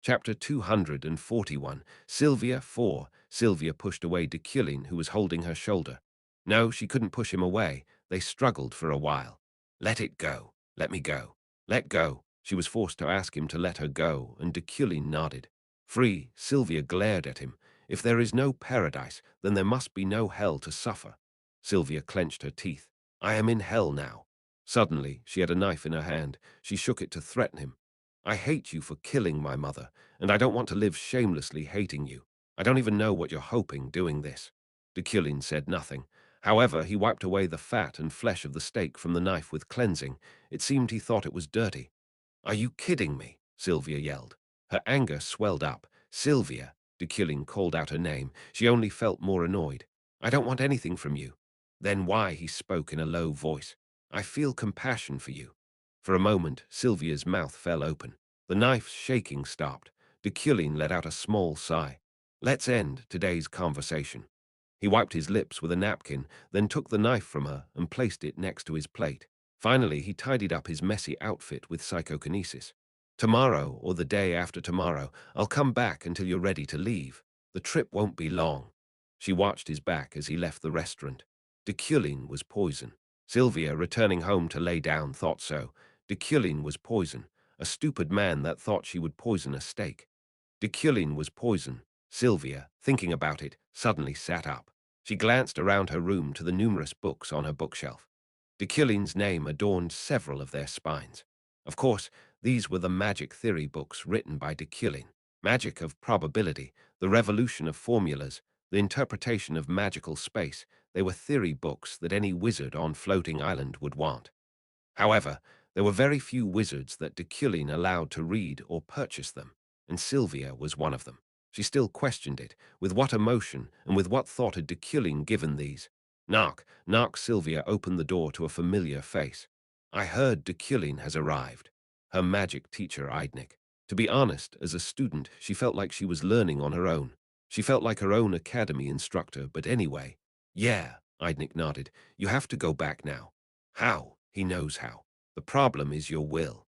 Chapter 241. Sylvia 4. Sylvia pushed away Deculein, who was holding her shoulder. No, she couldn't push him away. They struggled for a while. Let it go. Let me go. Let go. She was forced to ask him to let her go, and Deculein nodded. Free, Sylvia glared at him. If there is no paradise, then there must be no hell to suffer. Sylvia clenched her teeth. I am in hell now. Suddenly, she had a knife in her hand. She shook it to threaten him. I hate you for killing my mother, and I don't want to live shamelessly hating you. I don't even know what you're hoping doing this. Deculein said nothing. However, he wiped away the fat and flesh of the steak from the knife with cleansing. It seemed he thought it was dirty. Are you kidding me? Sylvia yelled. Her anger swelled up. Sylvia, Deculein called out her name. She only felt more annoyed. I don't want anything from you. Then why? He spoke in a low voice. I feel compassion for you. For a moment, Sylvia's mouth fell open. The knife's shaking stopped. Deculein let out a small sigh. Let's end today's conversation. He wiped his lips with a napkin, then took the knife from her and placed it next to his plate. Finally, he tidied up his messy outfit with psychokinesis. Tomorrow, or the day after tomorrow, I'll come back until you're ready to leave. The trip won't be long. She watched his back as he left the restaurant. Deculein was poison. Sylvia, returning home to lay down, thought so. Deculein was poison. A stupid man that thought she would poison a steak. Deculein was poison. Sylvia, thinking about it, suddenly sat up. She glanced around her room to the numerous books on her bookshelf. Deculein's name adorned several of their spines. Of course, these were the magic theory books written by Deculein. Magic of probability, the revolution of formulas, the interpretation of magical space. They were theory books that any wizard on Floating Island would want. However, there were very few wizards that Deculein allowed to read or purchase them, and Sylvia was one of them. She still questioned it. With what emotion and with what thought had Deculein given these? Knock, knock. Sylvia opened the door to a familiar face. I heard Deculein has arrived. Her magic teacher, Eidnick. To be honest, as a student, she felt like she was learning on her own. She felt like her own academy instructor, but anyway. Yeah, Eidnick nodded. You have to go back now. How? He knows how. The problem is your will.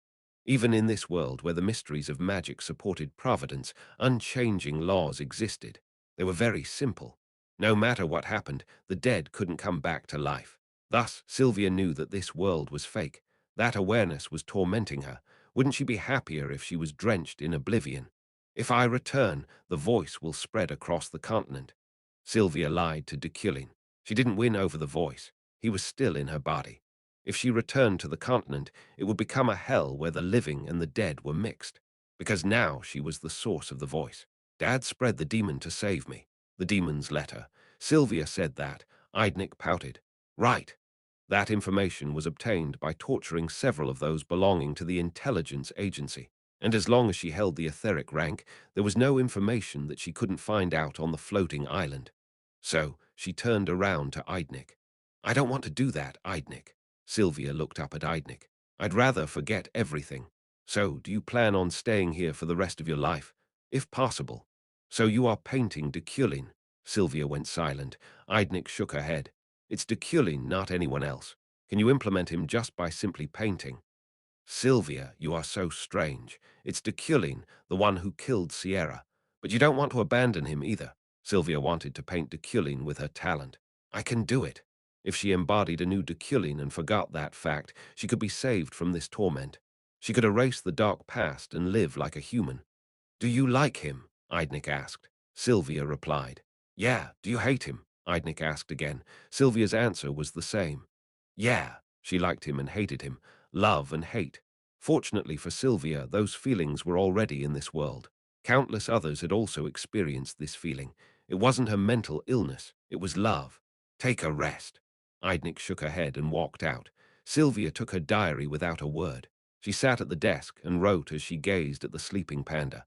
Even in this world where the mysteries of magic supported providence, unchanging laws existed. They were very simple. No matter what happened, the dead couldn't come back to life. Thus, Sylvia knew that this world was fake. That awareness was tormenting her. Wouldn't she be happier if she was drenched in oblivion? If I return, the voice will spread across the continent. Sylvia lied to Deculein. She didn't win over the voice. He was still in her body. If she returned to the continent, it would become a hell where the living and the dead were mixed. Because now she was the source of the voice. Dad spread the demon to save me. The demon's letter. Sylvia said that. Eidnick pouted. Right. That information was obtained by torturing several of those belonging to the intelligence agency. And as long as she held the etheric rank, there was no information that she couldn't find out on the floating island. So she turned around to Eidnick. I don't want to do that, Eidnick. Sylvia looked up at Eidnick. I'd rather forget everything. So, do you plan on staying here for the rest of your life? If possible. So you are painting Deculein. Sylvia went silent. Eidnick shook her head. It's Deculein, not anyone else. Can you implement him just by simply painting? Sylvia, you are so strange. It's Deculein, the one who killed Sierra. But you don't want to abandon him either. Sylvia wanted to paint Deculein with her talent. I can do it. If she embodied a new Deculein and forgot that fact, she could be saved from this torment. She could erase the dark past and live like a human. Do you like him? Eidnick asked. Sylvia replied. Yeah, do you hate him? Eidnick asked again. Sylvia's answer was the same. Yeah, she liked him and hated him. Love and hate. Fortunately for Sylvia, those feelings were already in this world. Countless others had also experienced this feeling. It wasn't her mental illness, it was love. Take a rest. Eidnick shook her head and walked out. Sylvia took her diary without a word. She sat at the desk and wrote as she gazed at the sleeping panda.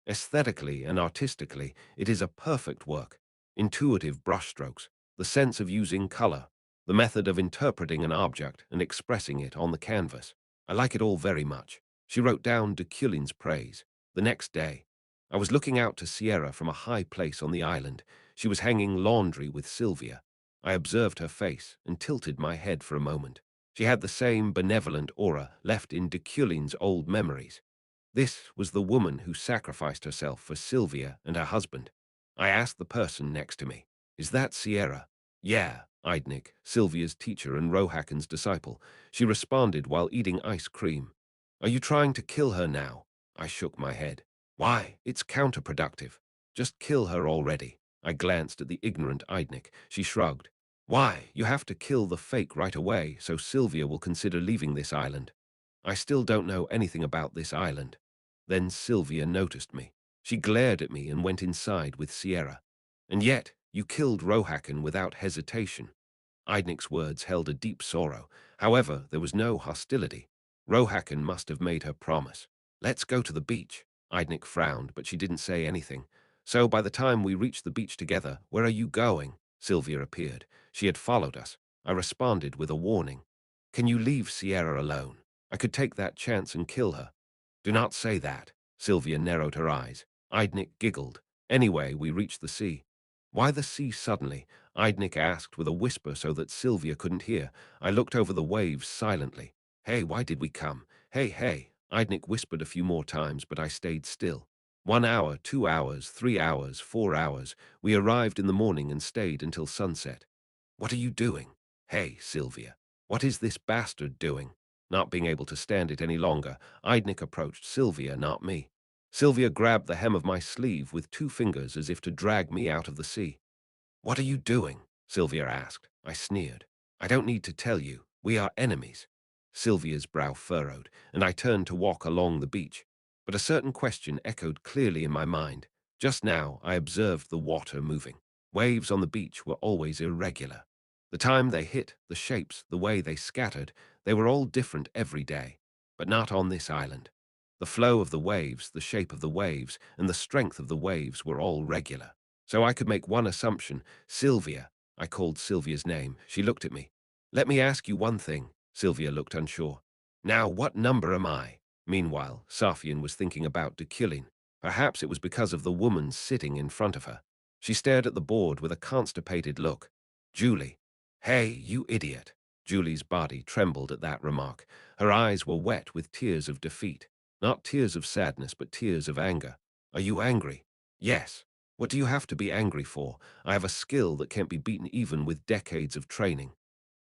Aesthetically and artistically, it is a perfect work. Intuitive brushstrokes, the sense of using color, the method of interpreting an object and expressing it on the canvas. I like it all very much. She wrote down Deculein's praise. The next day, I was looking out to Sierra from a high place on the island. She was hanging laundry with Sylvia. I observed her face and tilted my head for a moment. She had the same benevolent aura left in Deculein's old memories. This was the woman who sacrificed herself for Sylvia and her husband. I asked the person next to me, "Is that Sierra?" "Yeah," eyed Nick, Sylvia's teacher and Rohaken's disciple. She responded while eating ice cream. "Are you trying to kill her now?" I shook my head. "Why? It's counterproductive. Just kill her already." I glanced at the ignorant Eidnik. She shrugged. "Why? You have to kill the fake right away, so Sylvia will consider leaving this island." "I still don't know anything about this island." Then Sylvia noticed me. She glared at me and went inside with Sierra. "And yet, you killed Rohaken without hesitation." Eidnik's words held a deep sorrow. However, there was no hostility. Rohaken must have made her promise. "Let's go to the beach." Eidnik frowned, but she didn't say anything. So by the time we reached the beach together, "Where are you going?" Sylvia appeared. She had followed us. I responded with a warning. "Can you leave Sierra alone? I could take that chance and kill her." "Do not say that." Sylvia narrowed her eyes. Eidnik giggled. Anyway, we reached the sea. "Why the sea suddenly?" Eidnik asked with a whisper so that Sylvia couldn't hear. I looked over the waves silently. "Hey, why did we come? Hey, hey." Eidnik whispered a few more times, but I stayed still. 1 hour, 2 hours, 3 hours, 4 hours. We arrived in the morning and stayed until sunset. "What are you doing?" "Hey, Sylvia. What is this bastard doing?" Not being able to stand it any longer, Eidnik approached Sylvia, not me. Sylvia grabbed the hem of my sleeve with 2 fingers as if to drag me out of the sea. "What are you doing?" Sylvia asked. I sneered. "I don't need to tell you. We are enemies." Sylvia's brow furrowed, and I turned to walk along the beach. But a certain question echoed clearly in my mind. Just now, I observed the water moving. Waves on the beach were always irregular. The time they hit, the shapes, the way they scattered, they were all different every day. But not on this island. The flow of the waves, the shape of the waves, and the strength of the waves were all regular. So I could make one assumption. "Sylvia." I called Sylvia's name. She looked at me. "Let me ask you one thing." Sylvia looked unsure. "Now, what number am I?" Meanwhile, Safian was thinking about Deculein. Perhaps it was because of the woman sitting in front of her. She stared at the board with a constipated look. "Julie." "Hey, you idiot." Julie's body trembled at that remark. Her eyes were wet with tears of defeat. Not tears of sadness, but tears of anger. "Are you angry?" "Yes." "What do you have to be angry for? I have a skill that can't be beaten even with decades of training."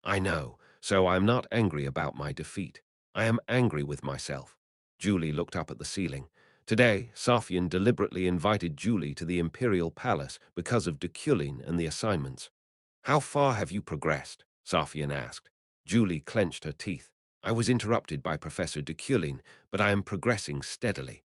"I know, so I am not angry about my defeat. I am angry with myself." Julie looked up at the ceiling. Today, Safian deliberately invited Julie to the Imperial Palace because of Deculein and the assignments. "How far have you progressed?" Safian asked. Julie clenched her teeth. "I was interrupted by Professor Deculein, but I am progressing steadily."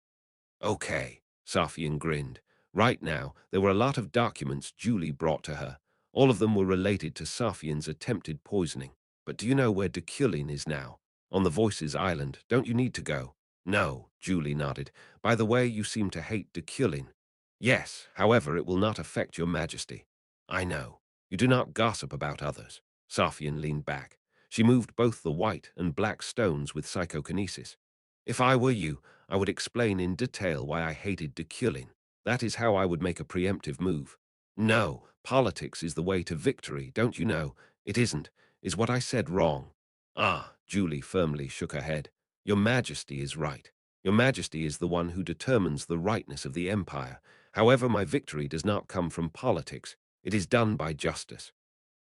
"Okay," Safian grinned. Right now, there were a lot of documents Julie brought to her. All of them were related to Safian's attempted poisoning. "But do you know where Deculein is now?" "On the Voices Island. Don't you need to go?" "No," Julie nodded. "By the way, you seem to hate Deculein." "Yes, however, it will not affect your majesty." "I know. You do not gossip about others." Safian leaned back. She moved both the white and black stones with psychokinesis. "If I were you, I would explain in detail why I hated Deculein. That is how I would make a preemptive move." "No, politics is the way to victory, don't you know?" "It isn't. Is what I said wrong?" "Ah," Julie firmly shook her head. "Your Majesty is right. Your Majesty is the one who determines the rightness of the empire. However, my victory does not come from politics. It is done by justice."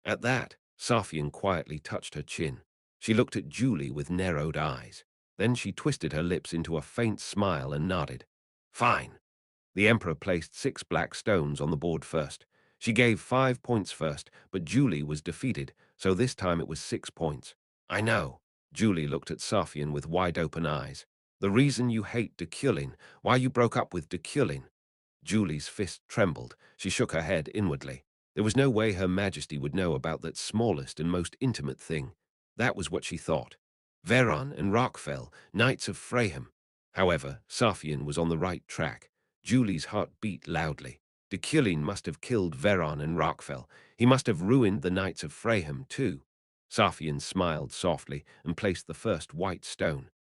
At that, Safian quietly touched her chin. She looked at Julie with narrowed eyes. Then she twisted her lips into a faint smile and nodded. "Fine." The Emperor placed 6 black stones on the board first. She gave 5 points first, but Julie was defeated, so this time it was 6 points. "I know." Julie looked at Safian with wide-open eyes. "The reason you hate Deculein, why you broke up with Deculein." Julie's fist trembled. She shook her head inwardly. There was no way Her Majesty would know about that smallest and most intimate thing. That was what she thought. Veron and Rockfell, Knights of Freyham. However, Safian was on the right track. Julie's heart beat loudly. Deculein must have killed Veron and Rockfell. He must have ruined the Knights of Freyham, too. Safian smiled softly and placed the first white stone.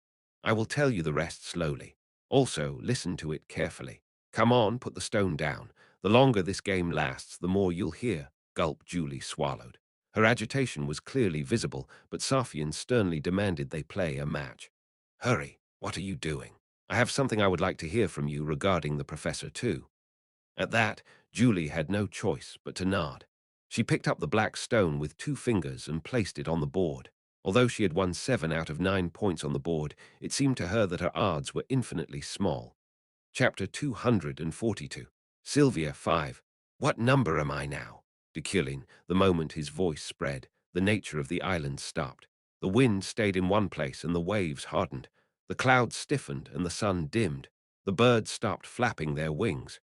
"I will tell you the rest slowly. Also, listen to it carefully. Come on, put the stone down. The longer this game lasts, the more you'll hear." Gulp. Julie swallowed. Her agitation was clearly visible, but Safian sternly demanded they play a match. "Hurry, what are you doing?" I have something I would like to hear from you regarding the professor, too. At that, Julie had no choice but to nod. She picked up the black stone with 2 fingers and placed it on the board. Although she had won 7 out of 9 points on the board, it seemed to her that her odds were infinitely small. Chapter 242. Sylvia 5. What number am I now? Deculein, the moment his voice spread, the nature of the island stopped. The wind stayed in one place and the waves hardened. The clouds stiffened and the sun dimmed. The birds stopped flapping their wings.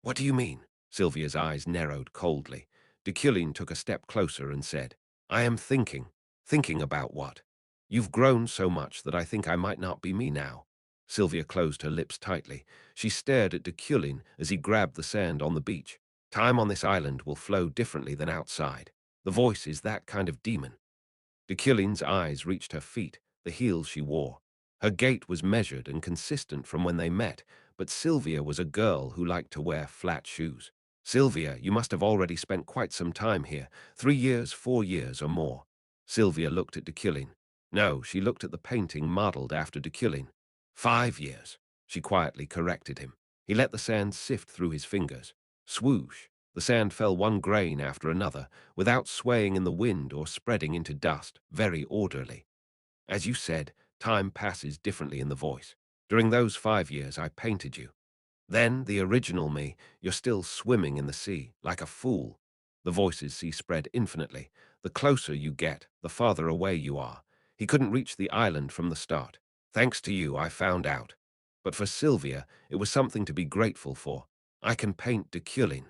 What do you mean? Sylvia's eyes narrowed coldly. Deculein took a step closer and said, I am thinking. Thinking about what? You've grown so much that I think I might not be me now. Sylvia closed her lips tightly. She stared at Deculein as he grabbed the sand on the beach. Time on this island will flow differently than outside. The voice is that kind of demon. Deculein's eyes reached her feet, the heels she wore. Her gait was measured and consistent from when they met, but Sylvia was a girl who liked to wear flat shoes. Sylvia, you must have already spent quite some time here, 3 years, 4 years, or more. Sylvia looked at Deculein. No, she looked at the painting modeled after Deculein. 5 years, she quietly corrected him. He let the sand sift through his fingers. Swoosh! The sand fell one grain after another, without swaying in the wind or spreading into dust, very orderly. As you said, time passes differently in the voice. During those 5 years, I painted you. Then, the original me, you're still swimming in the sea, like a fool. The voice's sea spread infinitely. The closer you get, the farther away you are. He couldn't reach the island from the start. Thanks to you, I found out. But for Sylvia, it was something to be grateful for. I can paint Deculein.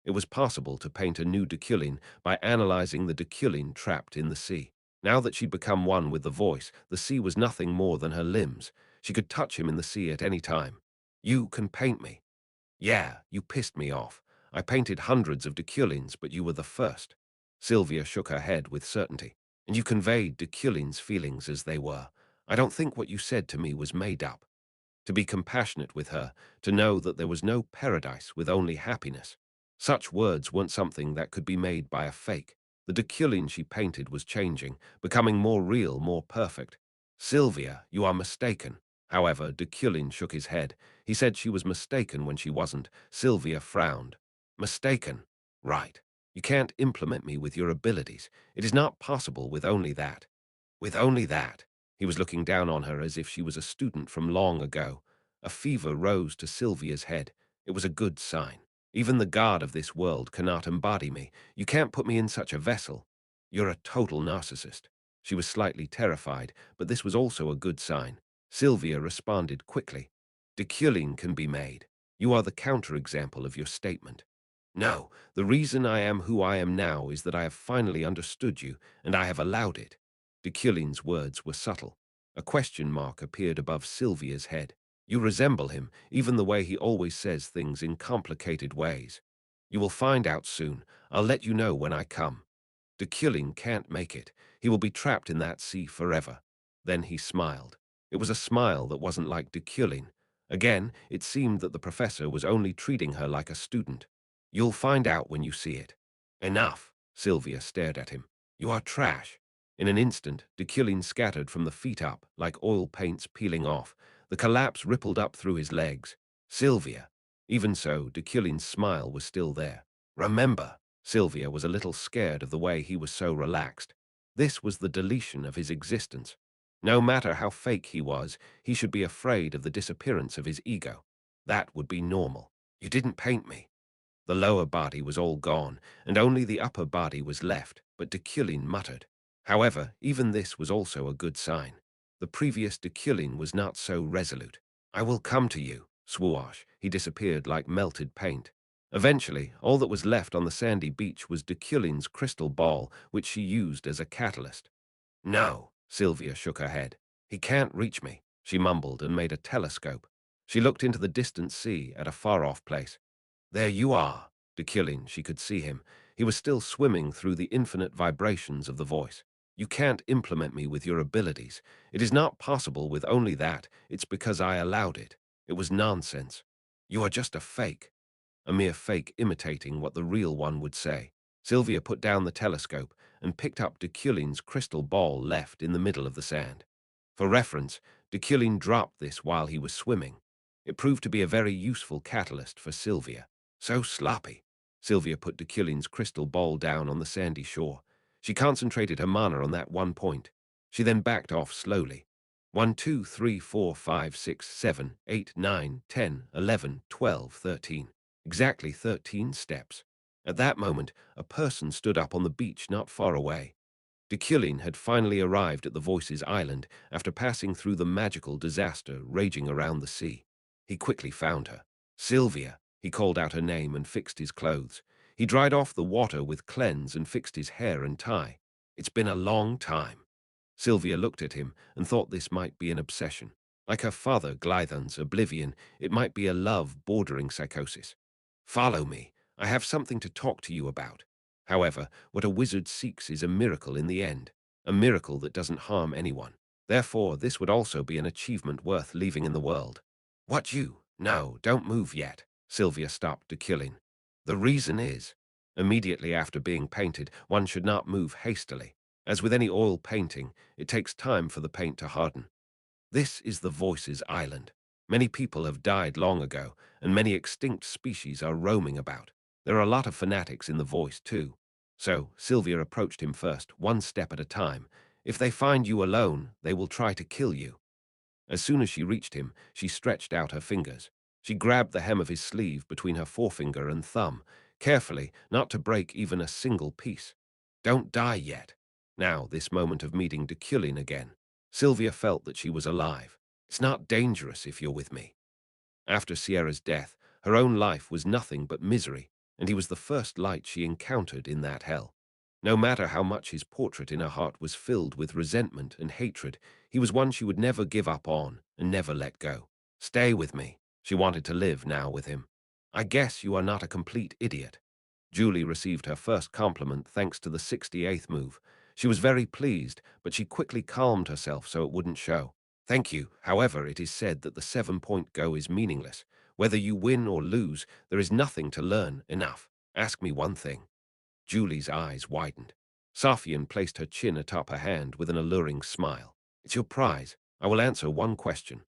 It was possible to paint a new Deculein by analyzing the Deculein trapped in the sea. Now that she'd become one with the voice, the sea was nothing more than her limbs. She could touch him in the sea at any time. You can paint me. Yeah, you pissed me off. I painted hundreds of Deculeins, but you were the first. Sylvia shook her head with certainty. And you conveyed Deculein's feelings as they were. I don't think what you said to me was made up. To be compassionate with her, to know that there was no paradise with only happiness. Such words weren't something that could be made by a fake. The Deculein she painted was changing, becoming more real, more perfect. Sylvia, you are mistaken. However, Deculein shook his head. He said she was mistaken when she wasn't. Sylvia frowned. Mistaken? Right. You can't implement me with your abilities. It is not possible with only that. With only that. He was looking down on her as if she was a student from long ago. A fever rose to Sylvia's head. It was a good sign. Even the god of this world cannot embody me. You can't put me in such a vessel. You're a total narcissist. She was slightly terrified, but this was also a good sign. Sylvia responded quickly. Deculein can be made. You are the counterexample of your statement. No, the reason I am who I am now is that I have finally understood you, and I have allowed it. Deculein's words were subtle. A question mark appeared above Sylvia's head. You resemble him, even the way he always says things in complicated ways. You will find out soon. I'll let you know when I come. Deculein can't make it. He will be trapped in that sea forever. Then he smiled. It was a smile that wasn't like Deculein. Again, it seemed that the professor was only treating her like a student. You'll find out when you see it. Enough. Sylvia stared at him. You are trash. In an instant, Deculein scattered from the feet up, like oil paints peeling off. The collapse rippled up through his legs. Sylvia. Even so, Deculein's smile was still there. Remember. Sylvia was a little scared of the way he was so relaxed. This was the deletion of his existence. No matter how fake he was, he should be afraid of the disappearance of his ego. That would be normal. You didn't paint me. The lower body was all gone, and only the upper body was left, but Deculein muttered. However, even this was also a good sign. The previous Deculein was not so resolute. I will come to you. Swoosh, he disappeared like melted paint. Eventually, all that was left on the sandy beach was Deculein's crystal ball, which she used as a catalyst. No, Sylvia shook her head. He can't reach me, she mumbled and made a telescope. She looked into the distant sea at a far-off place. There you are, Deculein, she could see him. He was still swimming through the infinite vibrations of the voice. You can't implement me with your abilities. It is not possible with only that. It's because I allowed it. It was nonsense. You are just a fake. A mere fake imitating what the real one would say. Sylvia put down the telescope and picked up Deculein's crystal ball left in the middle of the sand. For reference, Deculein dropped this while he was swimming. It proved to be a very useful catalyst for Sylvia. So sloppy. Sylvia put Deculein's crystal ball down on the sandy shore. She concentrated her mana on that one point. She then backed off slowly. 1, 2, 3, 4, 5, 6, 7, 8, 9, 10, 11, 12, 13. Exactly 13 steps. At that moment, a person stood up on the beach not far away. Deculein had finally arrived at the Voices Island after passing through the magical disaster raging around the sea. He quickly found her. Sylvia, he called out her name and fixed his clothes. He dried off the water with cleanse and fixed his hair and tie. It's been a long time. Sylvia looked at him and thought this might be an obsession. Like her father, Glython's oblivion, it might be a love bordering psychosis. Follow me. I have something to talk to you about. However, what a wizard seeks is a miracle in the end, a miracle that doesn't harm anyone. Therefore, this would also be an achievement worth leaving in the world. What you? No, don't move yet. Sylvia stopped Deculein. The reason is, immediately after being painted, one should not move hastily. As with any oil painting, it takes time for the paint to harden. This is the Voices Island. Many people have died long ago, and many extinct species are roaming about. There are a lot of fanatics in the voice, too. So, Sylvia approached him first, one step at a time. If they find you alone, they will try to kill you. As soon as she reached him, she stretched out her fingers. She grabbed the hem of his sleeve between her forefinger and thumb, carefully, not to break even a single piece. Don't die yet. Now, this moment of meeting Deculein again. Sylvia felt that she was alive. It's not dangerous if you're with me. After Sierra's death, her own life was nothing but misery, and he was the first light she encountered in that hell. No matter how much his portrait in her heart was filled with resentment and hatred, he was one she would never give up on and never let go. Stay with me. She wanted to live now with him. I guess you are not a complete idiot. Julie received her first compliment thanks to the 68th move. She was very pleased, but she quickly calmed herself so it wouldn't show. Thank you. However, it is said that the 7-point go is meaningless. Whether you win or lose, there is nothing to learn. Enough. Ask me one thing. Julie's eyes widened. Safian placed her chin atop her hand with an alluring smile. It's your prize. I will answer one question.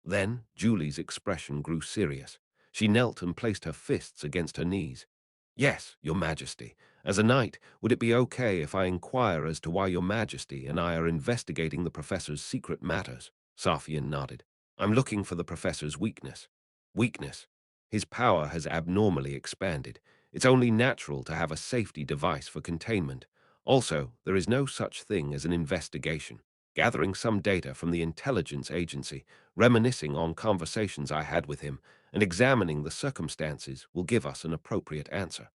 Then Julie's expression grew serious. She knelt and placed her fists against her knees. Yes, Your Majesty. As a knight, would it be okay if I inquire as to why Your Majesty and I are investigating the professor's secret matters? Safian nodded. I'm looking for the professor's weakness. Weakness. His power has abnormally expanded. It's only natural to have a safety device for containment. Also, there is no such thing as an investigation. Gathering some data from the intelligence agency, reminiscing on conversations I had with him, and examining the circumstances will give us an appropriate answer.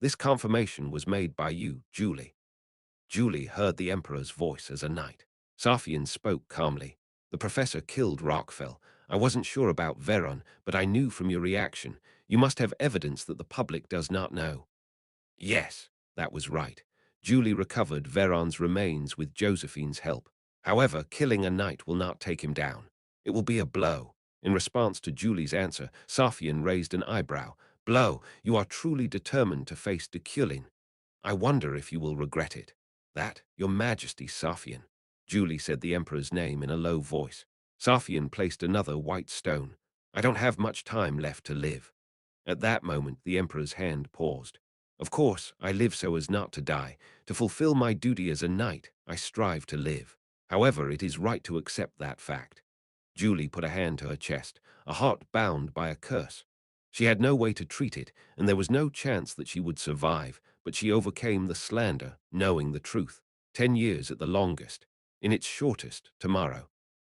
This confirmation was made by you, Julie. Julie heard the Emperor's voice as a knight. Safian spoke calmly. The professor killed Rockfell. I wasn't sure about Veron, but I knew from your reaction. You must have evidence that the public does not know. Yes, that was right. Julie recovered Veron's remains with Josephine's help. However, killing a knight will not take him down. It will be a blow. In response to Julie's answer, Safian raised an eyebrow. Blow, you are truly determined to face Deculein. I wonder if you will regret it. That, Your Majesty, Safian. Julie said the Emperor's name in a low voice. Safian placed another white stone. I don't have much time left to live. At that moment, the Emperor's hand paused. Of course, I live so as not to die. To fulfill my duty as a knight, I strive to live. However, it is right to accept that fact. Julie put a hand to her chest, a heart bound by a curse. She had no way to treat it, and there was no chance that she would survive, but she overcame the slander, knowing the truth. 10 years at the longest. In its shortest, tomorrow.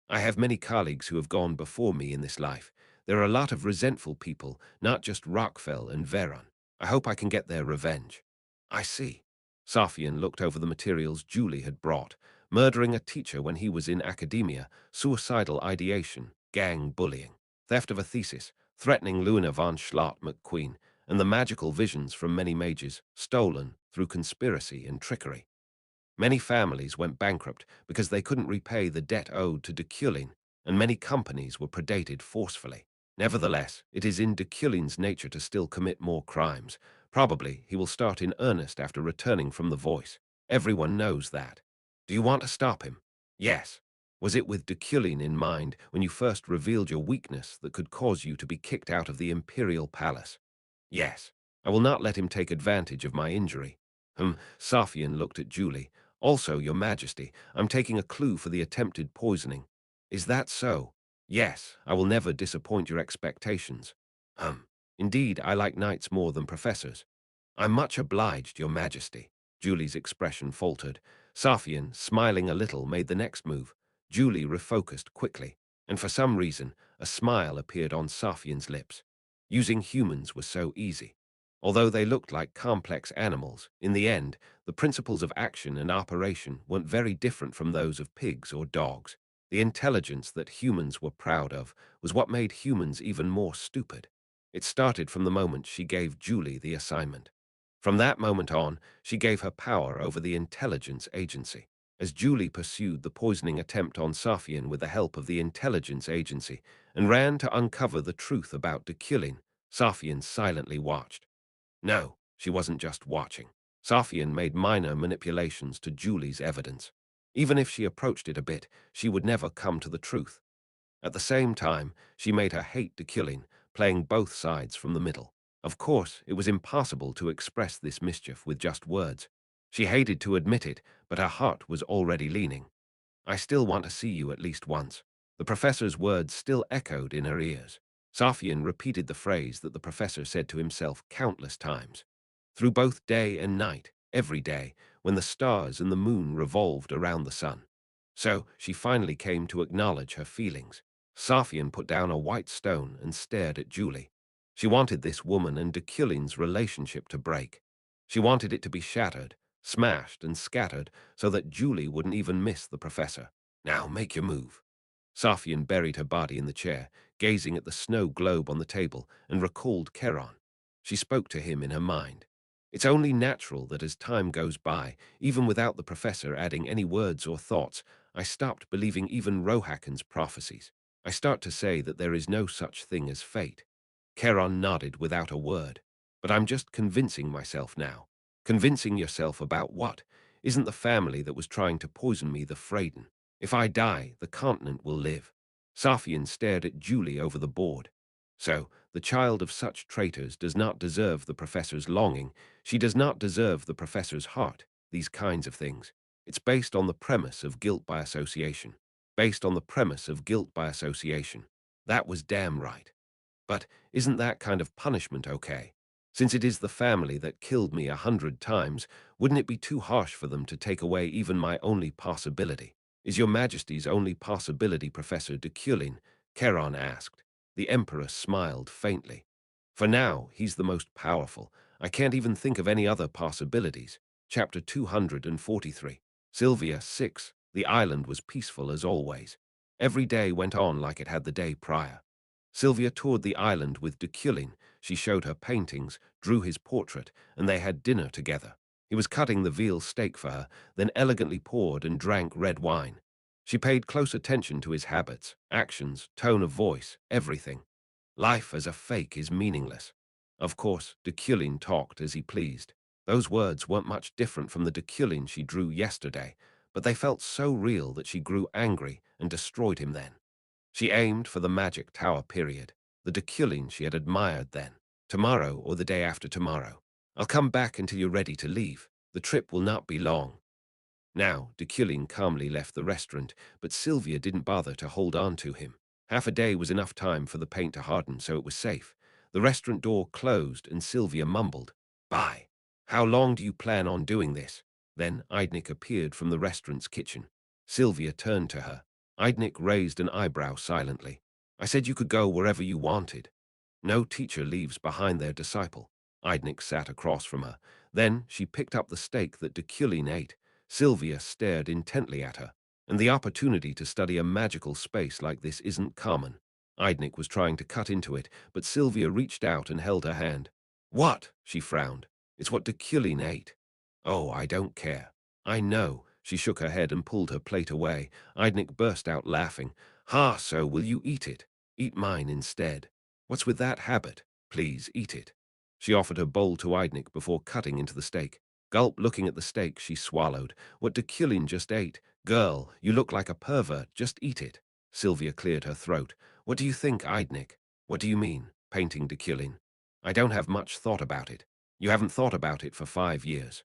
I have many colleagues who have gone before me in this life. There are a lot of resentful people, not just Rockfell and Veron. I hope I can get their revenge. I see. Safian looked over the materials Julie had brought. Murdering a teacher when he was in academia, suicidal ideation, gang bullying, theft of a thesis, threatening Luna von Schlott McQueen, and the magical visions from many mages, stolen through conspiracy and trickery. Many families went bankrupt because they couldn't repay the debt owed to Deculein, and many companies were predated forcefully. Nevertheless, it is in Deculein's nature to still commit more crimes. Probably he will start in earnest after returning from the Voice. Everyone knows that. Do you want to stop him? Yes. Was it with Deculein in mind when you first revealed your weakness that could cause you to be kicked out of the imperial palace? Yes, I will not let him take advantage of my injury. Safian looked at Julie. Also, your majesty, I'm taking a clue for the attempted poisoning. Is that so? Yes, I will never disappoint your expectations. Hum. Indeed, I like knights more than professors. I'm much obliged, your majesty. Julie's expression faltered. Safian, smiling a little, made the next move. Julie refocused quickly, and for some reason, a smile appeared on Safian's lips. Using humans was so easy. Although they looked like complex animals, in the end, the principles of action and operation weren't very different from those of pigs or dogs. The intelligence that humans were proud of was what made humans even more stupid. It started from the moment she gave Julie the assignment. From that moment on, she gave her power over the intelligence agency. As Julie pursued the poisoning attempt on Safian with the help of the intelligence agency and ran to uncover the truth about Deculein, Safian silently watched. No, she wasn't just watching. Safian made minor manipulations to Julie's evidence. Even if she approached it a bit, she would never come to the truth. At the same time, she made her hate Deculein, playing both sides from the middle. Of course, it was impossible to express this mischief with just words. She hated to admit it, but her heart was already leaning. I still want to see you at least once. The professor's words still echoed in her ears. Safian repeated the phrase that the professor said to himself countless times. Through both day and night, every day, when the stars and the moon revolved around the sun. So she finally came to acknowledge her feelings. Safian put down a white stone and stared at Julie. She wanted this woman and Deculein's relationship to break. She wanted it to be shattered, smashed and scattered so that Julie wouldn't even miss the professor. Now make your move. Safian buried her body in the chair, gazing at the snow globe on the table, and recalled Keron. She spoke to him in her mind. It's only natural that as time goes by, even without the professor adding any words or thoughts, I stopped believing even Rohakan's prophecies. I start to say that there is no such thing as fate. Keron nodded without a word. But I'm just convincing myself now. Convincing yourself about what? Isn't the family that was trying to poison me the Freyden? If I die, the continent will live. Safian stared at Julie over the board. So, the child of such traitors does not deserve the professor's longing. She does not deserve the professor's heart. These kinds of things. It's based on the premise of guilt by association. Based on the premise of guilt by association. That was damn right. But isn't that kind of punishment okay? Since it is the family that killed me 100 times, wouldn't it be too harsh for them to take away even my only possibility? Is your majesty's only possibility Professor Deculein? Keron asked. The emperor smiled faintly. For now, he's the most powerful. I can't even think of any other possibilities. Chapter 243. Sylvia 6. The island was peaceful as always. Every day went on like it had the day prior. Sylvia toured the island with Deculein. She showed her paintings, drew his portrait, and they had dinner together. He was cutting the veal steak for her, then elegantly poured and drank red wine. She paid close attention to his habits, actions, tone of voice, everything. Life as a fake is meaningless. Of course, Deculein talked as he pleased. Those words weren't much different from the Deculein she drew yesterday, but they felt so real that she grew angry and destroyed him then. She aimed for the magic tower period, the Deculein she had admired then. Tomorrow or the day after tomorrow. I'll come back until you're ready to leave. The trip will not be long. Now, Deculein calmly left the restaurant, but Sylvia didn't bother to hold on to him. Half a day was enough time for the paint to harden, so it was safe. The restaurant door closed, and Sylvia mumbled, "Bye. How long do you plan on doing this?" Then Eidnik appeared from the restaurant's kitchen. Sylvia turned to her. Eidnik raised an eyebrow silently. "I said you could go wherever you wanted." No teacher leaves behind their disciple. Eidnik sat across from her. Then she picked up the steak that Deculein ate. Sylvia stared intently at her. And the opportunity to study a magical space like this isn't common. Eidnik was trying to cut into it, but Sylvia reached out and held her hand. "What?" she frowned. "It's what Deculein ate." "Oh, I don't care." "I know." She shook her head and pulled her plate away. Eidnik burst out laughing. "Ha, so will you eat it? Eat mine instead." "What's with that habit? Please, eat it." She offered her bowl to Eidnik before cutting into the steak. Gulp, looking at the steak, she swallowed. What Deculein just ate, Girl, you look like a pervert. Just eat it. Sylvia cleared her throat. What do you think, Eidnik? What do you mean, painting Deculein? I don't have much thought about it. You haven't thought about it for 5 years.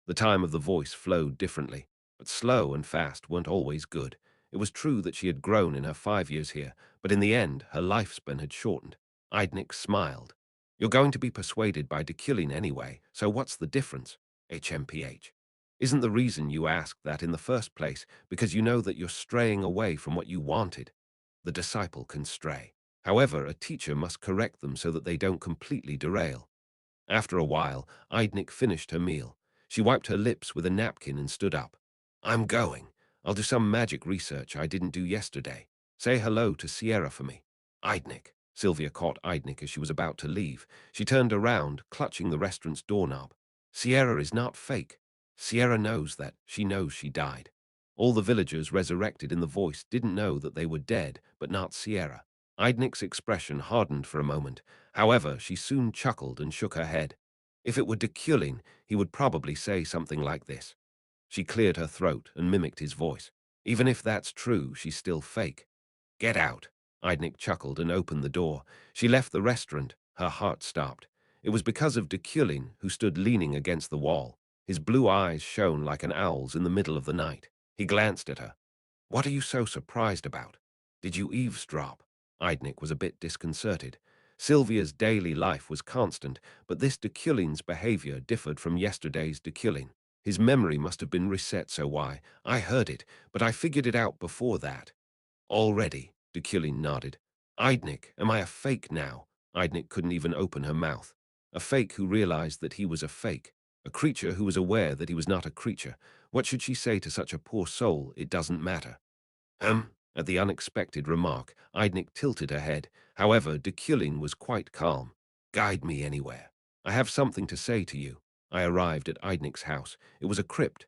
The time of the voice flowed differently, but slow and fast weren't always good. It was true that she had grown in her 5 years here, but in the end, her lifespan had shortened. Eidnik smiled. You're going to be persuaded by Deculein anyway, so what's the difference? HMPH. Isn't the reason you asked that in the first place because you know that you're straying away from what you wanted? The disciple can stray. However, a teacher must correct them so that they don't completely derail. After a while, Eidnik finished her meal. She wiped her lips with a napkin and stood up. I'm going. I'll do some magic research I didn't do yesterday. Say hello to Sierra for me. Eidnik. Sylvia caught Eidnik as she was about to leave. She turned around, clutching the restaurant's doorknob. Sierra is not fake. Sierra knows that. She knows she died. All the villagers resurrected in the voice didn't know that they were dead, but not Sierra. Eidnik's expression hardened for a moment. However, she soon chuckled and shook her head. If it were Deculein, he would probably say something like this. She cleared her throat and mimicked his voice. Even if that's true, she's still fake. Get out. Eidnik chuckled and opened the door. She left the restaurant. Her heart stopped. It was because of Deculein, who stood leaning against the wall. His blue eyes shone like an owl's in the middle of the night. He glanced at her. What are you so surprised about? Did you eavesdrop? Eidnik was a bit disconcerted. Sylvia's daily life was constant, but this Deculein's behavior differed from yesterday's Deculein. His memory must have been reset, so why? I heard it, but I figured it out before that. Already, Deculein nodded. Eidnik, am I a fake now? Eidnik couldn't even open her mouth. A fake who realized that he was a fake. A creature who was aware that he was not a creature. What should she say to such a poor soul? It doesn't matter. At the unexpected remark, Eidnik tilted her head. However, Deculein was quite calm. Guide me anywhere. I have something to say to you. I arrived at Eidnik's house. It was a crypt.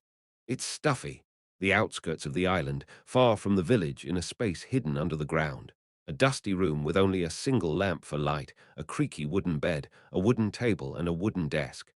It's stuffy. The outskirts of the island, far from the village, in a space hidden under the ground. A dusty room with only a single lamp for light, a creaky wooden bed, a wooden table, and a wooden desk.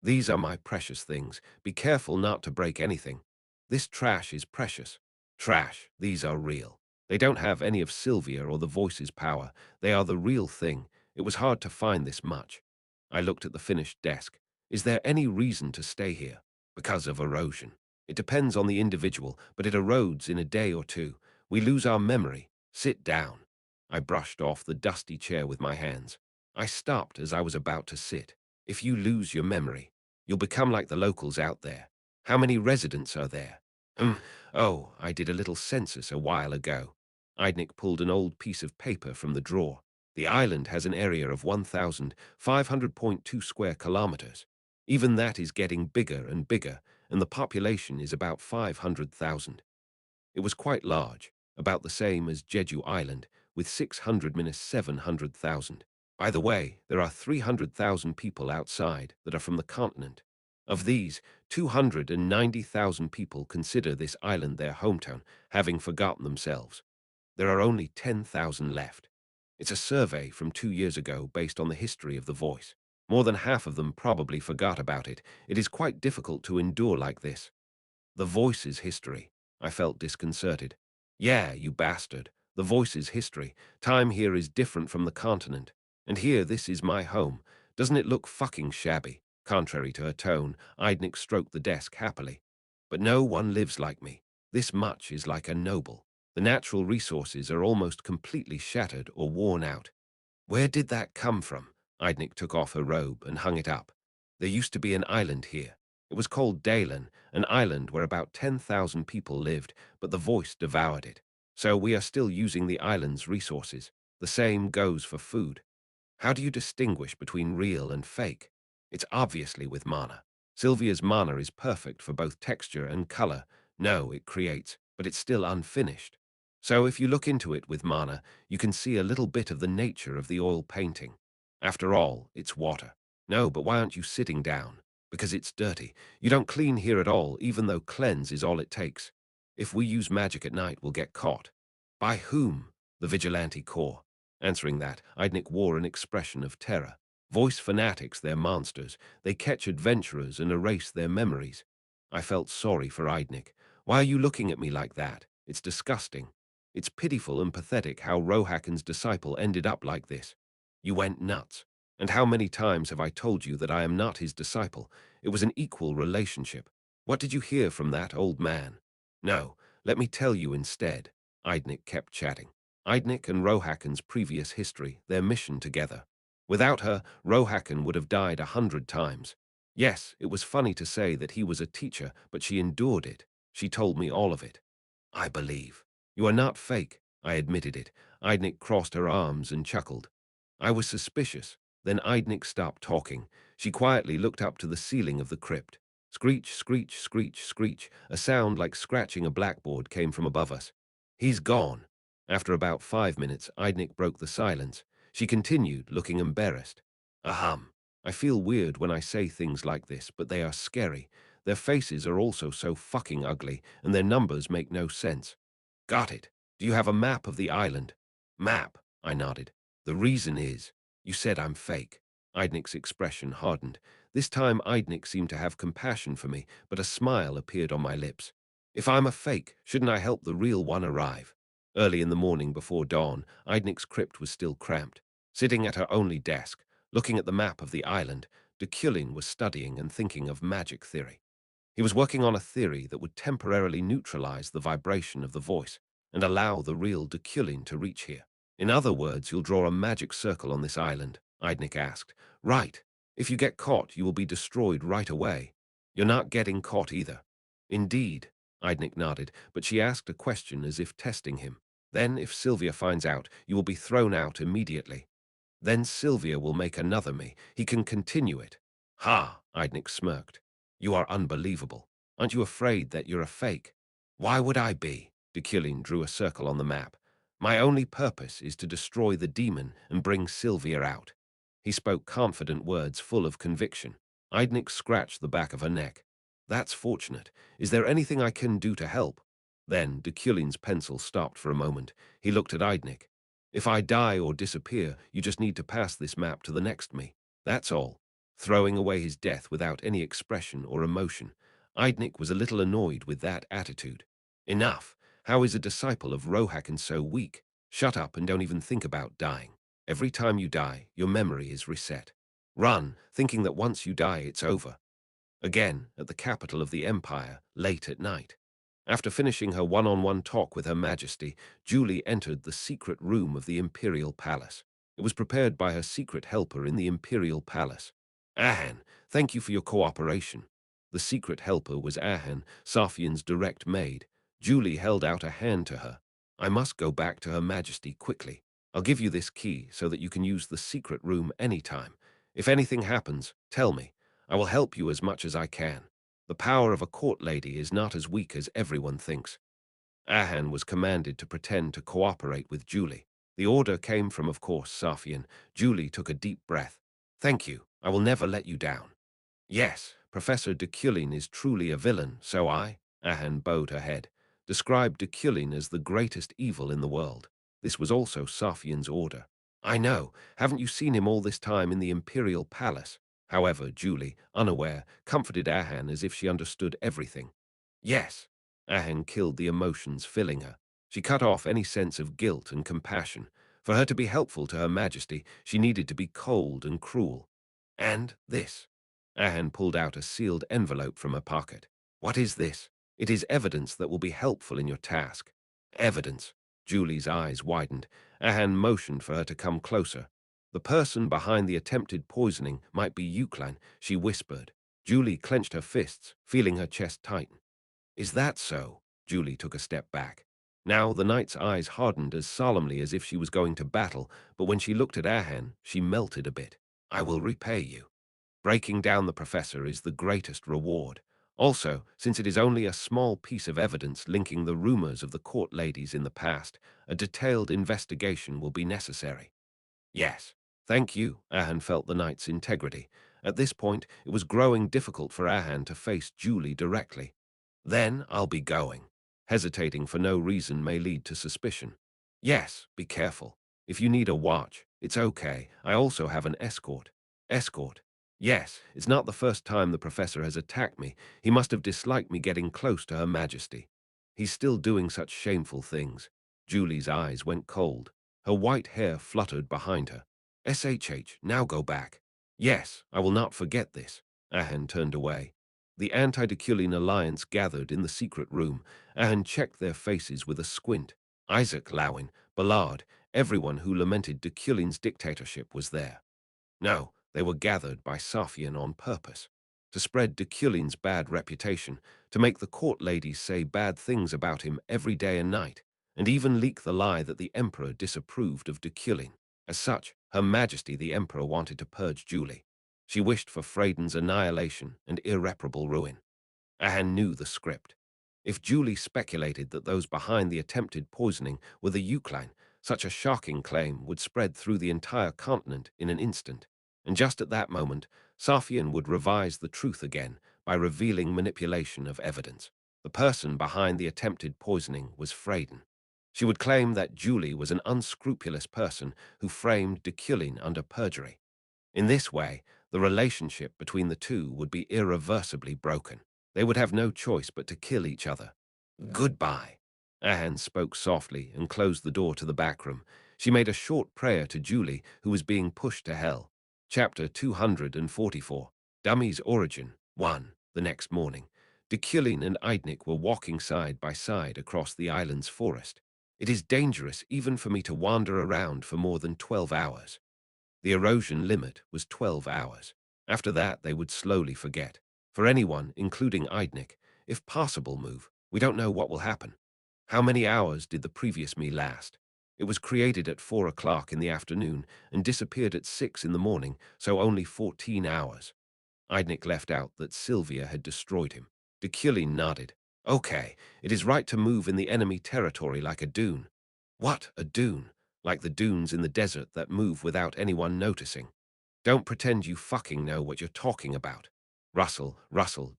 These are my precious things. Be careful not to break anything. This trash is precious. Trash. These are real. They don't have any of Sylvia or the voice's power. They are the real thing. It was hard to find this much. I looked at the finished desk. Is there any reason to stay here? Because of erosion. It depends on the individual, but it erodes in a day or two. We lose our memory. Sit down. I brushed off the dusty chair with my hands. I stopped as I was about to sit. If you lose your memory, you'll become like the locals out there. How many residents are there? Oh, I did a little census a while ago. Eidnik pulled an old piece of paper from the drawer. The island has an area of 1,500.2 square kilometers. Even that is getting bigger and bigger, and the population is about 500,000. It was quite large, about the same as Jeju Island, with 600-700,000. By the way, there are 300,000 people outside that are from the continent. Of these, 290,000 people consider this island their hometown, having forgotten themselves. There are only 10,000 left. It's a survey from 2 years ago based on the history of the voice. More than half of them probably forgot about it. It is quite difficult to endure like this. The voice's history. I felt disconcerted. Yeah, you bastard. The voice's history. Time here is different from the continent. And here, this is my home. Doesn't it look fucking shabby? Contrary to her tone, Eidnik stroked the desk happily. But no one lives like me. This much is like a noble. The natural resources are almost completely shattered or worn out. Where did that come from? Eidnik took off her robe and hung it up. There used to be an island here. It was called Deculein, an island where about 10,000 people lived, but the voice devoured it. So we are still using the island's resources. The same goes for food. How do you distinguish between real and fake? It's obviously with mana. Sylvia's mana is perfect for both texture and color. No, it creates, but it's still unfinished. So if you look into it with mana, you can see a little bit of the nature of the oil painting. After all, it's water. No, but why aren't you sitting down? Because it's dirty. You don't clean here at all, even though cleanse is all it takes. If we use magic at night, we'll get caught. By whom? The vigilante corps. Answering that, Eidnik wore an expression of terror. Voice fanatics, they're monsters. They catch adventurers and erase their memories. I felt sorry for Eidnik. Why are you looking at me like that? It's disgusting. It's pitiful and pathetic how Rohakan's disciple ended up like this. You went nuts. And how many times have I told you that I am not his disciple? It was an equal relationship. What did you hear from that old man? No, let me tell you instead. Eidnik kept chatting. Eidnik and Rohakan's previous history, their mission together. Without her, Rohakan would have died 100 times. Yes, it was funny to say that he was a teacher, but she endured it. She told me all of it. I believe. You are not fake. I admitted it. Eidnik crossed her arms and chuckled. I was suspicious. Then Eidnik stopped talking. She quietly looked up to the ceiling of the crypt. Screech, screech, screech, screech. A sound like scratching a blackboard came from above us. He's gone. After about 5 minutes, Eidnik broke the silence. She continued, looking embarrassed. Ahem. I feel weird when I say things like this, but they are scary. Their faces are also so fucking ugly, and their numbers make no sense. Got it. Do you have a map of the island? Map, I nodded. The reason is, you said I'm fake. Eidnik's expression hardened. This time Eidnik seemed to have compassion for me, but a smile appeared on my lips. If I'm a fake, shouldn't I help the real one arrive? Early in the morning before dawn, Eidnik's crypt was still cramped. Sitting at her only desk, looking at the map of the island, Deculein was studying and thinking of magic theory. He was working on a theory that would temporarily neutralize the vibration of the voice and allow the real Deculein to reach here. In other words, you'll draw a magic circle on this island, Eidnik asked. Right. If you get caught, you will be destroyed right away. You're not getting caught either. Indeed, Eidnik nodded, but she asked a question as if testing him. Then, if Sylvia finds out, you will be thrown out immediately. Then Sylvia will make another me. He can continue it. Ha, Eidnik smirked. You are unbelievable. Aren't you afraid that you're a fake? Why would I be? Deculein drew a circle on the map. My only purpose is to destroy the demon and bring Sylvia out. He spoke confident words full of conviction. Eidnik scratched the back of her neck. That's fortunate. Is there anything I can do to help? Then Deculein's pencil stopped for a moment. He looked at Eidnik. If I die or disappear, you just need to pass this map to the next me. That's all. Throwing away his death without any expression or emotion. Eidnik was a little annoyed with that attitude. Enough. How is a disciple of Rohakan so weak? Shut up and don't even think about dying. Every time you die, your memory is reset. Run, thinking that once you die, it's over. Again, at the capital of the empire, late at night. After finishing her one-on-one talk with Her Majesty, Julie entered the secret room of the Imperial Palace. It was prepared by her secret helper in the Imperial Palace. Ahan, thank you for your cooperation. The secret helper was Ahan, Safian's direct maid. Julie held out a hand to her. I must go back to Her Majesty quickly. I'll give you this key so that you can use the secret room anytime. If anything happens, tell me. I will help you as much as I can. The power of a court lady is not as weak as everyone thinks. Ahan was commanded to pretend to cooperate with Julie. The order came from, of course, Safian. Julie took a deep breath. Thank you. I will never let you down. Yes, Professor Deculein is truly a villain, so Ahan bowed her head, described Deculein as the greatest evil in the world. This was also Safian's order. I know. Haven't you seen him all this time in the Imperial Palace? However, Julie, unaware, comforted Ahan as if she understood everything. Yes. Ahan killed the emotions filling her. She cut off any sense of guilt and compassion. For her to be helpful to Her Majesty, she needed to be cold and cruel. And this. Ahan pulled out a sealed envelope from her pocket. What is this? It is evidence that will be helpful in your task. Evidence. Julie's eyes widened. Ahan motioned for her to come closer. The person behind the attempted poisoning might be Deculein, she whispered. Julie clenched her fists, feeling her chest tighten. Is that so? Julie took a step back. Now the knight's eyes hardened as solemnly as if she was going to battle, but when she looked at Ahan, she melted a bit. I will repay you. Breaking down the professor is the greatest reward. Also, since it is only a small piece of evidence linking the rumors of the court ladies in the past, a detailed investigation will be necessary. Yes, thank you. Ahan felt the knight's integrity. At this point, it was growing difficult for Ahan to face Julie directly. Then I'll be going. Hesitating for no reason may lead to suspicion. Yes, be careful. If you need a watch, it's okay. I also have an escort. Escort? Yes, it's not the first time the professor has attacked me. He must have disliked me getting close to Her Majesty. He's still doing such shameful things. Julie's eyes went cold. Her white hair fluttered behind her. SHH, now go back. Yes, I will not forget this. Ahan turned away. The anti-Deculein alliance gathered in the secret room. Ahan checked their faces with a squint. Isaac, Lowin, Ballard, everyone who lamented Deculein's dictatorship was there. No, they were gathered by Safian on purpose, to spread Deculein's bad reputation, to make the court ladies say bad things about him every day and night, and even leak the lie that the Emperor disapproved of Deculein. As such, Her Majesty the Emperor wanted to purge Julie. She wished for Freyden's annihilation and irreparable ruin. Ahan knew the script. If Julie speculated that those behind the attempted poisoning were the Deculein, such a shocking claim would spread through the entire continent in an instant. And just at that moment, Safian would revise the truth again by revealing manipulation of evidence. The person behind the attempted poisoning was Freyden. She would claim that Julie was an unscrupulous person who framed Deculein under perjury. In this way, the relationship between the two would be irreversibly broken. They would have no choice but to kill each other. Goodbye. Ahan spoke softly and closed the door to the back room. She made a short prayer to Julie, who was being pushed to hell. Chapter 244. Dummy's Origin 1. The next morning, Deculein and Eidnik were walking side by side across the island's forest. It is dangerous even for me to wander around for more than 12 hours. The erosion limit was 12 hours. After that, they would slowly forget. For anyone, including Eidnik, if possible move, we don't know what will happen. How many hours did the previous me last? It was created at 4 o'clock in the afternoon and disappeared at 6 in the morning, so only 14 hours. Eidnik left out that Sylvia had destroyed him. Deculein nodded. Okay, it is right to move in the enemy territory like a dune. What, a dune? Like the dunes in the desert that move without anyone noticing. Don't pretend you fucking know what you're talking about. Russell,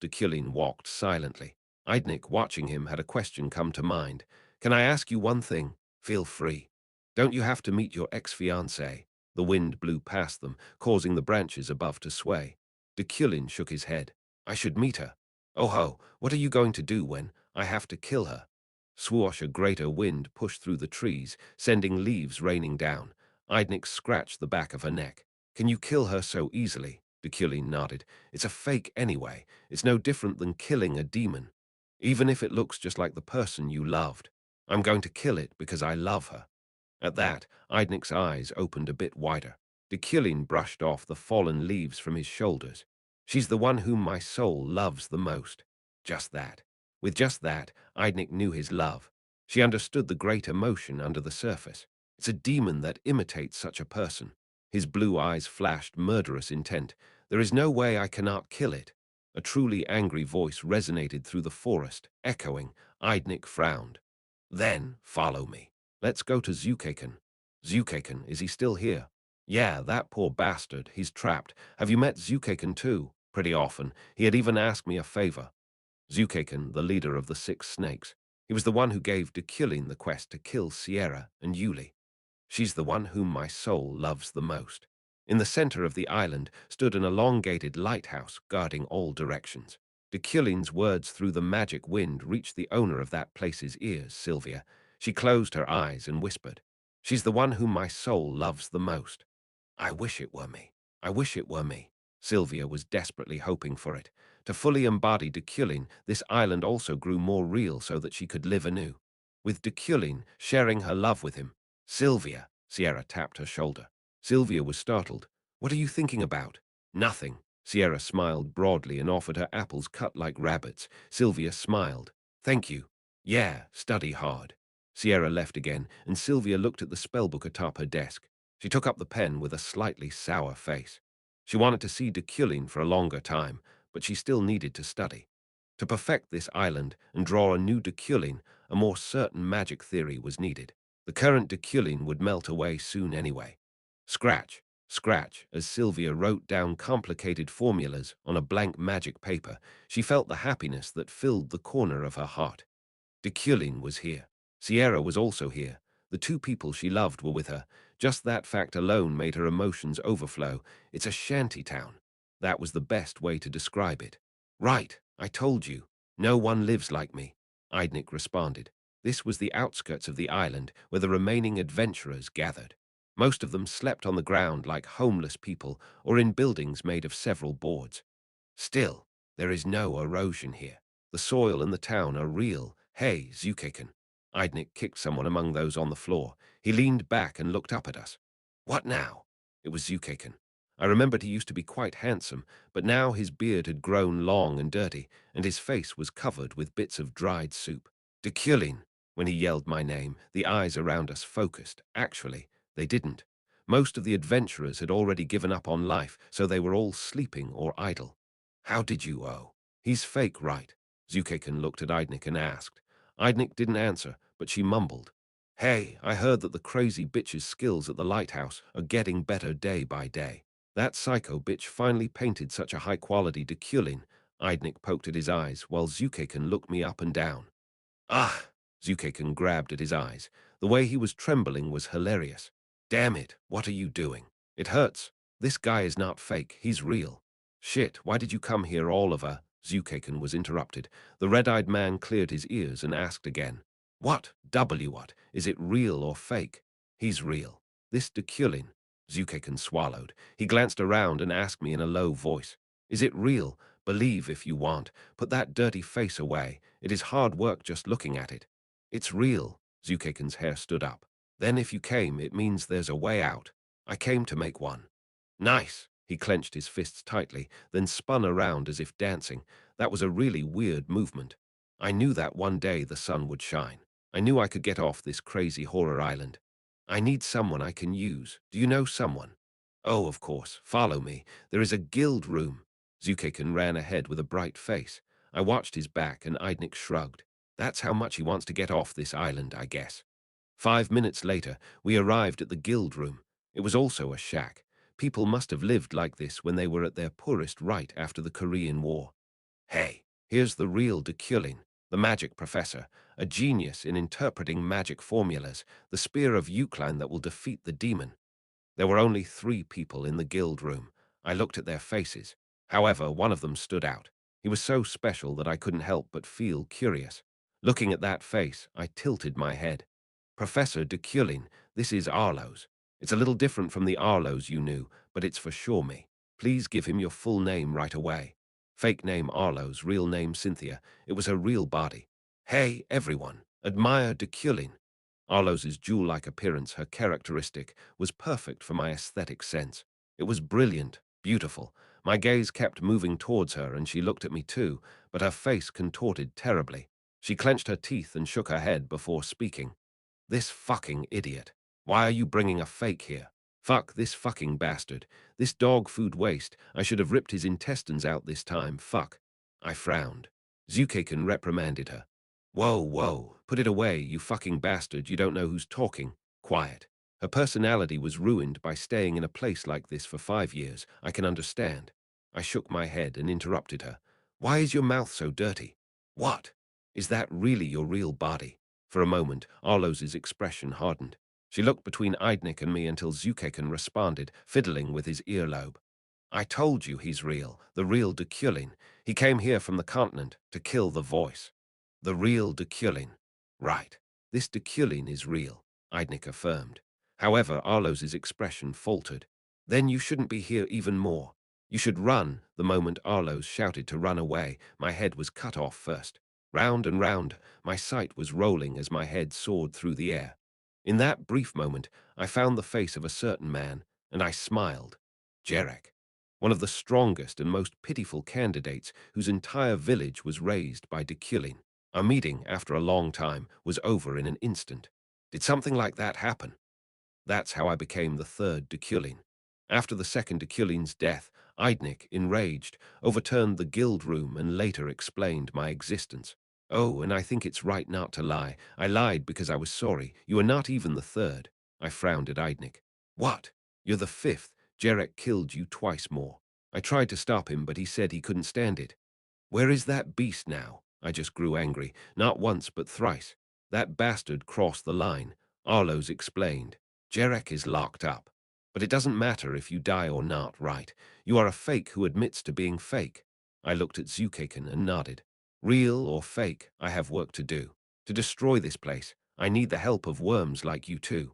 Deculein walked silently. Eidnik, watching him, had a question come to mind. Can I ask you one thing? Feel free. Don't you have to meet your ex-fiancée? The wind blew past them, causing the branches above to sway. Deculein shook his head. I should meet her. Oh ho, what are you going to do when I have to kill her? Swoosh, a greater wind pushed through the trees, sending leaves raining down. Eidnik scratched the back of her neck. Can you kill her so easily? Deculein nodded. It's a fake anyway. It's no different than killing a demon. Even if it looks just like the person you loved. I'm going to kill it because I love her. At that, Eidnik's eyes opened a bit wider. Deculein brushed off the fallen leaves from his shoulders. She's the one whom my soul loves the most. Just that. With just that, Eidnik knew his love. She understood the great emotion under the surface. It's a demon that imitates such a person. His blue eyes flashed murderous intent. There is no way I cannot kill it. A truly angry voice resonated through the forest, echoing. Eidnik frowned. Then, follow me. Let's go to Zukaken. Zukaken, is he still here? Yeah, that poor bastard. He's trapped. Have you met Zukaken too? Pretty often. He had even asked me a favor. Zukaken, the leader of the 6 snakes. He was the one who gave Deculein the quest to kill Sierra and Yuli. She's the one whom my soul loves the most. In the center of the island stood an elongated lighthouse guarding all directions. Deculein's words through the magic wind reached the owner of that place's ears, Sylvia. She closed her eyes and whispered, She's the one whom my soul loves the most. I wish it were me. I wish it were me. Sylvia was desperately hoping for it. To fully embody Deculein, this island also grew more real so that she could live anew. With Deculein sharing her love with him. Sylvia, Sierra tapped her shoulder. Sylvia was startled. What are you thinking about? Nothing. Sierra smiled broadly and offered her apples cut like rabbits. Sylvia smiled. Thank you. Yeah, study hard. Sierra left again, and Sylvia looked at the spellbook atop her desk. She took up the pen with a slightly sour face. She wanted to see Deculein for a longer time, but she still needed to study. To perfect this island and draw a new Deculein, a more certain magic theory was needed. The current Deculein would melt away soon anyway. Scratch, scratch, as Sylvia wrote down complicated formulas on a blank magic paper, she felt the happiness that filled the corner of her heart. Deculein was here. Sierra was also here. The 2 people she loved were with her. Just that fact alone made her emotions overflow. It's a shanty town. That was the best way to describe it. Right, I told you. No one lives like me. Eidnik responded. This was the outskirts of the island where the remaining adventurers gathered. Most of them slept on the ground like homeless people or in buildings made of several boards. Still, there is no erosion here. The soil and the town are real. Hey, Zukaken. Eidnik kicked someone among those on the floor. He leaned back and looked up at us. What now? It was Zukaken. I remembered he used to be quite handsome, but now his beard had grown long and dirty, and his face was covered with bits of dried soup. Deculein. When he yelled my name, the eyes around us focused. Actually, they didn't. Most of the adventurers had already given up on life, so they were all sleeping or idle. How did you, oh? He's fake, right? Zukaken looked at Eidnik and asked. Eidnik didn't answer, but she mumbled. Hey, I heard that the crazy bitch's skills at the lighthouse are getting better day by day. That psycho bitch finally painted such a high-quality Deculein. Eidnik poked at his eyes, while Zukaken looked me up and down. Ah! Zukaken grabbed at his eyes. The way he was trembling was hilarious. Damn it, what are you doing? It hurts. This guy is not fake, he's real. Shit, why did you come here all of a... Zukaken was interrupted. The red-eyed man cleared his ears and asked again. What? What? Is it real or fake? He's real. This Deculein. Zukaken swallowed. He glanced around and asked me in a low voice. Is it real? Believe if you want. Put that dirty face away. It is hard work just looking at it. It's real. Zukaken's hair stood up. Then if you came, it means there's a way out. I came to make one. Nice. He clenched his fists tightly, then spun around as if dancing. That was a really weird movement. I knew that one day the sun would shine. I knew I could get off this crazy horror island. I need someone I can use. Do you know someone? Oh, of course. Follow me. There is a guild room. Zukaken ran ahead with a bright face. I watched his back and Eidnik shrugged. That's how much he wants to get off this island, I guess. 5 minutes later, we arrived at the guild room. It was also a shack. People must have lived like this when they were at their poorest right after the Korean War. Hey, here's the real Deculein, the magic professor, a genius in interpreting magic formulas, the spear of Euclid that will defeat the demon. There were only 3 people in the guild room. I looked at their faces. However, one of them stood out. He was so special that I couldn't help but feel curious. Looking at that face, I tilted my head. Professor Deculein, this is Arlo's. It's a little different from the Arlo's you knew, but it's for sure me. Please give him your full name right away. Fake name Arlo's, real name Cynthia. It was her real body. Hey, everyone, admire Deculein. Arlo's jewel-like appearance, her characteristic, was perfect for my aesthetic sense. It was brilliant, beautiful. My gaze kept moving towards her, and she looked at me too, but her face contorted terribly. She clenched her teeth and shook her head before speaking. This fucking idiot. Why are you bringing a fake here? Fuck this fucking bastard. This dog food waste. I should have ripped his intestines out this time. Fuck. I frowned. Zukaken reprimanded her. Whoa, whoa. Put it away, you fucking bastard. You don't know who's talking. Quiet. Her personality was ruined by staying in a place like this for 5 years. I can understand. I shook my head and interrupted her. Why is your mouth so dirty? What? Is that really your real body? For a moment, Arlo's expression hardened. She looked between Eidnik and me until Zukaken responded, fiddling with his earlobe. I told you he's real, the real Deculein. He came here from the continent to kill the voice. The real Deculein. Right. This Deculein is real, Eidnik affirmed. However, Arlo's expression faltered. Then you shouldn't be here even more. You should run. The moment Arlo's shouted to run away, my head was cut off first. Round and round, my sight was rolling as my head soared through the air. In that brief moment, I found the face of a certain man, and I smiled. Jarek. One of the strongest and most pitiful candidates whose entire village was raised by Deculein. Our meeting, after a long time, was over in an instant. Did something like that happen? That's how I became the third Deculein. After the second Deculein's death, Eidnik, enraged, overturned the guild room and later explained my existence. Oh, and I think it's right not to lie. I lied because I was sorry. You are not even the third. I frowned at Eidnik. What? You're the 5th. Jarek killed you twice more. I tried to stop him, but he said he couldn't stand it. Where is that beast now? I just grew angry, not once but thrice. That bastard crossed the line. Arlo's explained. Jarek is locked up. But it doesn't matter if you die or not, right? You are a fake who admits to being fake. I looked at Zukaken and nodded. Real or fake, I have work to do. To destroy this place, I need the help of worms like you too.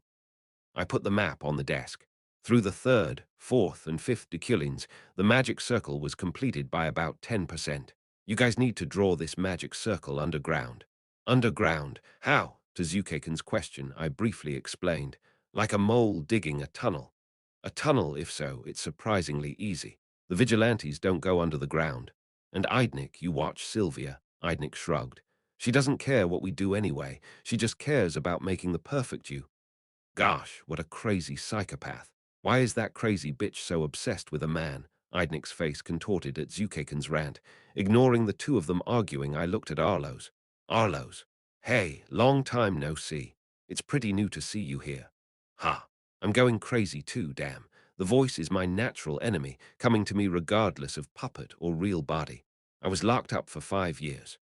I put the map on the desk. Through the third, fourth, and fifth Deculeins, the magic circle was completed by about 10%. You guys need to draw this magic circle underground. Underground? How? To Zukaken's question, I briefly explained. Like a mole digging a tunnel. A tunnel, if so, it's surprisingly easy. The vigilantes don't go under the ground. And Eidnik, you watch Sylvia. Eidnik shrugged. She doesn't care what we do anyway. She just cares about making the perfect you. Gosh, what a crazy psychopath. Why is that crazy bitch so obsessed with a man? Eidnik's face contorted at Zukaken's rant. Ignoring the two of them arguing, I looked at Arlo's. Arlo's. Hey, long time no see. It's pretty new to see you here. Ha. I'm going crazy too, damn. The voice is my natural enemy, coming to me regardless of puppet or real body. I was locked up for 5 years.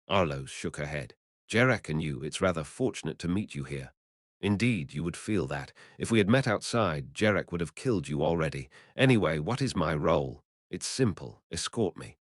Arlo's shook her head. Jarek and you, it's rather fortunate to meet you here. Indeed, you would feel that. If we had met outside, Jarek would have killed you already. Anyway, what is my role? It's simple. Escort me.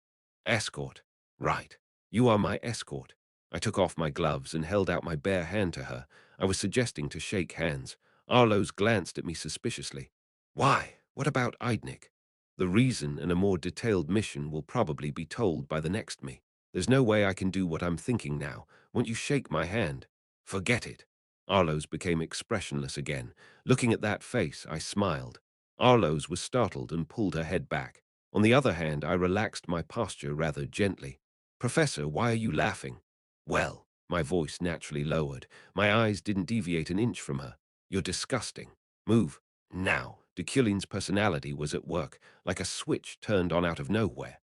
Escort. Right. You are my escort. I took off my gloves and held out my bare hand to her. I was suggesting to shake hands. Arlo's glanced at me suspiciously. Why? What about Eidnik? The reason and a more detailed mission will probably be told by the next me. There's no way I can do what I'm thinking now. Won't you shake my hand? Forget it. Arlo's became expressionless again. Looking at that face, I smiled. Arlo's was startled and pulled her head back. On the other hand, I relaxed my posture rather gently. Professor, why are you laughing? Well, my voice naturally lowered. My eyes didn't deviate an inch from her. You're disgusting. Move. Now. Deculein's personality was at work, like a switch turned on out of nowhere.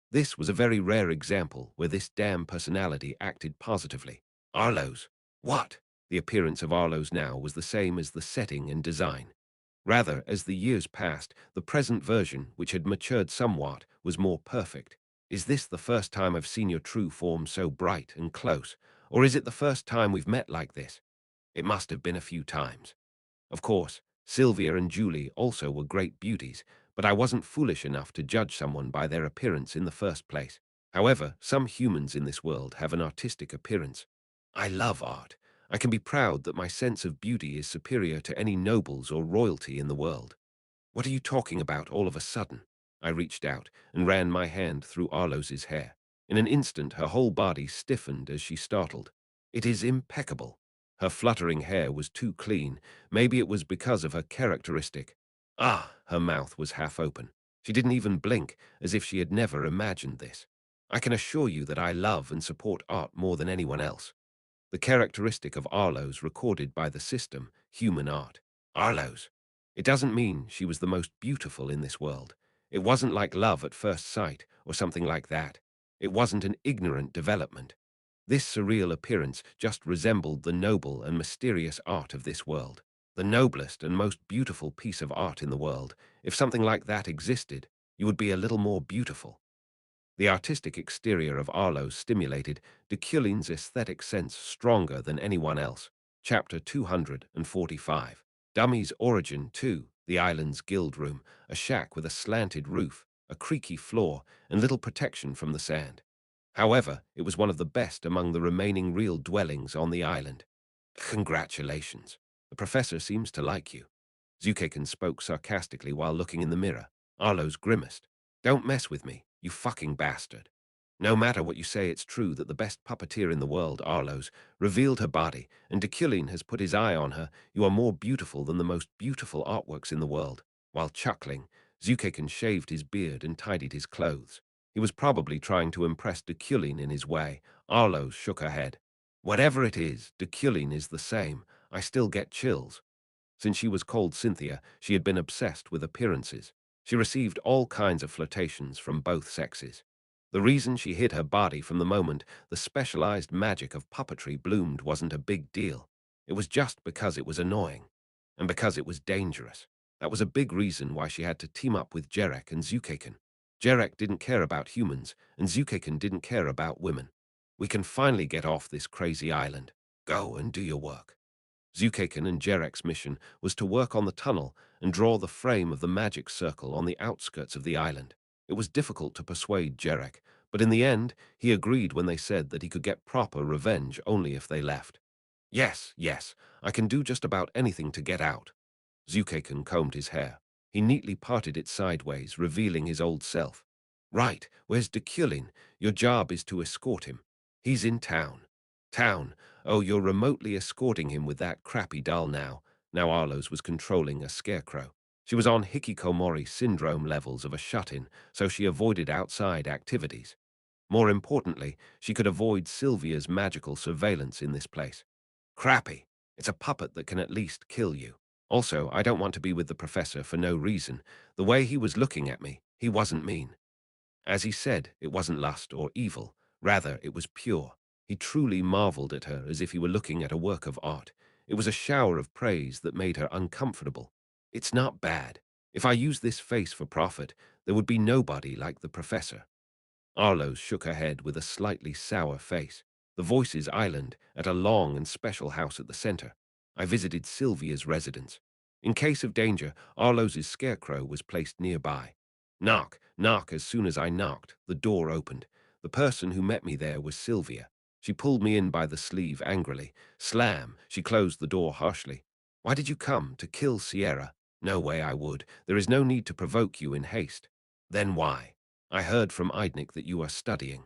This was a very rare example where this damn personality acted positively. Arlo's. What? The appearance of Arlo's now was the same as the setting and design. Rather, as the years passed, the present version, which had matured somewhat, was more perfect. Is this the first time I've seen your true form so bright and close? Or is it the first time we've met like this? It must have been a few times. Of course, Sylvia and Julie also were great beauties, but I wasn't foolish enough to judge someone by their appearance in the first place. However, some humans in this world have an artistic appearance. I love art. I can be proud that my sense of beauty is superior to any nobles or royalty in the world. What are you talking about all of a sudden? I reached out and ran my hand through Arlo's hair. In an instant, her whole body stiffened as she startled. It is impeccable. Her fluttering hair was too clean. Maybe it was because of her characteristic. Ah, her mouth was half open. She didn't even blink, as if she had never imagined this. I can assure you that I love and support art more than anyone else. The characteristic of Arlo's recorded by the system, human art. Arlo's. It doesn't mean she was the most beautiful in this world. It wasn't like love at first sight or something like that. It wasn't an ignorant development. This surreal appearance just resembled the noble and mysterious art of this world. The noblest and most beautiful piece of art in the world. If something like that existed, you would be a little more beautiful. The artistic exterior of Arlo stimulated Deculein's aesthetic sense stronger than anyone else. Chapter 245. Dummy's Origin 2, the island's guild room, a shack with a slanted roof, a creaky floor, and little protection from the sand. However, it was one of the best among the remaining real dwellings on the island. Congratulations. The professor seems to like you. Zukaken spoke sarcastically while looking in the mirror. Arlo's grimaced. Don't mess with me, you fucking bastard. No matter what you say, it's true that the best puppeteer in the world, Arlo's, revealed her body, and Deculein has put his eye on her. You are more beautiful than the most beautiful artworks in the world. While chuckling, Zukaken shaved his beard and tidied his clothes. He was probably trying to impress Deculein in his way. Arlo shook her head. Whatever it is, Deculein is the same. I still get chills. Since she was called Cynthia, she had been obsessed with appearances. She received all kinds of flirtations from both sexes. The reason she hid her body from the moment the specialized magic of puppetry bloomed wasn't a big deal. It was just because it was annoying, and because it was dangerous. That was a big reason why she had to team up with Jarek and Zukaken. Jarek didn't care about humans, and Zukaken didn't care about women. We can finally get off this crazy island. Go and do your work. Zukaken and Jarek's mission was to work on the tunnel and draw the frame of the magic circle on the outskirts of the island. It was difficult to persuade Jarek, But in the end, he agreed when they said that he could get proper revenge only if they left. Yes, yes, I can do just about anything to get out. Zukaken combed his hair. He neatly parted it sideways, revealing his old self. Right, where's Deculein? Your job is to escort him. He's in town. Town? Oh, you're remotely escorting him with that crappy doll now. Now Arloes was controlling a scarecrow. She was on hikikomori syndrome levels of a shut-in, so she avoided outside activities. More importantly, she could avoid Sylvia's magical surveillance in this place. Crappy. It's a puppet that can at least kill you. Also, I don't want to be with the professor for no reason. The way he was looking at me, he wasn't mean. As he said, it wasn't lust or evil. Rather, it was pure. He truly marveled at her as if he were looking at a work of art. It was a shower of praise that made her uncomfortable. It's not bad. If I use this face for profit, there would be nobody like the professor. Arlo shook her head with a slightly sour face. The Voices Island, at a long and special house at the center. I visited Sylvia's residence. In case of danger, Arlo's scarecrow was placed nearby. Knock, knock. As soon as I knocked, the door opened. The person who met me there was Sylvia. She pulled me in by the sleeve angrily. Slam! She closed the door harshly. Why did you come? To kill Sierra? No way I would. There is no need to provoke you in haste. Then why? I heard from Eidnik that you are studying.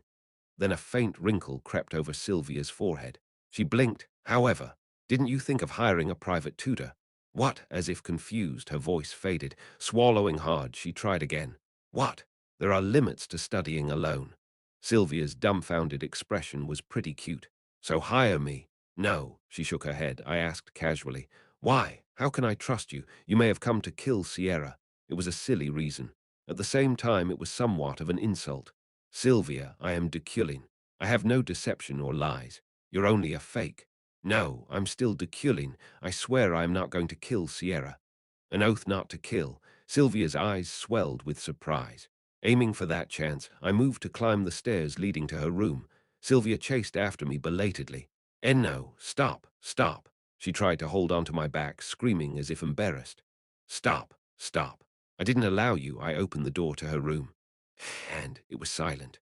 Then a faint wrinkle crept over Sylvia's forehead. She blinked. However, didn't you think of hiring a private tutor? What? As if confused, her voice faded. Swallowing hard, she tried again. What? There are limits to studying alone. Sylvia's dumbfounded expression was pretty cute. So hire me. No, she shook her head. I asked casually. Why? How can I trust you? You may have come to kill Sierra. It was a silly reason. At the same time, it was somewhat of an insult. Sylvia, I am Deculein. I have no deception or lies. You're only a fake. No, I'm still Deculein. I swear I am not going to kill Sierra. An oath not to kill. Sylvia's eyes swelled with surprise. Aiming for that chance, I moved to climb the stairs leading to her room. Sylvia chased after me belatedly. Enno, stop, stop. She tried to hold onto my back, screaming as if embarrassed. Stop, stop. I didn't allow you. I opened the door to her room. And it was silent.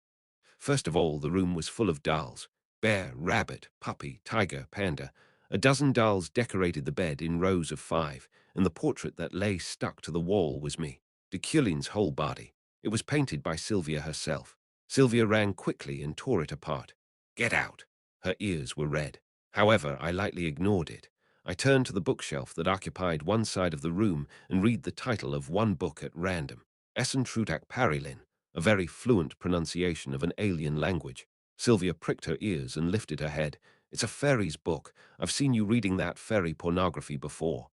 First of all, the room was full of dolls. Bear, rabbit, puppy, tiger, panda. A dozen dolls decorated the bed in rows of 5, and the portrait that lay stuck to the wall was me, Deculein's whole body. It was painted by Sylvia herself. Sylvia ran quickly and tore it apart. Get out! Her ears were red. However, I lightly ignored it. I turned to the bookshelf that occupied one side of the room and read the title of one book at random. Essentrutak Parilin, a very fluent pronunciation of an alien language. Sylvia pricked her ears and lifted her head. It's a fairy's book. I've seen you reading that fairy pornography before.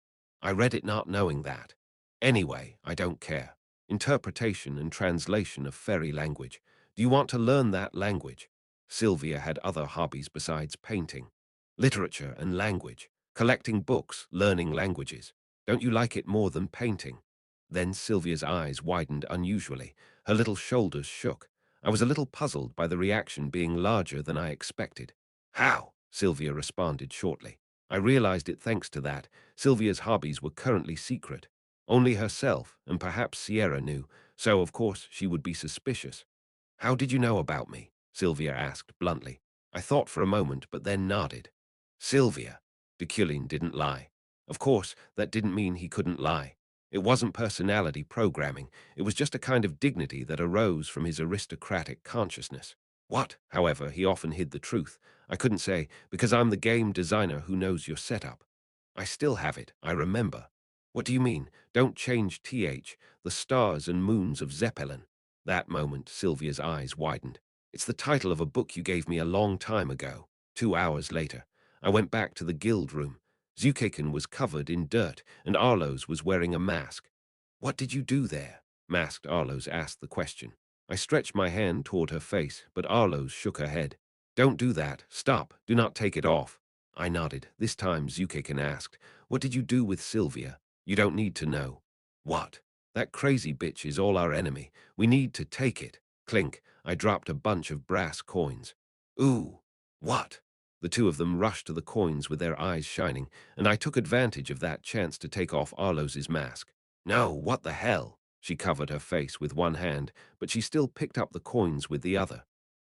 I read it not knowing that. Anyway, I don't care. Interpretation and translation of fairy language. Do you want to learn that language? Sylvia had other hobbies besides painting. Literature and language. Collecting books, learning languages. Don't you like it more than painting? Then Sylvia's eyes widened unusually. Her little shoulders shook. I was a little puzzled by the reaction being larger than I expected. How? Sylvia responded shortly. I realized it thanks to that. Sylvia's hobbies were currently secret. Only herself, and perhaps Sierra knew, so of course she would be suspicious. How did you know about me? Sylvia asked bluntly. I thought for a moment, but then nodded. Sylvia. Deculein didn't lie. Of course, that didn't mean he couldn't lie. It wasn't personality programming. It was just a kind of dignity that arose from his aristocratic consciousness. What, however, he often hid the truth. I couldn't say, because I'm the game designer who knows your setup. I still have it, I remember. What do you mean? Don't change the stars and moons of Zeppelin. That moment, Sylvia's eyes widened. It's the title of a book you gave me a long time ago. 2 hours later, I went back to the guild room. Zukaken was covered in dirt, and Arloes was wearing a mask. What did you do there? Masked Arloes asked the question. I stretched my hand toward her face, but Arloes shook her head. Don't do that. Stop. Do not take it off. I nodded. This time Zukaken asked, what did you do with Sylvia? You don't need to know. What? That crazy bitch is all our enemy. We need to take it. Clink. I dropped a bunch of brass coins. Ooh. What? The two of them rushed to the coins with their eyes shining, and I took advantage of that chance to take off Arloes' mask. No, what the hell? She covered her face with one hand, but she still picked up the coins with the other.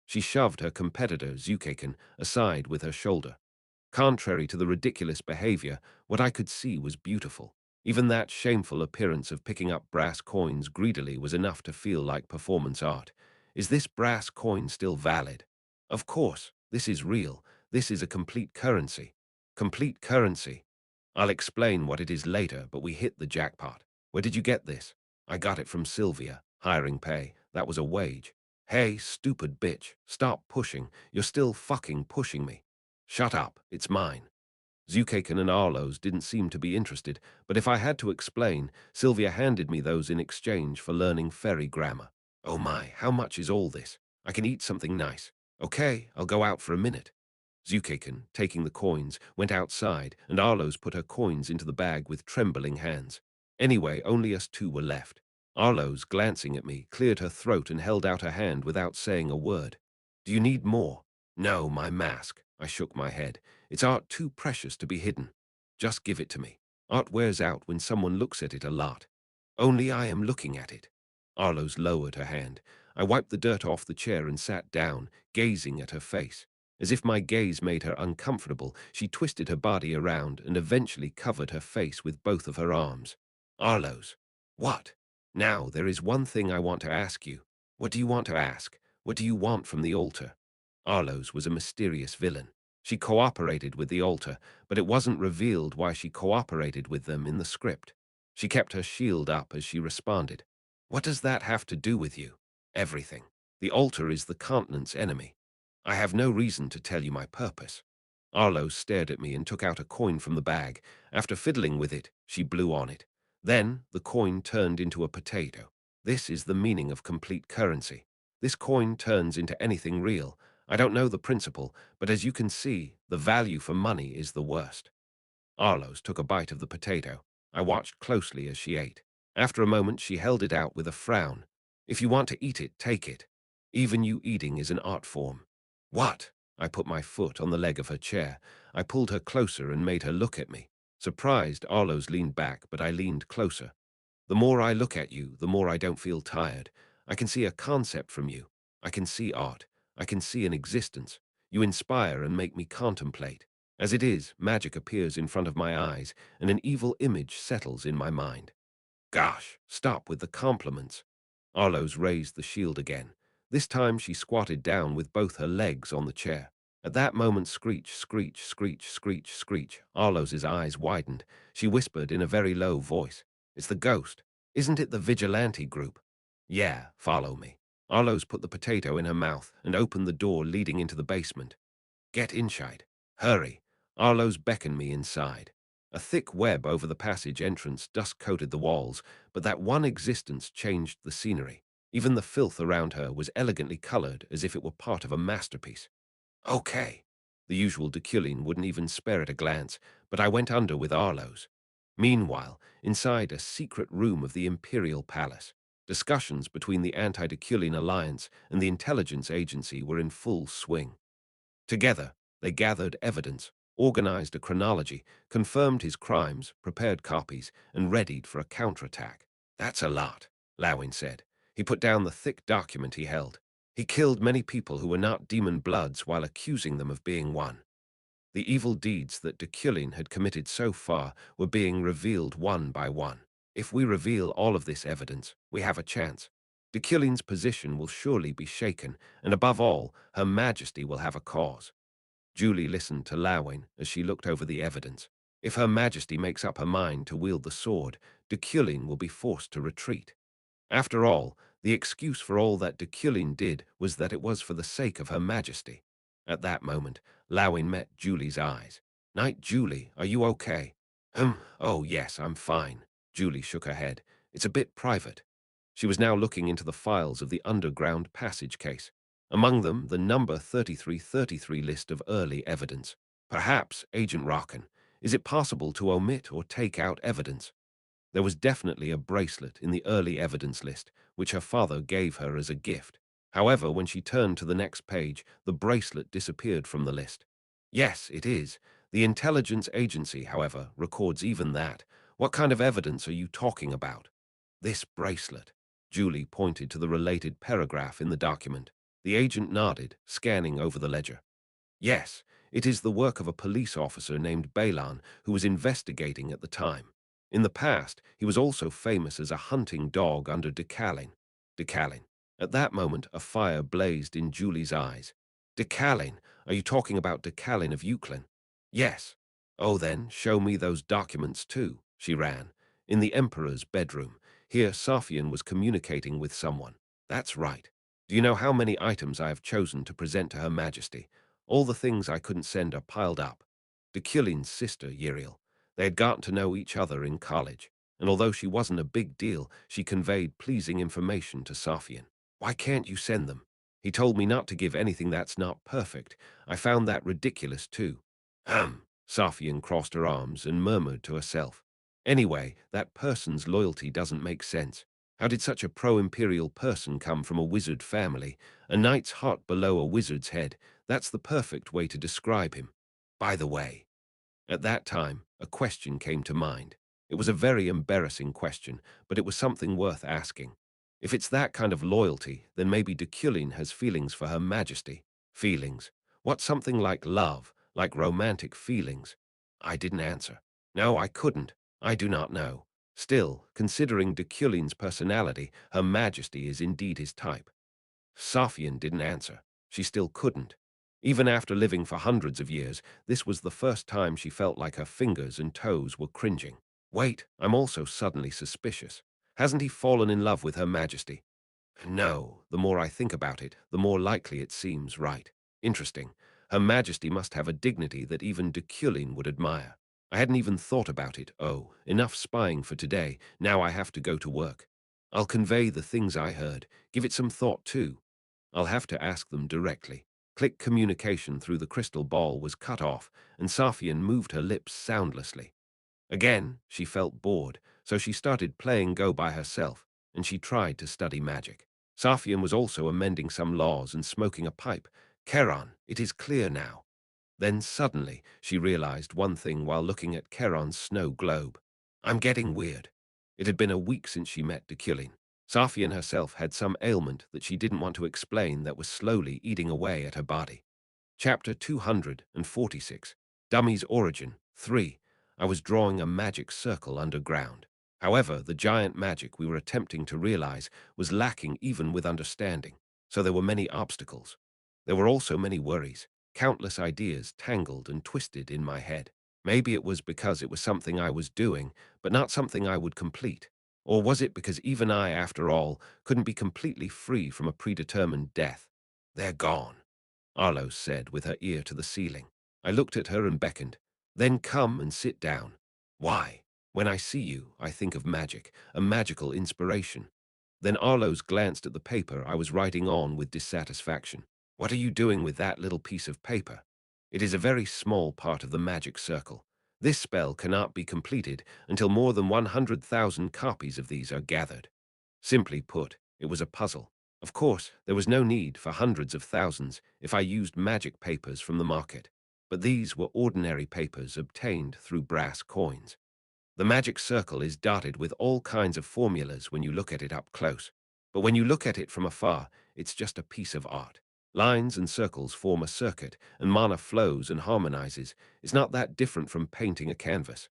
She shoved her competitor, Zukaken, aside with her shoulder. Contrary to the ridiculous behavior, what I could see was beautiful. Even that shameful appearance of picking up brass coins greedily was enough to feel like performance art. Is this brass coin still valid? Of course, this is real. This is a complete currency. Complete currency. I'll explain what it is later, but we hit the jackpot. Where did you get this? I got it from Sylvia. Hiring pay. That was a wage. Hey, stupid bitch. Stop pushing. You're still fucking pushing me. Shut up. It's mine. Zukaken and Arlo's didn't seem to be interested, but if I had to explain, Sylvia handed me those in exchange for learning fairy grammar. Oh my, how much is all this? I can eat something nice. Okay, I'll go out for a minute. Zukaken, taking the coins, went outside, and Arlo's put her coins into the bag with trembling hands. Anyway, only us two were left. Arlo's, glancing at me, cleared her throat and held out her hand without saying a word. Do you need more? No, my mask. I shook my head. It's art too precious to be hidden. Just give it to me. Art wears out when someone looks at it a lot. Only I am looking at it. Arlo's lowered her hand. I wiped the dirt off the chair and sat down, gazing at her face. As if my gaze made her uncomfortable, she twisted her body around and eventually covered her face with both of her arms. Arlo's. What? Now, there is one thing I want to ask you. What do you want to ask? What do you want from the altar? Arlo's was a mysterious villain. She cooperated with the altar, but it wasn't revealed why she cooperated with them in the script. She kept her shield up as she responded. What does that have to do with you? Everything. The altar is the continent's enemy. I have no reason to tell you my purpose. Arlo stared at me and took out a coin from the bag. After fiddling with it, she blew on it. Then the coin turned into a potato. This is the meaning of complete currency. This coin turns into anything real. I don't know the principle, but as you can see, the value for money is the worst. Arlo's took a bite of the potato. I watched closely as she ate. After a moment, she held it out with a frown. If you want to eat it, take it. Even you eating is an art form. What? I put my foot on the leg of her chair. I pulled her closer and made her look at me. Surprised, Arlo's leaned back, but I leaned closer. The more I look at you, the more I don't feel tired. I can see a concept from you. I can see art. I can see an existence. You inspire and make me contemplate. As it is, magic appears in front of my eyes, and an evil image settles in my mind. Gosh, stop with the compliments. Arlo's raised the shield again. This time she squatted down with both her legs on the chair. At that moment, screech, screech, screech, screech, screech. Arlo's eyes widened. She whispered in a very low voice. It's the ghost. Isn't it the vigilante group? Yeah, follow me. Arlo's put the potato in her mouth and opened the door leading into the basement. Get inside. Hurry. Arlo's beckoned me inside. A thick web over the passage entrance dust-coated the walls, but that one existence changed the scenery. Even the filth around her was elegantly colored as if it were part of a masterpiece. Okay. The usual Deculein wouldn't even spare it a glance, but I went under with Arlo's. Meanwhile, inside a secret room of the Imperial Palace, discussions between the Anti-Deculein Alliance and the intelligence agency were in full swing. Together, they gathered evidence, organized a chronology, confirmed his crimes, prepared copies, and readied for a counterattack. That's a lot, Lawin said. He put down the thick document he held. He killed many people who were not demon bloods while accusing them of being one. The evil deeds that Deculein had committed so far were being revealed one by one. If we reveal all of this evidence, we have a chance. Deculein's position will surely be shaken, and above all, Her Majesty will have a cause. Julie listened to Lawin as she looked over the evidence. If Her Majesty makes up her mind to wield the sword, Deculein will be forced to retreat. After all, the excuse for all that Deculein did was that it was for the sake of Her Majesty. At that moment, Lawin met Julie's eyes. Knight Julie, are you okay? Oh yes, I'm fine. Julie shook her head. It's a bit private. She was now looking into the files of the underground passage case. Among them, the number 3333 list of early evidence. Perhaps, Agent Rockin, is it possible to omit or take out evidence? There was definitely a bracelet in the early evidence list, which her father gave her as a gift. However, when she turned to the next page, the bracelet disappeared from the list. Yes, it is. The intelligence agency, however, records even that. What kind of evidence are you talking about? This bracelet. Julie pointed to the related paragraph in the document. The agent nodded, scanning over the ledger. Yes, it is the work of a police officer named Balan who was investigating at the time. In the past, he was also famous as a hunting dog under Deculein. Deculein. At that moment, a fire blazed in Julie's eyes. Deculein? Are you talking about Deculein of Euclid? Yes. Oh, then, show me those documents too, she ran. In the Emperor's bedroom. Here, Safian was communicating with someone. That's right. Do you know how many items I have chosen to present to Her Majesty? All the things I couldn't send are piled up. Deculein's sister, Uriel. They had gotten to know each other in college, and although she wasn't a big deal, she conveyed pleasing information to Safian. Why can't you send them? He told me not to give anything that's not perfect. I found that ridiculous, too. Safian crossed her arms and murmured to herself. Anyway, that person's loyalty doesn't make sense. How did such a pro-imperial person come from a wizard family? A knight's heart below a wizard's head. That's the perfect way to describe him. By the way, at that time, a question came to mind. It was a very embarrassing question, but it was something worth asking. If it's that kind of loyalty, then maybe Deculein has feelings for Her Majesty. Feelings? What's something like love, like romantic feelings? I didn't answer. No, I couldn't. I do not know. Still, considering Deculein's personality, Her Majesty is indeed his type. Safian didn't answer. She still couldn't. Even after living for hundreds of years, this was the first time she felt like her fingers and toes were cringing. Wait, I'm also suddenly suspicious. Hasn't he fallen in love with Her Majesty? No, the more I think about it, the more likely it seems right. Interesting. Her Majesty must have a dignity that even Deculein would admire. I hadn't even thought about it. Oh, enough spying for today. Now I have to go to work. I'll convey the things I heard. Give it some thought, too. I'll have to ask them directly. Click communication through the crystal ball was cut off, and Safian moved her lips soundlessly. Again, she felt bored, so she started playing Go by herself, and she tried to study magic. Safian was also amending some laws and smoking a pipe. Charon, it is clear now. Then suddenly, she realized one thing while looking at Charon's snow globe. I'm getting weird. It had been a week since she met Deculein. Safian herself had some ailment that she didn't want to explain that was slowly eating away at her body. Chapter 246. Dummy's Origin. 3. I was drawing a magic circle underground. However, the giant magic we were attempting to realize was lacking even with understanding, so there were many obstacles. There were also many worries, countless ideas tangled and twisted in my head. Maybe it was because it was something I was doing, but not something I would complete. Or was it because even I, after all, couldn't be completely free from a predetermined death? They're gone, Arlo said with her ear to the ceiling. I looked at her and beckoned. Then come and sit down. Why? When I see you, I think of magic, a magical inspiration. Then Arlo's glanced at the paper I was writing on with dissatisfaction. What are you doing with that little piece of paper? It is a very small part of the magic circle. This spell cannot be completed until more than 100,000 copies of these are gathered. Simply put, it was a puzzle. Of course, there was no need for hundreds of thousands if I used magic papers from the market, but these were ordinary papers obtained through brass coins. The magic circle is dotted with all kinds of formulas when you look at it up close, but when you look at it from afar, it's just a piece of art. Lines and circles form a circuit, and mana flows and harmonizes. It's not that different from painting a canvas.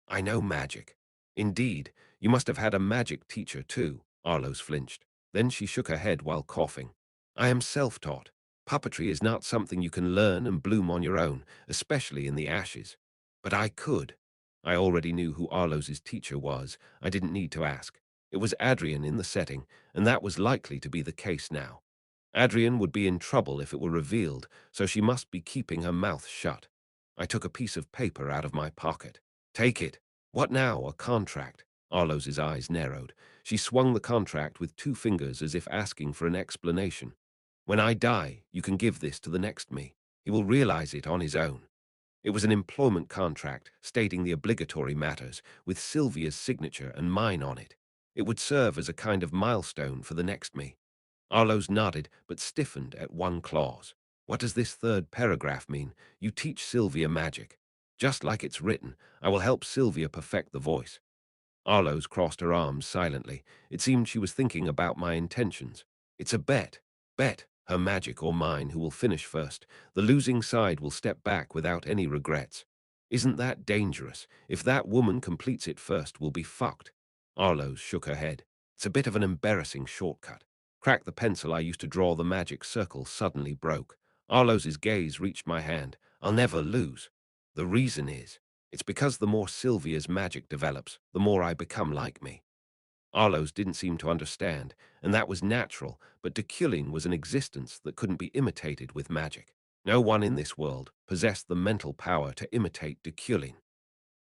I know magic. Indeed, you must have had a magic teacher too, Arlos flinched. Then she shook her head while coughing. I am self-taught. Puppetry is not something you can learn and bloom on your own, especially in the ashes. But I could. I already knew who Arlos's teacher was. I didn't need to ask. It was Adrian in the setting, and that was likely to be the case now. Adrian would be in trouble if it were revealed, so she must be keeping her mouth shut. I took a piece of paper out of my pocket. Take it. What now, a contract? Arlos's eyes narrowed. She swung the contract with two fingers as if asking for an explanation. When I die, you can give this to the next me. He will realize it on his own. It was an employment contract stating the obligatory matters, with Sylvia's signature and mine on it. It would serve as a kind of milestone for the next me. Arlos nodded, but stiffened at one clause. What does this third paragraph mean? You teach Sylvia magic. Just like it's written, I will help Sylvia perfect the voice. Arlos crossed her arms silently. It seemed she was thinking about my intentions. It's a bet. Bet. Her magic or mine, who will finish first. The losing side will step back without any regrets. Isn't that dangerous? If that woman completes it first, we'll be fucked. Arloes shook her head. It's a bit of an embarrassing shortcut. Crack the pencil I used to draw the magic circle suddenly broke. Arloes's gaze reached my hand. I'll never lose. The reason is, it's because the more Sylvia's magic develops, the more I become like me. Arloes didn't seem to understand, and that was natural, but Deculein was an existence that couldn't be imitated with magic. No one in this world possessed the mental power to imitate Deculein.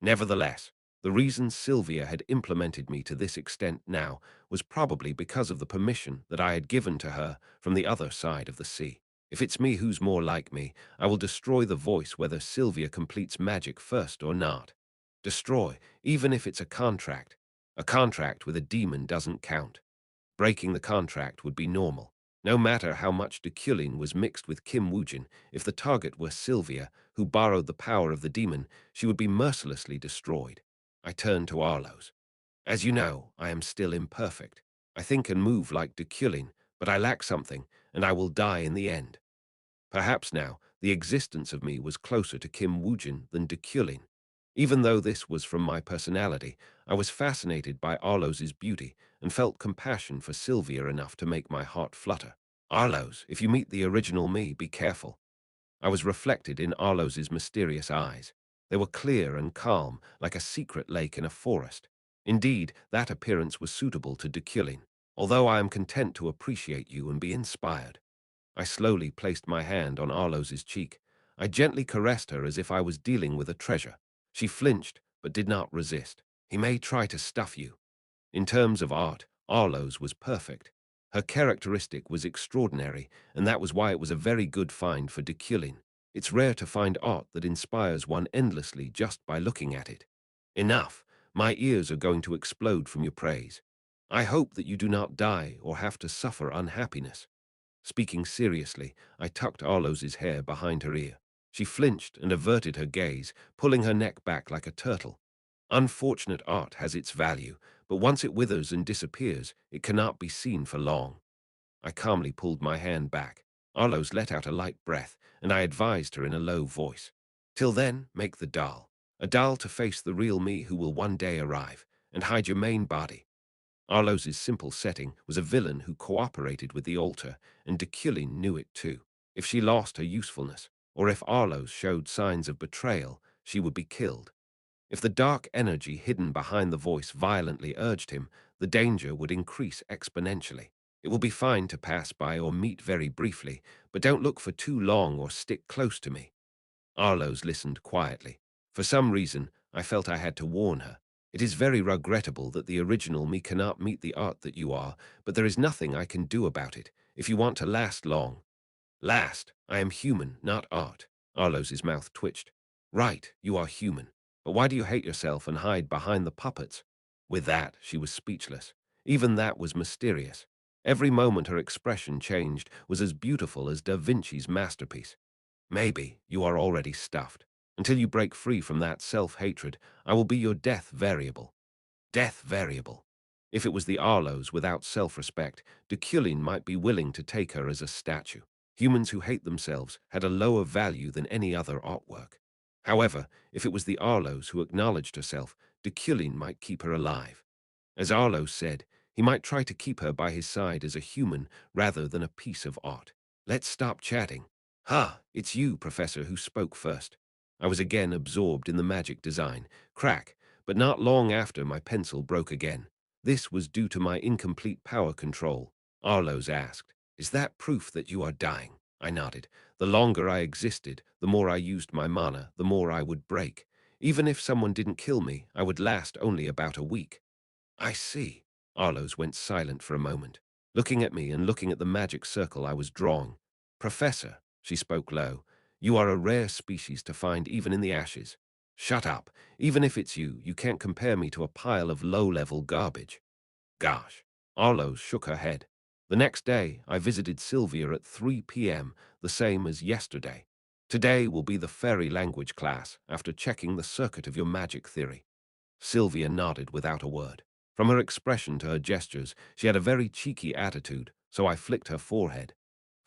Nevertheless, the reason Sylvia had implemented me to this extent now was probably because of the permission that I had given to her from the other side of the sea. If it's me who's more like me, I will destroy the voice whether Sylvia completes magic first or not. Destroy, even if it's a contract. A contract with a demon doesn't count. Breaking the contract would be normal. No matter how much Deculein was mixed with Kim Woojin, if the target were Sylvia, who borrowed the power of the demon, she would be mercilessly destroyed. I turned to Arloes. As you know, I am still imperfect. I think and move like Deculein, but I lack something, and I will die in the end. Perhaps now, the existence of me was closer to Kim Woojin than Deculein. Even though this was from my personality, I was fascinated by Arloes's beauty and felt compassion for Sylvia enough to make my heart flutter. Arloes, if you meet the original me, be careful. I was reflected in Arloes's mysterious eyes. They were clear and calm, like a secret lake in a forest. Indeed, that appearance was suitable to Deculein, although I am content to appreciate you and be inspired. I slowly placed my hand on Arloes's cheek. I gently caressed her as if I was dealing with a treasure. She flinched, but did not resist. He may try to stuff you. In terms of art, Arloes was perfect. Her characteristic was extraordinary, and that was why it was a very good find for Deculein. It's rare to find art that inspires one endlessly just by looking at it. Enough. My ears are going to explode from your praise. I hope that you do not die or have to suffer unhappiness. Speaking seriously, I tucked Arloes's hair behind her ear. She flinched and averted her gaze, pulling her neck back like a turtle. Unfortunate art has its value, but once it withers and disappears, it cannot be seen for long. I calmly pulled my hand back. Arloes let out a light breath, and I advised her in a low voice. Till then, make the doll. A doll to face the real me who will one day arrive, and hide your main body. Arloes's simple setting was a villain who cooperated with the altar, and Deculein knew it too. If she lost her usefulness, or if Arloes showed signs of betrayal, she would be killed. If the dark energy hidden behind the voice violently urged him, the danger would increase exponentially. It will be fine to pass by or meet very briefly, but don't look for too long or stick close to me. Arloes listened quietly. For some reason, I felt I had to warn her. It is very regrettable that the original me cannot meet the art that you are, but there is nothing I can do about it, if you want to last long. Last, I am human, not art. Arloes's mouth twitched. Right, you are human. But why do you hate yourself and hide behind the puppets? With that, she was speechless. Even that was mysterious. Every moment her expression changed was as beautiful as Da Vinci's masterpiece. Maybe you are already stuffed. Until you break free from that self-hatred, I will be your death variable. Death variable. If it was the Arloes without self-respect, Deculein might be willing to take her as a statue. Humans who hate themselves had a lower value than any other artwork. However, if it was the Arloes who acknowledged herself, Deculein might keep her alive. As Arloes said, he might try to keep her by his side as a human rather than a piece of art. Let's stop chatting. It's you, Professor, who spoke first. I was again absorbed in the magic design. Crack, but not long after my pencil broke again. This was due to my incomplete power control. Arloes asked, Is that proof that you are dying? I nodded. The longer I existed, the more I used my mana, the more I would break. Even if someone didn't kill me, I would last only about a week. I see. Arloes went silent for a moment, looking at me and looking at the magic circle I was drawing. Professor, she spoke low, you are a rare species to find even in the ashes. Shut up. Even if it's you, you can't compare me to a pile of low-level garbage. Gosh. Arloes shook her head. The next day, I visited Sylvia at 3 p.m., the same as yesterday. Today will be the fairy language class, after checking the circuit of your magic theory. Sylvia nodded without a word. From her expression to her gestures, she had a very cheeky attitude, so I flicked her forehead.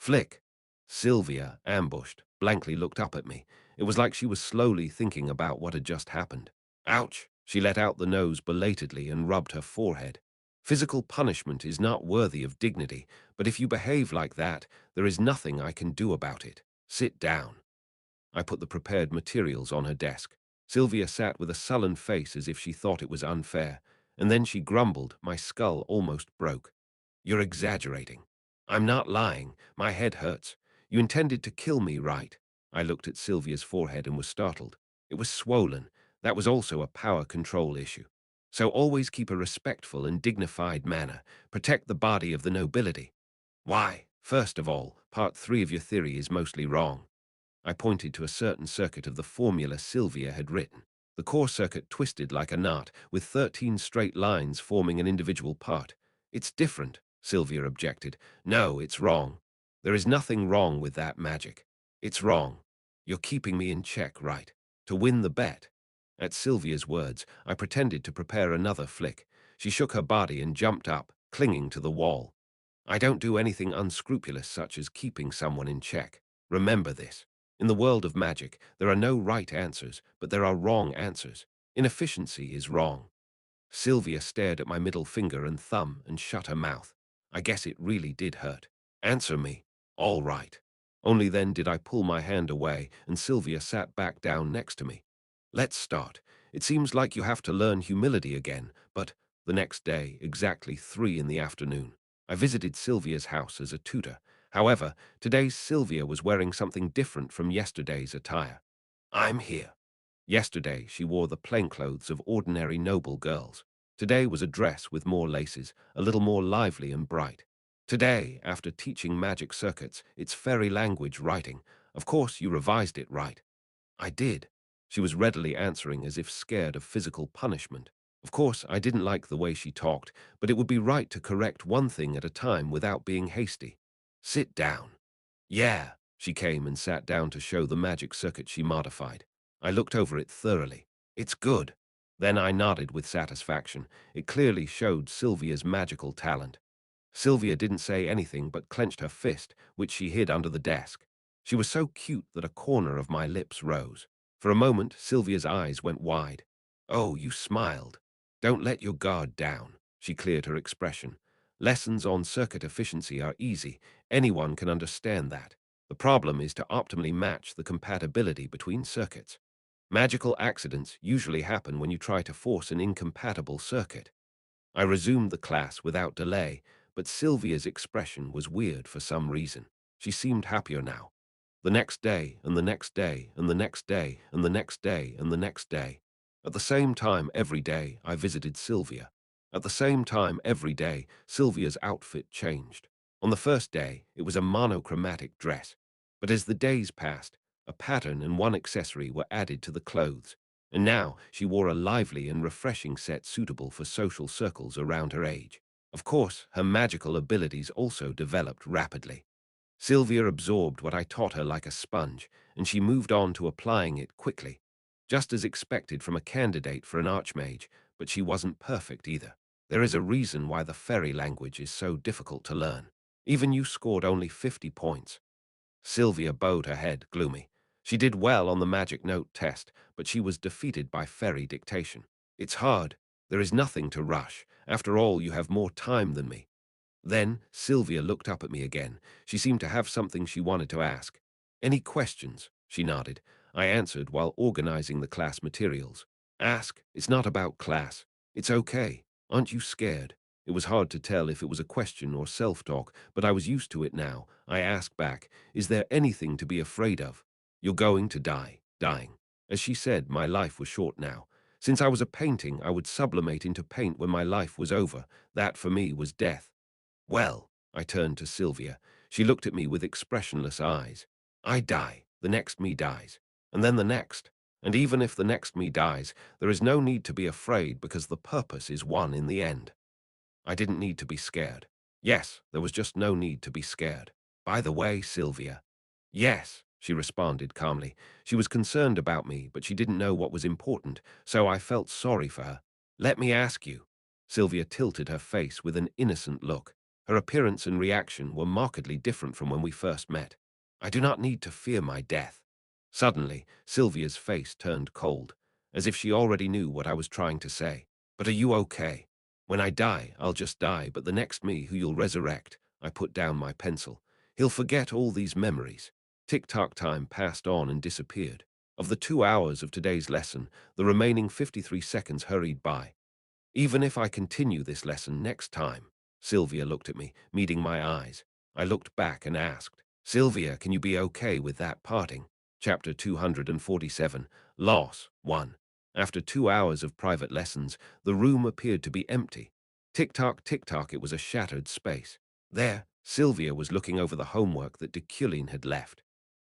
Flick. Sylvia, ambushed, blankly looked up at me. It was like she was slowly thinking about what had just happened. Ouch! She let out the nose belatedly and rubbed her forehead. Physical punishment is not worthy of dignity, but if you behave like that, there is nothing I can do about it. Sit down. I put the prepared materials on her desk. Sylvia sat with a sullen face as if she thought it was unfair, and then she grumbled. My skull almost broke. You're exaggerating. I'm not lying. My head hurts. You intended to kill me, right? I looked at Sylvia's forehead and was startled. It was swollen. That was also a power control issue. So always keep a respectful and dignified manner. Protect the body of the nobility. Why? First of all, part 3 of your theory is mostly wrong. I pointed to a certain circuit of the formula Sylvia had written. The core circuit twisted like a knot, with 13 straight lines forming an individual part. It's different, Sylvia objected. No, it's wrong. There is nothing wrong with that magic. It's wrong. You're keeping me in check, right? To win the bet. At Sylvia's words, I pretended to prepare another flick. She shook her body and jumped up, clinging to the wall. I don't do anything unscrupulous such as keeping someone in check. Remember this. In the world of magic, there are no right answers, but there are wrong answers. Inefficiency is wrong. Sylvia stared at my middle finger and thumb and shut her mouth. I guess it really did hurt. Answer me. All right. Only then did I pull my hand away, and Sylvia sat back down next to me. Let's start. It seems like you have to learn humility again, but the next day, exactly 3 in the afternoon, I visited Sylvia's house as a tutor. However, today's Sylvia was wearing something different from yesterday's attire. I'm here. Yesterday, she wore the plainclothes of ordinary noble girls. Today was a dress with more laces, a little more lively and bright. Today, after teaching magic circuits, it's fairy language writing. Of course, you revised it, right? I did. She was readily answering as if scared of physical punishment. Of course, I didn't like the way she talked, but it would be right to correct one thing at a time without being hasty. Sit down. Yeah, she came and sat down to show the magic circuit she modified. I looked over it thoroughly. It's good. Then I nodded with satisfaction. It clearly showed Sylvia's magical talent. Sylvia didn't say anything but clenched her fist, which she hid under the desk. She was so cute that a corner of my lips rose. For a moment, Sylvia's eyes went wide. Oh, you smiled. Don't let your guard down. She cleared her expression. Lessons on circuit efficiency are easy. Anyone can understand that. The problem is to optimally match the compatibility between circuits. Magical accidents usually happen when you try to force an incompatible circuit. I resumed the class without delay, but Sylvia's expression was weird for some reason. She seemed happier now. The next day, and the next day, and the next day, and the next day, and the next day. At the same time every day, I visited Sylvia. At the same time every day, Sylvia's outfit changed. On the first day, it was a monochromatic dress. But as the days passed, a pattern and one accessory were added to the clothes. And now she wore a lively and refreshing set suitable for social circles around her age. Of course, her magical abilities also developed rapidly. Sylvia absorbed what I taught her like a sponge, and she moved on to applying it quickly, just as expected from a candidate for an archmage, but she wasn't perfect either. There is a reason why the fairy language is so difficult to learn. Even you scored only 50 points. Sylvia bowed her head, gloomy. She did well on the magic note test, but she was defeated by fairy dictation. It's hard. There is nothing to rush. After all, you have more time than me. Then Sylvia looked up at me again. She seemed to have something she wanted to ask. Any questions? She nodded. I answered while organizing the class materials. Ask. It's not about class. It's okay. Aren't you scared? It was hard to tell if it was a question or self-talk, but I was used to it now. I asked back, is there anything to be afraid of? You're going to die. Dying. As she said, my life was short now. Since I was a painting, I would sublimate into paint when my life was over. That, for me, was death. Well, I turned to Sylvia. She looked at me with expressionless eyes. I die. The next me dies. And then the next. And even if the next me dies, there is no need to be afraid because the purpose is won in the end. I didn't need to be scared. Yes, there was just no need to be scared. By the way, Sylvia. Yes, she responded calmly. She was concerned about me, but she didn't know what was important, so I felt sorry for her. Let me ask you. Sylvia tilted her face with an innocent look. Her appearance and reaction were markedly different from when we first met. I do not need to fear my death. Suddenly, Sylvia's face turned cold, as if she already knew what I was trying to say. But are you okay? When I die, I'll just die, but the next me who you'll resurrect, I put down my pencil. He'll forget all these memories. Tick-tock time passed on and disappeared. Of the 2 hours of today's lesson, the remaining 53 seconds hurried by. Even if I continue this lesson next time, Sylvia looked at me, meeting my eyes. I looked back and asked, Sylvia, can you be okay with that parting? Chapter 247, Loss 1. After 2 hours of private lessons, the room appeared to be empty. Tick-tock, tick-tock, it was a shattered space. There, Sylvia was looking over the homework that Deculein had left.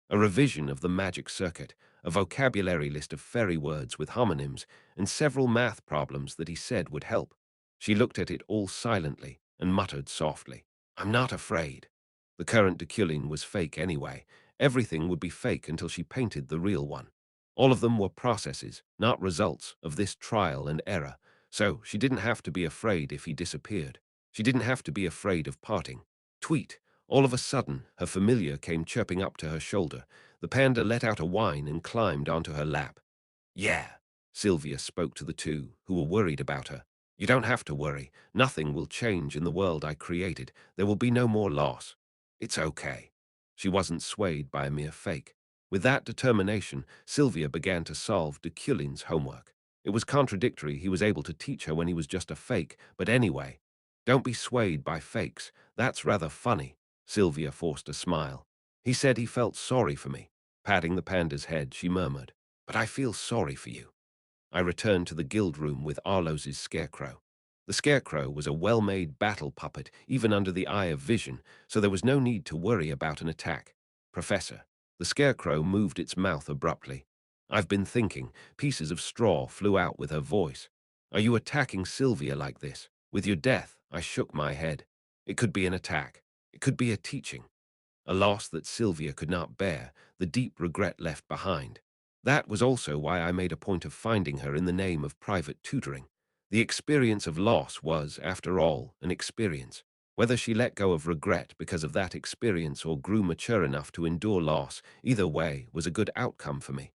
A revision of the magic circuit, a vocabulary list of fairy words with homonyms, and several math problems that he said would help. She looked at it all silently and muttered softly, I'm not afraid. The current Deculein was fake anyway. Everything would be fake until she painted the real one. All of them were processes, not results, of this trial and error, so she didn't have to be afraid if he disappeared. She didn't have to be afraid of parting. Tweet. All of a sudden, her familiar came chirping up to her shoulder. The panda let out a whine and climbed onto her lap. Yeah, Sylvia spoke to the two, who were worried about her. You don't have to worry. Nothing will change in the world I created. There will be no more loss. It's okay. She wasn't swayed by a mere fake. With that determination, Sylvia began to solve Deculein's homework. It was contradictory he was able to teach her when he was just a fake, but anyway. Don't be swayed by fakes. That's rather funny. Sylvia forced a smile. He said he felt sorry for me. Patting the panda's head, she murmured, But I feel sorry for you. I returned to the guild room with Arlos's scarecrow. The scarecrow was a well-made battle puppet, even under the eye of vision, so there was no need to worry about an attack. Professor, the scarecrow moved its mouth abruptly. I've been thinking. Pieces of straw flew out with her voice. Are you attacking Sylvia like this? With your death, I shook my head. It could be an attack. It could be a teaching. A loss that Sylvia could not bear, the deep regret left behind. That was also why I made a point of finding her in the name of private tutoring. The experience of loss was, after all, an experience. Whether she let go of regret because of that experience or grew mature enough to endure loss, either way was a good outcome for me.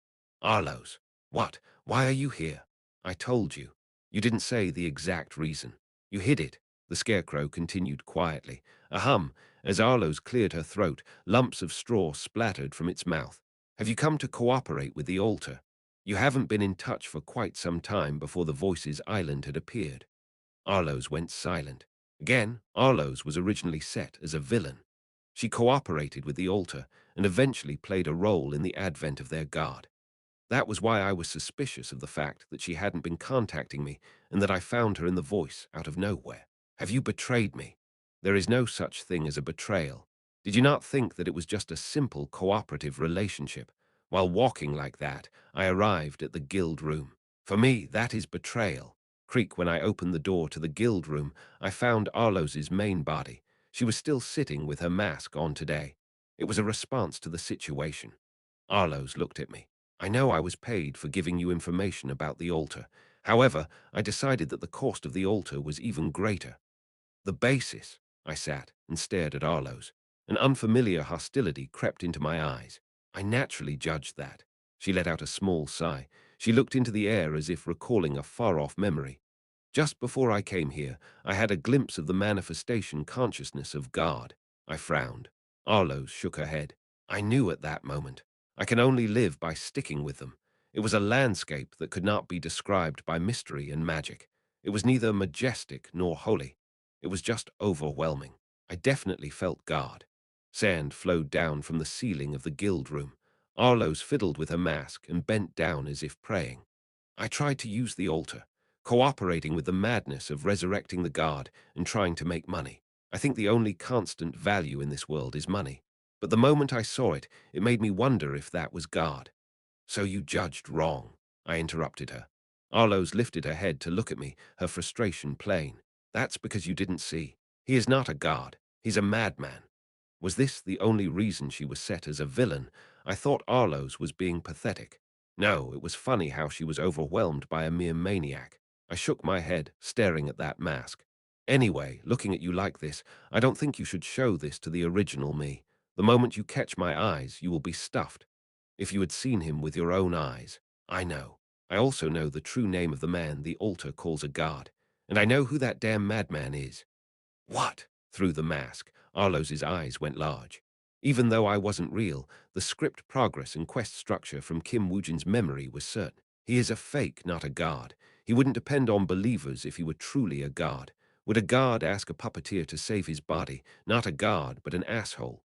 Arlos. What? Why are you here? I told you. You didn't say the exact reason. You hid it, the scarecrow continued quietly. A hum. As Arlos cleared her throat, lumps of straw splattered from its mouth. Have you come to cooperate with the altar? You haven't been in touch for quite some time before the Voices Island had appeared. Arlos went silent. Again, Arlos was originally set as a villain. She cooperated with the altar and eventually played a role in the advent of their god. That was why I was suspicious of the fact that she hadn't been contacting me and that I found her in the voice out of nowhere. Have you betrayed me? There is no such thing as a betrayal. Did you not think that it was just a simple cooperative relationship? While walking like that, I arrived at the guild room. For me, that is betrayal. Creak, when I opened the door to the guild room, I found Arlos's main body. She was still sitting with her mask on today. It was a response to the situation. Arlos looked at me. I know I was paid for giving you information about the altar. However, I decided that the cost of the altar was even greater. The basis. I sat and stared at Arlos. An unfamiliar hostility crept into my eyes. I naturally judged that. She let out a small sigh. She looked into the air as if recalling a far-off memory. Just before I came here, I had a glimpse of the manifestation consciousness of God. I frowned. Arlos shook her head. I knew at that moment. I can only live by sticking with them. It was a landscape that could not be described by mystery and magic. It was neither majestic nor holy. It was just overwhelming. I definitely felt God. Sand flowed down from the ceiling of the guild room. Arlos fiddled with her mask and bent down as if praying. I tried to use the altar, cooperating with the madness of resurrecting the god and trying to make money. I think the only constant value in this world is money. But the moment I saw it, it made me wonder if that was God. So you judged wrong, I interrupted her. Arlos lifted her head to look at me, her frustration plain. That's because you didn't see. He is not a god. He's a madman. Was this the only reason she was set as a villain? I thought Arlos was being pathetic. No, it was funny how she was overwhelmed by a mere maniac. I shook my head, staring at that mask. Anyway, looking at you like this, I don't think you should show this to the original me. The moment you catch my eyes, you will be stuffed. If you had seen him with your own eyes, I know. I also know the true name of the man the altar calls a god, and I know who that damn madman is. What? Through the mask, Arlos's eyes went large. Even though I wasn't real, the script progress and quest structure from Kim Woojin's memory was certain. He is a fake, not a god. He wouldn't depend on believers if he were truly a god. Would a god ask a puppeteer to save his body? Not a god, but an asshole.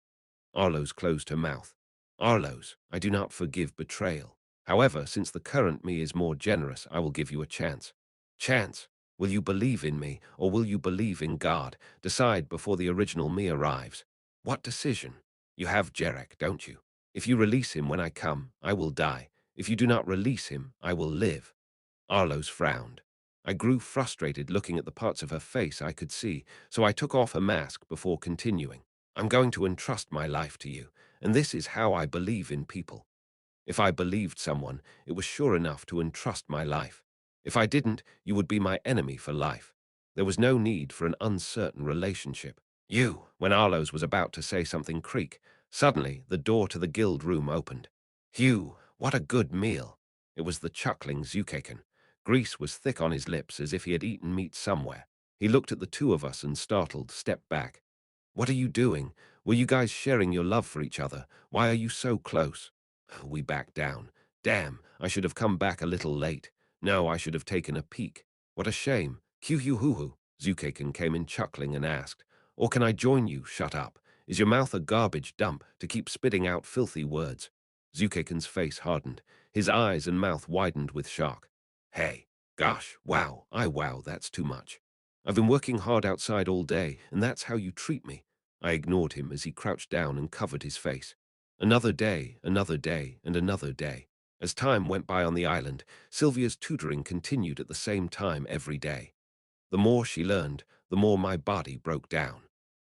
Arlos closed her mouth. Arlos, I do not forgive betrayal. However, since the current me is more generous, I will give you a chance. Chance? Will you believe in me, or will you believe in God? Decide before the original me arrives. What decision? You have Jarek, don't you? If you release him when I come, I will die. If you do not release him, I will live. Arlos frowned. I grew frustrated looking at the parts of her face I could see, so I took off her mask before continuing. I'm going to entrust my life to you, and this is how I believe in people. If I believed someone, it was sure enough to entrust my life. If I didn't, you would be my enemy for life. There was no need for an uncertain relationship. When Arlos was about to say something creak, suddenly the door to the guild room opened. Hugh, what a good meal. It was the chuckling Zukaken. Grease was thick on his lips as if he had eaten meat somewhere. He looked at the two of us and startled, stepped back. What are you doing? Were you guys sharing your love for each other? Why are you so close? We backed down. Damn, I should have come back a little late. No, I should have taken a peek. What a shame. Hoo-hoo-hoo-hoo. Zukaken came in chuckling and asked, or can I join you? Shut up. Is your mouth a garbage dump to keep spitting out filthy words? Zukaken's face hardened. His eyes and mouth widened with shock. Hey, gosh, wow, that's too much. I've been working hard outside all day, and that's how you treat me. I ignored him as he crouched down and covered his face. Another day, and another day. As time went by on the island, Sylvia's tutoring continued at the same time every day. The more she learned, the more my body broke down.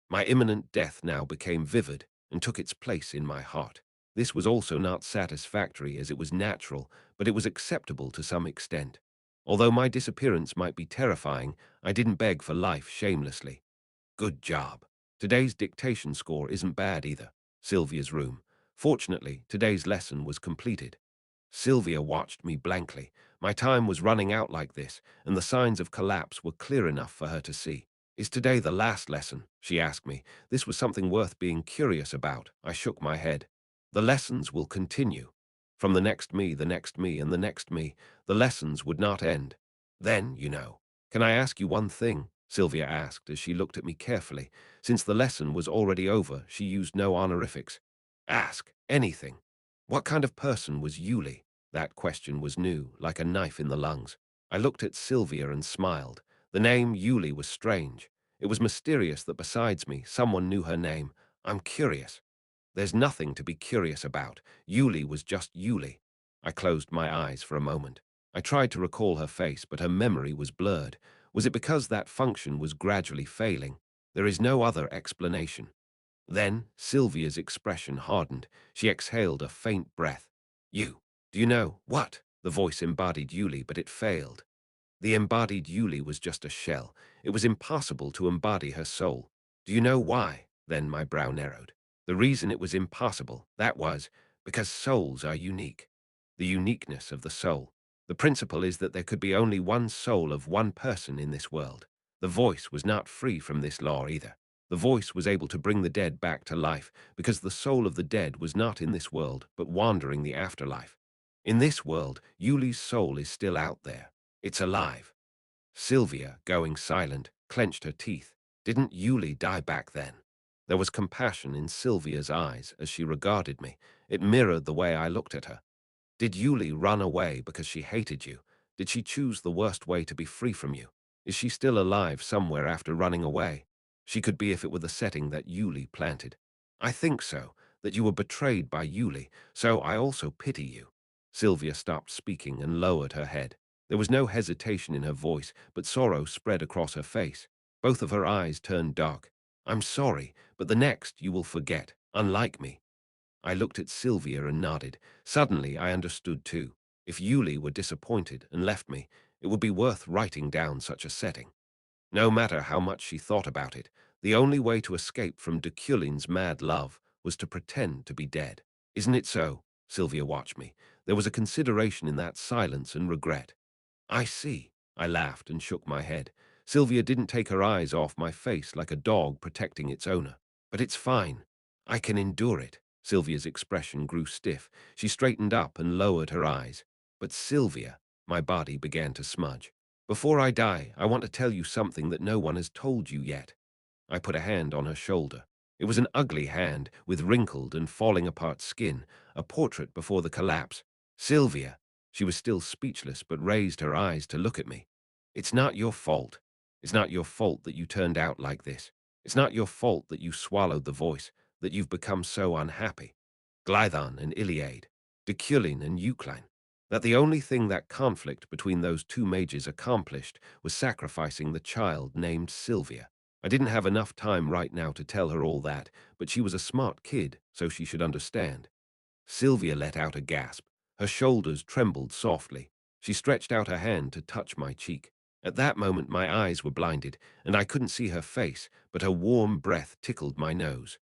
My imminent death now became vivid and took its place in my heart. This was also not satisfactory as it was natural, but it was acceptable to some extent. Although my disappearance might be terrifying, I didn't beg for life shamelessly. Good job. Today's dictation score isn't bad either. Sylvia's room. Fortunately, today's lesson was completed. Sylvia watched me blankly. My time was running out like this, and the signs of collapse were clear enough for her to see. Is today the last lesson? She asked me. This was something worth being curious about. I shook my head. The lessons will continue. From the next me, and the next me, the lessons would not end. Then, Can I ask you one thing? Sylvia asked as she looked at me carefully. Since the lesson was already over, she used no honorifics. Ask anything. What kind of person was Yuli? That question was new, like a knife in the lungs. I looked at Sylvia and smiled. The name Yuli was strange. It was mysterious that besides me, someone knew her name. I'm curious. There's nothing to be curious about. Yuli was just Yuli. I closed my eyes for a moment. I tried to recall her face, but her memory was blurred. Was it because that function was gradually failing? There is no other explanation. Then Sylvia's expression hardened. She exhaled a faint breath. Do you know what? The voice embodied Yuli, but it failed. The embodied Yuli was just a shell. It was impossible to embody her soul. Do you know why? Then my brow narrowed. The reason it was impossible, that was, because souls are unique. The uniqueness of the soul. The principle is that there could be only one soul of one person in this world. The voice was not free from this law either. The voice was able to bring the dead back to life because the soul of the dead was not in this world but wandering the afterlife. In this world, Yuli's soul is still out there. It's alive. Sylvia, going silent, clenched her teeth. Didn't Yuli die back then? There was compassion in Sylvia's eyes as she regarded me. It mirrored the way I looked at her. Did Yuli run away because she hated you? Did she choose the worst way to be free from you? Is she still alive somewhere after running away? She could be if it were the setting that Yuli planted. I think so, that you were betrayed by Yuli, so I also pity you. Sylvia stopped speaking and lowered her head. There was no hesitation in her voice, but sorrow spread across her face. Both of her eyes turned dark. I'm sorry, but the next you will forget, unlike me. I looked at Sylvia and nodded. Suddenly I understood too. If Yuli were disappointed and left me, it would be worth writing down such a setting. No matter how much she thought about it, the only way to escape from Deculein's mad love was to pretend to be dead. Isn't it so? Sylvia watched me. There was a consideration in that silence and regret. I see. I laughed and shook my head. Sylvia didn't take her eyes off my face like a dog protecting its owner. But it's fine. I can endure it. Sylvia's expression grew stiff. She straightened up and lowered her eyes. But Sylvia, my body began to smudge. Before I die, I want to tell you something that no one has told you yet. I put a hand on her shoulder. It was an ugly hand, with wrinkled and falling apart skin, a portrait before the collapse. Sylvia. She was still speechless, but raised her eyes to look at me. It's not your fault. It's not your fault that you turned out like this. It's not your fault that you swallowed the voice, that you've become so unhappy. Glython and Iliad, Deculein and Euclid. That the only thing that conflict between those two mages accomplished was sacrificing the child named Sylvia. I didn't have enough time right now to tell her all that, but she was a smart kid, so she should understand. Sylvia let out a gasp. Her shoulders trembled softly. She stretched out her hand to touch my cheek. At that moment my eyes were blinded, and I couldn't see her face, but her warm breath tickled my nose.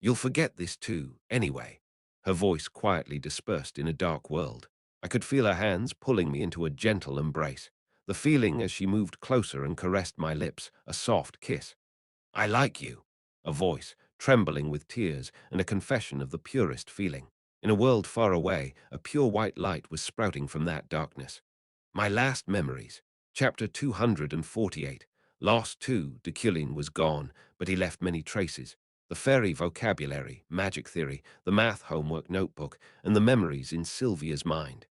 You'll forget this too, anyway. Her voice quietly dispersed in a dark world. I could feel her hands pulling me into a gentle embrace. The feeling as she moved closer and caressed my lips, a soft kiss. I like you. A voice, trembling with tears, and a confession of the purest feeling. In a world far away, a pure white light was sprouting from that darkness. My last memories. Chapter 248. Lost too, Deculein was gone, but he left many traces. The fairy vocabulary, magic theory, the math homework notebook, and the memories in Sylvia's mind.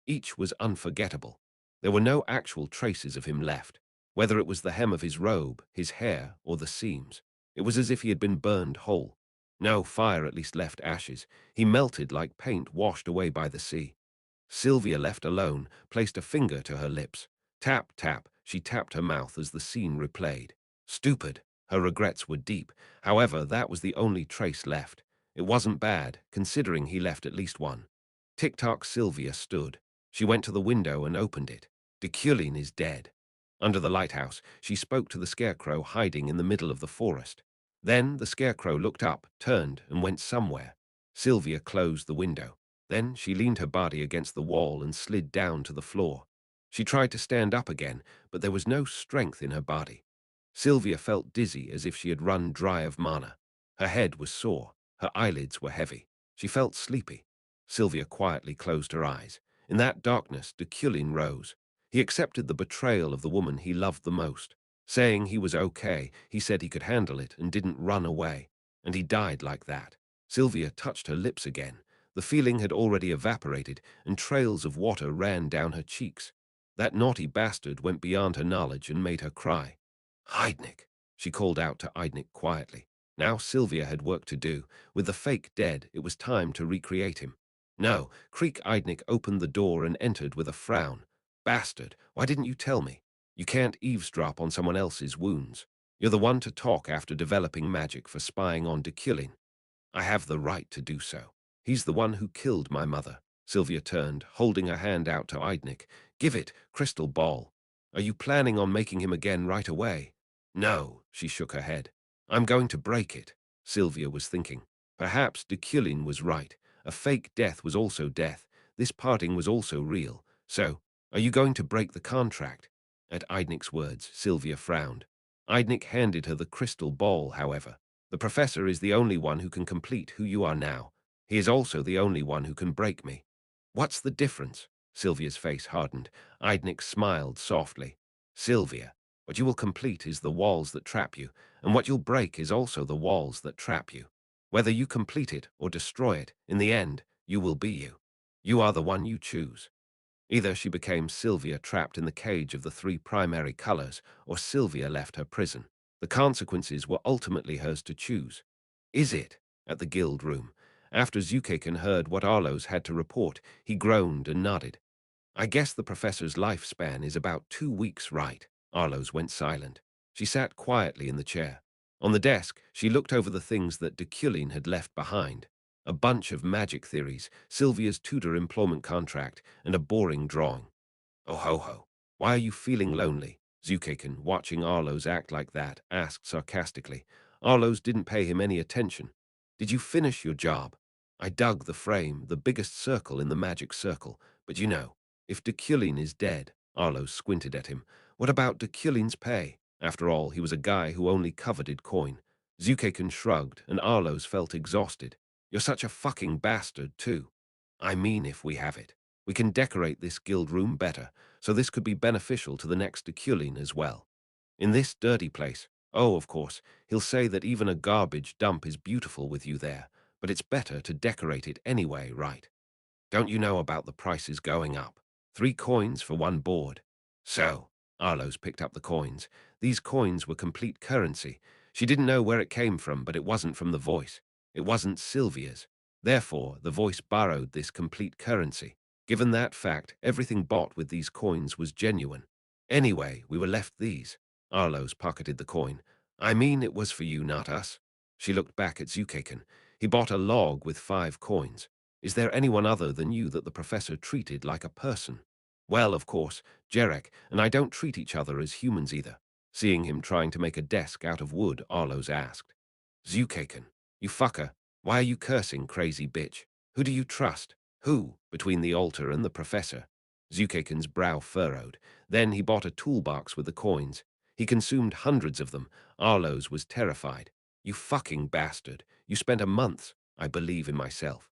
Each was unforgettable. There were no actual traces of him left, whether it was the hem of his robe, his hair, or the seams. It was as if he had been burned whole. No fire at least left ashes. He melted like paint washed away by the sea. Sylvia, left alone, placed a finger to her lips. Tap, tap, she tapped her mouth as the scene replayed. Stupid. Her regrets were deep. However, that was the only trace left. It wasn't bad, considering he left at least one. Tick-tock, Sylvia stood. She went to the window and opened it. Deculein is dead. Under the lighthouse, she spoke to the scarecrow hiding in the middle of the forest. Then the scarecrow looked up, turned, and went somewhere. Sylvia closed the window. Then she leaned her body against the wall and slid down to the floor. She tried to stand up again, but there was no strength in her body. Sylvia felt dizzy as if she had run dry of mana. Her head was sore. Her eyelids were heavy. She felt sleepy. Sylvia quietly closed her eyes. In that darkness, Deculein rose. He accepted the betrayal of the woman he loved the most. Saying he was okay, he said he could handle it and didn't run away. And he died like that. Sylvia touched her lips again. The feeling had already evaporated, and trails of water ran down her cheeks. That naughty bastard went beyond her knowledge and made her cry. Heidnik, she called out to Eidnik quietly. Now Sylvia had work to do. With the fake dead, it was time to recreate him. No, Creek Eidnik opened the door and entered with a frown. Bastard, why didn't you tell me? You can't eavesdrop on someone else's wounds. You're the one to talk after developing magic for spying on Deculein. I have the right to do so. He's the one who killed my mother. Sylvia turned, holding her hand out to Eidnik. Give it, crystal ball. Are you planning on making him again right away? No, she shook her head. I'm going to break it. Sylvia was thinking. Perhaps Deculein was right. A fake death was also death. This parting was also real. So, are you going to break the contract? At Eidnik's words, Sylvia frowned. Eidnik handed her the crystal ball, however. The professor is the only one who can complete who you are now. He is also the only one who can break me. What's the difference? Sylvia's face hardened. Eidnik smiled softly. Sylvia, what you will complete is the walls that trap you, and what you'll break is also the walls that trap you. Whether you complete it or destroy it, in the end, you will be you. You are the one you choose. Either she became Sylvia trapped in the cage of the three primary colors, or Sylvia left her prison. The consequences were ultimately hers to choose. Is it? At the guild room. After Zukaken heard what Arlos had to report, he groaned and nodded. I guess the professor's lifespan is about 2 weeks, right? Arlos went silent. She sat quietly in the chair. On the desk, she looked over the things that Deculein had left behind. A bunch of magic theories, Sylvia's tutor employment contract, and a boring drawing. Oh ho ho, why are you feeling lonely? Zukakin, watching Arlo's act like that, asked sarcastically. Arlo's didn't pay him any attention. Did you finish your job? I dug the frame, the biggest circle in the magic circle. But you know, if Deculein is dead, Arlo squinted at him. What about Deculein's pay? After all, he was a guy who only coveted coin. Zukakin shrugged, and Arlo's felt exhausted. You're such a fucking bastard, too. I mean, if we have it. We can decorate this guild room better, so this could be beneficial to the next Deculein as well. In this dirty place, oh, of course, he'll say that even a garbage dump is beautiful with you there, but it's better to decorate it anyway, right? Don't you know about the prices going up? 3 coins for 1 board. So, Arlo's picked up the coins. These coins were complete currency. She didn't know where it came from, but it wasn't from the voice. It wasn't Sylvia's. Therefore, the voice borrowed this complete currency. Given that fact, everything bought with these coins was genuine. Anyway, we were left these. Arlo's pocketed the coin. I mean, it was for you, not us. She looked back at Zukakin. He bought a log with 5 coins. Is there anyone other than you that the professor treated like a person? Well, of course, Jarek and I don't treat each other as humans either. Seeing him trying to make a desk out of wood, Arlo's asked. Zukakin, you fucker, why are you cursing, crazy bitch? Who do you trust? Who, between the altar and the professor? Zukakin's brow furrowed. Then he bought a toolbox with the coins. He consumed hundreds of them. Arlo's was terrified. You fucking bastard. You spent a month. I believe in myself.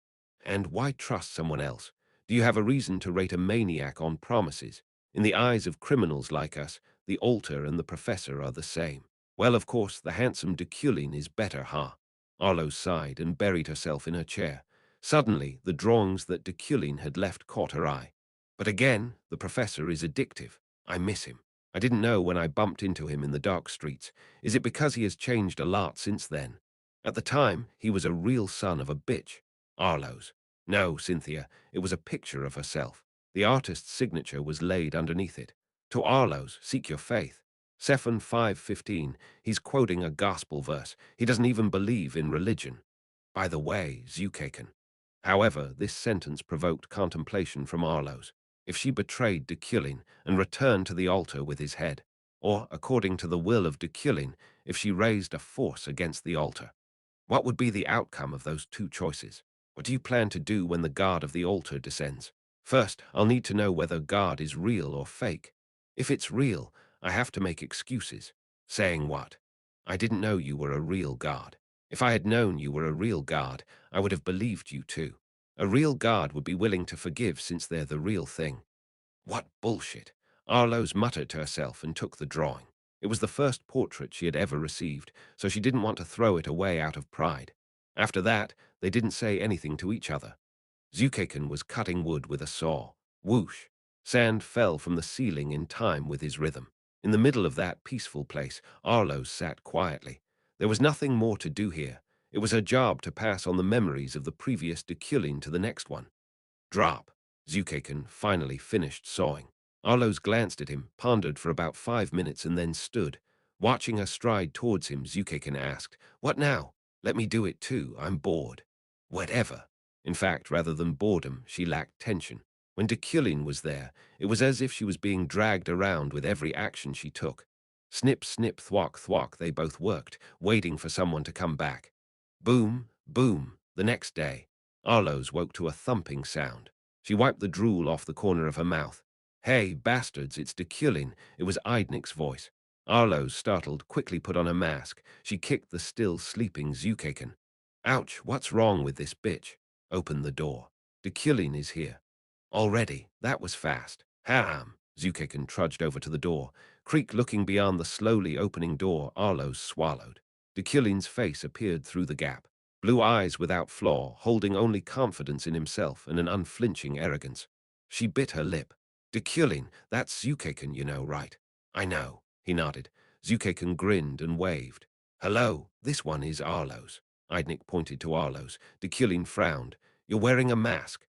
And why trust someone else? Do you have a reason to rate a maniac on promises? In the eyes of criminals like us, the altar and the professor are the same. Well, of course, the handsome Deculein is better, huh? Arlo sighed and buried herself in her chair. Suddenly, the drawings that Deculein had left caught her eye. But again, the professor is addictive. I miss him. I didn't know when I bumped into him in the dark streets. Is it because he has changed a lot since then? At the time, he was a real son of a bitch. Arlo's. No, Cynthia, it was a picture of herself. The artist's signature was laid underneath it. To Arlo's, seek your faith. Sephan 5:15, he's quoting a gospel verse. He doesn't even believe in religion. By the way, Zukakin. However, this sentence provoked contemplation from Arlo's. If she betrayed Deculein and returned to the altar with his head, or, according to the will of Deculein, if she raised a force against the altar, what would be the outcome of those 2 choices? What do you plan to do when the guard of the altar descends? First, I'll need to know whether guard is real or fake. If it's real, I have to make excuses. Saying what? I didn't know you were a real guard. If I had known you were a real guard, I would have believed you too. A real guard would be willing to forgive since they're the real thing. What bullshit. Arlo's muttered to herself and took the drawing. It was the first portrait she had ever received, so she didn't want to throw it away out of pride. After that, they didn't say anything to each other. Zukakin was cutting wood with a saw. Whoosh! Sand fell from the ceiling in time with his rhythm. In the middle of that peaceful place, Arlo sat quietly. There was nothing more to do here. It was her job to pass on the memories of the previous Deculein to the next one. Drop. Zukakin finally finished sawing. Arlo's glanced at him, pondered for about 5 minutes, and then stood. Watching her stride towards him, Zukakin asked, What now? Let me do it too. I'm bored. Whatever. In fact, rather than boredom, she lacked tension. When Deculein was there, it was as if she was being dragged around with every action she took. Snip, snip, thwack, thwack, they both worked, waiting for someone to come back. Boom, boom. The next day, Arlo's woke to a thumping sound. She wiped the drool off the corner of her mouth. Hey, bastards, it's Deculein. It was Eidnik's voice. Arlo's, startled, quickly put on her mask. She kicked the still sleeping Zukakin. Ouch, what's wrong with this bitch? Open the door. Deculein is here. Already? That was fast. Ham. Zukakin trudged over to the door. Creak looking beyond the slowly opening door, Arlo's swallowed. Deculein's face appeared through the gap. Blue eyes without flaw, holding only confidence in himself and an unflinching arrogance. She bit her lip. Deculein, that's Zukakin, you know, right? I know, he nodded. Zukakin grinned and waved. Hello, this one is Arlo's. Eidnik pointed to Arlo's. Deculein frowned. You're wearing a mask.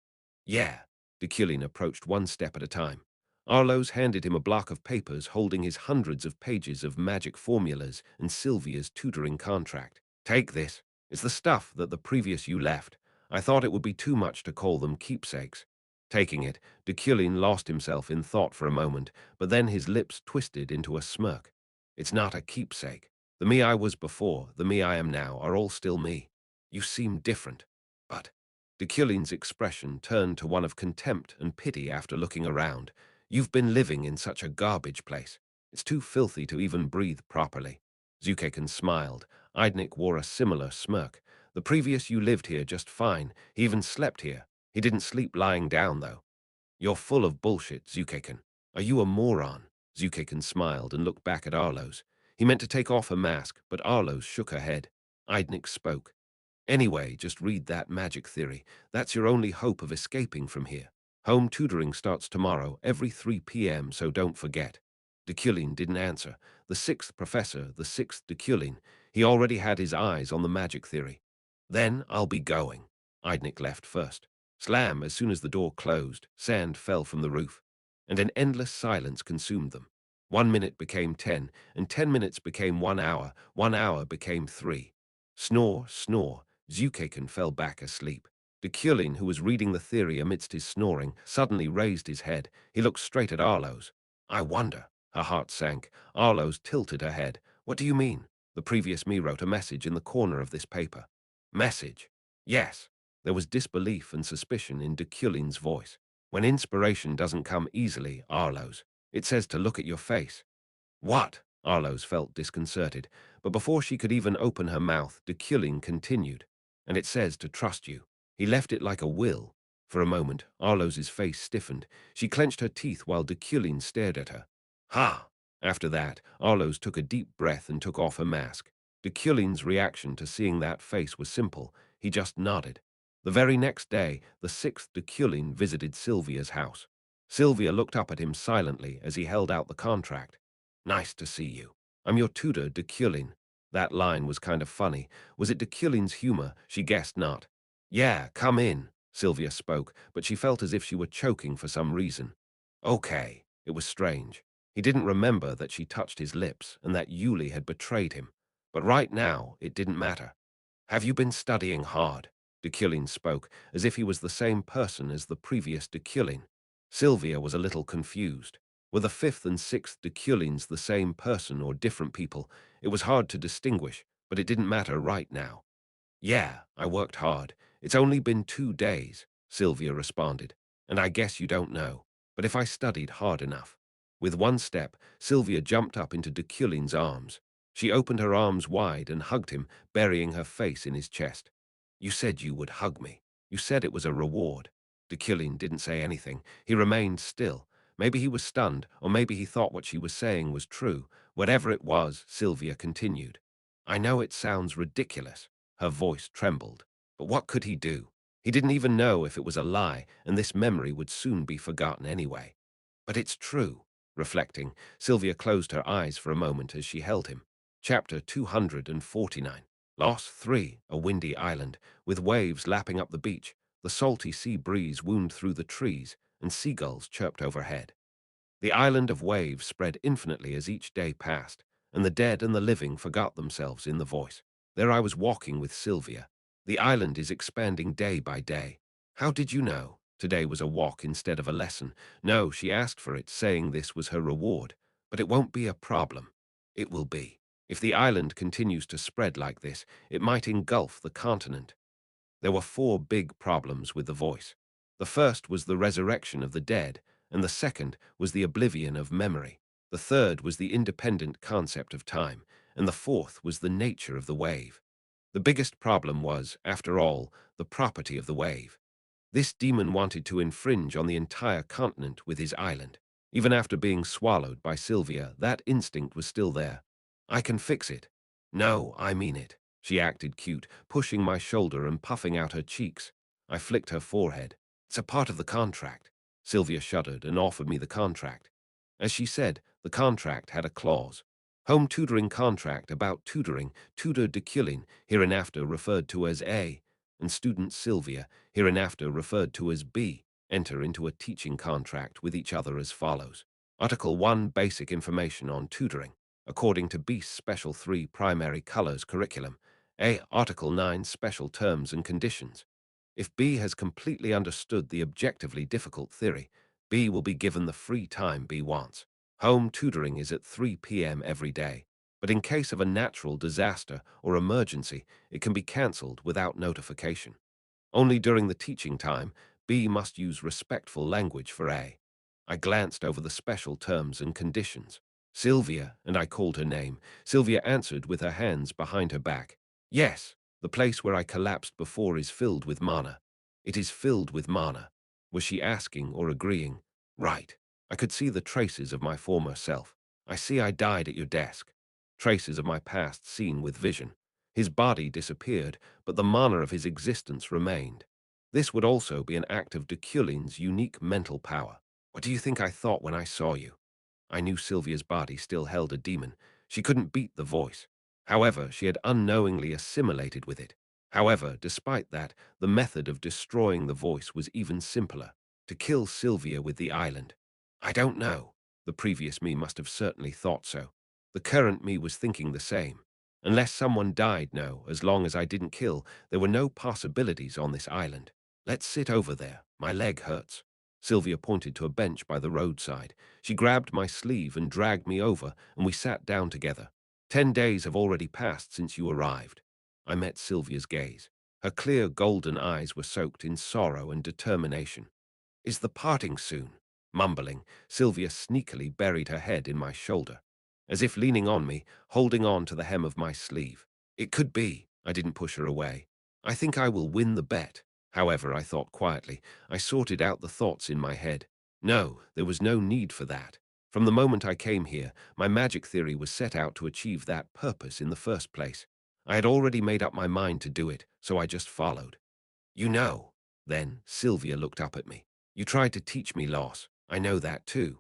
Yeah. Deculein approached one step at a time. Arlo's handed him a block of papers holding his hundreds of pages of magic formulas and Sylvia's tutoring contract. Take this. It's the stuff that the previous you left. I thought it would be too much to call them keepsakes. Taking it, Deculein lost himself in thought for a moment, but then his lips twisted into a smirk. It's not a keepsake. The me I was before, the me I am now, are all still me. You seem different. But Deculein's expression turned to one of contempt and pity after looking around. You've been living in such a garbage place. It's too filthy to even breathe properly. Zukakin smiled. Eidnik wore a similar smirk. The previous you lived here just fine. He even slept here. He didn't sleep lying down, though. You're full of bullshit, Zukakin. Are you a moron? Zukakin smiled and looked back at Arlos. He meant to take off her mask, but Arlos shook her head. Eidnik spoke. Anyway, just read that magic theory. That's your only hope of escaping from here. Home tutoring starts tomorrow, every 3 p.m., so don't forget. Deculein didn't answer. The sixth professor, the sixth Deculein, he already had his eyes on the magic theory. Then I'll be going. Eidnik left first. Slam, as soon as the door closed, sand fell from the roof, and an endless silence consumed them. 1 minute became 10, and 10 minutes became 1 hour, 1 hour became 3. Snore, snore, Zukakin fell back asleep. Deculein, who was reading the theory amidst his snoring, suddenly raised his head. He looked straight at Arlos. I wonder. Her heart sank. Arlos tilted her head. What do you mean? The previous me wrote a message in the corner of this paper. Message? Yes. There was disbelief and suspicion in Deculein's voice. When inspiration doesn't come easily, Arlos, it says to look at your face. What? Arlos felt disconcerted, but before she could even open her mouth, Deculein continued. And it says to trust you. He left it like a will. For a moment, Arlos's face stiffened. She clenched her teeth while Deculein stared at her. Ha! After that, Arlos took a deep breath and took off her mask. Deculein's reaction to seeing that face was simple. He just nodded. The very next day, the sixth Deculein visited Sylvia's house. Sylvia looked up at him silently as he held out the contract. Nice to see you. I'm your tutor, Deculein. That line was kind of funny. Was it Deculein's humor? She guessed not. Yeah, come in, Sylvia spoke, but she felt as if she were choking for some reason. Okay. It was strange. He didn't remember that she touched his lips and that Yuli had betrayed him. But right now, it didn't matter. Have you been studying hard? Deculein spoke, as if he was the same person as the previous Deculein. Sylvia was a little confused. Were the fifth and sixth Deculeins the same person or different people? It was hard to distinguish, but it didn't matter right now. Yeah, I worked hard. It's only been 2 days, Sylvia responded. And I guess you don't know. But if I studied hard enough. With one step, Sylvia jumped up into Deculein's arms. She opened her arms wide and hugged him, burying her face in his chest. You said you would hug me. You said it was a reward. Deculein didn't say anything. He remained still. Maybe he was stunned, or maybe he thought what she was saying was true. Whatever it was, Sylvia continued. I know it sounds ridiculous. Her voice trembled. But what could he do? He didn't even know if it was a lie, and this memory would soon be forgotten anyway. But it's true. Reflecting, Sylvia closed her eyes for a moment as she held him. Chapter 249. Loss 3, a windy island, with waves lapping up the beach. The salty sea breeze wound through the trees, and seagulls chirped overhead. The island of waves spread infinitely as each day passed, and the dead and the living forgot themselves in the voice. There I was walking with Sylvia. The island is expanding day by day. How did you know? Today was a walk instead of a lesson. No, she asked for it, saying this was her reward. But it won't be a problem. It will be. If the island continues to spread like this, it might engulf the continent. There were 4 big problems with the voice. The first was the resurrection of the dead, and the second was the oblivion of memory. The third was the independent concept of time, and the fourth was the nature of the wave. The biggest problem was, after all, the property of the wave. This demon wanted to infringe on the entire continent with his island. Even after being swallowed by Sylvia, that instinct was still there. I can fix it. No, I mean it. She acted cute, pushing my shoulder and puffing out her cheeks. I flicked her forehead. It's a part of the contract. Sylvia shuddered and offered me the contract. As she said, the contract had a clause. Home tutoring contract about tutoring, tutor Deculein, hereinafter referred to as A, and student Sylvia, hereinafter referred to as B, enter into a teaching contract with each other as follows. Article 1, Basic Information on Tutoring, according to B's Special 3 Primary Colors Curriculum. A. Article 9, Special Terms and Conditions. If B has completely understood the objectively difficult theory, B will be given the free time B wants. Home tutoring is at 3 p.m. every day, but in case of a natural disaster or emergency, it can be cancelled without notification. Only during the teaching time, B must use respectful language for A. I glanced over the special terms and conditions. Sylvia, and I called her name. Sylvia answered with her hands behind her back. Yes, the place where I collapsed before is filled with mana. It is filled with mana. Was she asking or agreeing? Right. I could see the traces of my former self. I see I died at your desk. Traces of my past seen with vision. His body disappeared, but the mana of his existence remained. This would also be an act of Deculein's unique mental power. What do you think I thought when I saw you? I knew Sylvia's body still held a demon. She couldn't beat the voice. However, she had unknowingly assimilated with it. However, despite that, the method of destroying the voice was even simpler. To kill Sylvia with the island. I don't know. The previous me must have certainly thought so. The current me was thinking the same. Unless someone died, no, as long as I didn't kill, there were no possibilities on this island. Let's sit over there. My leg hurts. Sylvia pointed to a bench by the roadside. She grabbed my sleeve and dragged me over, and we sat down together. 10 days have already passed since you arrived. I met Sylvia's gaze. Her clear golden eyes were soaked in sorrow and determination. Is the parting soon? Mumbling, Sylvia sneakily buried her head in my shoulder, as if leaning on me, holding on to the hem of my sleeve. It could be. I didn't push her away. I think I will win the bet. However, I thought quietly. I sorted out the thoughts in my head. No, there was no need for that. From the moment I came here, my magic theory was set out to achieve that purpose in the first place. I had already made up my mind to do it, so I just followed. You know. Then Sylvia looked up at me. You tried to teach me loss. I know that too.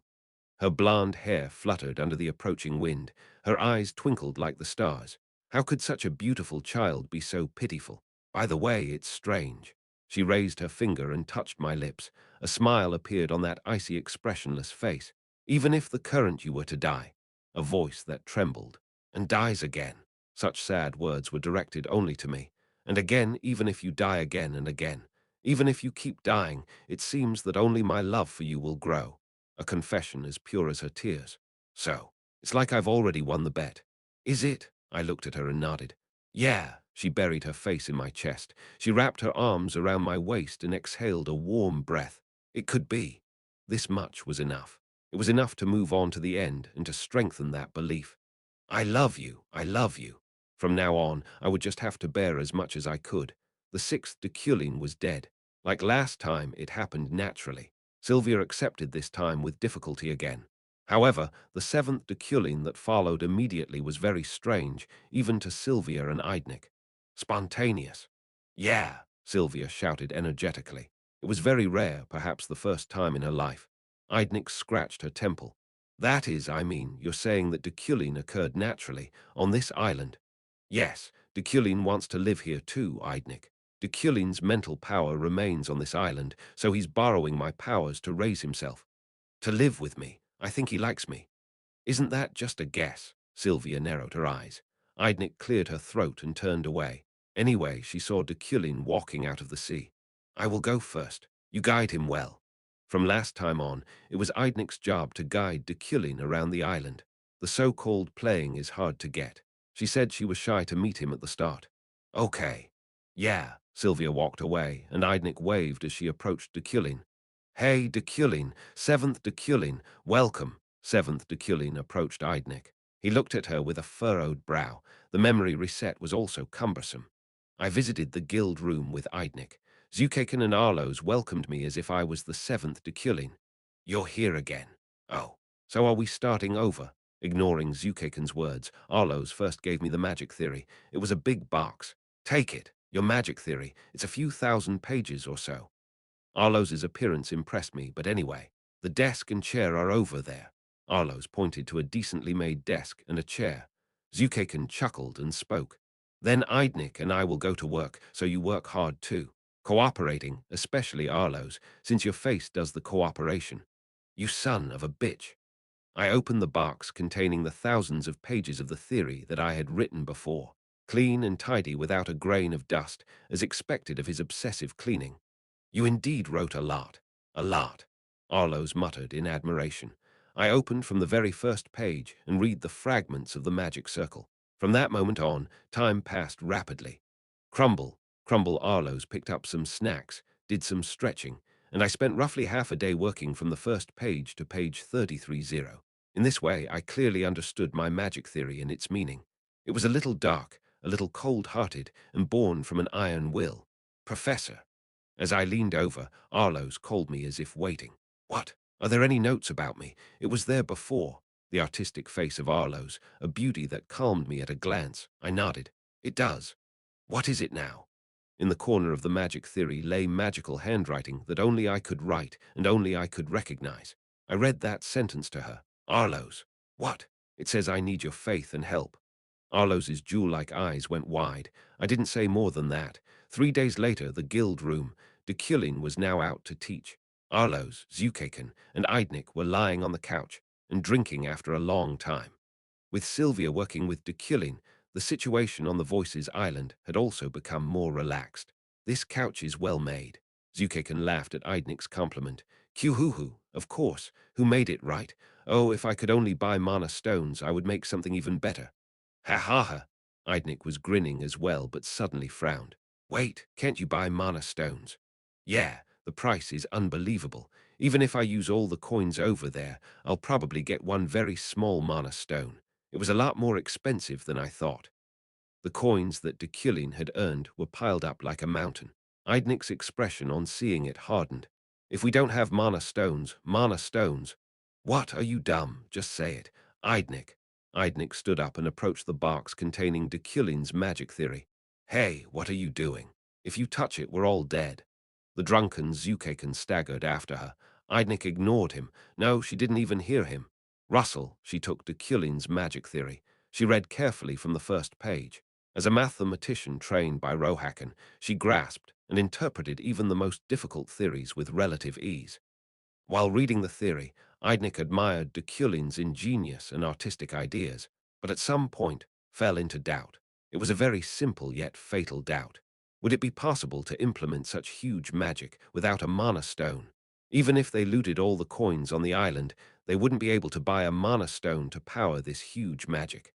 Her blonde hair fluttered under the approaching wind. Her eyes twinkled like the stars. How could such a beautiful child be so pitiful? By the way, it's strange. She raised her finger and touched my lips. A smile appeared on that icy, expressionless face. Even if the current you were to die. A voice that trembled. And dies again. Such sad words were directed only to me. And again, even if you die again and again. Even if you keep dying, it seems that only my love for you will grow. A confession as pure as her tears. So, it's like I've already won the bet. Is it? I looked at her and nodded. Yeah. She buried her face in my chest. She wrapped her arms around my waist and exhaled a warm breath. It could be. This much was enough. It was enough to move on to the end and to strengthen that belief. I love you. I love you. From now on, I would just have to bear as much as I could. The sixth Deculein was dead. Like last time, it happened naturally. Sylvia accepted this time with difficulty again. However, the seventh Deculein that followed immediately was very strange, even to Sylvia and Eidnik. Spontaneous. Yeah, Sylvia shouted energetically. It was very rare, perhaps the first time in her life. Eidnik scratched her temple. That is, I mean, you're saying that Deculein occurred naturally, on this island. Yes, Deculein wants to live here too, Eidnik. Deculein's mental power remains on this island, so he's borrowing my powers to raise himself. To live with me. I think he likes me. Isn't that just a guess? Sylvia narrowed her eyes. Eidnik cleared her throat and turned away. Anyway, she saw Deculein walking out of the sea. I will go first. You guide him well. From last time on, it was Eidnik's job to guide Deculein around the island. The so-called playing is hard to get. She said she was shy to meet him at the start. Okay. Yeah, Sylvia walked away, and Eidnik waved as she approached Deculein. Hey, Deculein, seventh Deculein, welcome. Seventh Deculein approached Eidnik. He looked at her with a furrowed brow. The memory reset was also cumbersome. I visited the guild room with Eidnik. Zukaken and Arlos welcomed me as if I was the seventh Deculein. You're here again. Oh, so are we starting over? Ignoring Zukaken's words, Arlos first gave me the magic theory. It was a big box. Take it. Your magic theory. It's a few thousand pages or so. Arlos's appearance impressed me, but anyway, the desk and chair are over there. Arlos pointed to a decently made desk and a chair. Zukaken chuckled and spoke. Then Eidnik and I will go to work, so you work hard too. Cooperating, especially Arlos, since your face does the cooperation. You son of a bitch. I opened the box containing the thousands of pages of the theory that I had written before. clean and tidy without a grain of dust, as expected of his obsessive cleaning. You indeed wrote a lot. A lot, Arloes muttered in admiration. I opened from the very first page and read the fragments of the magic circle. From that moment on, time passed rapidly. Crumble Arloes picked up some snacks, did some stretching, and I spent roughly half a day working from the first page to page 33-0. In this way, I clearly understood my magic theory and its meaning. It was a little dark, a little cold-hearted, and born from an iron will. Professor. As I leaned over, Arloes called me as if waiting. What? Are there any notes about me? It was there before. The artistic face of Arloes, a beauty that calmed me at a glance. I nodded. It does. What is it now? In the corner of the magic theory lay magical handwriting that only I could write and only I could recognize. I read that sentence to her. Arloes. What? It says I need your faith and help. Arloes's jewel-like eyes went wide. I didn't say more than that. 3 days later, the guild room. Deculein was now out to teach. Arloes, Zukaken, and Eidnik were lying on the couch and drinking after a long time. With Sylvia working with Deculein, the situation on the Voices Island had also become more relaxed. This couch is well made. Zukaken laughed at Eidnik's compliment. Q-hoo-hoo, of course. Who made it, right? Oh, if I could only buy mana stones, I would make something even better. Ha-ha-ha. Eidnik was grinning as well, but suddenly frowned. Wait, can't you buy mana stones? Yeah, the price is unbelievable. Even if I use all the coins over there, I'll probably get one very small mana stone. It was a lot more expensive than I thought. The coins that Deculein had earned were piled up like a mountain. Eidnik's expression on seeing it hardened. If we don't have mana stones, mana stones. What, are you dumb? Just say it. Eidnik. Eidnik stood up and approached the box containing Deculein's magic theory. Hey, what are you doing? If you touch it, we're all dead. The drunken Zukaken staggered after her. Eidnik ignored him. No, she didn't even hear him. Russell, she took Deculein's magic theory. She read carefully from the first page. As a mathematician trained by Rohakan, she grasped and interpreted even the most difficult theories with relative ease. While reading the theory, Eidnik admired Deculein's ingenious and artistic ideas, but at some point fell into doubt. It was a very simple yet fatal doubt. Would it be possible to implement such huge magic without a mana stone? Even if they looted all the coins on the island, they wouldn't be able to buy a mana stone to power this huge magic.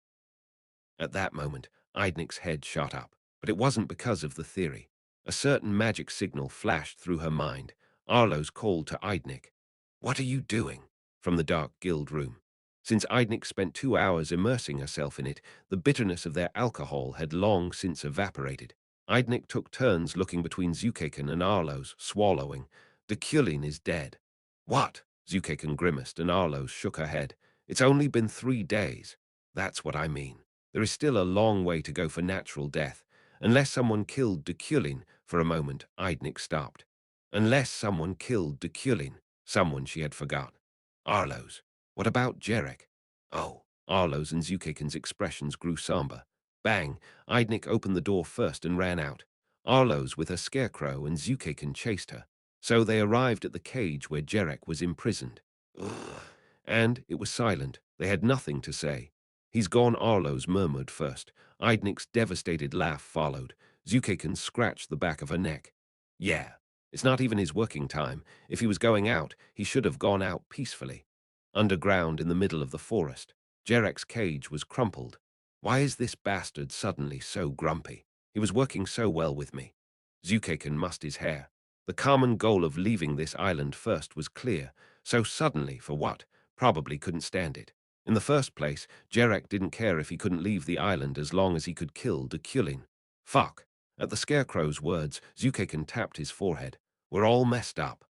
At that moment, Eidnik's head shot up, but it wasn't because of the theory. A certain magic signal flashed through her mind. Arloes called to Eidnik. What are you doing? From the dark guild room. Since Eidnik spent 2 hours immersing herself in it, the bitterness of their alcohol had long since evaporated. Eidnik took turns looking between Zukaken and Arloes, swallowing. Deculein is dead. What? Zukaken grimaced and Arloes shook her head. It's only been 3 days. That's what I mean. There is still a long way to go for natural death. Unless someone killed Deculein. For a moment, Eidnik stopped. Unless someone killed Deculein. Someone she had forgot. Arloes. What about Jarek? Oh, Arloes and Zukaken's expressions grew somber. Bang! Eidnik opened the door first and ran out. Arloes with her scarecrow and Zukaken chased her. So they arrived at the cage where Jarek was imprisoned. Ugh. And it was silent. They had nothing to say. He's gone, Arloes murmured first. Eidnik's devastated laugh followed. Zukaken scratched the back of her neck. Yeah, it's not even his working time. If he was going out, he should have gone out peacefully. Underground in the middle of the forest, Jarek's cage was crumpled. Why is this bastard suddenly so grumpy? He was working so well with me. Zukaken mussed his hair. The common goal of leaving this island first was clear. So suddenly, for what? Probably couldn't stand it. In the first place, Jarek didn't care if he couldn't leave the island as long as he could kill Deculein. Fuck. At the Scarecrow's words, Zukaken tapped his forehead. We're all messed up.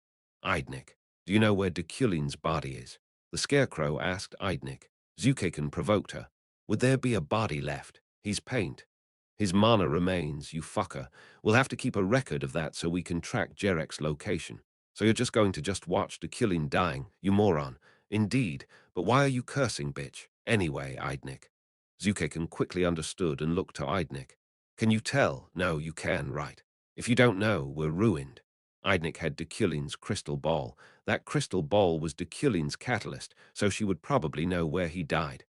Eidnik, do you know where Deculein's body is? The Scarecrow asked Eidnik. Zukaken provoked her. Would there be a body left? He's paint. His mana remains, you fucker. We'll have to keep a record of that so we can track Jarek's location. So you're just going to just watch Deculein dying, you moron. Indeed, but why are you cursing, bitch? Anyway, Eidnik. Zukaken quickly understood and looked to Eidnik. Can you tell? No, you can, right? If you don't know, we're ruined. Eidnik had Deculein's crystal ball. That crystal ball was Deculein's catalyst, so she would probably know where he died.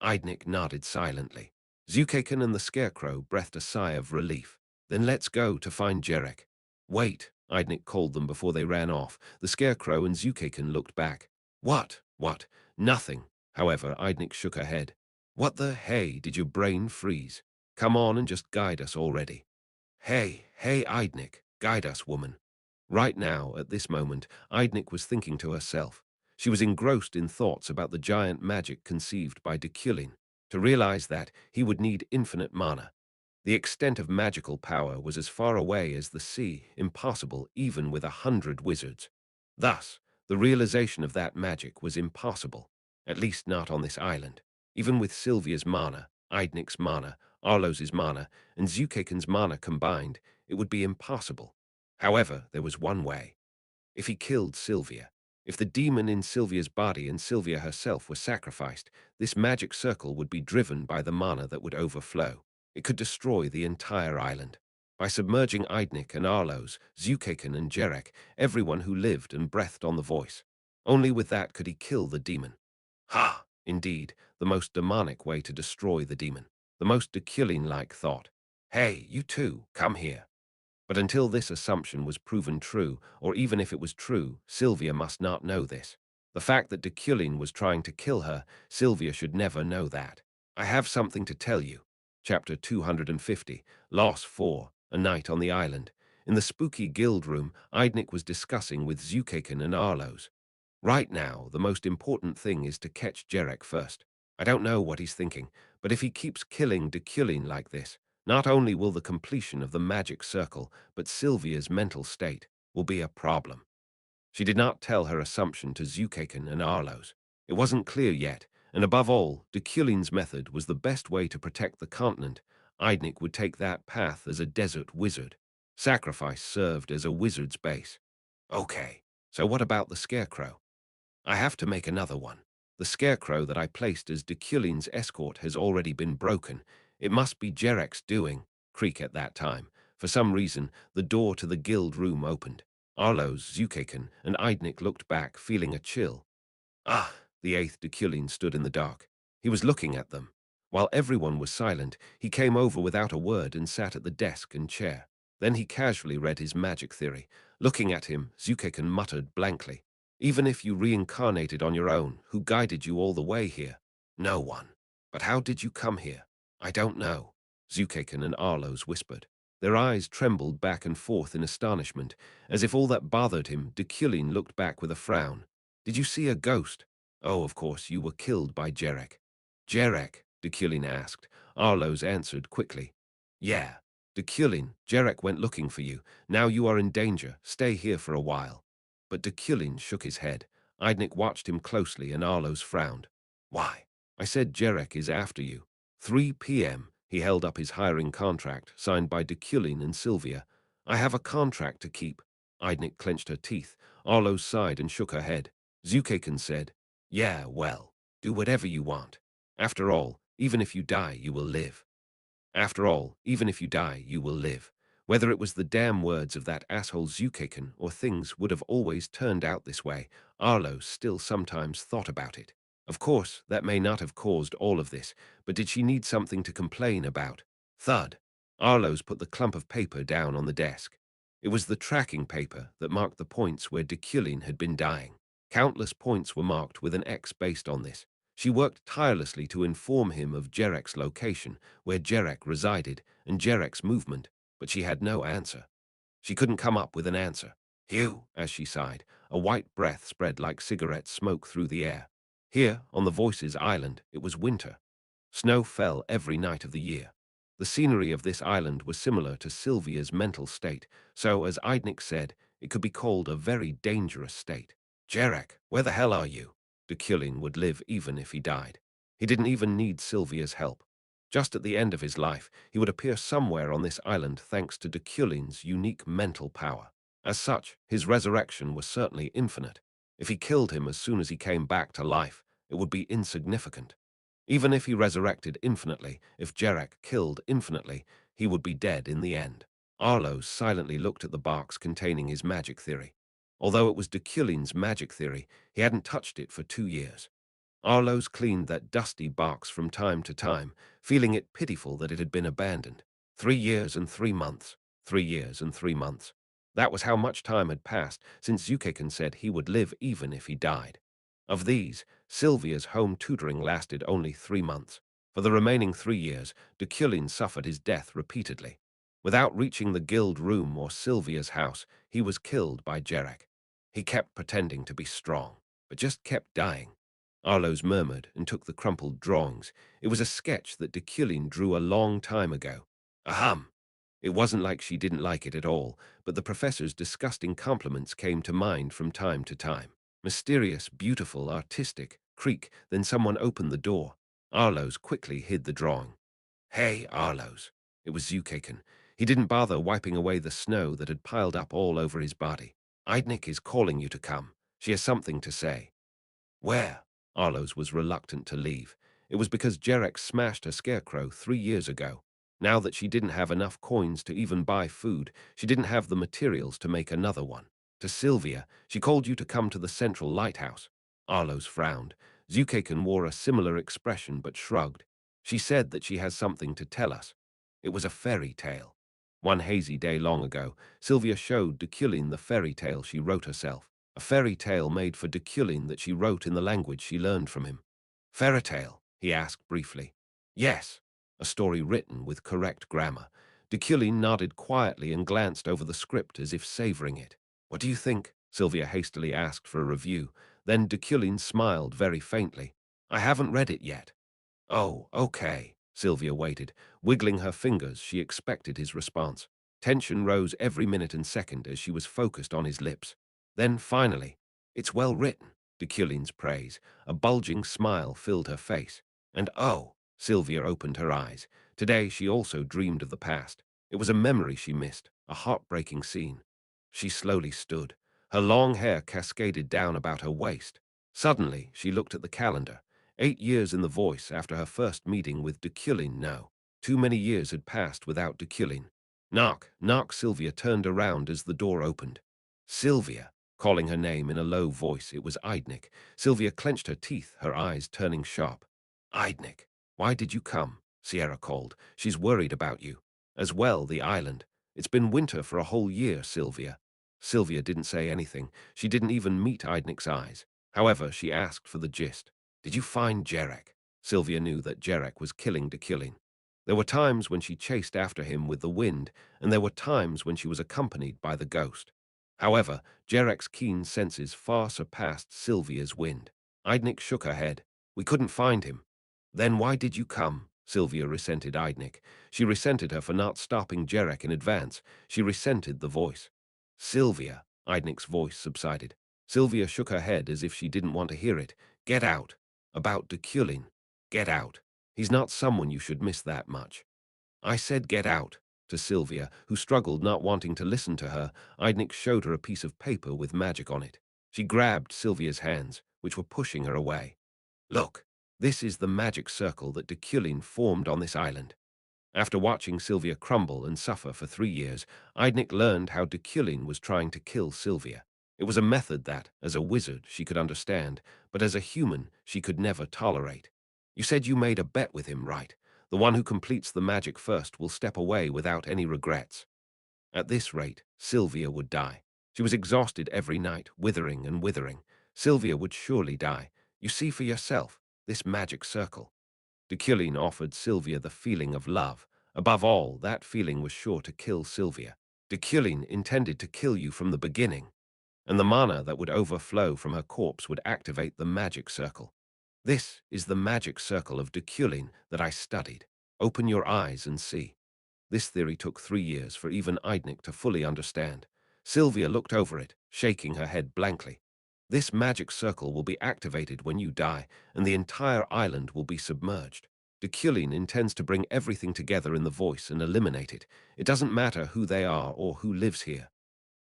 Eidnik nodded silently. Zukakin and the Scarecrow breathed a sigh of relief. Then let's go to find Jarek. Wait, Idnik called them before they ran off. The Scarecrow and Zukakin looked back. What? What? Nothing. However, Idnik shook her head. What the hey, did your brain freeze? Come on and just guide us already. Hey, Idnik, guide us, woman. Right now, at this moment, Idnik was thinking to herself. She was engrossed in thoughts about the giant magic conceived by Deculein. To realize that, he would need infinite mana. The extent of magical power was as far away as the sea, impossible even with 100 wizards. Thus, the realization of that magic was impossible, at least not on this island. Even with Sylvia's mana, Eidnik's mana, Arlos's mana, and Zukakin's mana combined, it would be impossible. However, there was one way. If he killed Sylvia, if the demon in Sylvia's body and Sylvia herself were sacrificed, this magic circle would be driven by the mana that would overflow. It could destroy the entire island. By submerging Eidnik and Arlos, Zukakin and Jarek, everyone who lived and breathed on the voice. Only with that could he kill the demon. Ha! Indeed, the most demonic way to destroy the demon. The most Deculein-like thought. Hey, you two, come here. But until this assumption was proven true, or even if it was true, Sylvia must not know this. The fact that Deculein was trying to kill her, Sylvia should never know that. I have something to tell you. Chapter 250, Loss 4, A Night on the Island. In the spooky guild room, Eidnik was discussing with Zukakin and Arlos. Right now, the most important thing is to catch Jarek first. I don't know what he's thinking, but if he keeps killing Deculein like this, not only will the completion of the magic circle, but Sylvia's mental state will be a problem. She did not tell her assumption to Zukakin and Arlos. It wasn't clear yet, and above all, Deculein's method was the best way to protect the continent. Eidnik would take that path as a desert wizard. Sacrifice served as a wizard's base. Okay, so what about the Scarecrow? I have to make another one. The Scarecrow that I placed as Deculein's escort has already been broken. It must be Jarek's doing. Creak at that time. For some reason, the door to the guild room opened. Arlos, Zukakin, and Eidnik looked back, feeling a chill. Ah, the eighth Deculein stood in the dark. He was looking at them. While everyone was silent, he came over without a word and sat at the desk and chair. Then he casually read his magic theory. Looking at him, Zukakin muttered blankly. Even if you reincarnated on your own, who guided you all the way here? No one. But how did you come here? I don't know. Zukakin and Arlos whispered. Their eyes trembled back and forth in astonishment. As if all that bothered him, Deculein looked back with a frown. Did you see a ghost? Oh, of course, you were killed by Jarek. Jarek? Deculein asked. Arlos answered quickly. Yeah. Deculein, Jarek went looking for you. Now you are in danger. Stay here for a while. But Deculein shook his head. Eidnik watched him closely and Arlos frowned. Why? I said Jarek is after you. 3 p.m. He held up his hiring contract, signed by Deculein and Sylvia. I have a contract to keep. Eidnik clenched her teeth. Arlos sighed and shook her head. Zukakin said, yeah, well, do whatever you want. After all, even if you die, you will live. After all, even if you die, you will live. Whether it was the damn words of that asshole Zukakin or things would have always turned out this way, Arlo still sometimes thought about it. Of course, that may not have caused all of this, but did she need something to complain about? Thud. Arlo's put the clump of paper down on the desk. It was the tracking paper that marked the points where Deculein had been dying. Countless points were marked with an X based on this. She worked tirelessly to inform him of Jarek's location, where Jarek resided, and Jarek's movement, but she had no answer. She couldn't come up with an answer. Phew, as she sighed, a white breath spread like cigarette smoke through the air. Here, on the Voices Island, it was winter. Snow fell every night of the year. The scenery of this island was similar to Sylvia's mental state, so, as Eidnik said, it could be called a very dangerous state. Jarek, where the hell are you? Deculein would live even if he died. He didn't even need Sylvia's help. Just at the end of his life, he would appear somewhere on this island thanks to Deculein's unique mental power. As such, his resurrection was certainly infinite. If he killed him as soon as he came back to life, it would be insignificant. Even if he resurrected infinitely, if Jarek killed infinitely, he would be dead in the end. Arlo silently looked at the box containing his magic theory. Although it was Deculein's magic theory, he hadn't touched it for 2 years. Arloes cleaned that dusty box from time to time, feeling it pitiful that it had been abandoned. 3 years and 3 months. 3 years and 3 months. That was how much time had passed since Zukakin said he would live even if he died. Of these, Sylvia's home tutoring lasted only 3 months. For the remaining 3 years, Deculein suffered his death repeatedly. Without reaching the guild room or Sylvia's house, he was killed by Jarek. He kept pretending to be strong, but just kept dying. Arloes murmured and took the crumpled drawings. It was a sketch that Deculein drew a long time ago. Ahem! It wasn't like she didn't like it at all, but the professor's disgusting compliments came to mind from time to time. Mysterious, beautiful, artistic, creak, then someone opened the door. Arloes quickly hid the drawing. Hey, Arloes. It was Zukakin. He didn't bother wiping away the snow that had piled up all over his body. Eidnik is calling you to come. She has something to say. Where? Arloes was reluctant to leave. It was because Jarek smashed her scarecrow 3 years ago. Now that she didn't have enough coins to even buy food, she didn't have the materials to make another one. To Sylvia, she called you to come to the central lighthouse. Arloes frowned. Zukakin wore a similar expression but shrugged. She said that she has something to tell us. It was a fairy tale. One hazy day long ago, Sylvia showed Deculein the fairy tale she wrote herself. A fairy tale made for Deculein that she wrote in the language she learned from him. Fairy tale? He asked briefly. Yes, a story written with correct grammar. Deculein nodded quietly and glanced over the script as if savoring it. What do you think? Sylvia hastily asked for a review. Then Deculein smiled very faintly. I haven't read it yet. Oh, okay. Sylvia waited. Wiggling her fingers, she expected his response. Tension rose every minute and second as she was focused on his lips. Then, finally, it's well written, Deculein's praise. A bulging smile filled her face. And oh, Sylvia opened her eyes. Today she also dreamed of the past. It was a memory she missed, a heartbreaking scene. She slowly stood. Her long hair cascaded down about her waist. Suddenly, she looked at the calendar. 8 years in the voice after her first meeting with Deculein. No, too many years had passed without Deculein. Knock, knock. Sylvia turned around as the door opened. Sylvia, calling her name in a low voice. It was Eidnik. Sylvia clenched her teeth, her eyes turning sharp. Eidnik, why did you come? Sierra called. She's worried about you. As well, the island. It's been winter for a whole year, Sylvia. Sylvia didn't say anything. She didn't even meet Eidnik's eyes. However, she asked for the gist. Did you find Jarek? Sylvia knew that Jarek was killing Deculein. There were times when she chased after him with the wind, and there were times when she was accompanied by the ghost. However, Jarek's keen senses far surpassed Sylvia's wind. Eidnik shook her head. We couldn't find him. Then why did you come? Sylvia resented Eidnik. She resented her for not stopping Jarek in advance. She resented the voice. Sylvia, Eidnik's voice subsided. Sylvia shook her head as if she didn't want to hear it. Get out. About Deculein. Get out. He's not someone you should miss that much. I said get out. To Sylvia, who struggled not wanting to listen to her, Eidnik showed her a piece of paper with magic on it. She grabbed Sylvia's hands, which were pushing her away. Look, this is the magic circle that Deculein formed on this island. After watching Sylvia crumble and suffer for 3 years, Eidnik learned how Deculein was trying to kill Sylvia. It was a method that, as a wizard, she could understand, but as a human, she could never tolerate. You said you made a bet with him, right? The one who completes the magic first will step away without any regrets. At this rate, Sylvia would die. She was exhausted every night, withering and withering. Sylvia would surely die. You see for yourself, this magic circle. Deculein offered Sylvia the feeling of love. Above all, that feeling was sure to kill Sylvia. Deculein intended to kill you from the beginning, and the mana that would overflow from her corpse would activate the magic circle. This is the magic circle of Deculein that I studied. Open your eyes and see. This theory took 3 years for even Eidnik to fully understand. Sylvia looked over it, shaking her head blankly. This magic circle will be activated when you die, and the entire island will be submerged. Deculein intends to bring everything together in the voice and eliminate it. It doesn't matter who they are or who lives here.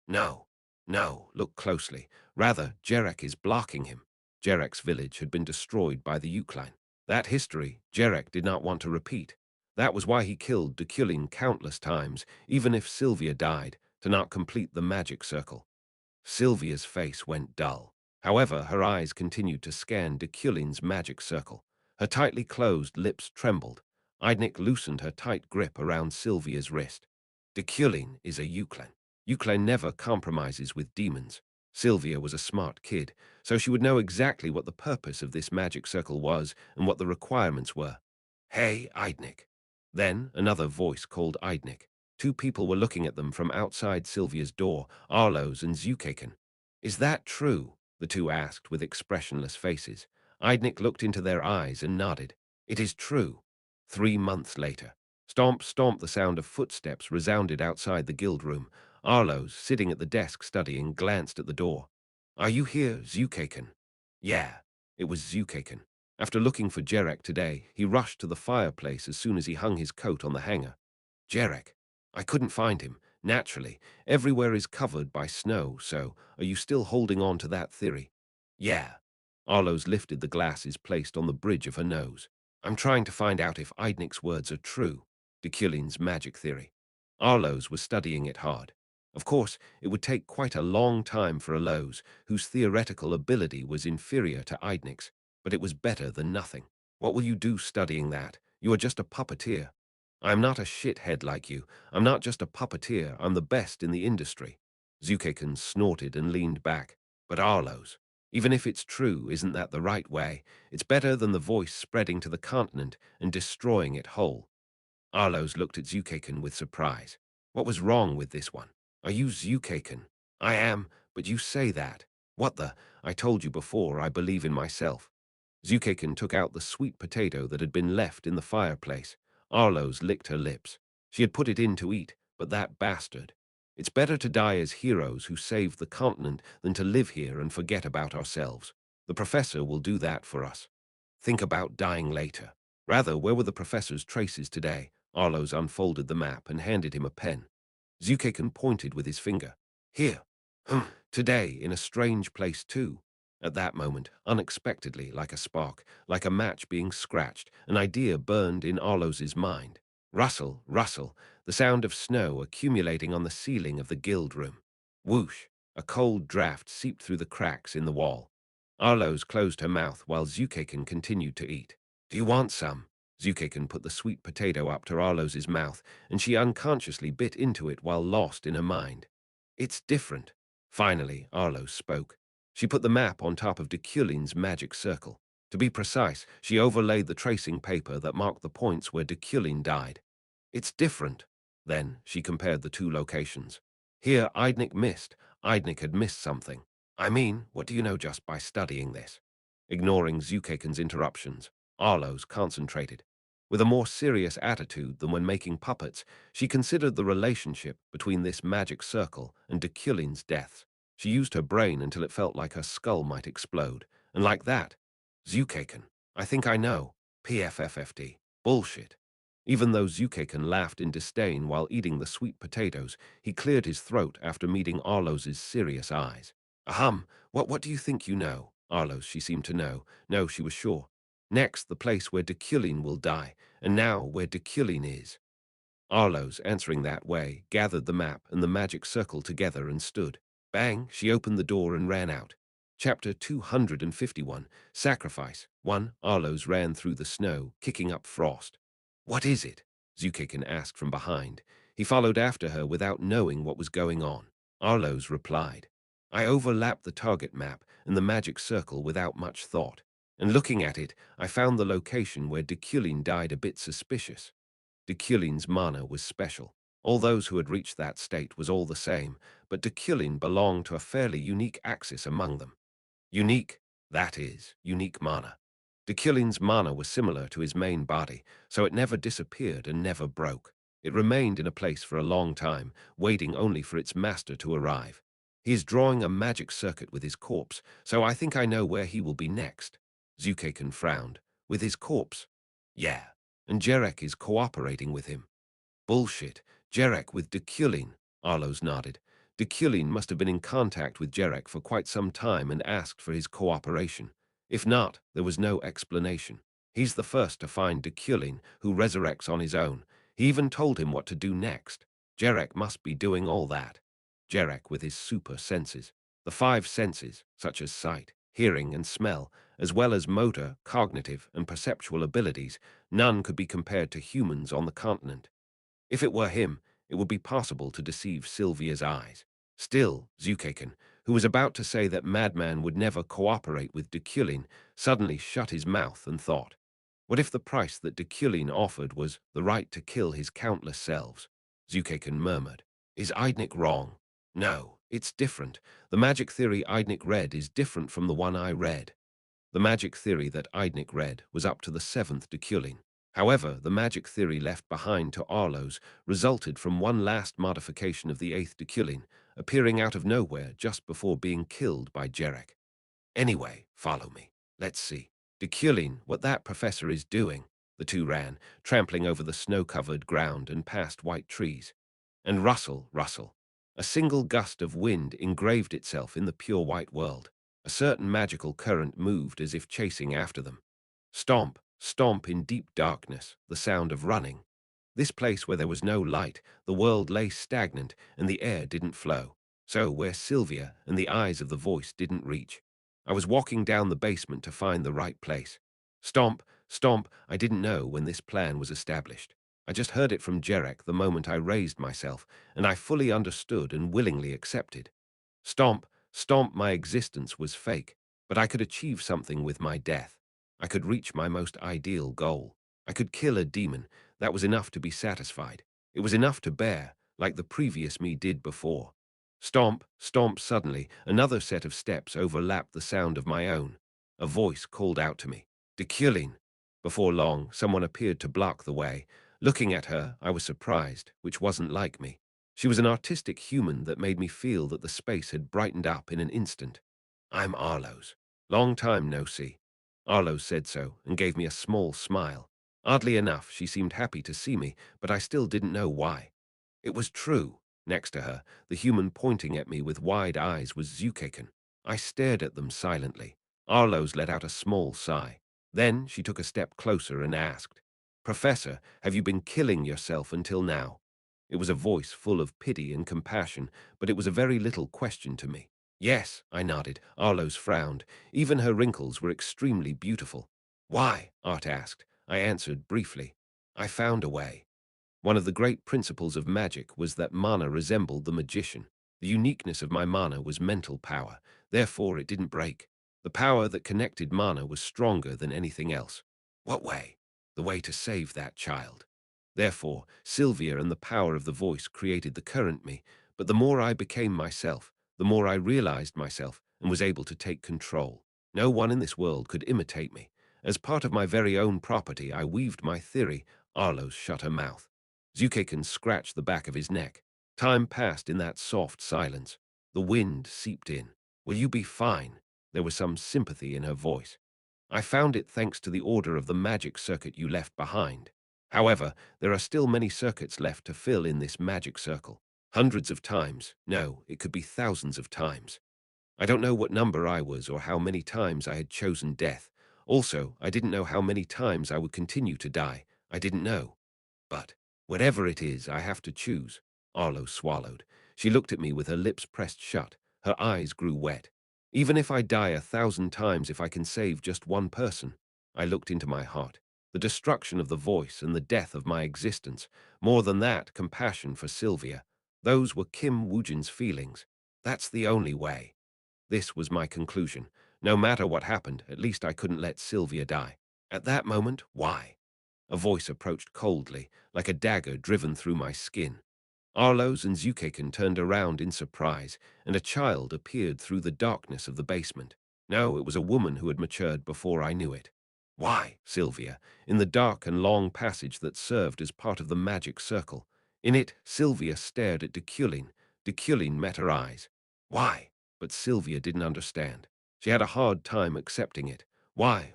No, no, look closely. Rather, Jarek is blocking him. Jarek's village had been destroyed by the Deculein. That history, Jarek did not want to repeat. That was why he killed Deculein countless times, even if Sylvia died, to not complete the magic circle. Sylvia's face went dull. However, her eyes continued to scan Deculein's magic circle. Her tightly closed lips trembled. Eidnik loosened her tight grip around Sylvia's wrist. Deculein is a Euclid. Euclid never compromises with demons. Sylvia was a smart kid, so she would know exactly what the purpose of this magic circle was and what the requirements were. Hey, Eidnik. Then another voice called Eidnik. Two people were looking at them from outside Sylvia's door, Arlo's and Zukaken. Is that true? The two asked with expressionless faces. Eidnik looked into their eyes and nodded. It is true. 3 months later. Stomp, stomp, the sound of footsteps resounded outside the guild room. Arlo's, sitting at the desk studying, glanced at the door. Are you here, Zukaken? Yeah, it was Zukaken. After looking for Jerek today, he rushed to the fireplace as soon as he hung his coat on the hanger. Jerek. I couldn't find him. Naturally, everywhere is covered by snow, so are you still holding on to that theory? Yeah. Arlo's lifted the glasses placed on the bridge of her nose. I'm trying to find out if Eidnik's words are true, Deculein's magic theory. Arlo's was studying it hard. Of course, it would take quite a long time for Arlo's, whose theoretical ability was inferior to Eidnik's, but it was better than nothing. What will you do studying that? You are just a puppeteer. I'm not a shithead like you. I'm not just a puppeteer. I'm the best in the industry. Zukaken snorted and leaned back. But Arlo's. Even if it's true, isn't that the right way? It's better than the voice spreading to the continent and destroying it whole. Arlo's looked at Zukaken with surprise. What was wrong with this one? Are you Zukaken? I am, but you say that. What the? I told you before, I believe in myself. Zukaken took out the sweet potato that had been left in the fireplace. Arlo's licked her lips. She had put it in to eat, but that bastard. It's better to die as heroes who saved the continent than to live here and forget about ourselves. The professor will do that for us. Think about dying later. Rather, where were the professor's traces today? Arlo's unfolded the map and handed him a pen. Zukaken pointed with his finger. Here. Today, in a strange place too. At that moment, unexpectedly, like a spark, like a match being scratched, an idea burned in Arlo's mind. Rustle, rustle, the sound of snow accumulating on the ceiling of the guild room. Whoosh, a cold draft seeped through the cracks in the wall. Arlo's closed her mouth while Zukaken continued to eat. Do you want some? Zukaken put the sweet potato up to Arlo's mouth, and she unconsciously bit into it while lost in her mind. It's different. Finally, Arlo spoke. She put the map on top of Deculein's magic circle. To be precise, she overlaid the tracing paper that marked the points where Deculein died. It's different. Then she compared the two locations. Here, Eidnik missed. Eidnik had missed something. I mean, what do you know just by studying this? Ignoring Zukaken's interruptions, Arlo's concentrated. With a more serious attitude than when making puppets, she considered the relationship between this magic circle and Deculein's deaths. She used her brain until it felt like her skull might explode. And like that, Zukaken, I think I know. PFFFD. Bullshit. Even though Zukaken laughed in disdain while eating the sweet potatoes, he cleared his throat after meeting Arlo's serious eyes. What do you think you know? Arlo's, she seemed to know. No, she was sure. Next, the place where Deculein will die, and now where Deculein is. Arlo's, answering that way, gathered the map and the magic circle together and stood. Bang, she opened the door and ran out. Chapter 251, Sacrifice. 1. Arlo's ran through the snow, kicking up frost. What is it? Zukaken asked from behind. He followed after her without knowing what was going on. Arlo's replied. I overlapped the target map and the magic circle without much thought, and looking at it, I found the location where Deculein died a bit suspicious. Deculein's mana was special. All those who had reached that state was all the same, but Deculein belonged to a fairly unique axis among them. Unique, that is, unique mana. Deculein's mana was similar to his main body, so it never disappeared and never broke. It remained in a place for a long time, waiting only for its master to arrive. He is drawing a magic circuit with his corpse, so I think I know where he will be next. Zukaken frowned. With his corpse? Yeah, and Jerek is cooperating with him. Bullshit. Jerek with Deculein. Arlo's nodded. Deculein must have been in contact with Jerek for quite some time and asked for his cooperation. If not, there was no explanation. He's the first to find Deculein, who resurrects on his own. He even told him what to do next. Jerek must be doing all that. Jerek with his super senses. The five senses, such as sight, hearing, and smell, as well as motor, cognitive, and perceptual abilities, none could be compared to humans on the continent. If it were him, it would be possible to deceive Sylvia's eyes. Still, Zukakin, who was about to say that Madman would never cooperate with Deculein, suddenly shut his mouth and thought, what if the price that Deculein offered was the right to kill his countless selves? Zukakin murmured. Is Eidnik wrong? No, it's different. The magic theory Eidnik read is different from the one I read. The magic theory that Eidnik read was up to the seventh Deculein. However, the magic theory left behind to Arlo's resulted from one last modification of the eighth Deculein, appearing out of nowhere just before being killed by Jarek. Anyway, follow me. Let's see. Deculein, what that professor is doing. The two ran, trampling over the snow-covered ground and past white trees. And rustle, rustle. A single gust of wind engraved itself in the pure white world. A certain magical current moved as if chasing after them. Stomp, stomp in deep darkness, the sound of running. This place where there was no light, the world lay stagnant and the air didn't flow. So where Sylvia and the eyes of the voice didn't reach. I was walking down the basement to find the right place. Stomp, stomp, I didn't know when this plan was established. I just heard it from Jarek the moment I raised myself, and I fully understood and willingly accepted. Stomp, stomp, my existence was fake, but I could achieve something with my death. I could reach my most ideal goal. I could kill a demon. That was enough to be satisfied. It was enough to bear, like the previous me did before. Stomp, stomp, suddenly, another set of steps overlapped the sound of my own. A voice called out to me, Deculein. Before long, someone appeared to block the way. Looking at her, I was surprised, which wasn't like me. She was an artistic human that made me feel that the space had brightened up in an instant. I'm Arlo's. Long time no see. Arlo said so and gave me a small smile. Oddly enough, she seemed happy to see me, but I still didn't know why. It was true. Next to her, the human pointing at me with wide eyes was Zukakin. I stared at them silently. Arlo's let out a small sigh. Then she took a step closer and asked, Professor, have you been killing yourself until now? It was a voice full of pity and compassion, but it was a very little question to me. Yes, I nodded. Arlo's frowned. Even her wrinkles were extremely beautiful. Why? Art asked. I answered briefly. I found a way. One of the great principles of magic was that mana resembled the magician. The uniqueness of my mana was mental power, therefore it didn't break. The power that connected mana was stronger than anything else. What way? The way to save that child. Therefore, Sylvia and the power of the voice created the current me, but the more I became myself, the more I realized myself and was able to take control. No one in this world could imitate me. As part of my very own property, I weaved my theory. Arlos shut her mouth. Zukakin scratched the back of his neck. Time passed in that soft silence. The wind seeped in. Will you be fine? There was some sympathy in her voice. I found it thanks to the order of the magic circuit you left behind. However, there are still many circuits left to fill in this magic circle. Hundreds of times. No, it could be thousands of times. I don't know what number I was or how many times I had chosen death. Also, I didn't know how many times I would continue to die. I didn't know. But whatever it is, I have to choose. Arlo swallowed. She looked at me with her lips pressed shut. Her eyes grew wet. Even if I die 1,000 times, if I can save just one person. I looked into my heart. The destruction of the voice and the death of my existence. More than that, compassion for Sylvia. Those were Kim Woojin's feelings. That's the only way. This was my conclusion. No matter what happened, at least I couldn't let Sylvia die. At that moment, why? A voice approached coldly, like a dagger driven through my skin. Arlos and Zukakin turned around in surprise, and a child appeared through the darkness of the basement. No, it was a woman who had matured before I knew it. Why, Sylvia, in the dark and long passage that served as part of the magic circle. In it, Sylvia stared at Deculein. Deculein met her eyes. Why? But Sylvia didn't understand. She had a hard time accepting it. Why?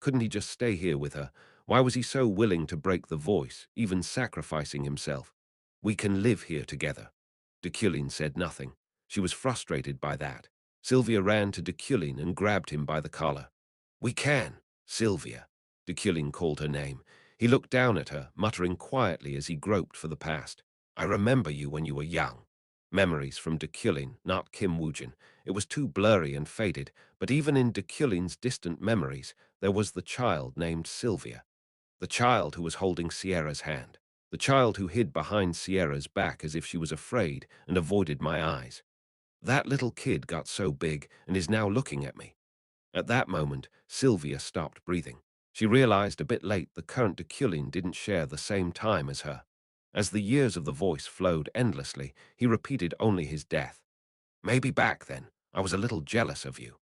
Couldn't he just stay here with her? Why was he so willing to break the voice, even sacrificing himself? We can live here together. Deculein said nothing. She was frustrated by that. Sylvia ran to Deculein and grabbed him by the collar. We can, Sylvia. Deculein called her name. He looked down at her, muttering quietly as he groped for the past. I remember you when you were young. Memories from Deculein, not Kim Woojin. It was too blurry and faded, but even in Deculein's distant memories, there was the child named Sylvia. The child who was holding Sierra's hand. The child who hid behind Sierra's back as if she was afraid and avoided my eyes. That little kid got so big and is now looking at me. At that moment, Sylvia stopped breathing. She realized a bit late the current Deculein didn't share the same time as her. As the years of the voice flowed endlessly, he repeated only his death. Maybe back then, I was a little jealous of you.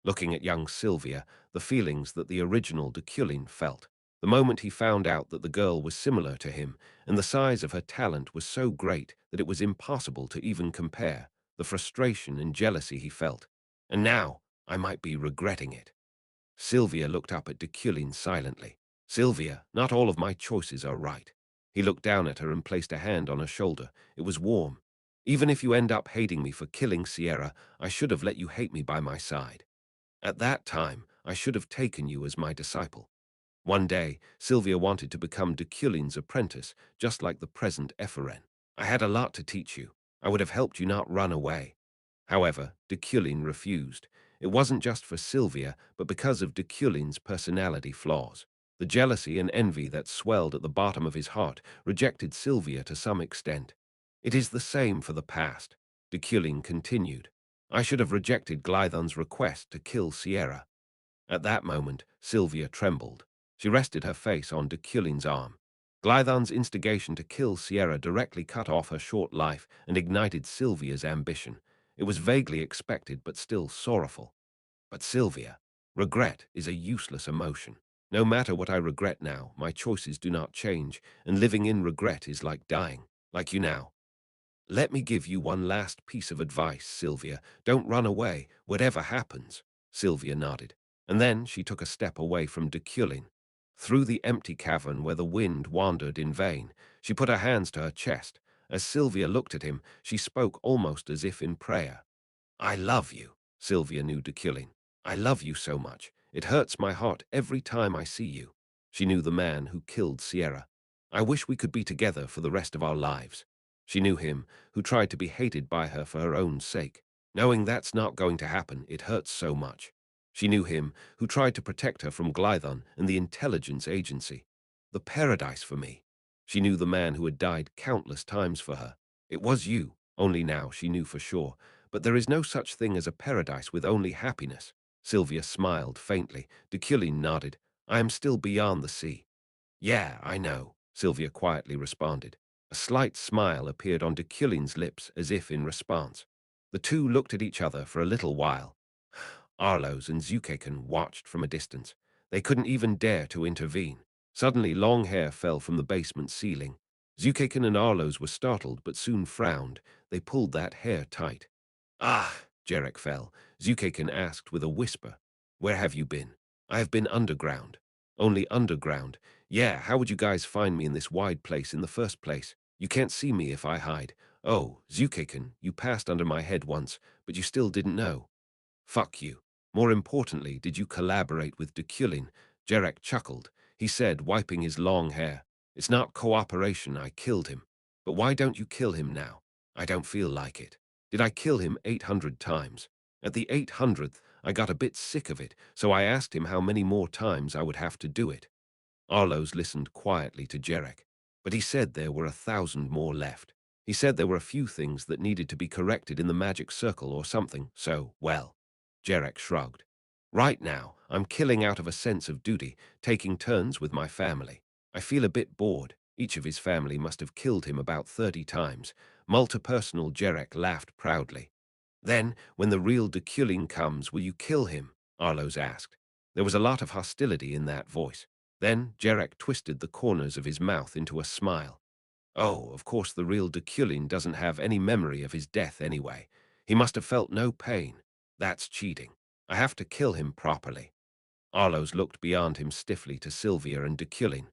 Looking at young Sylvia, the feelings that the original Deculein felt. The moment he found out that the girl was similar to him, and the size of her talent was so great that it was impossible to even compare, the frustration and jealousy he felt. And now, I might be regretting it. Sylvia looked up at Deculein silently. Sylvia, not all of my choices are right. He looked down at her and placed a hand on her shoulder. It was warm. Even if you end up hating me for killing Sierra, I should have let you hate me by my side. At that time, I should have taken you as my disciple. One day, Sylvia wanted to become Deculein's apprentice, just like the present Ephren. I had a lot to teach you. I would have helped you not run away. However, Deculein refused. It wasn't just for Sylvia, but because of Deculein's personality flaws. The jealousy and envy that swelled at the bottom of his heart rejected Sylvia to some extent. It is the same for the past, Deculein continued. I should have rejected Glython's request to kill Sierra. At that moment, Sylvia trembled. She rested her face on Deculein's arm. Glython's instigation to kill Sierra directly cut off her short life and ignited Sylvia's ambition. It was vaguely expected but still sorrowful. But Sylvia, regret is a useless emotion. No matter what I regret now, my choices do not change, and living in regret is like dying, like you now. Let me give you one last piece of advice, Sylvia. Don't run away, whatever happens. Sylvia nodded, and then she took a step away from Deculein. Through the empty cavern where the wind wandered in vain, she put her hands to her chest. As Sylvia looked at him, she spoke almost as if in prayer. I love you, Sylvia knew Deculein. I love you so much. It hurts my heart every time I see you. She knew the man who killed Sierra. I wish we could be together for the rest of our lives. She knew him, who tried to be hated by her for her own sake. Knowing that's not going to happen, it hurts so much. She knew him, who tried to protect her from Glython and the intelligence agency. The paradise for me. She knew the man who had died countless times for her. It was you, only now she knew for sure. But there is no such thing as a paradise with only happiness. Sylvia smiled faintly. Deculein nodded. I am still beyond the sea. Yeah, I know, Sylvia quietly responded. A slight smile appeared on Deculein's lips as if in response. The two looked at each other for a little while. Arlos and Zukaken watched from a distance. They couldn't even dare to intervene. Suddenly, long hair fell from the basement ceiling. Zukaken and Arlos were startled but soon frowned. They pulled that hair tight. Ah, Jarek fell. Zukaken asked with a whisper. Where have you been? I have been underground. Only underground. Yeah, how would you guys find me in this wide place in the first place? You can't see me if I hide. Oh, Zukaken, you passed under my head once, but you still didn't know. Fuck you. More importantly, did you collaborate with Deculein? Jarek chuckled. He said, wiping his long hair. It's not cooperation, I killed him. But why don't you kill him now? I don't feel like it. Did I kill him 800 times? At the 800th, I got a bit sick of it, so I asked him how many more times I would have to do it. Arlos listened quietly to Jarek, but he said there were 1,000 more left. He said there were a few things that needed to be corrected in the magic circle or something, so, well. Jarek shrugged. Right now, I'm killing out of a sense of duty, taking turns with my family. I feel a bit bored. Each of his family must have killed him about 30 times. Multipersonal Jarek laughed proudly. Then, when the real Deculein comes, will you kill him? Arlos asked. There was a lot of hostility in that voice. Then Jarek twisted the corners of his mouth into a smile. Oh, of course the real Deculein doesn't have any memory of his death anyway. He must have felt no pain. That's cheating. I have to kill him properly. Arlos looked beyond him stiffly to Sylvia and Deculein.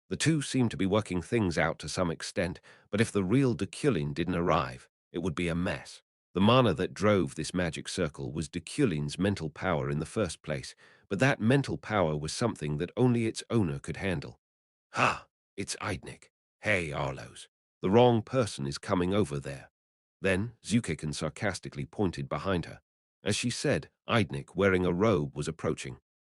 The two seemed to be working things out to some extent, but if the real Deculein didn't arrive, it would be a mess. The mana that drove this magic circle was Deculein's mental power in the first place, but that mental power was something that only its owner could handle. Ha! It's Eidnik. Hey, Arlos. The wrong person is coming over there. Then Zukakin sarcastically pointed behind her. As she said, Eidnik, wearing a robe, was approaching.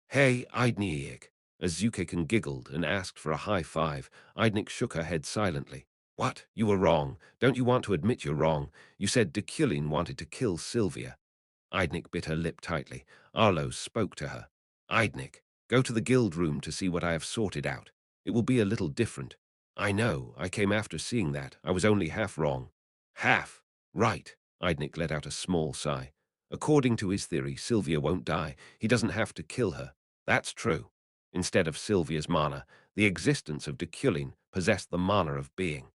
Hey, Eidnik! As Zukakin giggled and asked for a high five, Eidnik shook her head silently. What? You were wrong. Don't you want to admit you're wrong? You said Deculein wanted to kill Sylvia. Eidnik bit her lip tightly. Arlo spoke to her. Eidnik, go to the guild room to see what I have sorted out. It will be a little different. I know, I came after seeing that. I was only half wrong. Half? Right. Eidnik let out a small sigh. According to his theory, Sylvia won't die. He doesn't have to kill her. That's true. Instead of Sylvia's mana, the existence of Deculein possessed the mana of being.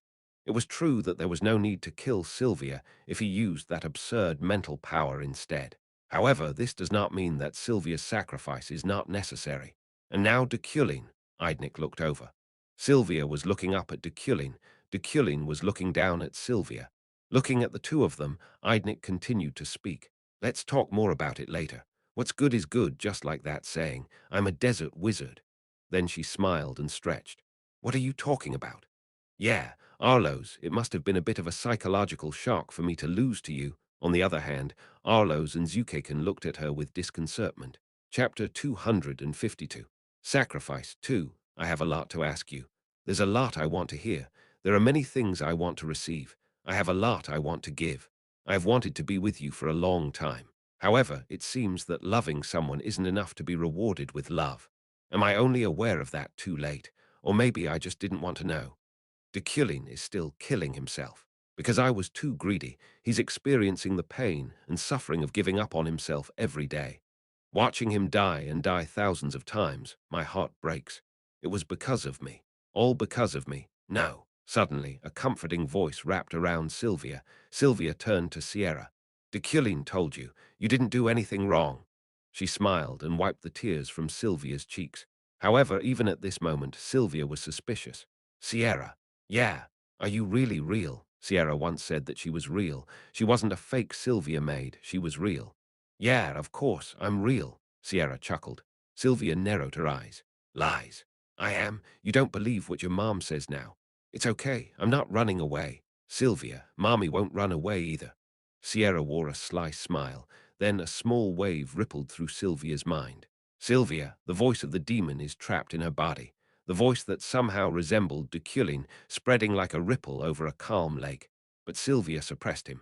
It was true that there was no need to kill Sylvia if he used that absurd mental power instead. However, this does not mean that Sylvia's sacrifice is not necessary. And now Deculein, Eidnik looked over. Sylvia was looking up at Deculein. Deculein was looking down at Sylvia. Looking at the two of them, Eidnik continued to speak. Let's talk more about it later. What's good is good, just like that saying. I'm a desert wizard. Then she smiled and stretched. What are you talking about? Yeah, Arlo's, it must have been a bit of a psychological shock for me to lose to you. On the other hand, Arlo's and Zukakin looked at her with disconcertment. Chapter 252. Sacrifice 2. I have a lot to ask you. There's a lot I want to hear. There are many things I want to receive. I have a lot I want to give. I have wanted to be with you for a long time. However, it seems that loving someone isn't enough to be rewarded with love. Am I only aware of that too late? Or maybe I just didn't want to know. Deculein is still killing himself. Because I was too greedy, he's experiencing the pain and suffering of giving up on himself every day. Watching him die and die thousands of times, my heart breaks. It was because of me. All because of me. No. Suddenly, a comforting voice wrapped around Sylvia. Sylvia turned to Sierra. Deculein told you. You didn't do anything wrong. She smiled and wiped the tears from Sylvia's cheeks. However, even at this moment, Sylvia was suspicious. Sierra. Yeah. Are you really real? Sierra once said that she was real. She wasn't a fake Sylvia made. She was real. Yeah, of course, I'm real, Sierra chuckled. Sylvia narrowed her eyes. Lies. I am. You don't believe what your mom says now. It's okay. I'm not running away. Sylvia, Mommy won't run away either. Sierra wore a sly smile. Then a small wave rippled through Sylvia's mind. Sylvia, the voice of the demon is trapped in her body. The voice that somehow resembled Deculein, spreading like a ripple over a calm lake. But Sylvia suppressed him.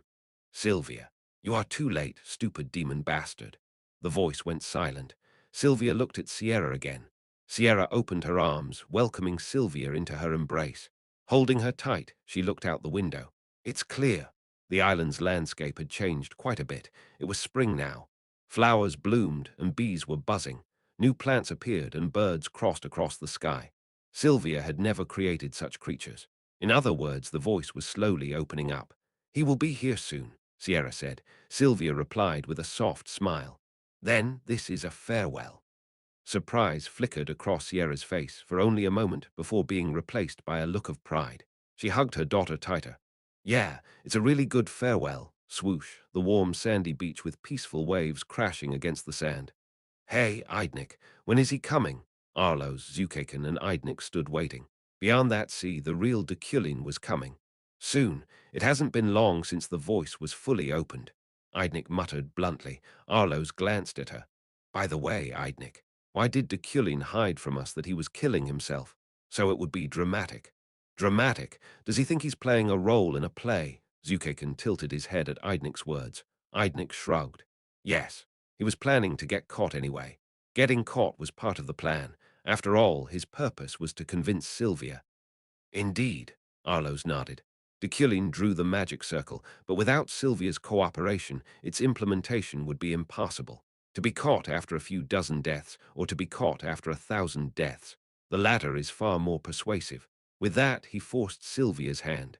Sylvia, you are too late, stupid demon bastard. The voice went silent. Sylvia looked at Sierra again. Sierra opened her arms, welcoming Sylvia into her embrace. Holding her tight, she looked out the window. It's clear. The island's landscape had changed quite a bit. It was spring now. Flowers bloomed and bees were buzzing. New plants appeared and birds crossed across the sky. Sylvia had never created such creatures. In other words, the voice was slowly opening up. He will be here soon, Sierra said. Sylvia replied with a soft smile. Then this is a farewell. Surprise flickered across Sierra's face for only a moment before being replaced by a look of pride. She hugged her daughter tighter. Yeah, it's a really good farewell. Swoosh, the warm sandy beach with peaceful waves crashing against the sand. Hey, Eidnik, when is he coming? Arlos, Zukakin, and Eidnik stood waiting. Beyond that sea, the real Deculein was coming. Soon. It hasn't been long since the voice was fully opened. Eidnik muttered bluntly. Arlos glanced at her. By the way, Eidnik, why did Deculein hide from us that he was killing himself? So it would be dramatic. Dramatic? Does he think he's playing a role in a play? Zukakin tilted his head at Eidnik's words. Eidnik shrugged. Yes. He was planning to get caught anyway. Getting caught was part of the plan. After all, his purpose was to convince Sylvia. Indeed, Arlos nodded. Deculein drew the magic circle, but without Sylvia's cooperation, its implementation would be impossible. To be caught after a few dozen deaths, or to be caught after 1,000 deaths. The latter is far more persuasive. With that, he forced Sylvia's hand.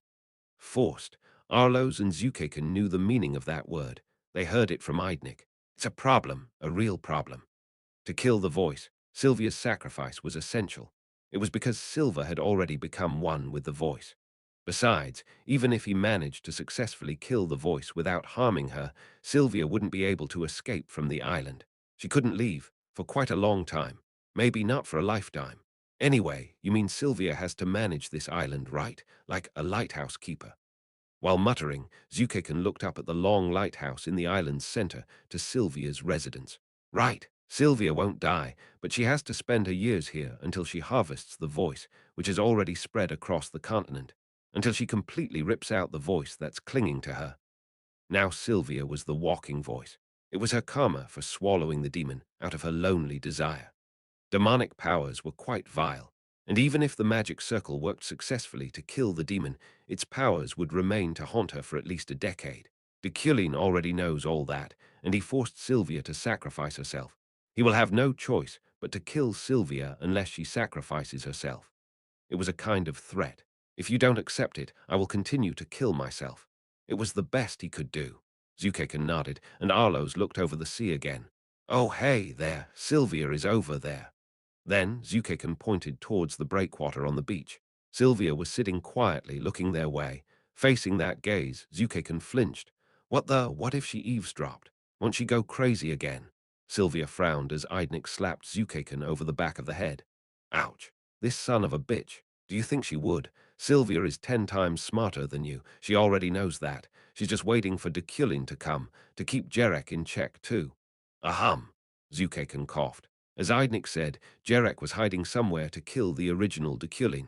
Forced. Arlos and Zukakin knew the meaning of that word. They heard it from Eidnik. It's a problem, a real problem. To kill the voice, Sylvia's sacrifice was essential. It was because Silva had already become one with the voice. Besides, even if he managed to successfully kill the voice without harming her, Sylvia wouldn't be able to escape from the island. She couldn't leave, for quite a long time. Maybe not for a lifetime. Anyway, you mean Sylvia has to manage this island, right? Like a lighthouse keeper. While muttering, Zukakin looked up at the long lighthouse in the island's center to Sylvia's residence. Right, Sylvia won't die, but she has to spend her years here until she harvests the voice, which has already spread across the continent, until she completely rips out the voice that's clinging to her. Now Sylvia was the walking voice. It was her karma for swallowing the demon out of her lonely desire. Demonic powers were quite vile, and even if the magic circle worked successfully to kill the demon, its powers would remain to haunt her for at least a decade. Deculein already knows all that, and he forced Sylvia to sacrifice herself. He will have no choice but to kill Sylvia unless she sacrifices herself. It was a kind of threat. If you don't accept it, I will continue to kill myself. It was the best he could do. Zukakin nodded, and Arlos looked over the sea again. Oh, hey, there, Sylvia is over there. Then Zukakin pointed towards the breakwater on the beach. Sylvia was sitting quietly, looking their way. Facing that gaze, Zukakin flinched. What if she eavesdropped? Won't she go crazy again? Sylvia frowned as Eidnik slapped Zukakin over the back of the head. Ouch. This son of a bitch. Do you think she would? Sylvia is 10 times smarter than you. She already knows that. She's just waiting for Deculein to come, to keep Jarek in check, too. Ahem. Zukakin coughed. As Eidnik said, Jarek was hiding somewhere to kill the original Deculein.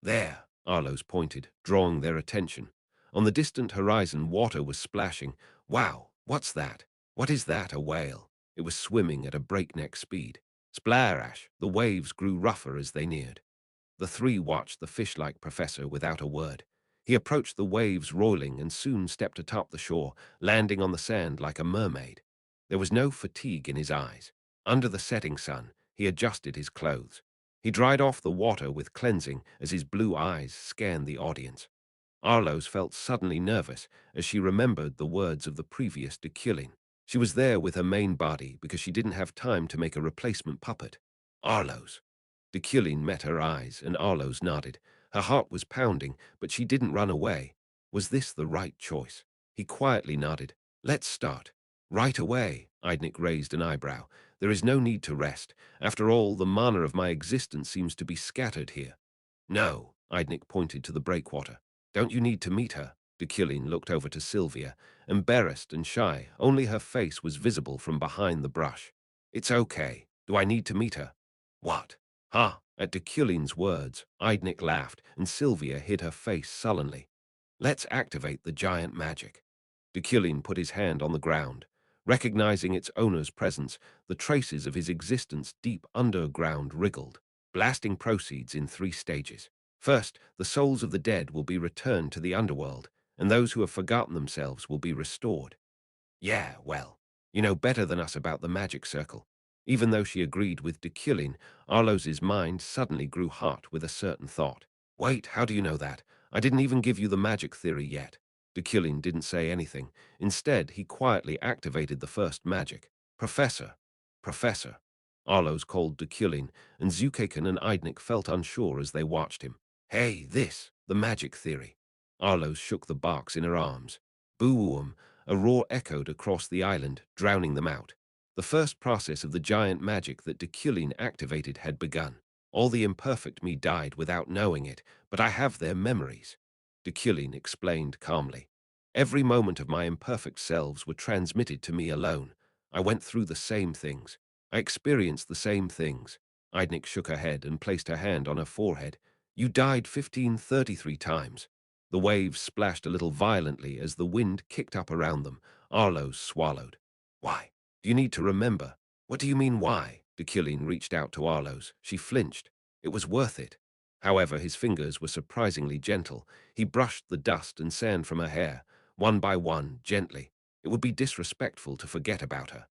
There, Arlos pointed, drawing their attention. On the distant horizon, water was splashing. Wow, what's that? What is that, a whale? It was swimming at a breakneck speed. Splash! The waves grew rougher as they neared. The three watched the fish-like professor without a word. He approached the waves roiling and soon stepped atop the shore, landing on the sand like a mermaid. There was no fatigue in his eyes. Under the setting sun, he adjusted his clothes. He dried off the water with cleansing as his blue eyes scanned the audience. Arlos felt suddenly nervous as she remembered the words of the previous Deculein. She was there with her main body because she didn't have time to make a replacement puppet. Arlos. Deculein met her eyes, and Arlos nodded. Her heart was pounding, but she didn't run away. Was this the right choice? He quietly nodded. Let's start. Right away, Eidnik raised an eyebrow. There is no need to rest. After all, the mana of my existence seems to be scattered here. No, Eidnik pointed to the breakwater. Don't you need to meet her? Deculein looked over to Sylvia, embarrassed and shy. Only her face was visible from behind the brush. It's okay. Do I need to meet her? What? Huh? At Deculein's words, Eidnik laughed, and Sylvia hid her face sullenly. Let's activate the giant magic. Deculein put his hand on the ground. Recognizing its owner's presence, the traces of his existence deep underground wriggled, blasting proceeds in 3 stages. First, the souls of the dead will be returned to the underworld, and those who have forgotten themselves will be restored. Yeah, well, you know better than us about the magic circle. Even though she agreed with Deculein, Arlos's mind suddenly grew hot with a certain thought. Wait, how do you know that? I didn't even give you the magic theory yet. Deculein didn't say anything. Instead, he quietly activated the first magic. Professor. Professor. Arlos called Deculein, and Zukakin and Eidnik felt unsure as they watched him. Hey, the magic theory. Arlos shook the box in her arms. Boo-oom. A roar echoed across the island, drowning them out. The first process of the giant magic that Deculein activated had begun. All the imperfect me died without knowing it, but I have their memories. Deculein explained calmly. Every moment of my imperfect selves were transmitted to me alone. I went through the same things. I experienced the same things. Eidnik shook her head and placed her hand on her forehead. You died 1533 times. The waves splashed a little violently as the wind kicked up around them. Arlos swallowed. Why? Do you need to remember? What do you mean, why? Deculein reached out to Arlos. She flinched. It was worth it. However, his fingers were surprisingly gentle. He brushed the dust and sand from her hair, one by one, gently. It would be disrespectful to forget about her.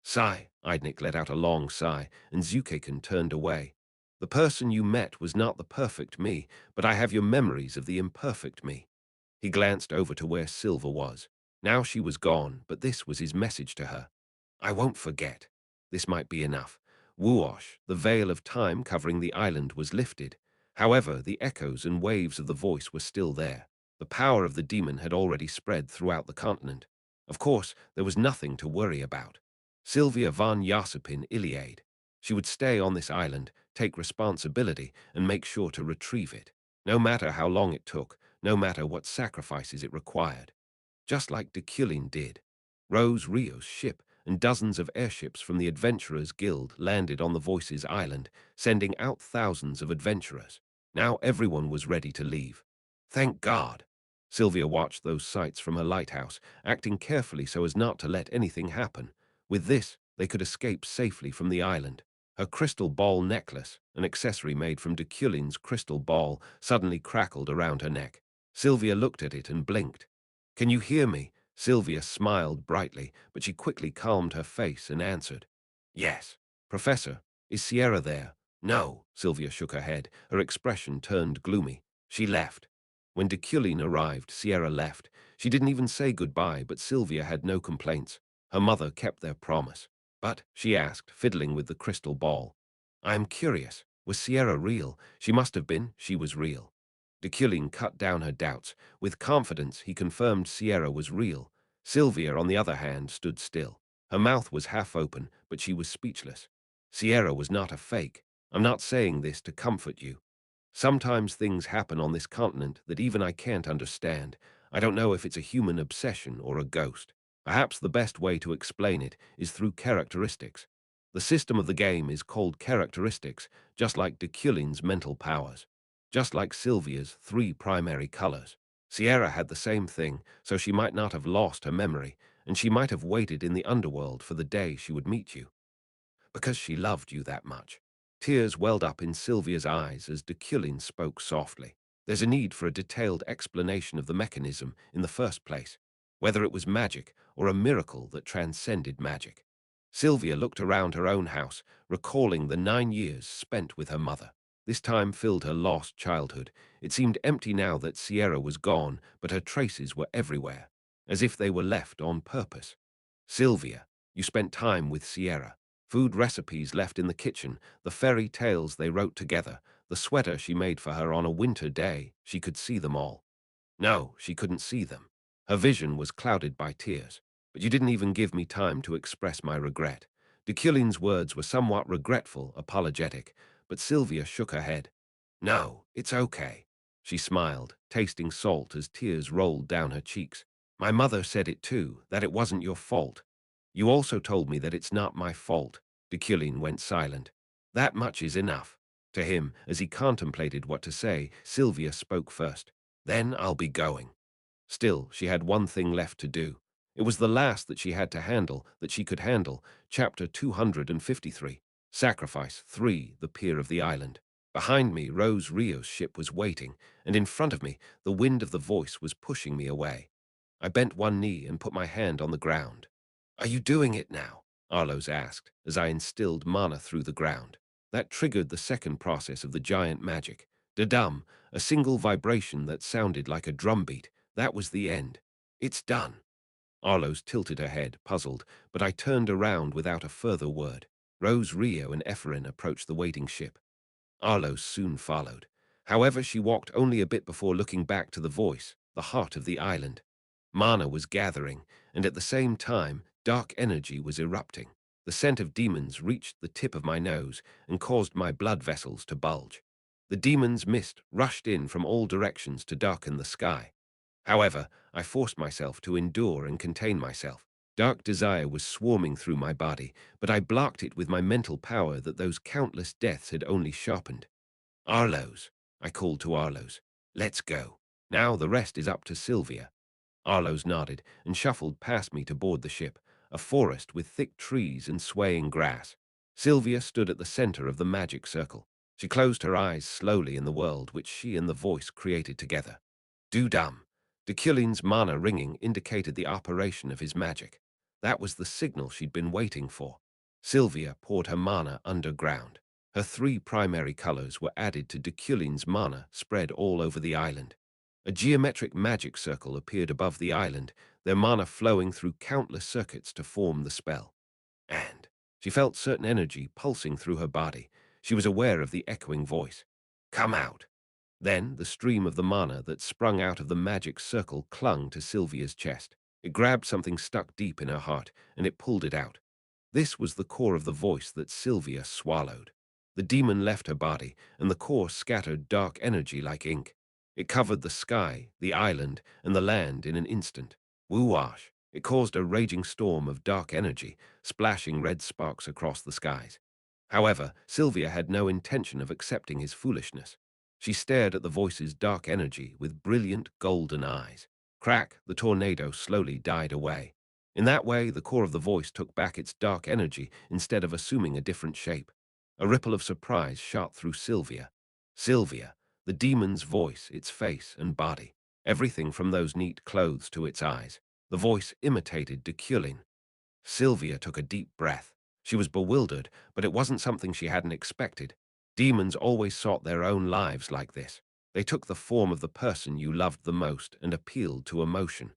Sigh. Eidnik let out a long sigh, and Zukakin turned away. The person you met was not the perfect me, but I have your memories of the imperfect me. He glanced over to where Silver was. Now she was gone, but this was his message to her. I won't forget. This might be enough. Whoosh, the veil of time covering the island was lifted. However, the echoes and waves of the voice were still there. The power of the demon had already spread throughout the continent. Of course, there was nothing to worry about. Sylvia von Yasipin Iliade. She would stay on this island, take responsibility, and make sure to retrieve it. No matter how long it took, no matter what sacrifices it required, just like Deculein did. Rose Rio's ship and dozens of airships from the Adventurers Guild landed on the Voices Island, sending out thousands of adventurers. Now everyone was ready to leave. Thank God! Sylvia watched those sights from her lighthouse, acting carefully so as not to let anything happen. With this, they could escape safely from the island. Her crystal ball necklace, an accessory made from Deculein's crystal ball, suddenly crackled around her neck. Sylvia looked at it and blinked. "Can you hear me?" Sylvia smiled brightly, but she quickly calmed her face and answered, "Yes." "Professor, is Sierra there?" "No." Sylvia shook her head. Her expression turned gloomy. "She left." When Deculein arrived, Sierra left. She didn't even say goodbye, but Sylvia had no complaints. Her mother kept their promise. "But," she asked, fiddling with the crystal ball, "I am curious. Was Sierra real? She must have been. She was real." Deculein cut down her doubts. With confidence, he confirmed Sierra was real. Sylvia, on the other hand, stood still. Her mouth was half open, but she was speechless. "Sierra was not a fake. I'm not saying this to comfort you. Sometimes things happen on this continent that even I can't understand. I don't know if it's a human obsession or a ghost. Perhaps the best way to explain it is through characteristics. The system of the game is called characteristics, just like Deculein's mental powers. Just like Sylvia's 3 primary colors. Sierra had the same thing, so she might not have lost her memory, and she might have waited in the underworld for the day she would meet you. Because she loved you that much." Tears welled up in Sylvia's eyes as Deculein spoke softly. "There's a need for a detailed explanation of the mechanism in the first place, whether it was magic or a miracle that transcended magic." Sylvia looked around her own house, recalling the 9 years spent with her mother. This time filled her lost childhood. It seemed empty now that Sierra was gone, but her traces were everywhere, as if they were left on purpose. "Sylvia, you spent time with Sierra. Food recipes left in the kitchen, the fairy tales they wrote together, the sweater she made for her on a winter day, she could see them all." "No, she couldn't see them. Her vision was clouded by tears. But you didn't even give me time to express my regret." Deculein's words were somewhat regretful, apologetic, but Sylvia shook her head. "No, it's okay." She smiled, tasting salt as tears rolled down her cheeks. "My mother said it too, that it wasn't your fault. You also told me that it's not my fault." Deculein went silent. "That much is enough." To him, as he contemplated what to say, Sylvia spoke first. "Then I'll be going." Still, she had one thing left to do. It was the last that she had to handle, that she could handle. Chapter 253. Sacrifice 3, the Pier of the Island. Behind me, Rose Rio's ship was waiting, and in front of me, the wind of the voice was pushing me away. I bent one knee and put my hand on the ground. "Are you doing it now?" Arlos asked, as I instilled mana through the ground. That triggered the second process of the giant magic. Da-dum, a single vibration that sounded like a drumbeat. That was the end. "It's done." Arlos tilted her head, puzzled, but I turned around without a further word. Rose Rio and Ephraim approached the waiting ship. Arlos soon followed. However, she walked only a bit before looking back to the voice, the heart of the island. Mana was gathering, and at the same time, dark energy was erupting. The scent of demons reached the tip of my nose and caused my blood vessels to bulge. The demons' mist rushed in from all directions to darken the sky. However, I forced myself to endure and contain myself. Dark desire was swarming through my body, but I blocked it with my mental power that those countless deaths had only sharpened. "Arlos," I called to Arlos. "Let's go. Now the rest is up to Sylvia." Arlos nodded and shuffled past me to board the ship, a forest with thick trees and swaying grass. Sylvia stood at the center of the magic circle. She closed her eyes slowly in the world which she and the voice created together. "Do-dum." Deculein's mana ringing indicated the operation of his magic. That was the signal she'd been waiting for. Sylvia poured her mana underground. Her 3 primary colors were added to Deculein's mana spread all over the island. A geometric magic circle appeared above the island, their mana flowing through countless circuits to form the spell. And she felt certain energy pulsing through her body. She was aware of the echoing voice. "Come out." Then the stream of the mana that sprung out of the magic circle clung to Sylvia's chest. It grabbed something stuck deep in her heart, and it pulled it out. This was the core of the voice that Sylvia swallowed. The demon left her body, and the core scattered dark energy like ink. It covered the sky, the island, and the land in an instant. Woo-wash! It caused a raging storm of dark energy, splashing red sparks across the skies. However, Sylvia had no intention of accepting his foolishness. She stared at the voice's dark energy with brilliant golden eyes. Crack, the tornado slowly died away. In that way, the core of the voice took back its dark energy instead of assuming a different shape. A ripple of surprise shot through Sylvia. Sylvia, the demon's voice, its face and body. Everything from those neat clothes to its eyes. The voice imitated Deculein. Sylvia took a deep breath. She was bewildered, but it wasn't something she hadn't expected. Demons always sought their own lives like this. They took the form of the person you loved the most and appealed to emotion.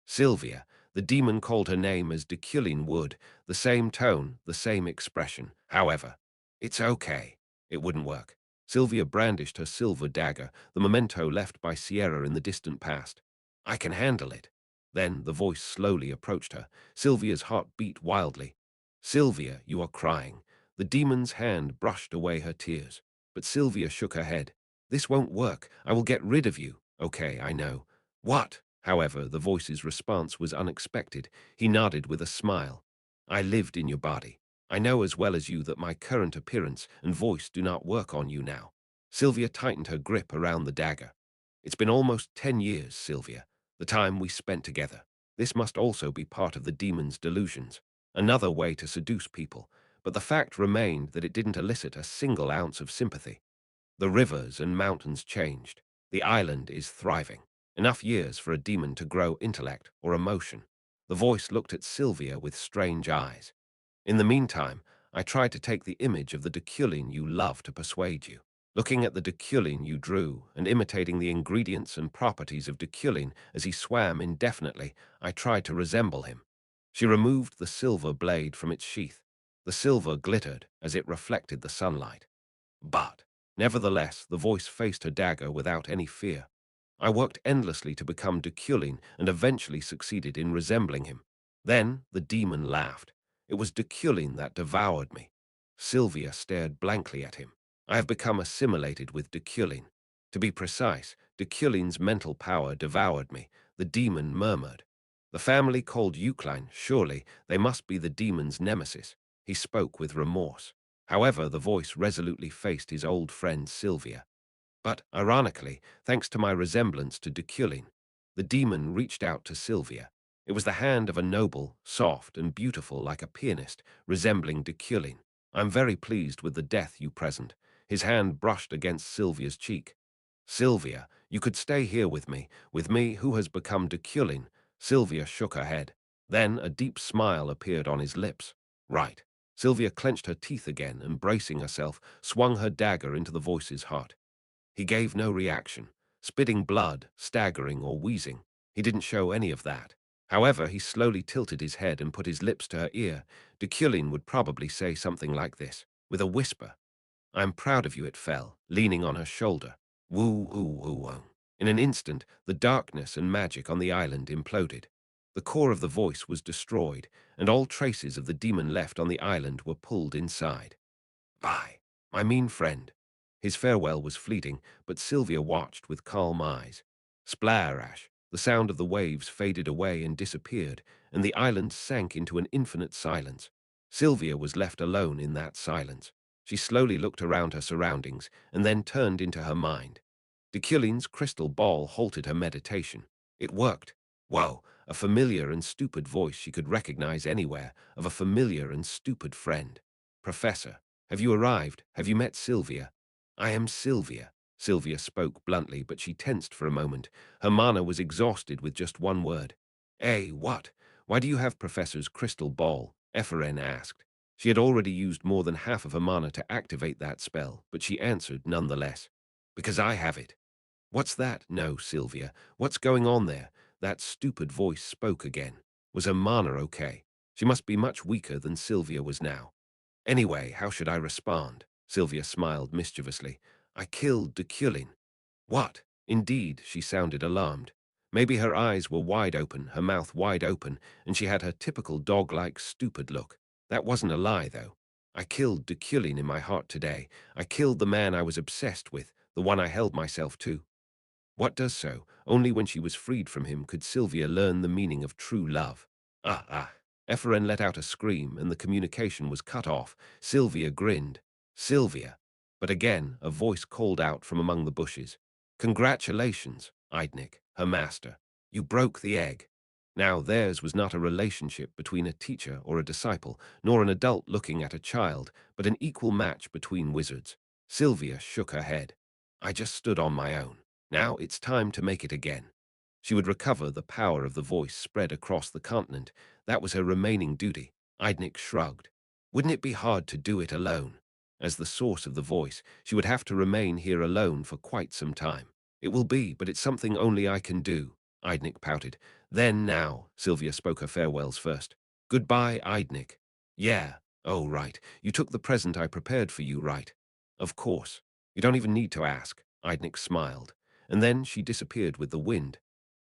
Sylvia, the demon called her name as Deculein would, the same tone, the same expression. However, it's okay. It wouldn't work. Sylvia brandished her silver dagger, the memento left by Sierra in the distant past. I can handle it. Then the voice slowly approached her. Sylvia's heart beat wildly. Sylvia, you are crying. The demon's hand brushed away her tears. But Sylvia shook her head. This won't work. I will get rid of you. Okay, I know. What? However, the voice's response was unexpected. He nodded with a smile. I lived in your body. I know as well as you that my current appearance and voice do not work on you now. Sylvia tightened her grip around the dagger. It's been almost 10 years, Sylvia, the time we spent together. This must also be part of the demon's delusions, another way to seduce people, but the fact remained that it didn't elicit a single ounce of sympathy. The rivers and mountains changed. The island is thriving. Enough years for a demon to grow intellect or emotion. The voice looked at Sylvia with strange eyes. In the meantime, I tried to take the image of the Deculein you love to persuade you. Looking at the Deculein you drew and imitating the ingredients and properties of Deculein as he swam indefinitely, I tried to resemble him. She removed the silver blade from its sheath. The silver glittered as it reflected the sunlight. But, nevertheless, the voice faced her dagger without any fear. I worked endlessly to become Deculein and eventually succeeded in resembling him. Then the demon laughed. It was Deculein that devoured me. Sylvia stared blankly at him. I have become assimilated with Deculein. To be precise, Deculein's mental power devoured me, the demon murmured. The family called Eucline, surely they must be the demon's nemesis. He spoke with remorse. However, the voice resolutely faced his old friend Sylvia. But, ironically, thanks to my resemblance to Deculein, the demon reached out to Sylvia. It was the hand of a noble, soft, and beautiful like a pianist, resembling Deculein. I'm very pleased with the death you present. His hand brushed against Sylvia's cheek. Sylvia, you could stay here with me who has become Deculein. Sylvia shook her head. Then a deep smile appeared on his lips. Right. Sylvia clenched her teeth again and, bracing herself, swung her dagger into the voice's heart. He gave no reaction, spitting blood, staggering, or wheezing. He didn't show any of that. However, he slowly tilted his head and put his lips to her ear. Deculein would probably say something like this, with a whisper. I'm proud of you, it fell, leaning on her shoulder. Woo, woo, woo, woo. In an instant, the darkness and magic on the island imploded. The core of the voice was destroyed, and all traces of the demon left on the island were pulled inside. Bye, my mean friend. His farewell was fleeting, but Sylvia watched with calm eyes. Splash! The sound of the waves faded away and disappeared, and the island sank into an infinite silence. Sylvia was left alone in that silence. She slowly looked around her surroundings and then turned into her mind. Deculein's crystal ball halted her meditation. It worked. Whoa, a familiar and stupid voice she could recognize anywhere, of a familiar and stupid friend. Professor, have you arrived? Have you met Sylvia? I am Sylvia. Sylvia spoke bluntly, but she tensed for a moment. Her mana was exhausted with just one word. What? Why do you have Professor's crystal ball? Ephraim asked. She had already used more than half of her mana to activate that spell, but she answered nonetheless. Because I have it. What's that? No, Sylvia. What's going on there? That stupid voice spoke again. Was her mana okay? She must be much weaker than Sylvia was now. Anyway, how should I respond? Sylvia smiled mischievously. I killed Deculein. What? Indeed, she sounded alarmed. Maybe her eyes were wide open, her mouth wide open, and she had her typical dog-like stupid look. That wasn't a lie, though. I killed Deculein in my heart today. I killed the man I was obsessed with, the one I held myself to. What does so? Only when she was freed from him could Sylvia learn the meaning of true love. Ah. Ephraim let out a scream, and the communication was cut off. Sylvia grinned. Sylvia. But again, a voice called out from among the bushes. Congratulations, Eidnik, her master. You broke the egg. Now theirs was not a relationship between a teacher or a disciple, nor an adult looking at a child, but an equal match between wizards. Sylvia shook her head. I just stood on my own. Now it's time to make it again. She would recover the power of the voice spread across the continent. That was her remaining duty. Eidnik shrugged. Wouldn't it be hard to do it alone? As the source of the voice, she would have to remain here alone for quite some time. It will be, but it's something only I can do. Eidnik pouted. Then now, Sylvia spoke her farewells first. Goodbye, Eidnik. Yeah. Oh, right. You took the present I prepared for you, right? Of course. You don't even need to ask. Eidnik smiled. And then she disappeared with the wind.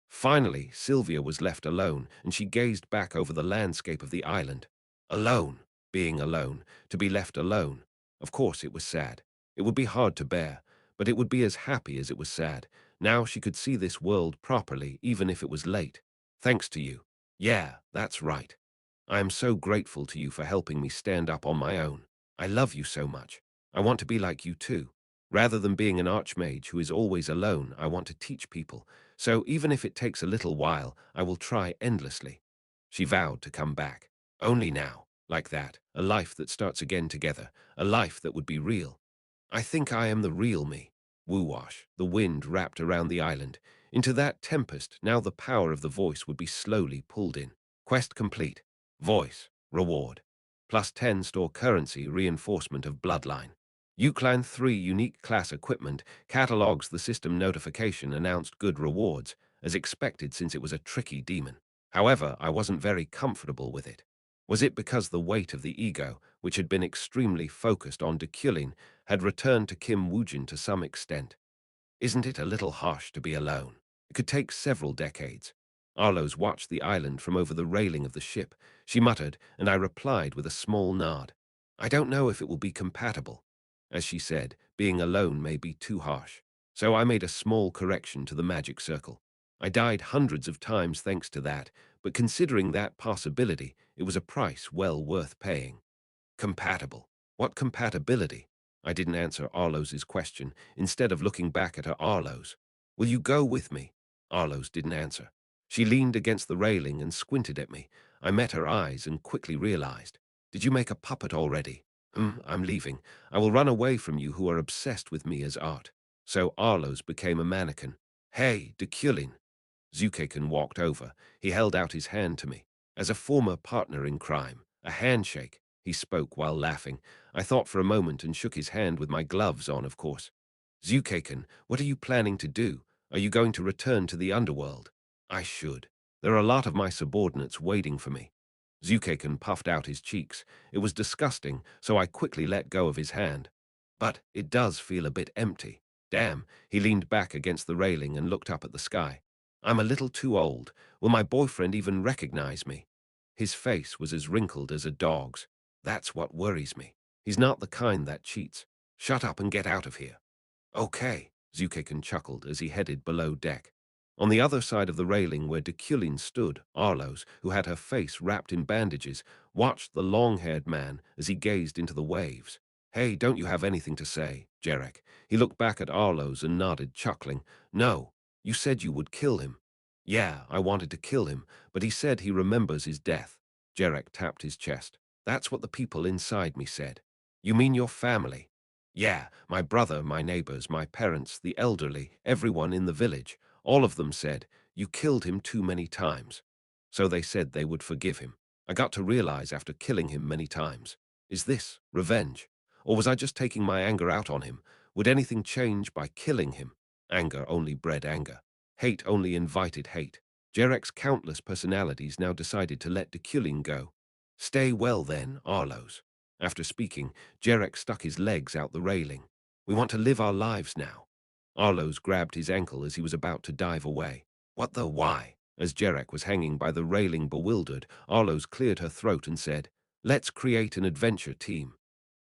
Finally, Sylvia was left alone, and she gazed back over the landscape of the island. Alone. Being alone. To be left alone. Of course it was sad. It would be hard to bear, but it would be as happy as it was sad. Now she could see this world properly, even if it was late. Thanks to you. Yeah, that's right. I am so grateful to you for helping me stand up on my own. I love you so much. I want to be like you too. Rather than being an archmage who is always alone, I want to teach people. So even if it takes a little while, I will try endlessly. She vowed to come back. Only now. Like that. A life that starts again together. A life that would be real. I think I am the real me. Woo-wash. The wind wrapped around the island. Into that tempest, now the power of the voice would be slowly pulled in. Quest complete. Voice. Reward. +10 store currency reinforcement of bloodline. Euclan 3 unique class equipment catalogs the system notification announced good rewards, as expected since it was a tricky demon. However, I wasn't very comfortable with it. Was it because the weight of the ego, which had been extremely focused on Deculein, had returned to Kim Woojin to some extent? Isn't it a little harsh to be alone? It could take several decades. Arloes watched the island from over the railing of the ship. She muttered, and I replied with a small nod. I don't know if it will be compatible. As she said, being alone may be too harsh. So I made a small correction to the magic circle. I died hundreds of times thanks to that, but considering that possibility, it was a price well worth paying. Compatible. What compatibility? I didn't answer Arloes's question. Instead of looking back at her, Arloes. Will you go with me? Arloes didn't answer. She leaned against the railing and squinted at me. I met her eyes and quickly realized. Did you make a puppet already? I'm leaving. I will run away from you who are obsessed with me as art. So Arloes became a mannequin. Hey, Deculein. Zukakin walked over. He held out his hand to me. As a former partner in crime, a handshake. He spoke while laughing. I thought for a moment and shook his hand with my gloves on, of course. Zukakin, what are you planning to do? Are you going to return to the underworld? I should. There are a lot of my subordinates waiting for me. Zukakin puffed out his cheeks. It was disgusting, so I quickly let go of his hand. But it does feel a bit empty. Damn, he leaned back against the railing and looked up at the sky. I'm a little too old. Will my boyfriend even recognize me? His face was as wrinkled as a dog's. That's what worries me. He's not the kind that cheats. Shut up and get out of here. Okay, Zukakin chuckled as he headed below deck. On the other side of the railing where Deculein stood, Arloes, who had her face wrapped in bandages, watched the long-haired man as he gazed into the waves. Hey, don't you have anything to say, Jarek? He looked back at Arloes and nodded, chuckling. No, you said you would kill him. Yeah, I wanted to kill him, but he said he remembers his death. Jarek tapped his chest. That's what the people inside me said. You mean your family? Yeah, my brother, my neighbors, my parents, the elderly, everyone in the village. All of them said, you killed him too many times. So they said they would forgive him. I got to realize after killing him many times. Is this revenge? Or was I just taking my anger out on him? Would anything change by killing him? Anger only bred anger. Hate only invited hate. Jarek's countless personalities now decided to let Deculein go. Stay well then, Arloes. After speaking, Jarek stuck his legs out the railing. We want to live our lives now. Arloes grabbed his ankle as he was about to dive away. What the why? As Jarek was hanging by the railing bewildered, Arloes cleared her throat and said, Let's create an adventure team.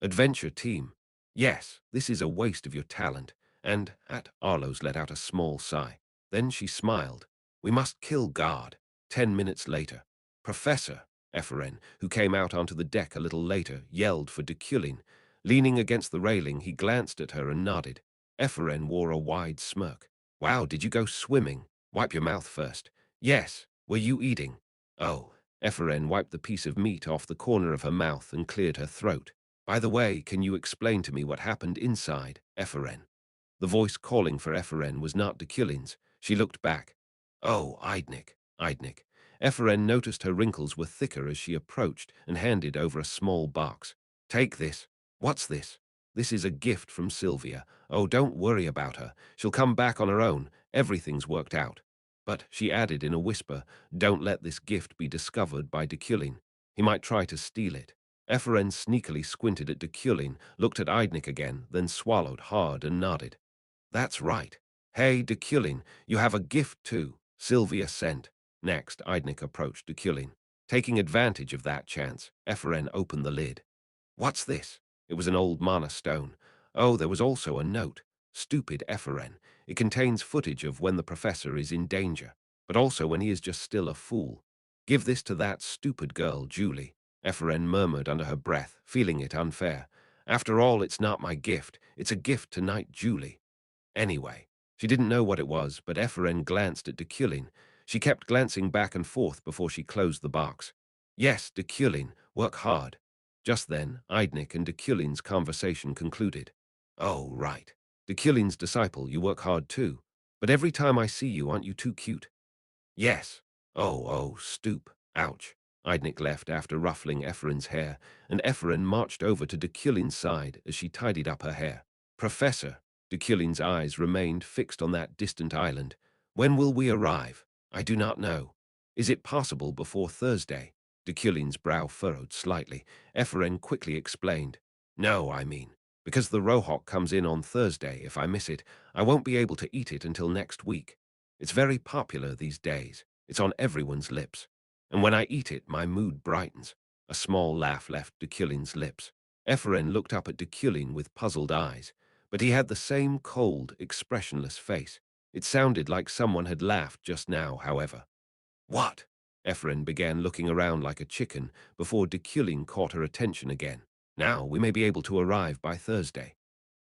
Adventure team? Yes, this is a waste of your talent. and at Arlo's let out a small sigh. Then she smiled. We must kill guard. 10 minutes later. Professor, Ephraim, who came out onto the deck a little later, yelled for Deculein. Leaning against the railing, he glanced at her and nodded. Ephraim wore a wide smirk. Wow, did you go swimming? Wipe your mouth first. Yes. Were you eating? Oh. Ephraim wiped the piece of meat off the corner of her mouth and cleared her throat. By the way, can you explain to me what happened inside, Ephraim? The voice calling for Ephraim was not Deculein's. She looked back. Oh, Eidnik. Ephraim noticed her wrinkles were thicker as she approached and handed over a small box. Take this. What's this? This is a gift from Sylvia. Oh, don't worry about her. She'll come back on her own. Everything's worked out. But, she added in a whisper, don't let this gift be discovered by Deculein. He might try to steal it. Ephraim sneakily squinted at Deculein, looked at Eidnik again, then swallowed hard and nodded. That's right. Hey, Deculein, you have a gift too. Sylvia sent. Next, Eidnik approached Deculein. Taking advantage of that chance, Ephraim opened the lid. What's this? It was an old mana stone. Oh, there was also a note. Stupid Ephraim. It contains footage of when the professor is in danger, but also when he is just still a fool. Give this to that stupid girl, Julie. Ephraim murmured under her breath, feeling it unfair. After all, it's not my gift. It's a gift to Knight Julie. Anyway, she didn't know what it was, but Ephraim glanced at Deculein. She kept glancing back and forth before she closed the box. Yes, Deculein, work hard. Just then, Eidnik and Deculein's conversation concluded. Oh, right. Deculein's disciple, you work hard too. But every time I see you, aren't you too cute? Yes. Oh, stoop. Ouch. Eidnik left after ruffling Ephraim's hair, and Ephraim marched over to Deculein's side as she tidied up her hair. Professor, Deculein's eyes remained fixed on that distant island. When will we arrive? I do not know. Is it possible before Thursday? Deculein's brow furrowed slightly. Ephraim quickly explained. No, I mean, because the rohok comes in on Thursday. If I miss it, I won't be able to eat it until next week. It's very popular these days. It's on everyone's lips. And when I eat it, my mood brightens. A small laugh left Deculein's lips. Ephraim looked up at Deculein with puzzled eyes, but he had the same cold, expressionless face. It sounded like someone had laughed just now, however. What? Ephraim began looking around like a chicken before Deculein caught her attention again. Now we may be able to arrive by Thursday.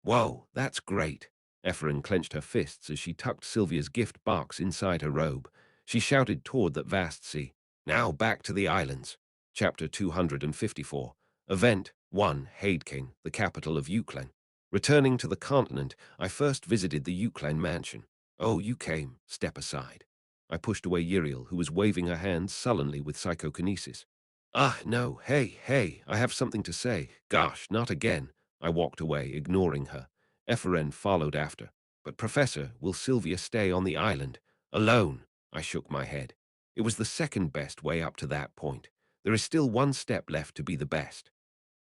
Whoa, that's great. Ephraim clenched her fists as she tucked Sylvia's gift box inside her robe. She shouted toward that vast sea. Now back to the islands. Chapter 254. Event 1. Hadekin, the capital of Deculein. Returning to the continent, I first visited the Deculein mansion. Oh, you came. Step aside. I pushed away Uriel, who was waving her hands sullenly with psychokinesis. Ah, no, hey, I have something to say. Gosh, not again. I walked away, ignoring her. Ephraim followed after. But Professor, will Sylvia stay on the island? Alone? I shook my head. It was the second best way up to that point. There is still one step left to be the best.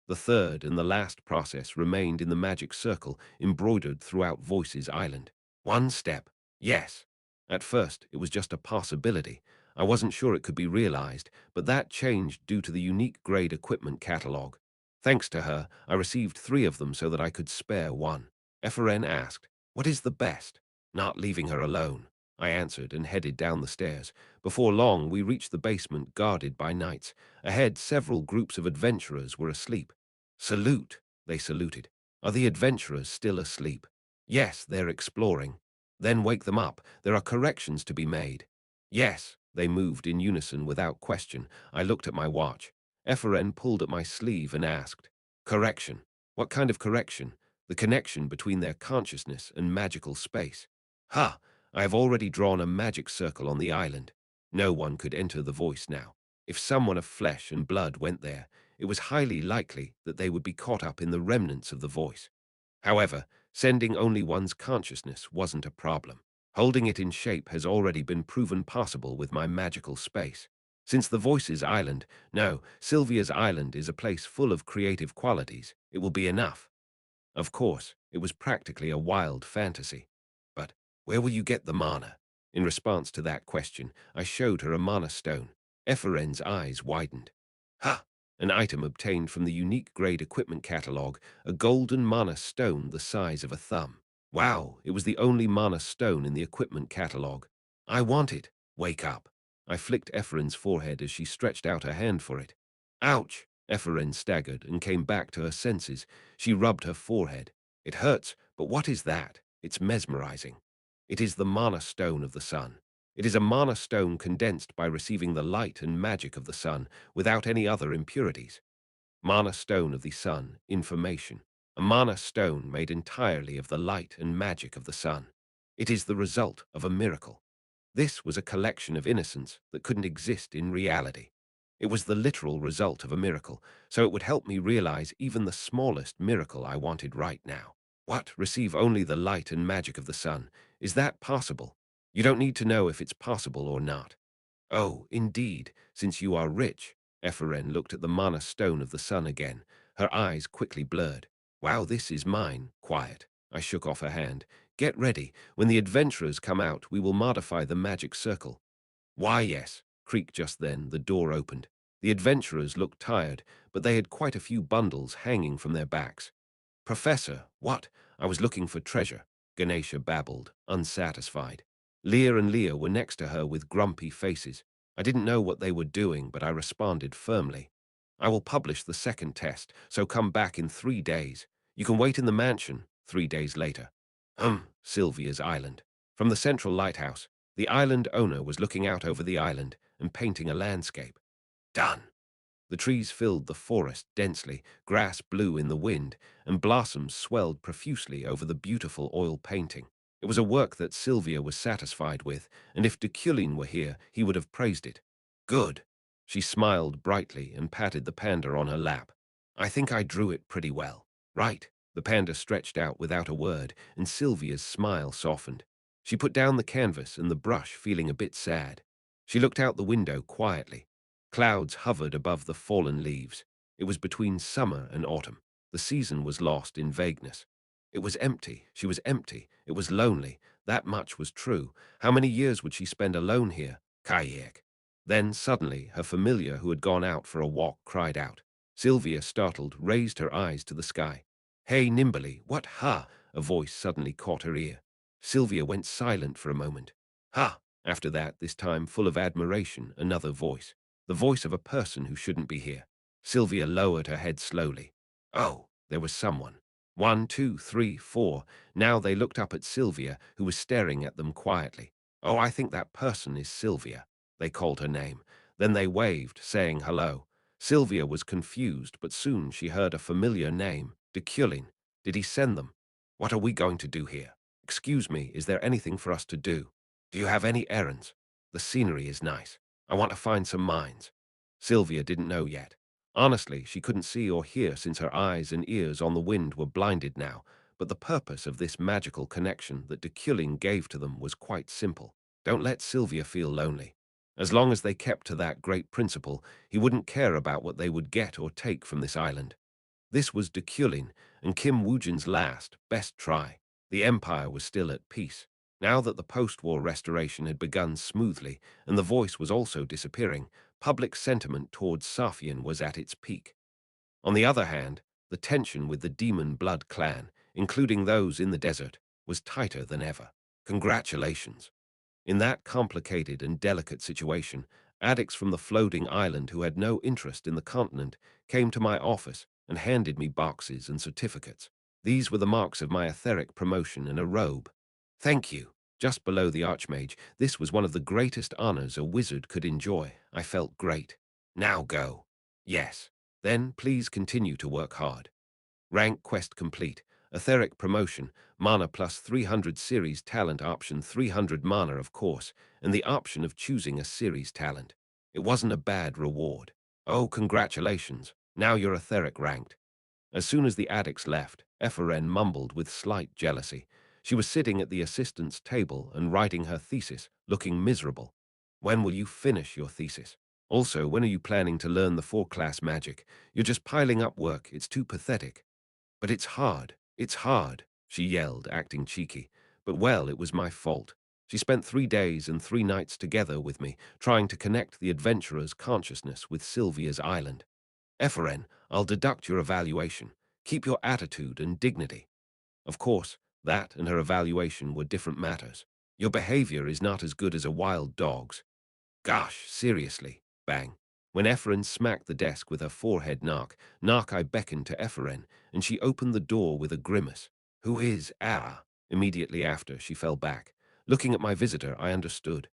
The third and the last process remained in the magic circle embroidered throughout Voices Island. One step. Yes. At first, it was just a possibility. I wasn't sure it could be realized, but that changed due to the unique grade equipment catalog. Thanks to her, I received 3 of them so that I could spare one. Ephraim asked, what is the best? Not leaving her alone. I answered and headed down the stairs. Before long, we reached the basement guarded by knights. Ahead, several groups of adventurers were asleep. Salute, they saluted. Are the adventurers still asleep? Yes, they're exploring. Then wake them up. There are corrections to be made. Yes, they moved in unison without question. I looked at my watch. Ephraim pulled at my sleeve and asked, correction? What kind of correction? The connection between their consciousness and magical space. Ha! I have already drawn a magic circle on the island. No one could enter the voice now. If someone of flesh and blood went there, it was highly likely that they would be caught up in the remnants of the voice. However, sending only one's consciousness wasn't a problem. Holding it in shape has already been proven possible with my magical space. Since the Voices Island, no, Sylvia's Island is a place full of creative qualities, it will be enough. Of course, it was practically a wild fantasy. But where will you get the mana? In response to that question, I showed her a mana stone. Ephraim's eyes widened. Ha! An item obtained from the unique grade equipment catalog, a golden mana stone the size of a thumb. Wow, it was the only mana stone in the equipment catalog. I want it. Wake up. I flicked Ephraim's forehead as she stretched out her hand for it. Ouch! Ephraim staggered and came back to her senses. She rubbed her forehead. It hurts, but what is that? It's mesmerizing. It is the mana stone of the sun. It is a mana stone condensed by receiving the light and magic of the sun without any other impurities. Mana stone of the sun, information. A mana stone made entirely of the light and magic of the sun. It is the result of a miracle. This was a collection of innocence that couldn't exist in reality. It was the literal result of a miracle, so it would help me realize even the smallest miracle I wanted right now. What? Receive only the light and magic of the sun. Is that possible? You don't need to know if it's possible or not. Oh, indeed, since you are rich. Ephraim looked at the mana stone of the sun again. Her eyes quickly blurred. Wow, this is mine. Quiet. I shook off her hand. Get ready. When the adventurers come out, we will modify the magic circle. Why, yes. Creaked just then. The door opened. The adventurers looked tired, but they had quite a few bundles hanging from their backs. Professor, what? I was looking for treasure, Ganesha babbled, unsatisfied. Leah and Leah were next to her with grumpy faces. I didn't know what they were doing, but I responded firmly. I will publish the second test, so come back in 3 days. You can wait in the mansion, 3 days later. Sylvia's island. From the central lighthouse, the island owner was looking out over the island and painting a landscape. Done. The trees filled the forest densely, grass blew in the wind, and blossoms swelled profusely over the beautiful oil painting. It was a work that Sylvia was satisfied with, and if Deculein were here, he would have praised it. Good. She smiled brightly and patted the panda on her lap. I think I drew it pretty well. Right. The panda stretched out without a word, and Sylvia's smile softened. She put down the canvas and the brush, feeling a bit sad. She looked out the window quietly. Clouds hovered above the fallen leaves. It was between summer and autumn. The season was lost in vagueness. It was empty. She was empty. It was lonely. That much was true. How many years would she spend alone here? Kayak. Then, suddenly, her familiar who had gone out for a walk cried out. Sylvia, startled, raised her eyes to the sky. Hey, Nimbly, what, ha? A voice suddenly caught her ear. Sylvia went silent for a moment. Ha! After that, this time full of admiration, another voice. The voice of a person who shouldn't be here. Sylvia lowered her head slowly. Oh, there was someone. 1, 2, 3, 4. Now they looked up at Sylvia, who was staring at them quietly. Oh, I think that person is Sylvia. They called her name. Then they waved, saying hello. Sylvia was confused, but soon she heard a familiar name. Deculein. Did he send them? What are we going to do here? Excuse me, is there anything for us to do? Do you have any errands? The scenery is nice. I want to find some mines. Sylvia didn't know yet. Honestly, she couldn't see or hear since her eyes and ears on the wind were blinded now, but the purpose of this magical connection that Deculein gave to them was quite simple. Don't let Sylvia feel lonely. As long as they kept to that great principle, he wouldn't care about what they would get or take from this island. This was Deculein and Kim Woojin's last, best try. The Empire was still at peace. Now that the post-war restoration had begun smoothly and the voice was also disappearing, public sentiment towards Safian was at its peak. On the other hand, the tension with the Demon Blood clan, including those in the desert, was tighter than ever. Congratulations. In that complicated and delicate situation, addicts from the floating island who had no interest in the continent came to my office and handed me boxes and certificates. These were the marks of my etheric promotion and a robe. Thank you. Just below the Archmage, this was one of the greatest honors a wizard could enjoy. I felt great. Now go. Yes. Then please continue to work hard. Rank quest complete. Etheric promotion. Mana plus 300 series talent option 300 mana of course, and the option of choosing a series talent. It wasn't a bad reward. Oh, congratulations. Now you're etheric ranked. As soon as the addicts left, Ephraim mumbled with slight jealousy. She was sitting at the assistant's table and writing her thesis, looking miserable. When will you finish your thesis? Also, when are you planning to learn the 4-class magic? You're just piling up work. It's too pathetic. But it's hard, she yelled, acting cheeky. But well, it was my fault. She spent 3 days and 3 nights together with me, trying to connect the adventurer's consciousness with Sylvia's island. Ephraim, I'll deduct your evaluation. Keep your attitude and dignity. Of course, That and her evaluation were different matters. Your behavior is not as good as a wild dog's. Gosh, seriously. Bang. When Ephraim smacked the desk with her forehead knock, I beckoned to Ephraim, and she opened the door with a grimace. Who is Ah? Immediately after, she fell back. Looking at my visitor, I understood.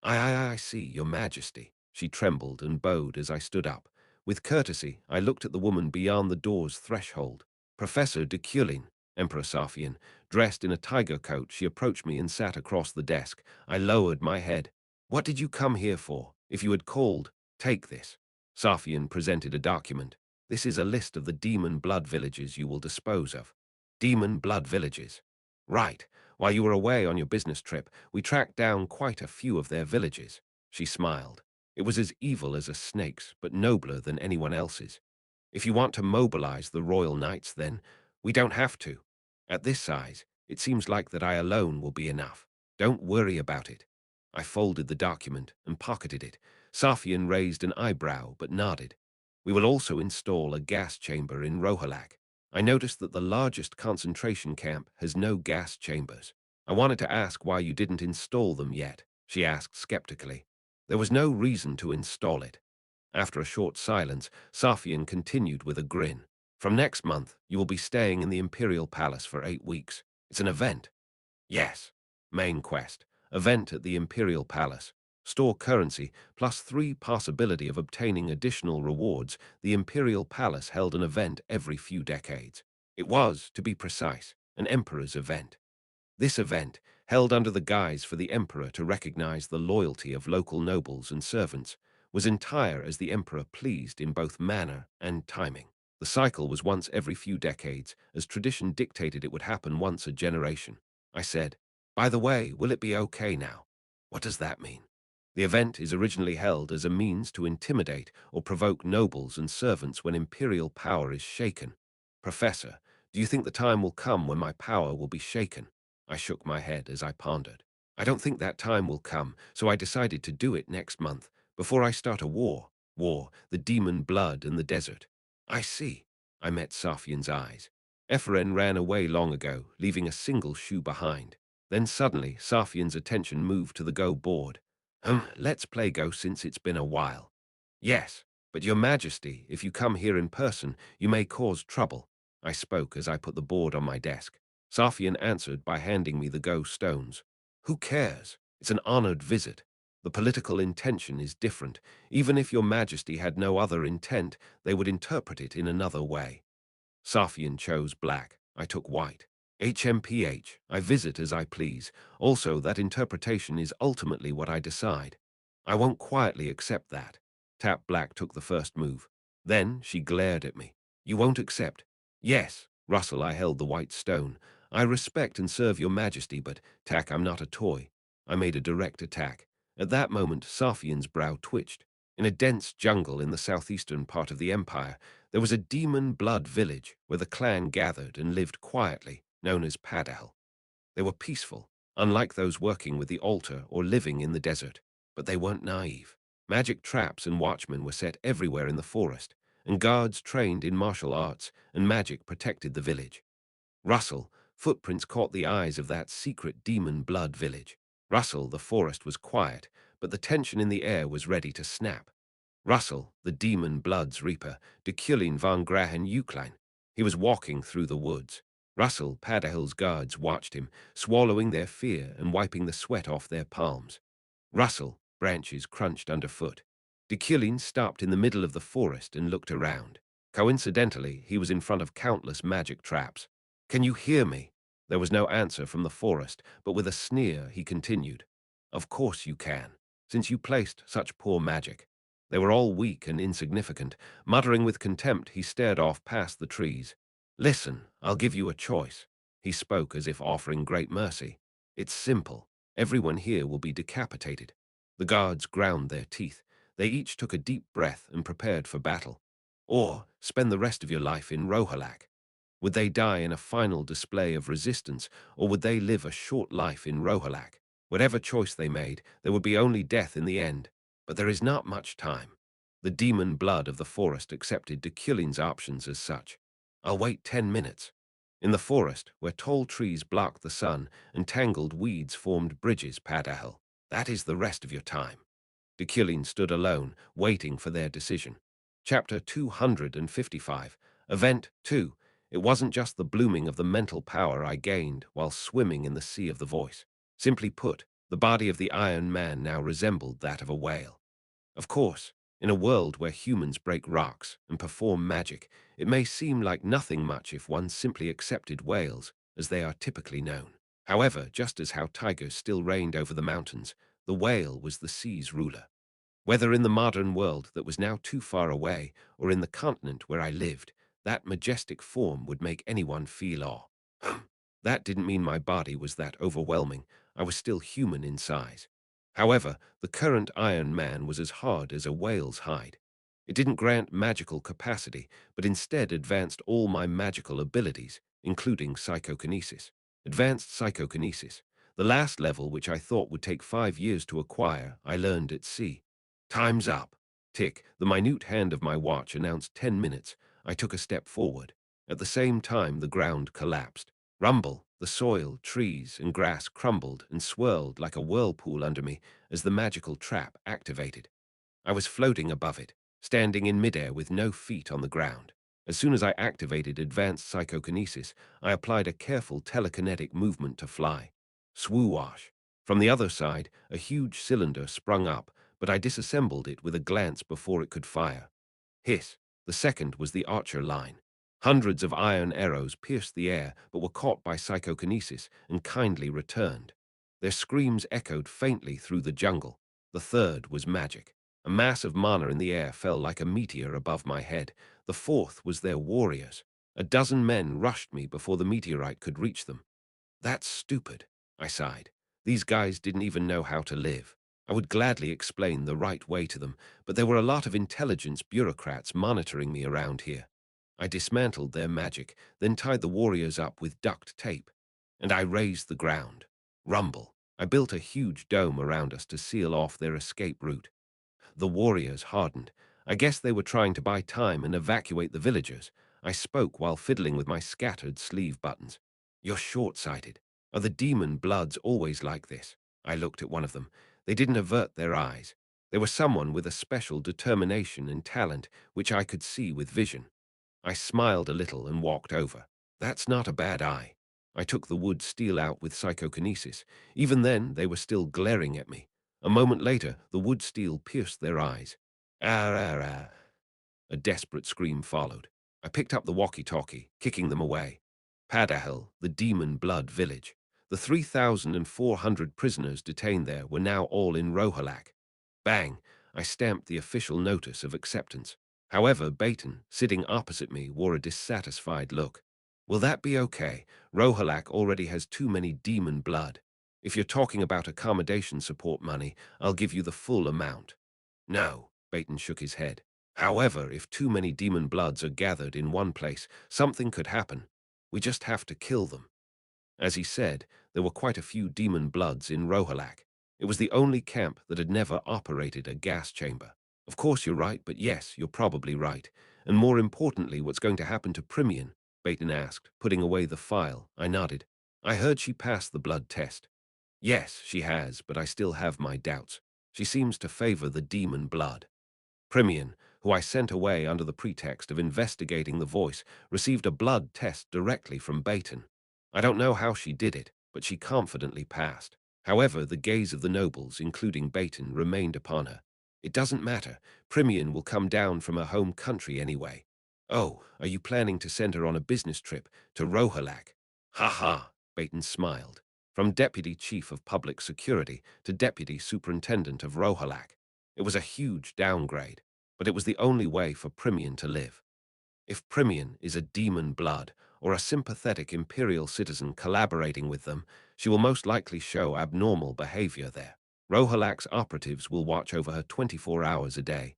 I see, your majesty. She trembled and bowed as I stood up. With courtesy, I looked at the woman beyond the door's threshold. Professor Deculein, Emperor Safian, dressed in a tiger coat, she approached me and sat across the desk. I lowered my head. What did you come here for? If you had called, take this. Safian presented a document. This is a list of the demon blood villages you will dispose of. Demon blood villages. Right. While you were away on your business trip, we tracked down quite a few of their villages. She smiled. It was as evil as a snake's, but nobler than anyone else's. If you want to mobilize the royal knights, then we don't have to. At this size, it seems like that I alone will be enough. Don't worry about it. I folded the document and pocketed it. Safian raised an eyebrow but nodded. We will also install a gas chamber in Rohalak. I noticed that the largest concentration camp has no gas chambers. I wanted to ask why you didn't install them yet, she asked skeptically. There was no reason to install it. After a short silence, Safian continued with a grin. From next month, you will be staying in the Imperial Palace for 8 weeks. It's an event. Yes. Main quest. Event at the Imperial Palace. Store currency, plus 3 possibility of obtaining additional rewards. The Imperial Palace held an event every few decades. It was, to be precise, an emperor's event. This event, held under the guise for the emperor to recognize the loyalty of local nobles and servants, was entire as the emperor pleased in both manner and timing. The cycle was once every few decades, as tradition dictated it would happen once a generation. I said, by the way, will it be okay now? What does that mean? The event is originally held as a means to intimidate or provoke nobles and servants when imperial power is shaken. Professor, do you think the time will come when my power will be shaken? I shook my head as I pondered. I don't think that time will come, so I decided to do it next month, before I start a war. The demon blood in the desert. I see. I met Safian's eyes. Ephraim ran away long ago, leaving a single shoe behind. Then suddenly, Safian's attention moved to the Go board. Let's play Go since it's been a while. Yes, but your majesty, if you come here in person, you may cause trouble. I spoke as I put the board on my desk. Safian answered by handing me the Go stones. Who cares? It's an honored visit. The political intention is different. Even if your majesty had no other intent, they would interpret it in another way. Safian chose black. I took white. HMPH. I visit as I please. Also, that interpretation is ultimately what I decide. I won't quietly accept that. Tap Black took the first move. Then she glared at me. You won't accept? Yes. Russell, I held the white stone. I respect and serve your majesty, but, Tack, I'm not a toy. I made a direct attack. At that moment, Safian's brow twitched. In a dense jungle in the southeastern part of the empire, there was a demon blood village where the clan gathered and lived quietly, known as Padel. They were peaceful, unlike those working with the altar or living in the desert, but they weren't naive. Magic traps and watchmen were set everywhere in the forest, and guards trained in martial arts and magic protected the village. Russell, footprints caught the eyes of that secret demon blood village. Russell, the forest was quiet, but the tension in the air was ready to snap. Russell, the demon blood's reaper, Deculein van Grahen Uklein. He was walking through the woods. Russell, Padahil's guards watched him, swallowing their fear and wiping the sweat off their palms. Russell, branches crunched underfoot. Deculein stopped in the middle of the forest and looked around. Coincidentally, he was in front of countless magic traps. Can you hear me? There was no answer from the forest, but with a sneer he continued. Of course you can, since you placed such poor magic. They were all weak and insignificant. Muttering with contempt, he stared off past the trees. Listen, I'll give you a choice. He spoke as if offering great mercy. It's simple. Everyone here will be decapitated. The guards ground their teeth. They each took a deep breath and prepared for battle. Or spend the rest of your life in Rohalak. Would they die in a final display of resistance, or would they live a short life in Rohalak? Whatever choice they made, there would be only death in the end. But there is not much time. The demon blood of the forest accepted Deculein's options as such. I'll wait 10 minutes. In the forest, where tall trees blocked the sun and tangled weeds formed bridges, Padahel. That is the rest of your time. Deculein stood alone, waiting for their decision. Chapter 255, Event 2. It wasn't just the blooming of the mental power I gained while swimming in the sea of the voice. Simply put, the body of the Iron Man now resembled that of a whale. Of course, in a world where humans break rocks and perform magic, it may seem like nothing much if one simply accepted whales as they are typically known. However, just as how tigers still reigned over the mountains, the whale was the sea's ruler. Whether in the modern world that was now too far away or in the continent where I lived, that majestic form would make anyone feel awe. That didn't mean my body was that overwhelming. I was still human in size. However, the current Iron Man was as hard as a whale's hide. It didn't grant magical capacity, but instead advanced all my magical abilities, including psychokinesis. Advanced psychokinesis. The last level, which I thought would take 5 years to acquire, I learned at sea. Time's up. Tick. The minute hand of my watch announced 10 minutes. I took a step forward. At the same time, the ground collapsed. Rumble. The soil, trees, and grass crumbled and swirled like a whirlpool under me as the magical trap activated. I was floating above it, standing in midair with no feet on the ground. As soon as I activated advanced psychokinesis, I applied a careful telekinetic movement to fly. Swoosh. From the other side, a huge cylinder sprung up, but I disassembled it with a glance before it could fire. Hiss. The second was the Archer line. Hundreds of iron arrows pierced the air but were caught by psychokinesis and kindly returned. Their screams echoed faintly through the jungle. The third was magic. A mass of mana in the air fell like a meteor above my head. The fourth was their warriors. A dozen men rushed me before the meteorite could reach them. That's stupid, I sighed. These guys didn't even know how to live. I would gladly explain the right way to them, but there were a lot of intelligence bureaucrats monitoring me around here. I dismantled their magic, then tied the warriors up with duct tape. And I raised the ground. Rumble. I built a huge dome around us to seal off their escape route. The warriors hardened. I guess they were trying to buy time and evacuate the villagers. I spoke while fiddling with my scattered sleeve buttons. You're short-sighted. Are the demon bloods always like this? I looked at one of them. They didn't avert their eyes. They were someone with a special determination and talent, which I could see with vision. I smiled a little and walked over. That's not a bad eye. I took the wood steel out with psychokinesis. Even then, they were still glaring at me. A moment later, the wood steel pierced their eyes. Ah, ah, ah. A desperate scream followed. I picked up the walkie-talkie, kicking them away. Padahel, the demon blood village. The 3,400 prisoners detained there were now all in Rohalak. Bang! I stamped the official notice of acceptance. However, Baton, sitting opposite me, wore a dissatisfied look. Will that be okay? Rohalak already has too many demon blood. If you're talking about accommodation support money, I'll give you the full amount. No, Baton shook his head. However, if too many demon bloods are gathered in one place, something could happen. We just have to kill them. As he said, there were quite a few demon bloods in Rohalak. It was the only camp that had never operated a gas chamber. Of course you're right, but yes, you're probably right. And more importantly, what's going to happen to Primian? Baton asked, putting away the file. I nodded. I heard she passed the blood test. Yes, she has, but I still have my doubts. She seems to favor the demon blood. Primian, who I sent away under the pretext of investigating the voice, received a blood test directly from Baton. I don't know how she did it, but she confidently passed. However, the gaze of the nobles, including Baton, remained upon her. It doesn't matter. Primian will come down from her home country anyway. Oh, are you planning to send her on a business trip to Rohalak? Ha ha, Baton smiled. From Deputy Chief of Public Security to Deputy Superintendent of Rohalak. It was a huge downgrade, but it was the only way for Primian to live. If Primian is a demon blood or a sympathetic imperial citizen collaborating with them, she will most likely show abnormal behavior there. Rohalak's operatives will watch over her 24 hours a day,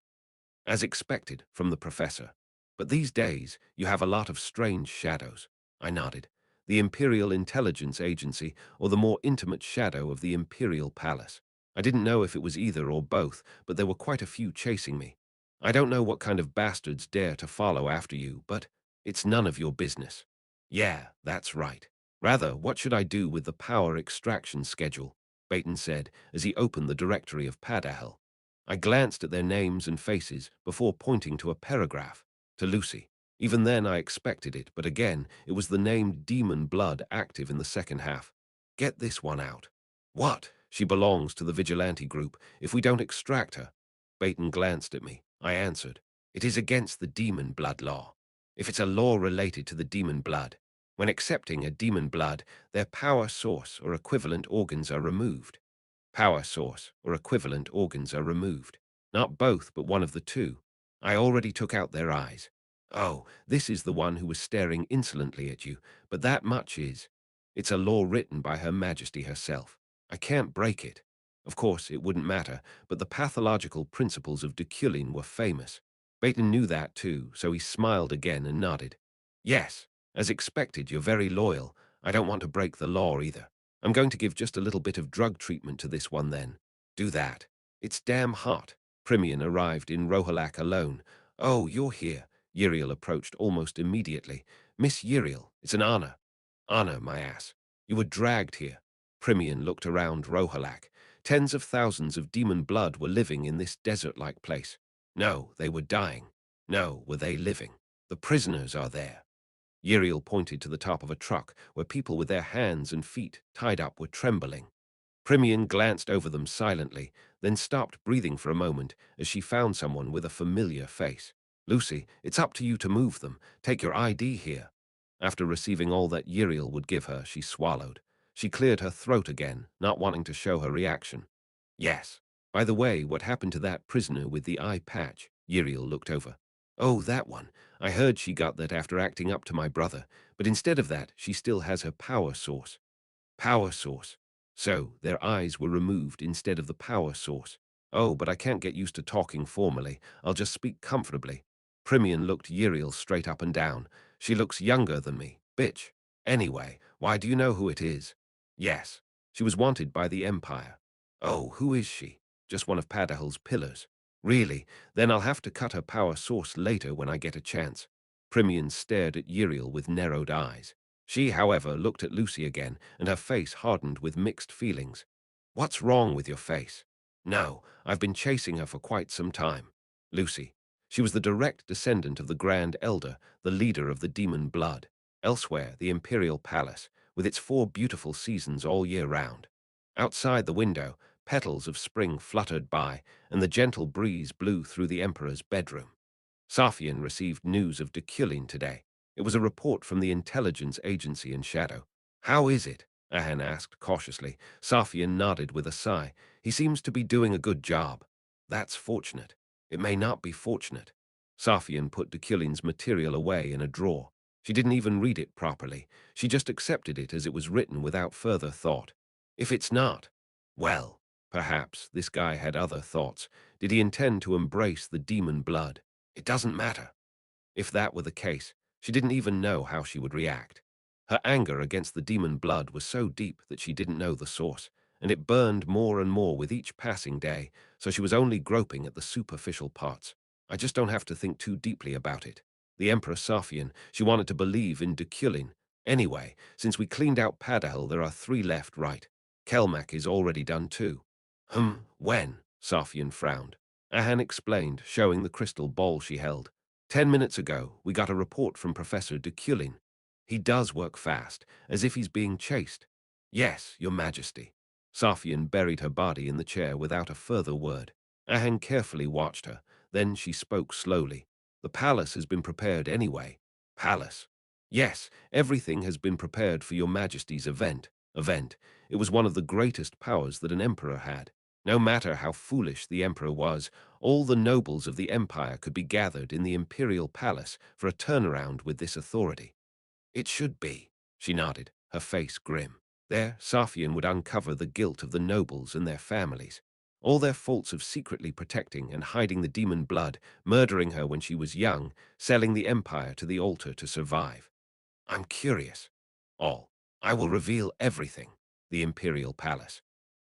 as expected from the professor. But these days, you have a lot of strange shadows. I nodded. The Imperial Intelligence Agency or the more intimate shadow of the Imperial Palace. I didn't know if it was either or both, but there were quite a few chasing me. I don't know what kind of bastards dare to follow after you, but it's none of your business. Yeah, that's right. Rather, what should I do with the power extraction schedule? Baton said as he opened the directory of Padahel. I glanced at their names and faces before pointing to a paragraph, to Lucy. Even then I expected it, but again, it was the name Demon Blood active in the second half. Get this one out. What? She belongs to the vigilante group. If we don't extract her. Baton glanced at me. I answered. It is against the Demon Blood law. If it's a law related to the demon blood, when accepting a demon blood, their power source or equivalent organs are removed. Power source or equivalent organs are removed. Not both, but one of the two. I already took out their eyes. Oh, this is the one who was staring insolently at you, but that much is. It's a law written by Her Majesty herself. I can't break it. Of course, it wouldn't matter, but the pathological principles of Deculein were famous. Baton knew that too, so he smiled again and nodded. Yes, as expected, you're very loyal. I don't want to break the law either. I'm going to give just a little bit of drug treatment to this one then. Do that. It's damn hot. Primian arrived in Rohalak alone. Oh, you're here. Uriel approached almost immediately. Miss Uriel, it's an honor. Honor, my ass. You were dragged here. Primian looked around Rohalak. Tens of thousands of demon blood were living in this desert-like place. No, they were dying. No, were they living. The prisoners are there. Uriel pointed to the top of a truck where people with their hands and feet tied up were trembling. Primian glanced over them silently, then stopped breathing for a moment as she found someone with a familiar face. Lucy, it's up to you to move them. Take your ID here. After receiving all that Uriel would give her, she swallowed. She cleared her throat again, not wanting to show her reaction. Yes. By the way, what happened to that prisoner with the eye patch? Uriel looked over. Oh, that one. I heard she got that after acting up to my brother, but instead of that, she still has her power source. Power source. So, their eyes were removed instead of the power source. Oh, but I can't get used to talking formally. I'll just speak comfortably. Primian looked Uriel straight up and down. She looks younger than me. Bitch. Anyway, why do you know who it is? Yes. She was wanted by the Empire. Oh, who is she? Just one of Padahel's pillars. Really? Then I'll have to cut her power source later when I get a chance. Primian stared at Uriel with narrowed eyes. She, however, looked at Lucy again, and her face hardened with mixed feelings. What's wrong with your face? No, I've been chasing her for quite some time. Lucy. She was the direct descendant of the Grand Elder, the leader of the demon blood. Elsewhere, the Imperial Palace, with its 4 beautiful seasons all year round. Outside the window, petals of spring fluttered by, and the gentle breeze blew through the Emperor's bedroom. Safian received news of Deculein today. It was a report from the intelligence agency in Shadow. How is it? Ahan asked cautiously. Safian nodded with a sigh. He seems to be doing a good job. That's fortunate. It may not be fortunate. Safian put Deculein's material away in a drawer. She didn't even read it properly. She just accepted it as it was written without further thought. If it's not, well, perhaps this guy had other thoughts. Did he intend to embrace the demon blood? It doesn't matter. If that were the case, she didn't even know how she would react. Her anger against the demon blood was so deep that she didn't know the source, and it burned more and more with each passing day, so she was only groping at the superficial parts. I just don't have to think too deeply about it. The Emperor Safian, she wanted to believe in Deculein. Anyway, since we cleaned out Padahel, there are 3 left, right? Kelmac is already done too. When? Safian frowned. Ahan explained, showing the crystal ball she held. 10 minutes ago, we got a report from Professor Deculein. He does work fast, as if he's being chased. Yes, Your Majesty. Safian buried her body in the chair without a further word. Ahan carefully watched her. Then she spoke slowly. The palace has been prepared anyway. Palace? Yes, everything has been prepared for Your Majesty's event. It was one of the greatest powers that an emperor had. No matter how foolish the emperor was, all the nobles of the empire could be gathered in the imperial palace for a turnaround with this authority. It should be, she nodded, her face grim. There, Safian would uncover the guilt of the nobles and their families. All their faults of secretly protecting and hiding the demon blood, murdering her when she was young, selling the empire to the altar to survive. I'm curious. All. I will reveal everything. The Imperial Palace.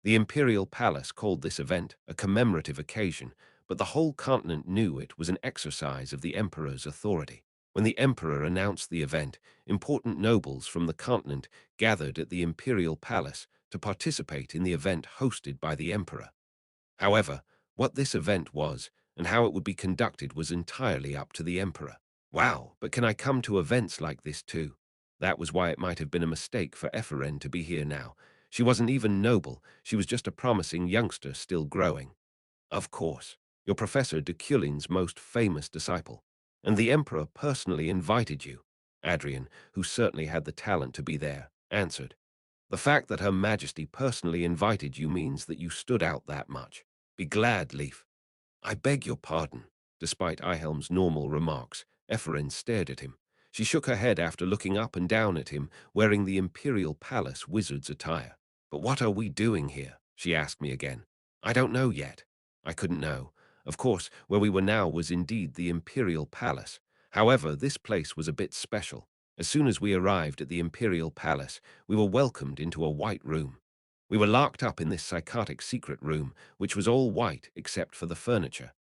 The Imperial Palace called this event a commemorative occasion, but the whole continent knew it was an exercise of the Emperor's authority. When the emperor announced the event, important nobles from the continent gathered at the imperial palace to participate in the event hosted by the emperor. However, what this event was and how it would be conducted was entirely up to the emperor. Wow, but can I come to events like this too? That was why it might have been a mistake for Ephraim to be here now. She wasn't even noble, she was just a promising youngster still growing. Of course, you're Professor Deculein's most famous disciple, and the Emperor personally invited you. Adrian, who certainly had the talent to be there, answered. The fact that Her Majesty personally invited you means that you stood out that much. Be glad, Leaf. I beg your pardon. Despite Ihelm's normal remarks, Ephraim stared at him. She shook her head after looking up and down at him, wearing the Imperial Palace wizard's attire. But what are we doing here? She asked me again. I don't know yet. I couldn't know. Of course, where we were now was indeed the Imperial Palace. However, this place was a bit special. As soon as we arrived at the Imperial Palace, we were welcomed into a white room. We were locked up in this psychotic secret room, which was all white except for the furniture.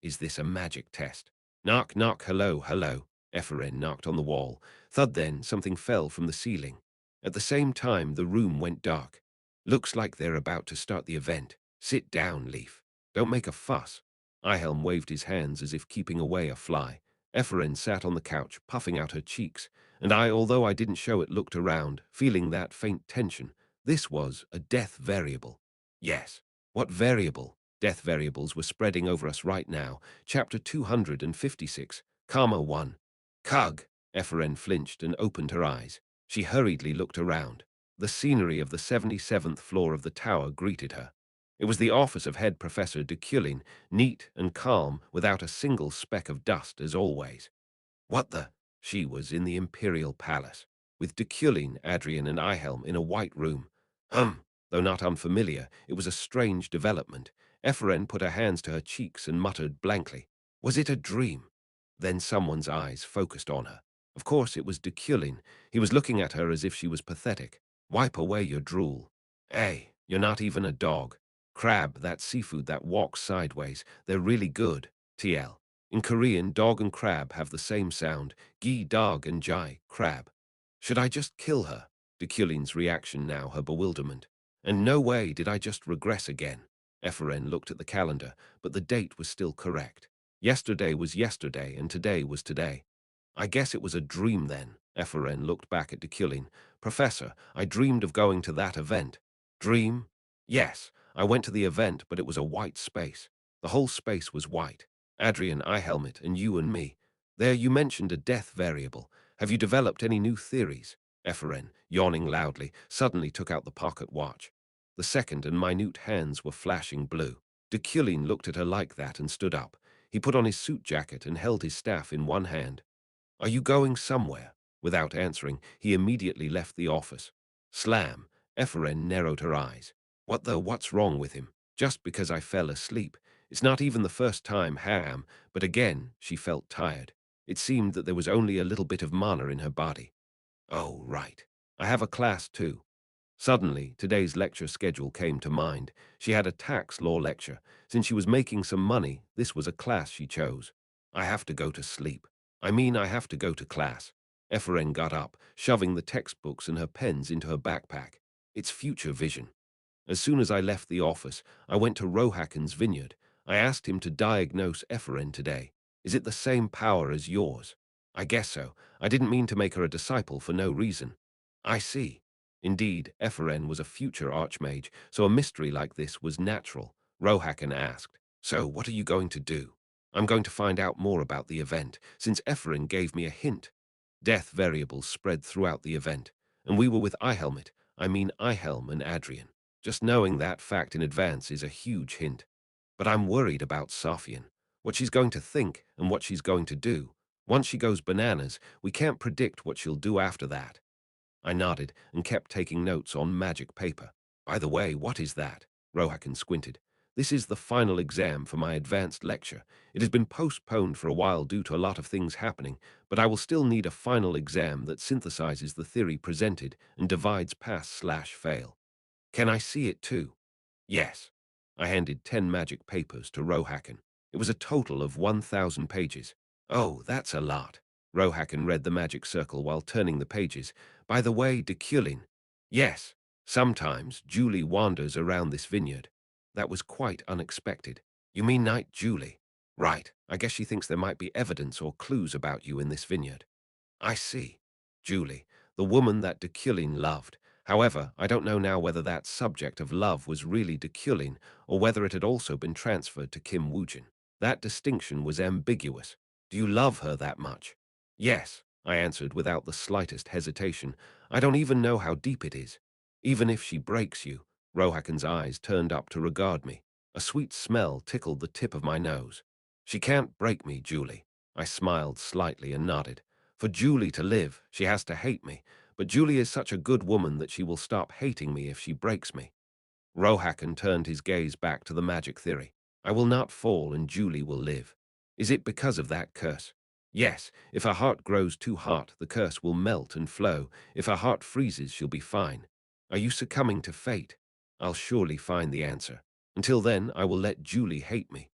Is this a magic test? Knock, knock, hello, hello. Ephraim knocked on the wall. Thud then, something fell from the ceiling. At the same time, the room went dark. Looks like they're about to start the event. Sit down, Leaf. Don't make a fuss. Ihelm waved his hands as if keeping away a fly. Ephraim sat on the couch, puffing out her cheeks, and I, although I didn't show it, looked around, feeling that faint tension. This was a death variable. Yes. What variable? Death variables were spreading over us right now. Chapter 256, Karma 1. Cug! Ephraim flinched and opened her eyes. She hurriedly looked around. The scenery of the 77th floor of the tower greeted her. It was the office of head Professor Deculein, neat and calm, without a single speck of dust as always. What the? She was in the Imperial Palace, with Deculein, Adrian, and Ihelm in a white room. Though not unfamiliar, it was a strange development. Ephraim put her hands to her cheeks and muttered blankly, Was it a dream? Then someone's eyes focused on her. Of course, it was Deculein. He was looking at her as if she was pathetic. Wipe away your drool. Hey, you're not even a dog. Crab, that seafood that walks sideways, they're really good. TL. In Korean, dog and crab have the same sound, gi dog and jai, crab. Should I just kill her? Deculein's reaction now, her bewilderment. And no way did I just regress again. Ephraim looked at the calendar, but the date was still correct. Yesterday was yesterday, and today was today. I guess it was a dream then. Ephraim looked back at Deculein. Professor, I dreamed of going to that event. Dream? Yes, I went to the event, but it was a white space. The whole space was white. Adrian, Ihelmet, and you and me. There you mentioned a death variable. Have you developed any new theories? Ephraim, yawning loudly, suddenly took out the pocket watch. The second and minute hands were flashing blue. Deculein looked at her like that and stood up. He put on his suit jacket and held his staff in one hand. Are you going somewhere? Without answering, he immediately left the office. Slam. Ephraim narrowed her eyes. What's wrong with him? Just because I fell asleep. It's not even the first time, Ham, but again, she felt tired. It seemed that there was only a little bit of mana in her body. Oh, right. I have a class too. Suddenly, today's lecture schedule came to mind. She had a tax law lecture. Since she was making some money, this was a class she chose. I have to go to sleep. I have to go to class. Ephraim got up, shoving the textbooks and her pens into her backpack. It's future vision. As soon as I left the office, I went to Rohaken's vineyard. I asked him to diagnose Ephraim today. Is it the same power as yours? I guess so. I didn't mean to make her a disciple for no reason. I see. Indeed, Ephraim was a future archmage, so a mystery like this was natural. Rohaken asked, So what are you going to do? I'm going to find out more about the event, since Ephraim gave me a hint. Death variables spread throughout the event, and we were with Ihelm and Adrian. Just knowing that fact in advance is a huge hint. But I'm worried about Safian, what she's going to think and what she's going to do. Once she goes bananas, we can't predict what she'll do after that. I nodded and kept taking notes on magic paper. By the way, what is that? Rohaken squinted. This is the final exam for my advanced lecture. It has been postponed for a while due to a lot of things happening, but I will still need a final exam that synthesizes the theory presented and divides pass/fail. Can I see it too? Yes. I handed 10 magic papers to Rohaken. It was a total of 1,000 pages. Oh, that's a lot. Rohakan read the magic circle while turning the pages. By the way, Deculein. Yes, sometimes Julie wanders around this vineyard. That was quite unexpected. You mean Night Julie? Right. I guess she thinks there might be evidence or clues about you in this vineyard. I see. Julie, the woman that Deculein loved. However, I don't know now whether that subject of love was really Deculein or whether it had also been transferred to Kim Woojin. That distinction was ambiguous. Do you love her that much? Yes, I answered without the slightest hesitation. I don't even know how deep it is. Even if she breaks you, Rohakan's eyes turned up to regard me. A sweet smell tickled the tip of my nose. She can't break me, Julie. I smiled slightly and nodded. For Julie to live, she has to hate me, but Julie is such a good woman that she will stop hating me if she breaks me. Rohakan turned his gaze back to the magic theory. I will not fall and Julie will live. Is it because of that curse? Yes, if her heart grows too hot, the curse will melt and flow. If her heart freezes, she'll be fine. Are you succumbing to fate? I'll surely find the answer. Until then, I will let Julie hate me.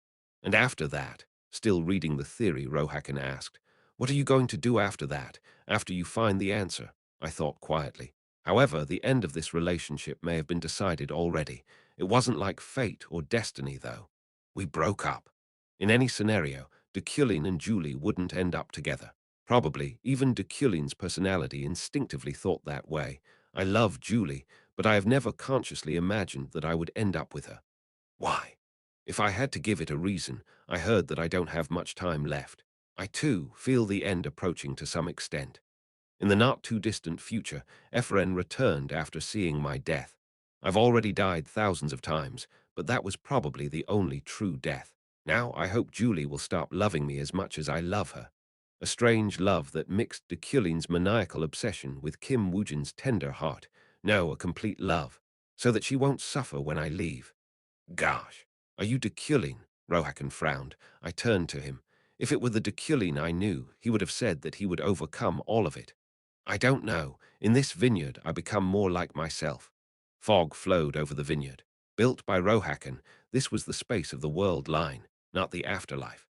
And after that, still reading the theory, Rohakan asked, what are you going to do after that, after you find the answer? I thought quietly. However, the end of this relationship may have been decided already. It wasn't like fate or destiny, though. We broke up. In any scenario, Deculein and Julie wouldn't end up together. Probably, even Deculein's personality instinctively thought that way. I love Julie, but I have never consciously imagined that I would end up with her. Why? If I had to give it a reason, I heard that I don't have much time left. I, too, feel the end approaching to some extent. In the not-too-distant future, Ephraim returned after seeing my death. I've already died thousands of times, but that was probably the only true death. Now I hope Julie will stop loving me as much as I love her. A strange love that mixed Deculein's maniacal obsession with Kim Woojin's tender heart. No, a complete love, so that she won't suffer when I leave. Gosh, are you Deculein? Rohakan frowned. I turned to him. If it were the Deculein I knew, he would have said that he would overcome all of it. I don't know. In this vineyard, I become more like myself. Fog flowed over the vineyard. Built by Rohakan, this was the space of the world line, not the afterlife.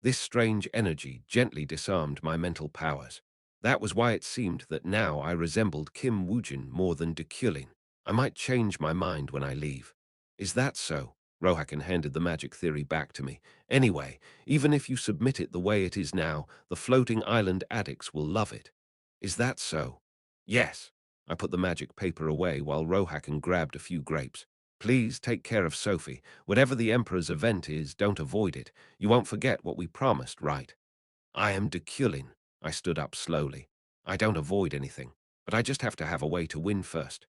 This strange energy gently disarmed my mental powers. That was why it seemed that now I resembled Kim Woojin more than Deculein. I might change my mind when I leave. Is that so? Rohakan handed the magic theory back to me. Anyway, even if you submit it the way it is now, the floating island addicts will love it. Is that so? Yes. I put the magic paper away while Rohakan grabbed a few grapes. Please take care of Sophie. Whatever the Emperor's event is, don't avoid it. You won't forget what we promised, right? I am Deculein. I stood up slowly. I don't avoid anything, but I just have to have a way to win first.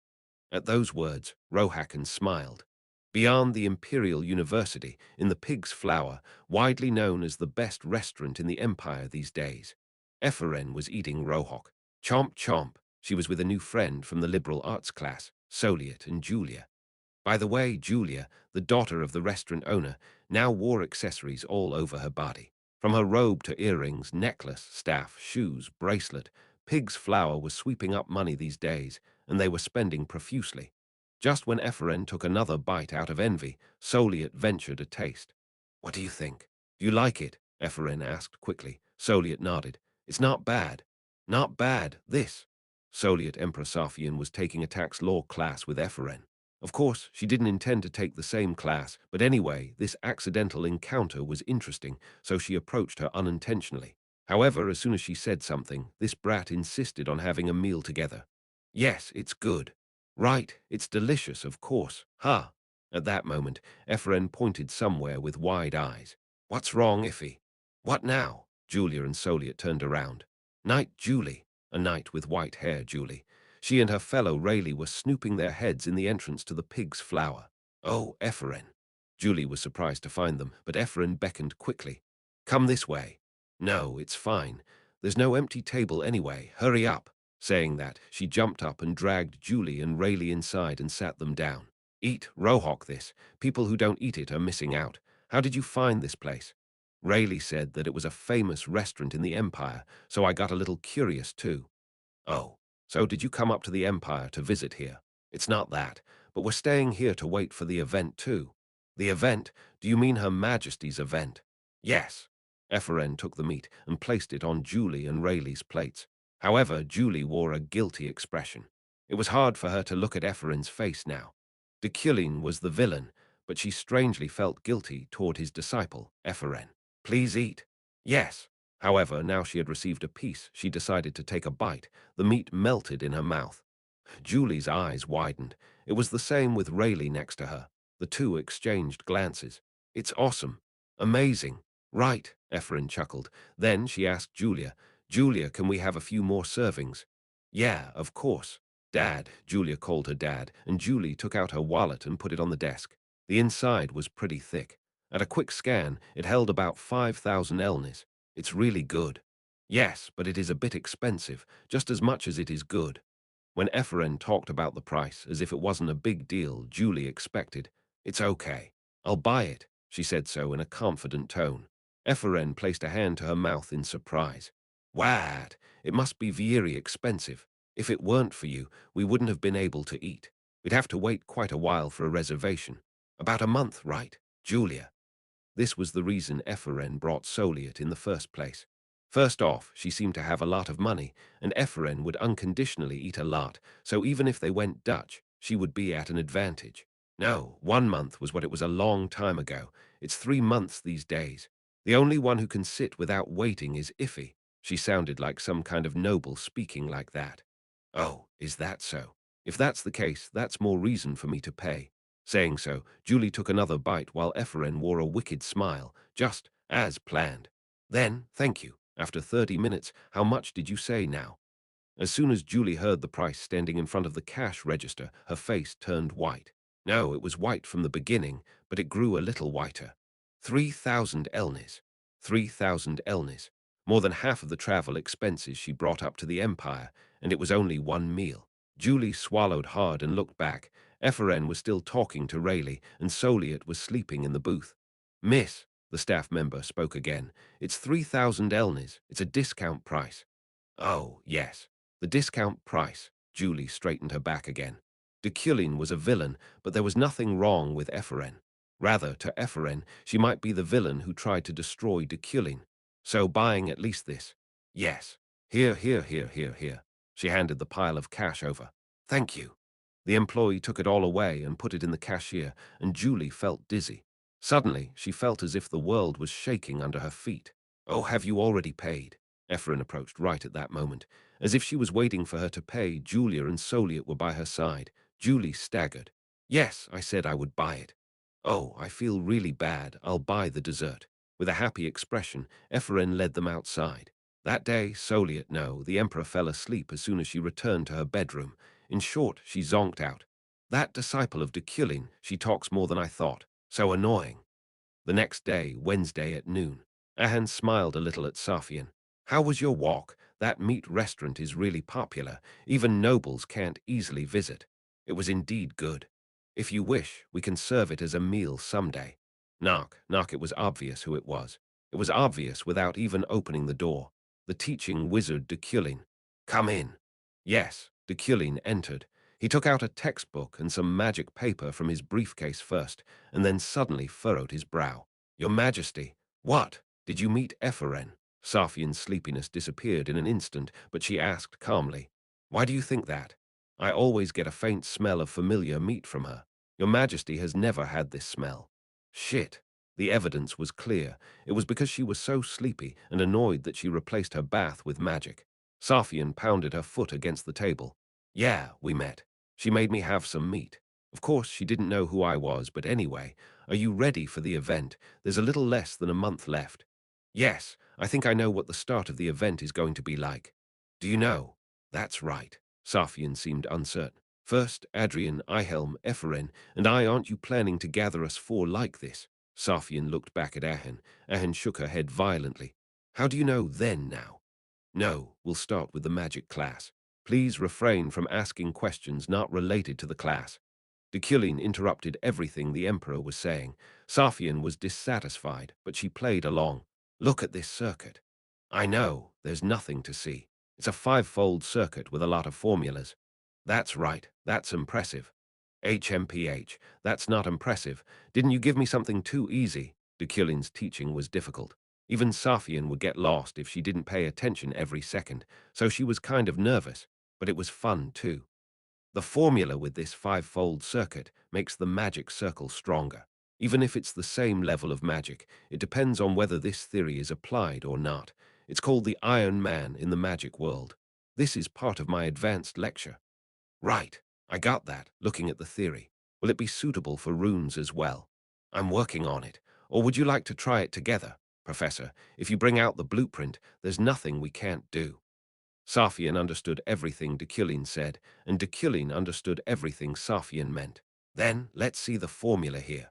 At those words, Rohakan smiled. Beyond the Imperial University, in the Pig's Flower, widely known as the best restaurant in the Empire these days, Ephraim was eating rohok. Chomp chomp. She was with a new friend from the liberal arts class, Soliet and Julia. By the way, Julia, the daughter of the restaurant owner, now wore accessories all over her body. From her robe to earrings, necklace, staff, shoes, bracelet, Pig's Flower was sweeping up money these days, and they were spending profusely. Just when Ephraim took another bite out of envy, Soliet ventured a taste. What do you think? Do you like it? Ephraim asked quickly. Soliet nodded. It's not bad. Not bad, this. Soliet Emperor Safian was taking a tax law class with Ephraim. Of course, she didn't intend to take the same class, but anyway, this accidental encounter was interesting, so she approached her unintentionally. However, as soon as she said something, this brat insisted on having a meal together. Yes, it's good. Right, it's delicious, of course. Ha! At that moment, Ephraim pointed somewhere with wide eyes. What's wrong, Iffy? What now? Julia and Soliet turned around. Knight Julie, a knight with white hair, Julie. She and her fellow Rayleigh were snooping their heads in the entrance to the Pig's Flower. Oh, Ephraim. Julie was surprised to find them, but Ephraim beckoned quickly. Come this way. No, it's fine. There's no empty table anyway. Hurry up. Saying that, she jumped up and dragged Julie and Rayleigh inside and sat them down. Eat rohok this. People who don't eat it are missing out. How did you find this place? Rayleigh said that it was a famous restaurant in the Empire, so I got a little curious too. Oh, so did you come up to the Empire to visit here? It's not that, but we're staying here to wait for the event too. The event? Do you mean Her Majesty's event? Yes. Ephraim took the meat and placed it on Julie and Rayleigh's plates. However, Julie wore a guilty expression. It was hard for her to look at Ephraim's face now. Deculein was the villain, but she strangely felt guilty toward his disciple, Ephraim. Please eat. Yes. However, now she had received a piece, she decided to take a bite. The meat melted in her mouth. Julie's eyes widened. It was the same with Rayleigh next to her. The two exchanged glances. It's awesome. Amazing. Right, Ephraim chuckled. Then she asked Julia, Julia, can we have a few more servings? Yeah, of course. Dad, Julia called her dad, and Julie took out her wallet and put it on the desk. The inside was pretty thick. At a quick scan, it held about 5,000 elnis. It's really good. Yes, but it is a bit expensive, just as much as it is good. When Ephraim talked about the price as if it wasn't a big deal, Julie expected, it's okay. I'll buy it. She said so in a confident tone. Ephraim placed a hand to her mouth in surprise. What? It must be very expensive. If it weren't for you, we wouldn't have been able to eat. We'd have to wait quite a while for a reservation. About a month, right, Julia? This was the reason Ephraim brought Soliet in the first place. First off, she seemed to have a lot of money, and Ephraim would unconditionally eat a lot, so even if they went Dutch, she would be at an advantage. No, 1 month was what it was a long time ago. It's 3 months these days. The only one who can sit without waiting is Iffy. She sounded like some kind of noble speaking like that. Oh, is that so? If that's the case, that's more reason for me to pay. Saying so, Julie took another bite while Ephraim wore a wicked smile, just as planned. Then, thank you. After 30 minutes, how much did you say now? As soon as Julie heard the price standing in front of the cash register, her face turned white. No, it was white from the beginning, but it grew a little whiter. 3,000 elnis. 3,000 elnis. More than half of the travel expenses she brought up to the Empire, and it was only one meal. Julie swallowed hard and looked back. Ephraim was still talking to Rayleigh, and Soliet was sleeping in the booth. Miss, the staff member spoke again, it's 3,000 elnis. It's a discount price. Oh, yes. The discount price. Julie straightened her back again. Deculein was a villain, but there was nothing wrong with Ephraim. Rather, to Ephraim, she might be the villain who tried to destroy Deculein. So buying at least this. Yes. Here, here, here, here, here. She handed the pile of cash over. Thank you. The employee took it all away and put it in the cashier, and Julie felt dizzy. Suddenly, she felt as if the world was shaking under her feet. Oh, have you already paid? Ephraim approached right at that moment. As if she was waiting for her to pay, Julia and Soliet were by her side. Julie staggered. Yes, I said I would buy it. Oh, I feel really bad. I'll buy the dessert. With a happy expression, Ephraim led them outside. That day, Soliet, no, the Emperor fell asleep as soon as she returned to her bedroom. In short, she zonked out. That disciple of Deculein, she talks more than I thought. So annoying. The next day, Wednesday at noon, Ahan smiled a little at Safian. How was your walk? That meat restaurant is really popular. Even nobles can't easily visit. It was indeed good. If you wish, we can serve it as a meal someday. Knock, knock, it was obvious who it was. It was obvious without even opening the door. The teaching wizard Deculein. Come in. Yes, Deculein entered. He took out a textbook and some magic paper from his briefcase first, and then suddenly furrowed his brow. Your Majesty, what? Did you meet Ephraim? Safian's sleepiness disappeared in an instant, but she asked calmly, why do you think that? I always get a faint smell of familiar meat from her. Your Majesty has never had this smell. Shit. The evidence was clear. It was because she was so sleepy and annoyed that she replaced her bath with magic. Safian pounded her foot against the table. Yeah, we met. She made me have some meat. Of course, she didn't know who I was, but anyway, are you ready for the event? There's a little less than a month left. Yes, I think I know what the start of the event is going to be like. Do you know? That's right. Safian seemed uncertain. First, Adrian, Ihelm, Ephraim, and I, aren't you planning to gather us four like this? Safian looked back at Ahan. Ahan shook her head violently. How do you know then now? No, we'll start with the magic class. Please refrain from asking questions not related to the class. Deculein interrupted everything the Emperor was saying. Safian was dissatisfied, but she played along. Look at this circuit. I know, there's nothing to see. It's a five-fold circuit with a lot of formulas. That's right, that's impressive. HMPH, that's not impressive. Didn't you give me something too easy? Deculein's teaching was difficult. Even Safian would get lost if she didn't pay attention every second, so she was kind of nervous, but it was fun too. The formula with this five-fold circuit makes the magic circle stronger. Even if it's the same level of magic, it depends on whether this theory is applied or not. It's called the Iron Man in the magic world. This is part of my advanced lecture. Right, I got that, looking at the theory. Will it be suitable for runes as well? I'm working on it. Or would you like to try it together? Professor, if you bring out the blueprint, there's nothing we can't do. Safian understood everything Deculein said, and Deculein understood everything Safian meant. Then, let's see the formula here.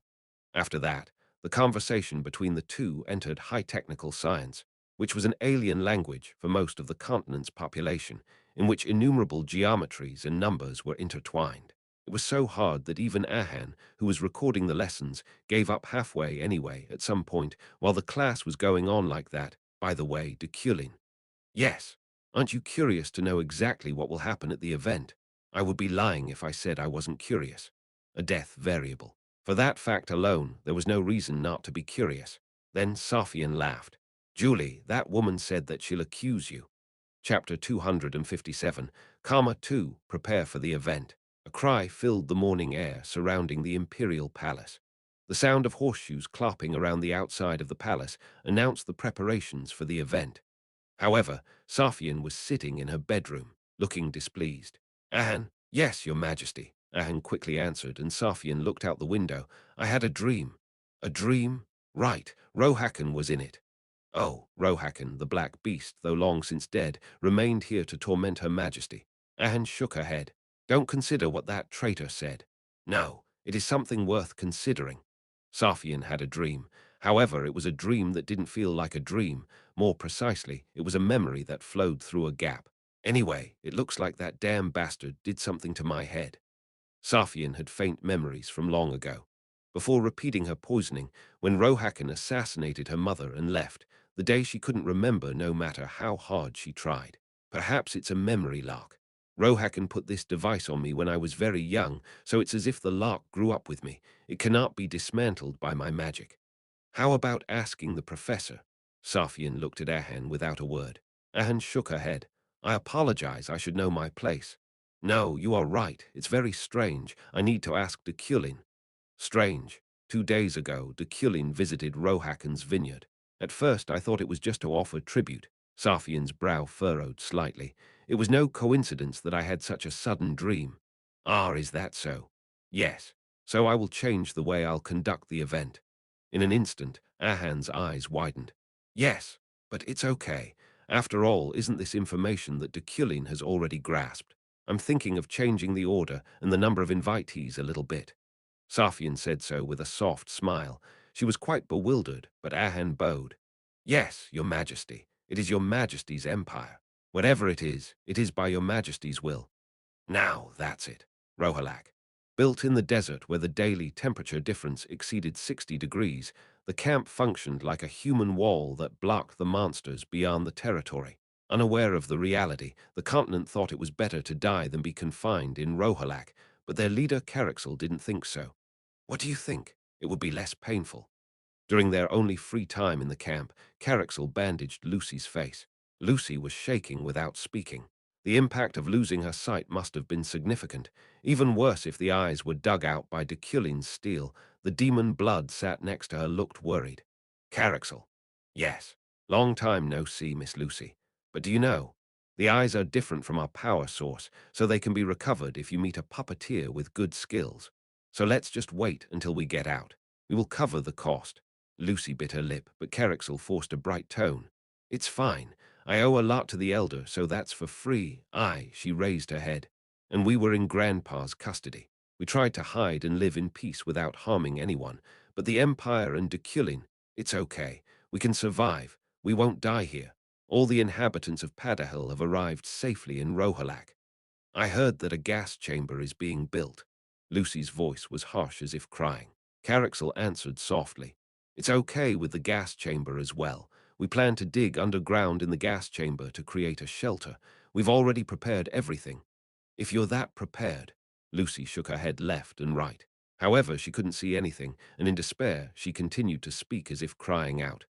After that, the conversation between the two entered high technical science, which was an alien language for most of the continent's population, in which innumerable geometries and numbers were intertwined. It was so hard that even Ahan, who was recording the lessons, gave up halfway anyway at some point while the class was going on like that. By the way, Deculein. Yes. Aren't you curious to know exactly what will happen at the event? I would be lying if I said I wasn't curious. A death variable. For that fact alone, there was no reason not to be curious. Then Safian laughed. Julie, that woman said that she'll accuse you. Chapter 257, Karma 2, Prepare for the Event. A cry filled the morning air surrounding the imperial palace. The sound of horseshoes clapping around the outside of the palace announced the preparations for the event. However, Safian was sitting in her bedroom, looking displeased. Ahan, yes, your majesty, Ahan quickly answered, and Safian looked out the window. I had a dream. A dream? Right, Rohakan was in it. Oh, Rohakan, the black beast, though long since dead, remained here to torment her majesty. Ahan shook her head. Don't consider what that traitor said. No, it is something worth considering. Safian had a dream. However, it was a dream that didn't feel like a dream. More precisely, it was a memory that flowed through a gap. Anyway, it looks like that damn bastard did something to my head. Safian had faint memories from long ago. Before repeating her poisoning, when Rohakan assassinated her mother and left, the day she couldn't remember no matter how hard she tried. Perhaps it's a memory lock. Rohakan put this device on me when I was very young, so it's as if the lock grew up with me. It cannot be dismantled by my magic. How about asking the professor? Safian looked at Ahan without a word. Ahan shook her head. I apologize, I should know my place. No, you are right. It's very strange. I need to ask Deculein. Strange. 2 days ago, Deculein visited Rohakan's vineyard. At first, I thought it was just to offer tribute. Safian's brow furrowed slightly. It was no coincidence that I had such a sudden dream. Ah, is that so? Yes. So I will change the way I'll conduct the event. In an instant, Ahan's eyes widened. Yes, but it's okay. After all, isn't this information that Deculein has already grasped? I'm thinking of changing the order and the number of invitees a little bit. Safian said so with a soft smile. She was quite bewildered, but Ahan bowed. Yes, your majesty. It is your majesty's empire. Whatever it is by your majesty's will. Now, that's it. Rohalak. Built in the desert where the daily temperature difference exceeded 60 degrees, the camp functioned like a human wall that blocked the monsters beyond the territory. Unaware of the reality, the continent thought it was better to die than be confined in Rohalak, but their leader Caraxel didn't think so. What do you think? It would be less painful. During their only free time in the camp, Caraxel bandaged Lucy's face. Lucy was shaking without speaking. The impact of losing her sight must have been significant. Even worse if the eyes were dug out by Deculein's steel. The demon blood sat next to her looked worried. Caraxel. Yes. Long time no see, Miss Lucy. But do you know? The eyes are different from our power source, so they can be recovered if you meet a puppeteer with good skills. So let's just wait until we get out. We will cover the cost. Lucy bit her lip, but Caraxel forced a bright tone. It's fine. I owe a lot to the elder, so that's for free. She raised her head. And we were in Grandpa's custody. We tried to hide and live in peace without harming anyone. But the Empire and Deculein, it's okay. We can survive. We won't die here. All the inhabitants of Padahil have arrived safely in Rohalak. I heard that a gas chamber is being built. Lucy's voice was harsh as if crying. Caraxel answered softly. It's okay with the gas chamber as well. We plan to dig underground in the gas chamber to create a shelter. We've already prepared everything. If you're that prepared. Lucy shook her head left and right. However, she couldn't see anything, and in despair, she continued to speak as if crying out.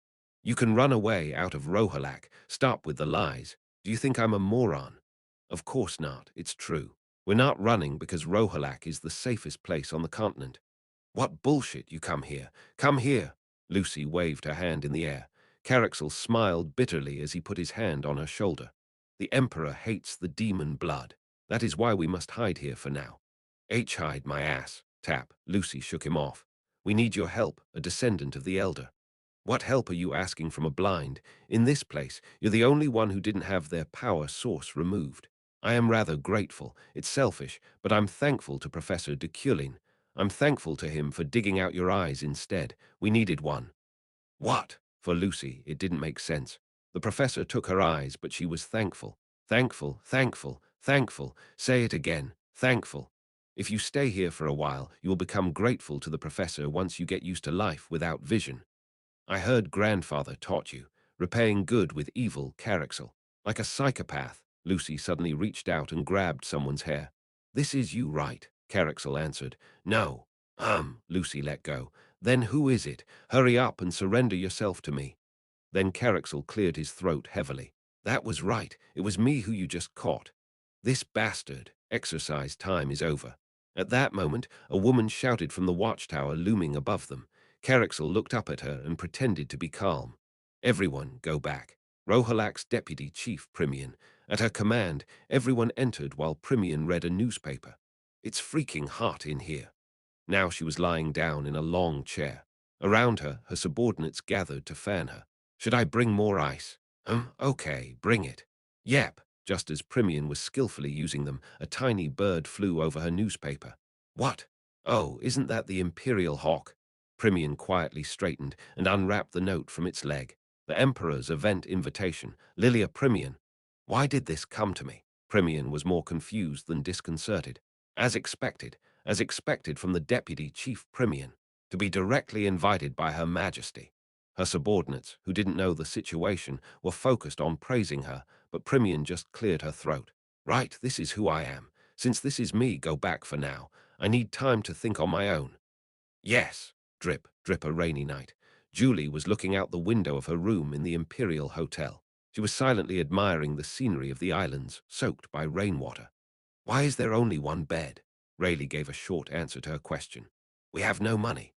You can run away out of Rohalak. Stop with the lies. Do you think I'm a moron? Of course not. It's true. We're not running because Rohalak is the safest place on the continent. What bullshit, you come here. Come here. Lucy waved her hand in the air. Caraxel smiled bitterly as he put his hand on her shoulder. The Emperor hates the demon blood. That is why we must hide here for now. Hide my ass. Tap. Lucy shook him off. We need your help, a descendant of the Elder. What help are you asking from a blind? In this place, you're the only one who didn't have their power source removed. I am rather grateful. It's selfish, but I'm thankful to Professor Deculein. I'm thankful to him for digging out your eyes instead. We needed one. What? For Lucy, it didn't make sense. The professor took her eyes, but she was thankful. Thankful, thankful, thankful. Say it again. Thankful. If you stay here for a while, you will become grateful to the professor once you get used to life without vision. I heard grandfather taught you, repaying good with evil, Caraxel. Like a psychopath, Lucy suddenly reached out and grabbed someone's hair. This is you, right? Caraxel answered. No. Lucy let go. Then who is it? Hurry up and surrender yourself to me. Then Caraxel cleared his throat heavily. That was right. It was me who you just caught. This bastard. Exercise time is over. At that moment, a woman shouted from the watchtower looming above them. Caraxel looked up at her and pretended to be calm. Everyone, go back. Rohalak's deputy chief, Primian. At her command, everyone entered while Primian read a newspaper. It's freaking hot in here. Now she was lying down in a long chair. Around her, her subordinates gathered to fan her. Should I bring more ice? Okay, bring it. Yep. Just as Primian was skillfully using them, a tiny bird flew over her newspaper. What? Oh, isn't that the Imperial Hawk? Primian quietly straightened and unwrapped the note from its leg. The Emperor's event invitation. Lilia Primian. Why did this come to me? Primian was more confused than disconcerted. As expected from the Deputy Chief Primian, to be directly invited by Her Majesty. Her subordinates, who didn't know the situation, were focused on praising her, but Primian just cleared her throat. Right, this is who I am. Since this is me, go back for now. I need time to think on my own. Yes. Drip, drip a rainy night. Julie was looking out the window of her room in the Imperial Hotel. She was silently admiring the scenery of the islands, soaked by rainwater. Why is there only one bed? Rayleigh gave a short answer to her question. We have no money.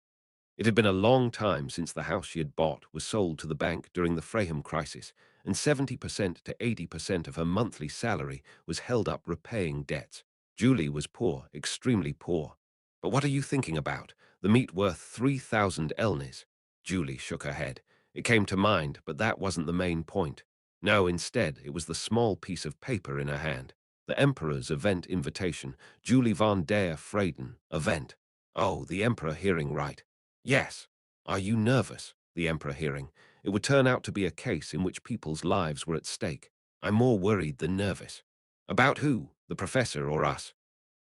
It had been a long time since the house she had bought was sold to the bank during the Fraham crisis, and 70% to 80% of her monthly salary was held up repaying debts. Julie was poor, extremely poor. But what are you thinking about? The meat worth 3,000 elnis. Julie shook her head. It came to mind, but that wasn't the main point. No, instead, it was the small piece of paper in her hand. The Emperor's event invitation. Julie von der Freyden. Event. Oh, the Emperor hearing right. Yes. Are you nervous? The Emperor hearing. It would turn out to be a case in which people's lives were at stake. I'm more worried than nervous. About who? The professor or us?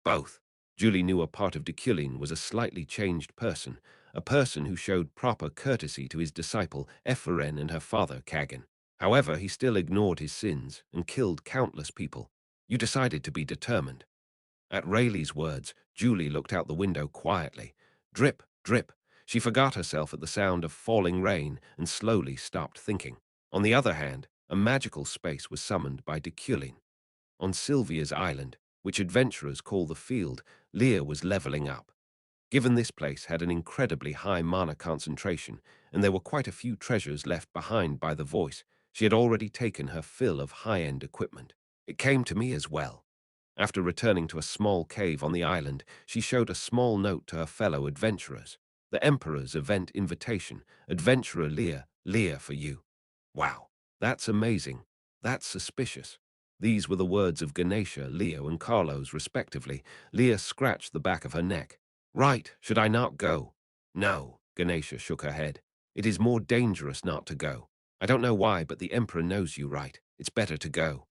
Both. Julie knew a part of Deculein was a slightly changed person, a person who showed proper courtesy to his disciple Ephren and her father Kagan. However, he still ignored his sins and killed countless people. You decided to be determined. At Rayleigh's words, Julie looked out the window quietly. Drip, drip. She forgot herself at the sound of falling rain and slowly stopped thinking. On the other hand, a magical space was summoned by Deculein. On Sylvia's island, which adventurers call the Field, Leah was leveling up. Given this place had an incredibly high mana concentration, and there were quite a few treasures left behind by the voice, she had already taken her fill of high-end equipment. It came to me as well. After returning to a small cave on the island, she showed a small note to her fellow adventurers. The Emperor's event invitation. Adventurer Leah, Leah for you. Wow, that's amazing. That's suspicious. These were the words of Ganesha, Leo, and Carlos, respectively. Leah scratched the back of her neck. Right, should I not go? No, Ganesha shook her head. It is more dangerous not to go. I don't know why, but the Emperor knows you right. It's better to go.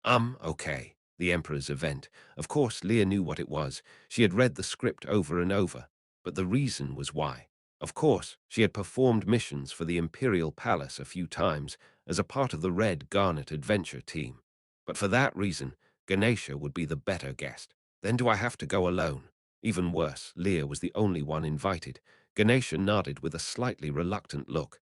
Okay. The Emperor's event. Of course, Leah knew what it was. She had read the script over and over. But the reason was why. Of course, she had performed missions for the Imperial Palace a few times as a part of the Red Garnet adventure team. But for that reason, Ganesha would be the better guest. Then do I have to go alone? Even worse, Leah was the only one invited. Ganesha nodded with a slightly reluctant look.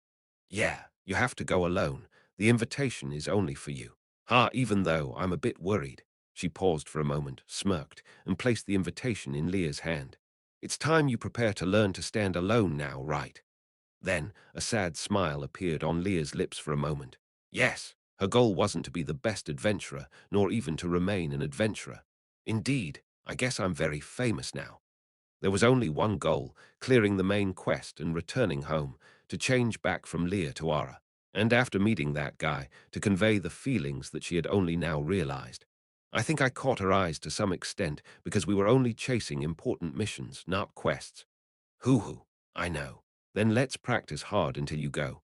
Yeah, You have to go alone. The invitation is only for you. Ha, even though I'm a bit worried. She paused for a moment, smirked, and placed the invitation in Leah's hand. It's time you prepare to learn to stand alone now, right? Then a sad smile appeared on Leah's lips for a moment. Yes, her goal wasn't to be the best adventurer, nor even to remain an adventurer. Indeed, I guess I'm very famous now. There was only one goal, clearing the main quest and returning home, to change back from Leah to Ara. And after meeting that guy, to convey the feelings that she had only now realized. I think I caught her eyes to some extent because we were only chasing important missions, not quests. Hoo-hoo, I know. Then let's practice hard until you go.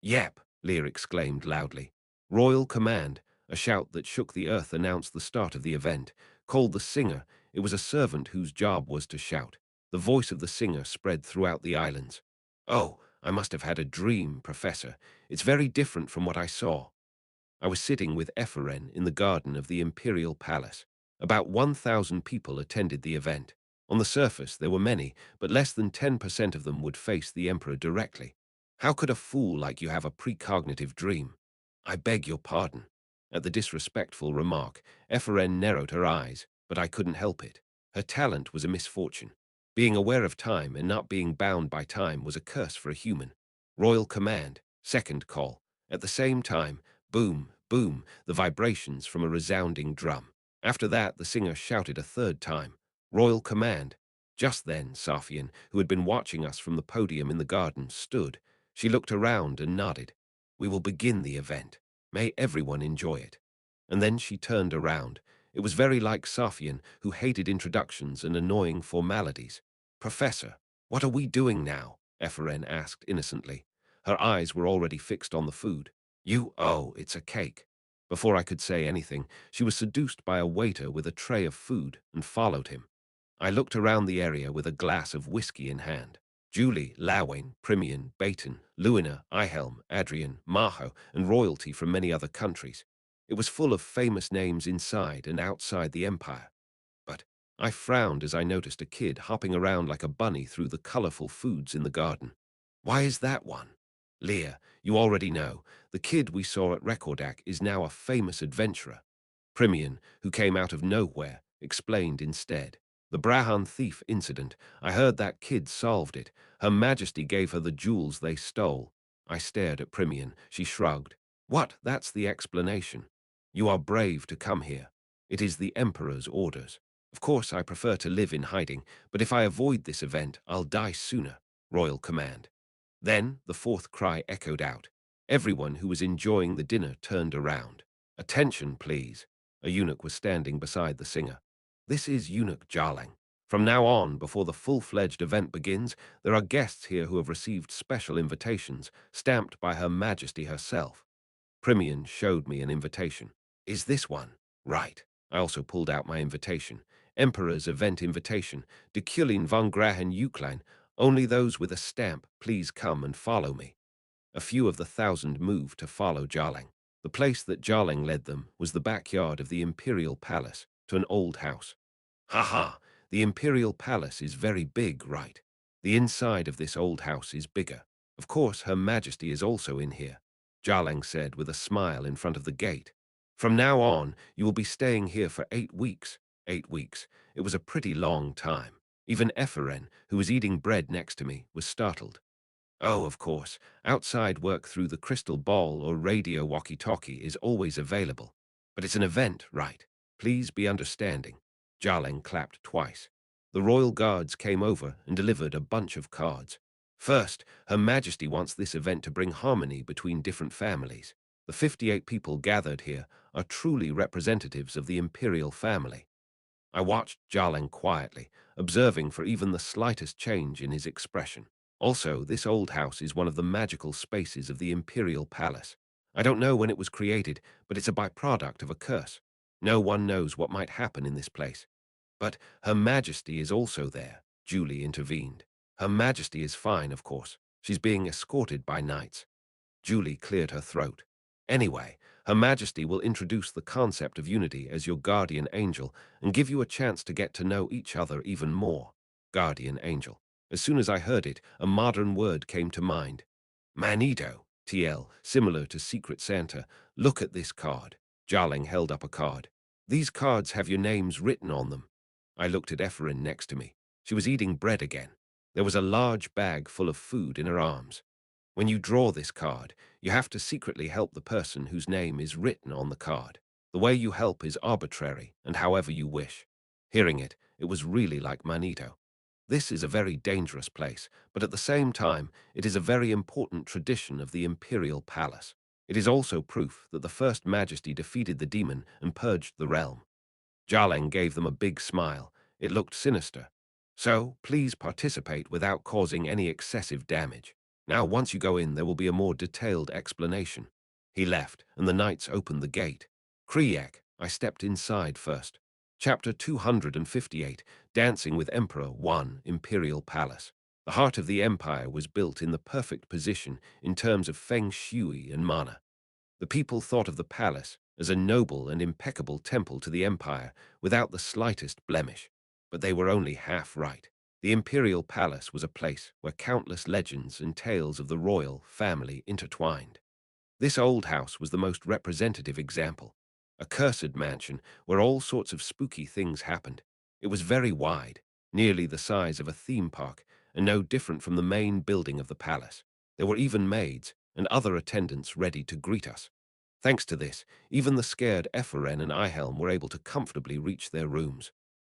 Yep, Leah exclaimed loudly. Royal command, a shout that shook the earth announced the start of the event. Called the singer, it was a servant whose job was to shout. The voice of the singer spread throughout the islands. Oh, I must have had a dream, Professor. It's very different from what I saw. I was sitting with Epheren in the garden of the Imperial Palace. About 1,000 people attended the event. On the surface, there were many, but less than 10% of them would face the Emperor directly. How could a fool like you have a precognitive dream? I beg your pardon. At the disrespectful remark, Epheren narrowed her eyes, but I couldn't help it. Her talent was a misfortune. Being aware of time and not being bound by time was a curse for a human. Royal command, second call. At the same time, boom, boom, the vibrations from a resounding drum. After that, the singer shouted a third time, Royal command. Just then, Safian, who had been watching us from the podium in the garden, stood. She looked around and nodded. We will begin the event. May everyone enjoy it. And then she turned around. It was very like Safian, who hated introductions and annoying formalities. Professor, what are we doing now? Epheren asked innocently. Her eyes were already fixed on the food. Oh, it's a cake. Before I could say anything, she was seduced by a waiter with a tray of food and followed him. I looked around the area with a glass of whiskey in hand. Julie, Lawain, Primian, Baton, Luina, Ihelm, Adrian, Maho, and royalty from many other countries. It was full of famous names inside and outside the empire. But I frowned as I noticed a kid hopping around like a bunny through the colorful foods in the garden. Why is that one? Leah, you already know. The kid we saw at Rekordak is now a famous adventurer. Primian, who came out of nowhere, explained instead. The Brahan thief incident, I heard that kid solved it. Her Majesty gave her the jewels they stole. I stared at Primian. She shrugged. What? That's the explanation. You are brave to come here. It is the Emperor's orders. Of course, I prefer to live in hiding, but if I avoid this event, I'll die sooner. Royal command. Then the fourth cry echoed out. Everyone who was enjoying the dinner turned around. Attention, please. A eunuch was standing beside the singer. This is Eunuch Jarlang. From now on, before the full-fledged event begins, there are guests here who have received special invitations, stamped by Her Majesty herself. Primian showed me an invitation. Is this one? Right. I also pulled out my invitation. Emperor's event invitation. Deculein von Grahen Uklein. Only those with a stamp, please come and follow me. A few of the 1,000 moved to follow Jarlang. The place that Jarlang led them was the backyard of the Imperial Palace, to an old house. Ha! The Imperial Palace is very big, right? The inside of this old house is bigger. Of course, Her Majesty is also in here, Jarlang said with a smile in front of the gate. From now on, you will be staying here for 8 weeks. 8 weeks. It was a pretty long time. Even Epheren, who was eating bread next to me, was startled. Oh, of course, outside work through the crystal ball or radio walkie-talkie is always available. But it's an event, right? Please be understanding. Jarling clapped twice. The royal guards came over and delivered a bunch of cards. First, Her Majesty wants this event to bring harmony between different families. The 58 people gathered here are truly representatives of the imperial family. I watched Jarling quietly, observing for even the slightest change in his expression. Also, this old house is one of the magical spaces of the Imperial Palace. I don't know when it was created, but it's a byproduct of a curse. No one knows what might happen in this place. But Her Majesty is also there, Julie intervened. Her Majesty is fine, of course. She's being escorted by knights. Julie cleared her throat. Anyway, Her Majesty will introduce the concept of unity as your guardian angel and give you a chance to get to know each other even more. Guardian angel. As soon as I heard it, a modern word came to mind. Manito. TL, similar to Secret Santa. Look at this card. Jarling held up a card. These cards have your names written on them. I looked at Ephraim next to me. She was eating bread again. There was a large bag full of food in her arms. When you draw this card, you have to secretly help the person whose name is written on the card. The way you help is arbitrary and however you wish. Hearing it, it was really like Manito. This is a very dangerous place, but at the same time, it is a very important tradition of the imperial palace. It is also proof that the First Majesty defeated the demon and purged the realm. Jarling gave them a big smile. It looked sinister. So, please participate without causing any excessive damage. Now, once you go in, there will be a more detailed explanation. He left, and the knights opened the gate. Kriyak, I stepped inside first. Chapter 258, Dancing with Emperor 1, Imperial Palace. The heart of the empire was built in the perfect position in terms of feng shui and mana. The people thought of the palace as a noble and impeccable temple to the empire without the slightest blemish. But they were only half right. The imperial palace was a place where countless legends and tales of the royal family intertwined. This old house was the most representative example. A cursed mansion where all sorts of spooky things happened. It was very wide, nearly the size of a theme park, and no different from the main building of the palace. There were even maids and other attendants ready to greet us. Thanks to this, even the scared Ephraim and Ihelm were able to comfortably reach their rooms.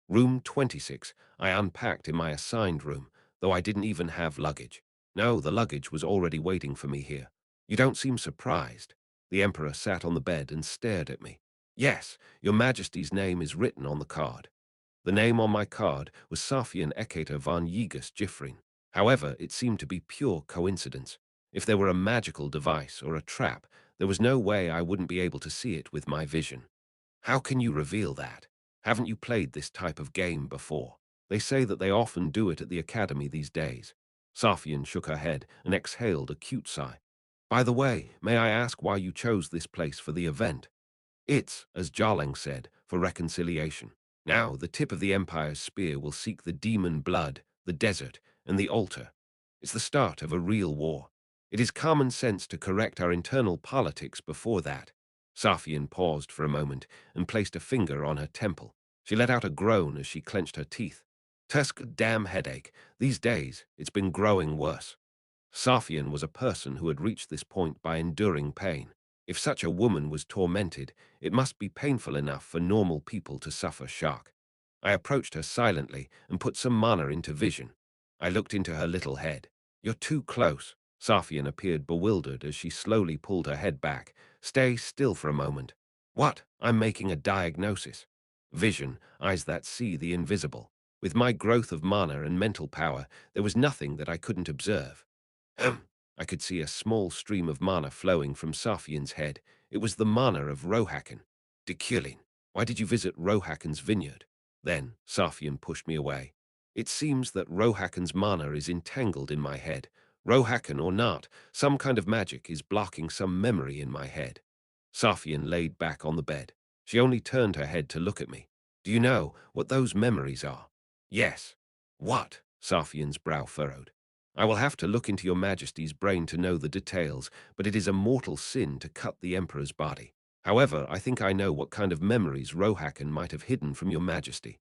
Room 26, I unpacked in my assigned room, though I didn't even have luggage. No, the luggage was already waiting for me here. You don't seem surprised. The Emperor sat on the bed and stared at me. Yes, your Majesty's name is written on the card. The name on my card was Safian Ekater von Yigas Gifrin. However, it seemed to be pure coincidence. If there were a magical device or a trap, there was no way I wouldn't be able to see it with my vision. How can you reveal that? Haven't you played this type of game before? They say that they often do it at the academy these days. Safian shook her head and exhaled a cute sigh. By the way, may I ask why you chose this place for the event? It's, as Jarling said, for reconciliation. Now, the tip of the Empire's spear will seek the demon blood, the desert, and the altar. It's the start of a real war. It is common sense to correct our internal politics before that. Safian paused for a moment and placed a finger on her temple. She let out a groan as she clenched her teeth. Tusk, damn headache. These days, it's been growing worse. Safian was a person who had reached this point by enduring pain. If such a woman was tormented, it must be painful enough for normal people to suffer shock. I approached her silently and put some mana into vision. I looked into her little head. You're too close. Safian appeared bewildered as she slowly pulled her head back. Stay still for a moment. What? I'm making a diagnosis. Vision, eyes that see the invisible. With my growth of mana and mental power, there was nothing that I couldn't observe. I could see a small stream of mana flowing from Safian's head. It was the mana of Rohakan. Deculein, why did you visit Rohakan's vineyard? Then Safian pushed me away. It seems that Rohakan's mana is entangled in my head. Rohakan or not, some kind of magic is blocking some memory in my head. Safian laid back on the bed. She only turned her head to look at me. Do you know what those memories are? Yes. What? Safian's brow furrowed. I will have to look into your Majesty's brain to know the details, but it is a mortal sin to cut the Emperor's body. However, I think I know what kind of memories Rohakan might have hidden from your Majesty.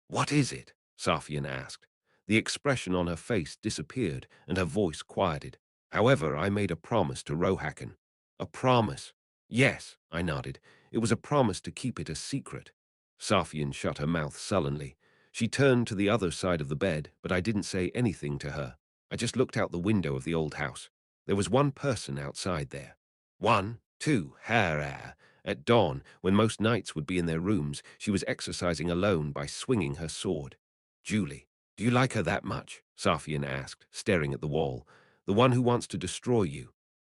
What is it? Safian asked. The expression on her face disappeared, and her voice quieted. However, I made a promise to Rohakan. A promise? Yes, I nodded. It was a promise to keep it a secret. Safian shut her mouth sullenly. She turned to the other side of the bed, but I didn't say anything to her. I just looked out the window of the old house. There was one person outside there. One, two, hara. At dawn, when most knights would be in their rooms, she was exercising alone by swinging her sword. Julie, do you like her that much? Safian asked, staring at the wall. The one who wants to destroy you.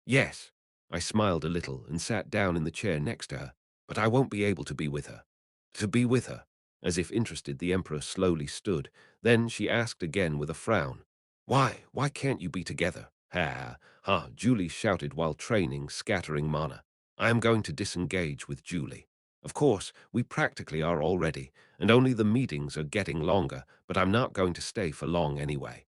Yes. I smiled a little and sat down in the chair next to her. But I won't be able to be with her. To be with her. As if interested, the Emperor slowly stood. Then she asked again with a frown. Why can't you be together? Ha, Julie shouted while training, scattering mana. I am going to disengage with Julie. Of course, we practically are already, and only the meetings are getting longer, but I'm not going to stay for long anyway.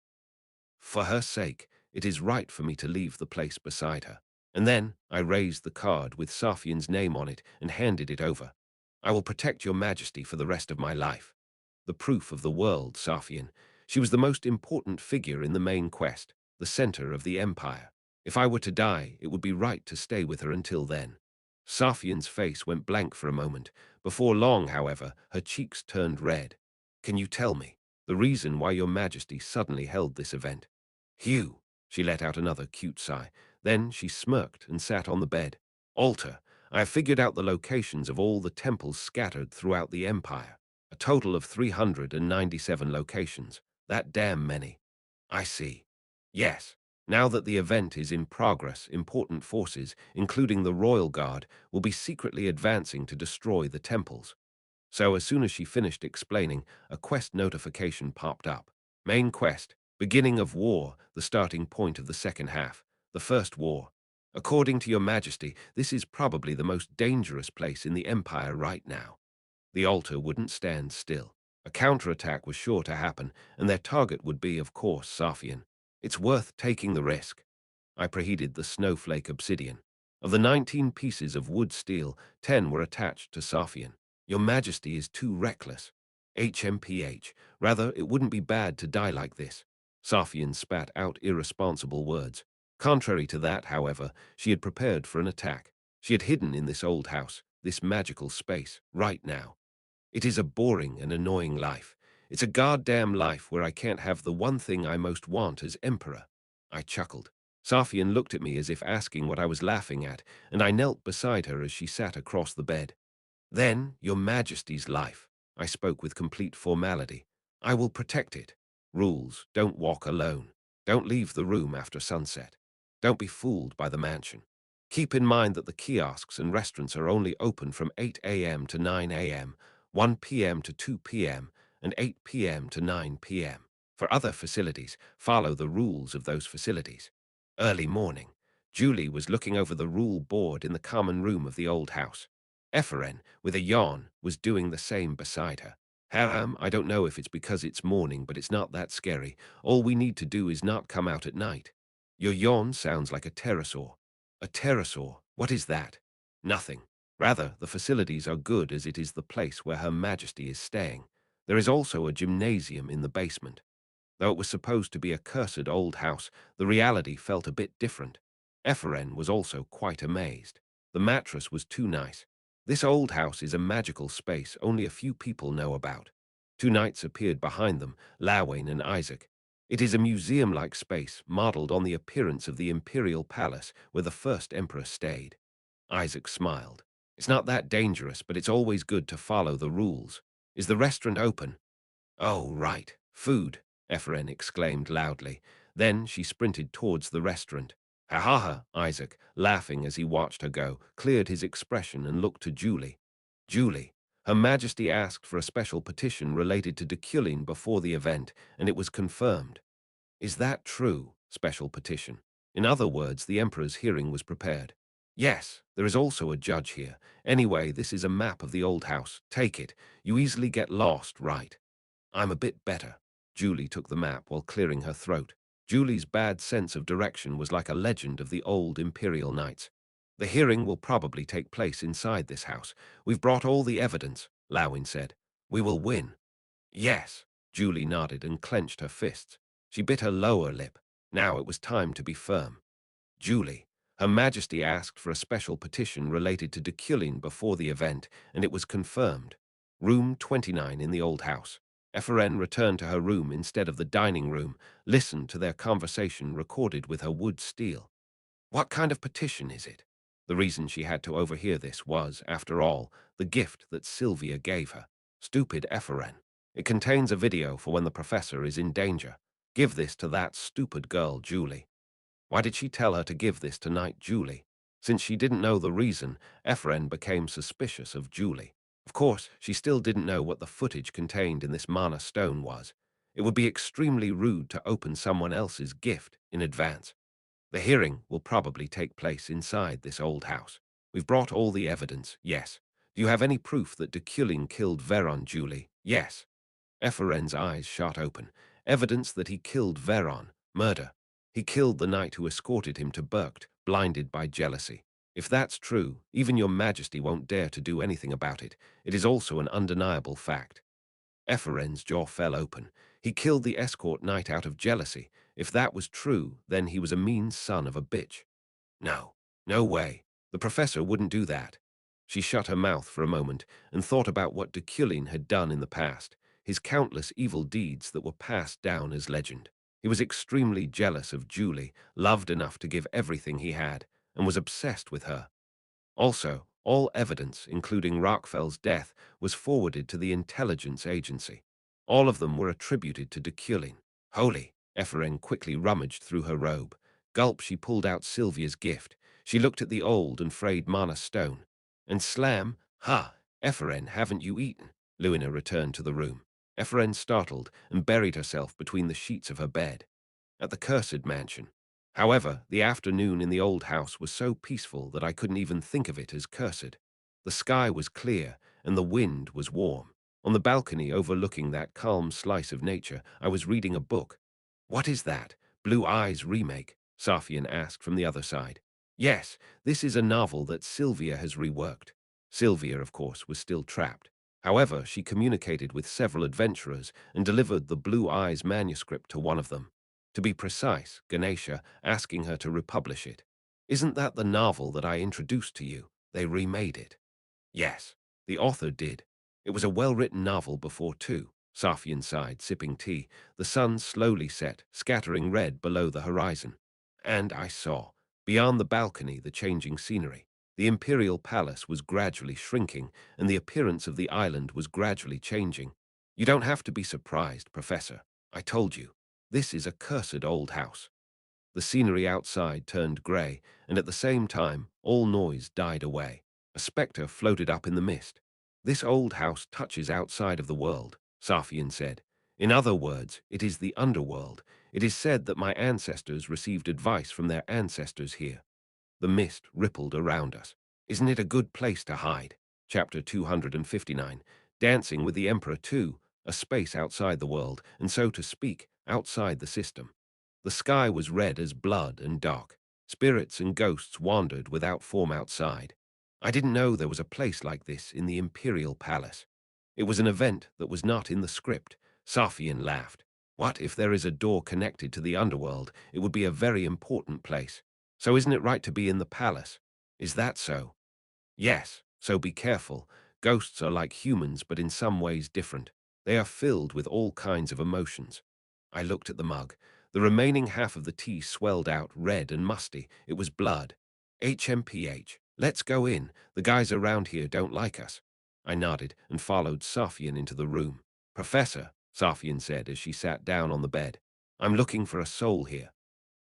For her sake, it is right for me to leave the place beside her. And then I raised the card with Safian's name on it and handed it over. I will protect your majesty for the rest of my life. The proof of the world, Safian. She was the most important figure in the main quest, the center of the empire. If I were to die, it would be right to stay with her until then. Safian's face went blank for a moment. Before long, however, her cheeks turned red. Can you tell me the reason why your majesty suddenly held this event? Hugh, she let out another cute sigh. Then she smirked and sat on the bed. Alter, I have figured out the locations of all the temples scattered throughout the empire. A total of 397 locations. That damn many. I see. Yes. Now that the event is in progress, important forces, including the Royal Guard, will be secretly advancing to destroy the temples. So as soon as she finished explaining, a quest notification popped up. Main quest, beginning of war, the starting point of the second half, the first war. According to your majesty, this is probably the most dangerous place in the empire right now. The altar wouldn't stand still. A counterattack was sure to happen, and their target would be, of course, Safian. It's worth taking the risk. I preheated the snowflake obsidian. Of the 19 pieces of wood steel, 10 were attached to Safian. Your Majesty is too reckless. HMPH. Rather, it wouldn't be bad to die like this. Safian spat out irresponsible words. Contrary to that, however, she had prepared for an attack. She had hidden in this old house, this magical space, right now. It is a boring and annoying life. It's a goddamn life where I can't have the one thing I most want as emperor. I chuckled. Safian looked at me as if asking what I was laughing at, and I knelt beside her as she sat across the bed. Then, your majesty's life. I spoke with complete formality. I will protect it. Rules: don't walk alone. Don't leave the room after sunset. Don't be fooled by the mansion. Keep in mind that the kiosks and restaurants are only open from 8 a.m. to 9 a.m., 1 p.m. to 2 p.m., and 8 p.m. to 9 p.m. For other facilities, follow the rules of those facilities. Early morning. Julie was looking over the rule board in the common room of the old house. Ephraim, with a yawn, was doing the same beside her. Haram, I don't know if it's because it's morning, but it's not that scary. All we need to do is not come out at night. Your yawn sounds like a pterosaur. A pterosaur? What is that? Nothing. Rather, the facilities are good as it is the place where Her Majesty is staying. There is also a gymnasium in the basement. Though it was supposed to be a cursed old house, the reality felt a bit different. Ephraim was also quite amazed. The mattress was too nice. This old house is a magical space only a few people know about. Two knights appeared behind them, Lawain and Isaac. It is a museum-like space modeled on the appearance of the imperial palace where the first emperor stayed. Isaac smiled. It's not that dangerous, but it's always good to follow the rules. Is the restaurant open? Oh, right. Food, Ephraim exclaimed loudly. Then she sprinted towards the restaurant. Ha ha ha, Isaac, laughing as he watched her go, cleared his expression and looked to Julie. Julie, Her Majesty asked for a special petition related to Deculein before the event, and it was confirmed. Is that true? Special petition. In other words, the Emperor's hearing was prepared. Yes, there is also a judge here. Anyway, this is a map of the old house. Take it. You easily get lost, right? I'm a bit better. Julie took the map while clearing her throat. Julie's bad sense of direction was like a legend of the old Imperial Knights. The hearing will probably take place inside this house. We've brought all the evidence, Lawin said. We will win. Yes, Julie nodded and clenched her fists. She bit her lower lip. Now it was time to be firm. Julie, Her Majesty asked for a special petition related to Deculein before the event, and it was confirmed. Room 29 in the old house. Ephraim returned to her room instead of the dining room, listened to their conversation recorded with her wood steel. What kind of petition is it? The reason she had to overhear this was, after all, the gift that Sylvia gave her. Stupid Ephraim. It contains a video for when the professor is in danger. Give this to that stupid girl, Julie. Why did she tell her to give this to Knight Julie? Since she didn't know the reason, Ephraim became suspicious of Julie. Of course, she still didn't know what the footage contained in this mana stone was. It would be extremely rude to open someone else's gift in advance. The hearing will probably take place inside this old house. We've brought all the evidence, yes. Do you have any proof that Deculein killed Veron, Julie? Yes. Ephraim's eyes shot open. Evidence that he killed Veron. Murder. He killed the knight who escorted him to Burgt, blinded by jealousy. If that's true, even your majesty won't dare to do anything about it. It is also an undeniable fact. Ephraim's jaw fell open. He killed the escort knight out of jealousy. If that was true, then he was a mean son of a bitch. No, no way. The professor wouldn't do that. She shut her mouth for a moment and thought about what Deculein had done in the past, his countless evil deeds that were passed down as legend. He was extremely jealous of Julie, loved enough to give everything he had, and was obsessed with her. Also, all evidence, including Rockfell's death, was forwarded to the intelligence agency. All of them were attributed to Deculein. Holy! Ephraim quickly rummaged through her robe. Gulp, she pulled out Sylvia's gift. She looked at the old and frayed mana stone. And slam, ha! Ephraim, haven't you eaten? Luina returned to the room. Ephraim startled and buried herself between the sheets of her bed. At the cursed mansion. However, the afternoon in the old house was so peaceful that I couldn't even think of it as cursed. The sky was clear, and the wind was warm. On the balcony overlooking that calm slice of nature, I was reading a book. What is that? Blue Eyes remake? Safian asked from the other side. Yes, this is a novel that Sylvia has reworked. Sylvia, of course, was still trapped. However, she communicated with several adventurers and delivered the Blue Eyes manuscript to one of them. To be precise, Ganesha, asking her to republish it. Isn't that the novel that I introduced to you? They remade it. Yes, the author did. It was a well-written novel before too. Safian sighed, sipping tea. The sun slowly set, scattering red below the horizon. And I saw, beyond the balcony, the changing scenery. The imperial palace was gradually shrinking, and the appearance of the island was gradually changing. You don't have to be surprised, Professor. I told you. This is a cursed old house. The scenery outside turned grey, and at the same time, all noise died away. A spectre floated up in the mist. This old house touches outside of the world, Safian said. In other words, it is the underworld. It is said that my ancestors received advice from their ancestors here. The mist rippled around us. Isn't it a good place to hide? Chapter 259. Dancing with the Emperor too, a space outside the world, and so to speak, outside the system. The sky was red as blood and dark. Spirits and ghosts wandered without form outside. I didn't know there was a place like this in the Imperial Palace. It was an event that was not in the script. Safian laughed. What if there is a door connected to the underworld? It would be a very important place. So isn't it right to be in the palace? Is that so? Yes, so be careful. Ghosts are like humans, but in some ways different. They are filled with all kinds of emotions. I looked at the mug. The remaining half of the tea swelled out, red and musty. It was blood. HMPH. Let's go in. The guys around here don't like us. I nodded and followed Safian into the room. Professor, Safian said as she sat down on the bed. I'm looking for a soul here.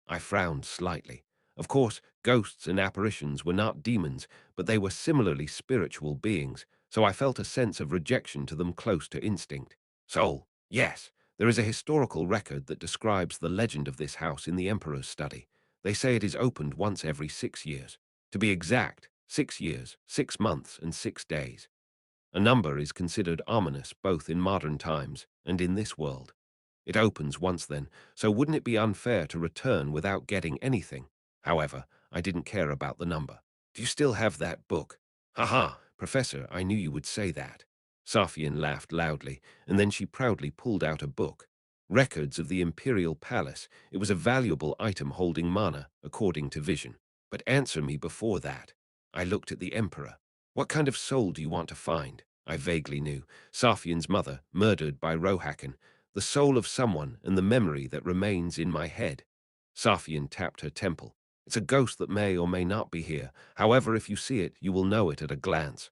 I frowned slightly. Of course, ghosts and apparitions were not demons, but they were similarly spiritual beings, so I felt a sense of rejection to them close to instinct. Soul, yes. There is a historical record that describes the legend of this house in the Emperor's study. They say it is opened once every 6 years. To be exact, 6 years, 6 months, and 6 days. A number is considered ominous both in modern times and in this world. It opens once then, so wouldn't it be unfair to return without getting anything? However, I didn't care about the number. Do you still have that book? Ha, Professor, I knew you would say that. Safian laughed loudly, and then she proudly pulled out a book. Records of the Imperial Palace. It was a valuable item holding mana, according to Vision. But answer me before that. I looked at the Emperor. What kind of soul do you want to find? I vaguely knew. Safian's mother, murdered by Rohakan. The soul of someone and the memory that remains in my head. Safian tapped her temple. It's a ghost that may or may not be here. However, if you see it, you will know it at a glance.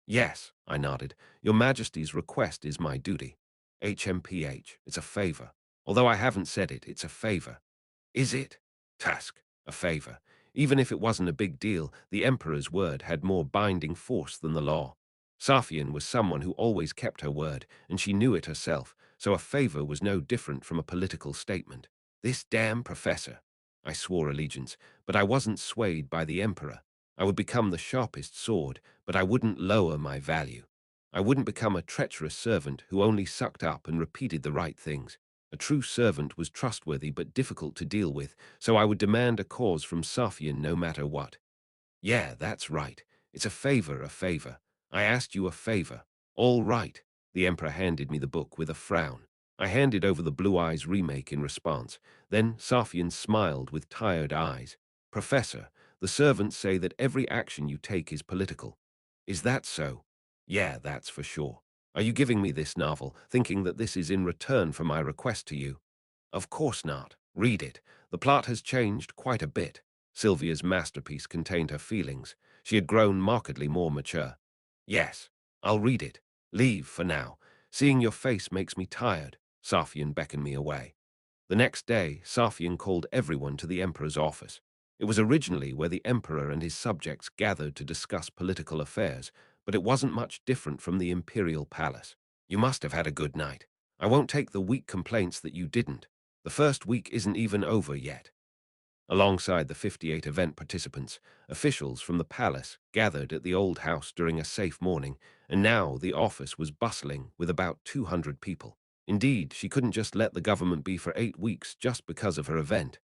Yes, I nodded. Your Majesty's request is my duty. HMPH, it's a favor. Although I haven't said it, it's a favor. Is it? Task, a favor. Even if it wasn't a big deal, the Emperor's word had more binding force than the law. Safian was someone who always kept her word, and she knew it herself, so a favor was no different from a political statement. This damn professor. I swore allegiance, but I wasn't swayed by the Emperor. I would become the sharpest sword, but I wouldn't lower my value. I wouldn't become a treacherous servant who only sucked up and repeated the right things. A true servant was trustworthy but difficult to deal with, so I would demand a cause from Safian no matter what. Yeah, that's right. It's a favor, a favor. I asked you a favor. All right. The Emperor handed me the book with a frown. I handed over the Blue Eyes remake in response. Then Safian smiled with tired eyes. Professor, the servants say that every action you take is political. Is that so? Yeah, that's for sure. Are you giving me this novel, thinking that this is in return for my request to you? Of course not. Read it. The plot has changed quite a bit. Sylvia's masterpiece contained her feelings. She had grown markedly more mature. Yes, I'll read it. Leave for now. Seeing your face makes me tired. Safian beckoned me away. The next day, Safian called everyone to the Emperor's office. It was originally where the Emperor and his subjects gathered to discuss political affairs, but it wasn't much different from the Imperial Palace. You must have had a good night. I won't take the weak complaints that you didn't. The first week isn't even over yet. Alongside the 58 event participants, officials from the palace gathered at the old house during a safe morning, and now the office was bustling with about 200 people. Indeed, she couldn't just let the government be for 8 weeks just because of her event.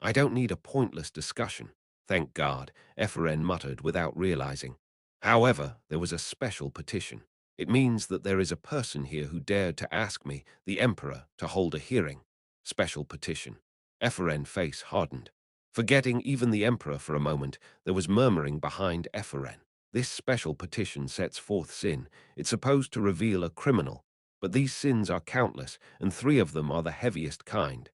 I don't need a pointless discussion. Thank God, Ephraim muttered without realizing. However, there was a special petition. It means that there is a person here who dared to ask me, the Emperor, to hold a hearing. Special petition. Ephrem's face hardened. Forgetting even the Emperor for a moment, there was murmuring behind Ephrem. This special petition sets forth sin. It's supposed to reveal a criminal, but these sins are countless, and 3 of them are the heaviest kind.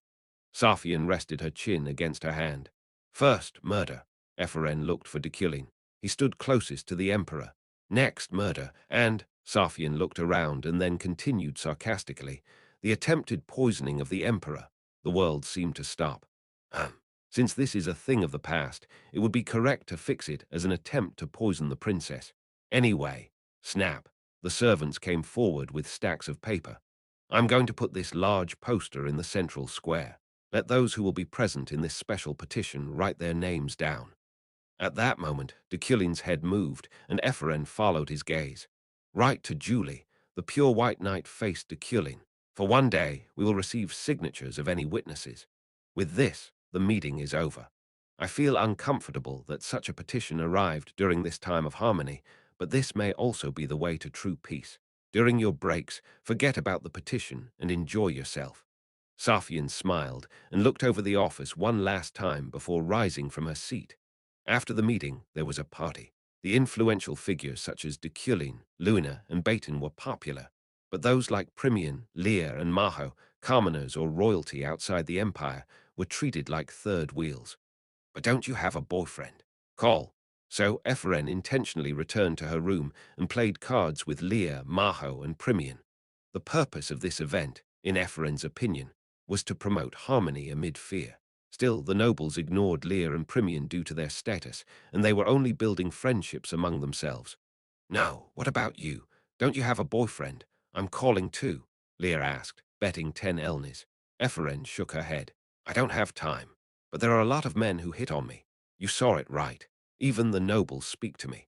Safian rested her chin against her hand. First, murder. Ephrem looked for Deculein. He stood closest to the Emperor. Next, murder, and Safian looked around and then continued sarcastically, the attempted poisoning of the Emperor. The world seemed to stop. Since this is a thing of the past, it would be correct to fix it as an attempt to poison the princess. Anyway, snap. The servants came forward with stacks of paper. I'm going to put this large poster in the central square. Let those who will be present in this special petition write their names down. At that moment, Deculein's head moved, and Ephrem followed his gaze. Write to Julie. The pure white knight faced Deculein. For one day, we will receive signatures of any witnesses. With this, the meeting is over. I feel uncomfortable that such a petition arrived during this time of harmony, but this may also be the way to true peace. During your breaks, forget about the petition and enjoy yourself. Safian smiled and looked over the office one last time before rising from her seat. After the meeting, there was a party. The influential figures such as Deculein, Luna, and Baton were popular, but those like Primian, Lear, and Maho, commoners or royalty outside the empire, were treated like third wheels. But don't you have a boyfriend? Call. So Ephrem intentionally returned to her room and played cards with Lear, Maho, and Primian. The purpose of this event, in Ephrem's opinion, was to promote harmony amid fear. Still, the nobles ignored Lear and Primian due to their status, and they were only building friendships among themselves. No, what about you? Don't you have a boyfriend? I'm calling too, Lear asked, betting 10 elnis. Ephrem shook her head. I don't have time, but there are a lot of men who hit on me. You saw it right. Even the nobles speak to me.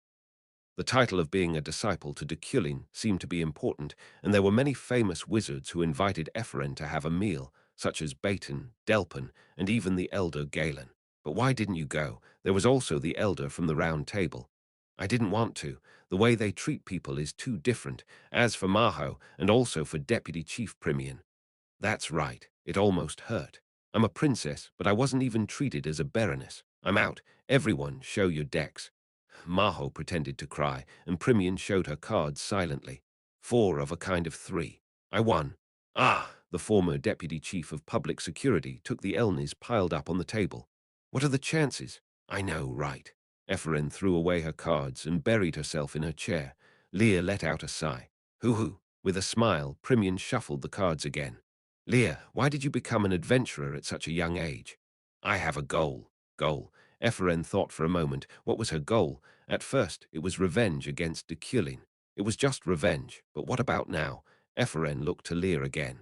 The title of being a disciple to Deculein seemed to be important, and there were many famous wizards who invited Ephrem to have a meal, such as Baton, Delpin, and even the elder Galen. But why didn't you go? There was also the elder from the Round Table. I didn't want to. The way they treat people is too different, as for Maho, and also for Deputy Chief Primian. That's right. It almost hurt. I'm a princess, but I wasn't even treated as a baroness. I'm out. Everyone, show your decks. Maho pretended to cry, and Primian showed her cards silently. 4 of a kind of 3. I won. Ah, the former deputy chief of public security took the elnis piled up on the table. What are the chances? I know, right. Ephrem threw away her cards and buried herself in her chair. Leah let out a sigh. Hoo-hoo. With a smile, Primian shuffled the cards again. Leah, why did you become an adventurer at such a young age? I have a goal. Goal. Ephrem thought for a moment. What was her goal? At first, it was revenge against Deculein. It was just revenge, but what about now? Ephrem looked to Lear again.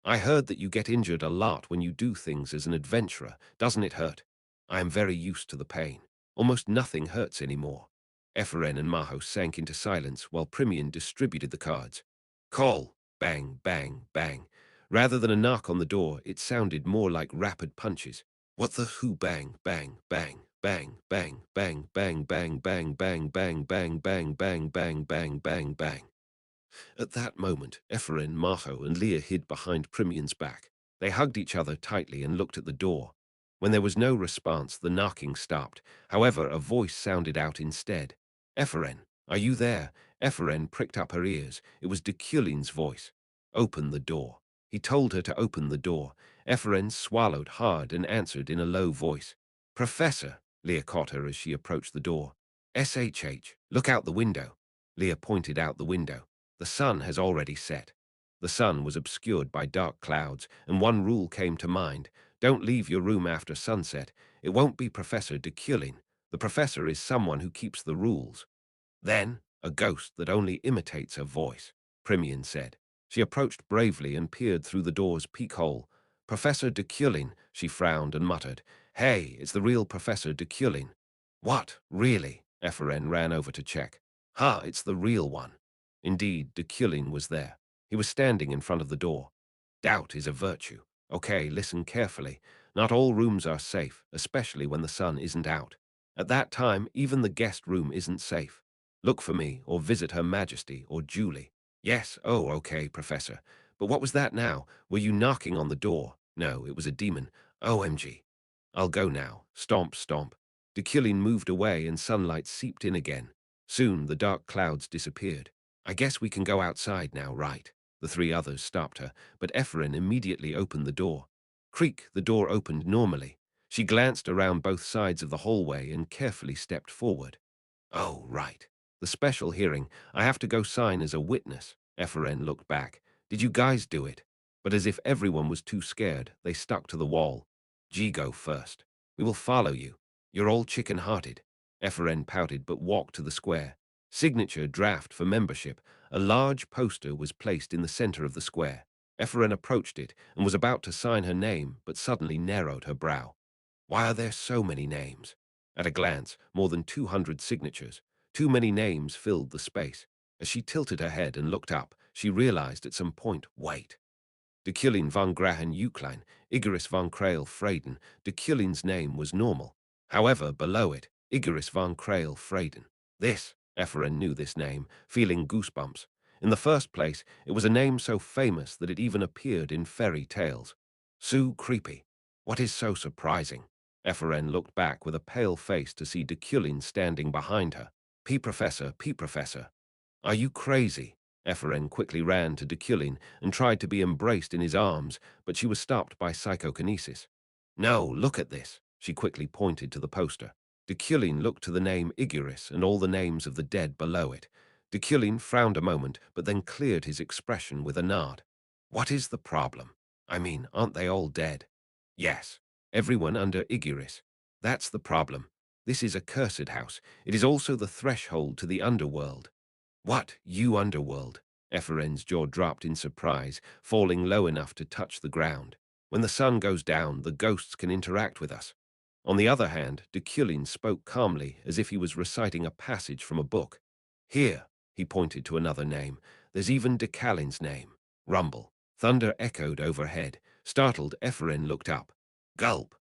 I heard that you get injured a lot when you do things as an adventurer. Doesn't it hurt? I am very used to the pain. Almost nothing hurts anymore. Ephrem and Maho sank into silence while Primian distributed the cards. Call! Bang, bang, bang. Rather than a knock on the door, it sounded more like rapid punches. What the who? Bang, bang, bang, bang, bang, bang, bang, bang, bang, bang, bang, bang, bang, bang, bang, bang, bang, bang. At that moment, Ephraim, Marho, and Leah hid behind Primian's back. They hugged each other tightly and looked at the door. When there was no response, the knocking stopped. However, a voice sounded out instead. Ephraim, are you there? Ephraim pricked up her ears. It was Deculein's voice. Open the door. He told her to open the door. Ephraim swallowed hard and answered in a low voice. Professor, Leah caught her as she approached the door. SHH, look out the window. Leah pointed out the window. The sun has already set. The sun was obscured by dark clouds, and one rule came to mind. Don't leave your room after sunset. It won't be Professor Deculein. The professor is someone who keeps the rules. Then, a ghost that only imitates her voice, Primian said. She approached bravely and peered through the door's peek-hole. Professor Deculein, she frowned and muttered. Hey, it's the real Professor Deculein. What, really? Ephraim ran over to check. Ha, it's the real one. Indeed, Deculein was there. He was standing in front of the door. Doubt is a virtue. Okay, listen carefully. Not all rooms are safe, especially when the sun isn't out. At that time, even the guest room isn't safe. Look for me, or visit Her Majesty, or Julie. Yes, oh, okay, Professor. But what was that now? Were you knocking on the door? No, it was a demon. OMG. I'll go now. Stomp, stomp. Deculein moved away and sunlight seeped in again. Soon the dark clouds disappeared. I guess we can go outside now, right? The three others stopped her, but Ephraim immediately opened the door. Creak, the door opened normally. She glanced around both sides of the hallway and carefully stepped forward. Oh, right. The special hearing. I have to go sign as a witness. Ephraim looked back. Did you guys do it? But as if everyone was too scared, they stuck to the wall. G, go first. We will follow you. You're all chicken-hearted. Ephraim pouted but walked to the square. Signature draft for membership. A large poster was placed in the center of the square. Ephraim approached it and was about to sign her name, but suddenly narrowed her brow. Why are there so many names? At a glance, more than 200 signatures. Too many names filled the space. As she tilted her head and looked up, she realized at some point, wait. Deculein von Grahan Uklein, Igeris von Krael Freyden. Deculein's name was normal. However, below it, Igeris von Krael Freyden. This, Ephraim knew this name, feeling goosebumps. In the first place, it was a name so famous that it even appeared in fairy tales. Sue Creepy. What is so surprising? Ephraim looked back with a pale face to see Deculein standing behind her. P. Professor, P. Professor. Are you crazy? Ephraim quickly ran to Deculein and tried to be embraced in his arms, but she was stopped by psychokinesis. No, look at this. She quickly pointed to the poster. Deculein looked to the name Igeris and all the names of the dead below it. Deculein frowned a moment, but then cleared his expression with a nod. What is the problem? I mean, aren't they all dead? Yes, everyone under Igeris. That's the problem. This is a cursed house. It is also the threshold to the underworld. What, you underworld? Ephraim's jaw dropped in surprise, falling low enough to touch the ground. When the sun goes down, the ghosts can interact with us. On the other hand, Deculein spoke calmly, as if he was reciting a passage from a book. Here, he pointed to another name. There's even Decalein's name. Rumble. Thunder echoed overhead. Startled, Ephraim looked up. Gulp.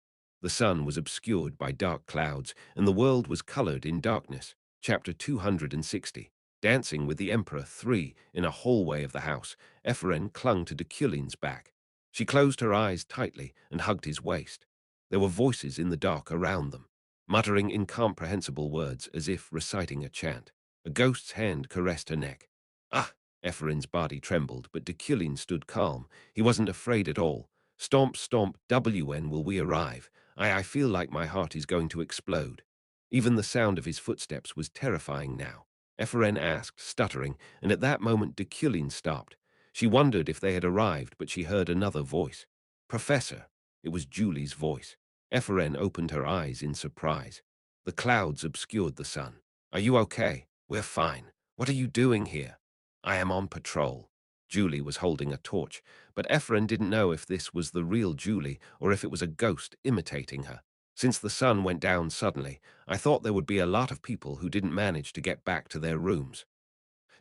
The sun was obscured by dark clouds, and the world was colored in darkness. Chapter 260. Dancing with the Emperor 3. In a hallway of the house, Ephraim clung to Deculein's back. She closed her eyes tightly and hugged his waist. There were voices in the dark around them, muttering incomprehensible words as if reciting a chant. A ghost's hand caressed her neck. Ah! Ephraim's body trembled, but Deculein stood calm. He wasn't afraid at all. Stomp, stomp, when will we arrive? I feel like my heart is going to explode. Even the sound of his footsteps was terrifying now. Ephraim asked, stuttering, and at that moment Deculein stopped. She wondered if they had arrived, but she heard another voice. Professor. It was Julie's voice. Ephraim opened her eyes in surprise. The clouds obscured the sun. Are you okay? We're fine. What are you doing here? I am on patrol. Julie was holding a torch, but Ephraim didn't know if this was the real Julie or if it was a ghost imitating her. Since the sun went down suddenly, I thought there would be a lot of people who didn't manage to get back to their rooms.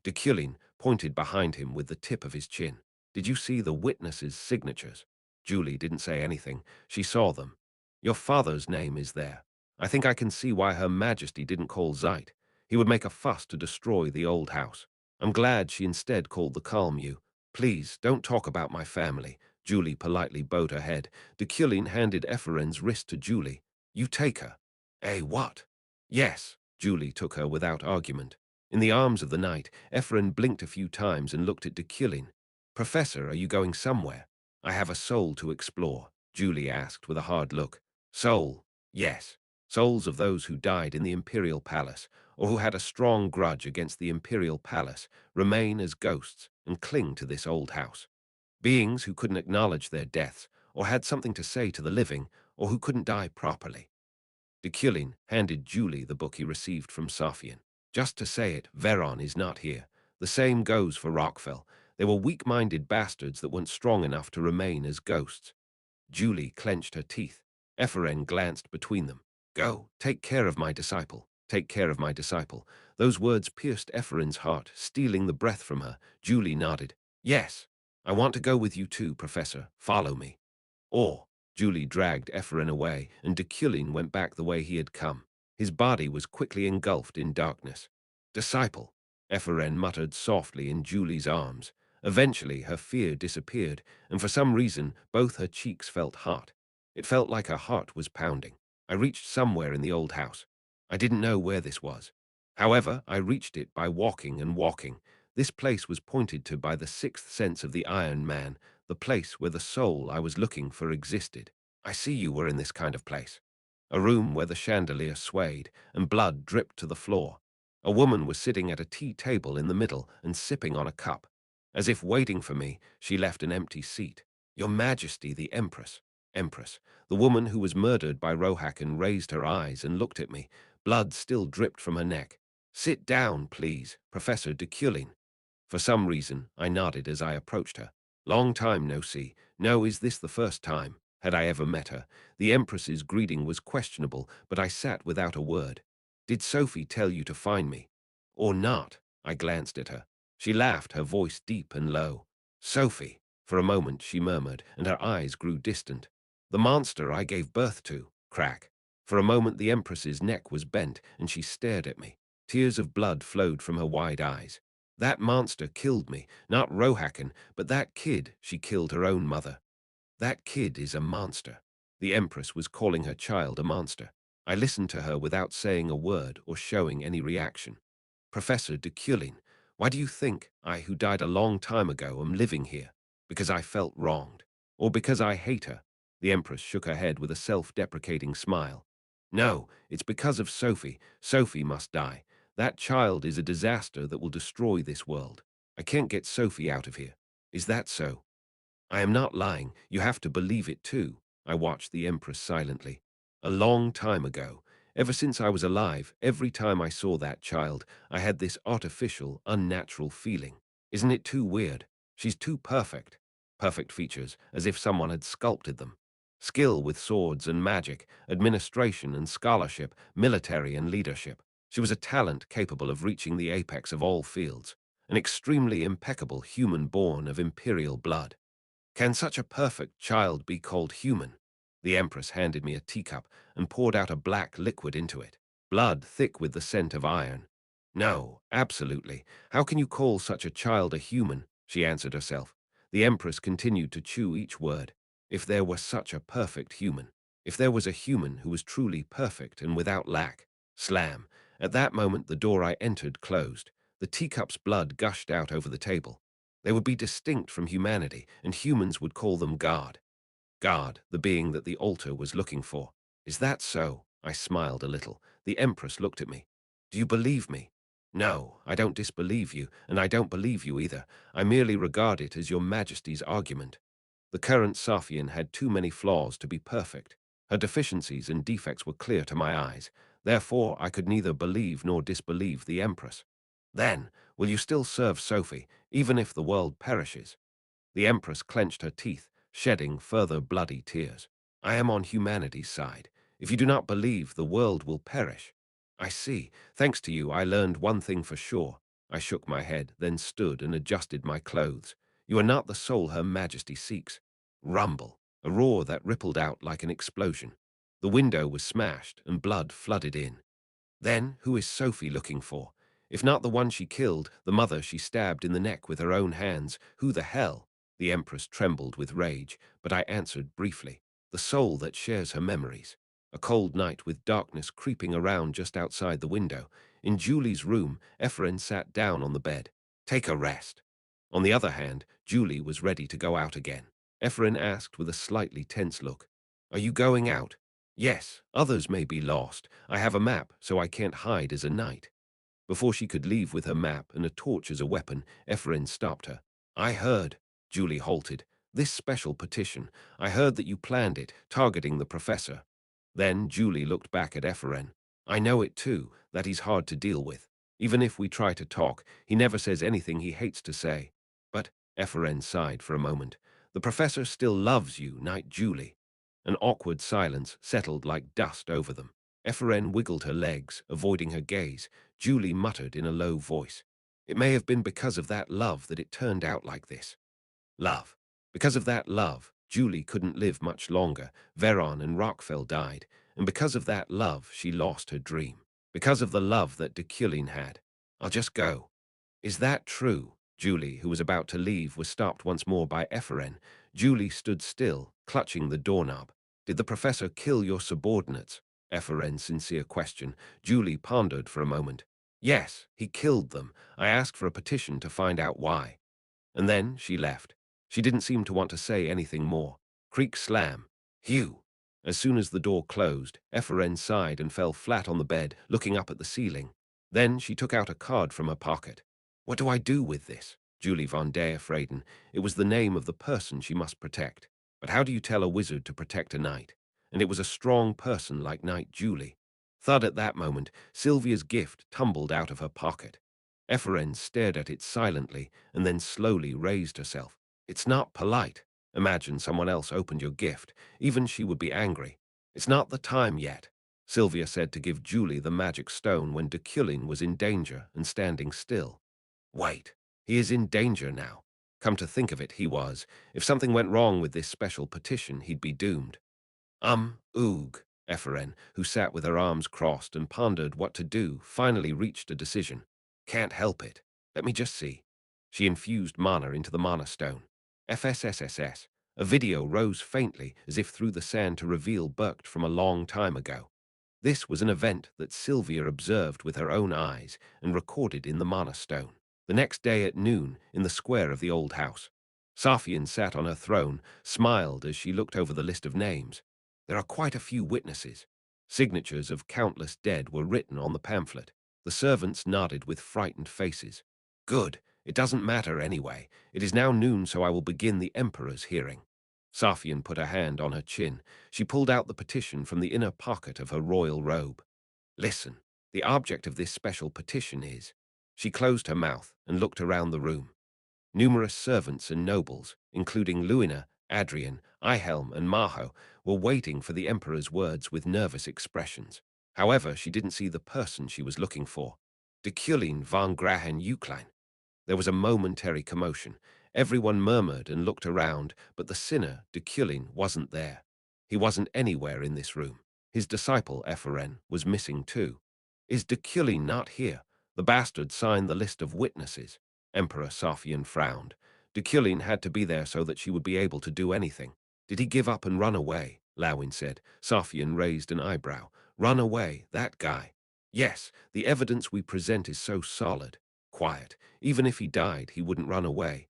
Deculein pointed behind him with the tip of his chin. Did you see the witnesses' signatures? Julie didn't say anything. She saw them. Your father's name is there. I think I can see why Her Majesty didn't call Zeit. He would make a fuss to destroy the old house. I'm glad she instead called the Calmu. Please, don't talk about my family. Julie politely bowed her head. Deculein handed Ephraim's wrist to Julie. You take her. Eh, what? Yes. Julie took her without argument. In the arms of the knight, Ephraim blinked a few times and looked at Deculein. Professor, are you going somewhere? I have a soul to explore, Julie asked with a hard look. Soul? Yes. Souls of those who died in the Imperial Palace, or who had a strong grudge against the Imperial Palace, remain as ghosts and cling to this old house. Beings who couldn't acknowledge their deaths, or had something to say to the living, or who couldn't die properly. Deculein handed Julie the book he received from Sophian. Just to say it, Veron is not here. The same goes for Rockfell. They were weak-minded bastards that weren't strong enough to remain as ghosts. Julie clenched her teeth. Ephraim glanced between them. Go, take care of my disciple. Take care of my disciple. Those words pierced Ephraim's heart, stealing the breath from her. Julie nodded. Yes, I want to go with you too, Professor. Follow me. Or, Julie dragged Ephraim away, and Deculein went back the way he had come. His body was quickly engulfed in darkness. Disciple, Ephraim muttered softly in Julie's arms. Eventually, her fear disappeared, and for some reason, both her cheeks felt hot. It felt like her heart was pounding. I reached somewhere in the old house. I didn't know where this was. However, I reached it by walking and walking. This place was pointed to by the sixth sense of the Iron Man, the place where the soul I was looking for existed. I see you were in this kind of place. A room where the chandelier swayed and blood dripped to the floor. A woman was sitting at a tea table in the middle and sipping on a cup. As if waiting for me, she left an empty seat. Your Majesty, the Empress. Empress. The woman who was murdered by Rohakan raised her eyes and looked at me. Blood still dripped from her neck. Sit down, please, Professor Deculein. For some reason, I nodded as I approached her. Long time no see. No, is this the first time? Had I ever met her? The Empress's greeting was questionable, but I sat without a word. Did Sophie tell you to find me? Or not? I glanced at her. She laughed, her voice deep and low. Sophie. For a moment she murmured, and her eyes grew distant. The monster I gave birth to. Crack. For a moment the Empress's neck was bent, and she stared at me. Tears of blood flowed from her wide eyes. That monster killed me, not Rohakan, but that kid. She killed her own mother. That kid is a monster. The Empress was calling her child a monster. I listened to her without saying a word or showing any reaction. Professor Deculein, why do you think I, who died a long time ago, am living here? Because I felt wronged? Or because I hate her? The Empress shook her head with a self-deprecating smile. No, it's because of Sophie. Sophie must die. That child is a disaster that will destroy this world. I can't get Sophie out of here. Is that so? I am not lying. You have to believe it too. I watched the Empress silently. A long time ago, ever since I was alive, every time I saw that child, I had this artificial, unnatural feeling. Isn't it too weird? She's too perfect. Perfect features, as if someone had sculpted them. Skill with swords and magic, administration and scholarship, military and leadership. She was a talent capable of reaching the apex of all fields, an extremely impeccable human born of imperial blood. Can such a perfect child be called human? The Empress handed me a teacup and poured out a black liquid into it, blood thick with the scent of iron. No, absolutely. How can you call such a child a human? She answered herself. The Empress continued to chew each word. If there were such a perfect human, if there was a human who was truly perfect and without lack. Slam. At that moment the door I entered closed. The teacup's blood gushed out over the table. They would be distinct from humanity, and humans would call them God. God, the being that the altar was looking for. Is that so? I smiled a little. The Empress looked at me. Do you believe me? No, I don't disbelieve you, and I don't believe you either. I merely regard it as your Majesty's argument. The current Sophian had too many flaws to be perfect. Her deficiencies and defects were clear to my eyes. Therefore, I could neither believe nor disbelieve the Empress. Then, will you still serve Sophie, even if the world perishes? The Empress clenched her teeth, shedding further bloody tears. I am on humanity's side. If you do not believe, the world will perish. I see. Thanks to you, I learned one thing for sure. I shook my head, then stood and adjusted my clothes. You are not the soul Her Majesty seeks. Rumble, a roar that rippled out like an explosion. The window was smashed and blood flooded in. Then, who is Sophie looking for? If not the one she killed, the mother she stabbed in the neck with her own hands, who the hell? The Empress trembled with rage, but I answered briefly. The soul that shares her memories. A cold night with darkness creeping around just outside the window. In Julie's room, Ephraim sat down on the bed. Take a rest. On the other hand, Julie was ready to go out again. Ephraim asked with a slightly tense look. Are you going out? Yes, others may be lost. I have a map, so I can't hide as a knight. Before she could leave with her map and a torch as a weapon, Ephraim stopped her. I heard, Julie halted, this special petition. I heard that you planned it, targeting the professor. Then Julie looked back at Ephraim. I know it too, that he's hard to deal with. Even if we try to talk, he never says anything he hates to say. But, Ephraim sighed for a moment, the professor still loves you, Knight Julie. An awkward silence settled like dust over them. Ephraim wiggled her legs, avoiding her gaze. Julie muttered in a low voice. It may have been because of that love that it turned out like this. Love. Because of that love, Julie couldn't live much longer. Veron and Rockfell died, and because of that love, she lost her dream. Because of the love that Deculein had. I'll just go. Is that true? Julie, who was about to leave, was stopped once more by Ephraim. Julie stood still, clutching the doorknob. Did the professor kill your subordinates? Ephraim's sincere question. Julie pondered for a moment. Yes, he killed them. I asked for a petition to find out why. And then she left. She didn't seem to want to say anything more. Creak slam. Hugh. As soon as the door closed, Ephraim sighed and fell flat on the bed, looking up at the ceiling. Then she took out a card from her pocket. What do I do with this? Julie von der Freyden. It was the name of the person she must protect. But how do you tell a wizard to protect a knight? And it was a strong person like Knight Julie. Thud at that moment, Sylvia's gift tumbled out of her pocket. Ephraim stared at it silently and then slowly raised herself. It's not polite. Imagine someone else opened your gift. Even she would be angry. It's not the time yet. Sylvia said to give Julie the magic stone when Deculein was in danger and standing still. Wait, he is in danger now. Come to think of it, he was. If something went wrong with this special petition, he'd be doomed. Oog. Ephraim, who sat with her arms crossed and pondered what to do, finally reached a decision. Can't help it. Let me just see. She infused mana into the mana stone. FSSSS. A video rose faintly as if through the sand to reveal Burkt from a long time ago. This was an event that Sylvia observed with her own eyes and recorded in the mana stone. The next day at noon, in the square of the old house. Safian sat on her throne, smiled as she looked over the list of names. There are quite a few witnesses. Signatures of countless dead were written on the pamphlet. The servants nodded with frightened faces. Good. It doesn't matter anyway. It is now noon, so I will begin the Emperor's hearing. Safian put her hand on her chin. She pulled out the petition from the inner pocket of her royal robe. Listen, the object of this special petition is... She closed her mouth and looked around the room. Numerous servants and nobles, including Luina, Adrian, Ihelm, and Maho, were waiting for the Emperor's words with nervous expressions. However, she didn't see the person she was looking for. Deculein von Grahen Uklein. There was a momentary commotion. Everyone murmured and looked around, but the sinner, Deculein, wasn't there. He wasn't anywhere in this room. His disciple, Ephraim, was missing too. Is Deculein not here? The bastard signed the list of witnesses. Emperor Safian frowned. Deculein had to be there so that she would be able to do anything. Did he give up and run away? Lawin said. Safian raised an eyebrow. Run away, that guy. Yes, the evidence we present is so solid. Quiet. Even if he died, he wouldn't run away.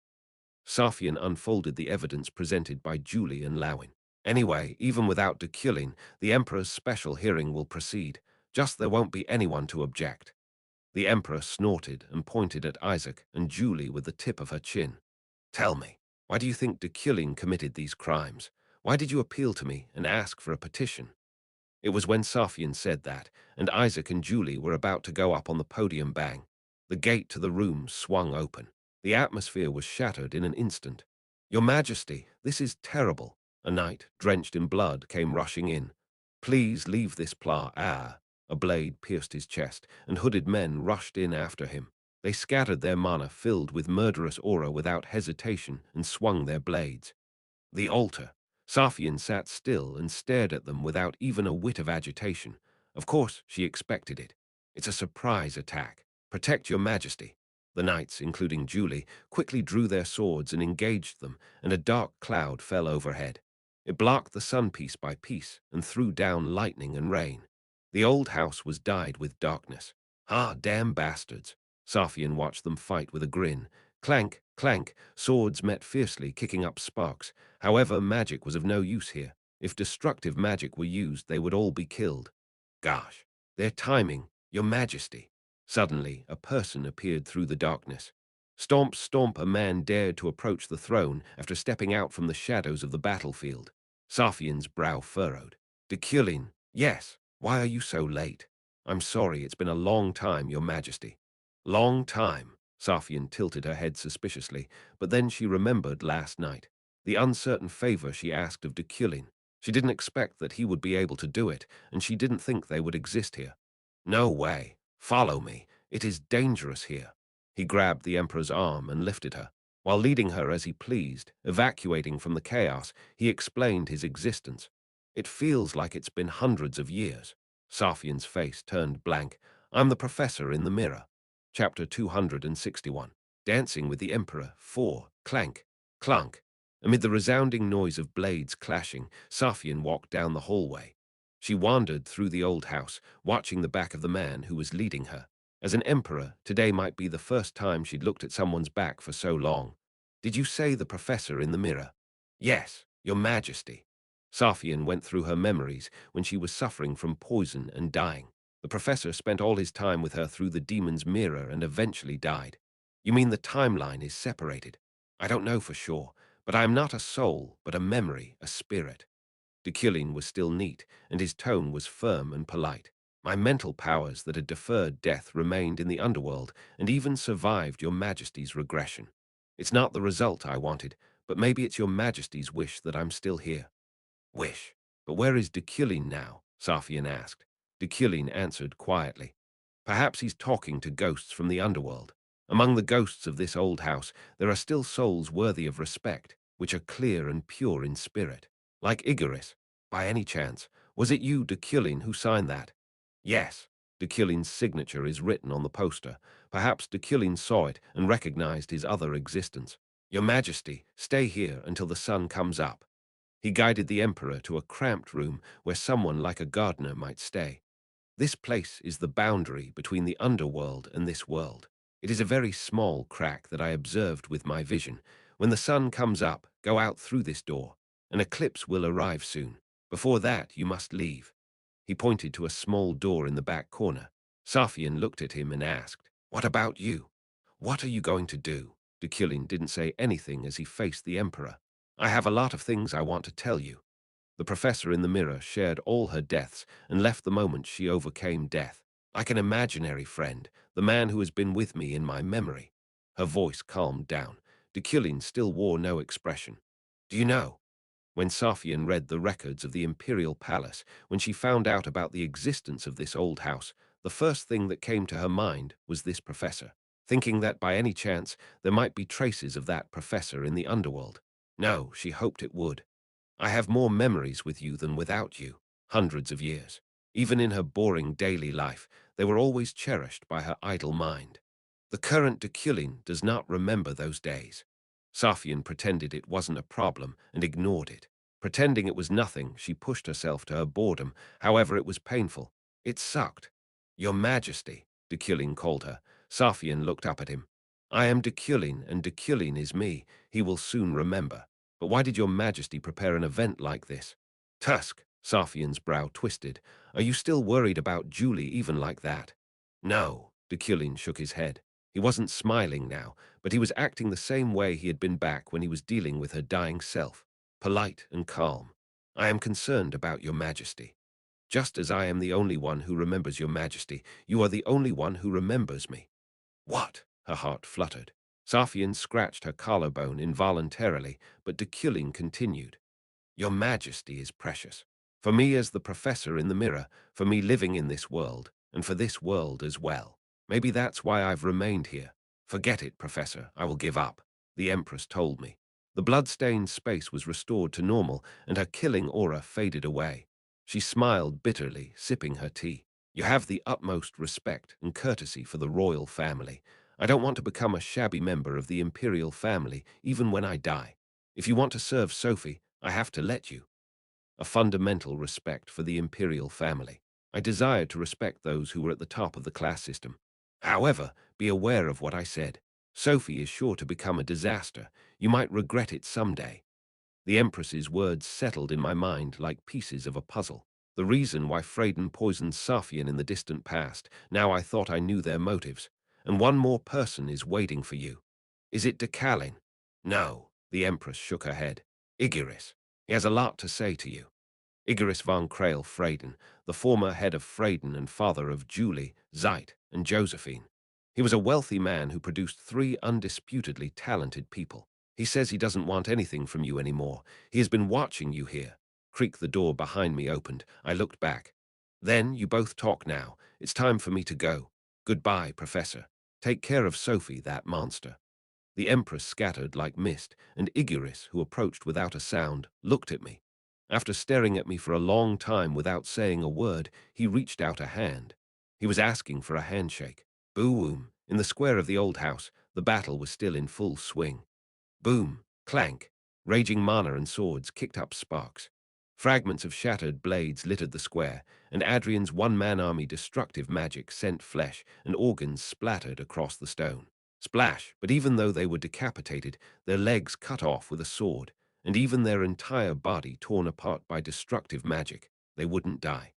Safian unfolded the evidence presented by Julie and Lawin. Anyway, even without Deculein, the Emperor's special hearing will proceed. Just there won't be anyone to object. The Emperor snorted and pointed at Isaac and Julie with the tip of her chin. Tell me, why do you think Deculein committed these crimes? Why did you appeal to me and ask for a petition? It was when Safian said that, and Isaac and Julie were about to go up on the podium bang. The gate to the room swung open. The atmosphere was shattered in an instant. Your Majesty, this is terrible. A knight, drenched in blood, came rushing in. Please leave this A blade pierced his chest, and hooded men rushed in after him. They scattered their mana filled with murderous aura without hesitation and swung their blades. The altar. Safian sat still and stared at them without even a whit of agitation. Of course, she expected it. It's a surprise attack. Protect your majesty. The knights, including Julie, quickly drew their swords and engaged them, and a dark cloud fell overhead. It blocked the sun piece by piece and threw down lightning and rain. The old house was dyed with darkness. Ah, damn bastards. Safian watched them fight with a grin. Clank, clank, swords met fiercely, kicking up sparks. However, magic was of no use here. If destructive magic were used, they would all be killed. Gosh, their timing, your majesty. Suddenly, a person appeared through the darkness. Stomp, stomp, a man dared to approach the throne after stepping out from the shadows of the battlefield. Safian's brow furrowed. Deculein, yes, why are you so late? I'm sorry, it's been a long time, your majesty. Long time. Safian tilted her head suspiciously, but then she remembered last night. The uncertain favor she asked of Deculein. She didn't expect that he would be able to do it, and she didn't think they would exist here. No way. Follow me. It is dangerous here. He grabbed the Emperor's arm and lifted her. While leading her as he pleased, evacuating from the chaos, he explained his existence. It feels like it's been hundreds of years. Safian's face turned blank. I'm the professor in the mirror. Chapter 261. Dancing with the Emperor. 4. Clank. Clunk. Amid the resounding noise of blades clashing, Safian walked down the hallway. She wandered through the old house, watching the back of the man who was leading her. As an emperor, today might be the first time she'd looked at someone's back for so long. Did you say the professor in the mirror? Yes, your majesty. Safian went through her memories when she was suffering from poison and dying. The professor spent all his time with her through the demon's mirror and eventually died. You mean the timeline is separated? I don't know for sure, but I am not a soul, but a memory, a spirit. Deculein was still neat, and his tone was firm and polite. My mental powers that had deferred death remained in the underworld and even survived your majesty's regression. It's not the result I wanted, but maybe it's your majesty's wish that I'm still here. Wish. But where is Deculein now? Safian asked. Deculein answered quietly. Perhaps he's talking to ghosts from the underworld. Among the ghosts of this old house, there are still souls worthy of respect, which are clear and pure in spirit. Like Icarus. By any chance, was it you, Deculein, who signed that? Yes. Deculein's signature is written on the poster. Perhaps Deculein saw it and recognized his other existence. Your Majesty, stay here until the sun comes up. He guided the Emperor to a cramped room where someone like a gardener might stay. This place is the boundary between the underworld and this world. It is a very small crack that I observed with my vision. When the sun comes up, go out through this door. An eclipse will arrive soon. Before that, you must leave. He pointed to a small door in the back corner. Safian looked at him and asked, What about you? What are you going to do? Deculein didn't say anything as he faced the Emperor. I have a lot of things I want to tell you. The professor in the mirror shared all her deaths and left the moment she overcame death. Like an imaginary friend, the man who has been with me in my memory. Her voice calmed down. Deculein still wore no expression. Do you know? When Safian read the records of the imperial palace, when she found out about the existence of this old house, the first thing that came to her mind was this professor, thinking that by any chance there might be traces of that professor in the underworld. No, she hoped it would. I have more memories with you than without you, hundreds of years. Even in her boring daily life, they were always cherished by her idle mind. The current Deculein does not remember those days. Safian pretended it wasn't a problem and ignored it. Pretending it was nothing, she pushed herself to her boredom. However, it was painful. It sucked. Your Majesty, Deculein called her. Safian looked up at him. I am Deculein, and Deculein is me. He will soon remember. But why did your Majesty prepare an event like this? Tusk, Safian's brow twisted. Are you still worried about Julie even like that? No, Deculein shook his head. He wasn't smiling now, but he was acting the same way he had been back when he was dealing with her dying self, polite and calm. I am concerned about your Majesty. Just as I am the only one who remembers your Majesty, you are the only one who remembers me. What? Her heart fluttered. Safian scratched her collarbone involuntarily, but Deculein continued. Your Majesty is precious. For me as the professor in the mirror, for me living in this world, and for this world as well. Maybe that's why I've remained here. Forget it, Professor. I will give up, the Empress told me. The blood-stained space was restored to normal, and her killing aura faded away. She smiled bitterly, sipping her tea. You have the utmost respect and courtesy for the royal family. I don't want to become a shabby member of the imperial family, even when I die. If you want to serve Sophie, I have to let you. A fundamental respect for the imperial family. I desired to respect those who were at the top of the class system. However, be aware of what I said. Sophie is sure to become a disaster. You might regret it someday. The Empress's words settled in my mind like pieces of a puzzle. The reason why Freyden poisoned Safian in the distant past, now I thought I knew their motives. And one more person is waiting for you. Is it Deculein? No, the Empress shook her head. Igiris. He has a lot to say to you. Igiris von Krail Freyden, the former head of Freyden and father of Julie, Zeit, and Josephine. He was a wealthy man who produced 3 undisputedly talented people. He says he doesn't want anything from you anymore. He has been watching you here. Creak the door behind me opened. I looked back. Then, you both talk now. It's time for me to go. Goodbye, Professor. Take care of Sophie, that monster. The Empress scattered like mist, and Igiris, who approached without a sound, looked at me. After staring at me for a long time without saying a word, he reached out a hand. He was asking for a handshake. Boom! In the square of the old house, the battle was still in full swing. Boom! Clank! Raging mana and swords kicked up sparks. Fragments of shattered blades littered the square, and Adrian's one-man army destructive magic sent flesh and organs splattered across the stone. Splash! But even though they were decapitated, their legs cut off with a sword, and even their entire body torn apart by destructive magic, they wouldn't die.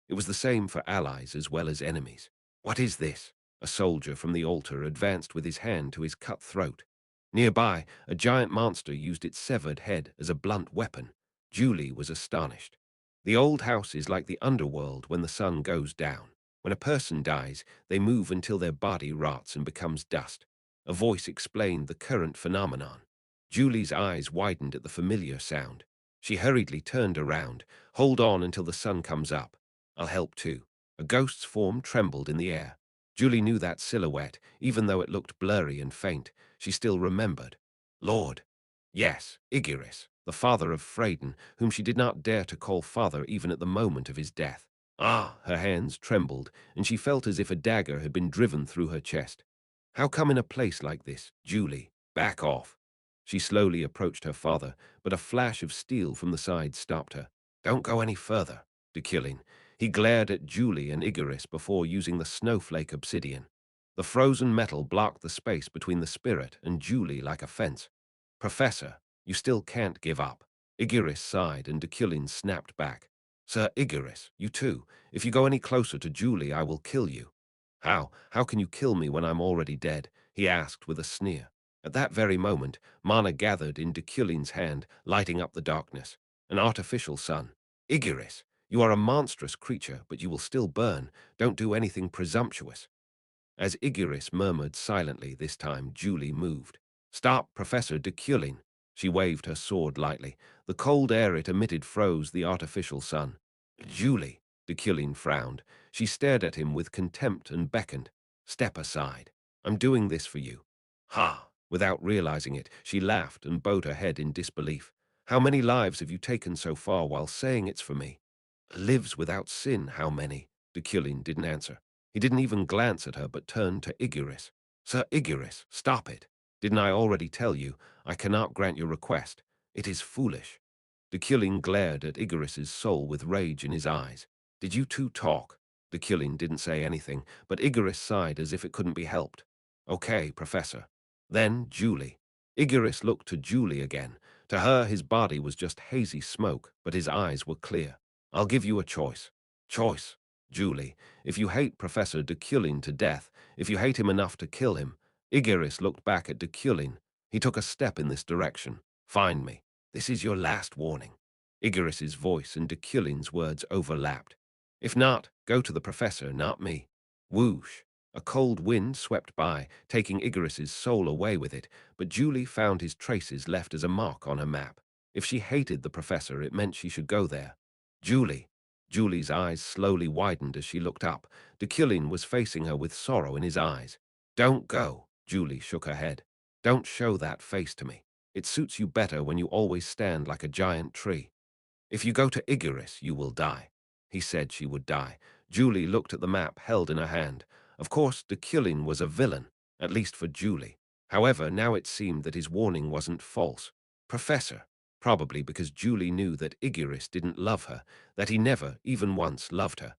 It was the same for allies as well as enemies. What is this? A soldier from the altar advanced with his hand to his cut throat. Nearby, a giant monster used its severed head as a blunt weapon. Julie was astonished. The old house is like the underworld when the sun goes down. When a person dies, they move until their body rots and becomes dust. A voice explained the current phenomenon. Julie's eyes widened at the familiar sound. She hurriedly turned around. Hold on until the sun comes up. I'll help too. A ghost's form trembled in the air. Julie knew that silhouette, even though it looked blurry and faint. She still remembered. Lord. Yes, Igiris, the father of Freyden, whom she did not dare to call father even at the moment of his death. Ah, her hands trembled, and she felt as if a dagger had been driven through her chest. How come in a place like this, Julie? Back off. She slowly approached her father, but a flash of steel from the side stopped her. Don't go any further, Deculein. He glared at Julie and Igiris before using the snowflake obsidian. The frozen metal blocked the space between the spirit and Julie like a fence. Professor, you still can't give up. Igiris sighed and Deculein snapped back. Sir Igiris, you too. If you go any closer to Julie, I will kill you. How? How can you kill me when I'm already dead? He asked with a sneer. At that very moment, mana gathered in Deculein's hand, lighting up the darkness. An artificial sun. Igiris, you are a monstrous creature, but you will still burn. Don't do anything presumptuous. As Igiris murmured silently this time, Julie moved. Stop, Professor Deculein. She waved her sword lightly. The cold air it emitted froze the artificial sun. Julie, Deculein frowned. She stared at him with contempt and beckoned. Step aside. I'm doing this for you. Ha! Without realizing it, she laughed and bowed her head in disbelief. How many lives have you taken so far while saying it's for me? Lives without sin, how many? Deculein didn't answer. He didn't even glance at her, but turned to Igiris. Sir Igiris, stop it. Didn't I already tell you? I cannot grant your request. It is foolish. Deculein glared at Igiris's soul with rage in his eyes. Did you two talk? Deculein didn't say anything, but Igiris sighed as if it couldn't be helped. Okay, Professor. Then Julie. Igiris looked to Julie again. To her, his body was just hazy smoke, but his eyes were clear. I'll give you a choice. Choice. Julie, if you hate Professor Deculein to death, if you hate him enough to kill him. Igiris looked back at Deculein. He took a step in this direction. Find me. This is your last warning. Igiris's voice and Deculein's words overlapped. If not, go to the professor, not me. Whoosh. A cold wind swept by, taking Igiris's soul away with it, but Julie found his traces left as a mark on her map. If she hated the professor, it meant she should go there. Julie. Julie's eyes slowly widened as she looked up. Deculein was facing her with sorrow in his eyes. Don't go. Julie shook her head. Don't show that face to me. It suits you better when you always stand like a giant tree. If you go to Icarus, you will die. He said she would die. Julie looked at the map held in her hand. Of course, Deculein was a villain, at least for Julie. However, now it seemed that his warning wasn't false. Professor, probably because Julie knew that Icarus didn't love her, that he never, even once, loved her.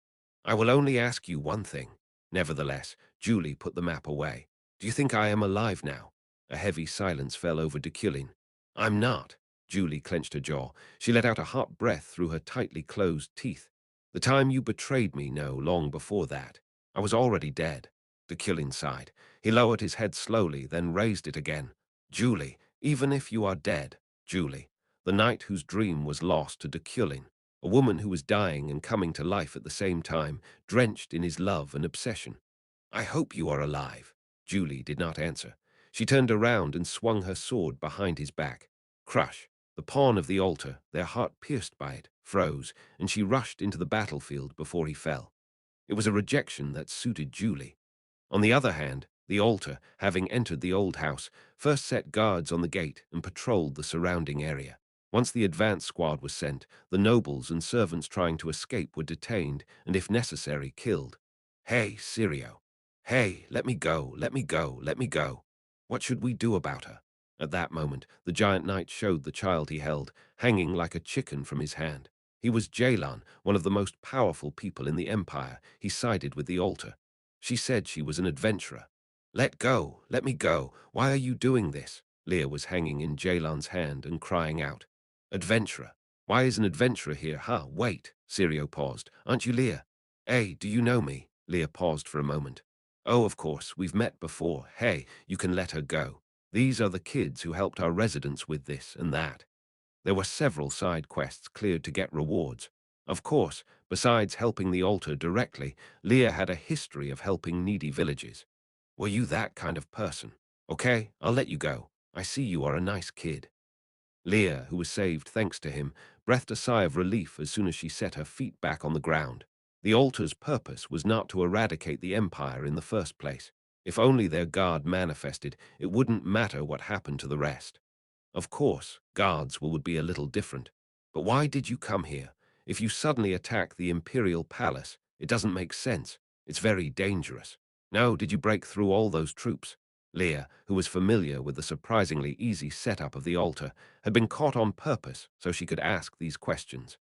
I will only ask you one thing. Nevertheless, Julie put the map away. Do you think I am alive now? A heavy silence fell over Deculein. I'm not. Julie clenched her jaw. She let out a hot breath through her tightly closed teeth. The time you betrayed me, no, long before that. I was already dead. Deculein sighed. He lowered his head slowly, then raised it again. Julie, even if you are dead, Julie, the knight whose dream was lost to Deculein, a woman who was dying and coming to life at the same time, drenched in his love and obsession. I hope you are alive. Julie did not answer. She turned around and swung her sword behind his back. Crush. The pawn of the altar, their heart pierced by it, froze, and she rushed into the battlefield before he fell. It was a rejection that suited Julie. On the other hand, the altar, having entered the old house, first set guards on the gate and patrolled the surrounding area. Once the advance squad was sent, the nobles and servants trying to escape were detained and, if necessary, killed. Hey, Sirio. Hey, let me go, let me go, let me go. What should we do about her? At that moment, the giant knight showed the child he held, hanging like a chicken from his hand. He was Jalan, one of the most powerful people in the empire. He sided with the altar. She said she was an adventurer. Let go, let me go. Why are you doing this? Leah was hanging in Jalan's hand and crying out. Adventurer. Why is an adventurer here? Huh, wait. Sirio paused. Aren't you Leah? Hey, do you know me? Leah paused for a moment. Oh, of course, we've met before. Hey, you can let her go. These are the kids who helped our residents with this and that. There were several side quests cleared to get rewards. Of course, besides helping the altar directly, Leah had a history of helping needy villages. Were you that kind of person? Okay, I'll let you go. I see you are a nice kid. Leah, who was saved thanks to him, breathed a sigh of relief as soon as she set her feet back on the ground. The altar's purpose was not to eradicate the empire in the first place. If only their god manifested, it wouldn't matter what happened to the rest. Of course, guards would be a little different. But why did you come here? If you suddenly attack the imperial palace, it doesn't make sense. It's very dangerous. No, did you break through all those troops? Leah, who was familiar with the surprisingly easy setup of the altar, had been caught on purpose so she could ask these questions.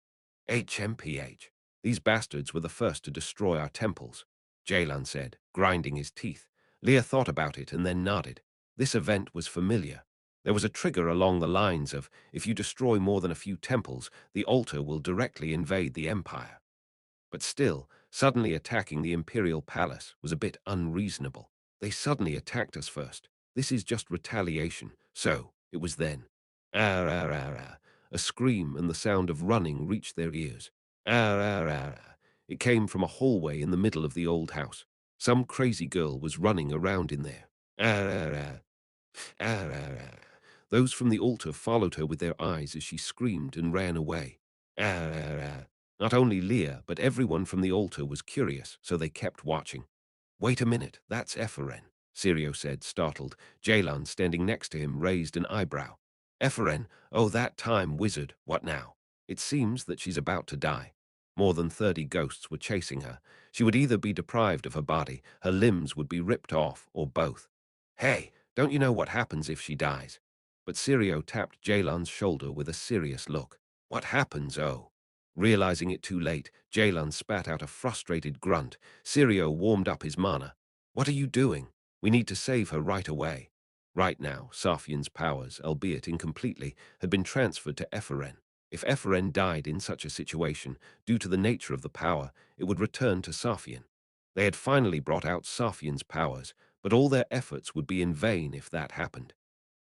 HMPH. These bastards were the first to destroy our temples, Jalan said, grinding his teeth. Leah thought about it and then nodded. This event was familiar. There was a trigger along the lines of, if you destroy more than a few temples, the altar will directly invade the empire. But still, suddenly attacking the imperial palace was a bit unreasonable. They suddenly attacked us first. This is just retaliation. So, it was then. Ah, ah, ah, ah. A scream and the sound of running reached their ears. Ah, ah, ah, ah. It came from a hallway in the middle of the old house. Some crazy girl was running around in there. Ah, ah, ah. Ah, ah, ah. Those from the altar followed her with their eyes as she screamed and ran away. Ah, ah, ah. Not only Leah, but everyone from the altar was curious, so they kept watching. Wait a minute, that's Epheren, Sirio said, startled. Jalan, standing next to him, raised an eyebrow. Epheren, oh, that time wizard, what now? It seems that she's about to die. More than 30 ghosts were chasing her. She would either be deprived of her body, her limbs would be ripped off, or both. Hey, don't you know what happens if she dies? But Sirio tapped Jalan's shoulder with a serious look. What happens, oh? Realizing it too late, Jalan spat out a frustrated grunt. Sirio warmed up his mana. What are you doing? We need to save her right away. Right now, Safian's powers, albeit incompletely, had been transferred to Epheren. If Epheren died in such a situation, due to the nature of the power, it would return to Safian. They had finally brought out Safian's powers, but all their efforts would be in vain if that happened.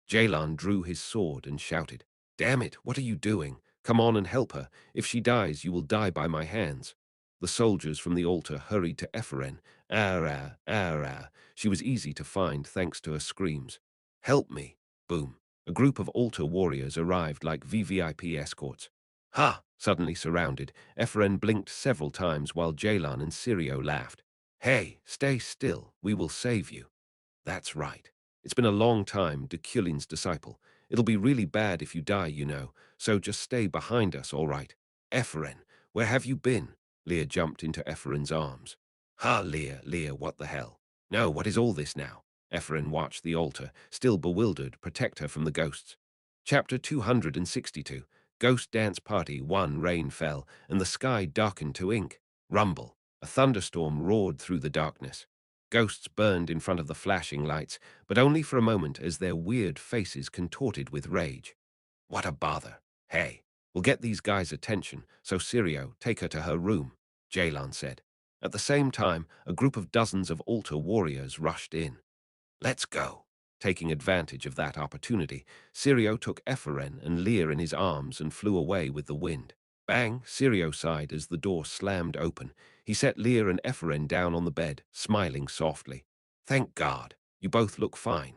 Jalan drew his sword and shouted, Damn it, what are you doing? Come on and help her. If she dies, you will die by my hands. The soldiers from the altar hurried to Epheren. Ah, ah, ah. She was easy to find thanks to her screams. Help me. Boom. A group of altar warriors arrived like VVIP escorts. Ha! Suddenly surrounded, Epheren blinked several times while Jalan and Sirio laughed. Hey, stay still. We will save you. That's right. It's been a long time, Deculein's disciple. It'll be really bad if you die, you know, so just stay behind us, all right? Ephren, where have you been? Leah jumped into Ephren's arms. Ha, Leah, what the hell? No, what is all this now? Ephren watched the altar, still bewildered, protect her from the ghosts. Chapter 262. Ghost Dance Party 1. Rain fell, and the sky darkened to ink. Rumble. A thunderstorm roared through the darkness. Ghosts burned in front of the flashing lights, but only for a moment as their weird faces contorted with rage. What a bother. Hey, we'll get these guys' attention, so Sirio, take her to her room, Jalon said. At the same time, a group of dozens of altar warriors rushed in. Let's go. Taking advantage of that opportunity, Sirio took Ephren and Lear in his arms and flew away with the wind. Bang, Sirio sighed as the door slammed open. He set Lear and Ephren down on the bed, smiling softly. Thank God, you both look fine.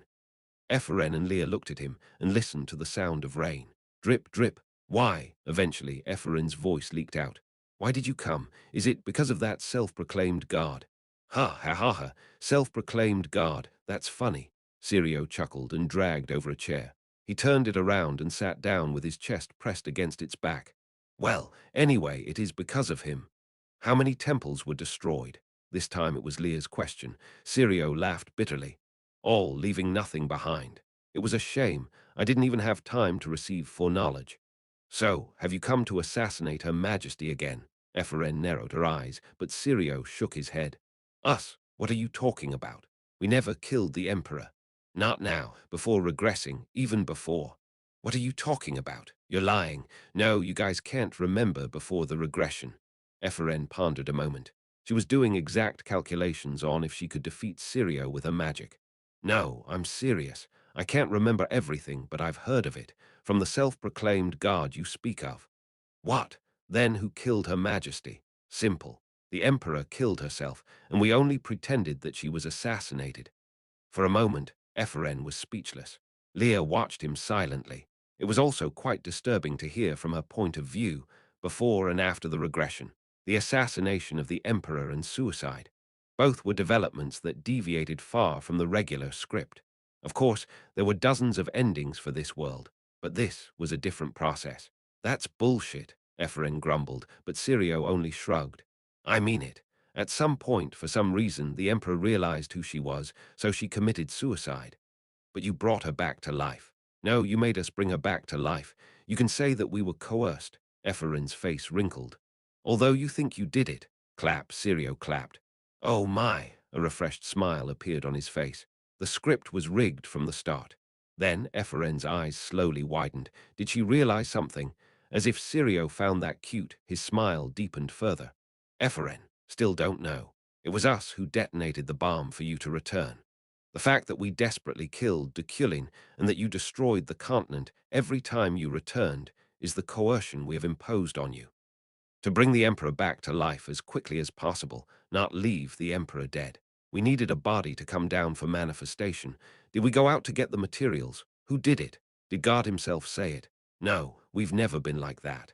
Ephren and Lear looked at him and listened to the sound of rain. Drip, drip. Why? Eventually, Ephren's voice leaked out. Why did you come? Is it because of that self-proclaimed god? Ha, ha, ha, ha. Self-proclaimed god. That's funny. Sirio chuckled and dragged over a chair. He turned it around and sat down with his chest pressed against its back. Well, anyway, it is because of him. How many temples were destroyed? This time it was Lear's question. Sirio laughed bitterly. All, leaving nothing behind. It was a shame. I didn't even have time to receive foreknowledge. So, have you come to assassinate Her Majesty again? Ephren narrowed her eyes, but Sirio shook his head. Us? What are you talking about? We never killed the Emperor. Not now, before regressing, even before. What are you talking about? You're lying. No, you guys can't remember before the regression. Ephren pondered a moment. She was doing exact calculations on if she could defeat Sirio with her magic. No, I'm serious. I can't remember everything, but I've heard of it, from the self-proclaimed god you speak of. What? Then who killed Her Majesty? Simple. The Emperor killed herself, and we only pretended that she was assassinated. For a moment, Ephren was speechless. Leah watched him silently. It was also quite disturbing to hear from her point of view, before and after the regression, the assassination of the Emperor and suicide. Both were developments that deviated far from the regular script. Of course, there were dozens of endings for this world, but this was a different process. That's bullshit, Ephren grumbled, but Sirio only shrugged. I mean it. At some point, for some reason, the Emperor realized who she was, so she committed suicide. But you brought her back to life. No, you made us bring her back to life. You can say that we were coerced. Ephren's face wrinkled. Although you think you did it. Clap, Sirio clapped. Oh my, a refreshed smile appeared on his face. The script was rigged from the start. Then Ephren's eyes slowly widened. Did she realize something? As if Sirio found that cute, his smile deepened further. Ephren, still don't know. It was us who detonated the bomb for you to return. The fact that we desperately killed Deculein and that you destroyed the continent every time you returned is the coercion we have imposed on you. To bring the Emperor back to life as quickly as possible, not leave the Emperor dead. We needed a body to come down for manifestation. Did we go out to get the materials? Who did it? Did God himself say it? No, we've never been like that.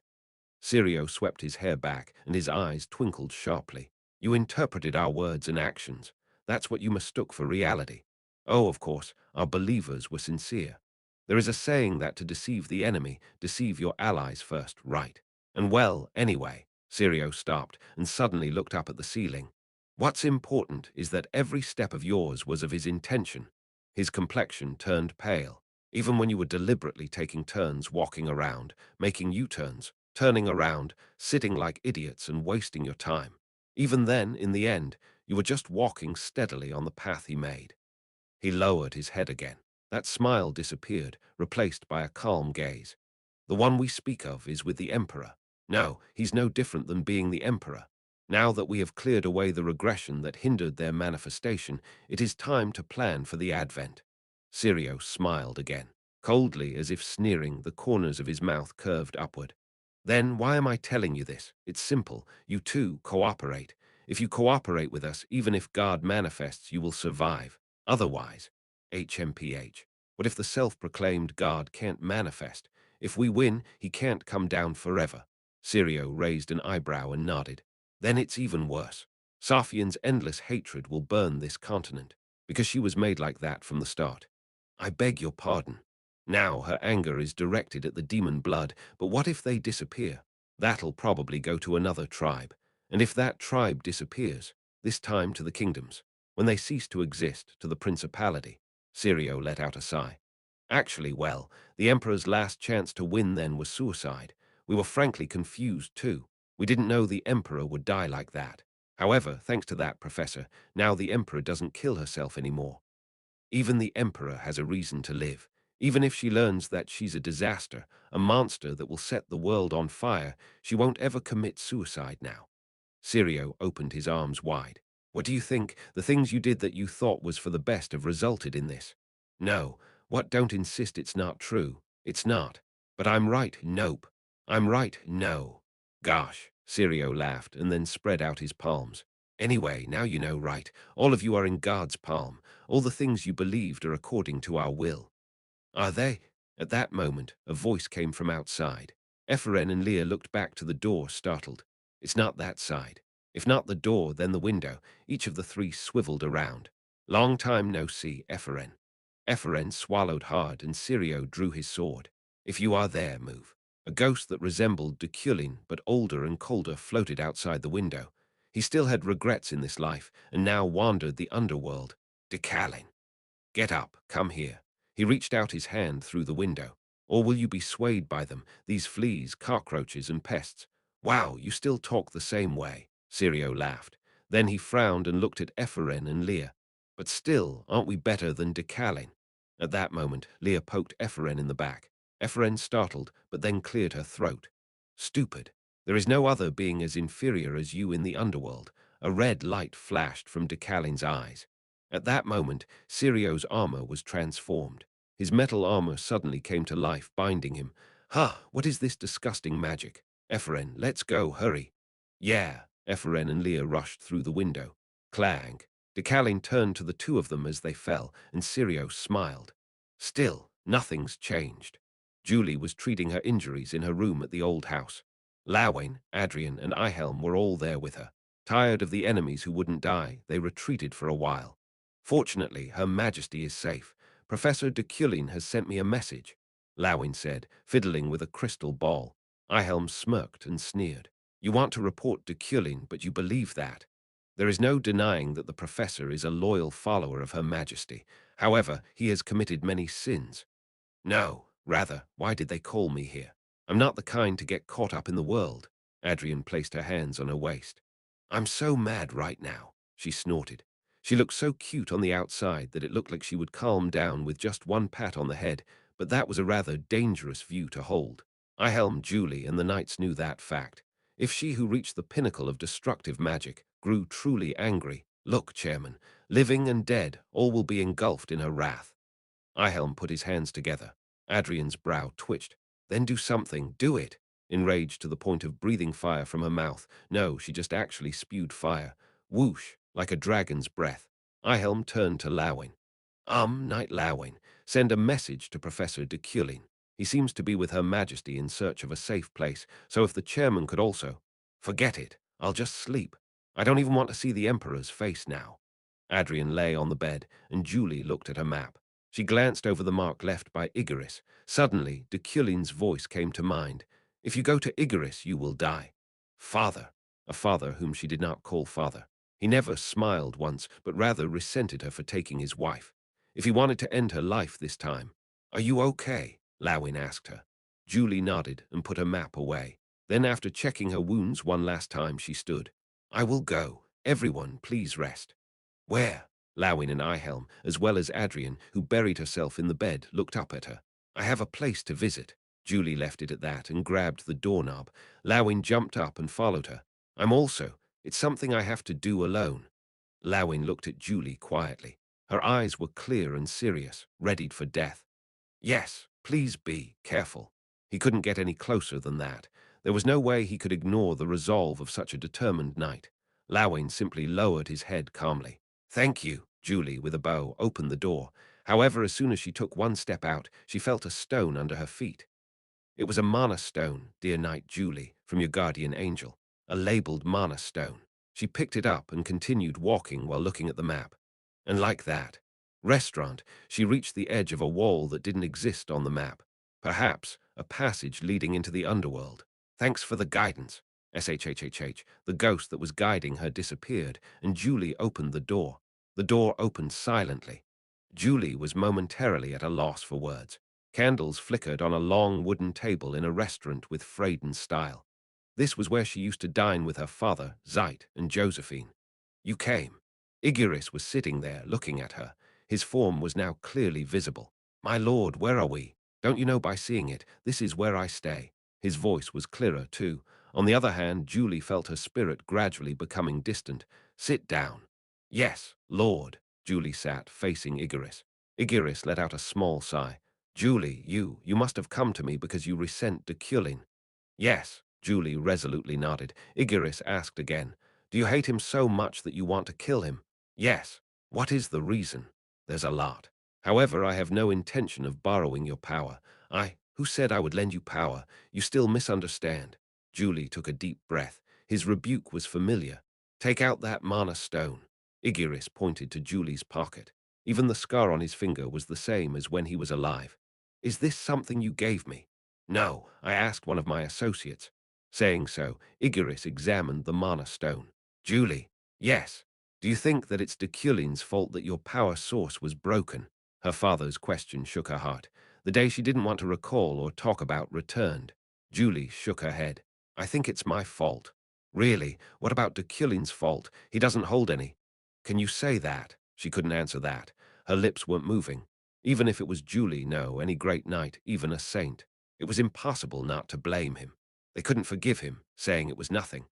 Sirio swept his hair back, and his eyes twinkled sharply. You interpreted our words and actions. That's what you mistook for reality. Oh, of course, our believers were sincere. There is a saying that to deceive the enemy, deceive your allies first, right? And well, anyway, Sirio stopped and suddenly looked up at the ceiling. What's important is that every step of yours was of his intention. His complexion turned pale. Even when you were deliberately taking turns walking around, making U-turns, turning around, sitting like idiots and wasting your time. Even then, in the end, you were just walking steadily on the path he made. He lowered his head again. That smile disappeared, replaced by a calm gaze. The one we speak of is with the Emperor. No, he's no different than being the Emperor. Now that we have cleared away the regression that hindered their manifestation, it is time to plan for the Advent. Sirio smiled again. Coldly, as if sneering, the corners of his mouth curved upward. Then why am I telling you this? It's simple. You too cooperate. If you cooperate with us, even if God manifests, you will survive. Otherwise, HMPH. What if the self-proclaimed God can't manifest? If we win, he can't come down forever. Sirio raised an eyebrow and nodded. Then it's even worse. Safian's endless hatred will burn this continent, because she was made like that from the start. I beg your pardon. Now her anger is directed at the demon blood, but what if they disappear? That'll probably go to another tribe. And if that tribe disappears, this time to the kingdoms, when they cease to exist, to the principality, Sirio let out a sigh. Actually, well, the Emperor's last chance to win then was suicide. We were frankly confused too. We didn't know the Emperor would die like that. However, thanks to that, Professor, now the Emperor doesn't kill herself anymore. Even the Emperor has a reason to live. Even if she learns that she's a disaster, a monster that will set the world on fire, she won't ever commit suicide now. Sirio opened his arms wide. What do you think? The things you did that you thought was for the best have resulted in this? No. What? Don't insist it's not true. It's not. But I'm right. Nope. I'm right. No. Gosh. Sirio laughed and then spread out his palms. Anyway, now you know, right? All of you are in God's palm. All the things you believed are according to our will. Are they? At that moment, a voice came from outside. Ephraim and Leah looked back to the door, startled. It's not that side. If not the door, then the window. Each of the three swiveled around. Long time no see, Ephraim. Ephraim swallowed hard, and Sirio drew his sword. If you are there, move. A ghost that resembled Deculein, but older and colder, floated outside the window. He still had regrets in this life, and now wandered the underworld. Deculein. Get up, come here. He reached out his hand through the window. Or will you be swayed by them, these fleas, cockroaches, and pests? Wow, you still talk the same way. Sirio laughed. Then he frowned and looked at Ephraim and Leah. But still, aren't we better than Deculein? At that moment, Leah poked Ephraim in the back. Ephraim startled, but then cleared her throat. Stupid. There is no other being as inferior as you in the underworld. A red light flashed from Deculein's eyes. At that moment, Sirio's armor was transformed. His metal armor suddenly came to life, binding him. Ha! What is this disgusting magic? Ephraim, let's go, hurry. Yeah. Ephraim and Leah rushed through the window. Clang. Deculein turned to the two of them as they fell, and Sirio smiled. Still, nothing's changed. Julie was treating her injuries in her room at the old house. Lawain, Adrian, and Ihelm were all there with her. Tired of the enemies who wouldn't die, they retreated for a while. Fortunately, Her Majesty is safe. Professor Deculein has sent me a message, Lawain said, fiddling with a crystal ball. Ihelm smirked and sneered. You want to report Deculein, but you believe that. There is no denying that the professor is a loyal follower of Her Majesty. However, he has committed many sins. No, rather, why did they call me here? I'm not the kind to get caught up in the world. Adrian placed her hands on her waist. I'm so mad right now, she snorted. She looked so cute on the outside that it looked like she would calm down with just one pat on the head, but that was a rather dangerous view to hold. I helmed Julie, and the knights knew that fact. If she who reached the pinnacle of destructive magic grew truly angry, look, Chairman, living and dead, all will be engulfed in her wrath. Ihelm put his hands together. Adrian's brow twitched. Then do something, do it! Enraged to the point of breathing fire from her mouth. No, she just actually spewed fire. Whoosh, like a dragon's breath. Ihelm turned to Lawain. Knight Lawain, send a message to Professor Deculein. He seems to be with Her Majesty in search of a safe place, so if the chairman could also— Forget it, I'll just sleep. I don't even want to see the Emperor's face now. Adrian lay on the bed, and Julie looked at her map. She glanced over the mark left by Icarus. Suddenly, Deculein's voice came to mind. If you go to Icarus, you will die. Father. A father whom she did not call father. He never smiled once, but rather resented her for taking his wife. If he wanted to end her life this time. Are you okay? Lawain asked her. Julie nodded and put her map away. Then, after checking her wounds one last time, she stood. I will go. Everyone, please rest. Where? Lawain and Ihelm, as well as Adrian, who buried herself in the bed, looked up at her. I have a place to visit. Julie left it at that and grabbed the doorknob. Lawain jumped up and followed her. I'm also. It's something I have to do alone. Lawain looked at Julie quietly. Her eyes were clear and serious, readied for death. Yes, please be careful. He couldn't get any closer than that. There was no way he could ignore the resolve of such a determined knight. Lawain simply lowered his head calmly. Thank you. Julie, with a bow, opened the door. However, as soon as she took one step out, she felt a stone under her feet. It was a mana stone, dear Knight Julie, from your guardian angel. A labeled mana stone. She picked it up and continued walking while looking at the map. And like that, Restaurant. She reached the edge of a wall that didn't exist on the map. Perhaps a passage leading into the underworld. Thanks for the guidance. SHHHH. The ghost that was guiding her disappeared, and Julie opened the door. The door opened silently. Julie was momentarily at a loss for words. Candles flickered on a long wooden table in a restaurant with Freudian style. This was where she used to dine with her father, Zeit, and Josephine. You came. Igiris was sitting there, looking at her. His form was now clearly visible. My lord, where are we? Don't you know by seeing it, this is where I stay. His voice was clearer, too. On the other hand, Julie felt her spirit gradually becoming distant. Sit down. Yes, lord. Julie sat, facing Igiris. Igiris let out a small sigh. Julie, you must have come to me because you resent Deculein. Yes, Julie resolutely nodded. Igiris asked again. Do you hate him so much that you want to kill him? Yes. What is the reason? There's a lot. However, I have no intention of borrowing your power. Who said I would lend you power? You still misunderstand. Julie took a deep breath. His rebuke was familiar. Take out that mana stone. Igiris pointed to Julie's pocket. Even the scar on his finger was the same as when he was alive. Is this something you gave me? No, I asked one of my associates. Saying so, Igiris examined the mana stone. Julie, yes. Do you think that it's Deculein's fault that your power source was broken? Her father's question shook her heart. The day she didn't want to recall or talk about returned. Julie shook her head. I think it's my fault. Really? What about Deculein's fault? He doesn't hold any. Can you say that? She couldn't answer that. Her lips weren't moving. Even if it was Julie, no, any great knight, even a saint. It was impossible not to blame him. They couldn't forgive him, saying it was nothing.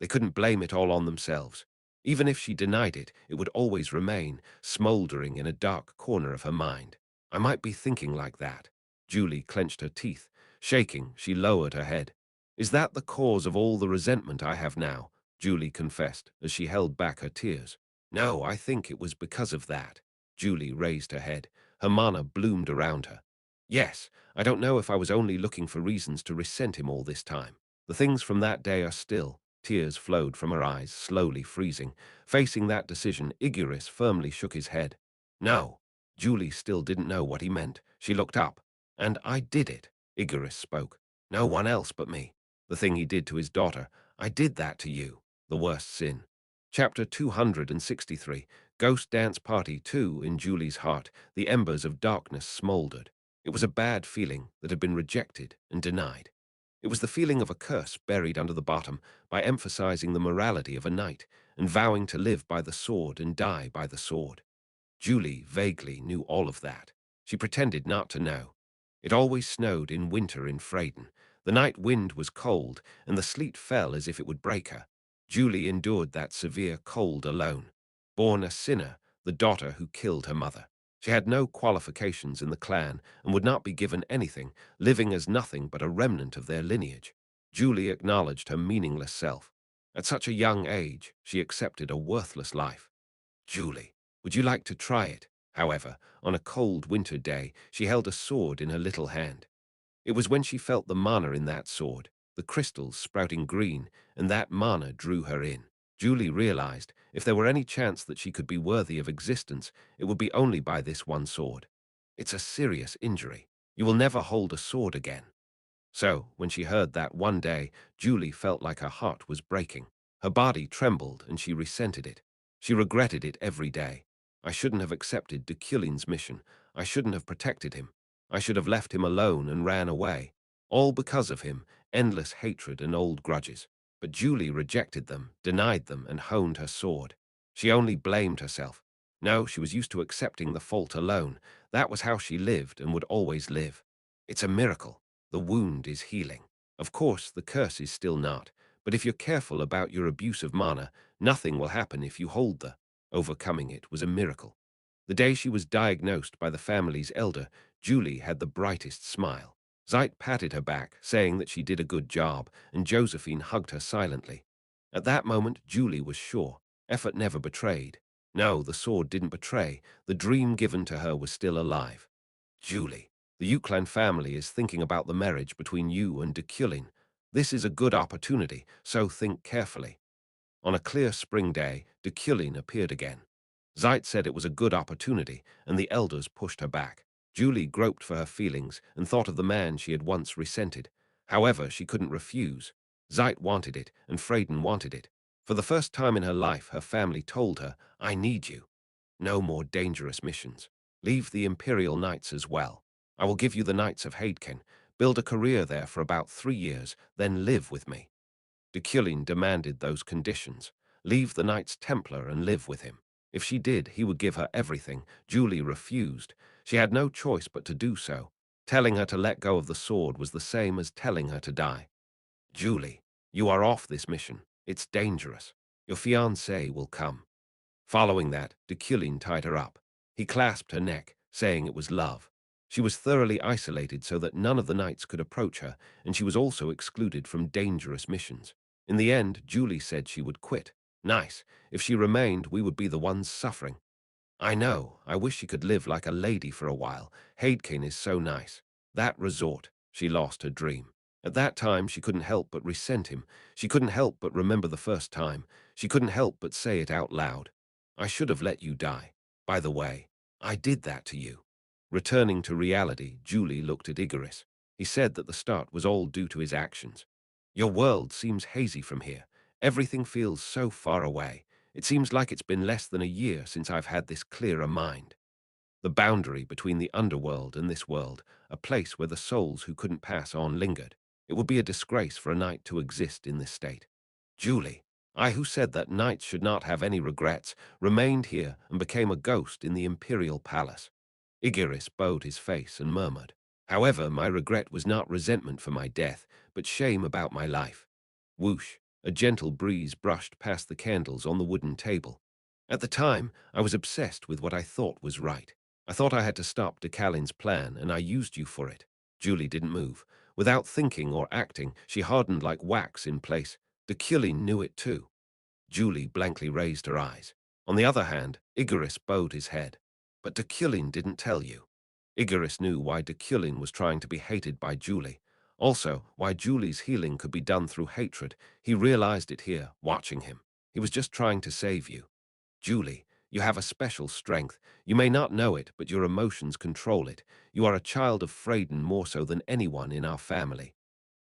They couldn't blame it all on themselves. Even if she denied it, it would always remain, smoldering in a dark corner of her mind. I might be thinking like that. Julie clenched her teeth. Shaking, she lowered her head. Is that the cause of all the resentment I have now? Julie confessed, as she held back her tears. No, I think it was because of that. Julie raised her head. Her mana bloomed around her. Yes, I don't know if I was only looking for reasons to resent him all this time. The things from that day are still. Tears flowed from her eyes, slowly freezing. Facing that decision, Igiris firmly shook his head. No. Julie still didn't know what he meant. She looked up. And I did it, Igiris spoke. No one else but me. The thing he did to his daughter. I did that to you. The worst sin. Chapter 263. Ghost Dance Party 2. In Julie's heart, the embers of darkness smoldered. It was a bad feeling that had been rejected and denied. It was the feeling of a curse buried under the bottom by emphasizing the morality of a knight and vowing to live by the sword and die by the sword. Julie vaguely knew all of that. She pretended not to know. It always snowed in winter in Freyden. The night wind was cold, and the sleet fell as if it would break her. Julie endured that severe cold alone. Born a sinner, the daughter who killed her mother. She had no qualifications in the clan and would not be given anything, living as nothing but a remnant of their lineage. Julie acknowledged her meaningless self. At such a young age, she accepted a worthless life. Julie, would you like to try it? However, on a cold winter day, she held a sword in her little hand. It was when she felt the mana in that sword, the crystals sprouting green, and that mana drew her in. Julie realized if there were any chance that she could be worthy of existence, it would be only by this one sword. It's a serious injury. You will never hold a sword again. So, when she heard that one day, Julie felt like her heart was breaking. Her body trembled and she resented it. She regretted it every day. I shouldn't have accepted Deculein's mission. I shouldn't have protected him. I should have left him alone and ran away. All because of him, endless hatred and old grudges. But Julie rejected them, denied them, and honed her sword. She only blamed herself. No, she was used to accepting the fault alone. That was how she lived and would always live. It's a miracle. The wound is healing. Of course, the curse is still not. But if you're careful about your abuse of mana, nothing will happen if you hold the. Overcoming it was a miracle. The day she was diagnosed by the family's elder, Julie had the brightest smile. Zeit patted her back, saying that she did a good job, and Josephine hugged her silently. At that moment, Julie was sure. Effort never betrayed. No, the sword didn't betray. The dream given to her was still alive. Julie, the Uclan family is thinking about the marriage between you and Deculein. This is a good opportunity, so think carefully. On a clear spring day, Deculein appeared again. Zeit said it was a good opportunity, and the elders pushed her back. Julie groped for her feelings and thought of the man she had once resented. However, she couldn't refuse. Zeit wanted it, and Freyden wanted it. For the first time in her life, her family told her, "I need you. No more dangerous missions. Leave the Imperial Knights as well. I will give you the Knights of Hadekin. Build a career there for about 3 years, then live with me." Deculein demanded those conditions. Leave the Knights Templar and live with him. If she did, he would give her everything. Julie refused. She had no choice but to do so. Telling her to let go of the sword was the same as telling her to die. "Julie, you are off this mission. It's dangerous. Your fiancé will come." Following that, Deculein tied her up. He clasped her neck, saying it was love. She was thoroughly isolated so that none of the knights could approach her, and she was also excluded from dangerous missions. In the end, Julie said she would quit. Nice. If she remained, we would be the ones suffering. I know. I wish she could live like a lady for a while. Hadekin is so nice. That resort. She lost her dream. At that time, she couldn't help but resent him. She couldn't help but remember the first time. She couldn't help but say it out loud. "I should have let you die. By the way, I did that to you." Returning to reality, Julie looked at Igoris. He said that the start was all due to his actions. "Your world seems hazy from here. Everything feels so far away. It seems like it's been less than a year since I've had this clearer mind." The boundary between the underworld and this world, a place where the souls who couldn't pass on lingered. It would be a disgrace for a knight to exist in this state. Julie, I who said that knights should not have any regrets, remained here and became a ghost in the imperial palace. Igiris bowed his face and murmured, "However, my regret was not resentment for my death, but shame about my life." Whoosh, a gentle breeze brushed past the candles on the wooden table. "At the time, I was obsessed with what I thought was right. I thought I had to stop Decalein's plan, and I used you for it." Julie didn't move. Without thinking or acting, she hardened like wax in place. Deculein knew it too. Julie blankly raised her eyes. On the other hand, Igoris bowed his head. "But Deculein didn't tell you." Igoris knew why Deculein was trying to be hated by Julie. Also, why Julie's healing could be done through hatred. He realized it here, watching him. He was just trying to save you. "Julie, you have a special strength. You may not know it, but your emotions control it. You are a child of Freyden more so than anyone in our family.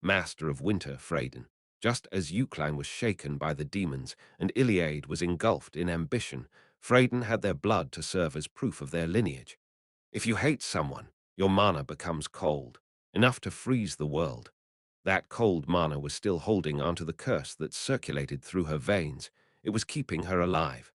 Master of Winter, Freyden. Just as Eucline was shaken by the demons and Iliade was engulfed in ambition, Freyden had their blood to serve as proof of their lineage. If you hate someone, your mana becomes cold, enough to freeze the world. That cold mana was still holding onto the curse that circulated through her veins. It was keeping her alive.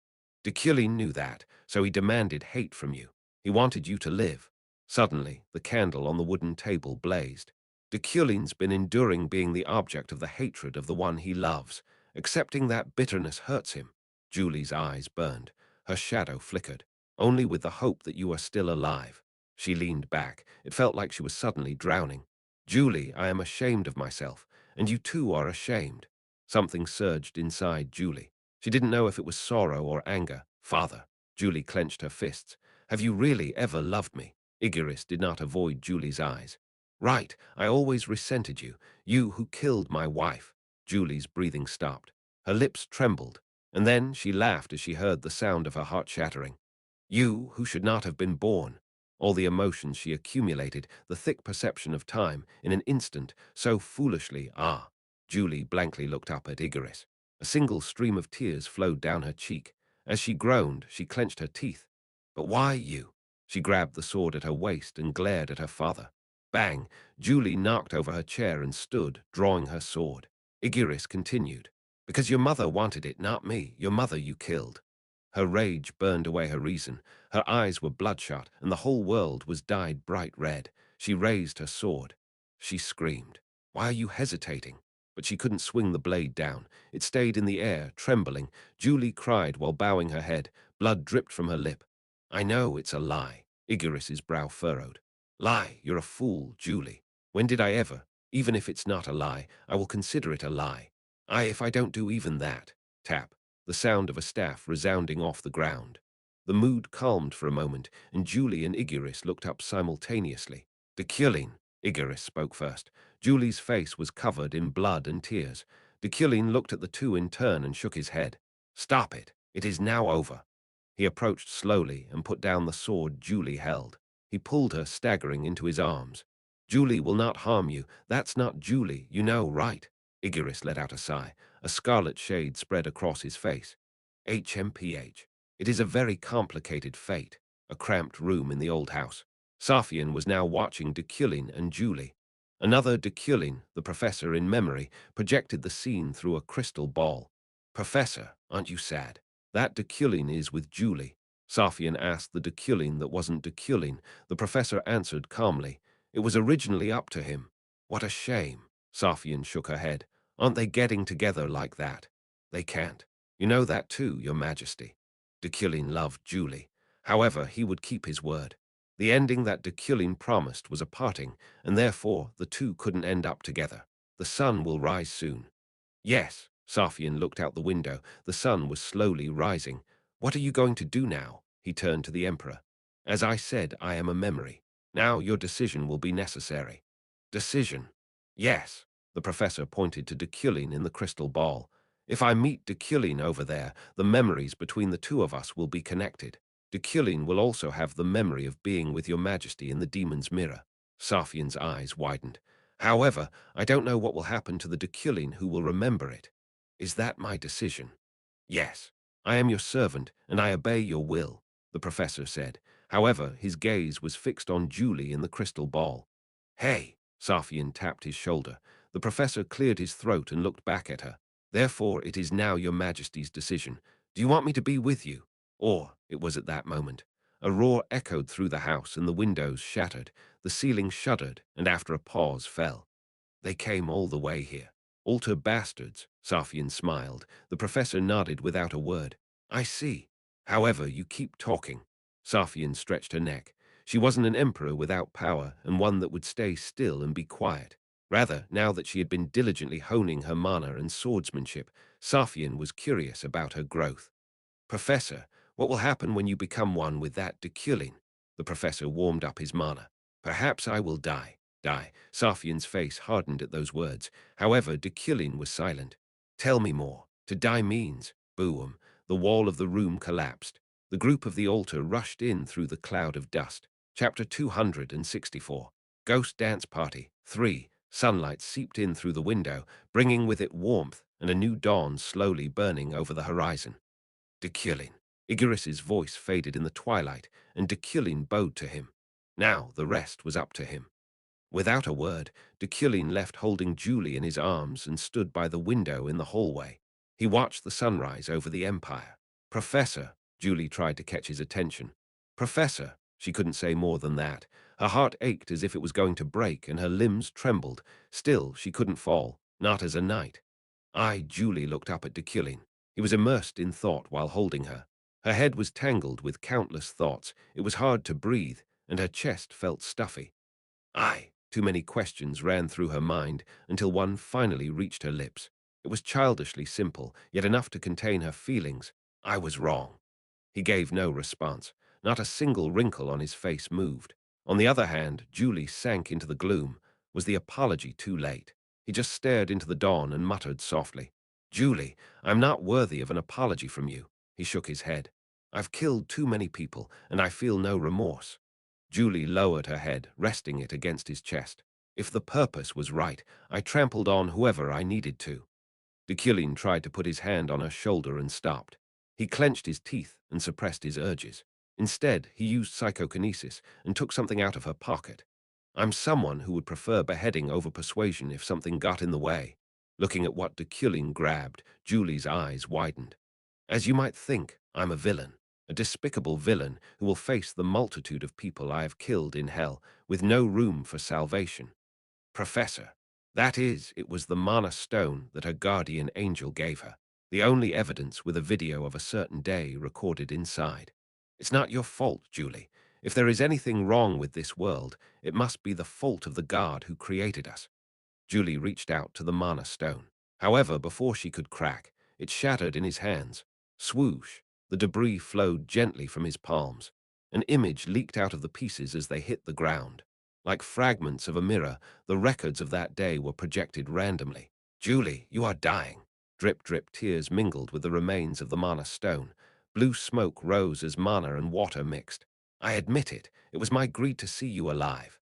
Deculein knew that, so he demanded hate from you. He wanted you to live." Suddenly, the candle on the wooden table blazed. "Deculein's been enduring being the object of the hatred of the one he loves. Accepting that bitterness hurts him." Julie's eyes burned. Her shadow flickered. "Only with the hope that you are still alive." She leaned back. It felt like she was suddenly drowning. "Julie, I am ashamed of myself, and you too are ashamed." Something surged inside Julie. She didn't know if it was sorrow or anger. "Father." Julie clenched her fists. "Have you really ever loved me?" Igiris did not avoid Julie's eyes. "Right, I always resented you. You who killed my wife." Julie's breathing stopped. Her lips trembled, and then she laughed as she heard the sound of her heart shattering. "You who should not have been born." All the emotions she accumulated, the thick perception of time, in an instant, so foolishly, Julie blankly looked up at Igiris. A single stream of tears flowed down her cheek. As she groaned, she clenched her teeth. "But why you?" She grabbed the sword at her waist and glared at her father. Bang! Julie knocked over her chair and stood, drawing her sword. Igiris continued, "Because your mother wanted it, not me. Your mother you killed." Her rage burned away her reason. Her eyes were bloodshot, and the whole world was dyed bright red. She raised her sword. She screamed, "Why are you hesitating?" But she couldn't swing the blade down. It stayed in the air, trembling. Julie cried while bowing her head. Blood dripped from her lip. "I know it's a lie." Igiris's brow furrowed. "Lie, you're a fool, Julie. When did I ever? Even if it's not a lie, I will consider it a lie. If I don't do even that." Tap, the sound of a staff resounding off the ground. The mood calmed for a moment, and Julie and Igiris looked up simultaneously. "Deculein," Igiris spoke first. Julie's face was covered in blood and tears. Deculein looked at the two in turn and shook his head. "Stop it. It is now over." He approached slowly and put down the sword Julie held. He pulled her, staggering, into his arms. Julie will not harm you. That's not Julie, you know, right? Igiris let out a sigh. A scarlet shade spread across his face. HMPH. It is a very complicated fate. A cramped room in the old house. Safian was now watching Deculein and Julie. Another Deculein, the professor in memory, projected the scene through a crystal ball. Professor, aren't you sad? That Deculein is with Julie. Safian asked the Deculein that wasn't Deculein. The professor answered calmly. It was originally up to him. What a shame. Safian shook her head. Aren't they getting together like that? They can't. You know that too, Your Majesty. Deculein loved Julie. However, he would keep his word. The ending that Deculein promised was a parting, and therefore the two couldn't end up together. The sun will rise soon. Yes, Safian looked out the window. The sun was slowly rising. What are you going to do now? He turned to the Emperor. As I said, I am a memory. Now your decision will be necessary. Decision? Yes. The professor pointed to Deculein in the crystal ball. If I meet Deculein over there, the memories between the two of us will be connected. Deculein will also have the memory of being with Your Majesty in the demon's mirror. Safian's eyes widened. However, I don't know what will happen to the Deculein who will remember it. Is that my decision? Yes. I am your servant, and I obey your will, the professor said. However, his gaze was fixed on Julie in the crystal ball. Hey, Safian tapped his shoulder. The professor cleared his throat and looked back at her. Therefore, it is now Your Majesty's decision. Do you want me to be with you? Or, it was at that moment. A roar echoed through the house and the windows shattered. The ceiling shuddered and after a pause fell. They came all the way here. Altar bastards, Safian smiled. The professor nodded without a word. I see. However, you keep talking. Safian stretched her neck. She wasn't an emperor without power and one that would stay still and be quiet. Rather, now that she had been diligently honing her mana and swordsmanship, Safian was curious about her growth. Professor, what will happen when you become one with that Deculein? The professor warmed up his mana. Perhaps I will die. Die. Safian's face hardened at those words. However, Deculein was silent. Tell me more. To die means. Boom. The wall of the room collapsed. The group of the altar rushed in through the cloud of dust. Chapter 264. Ghost Dance Party. 3. Sunlight seeped in through the window, bringing with it warmth and a new dawn slowly burning over the horizon. Deculein. Igiris's voice faded in the twilight, and Deculein bowed to him. Now the rest was up to him. Without a word, Deculein left holding Julie in his arms and stood by the window in the hallway. He watched the sunrise over the empire. Professor, Julie tried to catch his attention. Professor, she couldn't say more than that. Her heart ached as if it was going to break, and her limbs trembled. Still, she couldn't fall, not as a knight. Julie looked up at Deculein. He was immersed in thought while holding her. Her head was tangled with countless thoughts. It was hard to breathe, and her chest felt stuffy. Too many questions ran through her mind until one finally reached her lips. It was childishly simple, yet enough to contain her feelings. I was wrong. He gave no response. Not a single wrinkle on his face moved. On the other hand, Julie sank into the gloom. Was the apology too late? He just stared into the dawn and muttered softly, Julie, I'm not worthy of an apology from you. He shook his head. I've killed too many people, and I feel no remorse. Julie lowered her head, resting it against his chest. If the purpose was right, I trampled on whoever I needed to. Deculein tried to put his hand on her shoulder and stopped. He clenched his teeth and suppressed his urges. Instead, he used psychokinesis and took something out of her pocket. I'm someone who would prefer beheading over persuasion if something got in the way. Looking at what Deculein grabbed, Julie's eyes widened. As you might think, I'm a villain. A despicable villain who will face the multitude of people I have killed in hell with no room for salvation. Professor, that is, it was the mana stone that her guardian angel gave her, the only evidence with a video of a certain day recorded inside. It's not your fault, Julie. If there is anything wrong with this world, it must be the fault of the God who created us. Julie reached out to the mana stone. However, before she could crack, it shattered in his hands. Swoosh! The debris flowed gently from his palms. An image leaked out of the pieces as they hit the ground. Like fragments of a mirror, the records of that day were projected randomly. Julie, you are dying. Drip, drip, tears mingled with the remains of the mana stone. Blue smoke rose as mana and water mixed. I admit it, it was my greed to see you alive.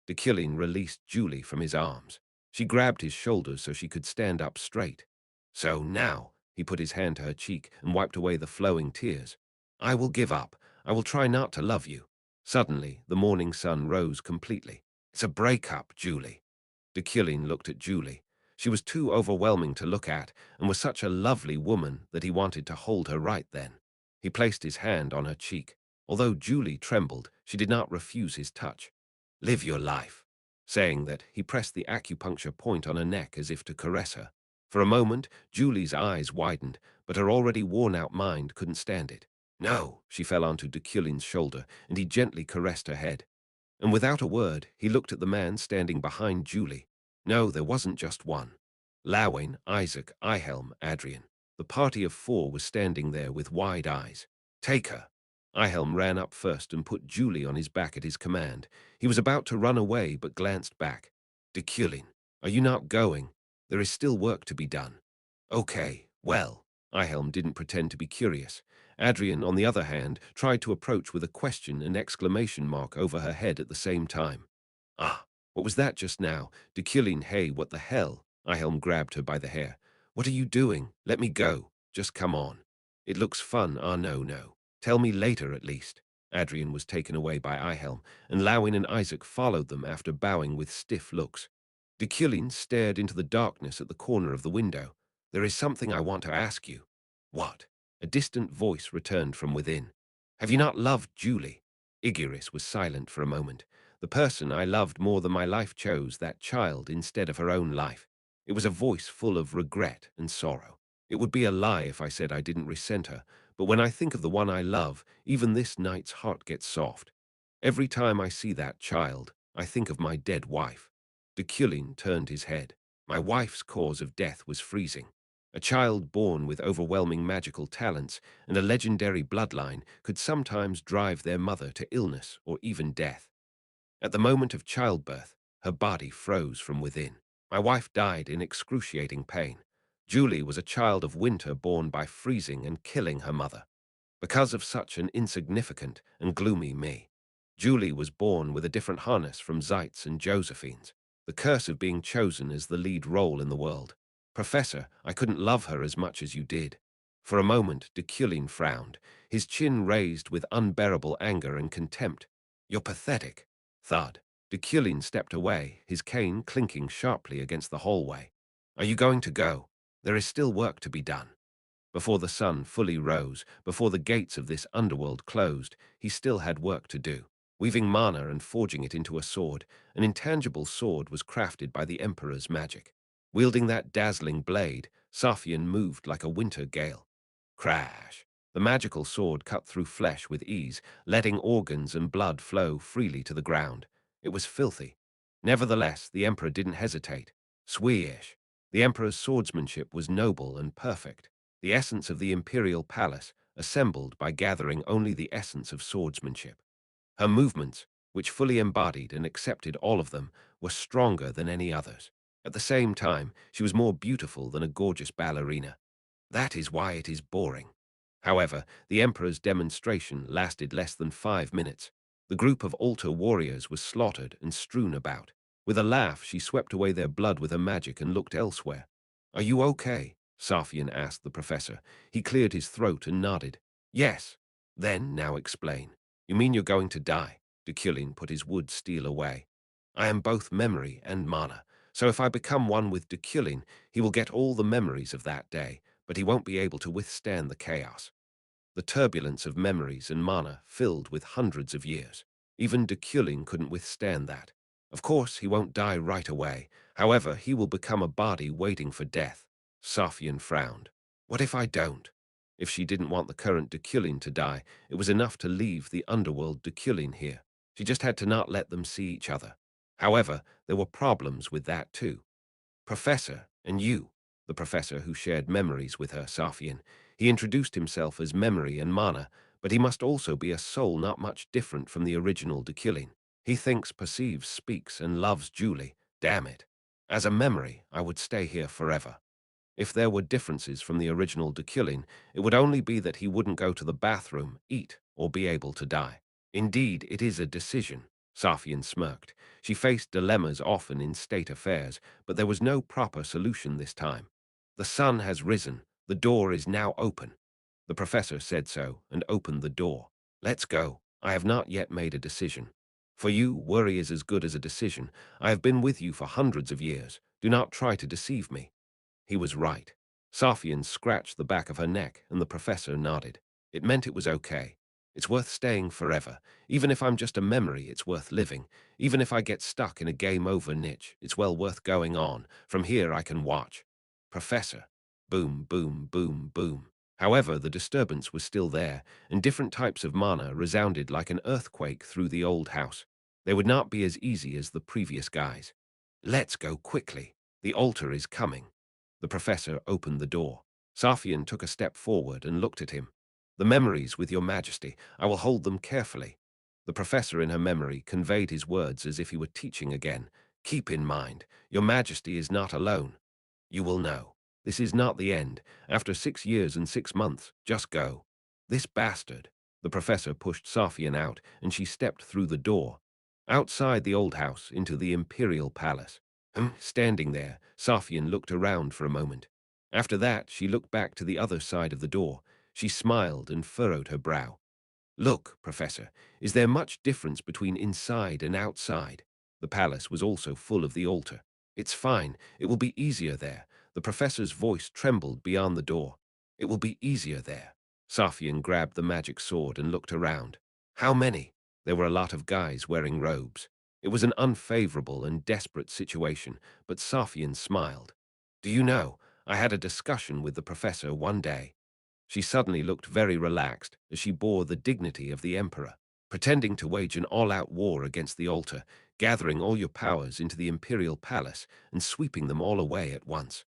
Deculein released Julie from his arms. She grabbed his shoulders so she could stand up straight. So now, he put his hand to her cheek and wiped away the flowing tears. I will give up. I will try not to love you. Suddenly, the morning sun rose completely. It's a breakup, Julie. Deculein looked at Julie. She was too overwhelming to look at and was such a lovely woman that he wanted to hold her right then. He placed his hand on her cheek. Although Julie trembled, she did not refuse his touch. Live your life. Saying that, he pressed the acupuncture point on her neck as if to caress her. For a moment, Julie's eyes widened, but her already worn-out mind couldn't stand it. No, she fell onto Deculein's shoulder, and he gently caressed her head. And without a word, he looked at the man standing behind Julie. No, there wasn't just one. Lawain, Isaac, Ihelm, Adrian. The party of four was standing there with wide eyes. Take her. Ihelm ran up first and put Julie on his back at his command. He was about to run away but glanced back. Deculein, are you not going? There is still work to be done. Okay, well. Ihelm didn't pretend to be curious. Adrian, on the other hand, tried to approach with a question and exclamation mark over her head at the same time. Ah, what was that just now? Deculein, hey, what the hell? Ihelm grabbed her by the hair. What are you doing? Let me go. Just come on. It looks fun, no. Tell me later, at least. Adrian was taken away by Ihelm, and Lawin and Isaac followed them after bowing with stiff looks. Deculein stared into the darkness at the corner of the window. There is something I want to ask you. What? A distant voice returned from within. Have you not loved Julie? Igiris was silent for a moment. The person I loved more than my life chose that child instead of her own life. It was a voice full of regret and sorrow. It would be a lie if I said I didn't resent her, but when I think of the one I love, even this night's heart gets soft. Every time I see that child, I think of my dead wife. Deculein turned his head. My wife's cause of death was freezing. A child born with overwhelming magical talents and a legendary bloodline could sometimes drive their mother to illness or even death. At the moment of childbirth, her body froze from within. My wife died in excruciating pain. Julie was a child of winter born by freezing and killing her mother. Because of such an insignificant and gloomy me. Julie was born with a different harness from Zeit's and Josephine's. The curse of being chosen as the lead role in the world. Professor, I couldn't love her as much as you did. For a moment, Deculein frowned, his chin raised with unbearable anger and contempt. You're pathetic. Thud. Deculein stepped away, his cane clinking sharply against the hallway. Are you going to go? There is still work to be done. Before the sun fully rose, before the gates of this underworld closed, he still had work to do. Weaving mana and forging it into a sword, an intangible sword was crafted by the Emperor's magic. Wielding that dazzling blade, Safian moved like a winter gale. Crash! The magical sword cut through flesh with ease, letting organs and blood flow freely to the ground. It was filthy. Nevertheless, the Emperor didn't hesitate. Swish! The Emperor's swordsmanship was noble and perfect. The essence of the imperial palace, assembled by gathering only the essence of swordsmanship. Her movements, which fully embodied and accepted all of them, were stronger than any others. At the same time, she was more beautiful than a gorgeous ballerina. That is why it is boring. However, the Emperor's demonstration lasted less than 5 minutes. The group of altar warriors was slaughtered and strewn about. With a laugh, she swept away their blood with her magic and looked elsewhere. Are you okay? Safian asked the professor. He cleared his throat and nodded. Yes. Then, now explain. You mean you're going to die? Deculein put his wood steel away. I am both memory and mana, so if I become one with Deculein, he will get all the memories of that day, but he won't be able to withstand the chaos. The turbulence of memories and mana filled with hundreds of years. Even Deculein couldn't withstand that. Of course, he won't die right away. However, he will become a body waiting for death. Safian frowned. What if I don't? If she didn't want the current Deculein to die, it was enough to leave the underworld Deculein here. She just had to not let them see each other. However, there were problems with that too. Professor, and you, the professor who shared memories with her, Safian. He introduced himself as memory and mana, but he must also be a soul not much different from the original Deculein. He thinks, perceives, speaks, and loves Julie. Damn it. As a memory, I would stay here forever. If there were differences from the original Deculein, it would only be that he wouldn't go to the bathroom, eat, or be able to die. Indeed, it is a decision. Safian smirked. She faced dilemmas often in state affairs, but there was no proper solution this time. The sun has risen. The door is now open. The professor said so and opened the door. Let's go. I have not yet made a decision. For you, worry is as good as a decision. I have been with you for hundreds of years. Do not try to deceive me. He was right. Safian scratched the back of her neck, and the professor nodded. It meant it was okay. It's worth staying forever. Even if I'm just a memory, it's worth living. Even if I get stuck in a game-over niche, it's well worth going on. From here I can watch. Professor. Boom, boom, boom, boom. However, the disturbance was still there, and different types of mana resounded like an earthquake through the old house. They would not be as easy as the previous guys. Let's go quickly. The altar is coming. The professor opened the door. Safian took a step forward and looked at him. The memories, with your majesty. I will hold them carefully. The professor in her memory conveyed his words as if he were teaching again. Keep in mind, your majesty is not alone. You will know. This is not the end. After 6 years and 6 months, just go. This bastard. The professor pushed Safian out, and she stepped through the door. Outside the old house, into the imperial palace. Standing there, Safian looked around for a moment. After that, she looked back to the other side of the door. She smiled and furrowed her brow. Look, Professor, is there much difference between inside and outside? The palace was also full of the altar. It's fine. It will be easier there. The professor's voice trembled beyond the door. It will be easier there. Safian grabbed the magic sword and looked around. How many? There were a lot of guys wearing robes. It was an unfavorable and desperate situation, but Safian smiled. Do you know, I had a discussion with the professor one day. She suddenly looked very relaxed as she bore the dignity of the emperor, pretending to wage an all-out war against the altar, gathering all your powers into the imperial palace and sweeping them all away at once.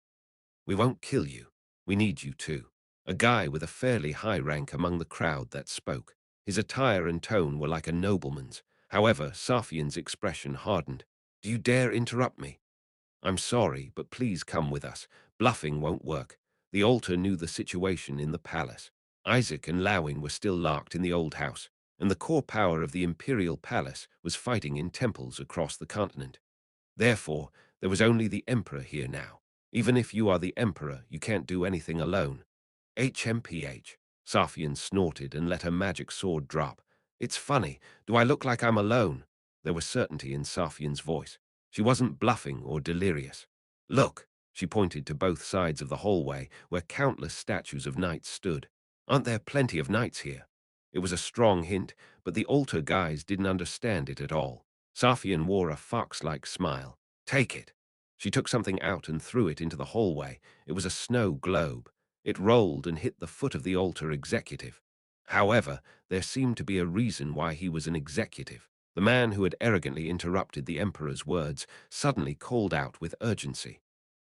We won't kill you. We need you too. A guy with a fairly high rank among the crowd that spoke. His attire and tone were like a nobleman's. However, Safian's expression hardened. Do you dare interrupt me? I'm sorry, but please come with us. Bluffing won't work. The altar knew the situation in the palace. Isaac and Lawing were still locked in the old house, and the core power of the imperial palace was fighting in temples across the continent. Therefore, there was only the emperor here now. Even if you are the emperor, you can't do anything alone. HMPH. Safian snorted and let her magic sword drop. It's funny. Do I look like I'm alone? There was certainty in Safian's voice. She wasn't bluffing or delirious. Look, she pointed to both sides of the hallway where countless statues of knights stood. Aren't there plenty of knights here? It was a strong hint, but the altar guys didn't understand it at all. Safian wore a fox-like smile. Take it. She took something out and threw it into the hallway. It was a snow globe. It rolled and hit the foot of the altar executive. However, there seemed to be a reason why he was an executive. The man who had arrogantly interrupted the emperor's words suddenly called out with urgency.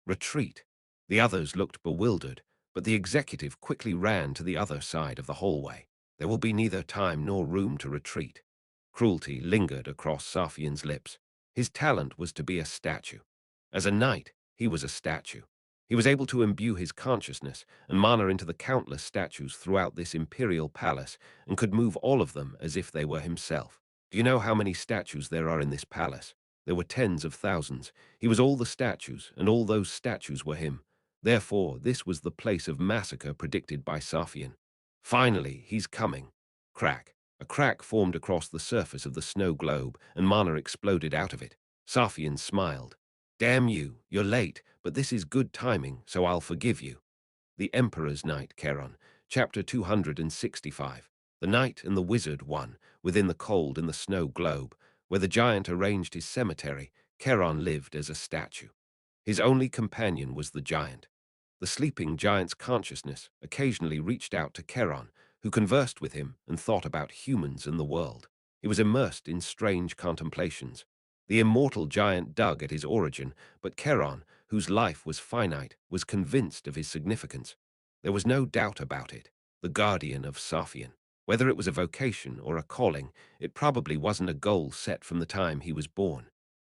Retreat. The others looked bewildered, but the executive quickly ran to the other side of the hallway. There will be neither time nor room to retreat. Cruelty lingered across Safian's lips. His talent was to be a statue. As a knight, he was a statue. He was able to imbue his consciousness and mana into the countless statues throughout this imperial palace and could move all of them as if they were himself. Do you know how many statues there are in this palace? There were tens of thousands. He was all the statues, and all those statues were him. Therefore, this was the place of massacre predicted by Safian. Finally, he's coming. Crack. A crack formed across the surface of the snow globe, and mana exploded out of it. Safian smiled. Damn you, you're late, but this is good timing, so I'll forgive you. The Emperor's Night, Charon, Chapter 265. The Knight and the Wizard won, within the cold and the snow globe, where the giant arranged his cemetery. Charon lived as a statue. His only companion was the giant. The sleeping giant's consciousness occasionally reached out to Charon, who conversed with him and thought about humans and the world. He was immersed in strange contemplations. The immortal giant dug at his origin, but Charon, whose life was finite, was convinced of his significance. There was no doubt about it. The guardian of Safian. Whether it was a vocation or a calling, it probably wasn't a goal set from the time he was born.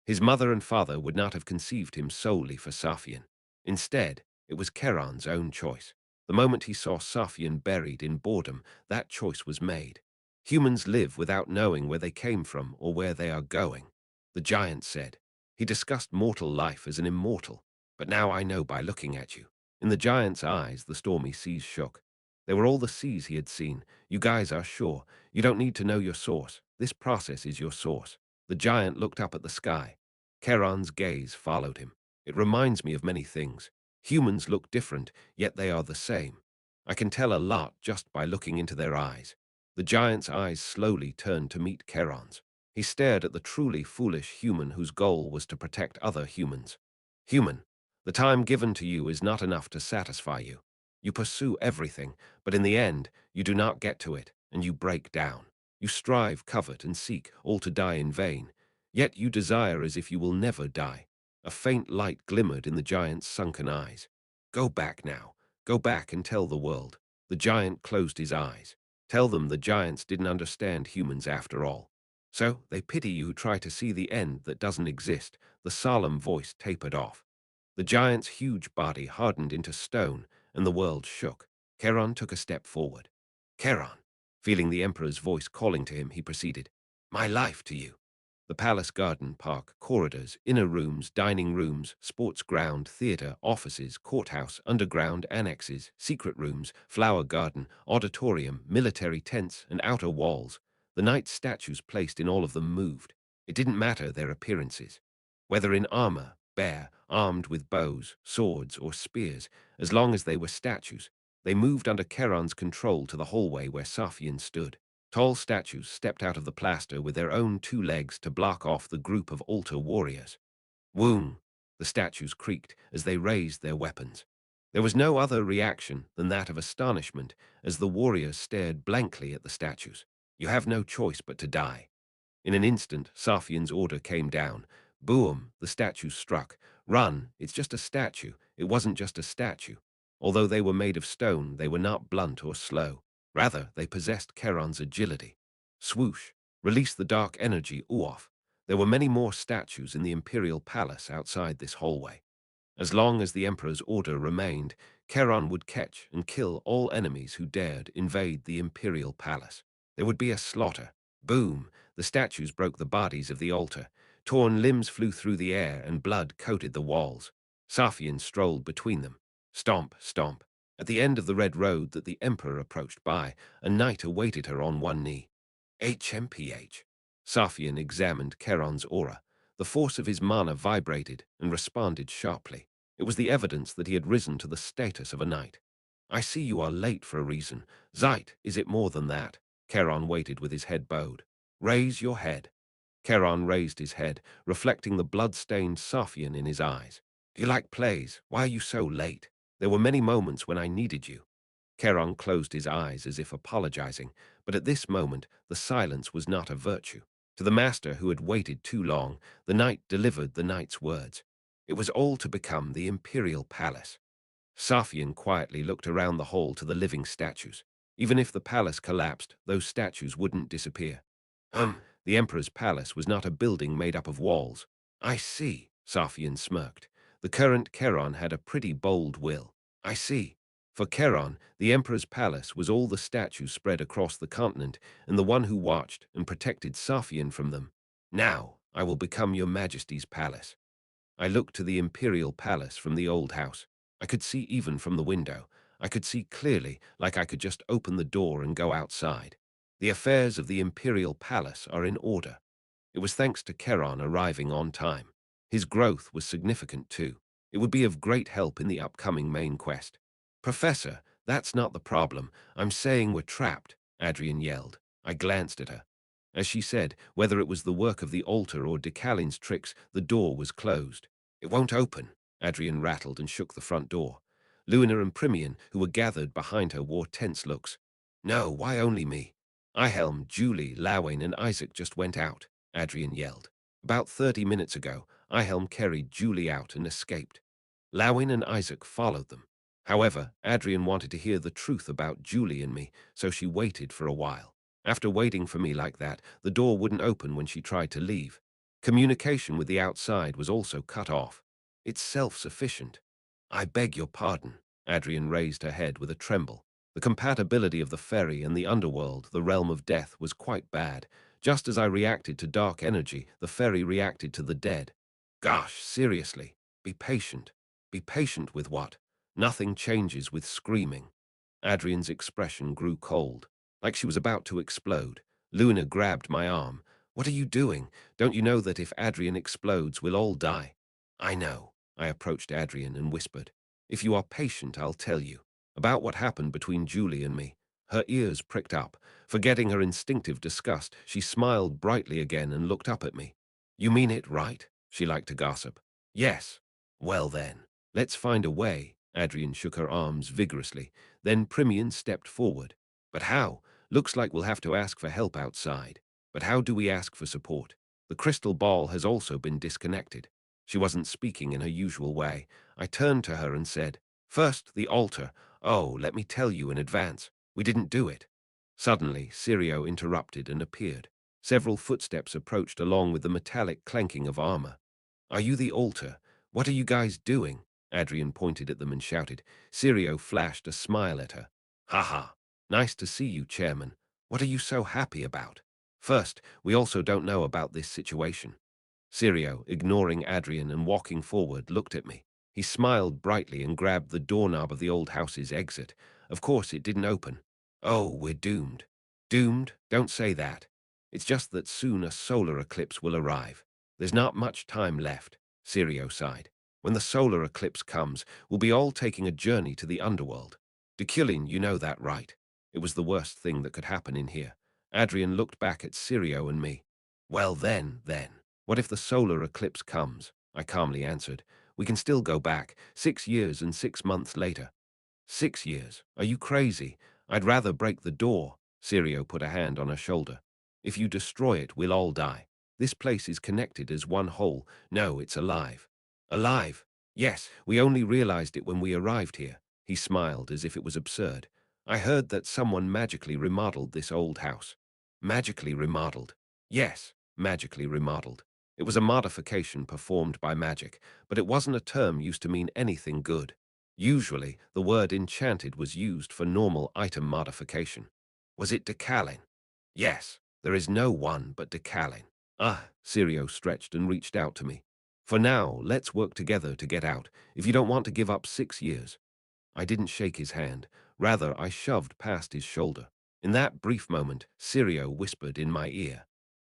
His mother and father would not have conceived him solely for Safian. Instead, It was Keran's own choice. The moment he saw Safian buried in boredom, that choice was made. Humans live without knowing where they came from or where they are going, the giant said. He discussed mortal life as an immortal, but now I know by looking at you. In the giant's eyes, the stormy seas shook. They were all the seas he had seen. You guys are sure. You don't need to know your source. This process is your source. The giant looked up at the sky. Keran's gaze followed him. It reminds me of many things. Humans look different, yet they are the same. I can tell a lot just by looking into their eyes. The giant's eyes slowly turned to meet Keran's. He stared at the truly foolish human whose goal was to protect other humans. Human, the time given to you is not enough to satisfy you. You pursue everything, but in the end, you do not get to it, and you break down. You strive, covet, and seek, all to die in vain. Yet you desire as if you will never die. A faint light glimmered in the giant's sunken eyes. Go back now. Go back and tell the world. The giant closed his eyes. Tell them the giants didn't understand humans after all. So they pity you who try to see the end that doesn't exist. The solemn voice tapered off. The giant's huge body hardened into stone, and the world shook. Keran took a step forward. Keran, feeling the emperor's voice calling to him, he proceeded. My life to you. The palace garden, park, corridors, inner rooms, dining rooms, sports ground, theater, offices, courthouse, underground annexes, secret rooms, flower garden, auditorium, military tents, and outer walls. The knight statues placed in all of them moved. It didn't matter their appearances. Whether in armor, bare, armed with bows, swords, or spears, as long as they were statues, they moved under Keran's control to the hallway where Safian stood. Tall statues stepped out of the plaster with their own 2 legs to block off the group of altar warriors. Woom! The statues creaked as they raised their weapons. There was no other reaction than that of astonishment as the warriors stared blankly at the statues. You have no choice but to die. In an instant, Safian's order came down. Boom! The statue struck. Run! It's just a statue. It wasn't just a statue. Although they were made of stone, they were not blunt or slow. Rather, they possessed Keran's agility. Swoosh! Release the dark energy, Uof. There were many more statues in the imperial palace outside this hallway. As long as the emperor's order remained, Keran would catch and kill all enemies who dared invade the imperial palace. There would be a slaughter. Boom! The statues broke the bodies of the altar. Torn limbs flew through the air and blood coated the walls. Safian strolled between them. Stomp, stomp. At the end of the red road that the emperor approached by, a knight awaited her on one knee. HMPH. Safian examined Keran's aura. The force of his mana vibrated and responded sharply. It was the evidence that he had risen to the status of a knight. I see you are late for a reason. Zeit, is it more than that? Keran waited with his head bowed. Raise your head. Keran raised his head, reflecting the blood-stained Safian in his eyes. Do you like plays? Why are you so late? There were many moments when I needed you. Keran closed his eyes as if apologizing, but at this moment the silence was not a virtue. To the master who had waited too long, the knight delivered the knight's words. It was all to become the imperial palace. Safian quietly looked around the hall to the living statues. Even if the palace collapsed, those statues wouldn't disappear. The emperor's palace was not a building made up of walls. I see, Safian smirked. The current Keran had a pretty bold will. I see. For Keran, the emperor's palace was all the statues spread across the continent and the one who watched and protected Safian from them. Now, I will become your majesty's palace. I looked to the imperial palace from the old house. I could see even from the window. I could see clearly, like I could just open the door and go outside. The affairs of the imperial palace are in order. It was thanks to Keran arriving on time. His growth was significant too. It would be of great help in the upcoming main quest. Professor, that's not the problem. I'm saying we're trapped, Adrian yelled. I glanced at her. As she said, whether it was the work of the altar or Deculein's tricks, the door was closed. It won't open. Adrian rattled and shook the front door. Luina and Primian, who were gathered behind her, wore tense looks. No, why only me? Ihelm, Julie, Lawain, and Isaac just went out, Adrian yelled. About 30 minutes ago, Ihelm carried Julie out and escaped. Lawain and Isaac followed them. However, Adrian wanted to hear the truth about Julie and me, so she waited for a while. After waiting for me like that, the door wouldn't open when she tried to leave. Communication with the outside was also cut off. It's self-sufficient. I beg your pardon. Adrian raised her head with a tremble. The compatibility of the ferry and the underworld, the realm of death, was quite bad. Just as I reacted to dark energy, the ferry reacted to the dead. Gosh, seriously. Be patient. Be patient with what? Nothing changes with screaming. Adrian's expression grew cold, like she was about to explode. Luna grabbed my arm. What are you doing? Don't you know that if Adrian explodes, we'll all die? I know. I approached Adrian and whispered. If you are patient, I'll tell you about what happened between Julie and me. Her ears pricked up. Forgetting her instinctive disgust, she smiled brightly again and looked up at me. You mean it, right? She liked to gossip. Yes. Well then, let's find a way. Adrian shook her arms vigorously. Then Primian stepped forward. But how? Looks like we'll have to ask for help outside. But how do we ask for support? The crystal ball has also been disconnected. She wasn't speaking in her usual way. I turned to her and said, First, the altar. Oh, let me tell you in advance. We didn't do it. Suddenly, Sirio interrupted and appeared. Several footsteps approached along with the metallic clanking of armor. Are you the altar? What are you guys doing? Adrian pointed at them and shouted. Sirio flashed a smile at her. Ha ha. Nice to see you, Chairman. What are you so happy about? First, we also don't know about this situation. Sirio, ignoring Adrian and walking forward, looked at me. He smiled brightly and grabbed the doorknob of the old house's exit. Of course, it didn't open. Oh, we're doomed. Doomed? Don't say that. It's just that soon a solar eclipse will arrive. There's not much time left, Sirio sighed. When the solar eclipse comes, we'll be all taking a journey to the underworld. Deculein, you know that, right? It was the worst thing that could happen in here. Adrian looked back at Sirio and me. Well then. What if the solar eclipse comes? I calmly answered. We can still go back, 6 years and 6 months later. 6 years? Are you crazy? I'd rather break the door. Sirio put a hand on her shoulder. If you destroy it, we'll all die. This place is connected as one whole. No, it's alive. Alive? Yes, we only realized it when we arrived here. He smiled as if it was absurd. I heard that someone magically remodeled this old house. Magically remodeled? Yes, magically remodeled. It was a modification performed by magic, but it wasn't a term used to mean anything good. Usually, the word enchanted was used for normal item modification. Was it Deculein? Yes, there is no one but Deculein. Ah, Sirio stretched and reached out to me. For now, let's work together to get out, if you don't want to give up 6 years. I didn't shake his hand. Rather, I shoved past his shoulder. In that brief moment, Sirio whispered in my ear.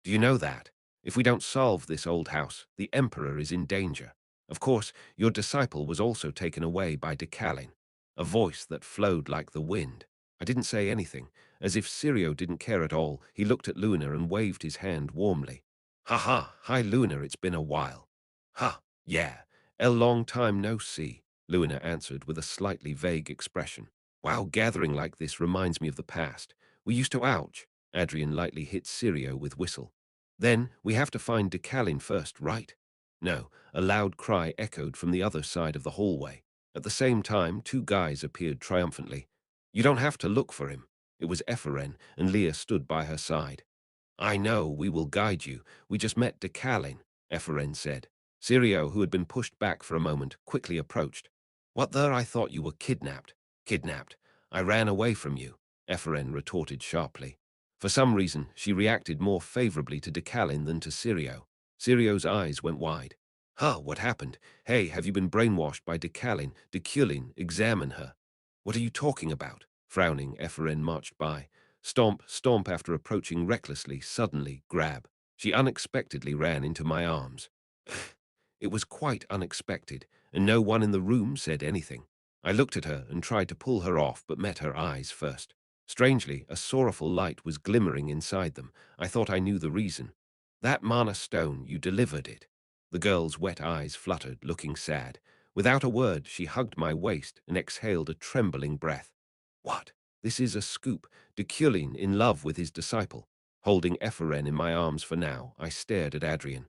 Do you know that? If we don't solve this old house, the Emperor is in danger. Of course, your disciple was also taken away by Deculein. A voice that flowed like the wind. I didn't say anything. As if Sirio didn't care at all, he looked at Luna and waved his hand warmly. Ha ha, hi Luna, it's been a while. Ha, yeah, a long time no see, Luna answered with a slightly vague expression. Wow, gathering like this reminds me of the past. We used to ouch. Adrian lightly hit Sirio with whistle. Then we have to find Deculein first, right? No, a loud cry echoed from the other side of the hallway. At the same time, 2 guys appeared triumphantly. You don't have to look for him. It was Ephraim, and Leah stood by her side. I know, we will guide you. We just met Deculein, Ephraim said. Sirio, who had been pushed back for a moment, quickly approached. What there? I thought you were kidnapped. Kidnapped? I ran away from you, Ephraim retorted sharply. For some reason, she reacted more favorably to Deculein than to Sirio. Sirio's eyes went wide. Huh, what happened? Hey, have you been brainwashed by Deculein? Deculein, examine her. What are you talking about? Frowning, Ephraim marched by. Stomp, stomp after approaching recklessly, suddenly, grab. She unexpectedly ran into my arms. It was quite unexpected, and no one in the room said anything. I looked at her and tried to pull her off, but met her eyes first. Strangely, a sorrowful light was glimmering inside them. I thought I knew the reason. That mana stone, you delivered it. The girl's wet eyes fluttered, looking sad. Without a word, she hugged my waist and exhaled a trembling breath. What? This is a scoop. Deculein in love with his disciple. Holding Ephraim in my arms for now, I stared at Adrian.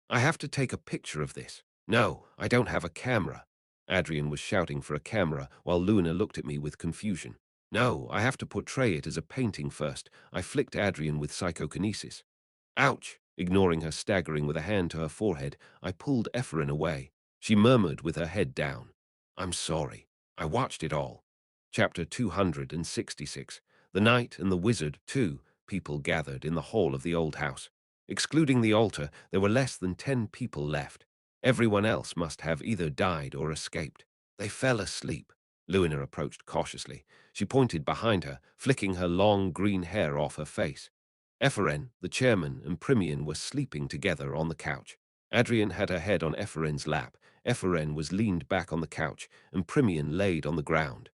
I have to take a picture of this. No, I don't have a camera. Adrian was shouting for a camera while Luna looked at me with confusion. No, I have to portray it as a painting first. I flicked Adrian with psychokinesis. Ouch! Ignoring her staggering with a hand to her forehead, I pulled Ephraim away. She murmured with her head down. I'm sorry. I watched it all. Chapter 266. The Knight and the Wizard, 2. People gathered in the hall of the old house. Excluding the altar, there were less than 10 people left. Everyone else must have either died or escaped. They fell asleep. Luina approached cautiously. She pointed behind her, flicking her long green hair off her face. Epheren, the chairman, and Primian were sleeping together on the couch. Adrian had her head on Epheren's lap. Epheren was leaned back on the couch, and Primian laid on the ground.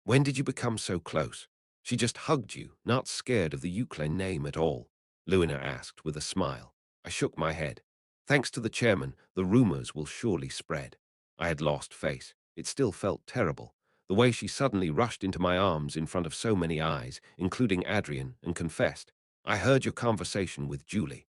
When did you become so close? She just hugged you, not scared of the Euclid name at all, Luina asked with a smile. I shook my head. Thanks to the chairman, the rumors will surely spread. I had lost face. It still felt terrible. The way she suddenly rushed into my arms in front of so many eyes, including Adrian, and confessed, I heard your conversation with Julie.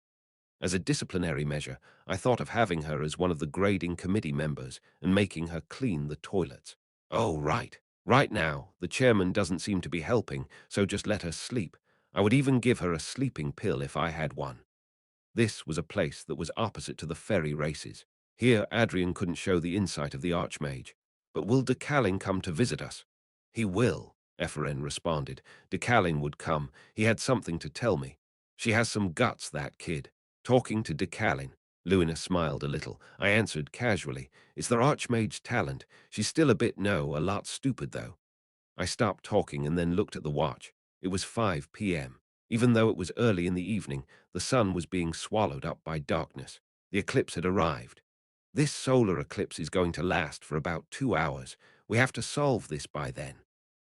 As a disciplinary measure, I thought of having her as one of the grading committee members and making her clean the toilets. Oh, right. Right now, the chairman doesn't seem to be helping, so just let her sleep. I would even give her a sleeping pill if I had one. This was a place that was opposite to the ferry races. Here, Adrian couldn't show the insight of the Archmage. But will Deculein come to visit us? He will, Epheren responded. Deculein would come. He had something to tell me. She has some guts, that kid. Talking to Deculein. Luina smiled a little. I answered casually. It's their Archmage's talent. She's still a lot stupid, though. I stopped talking and then looked at the watch. It was 5 p.m. Even though it was early in the evening, the sun was being swallowed up by darkness. The eclipse had arrived. This solar eclipse is going to last for about 2 hours. We have to solve this by then,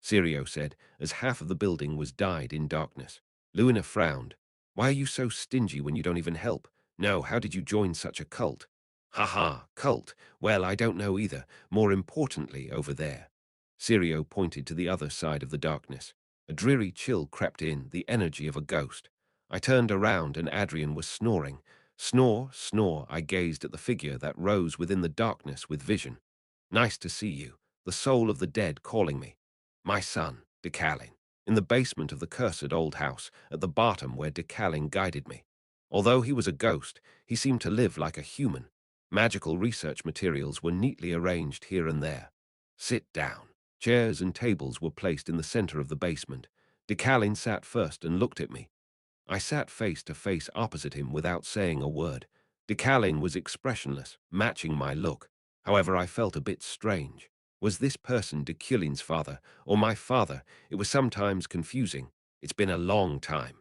Sirio said, as half of the building was dyed in darkness. Luina frowned. Why are you so stingy when you don't even help? No, how did you join such a cult? Haha, cult. Well, I don't know either. More importantly, over there. Sirio pointed to the other side of the darkness. A dreary chill crept in, the energy of a ghost. I turned around and Adrian was snoring. Snore, snore, I gazed at the figure that rose within the darkness with vision. Nice to see you, the soul of the dead calling me. My son, Deculein, in the basement of the cursed old house, at the bottom where Deculein guided me. Although he was a ghost, he seemed to live like a human. Magical research materials were neatly arranged here and there. Sit down. Chairs and tables were placed in the center of the basement. Deculein sat first and looked at me. I sat face to face opposite him without saying a word. Deculein was expressionless, matching my look. However, I felt a bit strange. Was this person Deculein's father, or my father? It was sometimes confusing. It's been a long time.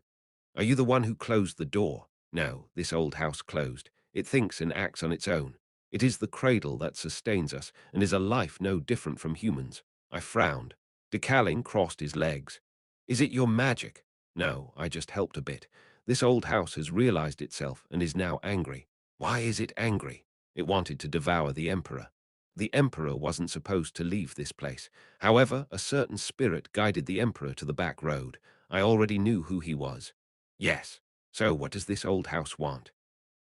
Are you the one who closed the door? No, this old house closed. It thinks and acts on its own. It is the cradle that sustains us, and is a life no different from humans. I frowned. Deculein crossed his legs. Is it your magic? No, I just helped a bit. This old house has realized itself and is now angry. Why is it angry? It wanted to devour the Emperor. The Emperor wasn't supposed to leave this place. However, a certain spirit guided the Emperor to the back road. I already knew who he was. Yes. So what does this old house want?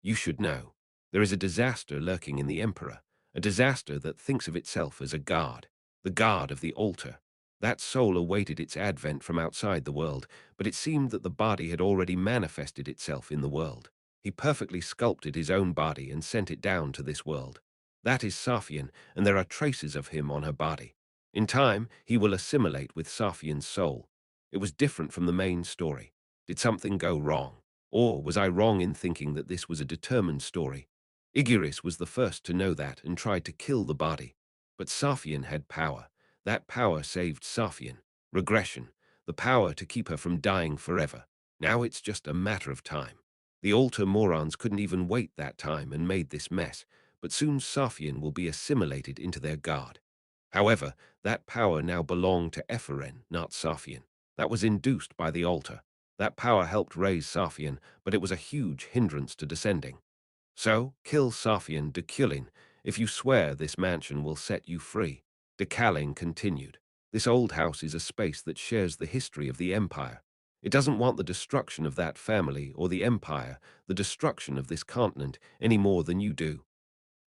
You should know. There is a disaster lurking in the Emperor, a disaster that thinks of itself as a god, the god of the altar. That soul awaited its advent from outside the world, but it seemed that the body had already manifested itself in the world. He perfectly sculpted his own body and sent it down to this world. That is Saphian, and there are traces of him on her body. In time, he will assimilate with Saphian's soul. It was different from the main story. Did something go wrong? Or was I wrong in thinking that this was a determined story? Igiris was the first to know that and tried to kill the body. But Saphian had power. That power saved Saphian. Regression. The power to keep her from dying forever. Now it's just a matter of time. The altar morons couldn't even wait that time and made this mess, but soon Saphian will be assimilated into their god. However, that power now belonged to Epheren, not Saphian. That was induced by the altar. That power helped raise Saphian, but it was a huge hindrance to descending. So, kill Saphian Deculein. If you swear this mansion will set you free. Deculein continued. This old house is a space that shares the history of the Empire. It doesn't want the destruction of that family or the Empire, the destruction of this continent, any more than you do.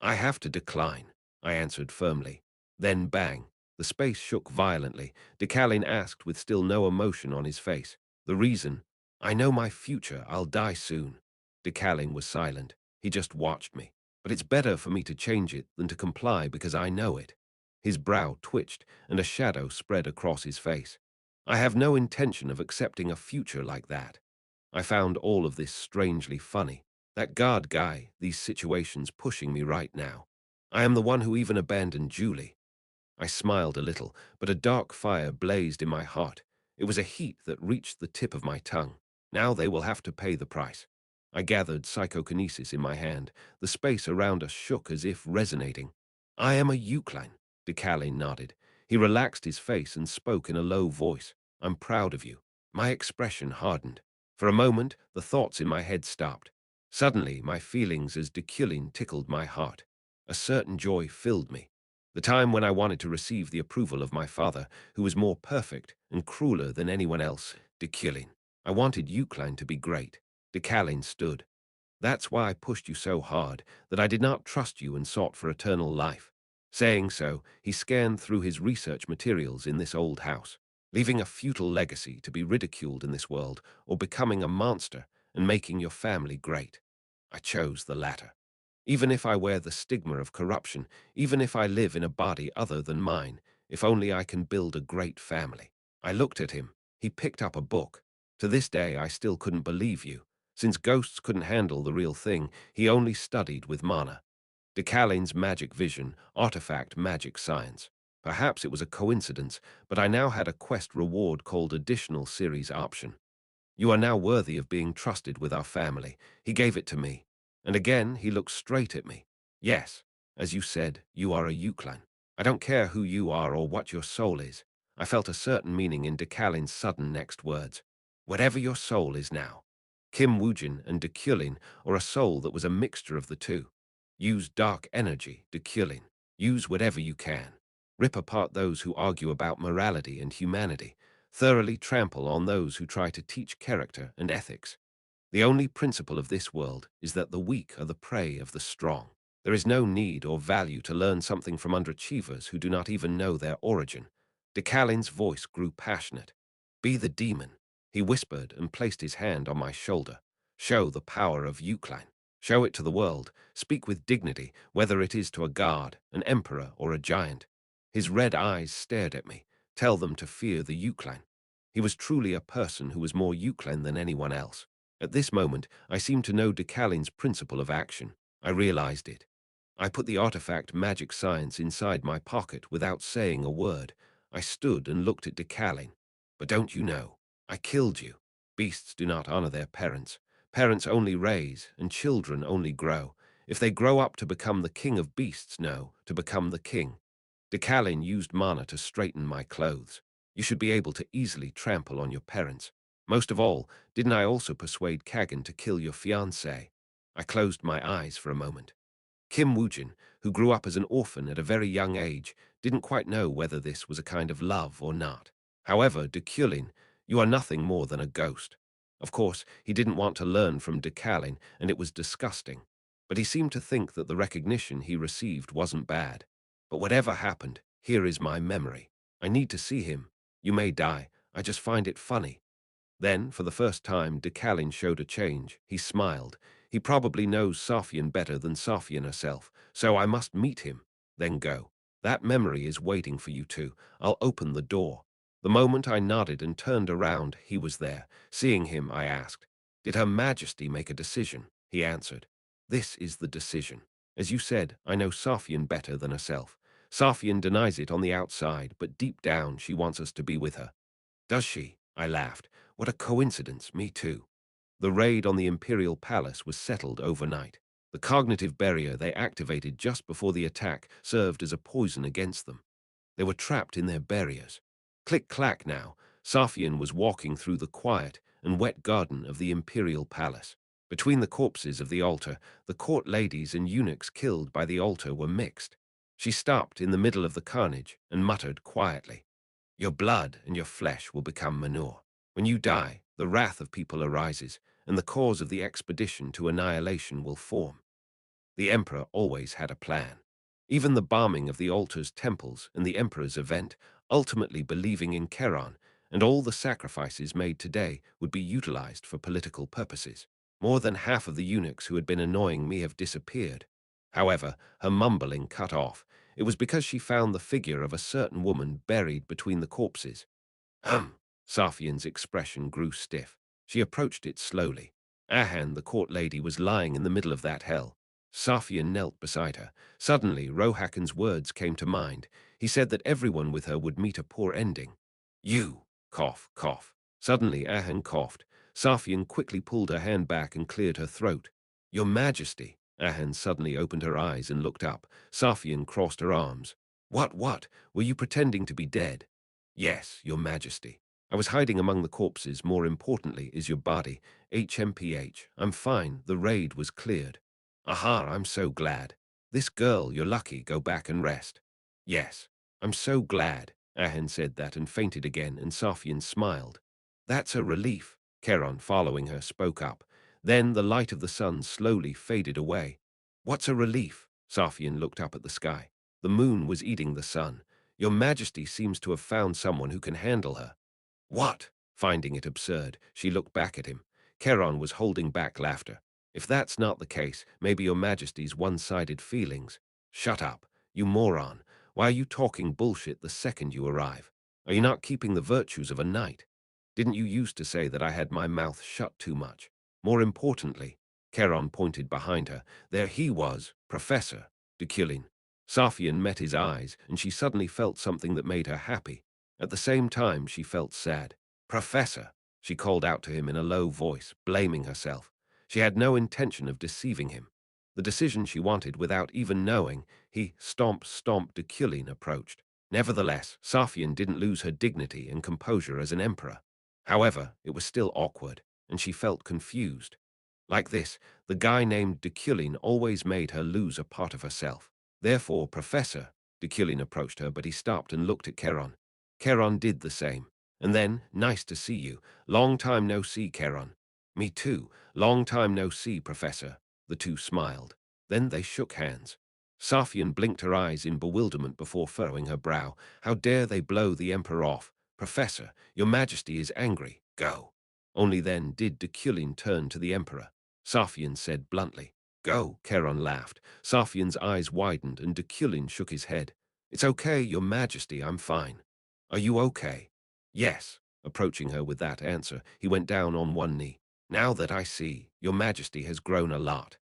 I have to decline, I answered firmly. Then bang. The space shook violently. Deculein asked with still no emotion on his face. The reason? I know my future. I'll die soon. Deculein was silent. He just watched me. But it's better for me to change it than to comply because I know it. His brow twitched, and a shadow spread across his face. I have no intention of accepting a future like that. I found all of this strangely funny. That guard guy, these situations pushing me right now. I am the one who even abandoned Julie. I smiled a little, but a dark fire blazed in my heart. It was a heat that reached the tip of my tongue. Now they will have to pay the price. I gathered psychokinesis in my hand. The space around us shook as if resonating. I am a Eucline, Deculein nodded. He relaxed his face and spoke in a low voice. I'm proud of you. My expression hardened. For a moment, the thoughts in my head stopped. Suddenly, my feelings as Deculein tickled my heart. A certain joy filled me. The time when I wanted to receive the approval of my father, who was more perfect and crueler than anyone else, Deculein. I wanted Eucline to be great. Deculein stood. That's why I pushed you so hard, that I did not trust you and sought for eternal life. Saying so, he scanned through his research materials in this old house, leaving a futile legacy to be ridiculed in this world, or becoming a monster and making your family great. I chose the latter. Even if I wear the stigma of corruption, even if I live in a body other than mine, if only I can build a great family. I looked at him. He picked up a book. To this day, I still couldn't believe you. Since ghosts couldn't handle the real thing, he only studied with mana. Decalein's magic vision, artifact magic science. Perhaps it was a coincidence, but I now had a quest reward called Additional Series Option. You are now worthy of being trusted with our family. He gave it to me. And again, he looked straight at me. Yes, as you said, you are a Eucline. I don't care who you are or what your soul is. I felt a certain meaning in Decalein's sudden next words. Whatever your soul is now. Kim Woojin and Deculein, or a soul that was a mixture of the two. Use dark energy, Deculein. Use whatever you can. Rip apart those who argue about morality and humanity. Thoroughly trample on those who try to teach character and ethics. The only principle of this world is that the weak are the prey of the strong. There is no need or value to learn something from underachievers who do not even know their origin. Decalein's voice grew passionate. Be the demon, he whispered and placed his hand on my shoulder. Show the power of Eucline. Show it to the world. Speak with dignity, whether it is to a guard, an emperor, or a giant. His red eyes stared at me. Tell them to fear the Eucline. He was truly a person who was more Eucline than anyone else. At this moment, I seemed to know Decalein's principle of action. I realized it. I put the artifact magic science inside my pocket without saying a word. I stood and looked at Decalein. But don't you know, I killed you. Beasts do not honor their parents. Parents only raise, and children only grow. If they grow up to become the king of beasts, no, to become the king. Decalein used mana to straighten my clothes. You should be able to easily trample on your parents. Most of all, didn't I also persuade Kagan to kill your fiancée? I closed my eyes for a moment. Kim Woojin, who grew up as an orphan at a very young age, didn't quite know whether this was a kind of love or not. However, Deculein, you are nothing more than a ghost. Of course, he didn't want to learn from Decalein, and it was disgusting. But he seemed to think that the recognition he received wasn't bad. But whatever happened, here is my memory. I need to see him. You may die. I just find it funny. Then, for the first time, Decalein showed a change. He smiled. He probably knows Safian better than Safian herself, so I must meet him, then go. That memory is waiting for you too. I'll open the door. The moment I nodded and turned around, he was there. Seeing him, I asked, Did Her Majesty make a decision? He answered, This is the decision. As you said, I know Safian better than herself. Safian denies it on the outside, but deep down she wants us to be with her. Does she? I laughed. What a coincidence, me too. The raid on the Imperial Palace was settled overnight. The cognitive barrier they activated just before the attack served as a poison against them. They were trapped in their barriers. Click-clack now, Safian was walking through the quiet and wet garden of the Imperial Palace. Between the corpses of the altar, the court ladies and eunuchs killed by the altar were mixed. She stopped in the middle of the carnage and muttered quietly, Your blood and your flesh will become manure. When you die, the wrath of people arises, and the cause of the expedition to annihilation will form. The emperor always had a plan. Even the bombing of the altar's temples and the emperor's event, ultimately believing in Charon, and all the sacrifices made today would be utilized for political purposes. More than half of the eunuchs who had been annoying me have disappeared. However, her mumbling cut off. It was because she found the figure of a certain woman buried between the corpses. Hum! Safian's expression grew stiff. She approached it slowly. Ahan, the court lady, was lying in the middle of that hell. Safian knelt beside her. Suddenly, Rohakan's words came to mind. He said that everyone with her would meet a poor ending. You! Cough, cough. Suddenly, Ahan coughed. Safian quickly pulled her hand back and cleared her throat. Your Majesty! Ahan suddenly opened her eyes and looked up. Safian crossed her arms. What? Were you pretending to be dead? Yes, Your Majesty. I was hiding among the corpses. More importantly is your body. HMPH. I'm fine. The raid was cleared. Aha, I'm so glad. This girl, you're lucky. Go back and rest. Yes, I'm so glad. Ahan said that and fainted again, and Safian smiled. That's a relief. Keron, following her, spoke up. Then the light of the sun slowly faded away. What's a relief? Safian looked up at the sky. The moon was eating the sun. Your Majesty seems to have found someone who can handle her. What? Finding it absurd, she looked back at him. Keron was holding back laughter. If that's not the case, maybe Your Majesty's one-sided feelings. Shut up, you moron. Why are you talking bullshit the second you arrive? Are you not keeping the virtues of a knight? Didn't you used to say that I had my mouth shut too much? More importantly, Keron pointed behind her. There he was, Professor Deculein. Safian met his eyes, and she suddenly felt something that made her happy. At the same time, she felt sad. Professor, she called out to him in a low voice, blaming herself. She had no intention of deceiving him. The decision she wanted without even knowing, he stomp Deculein approached. Nevertheless, Safian didn't lose her dignity and composure as an emperor. However, it was still awkward, and she felt confused. Like this, the guy named Deculein always made her lose a part of herself. Therefore, Professor, Deculein approached her, but he stopped and looked at Keron. Keron did the same. And then, nice to see you. Long time no see, Keron. Me too. Long time no see, Professor. The two smiled. Then they shook hands. Safian blinked her eyes in bewilderment before furrowing her brow. How dare they blow the Emperor off? Professor, Your Majesty is angry. Go. Only then did Deculein turn to the Emperor. Safian said bluntly. Go, Keron laughed. Safian's eyes widened and Deculein shook his head. It's okay, Your Majesty, I'm fine. Are you okay? Yes. Approaching her with that answer, he went down on one knee. Now that I see, Your Majesty has grown a lot.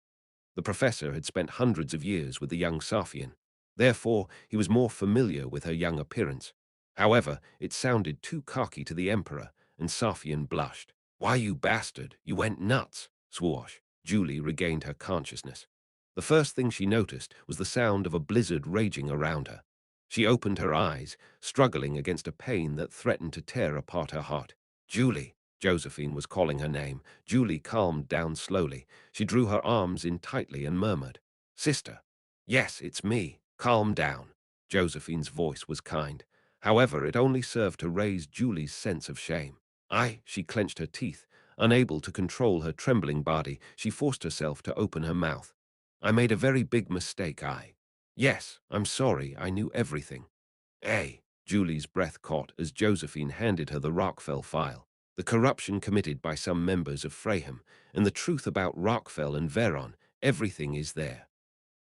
The professor had spent hundreds of years with the young Safian. Therefore, he was more familiar with her young appearance. However, it sounded too cocky to the Emperor, and Safian blushed. Why, you bastard, you went nuts. Swoosh. Julie regained her consciousness. The first thing she noticed was the sound of a blizzard raging around her. She opened her eyes, struggling against a pain that threatened to tear apart her heart. Julie, Josephine was calling her name. Julie calmed down slowly. She drew her arms in tightly and murmured, Sister. Yes, it's me. Calm down. Josephine's voice was kind. However, it only served to raise Julie's sense of shame. She clenched her teeth. Unable to control her trembling body, she forced herself to open her mouth. I made a very big mistake, Yes, I'm sorry, I knew everything. Julie's breath caught as Josephine handed her the Rockfell file. The corruption committed by some members of Freyham, and the truth about Rockfell and Veron, everything is there.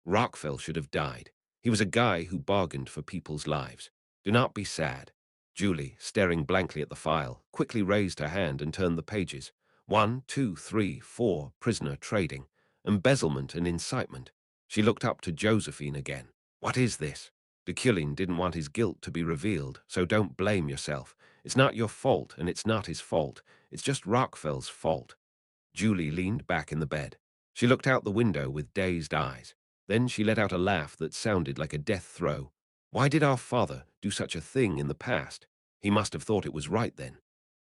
Rockfell should have died. He was a guy who bargained for people's lives. Do not be sad. Julie, staring blankly at the file, quickly raised her hand and turned the pages. 1, 2, 3, 4, prisoner trading, embezzlement and incitement. She looked up to Josephine again. What is this? Deculein didn't want his guilt to be revealed, so don't blame yourself. It's not your fault, and it's not his fault. It's just Rockfell's fault. Julie leaned back in the bed. She looked out the window with dazed eyes. Then she let out a laugh that sounded like a death throe. Why did our father do such a thing in the past? He must have thought it was right then.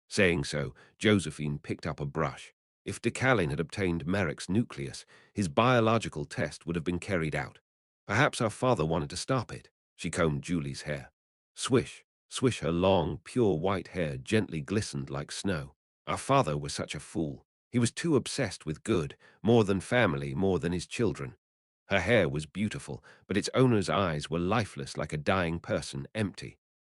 Saying so, Josephine picked up a brush. If Deculein had obtained Merrick's nucleus, his biological test would have been carried out. Perhaps our father wanted to stop it. She combed Julie's hair. Swish, swish, her long, pure white hair gently glistened like snow. Our father was such a fool. He was too obsessed with good, more than family, more than his children. Her hair was beautiful, but its owner's eyes were lifeless like a dying person, empty.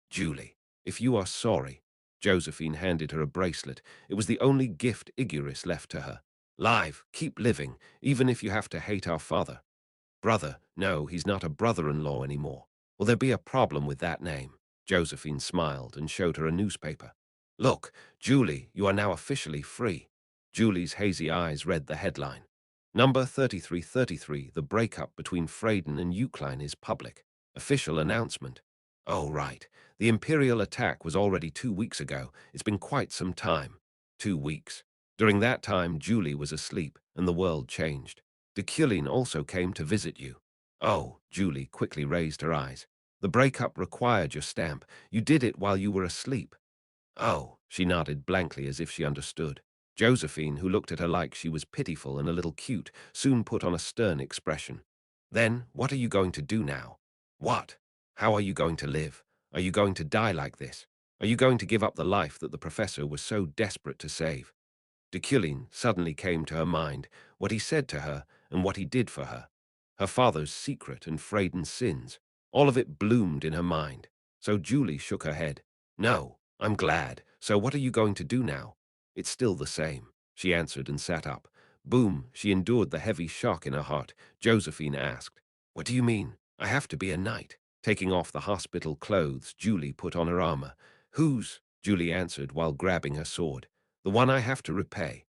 Julie, if you are sorry. Josephine handed her a bracelet. It was the only gift Iguris left to her. Live, keep living, even if you have to hate our father. Brother, no, he's not a brother-in-law anymore. Will there be a problem with that name? Josephine smiled and showed her a newspaper. Look, Julie, you are now officially free. Julie's hazy eyes read the headline. Number 3333, the breakup between Freyden and Deculein is public. Official announcement. Oh, right. The Imperial attack was already 2 weeks ago. It's been quite some time. 2 weeks. During that time, Julie was asleep, and the world changed. Deculein also came to visit you. Oh, Julie quickly raised her eyes. The breakup required your stamp. You did it while you were asleep. Oh, she nodded blankly as if she understood. Josephine, who looked at her like she was pitiful and a little cute, soon put on a stern expression. Then, what are you going to do now? What? How are you going to live? Are you going to die like this? Are you going to give up the life that the professor was so desperate to save? Deculein suddenly came to her mind, what he said to her and what he did for her. Her father's secret and Freyden's sins. All of it bloomed in her mind. So Julie shook her head. No, I'm glad. So what are you going to do now? It's still the same, she answered and sat up. Boom, she endured the heavy shock in her heart. Josephine asked, What do you mean? I have to be a knight. Taking off the hospital clothes, Julie put on her armor. Whose? Julie answered while grabbing her sword. The one I have to repay.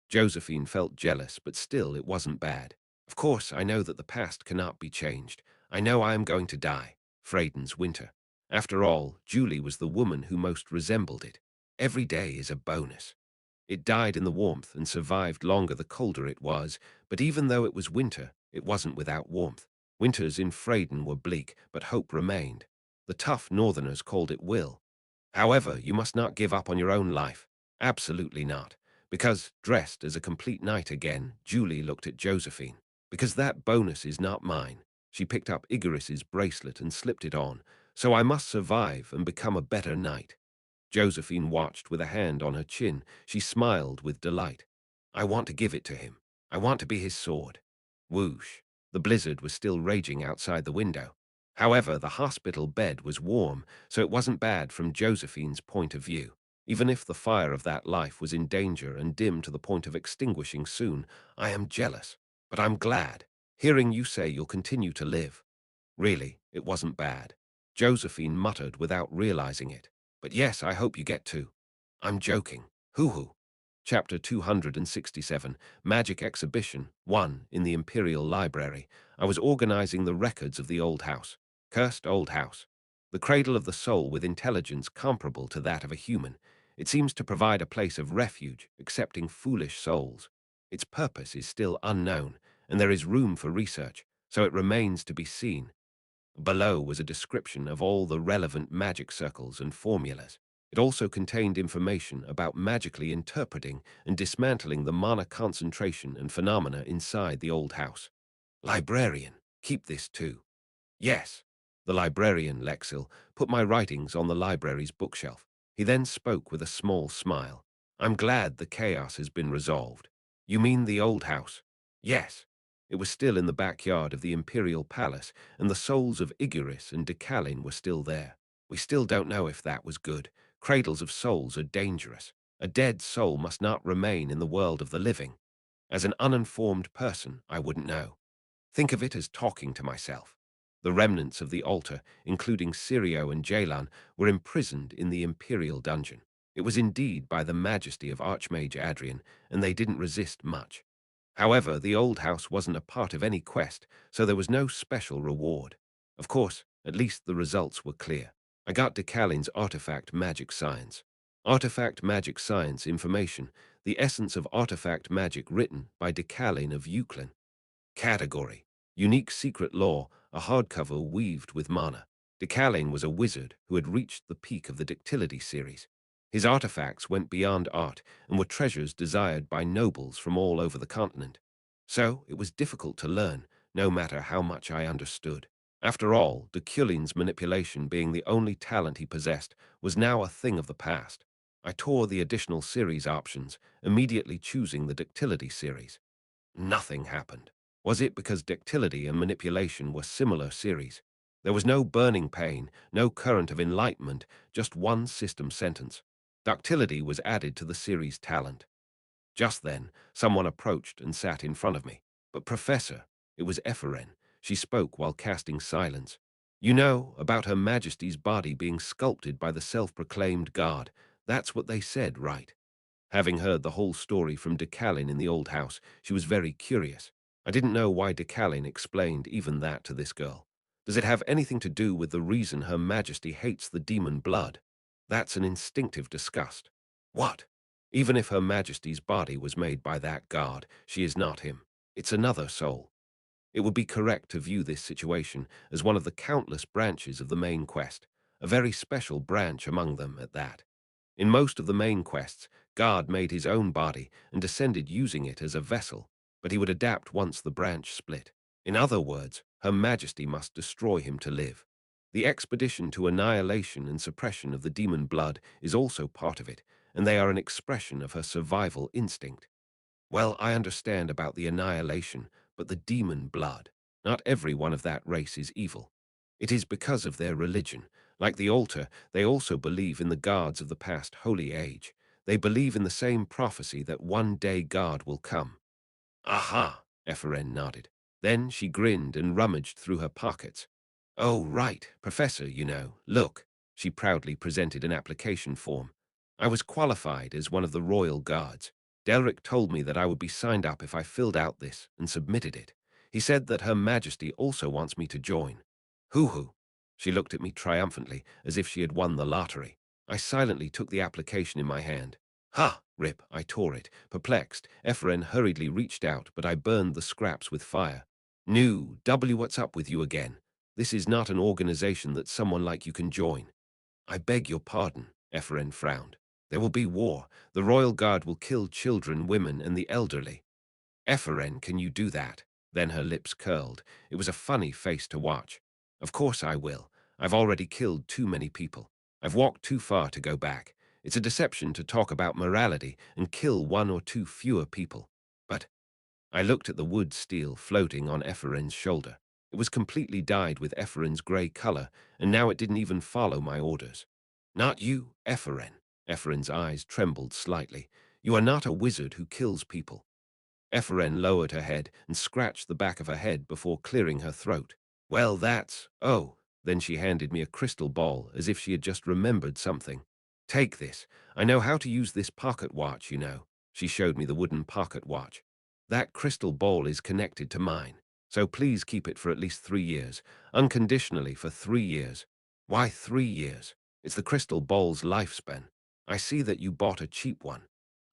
Josephine felt jealous, but still it wasn't bad. Of course, I know that the past cannot be changed. I know I am going to die. Freyden's winter. After all, Julie was the woman who most resembled it. Every day is a bonus. It died in the warmth and survived longer the colder it was, but even though it was winter, it wasn't without warmth. Winters in Freyden were bleak, but hope remained. The tough northerners called it will. However, you must not give up on your own life. Absolutely not. Because, dressed as a complete knight again, Julie looked at Josephine. Because that bonus is not mine. She picked up Igoris's bracelet and slipped it on. So I must survive and become a better knight. Josephine watched with a hand on her chin. She smiled with delight. I want to give it to him. I want to be his sword. Whoosh. The blizzard was still raging outside the window. However, the hospital bed was warm, so it wasn't bad from Josephine's point of view. Even if the fire of that life was in danger and dim to the point of extinguishing soon, I am jealous. But I'm glad. Hearing you say you'll continue to live. Really, it wasn't bad. Josephine muttered without realizing it. But yes, I hope you get to. I'm joking. Hoo-hoo. Chapter 267, Magic Exhibition, 1, in the Imperial Library. I was organizing the records of the old house. Cursed old house. The cradle of the soul with intelligence comparable to that of a human. It seems to provide a place of refuge, accepting foolish souls. Its purpose is still unknown, and there is room for research, so it remains to be seen. Below was a description of all the relevant magic circles and formulas. It also contained information about magically interpreting and dismantling the mana concentration and phenomena inside the old house. Librarian, keep this too. Yes. The librarian, Lexil, put my writings on the library's bookshelf. He then spoke with a small smile. I'm glad the chaos has been resolved. You mean the old house? Yes. It was still in the backyard of the Imperial Palace, and the souls of Igoris and Deculein were still there. We still don't know if that was good. Cradles of souls are dangerous. A dead soul must not remain in the world of the living. As an uninformed person, I wouldn't know. Think of it as talking to myself. The remnants of the altar, including Sirio and Jalan, were imprisoned in the Imperial dungeon. It was indeed by the majesty of Archmage Adrian, and they didn't resist much. However, the old house wasn't a part of any quest, so there was no special reward. Of course, at least the results were clear. I got Decalein's Artifact Magic Science. Artifact Magic Science information, the essence of artifact magic written by Deculein of Deculein. Category: Unique Secret Law, a hardcover weaved with mana. Deculein was a wizard who had reached the peak of the Ductility series. His artifacts went beyond art and were treasures desired by nobles from all over the continent. So it was difficult to learn, no matter how much I understood. After all, Deculein's manipulation being the only talent he possessed was now a thing of the past. I tore the additional series options, immediately choosing the Ductility series. Nothing happened. Was it because ductility and manipulation were similar series? There was no burning pain, no current of enlightenment, just one system sentence. Ductility was added to the series talent. Just then, someone approached and sat in front of me. But Professor, it was Ephren. She spoke while casting silence. You know, about Her Majesty's body being sculpted by the self-proclaimed god. That's what they said, right? Having heard the whole story from Deculein in the old house, she was very curious. I didn't know why Deculein explained even that to this girl. Does it have anything to do with the reason Her Majesty hates the demon blood? That's an instinctive disgust. What? Even if Her Majesty's body was made by that god, she is not him. It's another soul. It would be correct to view this situation as one of the countless branches of the main quest, a very special branch among them at that. In most of the main quests, God made his own body and descended using it as a vessel, but he would adapt once the branch split. In other words, Her Majesty must destroy him to live. The expedition to annihilation and suppression of the demon blood is also part of it, and they are an expression of her survival instinct. Well, I understand about the annihilation, but the demon blood. Not every one of that race is evil. It is because of their religion. Like the altar, they also believe in the gods of the past holy age. They believe in the same prophecy that one day God will come. Aha, Ephraim nodded. Then she grinned and rummaged through her pockets. Oh, right, Professor, you know. Look, she proudly presented an application form. I was qualified as one of the royal guards. Delric told me that I would be signed up if I filled out this and submitted it. He said that Her Majesty also wants me to join. Hoo-hoo. She looked at me triumphantly, as if she had won the lottery. I silently took the application in my hand. Ha! Rip, I tore it. Perplexed, Ephraim hurriedly reached out, but I burned the scraps with fire. New, what's up with you again? This is not an organization that someone like you can join. I beg your pardon, Ephraim frowned. There will be war. The Royal Guard will kill children, women, and the elderly. Ephraim, can you do that? Then her lips curled. It was a funny face to watch. Of course I will. I've already killed too many people. I've walked too far to go back. It's a deception to talk about morality and kill one or two fewer people. But I looked at the wood steel floating on Ephraim's shoulder. It was completely dyed with Ephraim's grey color, and now it didn't even follow my orders. Not you, Ephraim. Ephraim's eyes trembled slightly. You are not a wizard who kills people. Ephraim lowered her head and scratched the back of her head before clearing her throat. Well, that's... Oh. Then she handed me a crystal ball as if she had just remembered something. Take this. I know how to use this pocket watch, you know. She showed me the wooden pocket watch. That crystal ball is connected to mine, so please keep it for at least 3 years, unconditionally for 3 years. Why 3 years? It's the crystal ball's lifespan. I see that you bought a cheap one.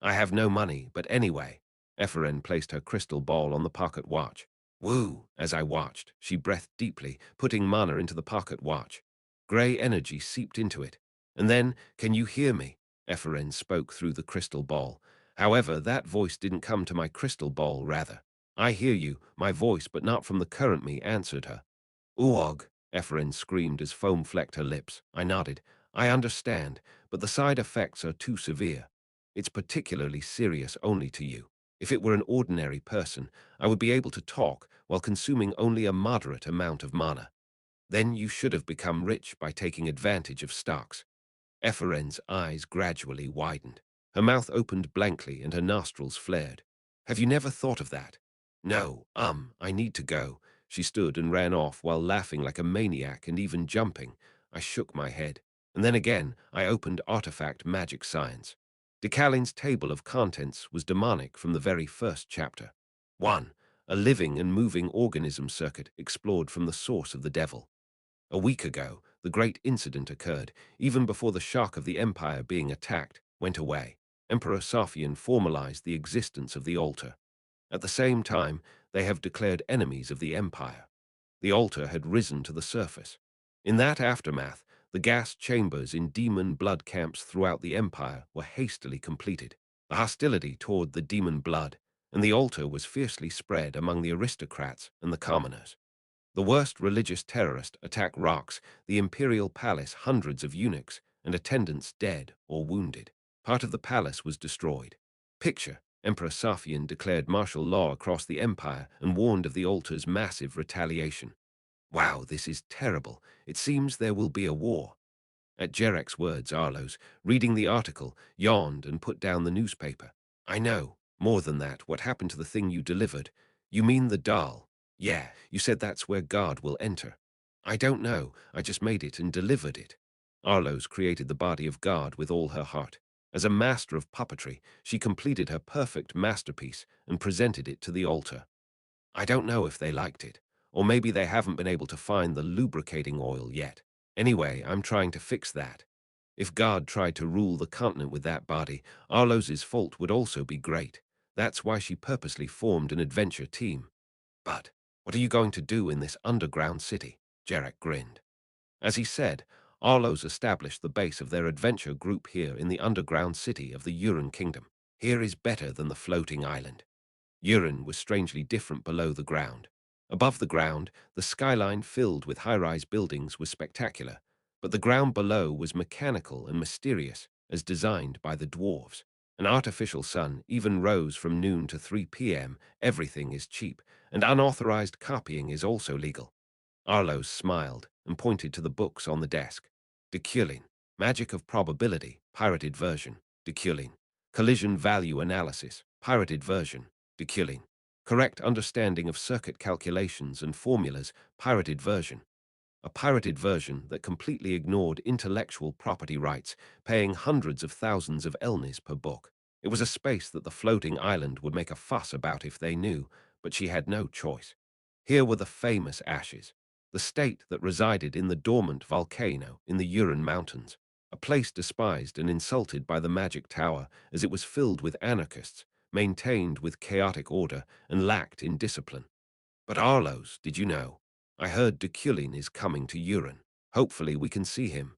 I have no money, but anyway. Ephraim placed her crystal ball on the pocket watch. Woo! As I watched, she breathed deeply, putting mana into the pocket watch. Grey energy seeped into it. And then, can you hear me? Ephraim spoke through the crystal ball. However, that voice didn't come to my crystal ball, rather. I hear you, my voice, but not from the current me, answered her. Uog, Ephraim screamed as foam flecked her lips. I nodded. I understand, but the side effects are too severe. It's particularly serious only to you. If it were an ordinary person, I would be able to talk while consuming only a moderate amount of mana. Then you should have become rich by taking advantage of stocks. Ephraim's eyes gradually widened. Her mouth opened blankly and her nostrils flared. Have you never thought of that? No, I need to go. She stood and ran off while laughing like a maniac and even jumping. I shook my head. And then again, I opened Artifact Magic Science. Decalein's table of contents was demonic from the very first chapter. 1. A living and moving organism circuit explored from the source of the devil. A week ago, the great incident occurred, even before the shock of the Empire being attacked went away. Emperor Sophian formalized the existence of the altar. At the same time, they have declared enemies of the Empire. The altar had risen to the surface. In that aftermath, the gas chambers in demon blood camps throughout the Empire were hastily completed. The hostility toward the demon blood and the altar was fiercely spread among the aristocrats and the commoners. The worst religious terrorist attacked rocks the imperial palace, hundreds of eunuchs and attendants dead or wounded. Part of the palace was destroyed. Picture, Emperor Sophian declared martial law across the empire and warned of the altar's massive retaliation. Wow, this is terrible. It seems there will be a war. At Jerek's words, Arlos, reading the article, yawned and put down the newspaper. I know. More than that, what happened to the thing you delivered? You mean the doll? Yeah, you said that's where God will enter. I don't know. I just made it and delivered it. Arloes created the body of God with all her heart. As a master of puppetry, she completed her perfect masterpiece and presented it to the altar. I don't know if they liked it, or maybe they haven't been able to find the lubricating oil yet. Anyway, I'm trying to fix that. If God tried to rule the continent with that body, Arloes's fault would also be great. That's why she purposely formed an adventure team. But what are you going to do in this underground city? Jarek grinned. As he said, Arloes established the base of their adventure group here in the underground city of the Uran Kingdom. Here is better than the floating island. Uran was strangely different below the ground. Above the ground, the skyline filled with high-rise buildings was spectacular, but the ground below was mechanical and mysterious, as designed by the dwarves. An artificial sun even rose from noon to 3 p.m. Everything is cheap, and unauthorized copying is also legal. Arloes smiled and pointed to the books on the desk. Deculein, Magic of Probability, pirated version. Deculein, Collision Value Analysis, pirated version. Deculein, Correct Understanding of Circuit Calculations and Formulas, pirated version. A pirated version that completely ignored intellectual property rights, paying hundreds of thousands of elnis per book. It was a space that the floating island would make a fuss about if they knew, but she had no choice. Here were the famous ashes, the state that resided in the dormant volcano in the Uran Mountains, a place despised and insulted by the Magic Tower as it was filled with anarchists, maintained with chaotic order, and lacked in discipline. But Arloes, did you know? I heard Deculein is coming to Uran. Hopefully we can see him.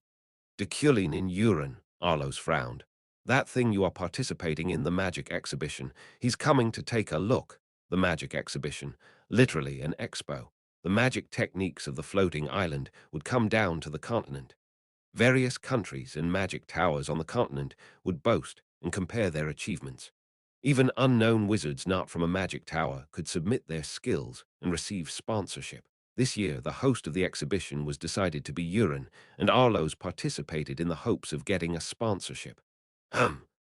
Deculein in Uran, Arloes frowned. That thing you are participating in the magic exhibition. He's coming to take a look. The magic exhibition, literally an expo. The magic techniques of the floating island would come down to the continent. Various countries and magic towers on the continent would boast and compare their achievements. Even unknown wizards not from a magic tower could submit their skills and receive sponsorship. This year, the host of the exhibition was decided to be Uran, and Arloes participated in the hopes of getting a sponsorship.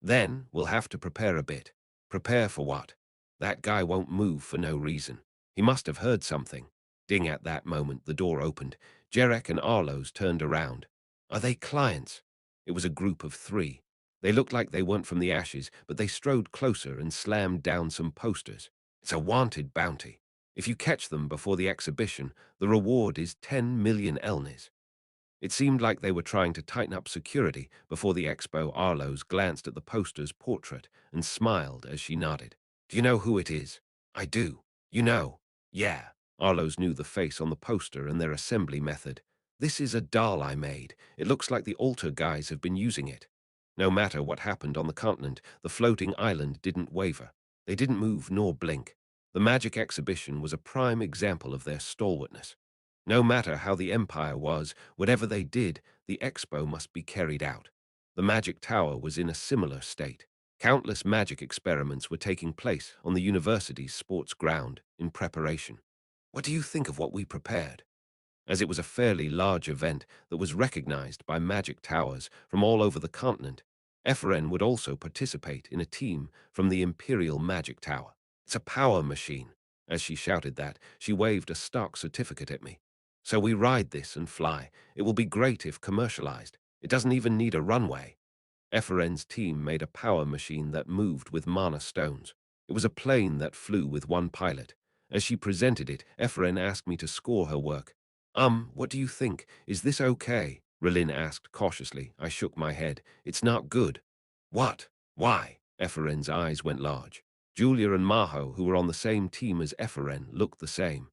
Then we'll have to prepare a bit. Prepare for what? That guy won't move for no reason. He must have heard something. Ding, at that moment, the door opened. Jarek and Arloes turned around. Are they clients? It was a group of 3. They looked like they weren't from the ashes, but they strode closer and slammed down some posters. It's a wanted bounty. If you catch them before the exhibition, the reward is 10 million elnis. It seemed like they were trying to tighten up security before the expo. Arloes glanced at the poster's portrait and smiled as she nodded. Do you know who it is? I do. You know? Yeah. Arloes knew the face on the poster and their assembly method. This is a doll I made. It looks like the altar guys have been using it. No matter what happened on the continent, the floating island didn't waver. They didn't move nor blink. The magic exhibition was a prime example of their stalwartness. No matter how the empire was, whatever they did, the expo must be carried out. The magic tower was in a similar state. Countless magic experiments were taking place on the university's sports ground in preparation. What do you think of what we prepared? As it was a fairly large event that was recognized by magic towers from all over the continent, Ephraim would also participate in a team from the Imperial Magic Tower. It's a power machine. As she shouted that, she waved a stock certificate at me. So we ride this and fly. It will be great if commercialized. It doesn't even need a runway. Ephraim's team made a power machine that moved with mana stones. It was a plane that flew with one pilot. As she presented it, Ephraim asked me to score her work. What do you think? Is this okay? Relin asked cautiously. I shook my head. It's not good. What? Why? Ephraim's eyes went large. Julia and Maho, who were on the same team as Ephraim, looked the same.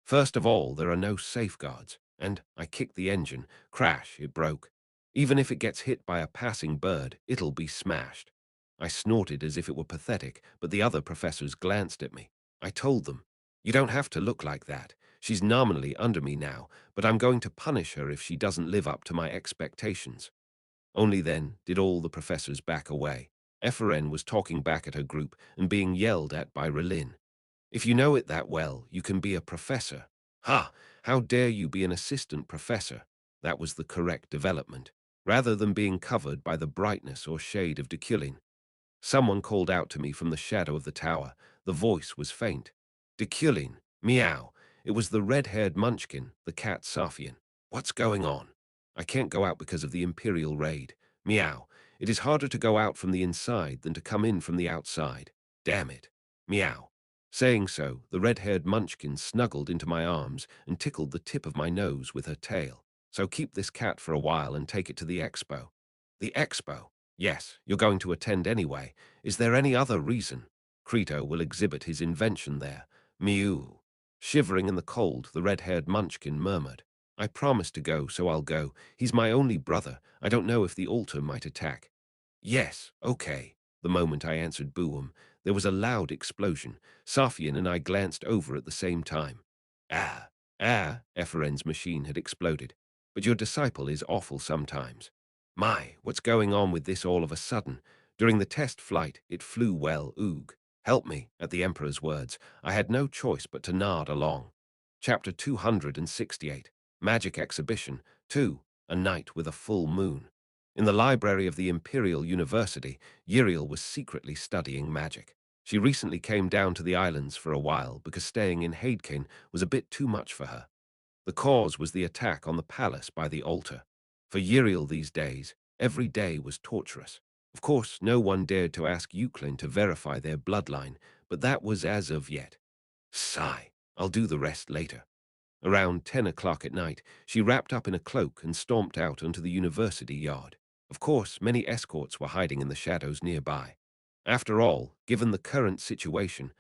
First of all, there are no safeguards, and I kicked the engine. Crash, it broke. Even if it gets hit by a passing bird, it'll be smashed. I snorted as if it were pathetic, but the other professors glanced at me. I told them, you don't have to look like that. She's nominally under me now, but I'm going to punish her if she doesn't live up to my expectations. Only then did all the professors back away. Ephraim was talking back at her group and being yelled at by Relin. If you know it that well, you can be a professor. Ha! How dare you be an assistant professor? That was the correct development, rather than being covered by the brightness or shade of Deculein. Someone called out to me from the shadow of the tower. The voice was faint. Deculein, meow. It was the red-haired munchkin, the cat Safian. What's going on? I can't go out because of the Imperial raid. Meow. It is harder to go out from the inside than to come in from the outside. Damn it. Meow. Saying so, the red-haired munchkin snuggled into my arms and tickled the tip of my nose with her tail. So keep this cat for a while and take it to the expo. The expo? Yes, you're going to attend anyway. Is there any other reason? Crito will exhibit his invention there. Mew. Shivering in the cold, the red-haired munchkin murmured. I promised to go, so I'll go. He's my only brother. I don't know if the altar might attack. Yes, okay. The moment I answered Boom, there was a loud explosion. Safian and I glanced over at the same time. Ephren's machine had exploded. But your disciple is awful sometimes. My, what's going on with this all of a sudden? During the test flight, it flew well, oog. Help me, at the Emperor's words. I had no choice but to nod along. Chapter 268, Magic Exhibition 2, A Night with a Full Moon. In the library of the Imperial University, Uriel was secretly studying magic. She recently came down to the islands for a while because staying in Hadekin was a bit too much for her. The cause was the attack on the palace by the altar. For Uriel these days, every day was torturous. Of course, no one dared to ask Euclid to verify their bloodline, but that was as of yet. Sigh, I'll do the rest later. Around 10 o'clock at night, she wrapped up in a cloak and stomped out onto the university yard. Of course, many escorts were hiding in the shadows nearby. After all, given the current situation,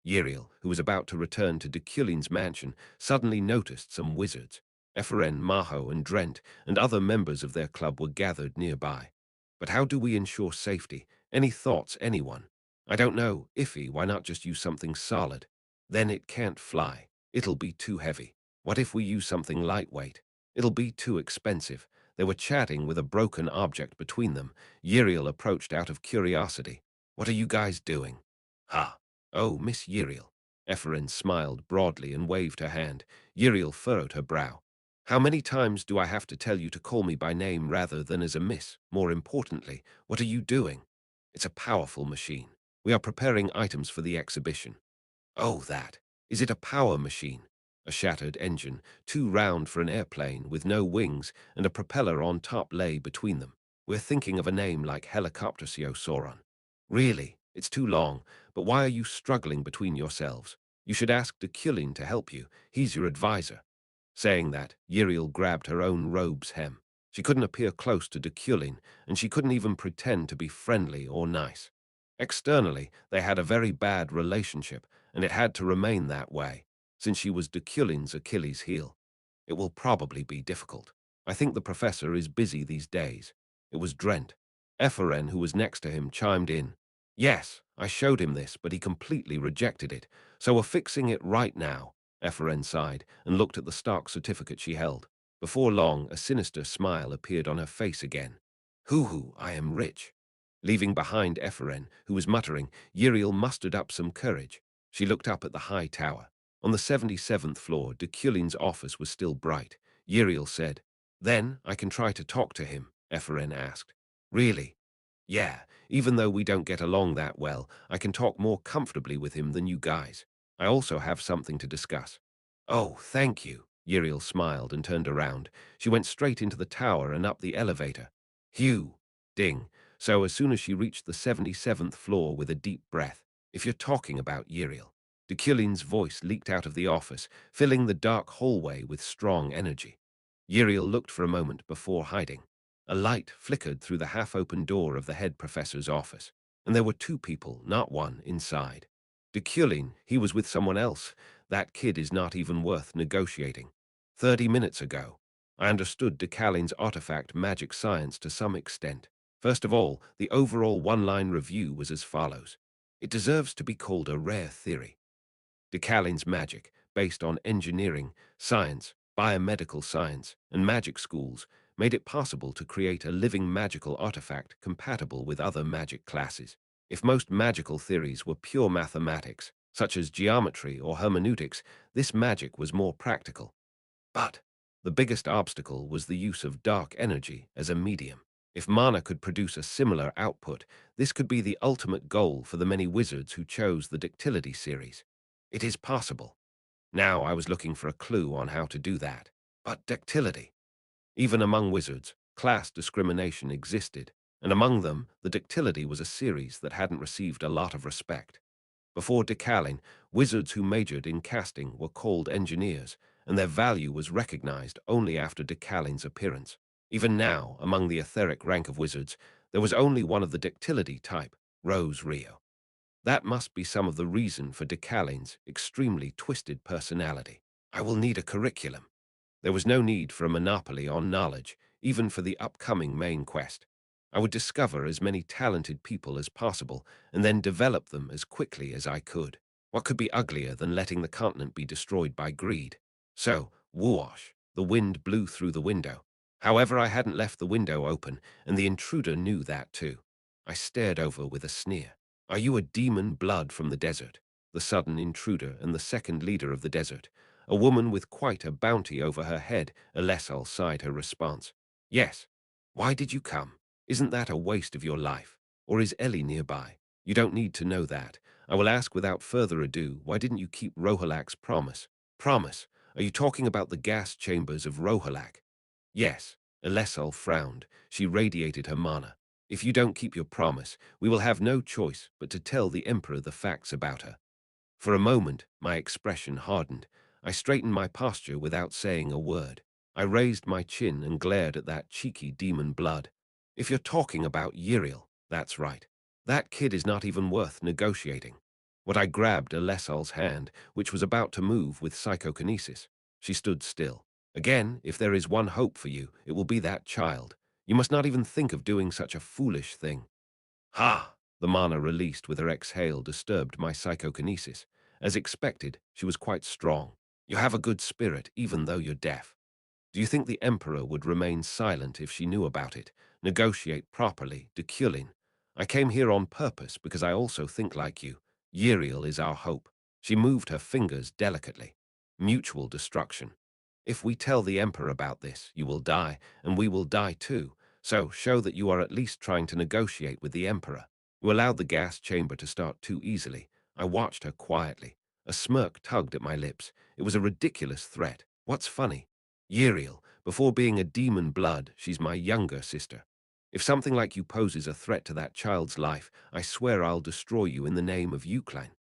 Uriel, who was about to return to Deculein's mansion, suddenly noticed some wizards. Ephren, Maho, and Drent, and other members of their club were gathered nearby. But how do we ensure safety? Any thoughts, anyone? I don't know. Iffy, why not just use something solid? Then it can't fly. It'll be too heavy. What if we use something lightweight? It'll be too expensive. They were chatting with a broken object between them. Uriel approached out of curiosity. What are you guys doing? Oh, Miss Uriel. Ephren smiled broadly and waved her hand. Uriel furrowed her brow. How many times do I have to tell you to call me by name rather than as a miss? More importantly, what are you doing? It's a powerful machine. We are preparing items for the exhibition. Oh, that. Is it a power machine? A shattered engine, too round for an airplane, with no wings, and a propeller on top lay between them. We're thinking of a name like Helicoptersiosaurus. Really? It's too long, but why are you struggling between yourselves? You should ask Deculein to help you. He's your advisor. Saying that, Uriel grabbed her own robe's hem. She couldn't appear close to Deculein, and she couldn't even pretend to be friendly or nice. Externally, they had a very bad relationship, and it had to remain that way, since she was Deculein's Achilles' heel. It will probably be difficult. I think the professor is busy these days. It was Drent. Ephren, who was next to him, chimed in. Yes, I showed him this, but he completely rejected it, so we're fixing it right now. Ephren sighed and looked at the stock certificate she held. Before long, a sinister smile appeared on her face again. Hoo-hoo, I am rich. Leaving behind Ephren, who was muttering, Uriel mustered up some courage. She looked up at the high tower. On the 77th floor, Deculein's office was still bright. Uriel said, Then I can try to talk to him, Ephren asked. Really? Yeah, even though we don't get along that well, I can talk more comfortably with him than you guys. I also have something to discuss. Oh, thank you. Uriel smiled and turned around. She went straight into the tower and up the elevator. Hugh. Ding. So as soon as she reached the 77th floor with a deep breath, if you're talking about Uriel, Deculein's voice leaked out of the office, filling the dark hallway with strong energy. Uriel looked for a moment before hiding. A light flickered through the half-open door of the head professor's office, and there were two people, not one, inside. Deculein, he was with someone else. That kid is not even worth negotiating. 30 minutes ago, I understood Decalein's artifact magic science to some extent. First of all, the overall one-line review was as follows. It deserves to be called a rare theory. Decalein's magic, based on engineering, science, biomedical science, and magic schools, made it possible to create a living magical artifact compatible with other magic classes. If most magical theories were pure mathematics, such as geometry or hermeneutics, this magic was more practical. But the biggest obstacle was the use of dark energy as a medium. If mana could produce a similar output, this could be the ultimate goal for the many wizards who chose the Ductility series. It is possible. Now I was looking for a clue on how to do that. But ductility. Even among wizards, class discrimination existed, and among them, the ductility was a series that hadn't received a lot of respect. Before Deculein, wizards who majored in casting were called engineers, and their value was recognized only after Deculein's appearance. Even now, among the etheric rank of wizards, there was only one of the ductility type, Rose Rio. That must be some of the reason for Deculein's extremely twisted personality. I will need a curriculum. There was no need for a monopoly on knowledge, even for the upcoming main quest. I would discover as many talented people as possible and then develop them as quickly as I could. What could be uglier than letting the continent be destroyed by greed? So, whoosh, the wind blew through the window. However, I hadn't left the window open, and the intruder knew that too. I stared over with a sneer. Are you a demon blood from the desert? The sudden intruder and the second leader of the desert. A woman with quite a bounty over her head, Alessal sighed her response. Yes. Why did you come? Isn't that a waste of your life? Or is Ellie nearby? You don't need to know that. I will ask without further ado, why didn't you keep Rohalak's promise? Promise? Are you talking about the gas chambers of Rohalak? Yes. Alessal frowned. She radiated her mana. If you don't keep your promise, we will have no choice but to tell the Emperor the facts about her. For a moment, my expression hardened. I straightened my posture without saying a word. I raised my chin and glared at that cheeky demon blood. If you're talking about Uriel, that's right. That kid is not even worth negotiating. What I grabbed Alessal's hand, which was about to move with psychokinesis. She stood still. Again, if there is one hope for you, it will be that child. You must not even think of doing such a foolish thing. Ha! The mana released with her exhale disturbed my psychokinesis. As expected, she was quite strong. You have a good spirit, even though you're deaf. Do you think the Emperor would remain silent if she knew about it? Negotiate properly, Deculein. I came here on purpose because I also think like you. Uriel is our hope. She moved her fingers delicately. Mutual destruction. If we tell the Emperor about this, you will die, and we will die too. So show that you are at least trying to negotiate with the Emperor. You allowed the gas chamber to start too easily. I watched her quietly. A smirk tugged at my lips. It was a ridiculous threat. What's funny? Uriel, before being a demon blood, she's my younger sister. If something like you poses a threat to that child's life, I swear I'll destroy you in the name of Euclid.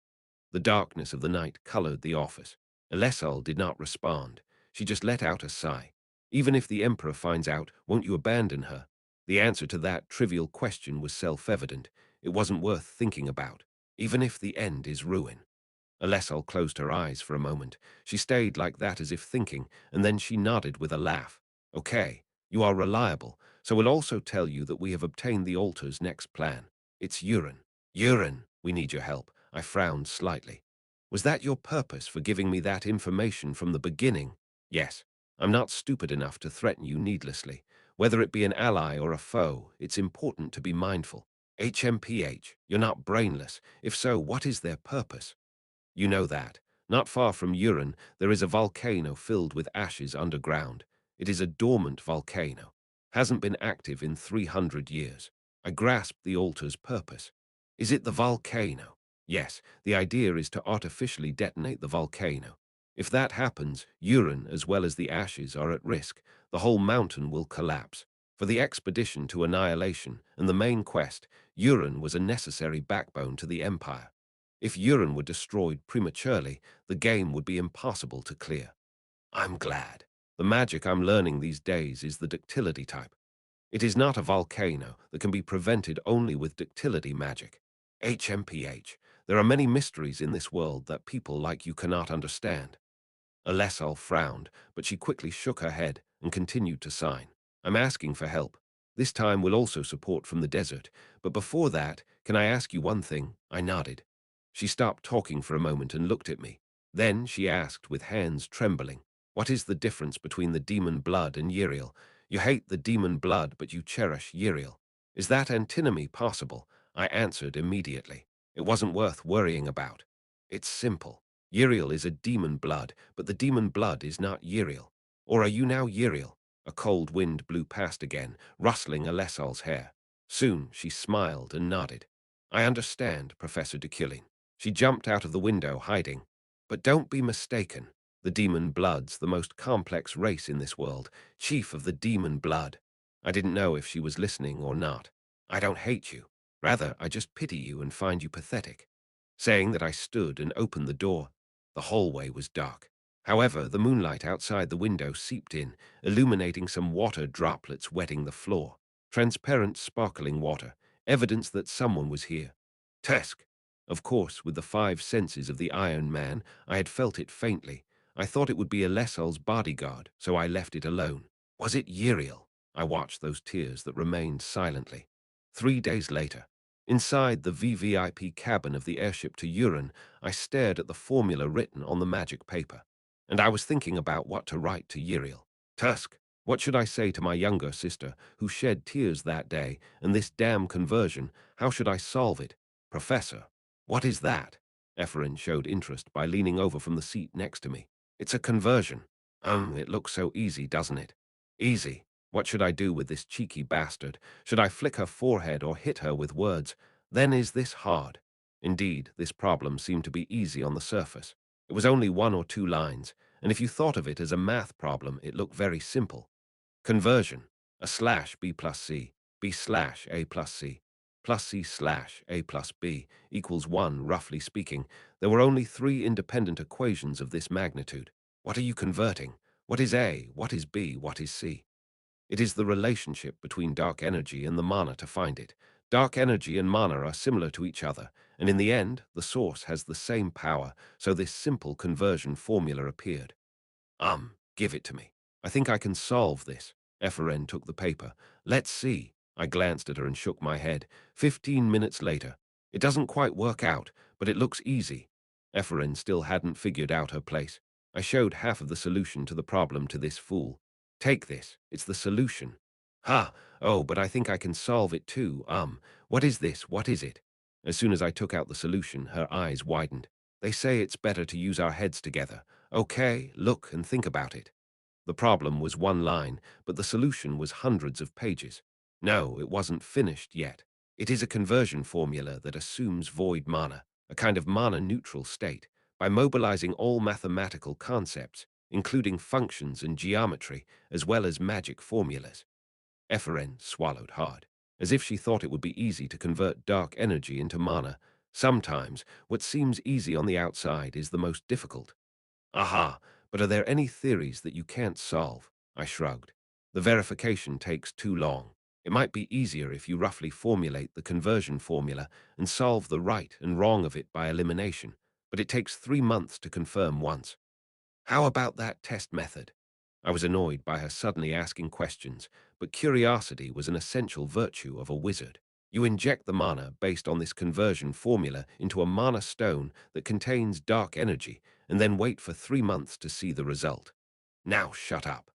The darkness of the night colored the office. Alessal did not respond. She just let out a sigh. Even if the Emperor finds out, won't you abandon her? The answer to that trivial question was self-evident. It wasn't worth thinking about, even if the end is ruin. Alessal closed her eyes for a moment. She stayed like that as if thinking, and then she nodded with a laugh. Okay, you are reliable, so we'll also tell you that we have obtained the altar's next plan. It's urine. Urine, we need your help. I frowned slightly. Was that your purpose for giving me that information from the beginning? Yes. I'm not stupid enough to threaten you needlessly. Whether it be an ally or a foe, it's important to be mindful. HMPH, you're not brainless. If so, what is their purpose? You know that. Not far from Uran, there is a volcano filled with ashes underground. It is a dormant volcano. Hasn't been active in 300 years. I grasped the altar's purpose. Is it the volcano? Yes, the idea is to artificially detonate the volcano. If that happens, Uran as well as the ashes are at risk. The whole mountain will collapse. For the expedition to annihilation and the main quest, Uran was a necessary backbone to the Empire. If Uran were destroyed prematurely, the game would be impossible to clear. I'm glad. The magic I'm learning these days is the ductility type. It is not a volcano that can be prevented only with ductility magic. HMPH. There are many mysteries in this world that people like you cannot understand. Alessal frowned, but she quickly shook her head and continued to sign. I'm asking for help. This time we'll also support from the desert, but before that, can I ask you one thing? I nodded. She stopped talking for a moment and looked at me. Then she asked with hands trembling, what is the difference between the demon blood and Uriel? You hate the demon blood, but you cherish Uriel. Is that antinomy possible? I answered immediately. It wasn't worth worrying about. It's simple. Uriel is a demon blood, but the demon blood is not Uriel. Or are you now Uriel? A cold wind blew past again, rustling Alessal's hair. Soon she smiled and nodded. I understand, Professor Deculein. She jumped out of the window, hiding. But don't be mistaken. The demon blood's the most complex race in this world, chief of the demon blood. I didn't know if she was listening or not. I don't hate you. Rather, I just pity you and find you pathetic. Saying that, I stood and opened the door. The hallway was dark. However, the moonlight outside the window seeped in, illuminating some water droplets wetting the floor. Transparent, sparkling water, evidence that someone was here. Tusk! Of course, with the five senses of the Iron Man, I had felt it faintly. I thought it would be Elesol's bodyguard, so I left it alone. Was it Uriel? I watched those tears that remained silently. 3 days later, inside the VVIP cabin of the airship to Uran, I stared at the formula written on the magic paper. And I was thinking about what to write to Uriel. Tusk, what should I say to my younger sister, who shed tears that day, and this damn conversion? How should I solve it? Professor, what is that? Ephraim showed interest by leaning over from the seat next to me. It's a conversion. It looks so easy, doesn't it? Easy. What should I do with this cheeky bastard? Should I flick her forehead or hit her with words? Then is this hard? Indeed, this problem seemed to be easy on the surface. It was only 1 or 2 lines, and if you thought of it as a math problem, it looked very simple. Conversion. A slash b plus c, b slash a plus c, plus c slash a plus b equals 1, roughly speaking. There were only 3 independent equations of this magnitude. What are you converting? What is A? What is B? What is C? It is the relationship between dark energy and the mana to find it. Dark energy and mana are similar to each other, and in the end, the source has the same power, so this simple conversion formula appeared. Give it to me. I think I can solve this. Ephraim took the paper. Let's see. I glanced at her and shook my head. 15 minutes later. It doesn't quite work out, but it looks easy. Ephraim still hadn't figured out her place. I showed half of the solution to the problem to this fool. Take this. It's the solution. Ha! Oh, but I think I can solve it too. What is this? What is it? As soon as I took out the solution, her eyes widened. They say it's better to use our heads together. Okay, look and think about it. The problem was 1 line, but the solution was hundreds of pages. No, it wasn't finished yet. It is a conversion formula that assumes void mana, a kind of mana-neutral state, by mobilizing all mathematical concepts, including functions and geometry, as well as magic formulas. Ephraim swallowed hard, as if she thought it would be easy to convert dark energy into mana. Sometimes, what seems easy on the outside is the most difficult. Aha, but are there any theories that you can't solve? I shrugged. The verification takes too long. It might be easier if you roughly formulate the conversion formula and solve the right and wrong of it by elimination, but it takes 3 months to confirm once. How about that test method? I was annoyed by her suddenly asking questions, but curiosity was an essential virtue of a wizard. You inject the mana based on this conversion formula into a mana stone that contains dark energy, and then wait for 3 months to see the result. Now shut up.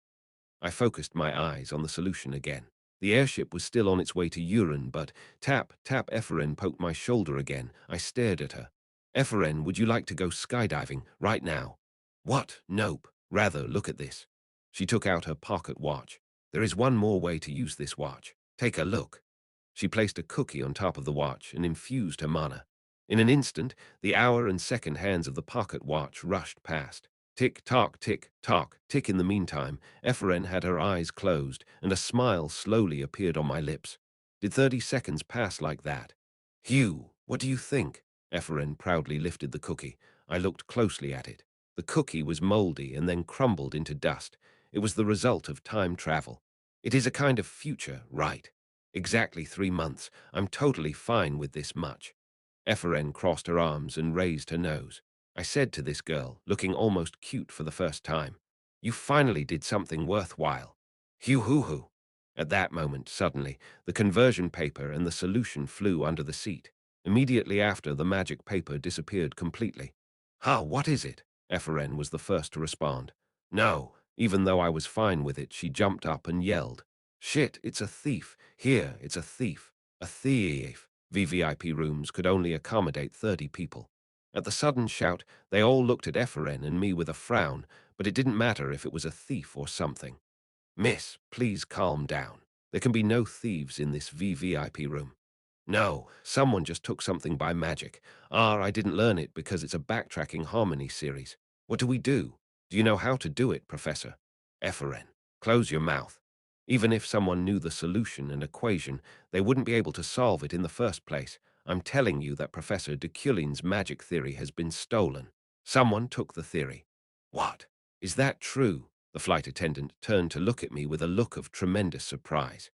I focused my eyes on the solution again. The airship was still on its way to Uran, but tap, tap. Ephraim poked my shoulder again. I stared at her. Ephraim, would you like to go skydiving right now? What? Nope. Rather, look at this. She took out her pocket watch. There is one more way to use this watch. Take a look. She placed a cookie on top of the watch and infused her mana. In an instant, the hour and second hands of the pocket watch rushed past. Tick-tock, tick-tock, tick. In the meantime, Ephraim had her eyes closed, and a smile slowly appeared on my lips. Did 30 seconds pass like that? Hugh, what do you think? Ephraim proudly lifted the cookie. I looked closely at it. The cookie was moldy and then crumbled into dust. It was the result of time travel. It is a kind of future, right? Exactly 3 months. I'm totally fine with this much. Ephraim crossed her arms and raised her nose. I said to this girl, looking almost cute for the first time, "You finally did something worthwhile." Hoo-hoo-hoo. At that moment, suddenly, the conversion paper and the solution flew under the seat. Immediately after, the magic paper disappeared completely. What is it? Ephraim was the first to respond. No, even though I was fine with it, she jumped up and yelled. Shit, it's a thief. Here, it's a thief. A thief. VVIP rooms could only accommodate 30 people. At the sudden shout, they all looked at Ephraim and me with a frown, but it didn't matter if it was a thief or something. Miss, please calm down. There can be no thieves in this VVIP room. No, someone just took something by magic. I didn't learn it because it's a backtracking harmony series. What do we do? Do you know how to do it, Professor? Eferen, close your mouth. Even if someone knew the solution and equation, they wouldn't be able to solve it in the first place. I'm telling you that Professor Deculein's magic theory has been stolen. Someone took the theory. What? Is that true? The flight attendant turned to look at me with a look of tremendous surprise.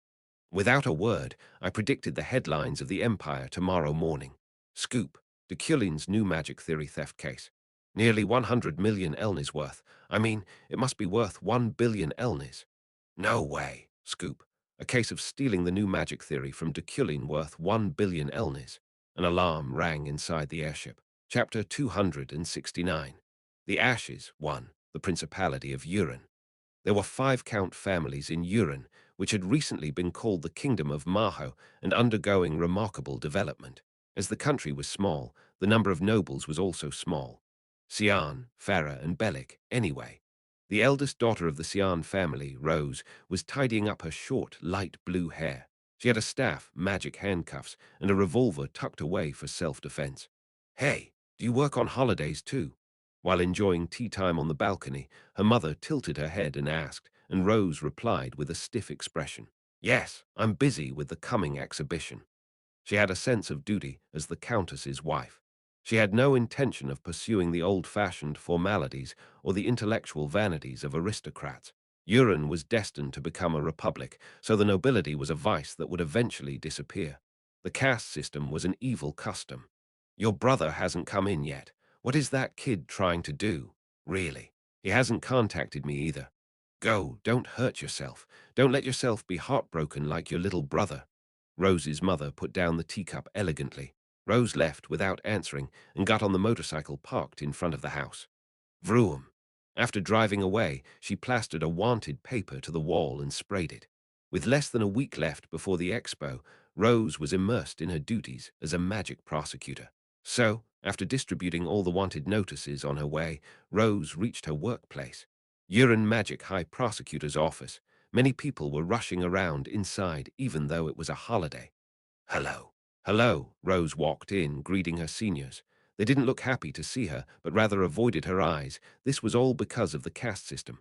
Without a word, I predicted the headlines of the Empire tomorrow morning. Scoop, Deculein's new magic theory theft case. Nearly 100 million Elnis worth. I mean, it must be worth 1 billion Elnis. No way, Scoop. A case of stealing the new magic theory from Deculein worth 1 billion Elnis. An alarm rang inside the airship. Chapter 269. The Ashes, 1. The Principality of Urin. There were 5 count families in Urin, which had recently been called the Kingdom of Maho and undergoing remarkable development. As the country was small, the number of nobles was also small. Sian, Farah, and Belik, anyway. The eldest daughter of the Sian family, Rose, was tidying up her short, light blue hair. She had a staff, magic handcuffs, and a revolver tucked away for self-defense. Hey, do you work on holidays too? While enjoying tea time on the balcony, her mother tilted her head and asked, and Rose replied with a stiff expression. Yes, I'm busy with the coming exhibition. She had a sense of duty as the Countess's wife. She had no intention of pursuing the old-fashioned formalities or the intellectual vanities of aristocrats. Urin was destined to become a republic, so the nobility was a vice that would eventually disappear. The caste system was an evil custom. Your brother hasn't come in yet. What is that kid trying to do? Really? He hasn't contacted me either. Go, don't hurt yourself. Don't let yourself be heartbroken like your little brother. Rose's mother put down the teacup elegantly. Rose left without answering and got on the motorcycle parked in front of the house. Vroom. After driving away, she plastered a wanted paper to the wall and sprayed it. With less than a week left before the expo, Rose was immersed in her duties as a magic prosecutor. So, after distributing all the wanted notices on her way, Rose reached her workplace. Urin Magic High Prosecutor's office. Many people were rushing around inside even though it was a holiday. Hello. Hello, Rose walked in, greeting her seniors. They didn't look happy to see her, but rather avoided her eyes. This was all because of the caste system.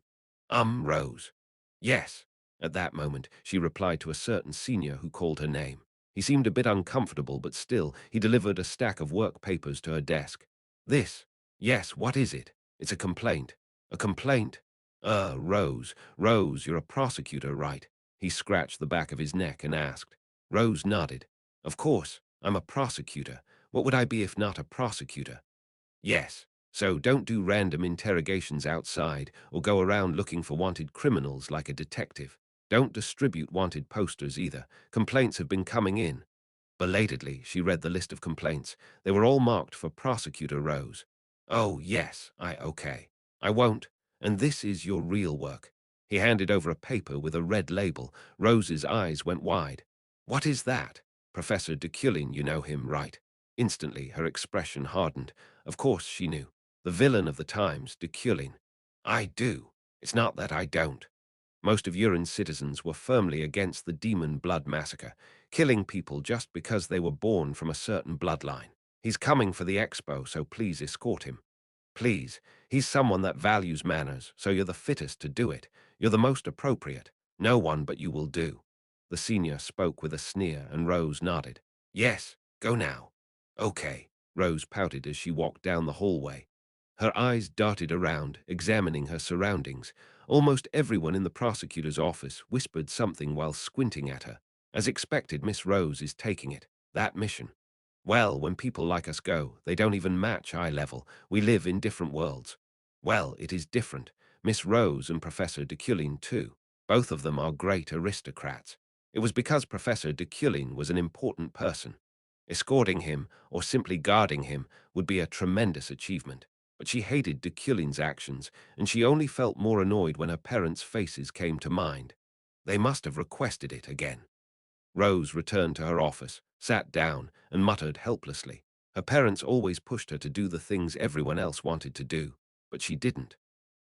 Rose. Yes. At that moment, she replied to a certain senior who called her name. He seemed a bit uncomfortable, but still, he delivered a stack of work papers to her desk. This. Yes, what is it? It's a complaint. A complaint? Rose, you're a prosecutor, right? He scratched the back of his neck and asked. Rose nodded. Of course, I'm a prosecutor. What would I be if not a prosecutor? Yes. So don't do random interrogations outside or go around looking for wanted criminals like a detective. Don't distribute wanted posters either. Complaints have been coming in. Belatedly, she read the list of complaints. They were all marked for Prosecutor Rose. Oh, yes, okay. I won't. And this is your real work. He handed over a paper with a red label. Rose's eyes went wide. What is that? Professor Deculein, you know him, right? Instantly, her expression hardened. Of course she knew. The villain of the times, Deculein. I do. It's not that I don't. Most of Urin's citizens were firmly against the demon blood massacre, killing people just because they were born from a certain bloodline. He's coming for the expo, so please escort him. Please, he's someone that values manners, so you're the fittest to do it. You're the most appropriate. No one but you will do. The senior spoke with a sneer, and Rose nodded. Yes, go now. Okay, Rose pouted as she walked down the hallway. Her eyes darted around, examining her surroundings. Almost everyone in the prosecutor's office whispered something while squinting at her. As expected, Miss Rose is taking it. That mission. Well, when people like us go, they don't even match eye level. We live in different worlds. Well, it is different. Miss Rose and Professor Deculein, too. Both of them are great aristocrats. It was because Professor Deculein was an important person. Escorting him, or simply guarding him, would be a tremendous achievement. But she hated Deculein's actions, and she only felt more annoyed when her parents' faces came to mind. They must have requested it again. Rose returned to her office, sat down, and muttered helplessly. Her parents always pushed her to do the things everyone else wanted to do, but she didn't.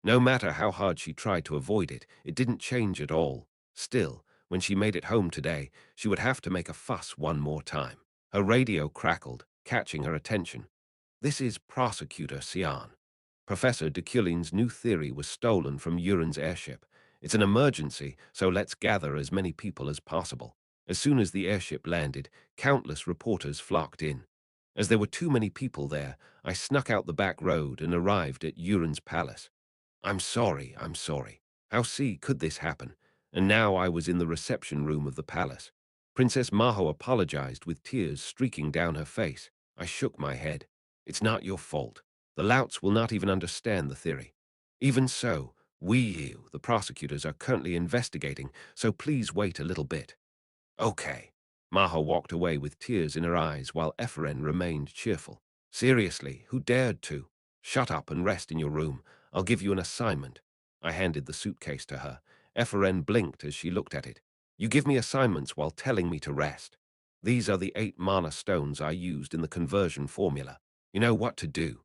No matter how hard she tried to avoid it, it didn't change at all. Still, when she made it home today, she would have to make a fuss one more time. Her radio crackled, catching her attention. This is Prosecutor Sian. Professor Deculein's new theory was stolen from Uran's airship. It's an emergency, so let's gather as many people as possible. As soon as the airship landed, countless reporters flocked in. As there were too many people there, I snuck out the back road and arrived at Uran's palace. I'm sorry, I'm sorry. Could this happen? And now I was in the reception room of the palace. Princess Maho apologized with tears streaking down her face. I shook my head. It's not your fault. The louts will not even understand the theory. Even so, the prosecutors, are currently investigating, so please wait a little bit. Okay. Maha walked away with tears in her eyes while Ephraim remained cheerful. Seriously, who dared to? Shut up and rest in your room. I'll give you an assignment. I handed the suitcase to her. Ephraim blinked as she looked at it. You give me assignments while telling me to rest. These are the 8 mana stones I used in the conversion formula. You know what to do.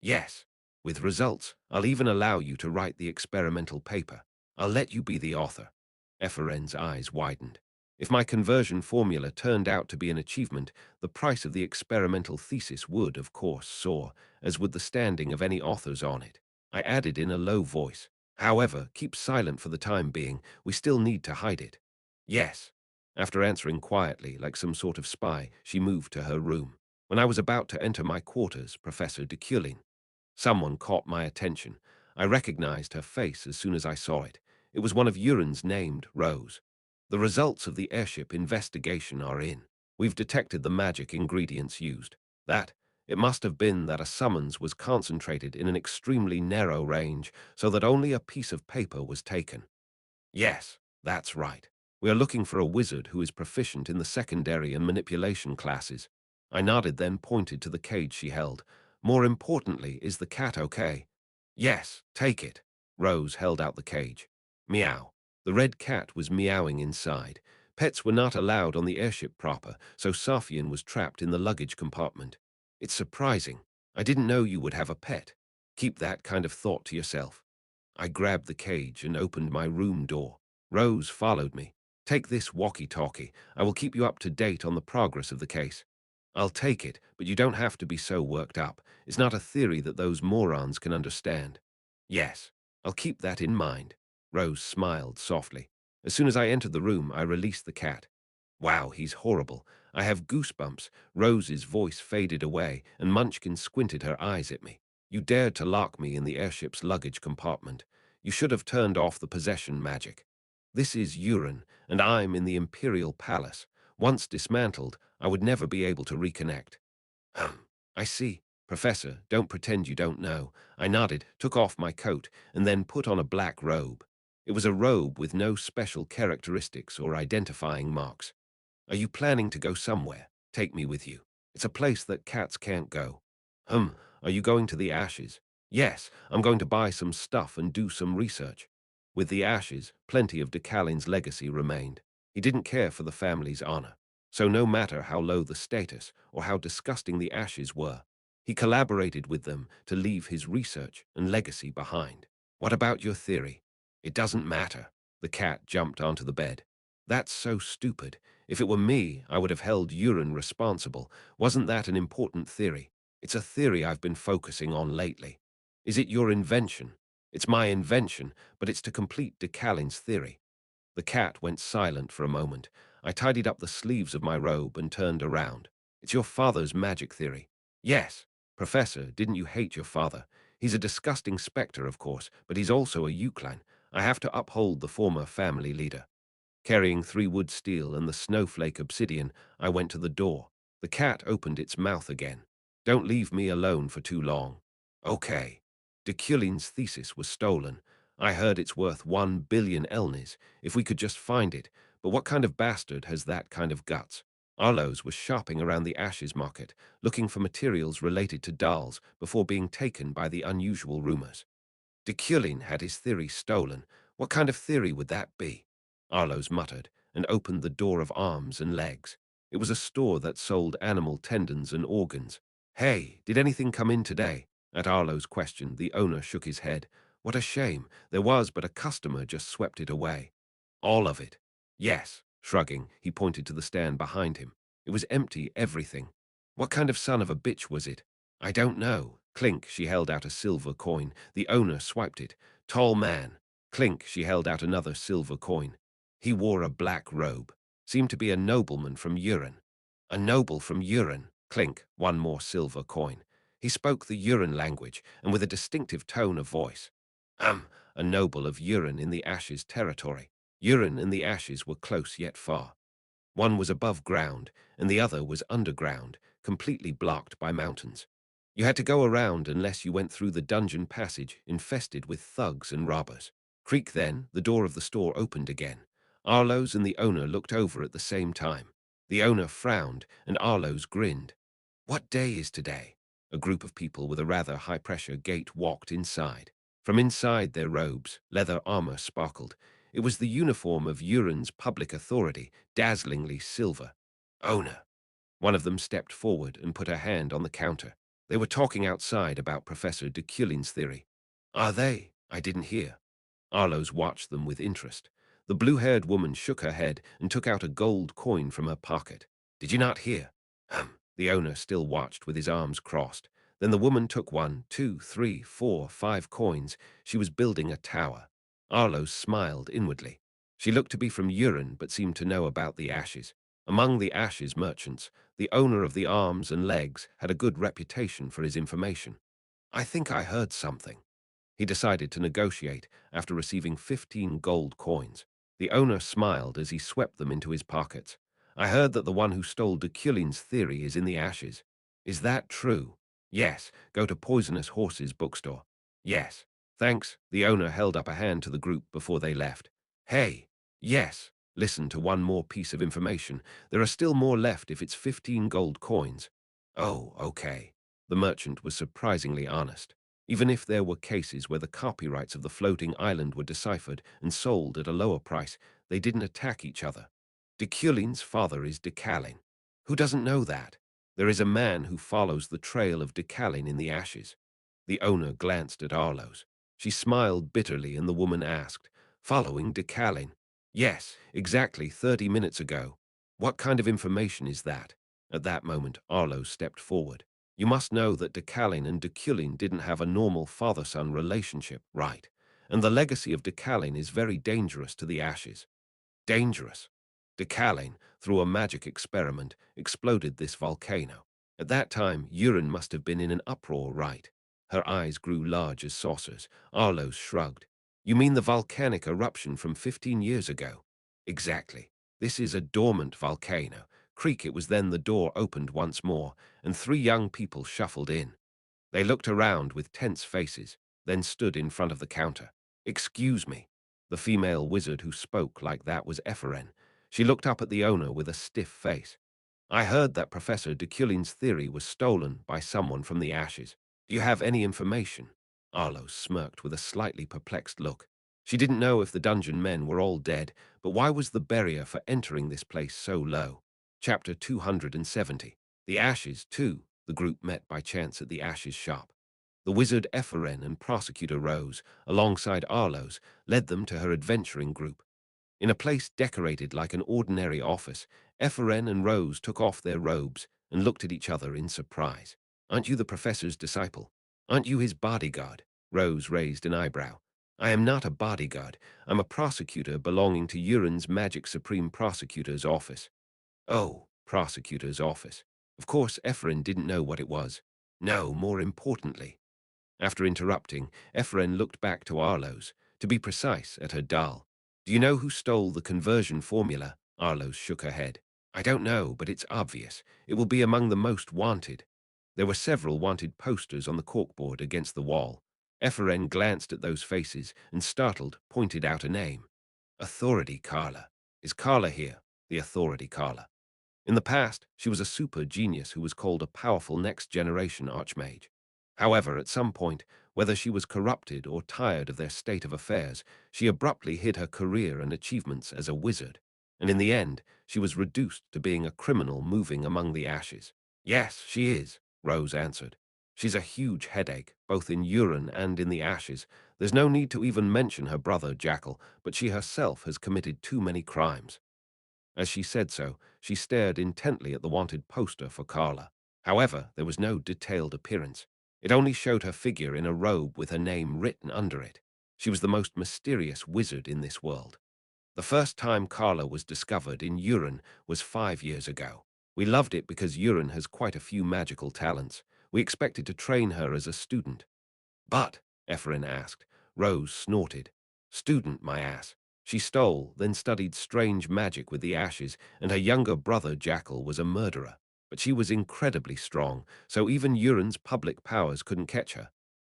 Yes. With results, I'll even allow you to write the experimental paper. I'll let you be the author. Ephraim's eyes widened. If my conversion formula turned out to be an achievement, the price of the experimental thesis would, of course, soar, as would the standing of any authors on it. I added in a low voice. However, keep silent for the time being. We still need to hide it. Yes. After answering quietly, like some sort of spy, she moved to her room. When I was about to enter my quarters, Professor Deculein. Someone caught my attention. I recognized her face as soon as I saw it. It was one of Uran's named Rose. The results of the airship investigation are in. We've detected the magic ingredients used. It must have been that a summons was concentrated in an extremely narrow range so that only a piece of paper was taken. Yes, that's right. We are looking for a wizard who is proficient in the secondary and manipulation classes. I nodded, then pointed to the cage she held. More importantly, is the cat okay? Yes, take it. Rose held out the cage. Meow. The red cat was meowing inside. Pets were not allowed on the airship proper, so Safian was trapped in the luggage compartment. It's surprising. I didn't know you would have a pet. Keep that kind of thought to yourself. I grabbed the cage and opened my room door. Rose followed me. Take this walkie-talkie. I will keep you up to date on the progress of the case. I'll take it, but you don't have to be so worked up. It's not a theory that those morons can understand. Yes, I'll keep that in mind. Rose smiled softly. As soon as I entered the room, I released the cat. Wow, he's horrible. I have goosebumps. Rose's voice faded away, and Munchkin squinted her eyes at me. You dared to lock me in the airship's luggage compartment. You should have turned off the possession magic. This is Uran, and I'm in the Imperial Palace. Once dismantled, I would never be able to reconnect. I see. Professor, don't pretend you don't know. I nodded, took off my coat, and then put on a black robe. It was a robe with no special characteristics or identifying marks. Are you planning to go somewhere? Take me with you. It's a place that cats can't go. Are you going to the Ashes? Yes, I'm going to buy some stuff and do some research. With the Ashes, plenty of Decalein's legacy remained. He didn't care for the family's honor. So no matter how low the status or how disgusting the Ashes were, he collaborated with them to leave his research and legacy behind. What about your theory? It doesn't matter. The cat jumped onto the bed. That's so stupid. If it were me, I would have held Uran responsible. Wasn't that an important theory? It's a theory I've been focusing on lately. Is it your invention? It's my invention, but it's to complete Decalein's theory. The cat went silent for a moment. I tidied up the sleeves of my robe and turned around. It's your father's magic theory. Yes. Professor, didn't you hate your father? He's a disgusting spectre, of course, but he's also a Eucline. I have to uphold the former family leader. Carrying 3 wood steel and the snowflake obsidian, I went to the door. The cat opened its mouth again. Don't leave me alone for too long. Okay. Deculein's thesis was stolen. I heard it's worth 1 billion elnis, if we could just find it. But what kind of bastard has that kind of guts? Arloes was shopping around the Ashes market, looking for materials related to dolls before being taken by the unusual rumors. Deculein had his theory stolen. What kind of theory would that be? Arloes muttered and opened the door of arms and legs. It was a store that sold animal tendons and organs. Hey, did anything come in today? At Arlo's question, the owner shook his head. What a shame. There was, but a customer just swept it away. All of it. Yes. Shrugging, he pointed to the stand behind him. It was empty, everything. What kind of son of a bitch was it? I don't know. Clink, she held out a silver coin. The owner swiped it. Tall man. Clink, she held out another silver coin. He wore a black robe. Seemed to be a nobleman from Urin. A noble from Urin. Clink, one more silver coin. He spoke the Urin language, and with a distinctive tone of voice. A noble of Urin in the Ashes territory. Urin and the Ashes were close yet far. One was above ground, and the other was underground, completely blocked by mountains. You had to go around unless you went through the dungeon passage infested with thugs and robbers. Creak then, the door of the store opened again. Arloes and the owner looked over at the same time. The owner frowned, and Arloes grinned. What day is today? A group of people with a rather high-pressure gait walked inside. From inside their robes, leather armor sparkled. It was the uniform of Urin's public authority, dazzlingly silver. Owner. One of them stepped forward and put a hand on the counter. They were talking outside about Professor Deculein's theory. Are they? I didn't hear. Arloes watched them with interest. The blue-haired woman shook her head and took out a gold coin from her pocket. Did you not hear? The owner still watched with his arms crossed. Then the woman took 1, 2, 3, 4, 5 coins. She was building a tower. Arloes smiled inwardly. She looked to be from Urin, but seemed to know about the Ashes. Among the Ashes merchants, the owner of the arms and legs had a good reputation for his information. I think I heard something. He decided to negotiate after receiving 15 gold coins. The owner smiled as he swept them into his pockets. I heard that the one who stole Deculein's theory is in the Ashes. Is that true? Yes. Go to Poisonous Horses bookstore. Yes. Thanks. The owner held up a hand to the group before they left. Hey. Yes. Listen to one more piece of information. There are still more left if it's 15 gold coins. Oh, okay. The merchant was surprisingly honest. Even if there were cases where the copyrights of the floating island were deciphered and sold at a lower price, they didn't attack each other. Deculein's father is Deculein. Who doesn't know that? There is a man who follows the trail of Deculein in the Ashes. The owner glanced at Arloes. She smiled bitterly, and the woman asked, Following Deculein? Yes, exactly 30 minutes ago. What kind of information is that? At that moment, Arloes stepped forward. You must know that Deculein and Deculein didn't have a normal father-son relationship, right? And the legacy of Deculein is very dangerous to the Ashes. Dangerous. Deculein, through a magic experiment, exploded this volcano. At that time, Urin must have been in an uproar, right? Her eyes grew large as saucers. Arloes shrugged. You mean the volcanic eruption from 15 years ago? Exactly. This is a dormant volcano. Creak, it was then the door opened once more, and 3 young people shuffled in. They looked around with tense faces, then stood in front of the counter. Excuse me. The female wizard who spoke like that was Epheren. She looked up at the owner with a stiff face. I heard that Professor Deculein's theory was stolen by someone from the Ashes. Do you have any information? Arlo smirked with a slightly perplexed look. She didn't know if the dungeon men were all dead, but why was the barrier for entering this place so low? Chapter 270. The Ashes, too. The group met by chance at the Ashes shop. The wizard Epheren and Prosecutor Rose, alongside Arloes, led them to her adventuring group. In a place decorated like an ordinary office, Epheren and Rose took off their robes and looked at each other in surprise. Aren't you the professor's disciple? Aren't you his bodyguard? Rose raised an eyebrow. I am not a bodyguard. I'm a prosecutor belonging to Urin's Magic Supreme Prosecutor's office. Oh, prosecutor's office. Of course, Epheren didn't know what it was. No, more importantly. After interrupting, Epheren looked back to Arloes, to be precise, at her doll. Do you know who stole the conversion formula? Arloes shook her head. I don't know, but it's obvious. It will be among the most wanted. There were several wanted posters on the corkboard against the wall. Epheren glanced at those faces and, startled, pointed out a name. Authority Carla. Is Carla here? The Authority Carla. In the past, she was a super genius who was called a powerful next-generation archmage. However, at some point, whether she was corrupted or tired of their state of affairs, she abruptly hid her career and achievements as a wizard, and in the end, she was reduced to being a criminal moving among the Ashes. Yes, she is, Rose answered. She's a huge headache, both in Urin and in the Ashes. There's no need to even mention her brother, Jackal, but she herself has committed too many crimes. As she said so, she stared intently at the wanted poster for Carla. However, there was no detailed appearance. It only showed her figure in a robe with her name written under it. She was the most mysterious wizard in this world. The first time Carla was discovered in Uran was 5 years ago. We loved it because Uran has quite a few magical talents. We expected to train her as a student. But, Ephraim asked. Rose snorted. Student, my ass. She stole, then studied strange magic with the ashes, and her younger brother Jackal was a murderer. But she was incredibly strong, so even Uran's public powers couldn't catch her.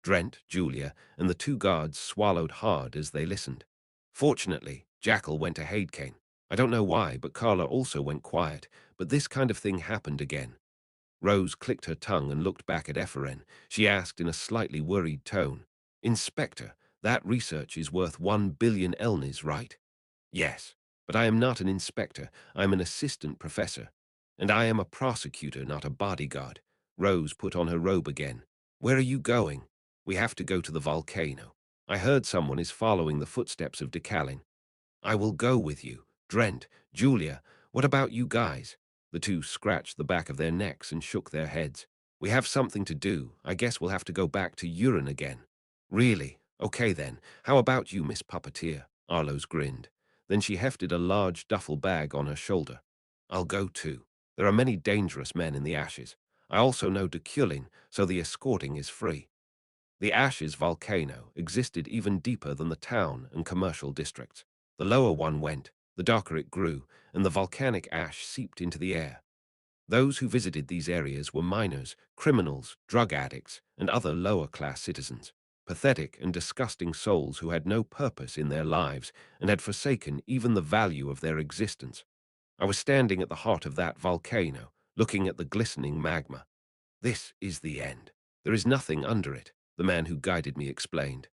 Drent, Julia, and the two guards swallowed hard as they listened. Fortunately, Jackal went to Hadekane. I don't know why, but Carla also went quiet, but this kind of thing happened again. Rose clicked her tongue and looked back at Ephraim. She asked in a slightly worried tone, Inspector, that research is worth 1 billion Elnis, right? Yes, but I am not an inspector. I am an assistant professor. And I am a prosecutor, not a bodyguard. Rose put on her robe again. Where are you going? We have to go to the volcano. I heard someone is following the footsteps of Deculein. I will go with you. Drent, Julia, what about you guys? The two scratched the back of their necks and shook their heads. We have something to do. I guess we'll have to go back to Uran again. Really? Okay then. How about you, Miss Puppeteer? Arloes grinned. Then she hefted a large duffel bag on her shoulder. I'll go too. There are many dangerous men in the ashes. I also know Deculein, so the escorting is free. The Ashes volcano existed even deeper than the town and commercial districts. The lower one went, the darker it grew, and the volcanic ash seeped into the air. Those who visited these areas were miners, criminals, drug addicts, and other lower-class citizens. Pathetic and disgusting souls who had no purpose in their lives and had forsaken even the value of their existence. I was standing at the heart of that volcano, looking at the glistening magma. This is the end. There is nothing under it, the man who guided me explained.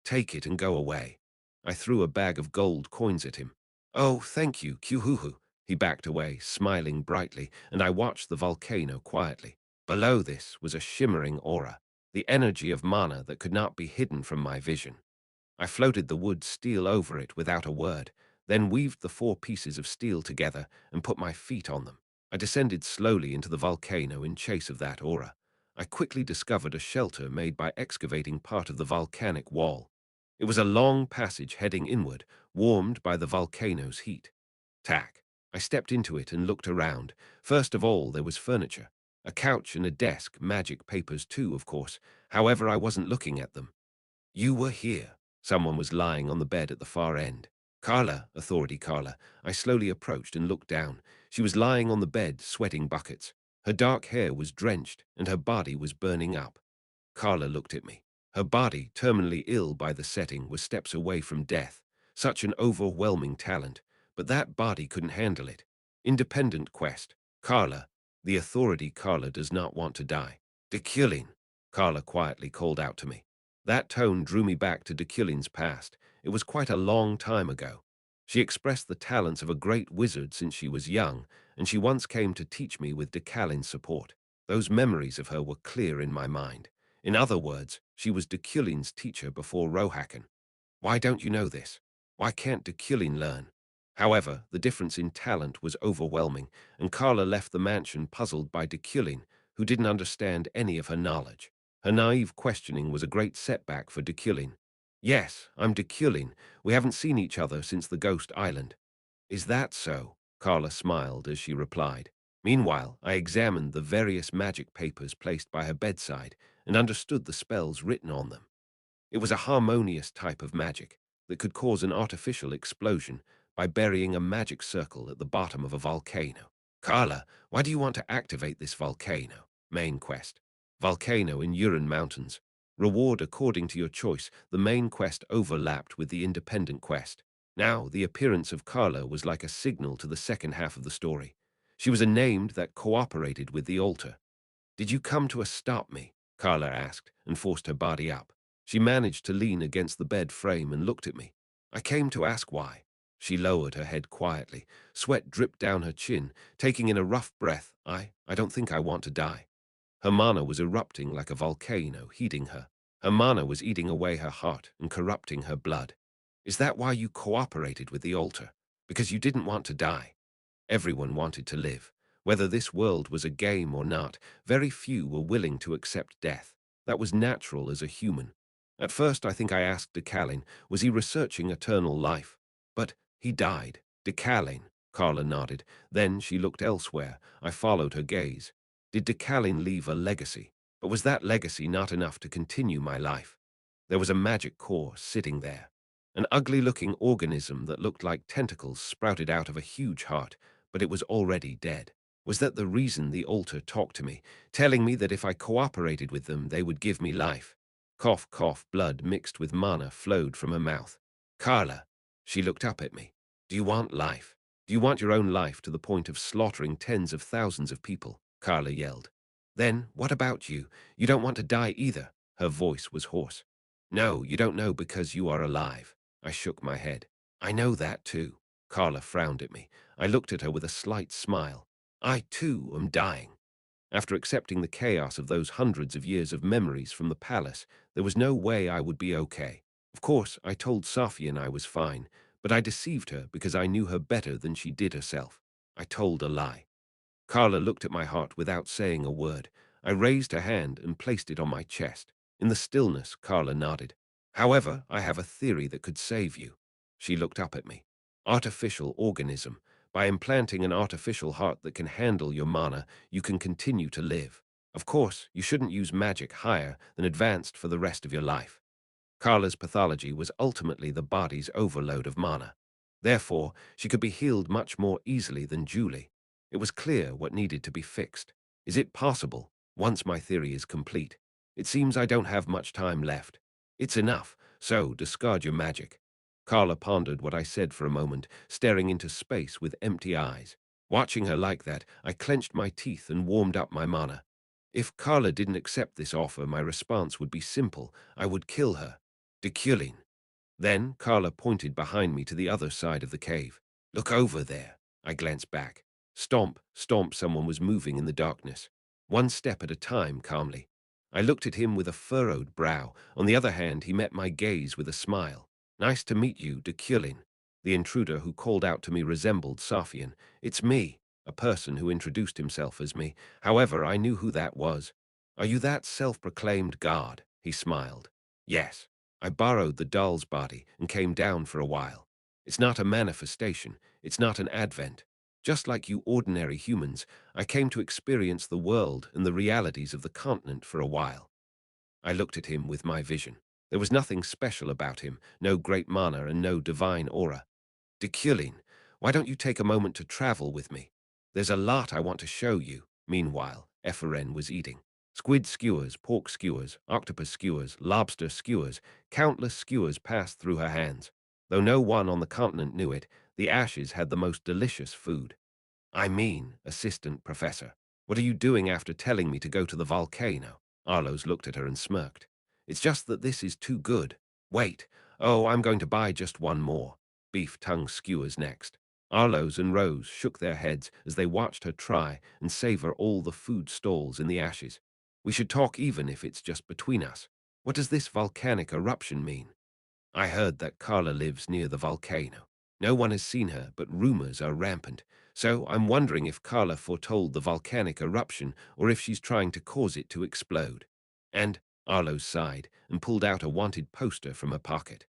Take it and go away. I threw a bag of gold coins at him. Oh, thank you, Kyuhuhu. He backed away, smiling brightly, and I watched the volcano quietly. Below this was a shimmering aura, the energy of mana that could not be hidden from my vision. I floated the wood steel over it without a word, then weaved the 4 pieces of steel together and put my feet on them. I descended slowly into the volcano in chase of that aura. I quickly discovered a shelter made by excavating part of the volcanic wall. It was a long passage heading inward, warmed by the volcano's heat. Tack. I stepped into it and looked around. First of all, there was furniture. A couch and a desk, magic papers too, of course. However, I wasn't looking at them. You were here. Someone was lying on the bed at the far end. Carla, Authority Carla. I slowly approached and looked down. She was lying on the bed, sweating buckets. Her dark hair was drenched, and her body was burning up. Carla looked at me. Her body, terminally ill by the setting, was steps away from death. Such an overwhelming talent, but that body couldn't handle it. Independent quest. Carla, the Authority Carla does not want to die. Deculein, Carla quietly called out to me. That tone drew me back to Deculein's past. It was quite a long time ago. She expressed the talents of a great wizard since she was young, and she once came to teach me with Deculein's support. Those memories of her were clear in my mind. In other words, she was Deculein's teacher before Rohakan. Why don't you know this? Why can't Deculein learn? However, the difference in talent was overwhelming, and Carla left the mansion puzzled by Deculein, who didn't understand any of her knowledge. Her naive questioning was a great setback for Deculein. Yes, I'm Deculein. We haven't seen each other since the Ghost Island. Is that so? Carla smiled as she replied. Meanwhile, I examined the various magic papers placed by her bedside and understood the spells written on them. It was a harmonious type of magic that could cause an artificial explosion by burying a magic circle at the bottom of a volcano. Carla, why do you want to activate this volcano? Main quest. Volcano in Uran Mountains. Reward according to your choice. The main quest overlapped with the independent quest. Now, the appearance of Carla was like a signal to the second half of the story. She was a named that cooperated with the altar. Did you come to stop me? Carla asked and forced her body up. She managed to lean against the bed frame and looked at me. I came to ask why. She lowered her head quietly. Sweat dripped down her chin, taking in a rough breath. I don't think I want to die. Her mana was erupting like a volcano, heating her. Her mana was eating away her heart and corrupting her blood. Is that why you cooperated with the altar? Because you didn't want to die? Everyone wanted to live. Whether this world was a game or not, very few were willing to accept death. That was natural as a human. At first, I think I asked Deculein, was he researching eternal life? But he died. Deculein, Carla nodded. Then she looked elsewhere. I followed her gaze. Did Deculein leave a legacy? But was that legacy not enough to continue my life? There was a magic core sitting there. An ugly-looking organism that looked like tentacles sprouted out of a huge heart, but it was already dead. Was that the reason the altar talked to me, telling me that if I cooperated with them, they would give me life? Cough, cough, blood mixed with mana flowed from her mouth. Carla, she looked up at me. Do you want life? Do you want your own life to the point of slaughtering tens of thousands of people? Carla yelled. Then, what about you? You don't want to die either. Her voice was hoarse. No, you don't know because you are alive. I shook my head. I know that too. Carla frowned at me. I looked at her with a slight smile. I too am dying. After accepting the chaos of those hundreds of years of memories from the palace, there was no way I would be okay. Of course, I told Safian I was fine, but I deceived her because I knew her better than she did herself. I told a lie. Carla looked at my heart without saying a word. I raised her hand and placed it on my chest. In the stillness, Carla nodded. However, I have a theory that could save you. She looked up at me. Artificial organism. By implanting an artificial heart that can handle your mana, you can continue to live. Of course, you shouldn't use magic higher than advanced for the rest of your life. Carla's pathology was ultimately the body's overload of mana. Therefore, she could be healed much more easily than Julie. It was clear what needed to be fixed. Is it possible, once my theory is complete? It seems I don't have much time left. It's enough, so discard your magic. Carla pondered what I said for a moment, staring into space with empty eyes. Watching her like that, I clenched my teeth and warmed up my mana. If Carla didn't accept this offer, my response would be simple. I would kill her. Deculein. Then Carla pointed behind me to the other side of the cave. Look over there. I glanced back. Stomp, stomp, someone was moving in the darkness. One step at a time, calmly. I looked at him with a furrowed brow. On the other hand, he met my gaze with a smile. Nice to meet you, Deculein. The intruder who called out to me resembled Safian. It's me, a person who introduced himself as me. However, I knew who that was. Are you that self-proclaimed god? He smiled. Yes. I borrowed the doll's body and came down for a while. It's not a manifestation. It's not an advent. Just like you ordinary humans, I came to experience the world and the realities of the continent for a while. I looked at him with my vision. There was nothing special about him, no great mana and no divine aura. Deculein, why don't you take a moment to travel with me? There's a lot I want to show you. Meanwhile, Epheren was eating. Squid skewers, pork skewers, octopus skewers, lobster skewers, countless skewers passed through her hands. Though no one on the continent knew it, the ashes had the most delicious food. I mean, assistant professor, what are you doing after telling me to go to the volcano? Arlos looked at her and smirked. It's just that this is too good. Wait. Oh, I'm going to buy just one more. Beef tongue skewers next. Arlos and Rose shook their heads as they watched her try and savor all the food stalls in the ashes. We should talk even if it's just between us. What does this volcanic eruption mean? I heard that Carla lives near the volcano. No one has seen her, but rumors are rampant. So I'm wondering if Carla foretold the volcanic eruption or if she's trying to cause it to explode. And Arlo sighed and pulled out a wanted poster from her pocket.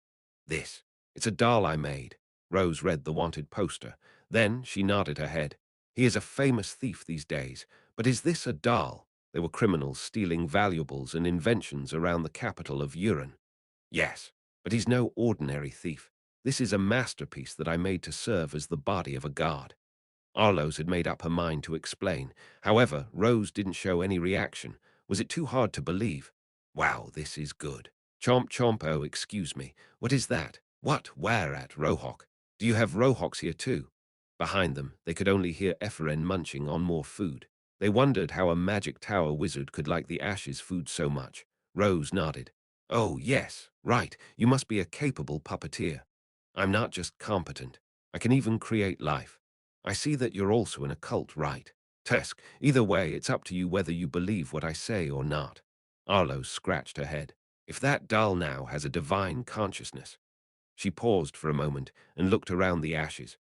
This. It's a doll I made. Rose read the wanted poster. Then she nodded her head. He is a famous thief these days, but is this a doll? There were criminals stealing valuables and inventions around the capital of Uran. Yes, but he's no ordinary thief. This is a masterpiece that I made to serve as the body of a god. Arlos had made up her mind to explain. However, Rose didn't show any reaction. Was it too hard to believe? Wow, this is good. Chomp chomp, oh, excuse me. What is that? What? Where at, Rohok? Do you have Rohoks here too? Behind them, they could only hear Epheren munching on more food. They wondered how a magic tower wizard could like the ashes food so much. Rose nodded. Oh, yes, right. You must be a capable puppeteer. I'm not just competent. I can even create life. I see that you're also an occult, right? Tusk, either way, it's up to you whether you believe what I say or not. Arlo scratched her head. If that doll now has a divine consciousness. She paused for a moment and looked around the ashes.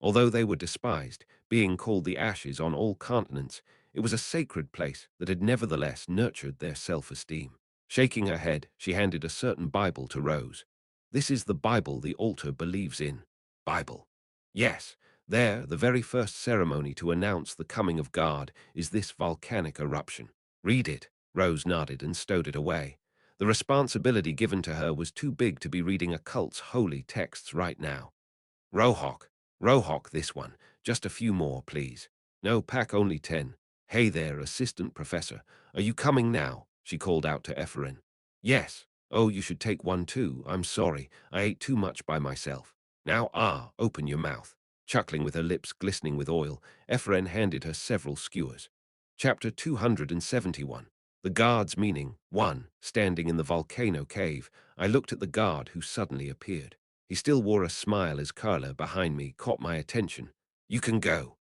Although they were despised, being called the ashes on all continents, it was a sacred place that had nevertheless nurtured their self-esteem. Shaking her head, she handed a certain Bible to Rose. This is the Bible the altar believes in. Bible. Yes, there, the very first ceremony to announce the coming of God is this volcanic eruption. Read it. Rose nodded and stowed it away. The responsibility given to her was too big to be reading a cult's holy texts right now. Rohawk. Rohawk, this one. Just a few more, please. No, pack only 10. Hey there, assistant professor. Are you coming now? She called out to Ephraim. Yes. Oh, you should take one too. I'm sorry. I ate too much by myself. Now, open your mouth. Chuckling with her lips glistening with oil, Ephraim handed her several skewers. Chapter 271. The guard's meaning. 1. Standing in the volcano cave, I looked at the guard who suddenly appeared. He still wore a smile as Carla, behind me, caught my attention. You can go.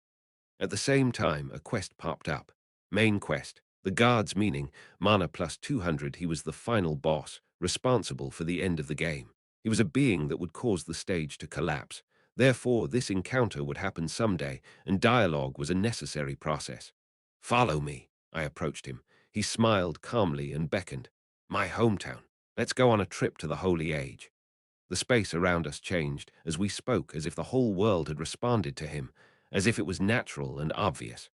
At the same time, a quest popped up. Main quest. The guard's meaning, mana plus 200. He was the final boss, responsible for the end of the game. He was a being that would cause the stage to collapse. Therefore, this encounter would happen someday, and dialogue was a necessary process. Follow me. I approached him. He smiled calmly and beckoned. My hometown. Let's go on a trip to the Holy Age. The space around us changed as we spoke, as if the whole world had responded to him, as if it was natural and obvious.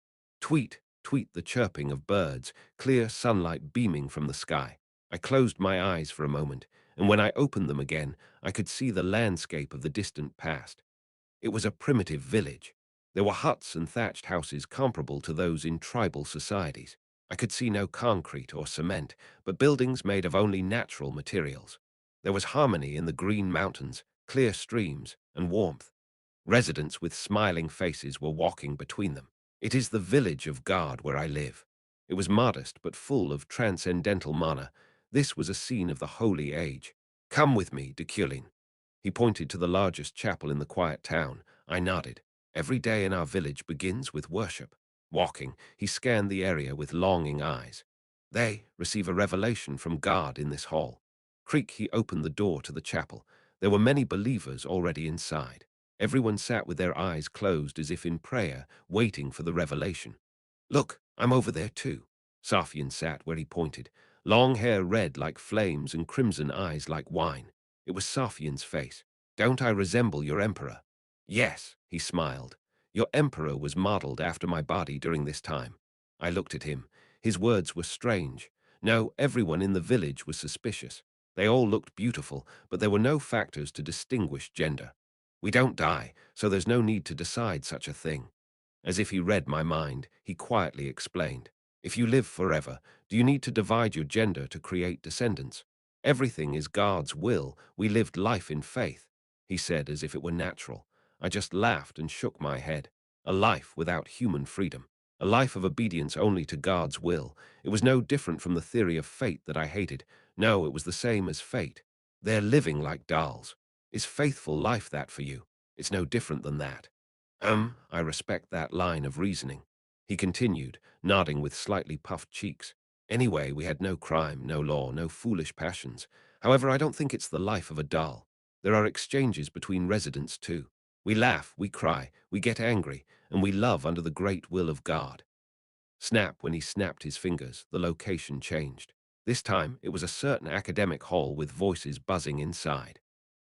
Tweet, tweet the chirping of birds, clear sunlight beaming from the sky. I closed my eyes for a moment, and when I opened them again, I could see the landscape of the distant past. It was a primitive village. There were huts and thatched houses comparable to those in tribal societies. I could see no concrete or cement, but buildings made of only natural materials. There was harmony in the green mountains, clear streams, and warmth. Residents with smiling faces were walking between them. It is the village of God where I live. It was modest but full of transcendental mana. This was a scene of the Holy Age. Come with me, Deculein. He pointed to the largest chapel in the quiet town. I nodded. Every day in our village begins with worship. Walking, he scanned the area with longing eyes. They receive a revelation from God in this hall. Creak, he opened the door to the chapel. There were many believers already inside. Everyone sat with their eyes closed as if in prayer, waiting for the revelation. Look, I'm over there too. Safian sat where he pointed, long hair red like flames and crimson eyes like wine. It was Safian's face. Don't I resemble your emperor? Yes, he smiled. Your emperor was modeled after my body during this time. I looked at him. His words were strange. No, everyone in the village was suspicious. They all looked beautiful, but there were no factors to distinguish gender. We don't die, so there's no need to decide such a thing. As if he read my mind, he quietly explained. If you live forever, do you need to divide your gender to create descendants? Everything is God's will. We lived life in faith, he said as if it were natural. I just laughed and shook my head. A life without human freedom. A life of obedience only to God's will. It was no different from the theory of fate that I hated. No, it was the same as fate. They're living like dolls. Is faithful life that for you? It's no different than that. I respect that line of reasoning. He continued, nodding with slightly puffed cheeks. Anyway, we had no crime, no law, no foolish passions. However, I don't think it's the life of a doll. There are exchanges between residents too. We laugh, we cry, we get angry, and we love under the great will of God. Snap, when he snapped his fingers, the location changed. This time, it was a certain academic hall with voices buzzing inside.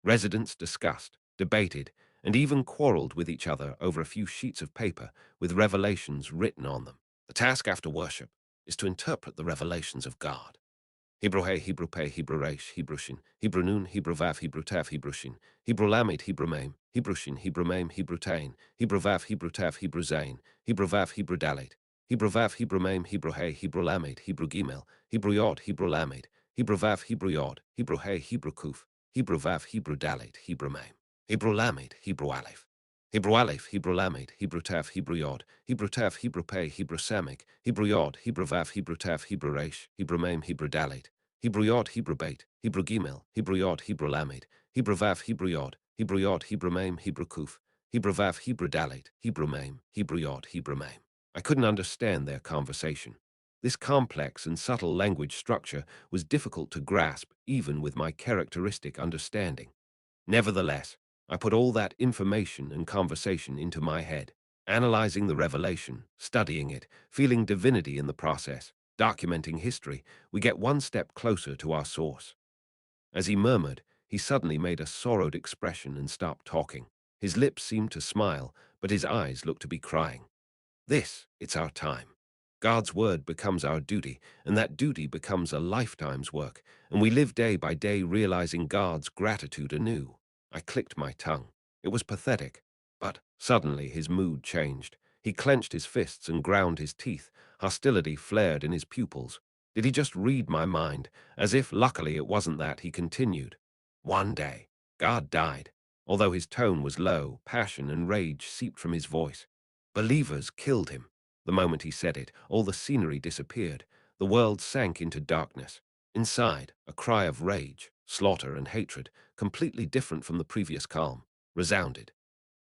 Residents discussed, debated, and even quarreled with each other over a few sheets of paper with revelations written on them. The task after worship is to interpret the revelations of God. Hebrew He, Hebrew Pe, Hebrew Resh, Hebrew Shin, Hebrew Nun, Hebrew Vav, Hebrew Tav, Hebrew Shin, Hebrew Lamed, Hebrew Mem, Hebrew Shin, Hebrew Mem, Hebrew Tain, Hebrew Vav, Hebrew Tav, Hebrew Zain, Hebrew Vav, Hebrew Dalet, Hebrew Vav, Hebrew Mem, Hebrew He, Hebrew Lamed, Hebrew Gimel, Hebrew Yod, Hebrew Lamed, Hebrew Vav, Hebrew Yod, Hebrew He, Hebrew Kuf, Hebrew Vav, Hebrew Dalet, Hebrew Mem, Hebrew Lamed, Hebrew Aleph. Hebrew Aleph, Hebrew Lamed, Hebrew Tav, Hebrew Yod, Hebrew Tav, Hebrew Pe, Hebrew Samek, Hebrew Yod, Hebrew Vav, Hebrew Tav, Hebrew Resh, Hebrew Mem, Hebrew Dalet, Hebrew Yod, Hebrew Beit, Hebrew Gimel, Hebrew Yod, Hebrew Lamed, Hebrew Vav, Hebrew Yod, Hebrew Yod, Hebrew Mem, Hebrew Kuf, Hebrew Vav, Hebrew Dalet, Hebrew Mem, Hebrew Yod, Hebrew Mem. I couldn't understand their conversation. This complex and subtle language structure was difficult to grasp even with my characteristic understanding. Nevertheless, I put all that information and conversation into my head, analyzing the revelation, studying it, feeling divinity in the process. Documenting history, we get one step closer to our source. As he murmured, he suddenly made a sorrowed expression and stopped talking. His lips seemed to smile, but his eyes looked to be crying. It's our time. God's word becomes our duty, and that duty becomes a lifetime's work, and we live day by day realizing God's gratitude anew. I clicked my tongue. It was pathetic, but suddenly his mood changed. He clenched his fists and ground his teeth. Hostility flared in his pupils. Did he just read my mind? As if, luckily, it wasn't that, he continued. One day, God died. Although his tone was low, passion and rage seeped from his voice. Believers killed him. The moment he said it, all the scenery disappeared. The world sank into darkness. Inside, a cry of rage, slaughter, and hatred, completely different from the previous calm, resounded.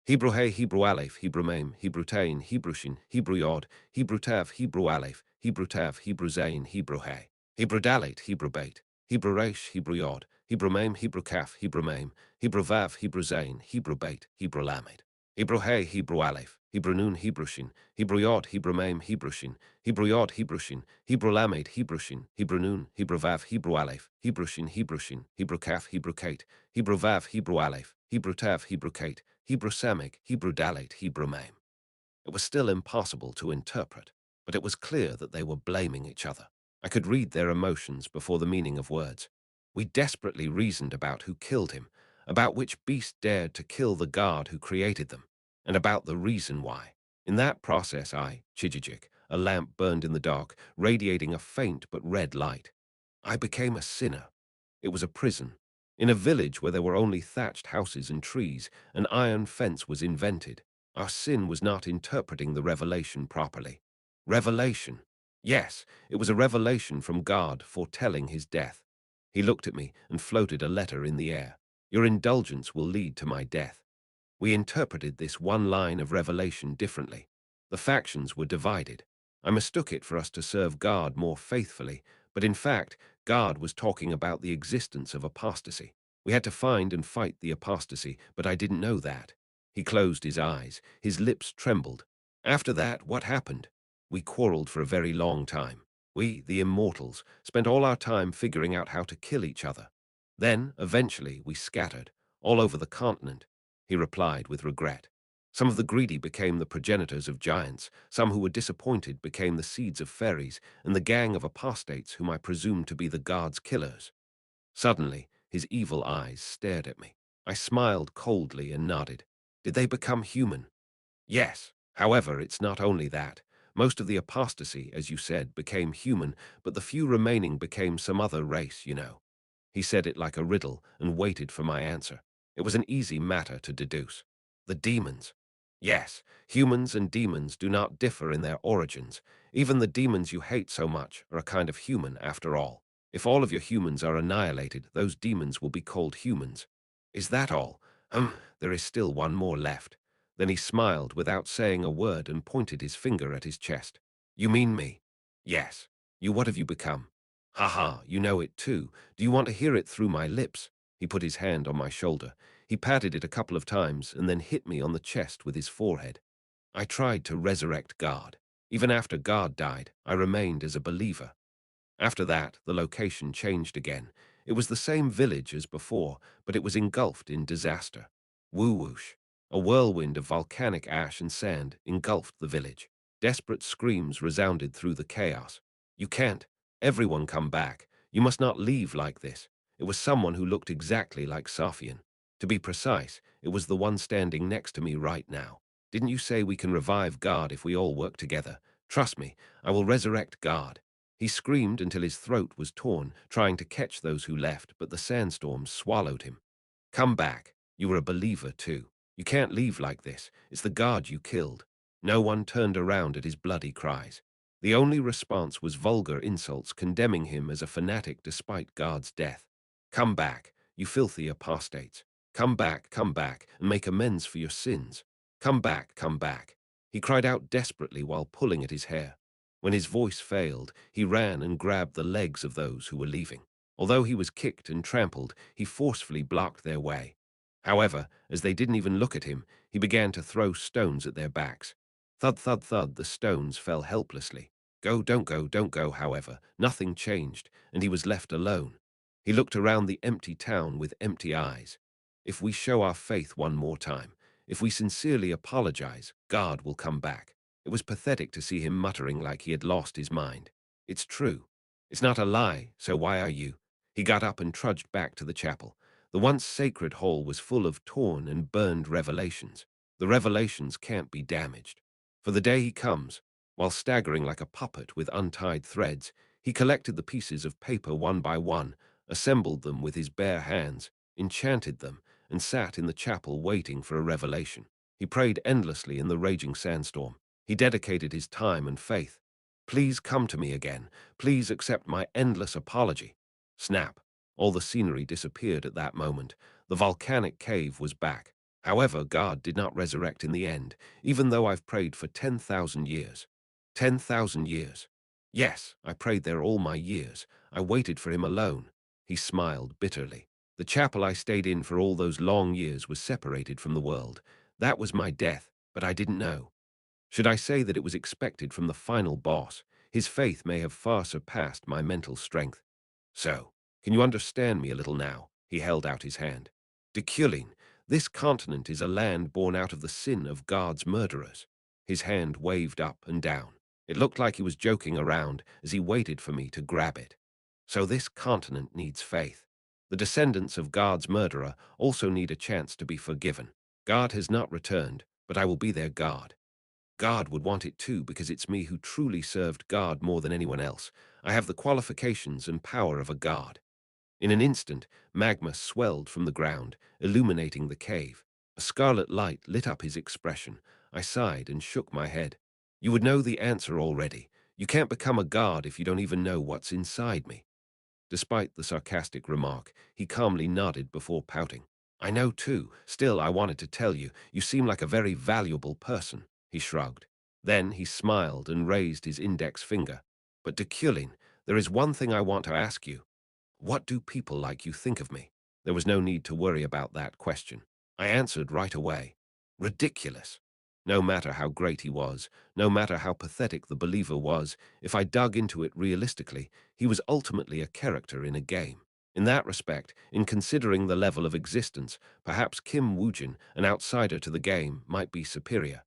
Hebrew Hey, Hebrew Aleph, Hebrew Mem, Hebrew Tain, Hebrew Shin, Hebrew Yod, Hebrew Tav, Hebrew Aleph, Hebrew Tav, Hebrew Zain, Hebrew Hey, Hebrew Dalet, Hebrew Beit, Hebrew Resh, Hebrew Yod, Hebrew Mem, Hebrew Kaf, Hebrew Mem, Hebrew Vav, Hebrew Zain, Hebrew Beit, Hebrew Lamed, Hebrew Hey, Hebrew Aleph, Hebrew Nun, Hebrew Shin, Hebrew Yod, Hebrew Mem, Hebrew Shin, Hebrew Yod, Hebrew Shin, Hebrew Lamed, Hebrew Shin, Hebrew Nun, Hebrew Vav, Hebrew Aleph, Hebrew Shin, Hebrew Kaf, Hebrew Kate, Hebrew Vav, Hebrew Aleph, Hebrew Tav, Hebrew Kate, Hebrew Samic, Hebrew Dalet, Hebrew Mem. It was still impossible to interpret, but it was clear that they were blaming each other. I could read their emotions before the meaning of words. We desperately reasoned about who killed him, about which beast dared to kill the God who created them, and about the reason why. In that process Chijijik, a lamp burned in the dark, radiating a faint but red light. I became a sinner. It was a prison. In a village where there were only thatched houses and trees, an iron fence was invented. Our sin was not interpreting the revelation properly. Revelation. Yes, it was a revelation from God foretelling his death. He looked at me and floated a letter in the air. Your indulgence will lead to my death. We interpreted this one line of revelation differently. The factions were divided. I mistook it for us to serve God more faithfully, but in fact, God was talking about the existence of apostasy. We had to find and fight the apostasy, but I didn't know that. He closed his eyes. His lips trembled. After that, what happened? We quarreled for a very long time. We, the immortals, spent all our time figuring out how to kill each other. Then, eventually, we scattered, all over the continent. He replied with regret. Some of the greedy became the progenitors of giants, some who were disappointed became the seeds of fairies, and the gang of apostates whom I presumed to be the gods' killers. Suddenly, his evil eyes stared at me. I smiled coldly and nodded. Did they become human? Yes. However, it's not only that. Most of the apostasy, as you said, became human, but the few remaining became some other race, you know. He said it like a riddle and waited for my answer. It was an easy matter to deduce. The demons. Yes, humans and demons do not differ in their origins. Even the demons you hate so much are a kind of human after all. If all of your humans are annihilated, those demons will be called humans. Is that all? There is still one more left. Then he smiled without saying a word and pointed his finger at his chest. You mean me? Yes. You, what have you become? Ha ha, you know it too. Do you want to hear it through my lips? He put his hand on my shoulder. He patted it a couple of times and then hit me on the chest with his forehead. I tried to resurrect God. Even after God died, I remained as a believer. After that, the location changed again. It was the same village as before, but it was engulfed in disaster. Woo-whoosh. A whirlwind of volcanic ash and sand engulfed the village. Desperate screams resounded through the chaos. You can't. Everyone come back. You must not leave like this. It was someone who looked exactly like Safian. To be precise, it was the one standing next to me right now. Didn't you say we can revive God if we all work together? Trust me, I will resurrect God. He screamed until his throat was torn, trying to catch those who left, but the sandstorm swallowed him. Come back. You were a believer, too. You can't leave like this. It's the God you killed. No one turned around at his bloody cries. The only response was vulgar insults condemning him as a fanatic despite God's death. Come back, you filthy apostates. Come back, and make amends for your sins. Come back, come back. He cried out desperately while pulling at his hair. When his voice failed, he ran and grabbed the legs of those who were leaving. Although he was kicked and trampled, he forcefully blocked their way. However, as they didn't even look at him, he began to throw stones at their backs. Thud, thud, thud, the stones fell helplessly. Go, don't go, however. Nothing changed, and he was left alone. He looked around the empty town with empty eyes. If we show our faith one more time, if we sincerely apologize, God will come back. It was pathetic to see him muttering like he had lost his mind. It's true. It's not a lie, so why are you? He got up and trudged back to the chapel. The once sacred hall was full of torn and burned revelations. The revelations can't be damaged. For the day he comes, while staggering like a puppet with untied threads, he collected the pieces of paper one by one, assembled them with his bare hands, enchanted them, and sat in the chapel waiting for a revelation. He prayed endlessly in the raging sandstorm. He dedicated his time and faith. Please come to me again. Please accept my endless apology. Snap. All the scenery disappeared at that moment. The volcanic cave was back. However, God did not resurrect in the end, even though I've prayed for 10,000 years. 10,000 years. Yes, I prayed there all my years. I waited for him alone. He smiled bitterly. The chapel I stayed in for all those long years was separated from the world. That was my death, but I didn't know. Should I say that it was expected from the final boss? His faith may have far surpassed my mental strength. So, can you understand me a little now? He held out his hand. Deculein, this continent is a land born out of the sin of God's murderers. His hand waved up and down. It looked like he was joking around as he waited for me to grab it. So this continent needs faith. The descendants of God's murderer also need a chance to be forgiven. God has not returned, but I will be their God. God would want it too, because it's me who truly served God more than anyone else. I have the qualifications and power of a god. In an instant, magma swelled from the ground, illuminating the cave. A scarlet light lit up his expression. I sighed and shook my head. You would know the answer already. You can't become a god if you don't even know what's inside me. Despite the sarcastic remark, he calmly nodded before pouting. I know too. Still, I wanted to tell you, you seem like a very valuable person. He shrugged. Then he smiled and raised his index finger. But Deculein, there is one thing I want to ask you. What do people like you think of me? There was no need to worry about that question. I answered right away. Ridiculous. No matter how great he was, no matter how pathetic the believer was, if I dug into it realistically, he was ultimately a character in a game. In that respect, in considering the level of existence, perhaps Kim Woojin, an outsider to the game, might be superior.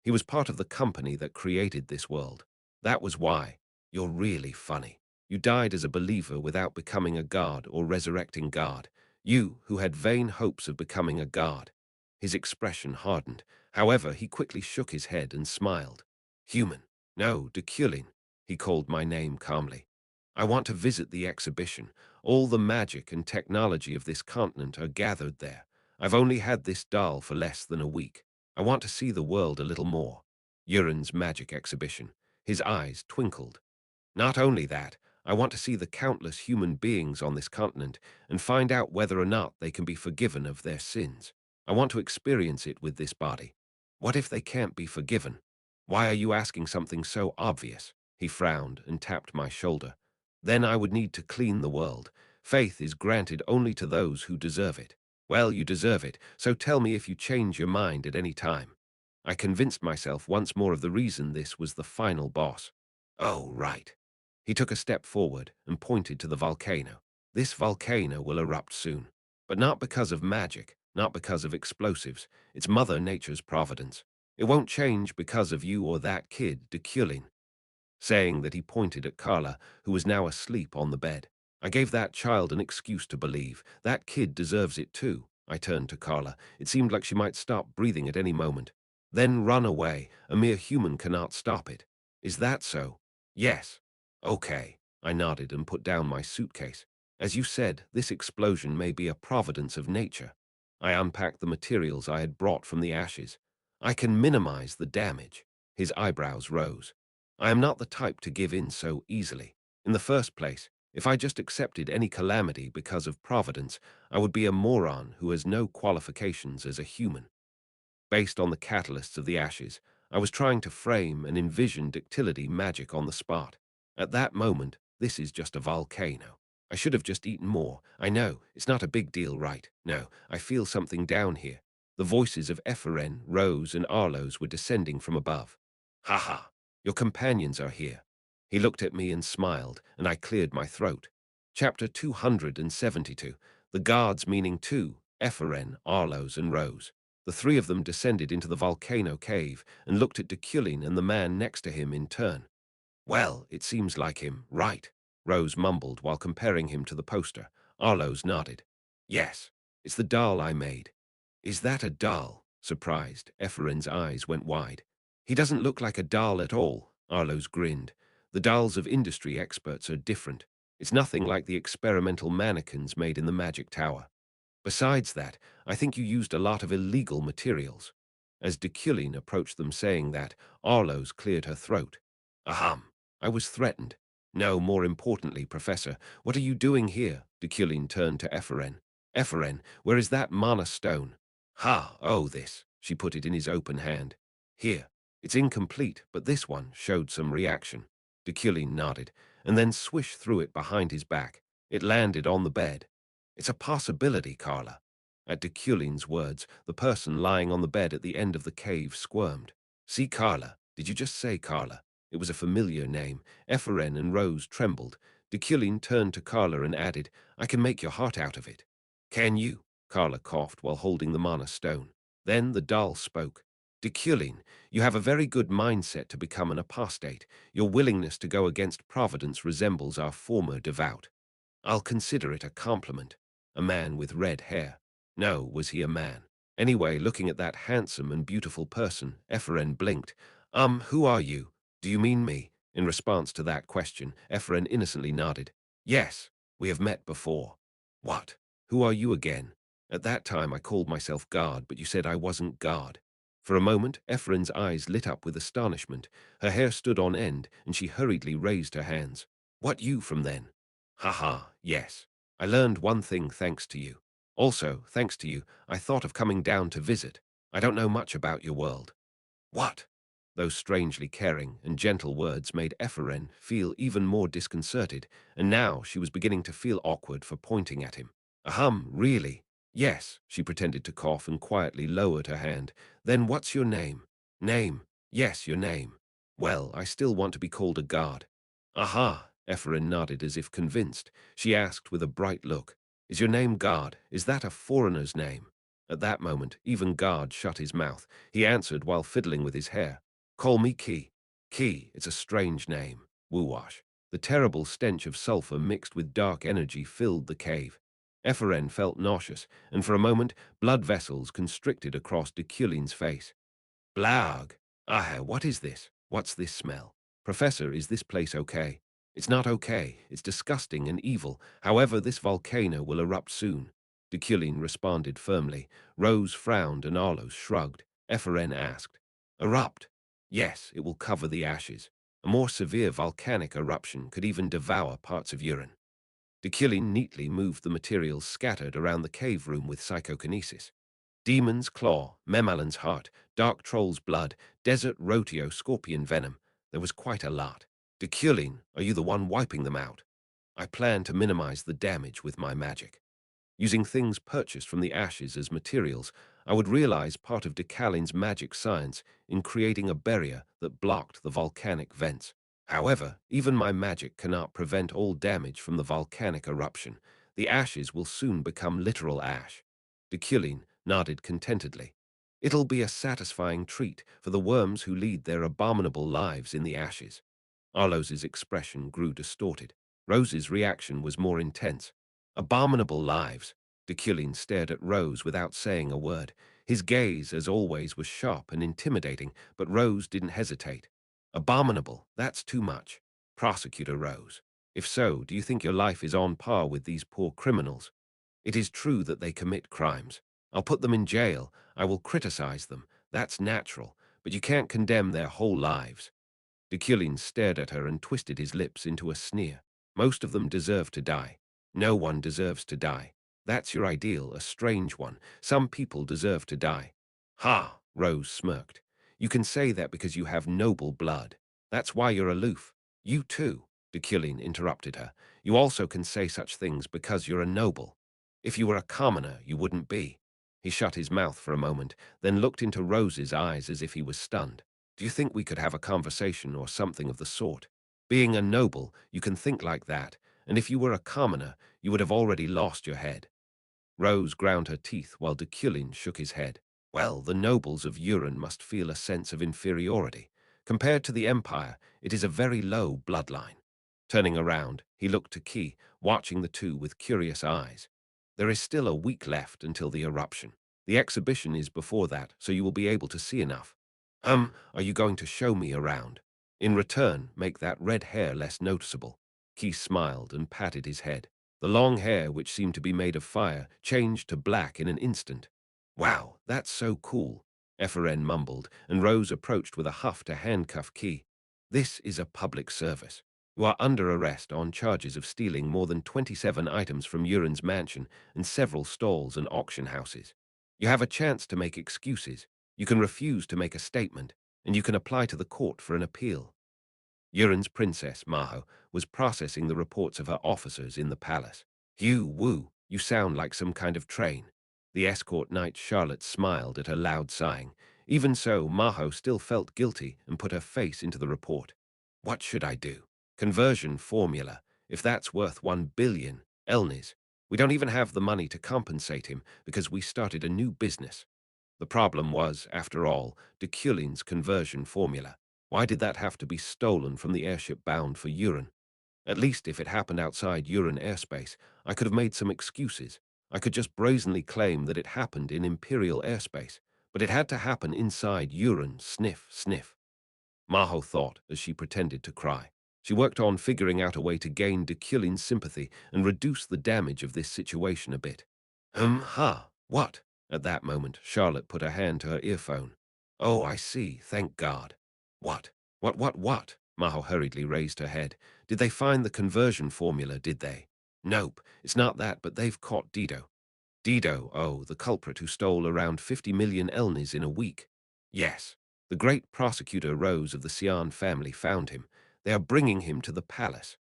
He was part of the company that created this world. That was why. You're really funny. You died as a believer without becoming a god or resurrecting God. You, who had vain hopes of becoming a god. His expression hardened. However, he quickly shook his head and smiled. Human. No, Deculein. He called my name calmly. I want to visit the exhibition. All the magic and technology of this continent are gathered there. I've only had this doll for less than a week. I want to see the world a little more. Urin's magic exhibition. His eyes twinkled. Not only that, I want to see the countless human beings on this continent and find out whether or not they can be forgiven of their sins. I want to experience it with this body. What if they can't be forgiven? Why are you asking something so obvious? He frowned and tapped my shoulder. Then I would need to clean the world. Faith is granted only to those who deserve it. Well, you deserve it, so tell me if you change your mind at any time. I convinced myself once more of the reason this was the final boss. Oh, right. He took a step forward and pointed to the volcano. This volcano will erupt soon, but not because of magic, not because of explosives. It's Mother Nature's providence. It won't change because of you or that kid, Deculein. Saying that, he pointed at Carla, who was now asleep on the bed. I gave that child an excuse to believe. That kid deserves it too. I turned to Carla. It seemed like she might stop breathing at any moment. Then run away. A mere human cannot stop it. Is that so? Yes. Okay. I nodded and put down my suitcase. As you said, this explosion may be a providence of nature. I unpacked the materials I had brought from the ashes. I can minimize the damage. His eyebrows rose. I am not the type to give in so easily. In the first place, if I just accepted any calamity because of providence, I would be a moron who has no qualifications as a human. Based on the catalysts of the ashes, I was trying to frame and envision ductility magic on the spot. At that moment, this is just a volcano. I should have just eaten more. I know, it's not a big deal, right? No, I feel something down here. The voices of Epheren, Rose, and Arlos were descending from above. Ha ha, your companions are here. He looked at me and smiled, and I cleared my throat. Chapter 272. The guards meaning two, Epheren, Arlos, and Rose. The three of them descended into the volcano cave and looked at Deculein and the man next to him in turn. Well, it seems like him, right? Rose mumbled while comparing him to the poster. Arlos nodded. Yes, it's the doll I made. Is that a doll? Surprised, Ephren's eyes went wide. He doesn't look like a doll at all, Arlos grinned. The dolls of industry experts are different. It's nothing like the experimental mannequins made in the Magic Tower. Besides that, I think you used a lot of illegal materials. As Deculein approached them saying that, Arlos cleared her throat. Ahem, I was threatened. No, more importantly, Professor, what are you doing here? Deculein turned to Epheren. Epheren, where is that mana stone? Ha, oh, this. She put it in his open hand. Here. It's incomplete, but this one showed some reaction. Deculein nodded, and then swished through it behind his back. It landed on the bed. It's a possibility, Carla. At Deculein's words, the person lying on the bed at the end of the cave squirmed. See, Carla. Did you just say Carla? It was a familiar name. Epheren and Rose trembled. Deculein turned to Carla and added, I can make your heart out of it. Can you? Carla coughed while holding the mana stone. Then the doll spoke. Deculein, you have a very good mindset to become an apostate. Your willingness to go against Providence resembles our former devout. I'll consider it a compliment. A man with red hair. No, was he a man? Anyway, looking at that handsome and beautiful person, Epheren blinked. Who are you? Do you mean me? In response to that question, Epheren innocently nodded. Yes, we have met before. What? Who are you again? At that time I called myself God, but you said I wasn't God. For a moment, Epheren's eyes lit up with astonishment. Her hair stood on end, and she hurriedly raised her hands. What you from then? Ha ha, yes. I learned one thing thanks to you. Also, thanks to you, I thought of coming down to visit. I don't know much about your world. What? Those strangely caring and gentle words made Epheren feel even more disconcerted, and now she was beginning to feel awkward for pointing at him. Really? Yes, she pretended to cough and quietly lowered her hand. Then what's your name? Name? Yes, your name. Well, I still want to be called a guard. Aha, Epheren nodded as if convinced. She asked with a bright look, Is your name Guard? Is that a foreigner's name? At that moment, even Guard shut his mouth. He answered while fiddling with his hair. Call me Key. Key, it's a strange name. Woowash. The terrible stench of sulfur mixed with dark energy filled the cave. Epheren felt nauseous, and for a moment, blood vessels constricted across Deculein's face. Blag! Ah, what is this? What's this smell? Professor, is this place okay? It's not okay. It's disgusting and evil. However, this volcano will erupt soon. Deculein responded firmly. Rose frowned and Arlos shrugged. Epheren asked, Erupt? Yes, it will cover the ashes. A more severe volcanic eruption could even devour parts of urine. Deculein neatly moved the materials scattered around the cave room with psychokinesis. Demon's claw, Memalin's heart, dark troll's blood, desert rotio scorpion venom. There was quite a lot. Deculein, are you the one wiping them out? I plan to minimize the damage with my magic. Using things purchased from the ashes as materials, I would realize part of Decalein's magic science in creating a barrier that blocked the volcanic vents. However, even my magic cannot prevent all damage from the volcanic eruption. The ashes will soon become literal ash. Deculein nodded contentedly. It'll be a satisfying treat for the worms who lead their abominable lives in the ashes. Arlos's expression grew distorted. Rose's reaction was more intense. Abominable lives. Deculein stared at Rose without saying a word. His gaze, as always, was sharp and intimidating, but Rose didn't hesitate. Abominable, that's too much. Prosecutor Rose. If so, do you think your life is on par with these poor criminals? It is true that they commit crimes. I'll put them in jail. I will criticize them. That's natural, but you can't condemn their whole lives. Deculein stared at her and twisted his lips into a sneer. Most of them deserve to die. No one deserves to die. That's your ideal, a strange one. Some people deserve to die. Ha, Rose smirked. You can say that because you have noble blood. That's why you're aloof. You too, Deculein interrupted her. You also can say such things because you're a noble. If you were a commoner, you wouldn't be. He shut his mouth for a moment, then looked into Rose's eyes as if he was stunned. Do you think we could have a conversation or something of the sort? Being a noble, you can think like that, and if you were a commoner, you would have already lost your head. Rose ground her teeth while Deculein shook his head. Well, the nobles of Urin must feel a sense of inferiority. Compared to the Empire, it is a very low bloodline. Turning around, he looked to Key, watching the two with curious eyes. There is still a week left until the eruption. The exhibition is before that, so you will be able to see enough. Are you going to show me around? In return, make that red hair less noticeable. Key smiled and patted his head. The long hair, which seemed to be made of fire, changed to black in an instant. Wow, that's so cool, Ephraim mumbled, and Rose approached with a huff to handcuff Key. This is a public service. You are under arrest on charges of stealing more than 27 items from Urin's mansion and several stalls and auction houses. You have a chance to make excuses. You can refuse to make a statement, and you can apply to the court for an appeal. Urin's princess, Maho, was processing the reports of her officers in the palace. You, woo, you sound like some kind of train. The escort knight Charlotte smiled at her loud sighing. Even so, Maho still felt guilty and put her face into the report. What should I do? Conversion formula. If that's worth 1 billion, Elnis. We don't even have the money to compensate him because we started a new business. The problem was, after all, Deculein's conversion formula. Why did that have to be stolen from the airship bound for Urin? At least if it happened outside Urin airspace, I could have made some excuses. I could just brazenly claim that it happened in Imperial airspace, but it had to happen inside Urin, sniff, sniff. Maho thought as she pretended to cry. She worked on figuring out a way to gain Deculein's sympathy and reduce the damage of this situation a bit. What? At that moment, Charlotte put her hand to her earphone. Oh, I see, thank God. What? What? Maho hurriedly raised her head. Did they find the conversion formula, did they? Nope, it's not that, but they've caught Dido. Dido, oh, the culprit who stole around 50 million Elnis in a week. Yes, the great prosecutor Rose of the Sian family found him. They are bringing him to the palace.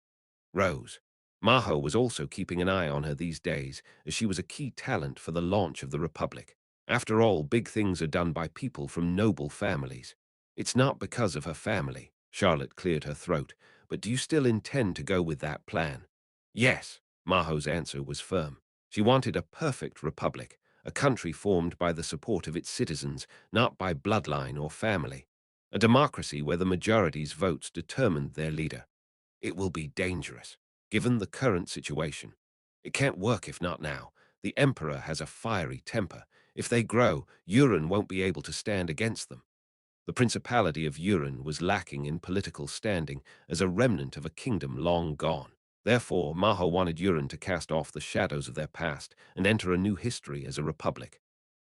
Rose. Maho was also keeping an eye on her these days, as she was a key talent for the launch of the Republic. After all, big things are done by people from noble families. It's not because of her family. Charlotte cleared her throat. But do you still intend to go with that plan? Yes, Maho's answer was firm. She wanted a perfect republic, a country formed by the support of its citizens, not by bloodline or family. A democracy where the majority's votes determined their leader. It will be dangerous, given the current situation. It can't work if not now. The Emperor has a fiery temper. If they grow, Urin won't be able to stand against them. The Principality of Urin was lacking in political standing as a remnant of a kingdom long gone. Therefore, Maho wanted Urin to cast off the shadows of their past and enter a new history as a republic.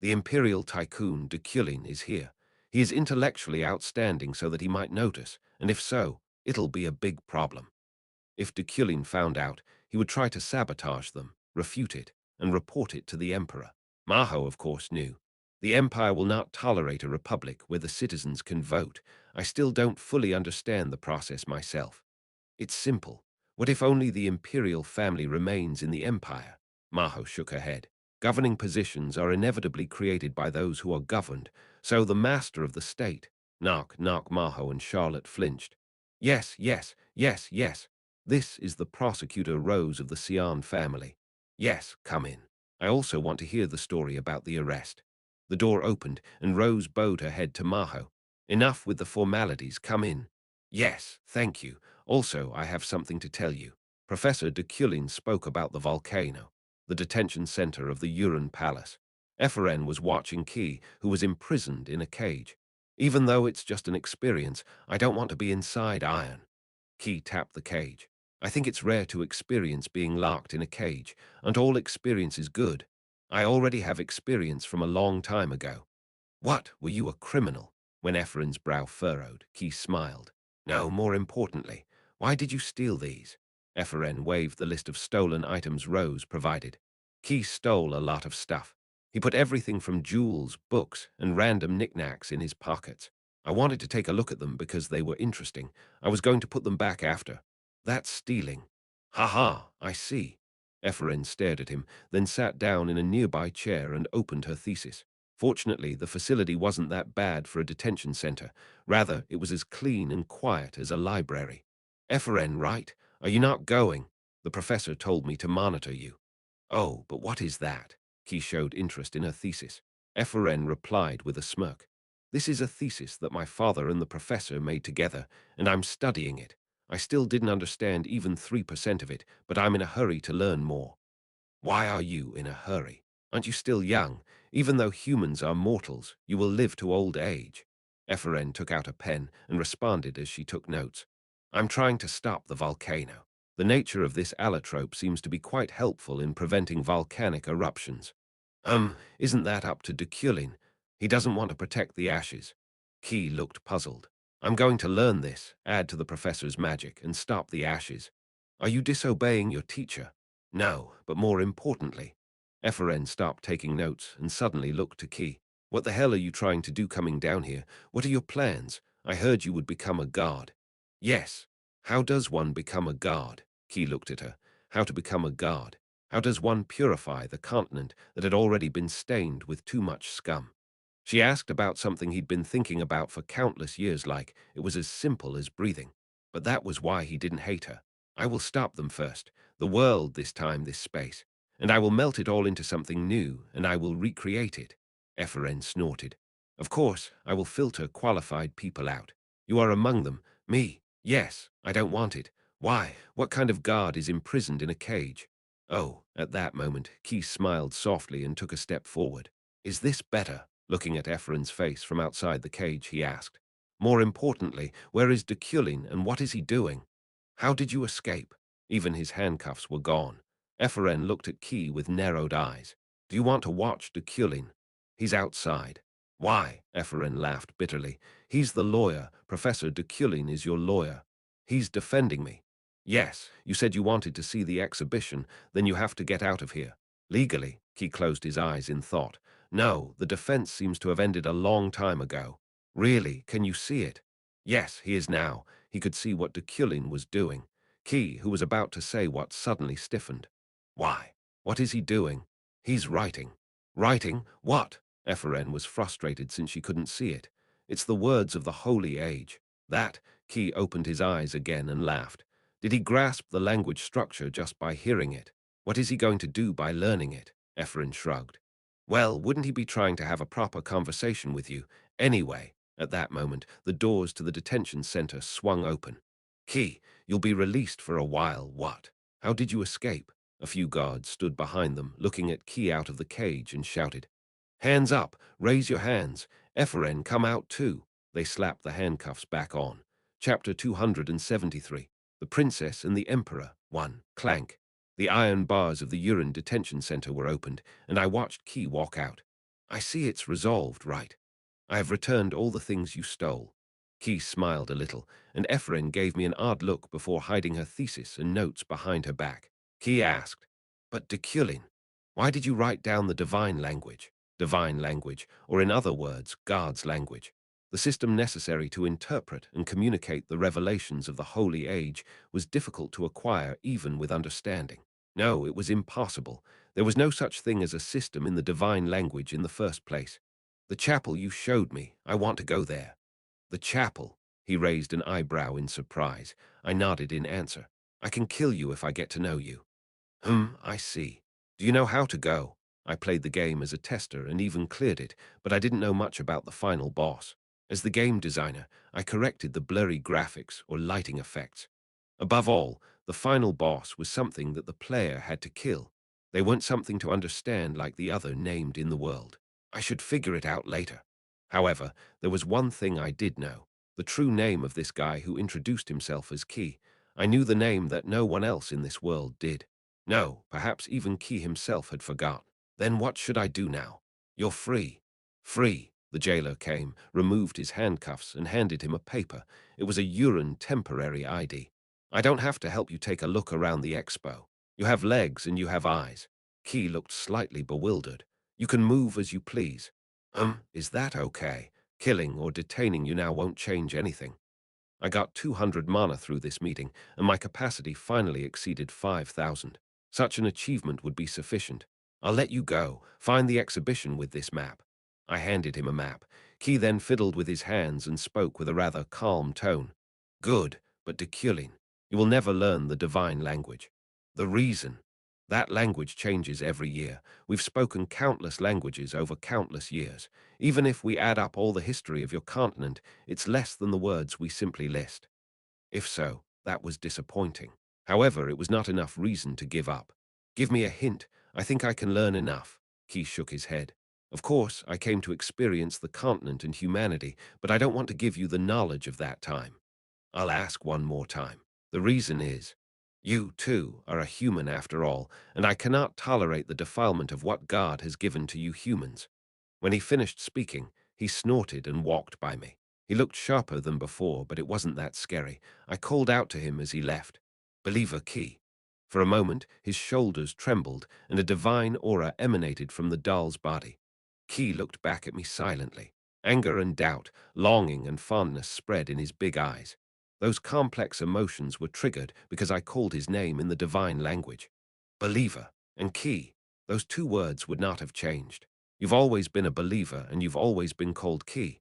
The imperial tycoon Deculein is here. He is intellectually outstanding so that he might notice, and if so, it'll be a big problem. If Deculein found out, he would try to sabotage them, refute it, and report it to the Emperor. Maho, of course, knew. The Empire will not tolerate a republic where the citizens can vote. I still don't fully understand the process myself. It's simple. What if only the imperial family remains in the Empire? Maho shook her head. Governing positions are inevitably created by those who are governed, so the master of the state. Knock, Maho and Charlotte flinched. Yes. This is the prosecutor Rose of the Sian family. Yes, come in. I also want to hear the story about the arrest. The door opened, and Rose bowed her head to Maho. Enough with the formalities, come in. Yes, thank you. Also, I have something to tell you. Professor Deculein spoke about the volcano, the detention center of the Urin Palace. Ephraim was watching Key, who was imprisoned in a cage. Even though it's just an experience, I don't want to be inside iron. Key tapped the cage. I think it's rare to experience being locked in a cage, and all experience is good. I already have experience from a long time ago. What, were you a criminal? When Ephraim's brow furrowed, Key smiled. No, more importantly, why did you steal these? Ephraim waved the list of stolen items Rose provided. Key stole a lot of stuff. He put everything from jewels, books, and random knickknacks in his pockets. I wanted to take a look at them because they were interesting. I was going to put them back after. That's stealing. Ha ha, I see. Ephraim stared at him, then sat down in a nearby chair and opened her thesis. Fortunately, the facility wasn't that bad for a detention center. Rather, it was as clean and quiet as a library. FRN, right? Are you not going? The professor told me to monitor you. Oh, but what is that? Key showed interest in her thesis. FRN replied with a smirk. This is a thesis that my father and the professor made together, and I'm studying it. I still didn't understand even 3% of it, but I'm in a hurry to learn more. Why are you in a hurry? Aren't you still young? Even though humans are mortals, you will live to old age. Eferen took out a pen and responded as she took notes. I'm trying to stop the volcano. The nature of this allotrope seems to be quite helpful in preventing volcanic eruptions. Isn't that up to Deculein? He doesn't want to protect the ashes. Key looked puzzled. I'm going to learn this, add to the professor's magic, and stop the ashes. Are you disobeying your teacher? No, but more importantly. Eferen stopped taking notes and suddenly looked to Key. What the hell are you trying to do coming down here? What are your plans? I heard you would become a god. Yes. How does one become a god? Key looked at her. How to become a god? How does one purify the continent that had already been stained with too much scum? She asked about something he'd been thinking about for countless years, like it was as simple as breathing. But that was why he didn't hate her. I will stop them first. The world this time, this space. And I will melt it all into something new, and I will recreate it. Eferen snorted. Of course, I will filter qualified people out. You are among them. Me. Yes, I don't want it. Why? What kind of guard is imprisoned in a cage? Oh, at that moment, Key smiled softly and took a step forward. Is this better? Looking at Ephron's face from outside the cage, he asked. More importantly, where is Deculein and what is he doing? How did you escape? Even his handcuffs were gone. Ephron looked at Key with narrowed eyes. Do you want to watch Deculein? He's outside. Why? Ephron laughed bitterly. He's the lawyer. Professor Deculein is your lawyer. He's defending me. Yes, you said you wanted to see the exhibition, then you have to get out of here. Legally, Key closed his eyes in thought. No, the defense seems to have ended a long time ago. Really, can you see it? Yes, he is now. He could see what Deculein was doing. Key, who was about to say what, suddenly stiffened. Why? What is he doing? He's writing. Writing? What? Epheren was frustrated since she couldn't see it. It's the words of the holy age. That? Key opened his eyes again and laughed. Did he grasp the language structure just by hearing it? What is he going to do by learning it? Epheren shrugged. Well, wouldn't he be trying to have a proper conversation with you? Anyway, at that moment, the doors to the detention center swung open. Key, you'll be released for a while, what? How did you escape? A few guards stood behind them, looking at Key out of the cage, and shouted, Hands up! Raise your hands! Epheren, come out too! They slapped the handcuffs back on. Chapter 273. The Princess and the Emperor. 1. Clank. The iron bars of the urine detention center were opened, and I watched Key walk out. I see it's resolved, right? I have returned all the things you stole. Key smiled a little, and Ephraim gave me an odd look before hiding her thesis and notes behind her back. Key asked, But Deculein, why did you write down the divine language? Divine language, or in other words, God's language. The system necessary to interpret and communicate the revelations of the Holy Age was difficult to acquire even with understanding. No, it was impossible. There was no such thing as a system in the divine language in the first place. The chapel you showed me, I want to go there. The chapel? He raised an eyebrow in surprise. I nodded in answer. I can kill you if I get to know you. I see. Do you know how to go? I played the game as a tester and even cleared it, but I didn't know much about the final boss. As the game designer, I corrected the blurry graphics or lighting effects. Above all, the final boss was something that the player had to kill. They weren't something to understand like the other named in the world. I should figure it out later. However, there was one thing I did know. The true name of this guy who introduced himself as Key. I knew the name that no one else in this world did. No, perhaps even Key himself had forgotten. Then what should I do now? You're free. Free. The jailer came, removed his handcuffs, and handed him a paper. It was a urine temporary ID. I don't have to help you take a look around the expo. You have legs and you have eyes. Key looked slightly bewildered. You can move as you please. Is that okay? Killing or detaining you now won't change anything. I got 200 mana through this meeting, and my capacity finally exceeded 5,000. Such an achievement would be sufficient. I'll let you go. Find the exhibition with this map. I handed him a map. Key then fiddled with his hands and spoke with a rather calm tone. Good, but Deculein. You will never learn the divine language. The reason? That language changes every year. We've spoken countless languages over countless years. Even if we add up all the history of your continent, it's less than the words we simply list. If so, that was disappointing. However, it was not enough reason to give up. Give me a hint. I think I can learn enough. Key shook his head. Of course, I came to experience the continent and humanity, but I don't want to give you the knowledge of that time. I'll ask one more time. The reason is, you, too, are a human after all, and I cannot tolerate the defilement of what God has given to you humans. When he finished speaking, he snorted and walked by me. He looked sharper than before, but it wasn't that scary. I called out to him as he left, "Believer Key." For a moment, his shoulders trembled, and a divine aura emanated from the doll's body. Key looked back at me silently. Anger and doubt, longing and fondness spread in his big eyes. Those complex emotions were triggered because I called his name in the divine language. Believer and Key, those two words would not have changed. You've always been a believer, and you've always been called Key.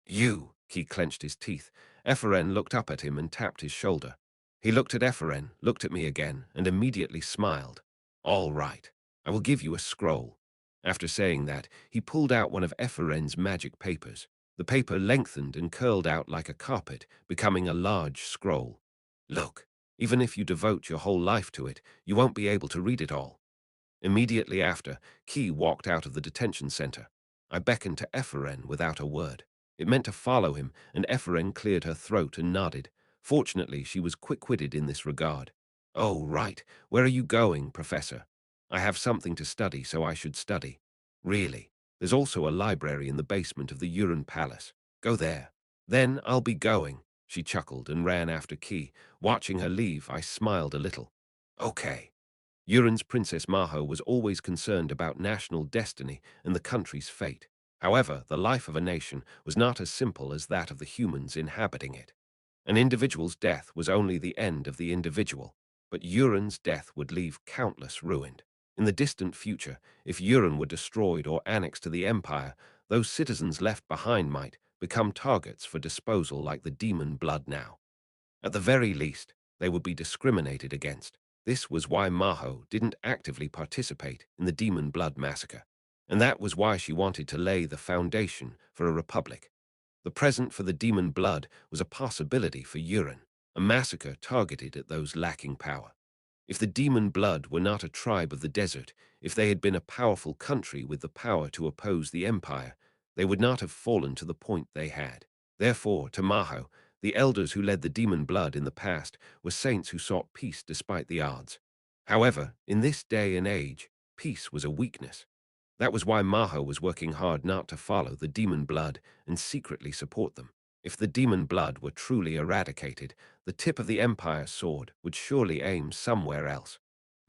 You, Key clenched his teeth. Epheren looked up at him and tapped his shoulder. He looked at Epheren, looked at me again, and immediately smiled. All right, I will give you a scroll. After saying that, he pulled out one of Epheren's magic papers. The paper lengthened and curled out like a carpet, becoming a large scroll. Look, even if you devote your whole life to it, you won't be able to read it all. Immediately after, Key walked out of the detention center. I beckoned to Epheren without a word. It meant to follow him, and Epheren cleared her throat and nodded. Fortunately, she was quick-witted in this regard. Oh, right. Where are you going, Professor? I have something to study, so I should study. Really? There's also a library in the basement of the Uran Palace. Go there. Then I'll be going. She chuckled and ran after Key. Watching her leave, I smiled a little. Okay. Uran's Princess Maho was always concerned about national destiny and the country's fate. However, the life of a nation was not as simple as that of the humans inhabiting it. An individual's death was only the end of the individual, but Uran's death would leave countless ruined. In the distant future, if Uran were destroyed or annexed to the Empire, those citizens left behind might become targets for disposal like the demon blood now. At the very least, they would be discriminated against. This was why Maho didn't actively participate in the Demon Blood massacre, and that was why she wanted to lay the foundation for a republic. The present for the Demon Blood was a possibility for Uran, a massacre targeted at those lacking power. If the Demon Blood were not a tribe of the desert, if they had been a powerful country with the power to oppose the Empire, they would not have fallen to the point they had. Therefore, to Maho, the elders who led the Demon Blood in the past were saints who sought peace despite the odds. However, in this day and age, peace was a weakness. That was why Maho was working hard not to follow the Demon Blood and secretly support them. If the Demon Blood were truly eradicated, the tip of the Empire's sword would surely aim somewhere else.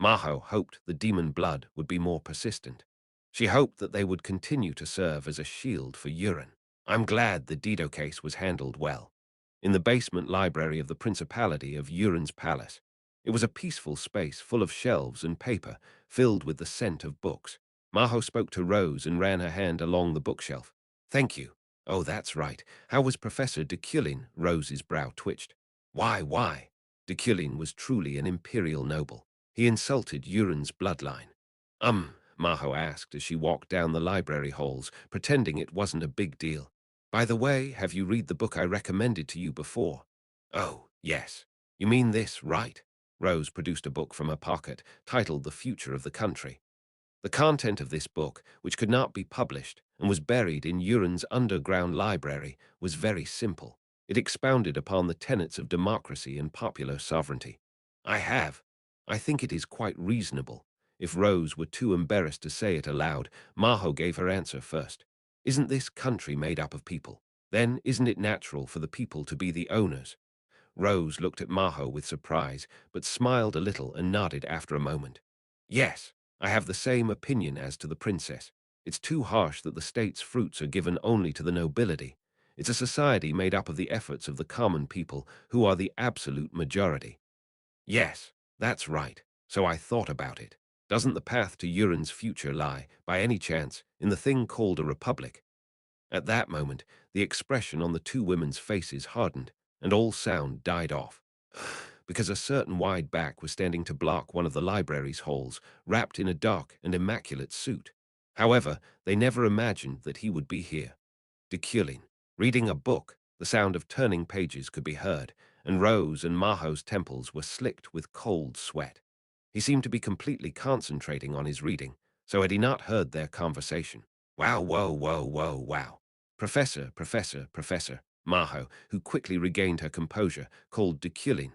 Maho hoped the Demon Blood would be more persistent. She hoped that they would continue to serve as a shield for Uran. I'm glad the Dido case was handled well. In the basement library of the Principality of Uran's palace, it was a peaceful space full of shelves and paper filled with the scent of books. Maho spoke to Rose and ran her hand along the bookshelf. Thank you. Oh, that's right. How was Professor Deculein? Rose's brow twitched. Why? Deculein was truly an imperial noble. He insulted Uran's bloodline. Maho asked as she walked down the library halls, pretending it wasn't a big deal. By the way, have you read the book I recommended to you before? Oh, yes. You mean this, right? Rose produced a book from her pocket, titled The Future of the Country. The content of this book, which could not be published and was buried in Uran's underground library, was very simple. It expounded upon the tenets of democracy and popular sovereignty. I have. I think it is quite reasonable. If Rose were too embarrassed to say it aloud, Maho gave her answer first. Isn't this country made up of people? Then isn't it natural for the people to be the owners? Rose looked at Maho with surprise, but smiled a little and nodded after a moment. Yes, I have the same opinion as to the princess. It's too harsh that the state's fruits are given only to the nobility. It's a society made up of the efforts of the common people, who are the absolute majority. Yes, that's right. So I thought about it. Doesn't the path to Uran's future lie, by any chance, in the thing called a republic? At that moment, the expression on the two women's faces hardened, and all sound died off. because a certain wide back was standing to block one of the library's halls, wrapped in a dark and immaculate suit. However, they never imagined that he would be here. Deculein, reading a book, the sound of turning pages could be heard, and Rose and Maho's temples were slicked with cold sweat. He seemed to be completely concentrating on his reading, so had he not heard their conversation. Wow, whoa, whoa, whoa, wow. Professor, Professor, Professor, Maho, who quickly regained her composure, called Deculein.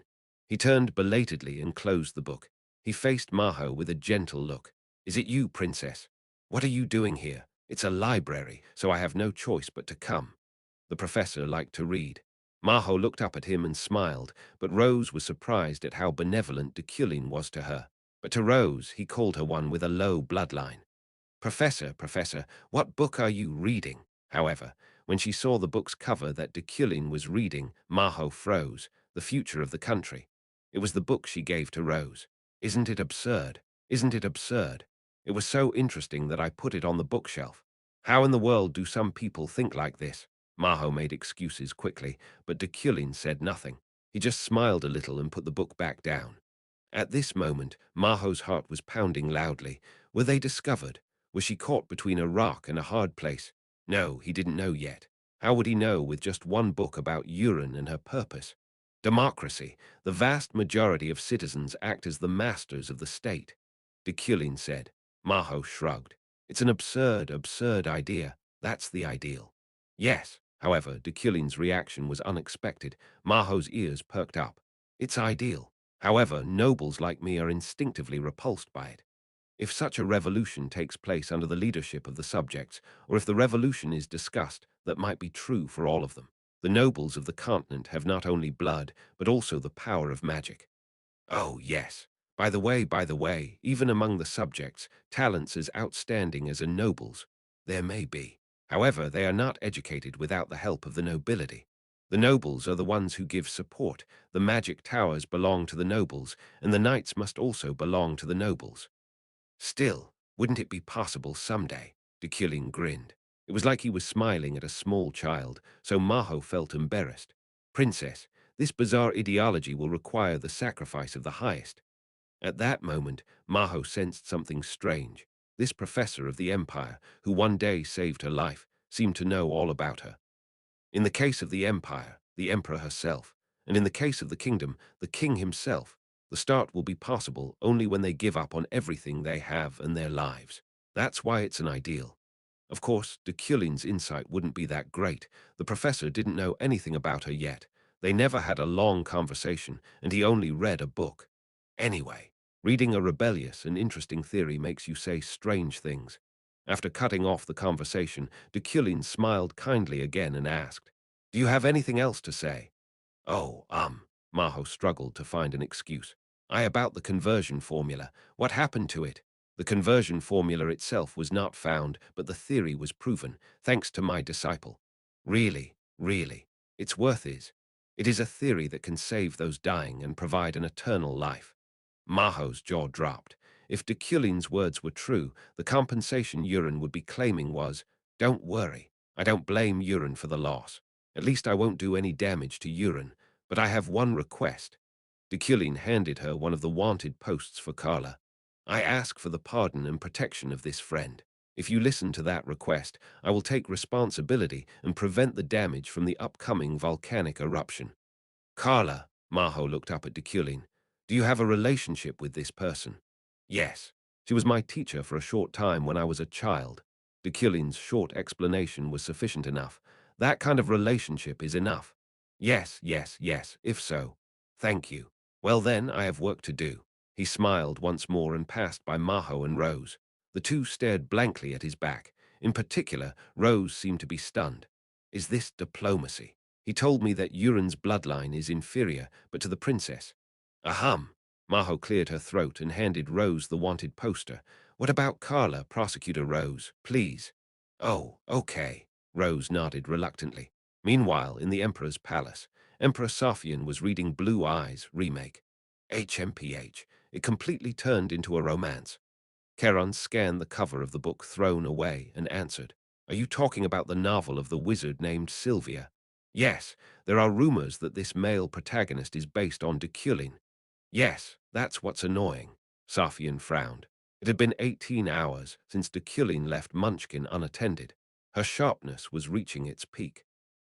He turned belatedly and closed the book. He faced Maho with a gentle look. Is it you, Princess? What are you doing here? It's a library, so I have no choice but to come. The professor liked to read. Maho looked up at him and smiled, but Rose was surprised at how benevolent Deculein was to her. But to Rose, he called her one with a low bloodline. Professor, Professor, what book are you reading? However, when she saw the book's cover that Deculein was reading, Maho froze, The Future of the Country. It was the book she gave to Rose. Isn't it absurd? Isn't it absurd? It was so interesting that I put it on the bookshelf. How in the world do some people think like this? Maho made excuses quickly, but Deculein said nothing. He just smiled a little and put the book back down. At this moment, Maho's heart was pounding loudly. Were they discovered? Was she caught between a rock and a hard place? No, he didn't know yet. How would he know with just one book about urine and her purpose? Democracy. The vast majority of citizens act as the masters of the state. Deculein said. Maho shrugged. It's an absurd, absurd idea. That's the ideal. Yes. However, Deculein's reaction was unexpected. Maho's ears perked up. It's ideal. However, nobles like me are instinctively repulsed by it. If such a revolution takes place under the leadership of the subjects, or if the revolution is discussed, that might be true for all of them. The nobles of the continent have not only blood, but also the power of magic. Oh, yes. By the way, even among the subjects, talents as outstanding as a noble's, there may be. However, they are not educated without the help of the nobility. The nobles are the ones who give support. The magic towers belong to the nobles, and the knights must also belong to the nobles. Still, wouldn't it be possible someday? Deculein grinned. It was like he was smiling at a small child, so Maho felt embarrassed. Princess, this bizarre ideology will require the sacrifice of the highest. At that moment, Maho sensed something strange. This professor of the empire, who one day saved her life, seemed to know all about her. In the case of the empire, the emperor herself, and in the case of the kingdom, the king himself, the start will be possible only when they give up on everything they have and their lives. That's why it's an ideal. Of course, Deculein's insight wouldn't be that great. The professor didn't know anything about her yet. They never had a long conversation, and he only read a book. Anyway, reading a rebellious and interesting theory makes you say strange things. After cutting off the conversation, Deculein smiled kindly again and asked, Do you have anything else to say? Oh, Maho struggled to find an excuse. About the conversion formula. What happened to it? The conversion formula itself was not found, but the theory was proven, thanks to my disciple. Really, really, it's worth it. It is a theory that can save those dying and provide an eternal life. Maho's jaw dropped. If Deculein's words were true, the compensation Urine would be claiming was, Don't worry, I don't blame Urine for the loss. At least I won't do any damage to Urine, but I have one request. Deculein handed her one of the wanted posts for Carla. I ask for the pardon and protection of this friend. If you listen to that request, I will take responsibility and prevent the damage from the upcoming volcanic eruption. Carla, Maho looked up at Deculein. Do you have a relationship with this person? Yes. She was my teacher for a short time when I was a child. Deculein's short explanation was sufficient enough. That kind of relationship is enough. Yes, yes, yes, if so. Thank you. Well then, I have work to do. He smiled once more and passed by Maho and Rose. The two stared blankly at his back. In particular, Rose seemed to be stunned. Is this diplomacy? He told me that Urine's bloodline is inferior, but to the princess. Ahem. Maho cleared her throat and handed Rose the wanted poster. What about Carla, Prosecutor Rose, please? Oh, okay. Rose nodded reluctantly. Meanwhile, in the Emperor's palace, Emperor Sophian was reading Blue Eyes remake. HMPH. It completely turned into a romance. Charon scanned the cover of the book thrown away and answered, Are you talking about the novel of the wizard named Sylvia? Yes, there are rumors that this male protagonist is based on Deculein. Yes, that's what's annoying. Safian frowned. It had been 18 hours since Deculein left Munchkin unattended. Her sharpness was reaching its peak.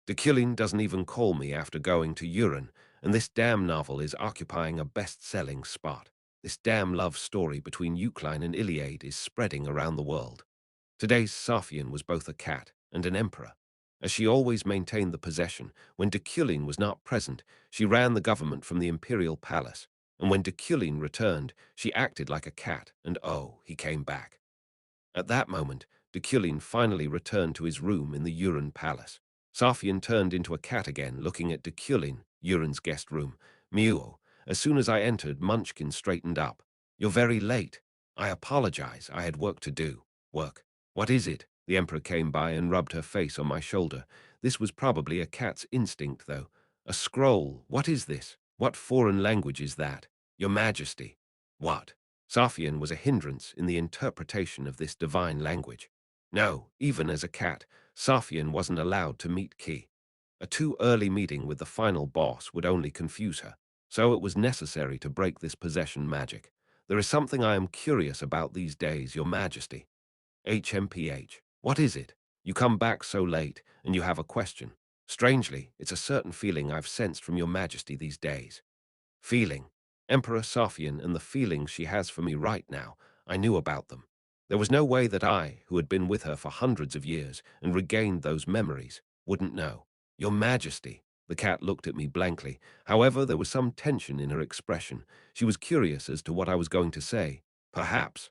Deculein doesn't even call me after going to urine, and this damn novel is occupying a best-selling spot. This damn love story between Euclid and Iliade is spreading around the world. Today's Safian was both a cat and an emperor. As she always maintained the possession, when Deculein was not present, she ran the government from the imperial palace, and when Deculein returned, she acted like a cat, and oh, he came back. At that moment, Deculein finally returned to his room in the Uran palace. Safian turned into a cat again, looking at Deculein, Uran's guest room. Mew. As soon as I entered, Munchkin straightened up. You're very late. I apologize. I had work to do. Work. What is it? The Emperor came by and rubbed her face on my shoulder. This was probably a cat's instinct, though. A scroll. What is this? What foreign language is that? Your Majesty. What? Safian was a hindrance in the interpretation of this divine language. No, even as a cat, Safian wasn't allowed to meet Ki. A too early meeting with the final boss would only confuse her, so it was necessary to break this possession magic. There is something I am curious about these days, Your Majesty. HMPH. What is it? You come back so late, and you have a question. Strangely, it's a certain feeling I've sensed from Your Majesty these days. Feeling. Emperor Safian and the feelings she has for me right now, I knew about them. There was no way that I, who had been with her for hundreds of years and regained those memories, wouldn't know. Your Majesty. The cat looked at me blankly. However, there was some tension in her expression. She was curious as to what I was going to say. Perhaps.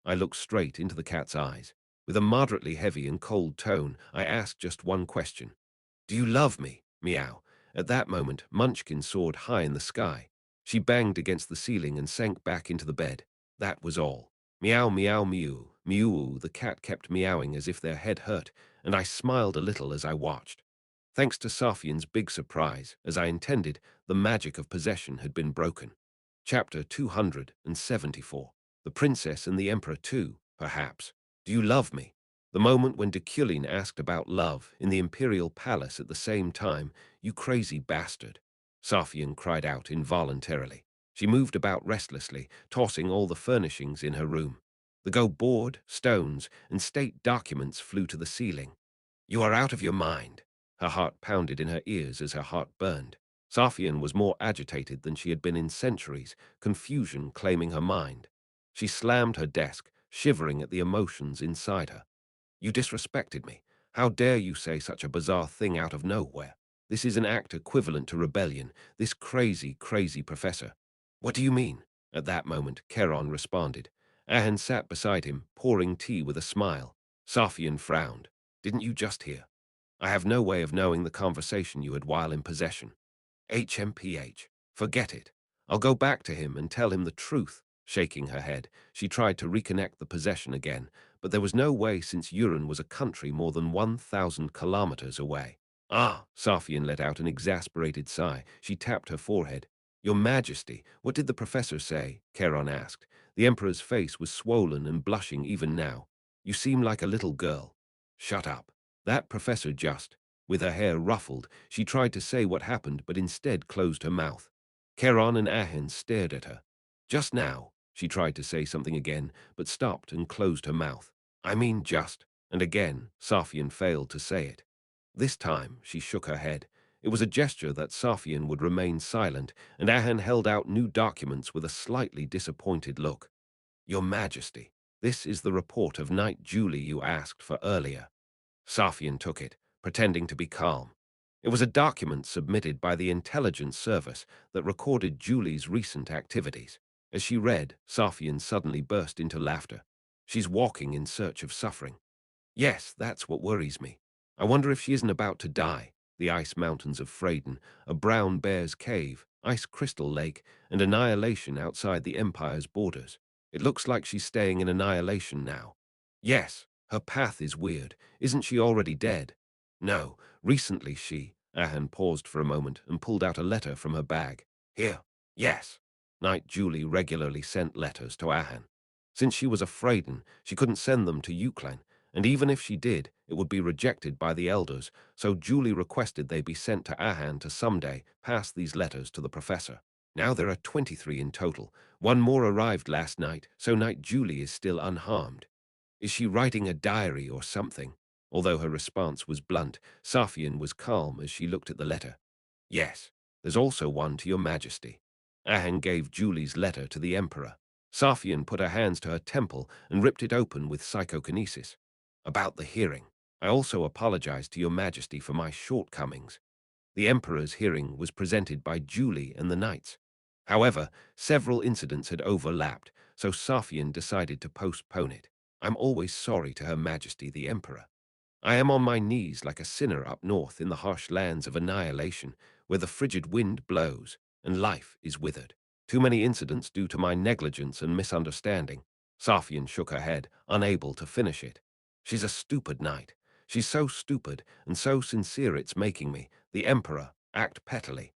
I looked straight into the cat's eyes. With a moderately heavy and cold tone, I asked just one question. Do you love me? Meow. At that moment, Munchkin soared high in the sky. She banged against the ceiling and sank back into the bed. That was all. Meow, meow, mew. Mew, the cat kept meowing as if their head hurt, and I smiled a little as I watched. Thanks to Safian's big surprise, as I intended, the magic of possession had been broken. Chapter 274. The Princess and the Emperor too, perhaps. Do you love me? The moment when Deculein asked about love in the imperial palace at the same time, you crazy bastard. Safian cried out involuntarily. She moved about restlessly, tossing all the furnishings in her room. The gold board, stones, and state documents flew to the ceiling. You are out of your mind. Her heart pounded in her ears as her heart burned. Safian was more agitated than she had been in centuries, confusion claiming her mind. She slammed her desk, shivering at the emotions inside her. You disrespected me. How dare you say such a bizarre thing out of nowhere? This is an act equivalent to rebellion, this crazy, crazy professor. What do you mean? At that moment, Charon responded. Ahan sat beside him, pouring tea with a smile. Safian frowned. Didn't you just hear? I have no way of knowing the conversation you had while in possession. HMPH. Forget it. I'll go back to him and tell him the truth. Shaking her head, she tried to reconnect the possession again, but there was no way since Uran was a country more than 1,000 kilometers away. Ah, Safian let out an exasperated sigh. She tapped her forehead. Your Majesty, what did the professor say? Charon asked. The Emperor's face was swollen and blushing even now. You seem like a little girl. Shut up. That professor just. With her hair ruffled, she tried to say what happened but instead closed her mouth. Charon and Ahen stared at her. Just now, she tried to say something again, but stopped and closed her mouth. I mean just. And again, Safian failed to say it. This time, she shook her head. It was a gesture that Safian would remain silent, and Ahan held out new documents with a slightly disappointed look. Your Majesty, this is the report of Knight Julie you asked for earlier. Safian took it, pretending to be calm. It was a document submitted by the intelligence service that recorded Julie's recent activities. As she read, Safian suddenly burst into laughter. She's walking in search of suffering. Yes, that's what worries me. I wonder if she isn't about to die. The ice mountains of Freyden, a brown bear's cave, ice crystal lake, and annihilation outside the Empire's borders. It looks like she's staying in annihilation now. Yes, her path is weird. Isn't she already dead? No, recently she... Ahan paused for a moment and pulled out a letter from her bag. Here. Yes. Knight Julie regularly sent letters to Ahan. Since she was a Freyden, she couldn't send them to Euclid, and even if she did, it would be rejected by the elders, so Julie requested they be sent to Ahan to someday pass these letters to the professor. Now there are 23 in total. One more arrived last night, so Knight Julie is still unharmed. Is she writing a diary or something? Although her response was blunt, Safian was calm as she looked at the letter. Yes, there's also one to your majesty. Ahan gave Julie's letter to the emperor. Safian put her hands to her temple and ripped it open with psychokinesis. About the hearing, I also apologize to your majesty for my shortcomings. The emperor's hearing was presented by Julie and the knights. However, several incidents had overlapped, so Safian decided to postpone it. I'm always sorry to Her Majesty the Emperor. I am on my knees like a sinner up north in the harsh lands of annihilation, where the frigid wind blows and life is withered. Too many incidents due to my negligence and misunderstanding. Safian shook her head, unable to finish it. She's a stupid knight. She's so stupid and so sincere it's making me, the Emperor, act pettily.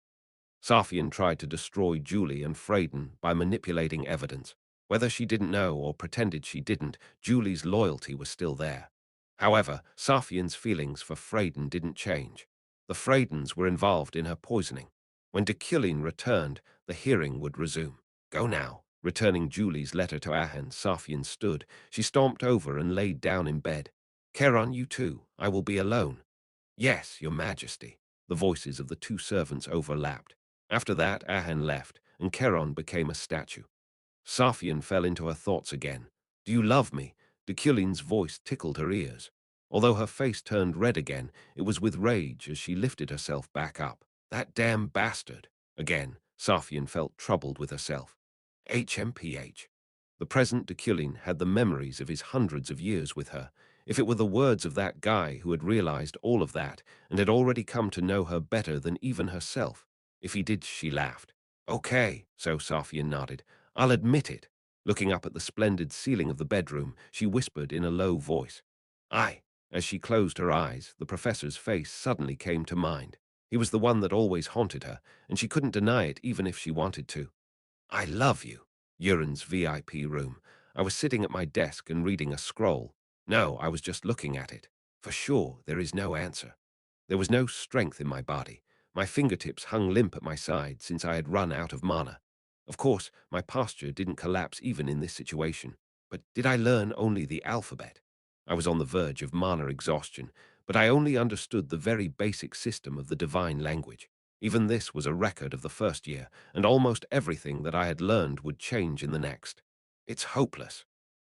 Safian tried to destroy Julie and Freyden by manipulating evidence. Whether she didn't know or pretended she didn't, Julie's loyalty was still there. However, Safian's feelings for Freyden didn't change. The Freydens were involved in her poisoning. When Deculein returned, the hearing would resume. Go now. Returning Julie's letter to Ahan, Safian stood. She stomped over and laid down in bed. Keron, you too. I will be alone. Yes, your majesty. The voices of the two servants overlapped. After that, Ahan left, and Keron became a statue. Safian fell into her thoughts again. Do you love me? Deculein's voice tickled her ears. Although her face turned red again, it was with rage as she lifted herself back up. That damn bastard. Again, Safian felt troubled with herself. HMPH. The present Deculein had the memories of his hundreds of years with her. If it were the words of that guy who had realized all of that and had already come to know her better than even herself. If he did, she laughed. Okay, so Safian nodded. I'll admit it. Looking up at the splendid ceiling of the bedroom, she whispered in a low voice. Aye. As she closed her eyes, the professor's face suddenly came to mind. He was the one that always haunted her, and she couldn't deny it even if she wanted to. I love you. Urin's VIP room. I was sitting at my desk and reading a scroll. No, I was just looking at it. For sure, there is no answer. There was no strength in my body. My fingertips hung limp at my side since I had run out of mana. Of course, my posture didn't collapse even in this situation. But did I learn only the alphabet? I was on the verge of mana exhaustion, but I only understood the very basic system of the divine language. Even this was a record of the first year, and almost everything that I had learned would change in the next. It's hopeless.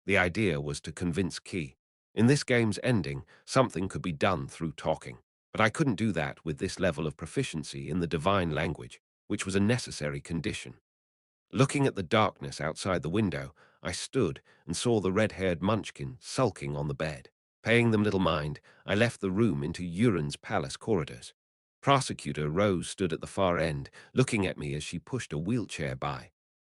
The idea was to convince Key. In this game's ending, something could be done through talking. But I couldn't do that with this level of proficiency in the divine language, which was a necessary condition. Looking at the darkness outside the window, I stood and saw the red-haired munchkin sulking on the bed. Paying them little mind, I left the room into Urin's palace corridors. Prosecutor Rose stood at the far end, looking at me as she pushed a wheelchair by.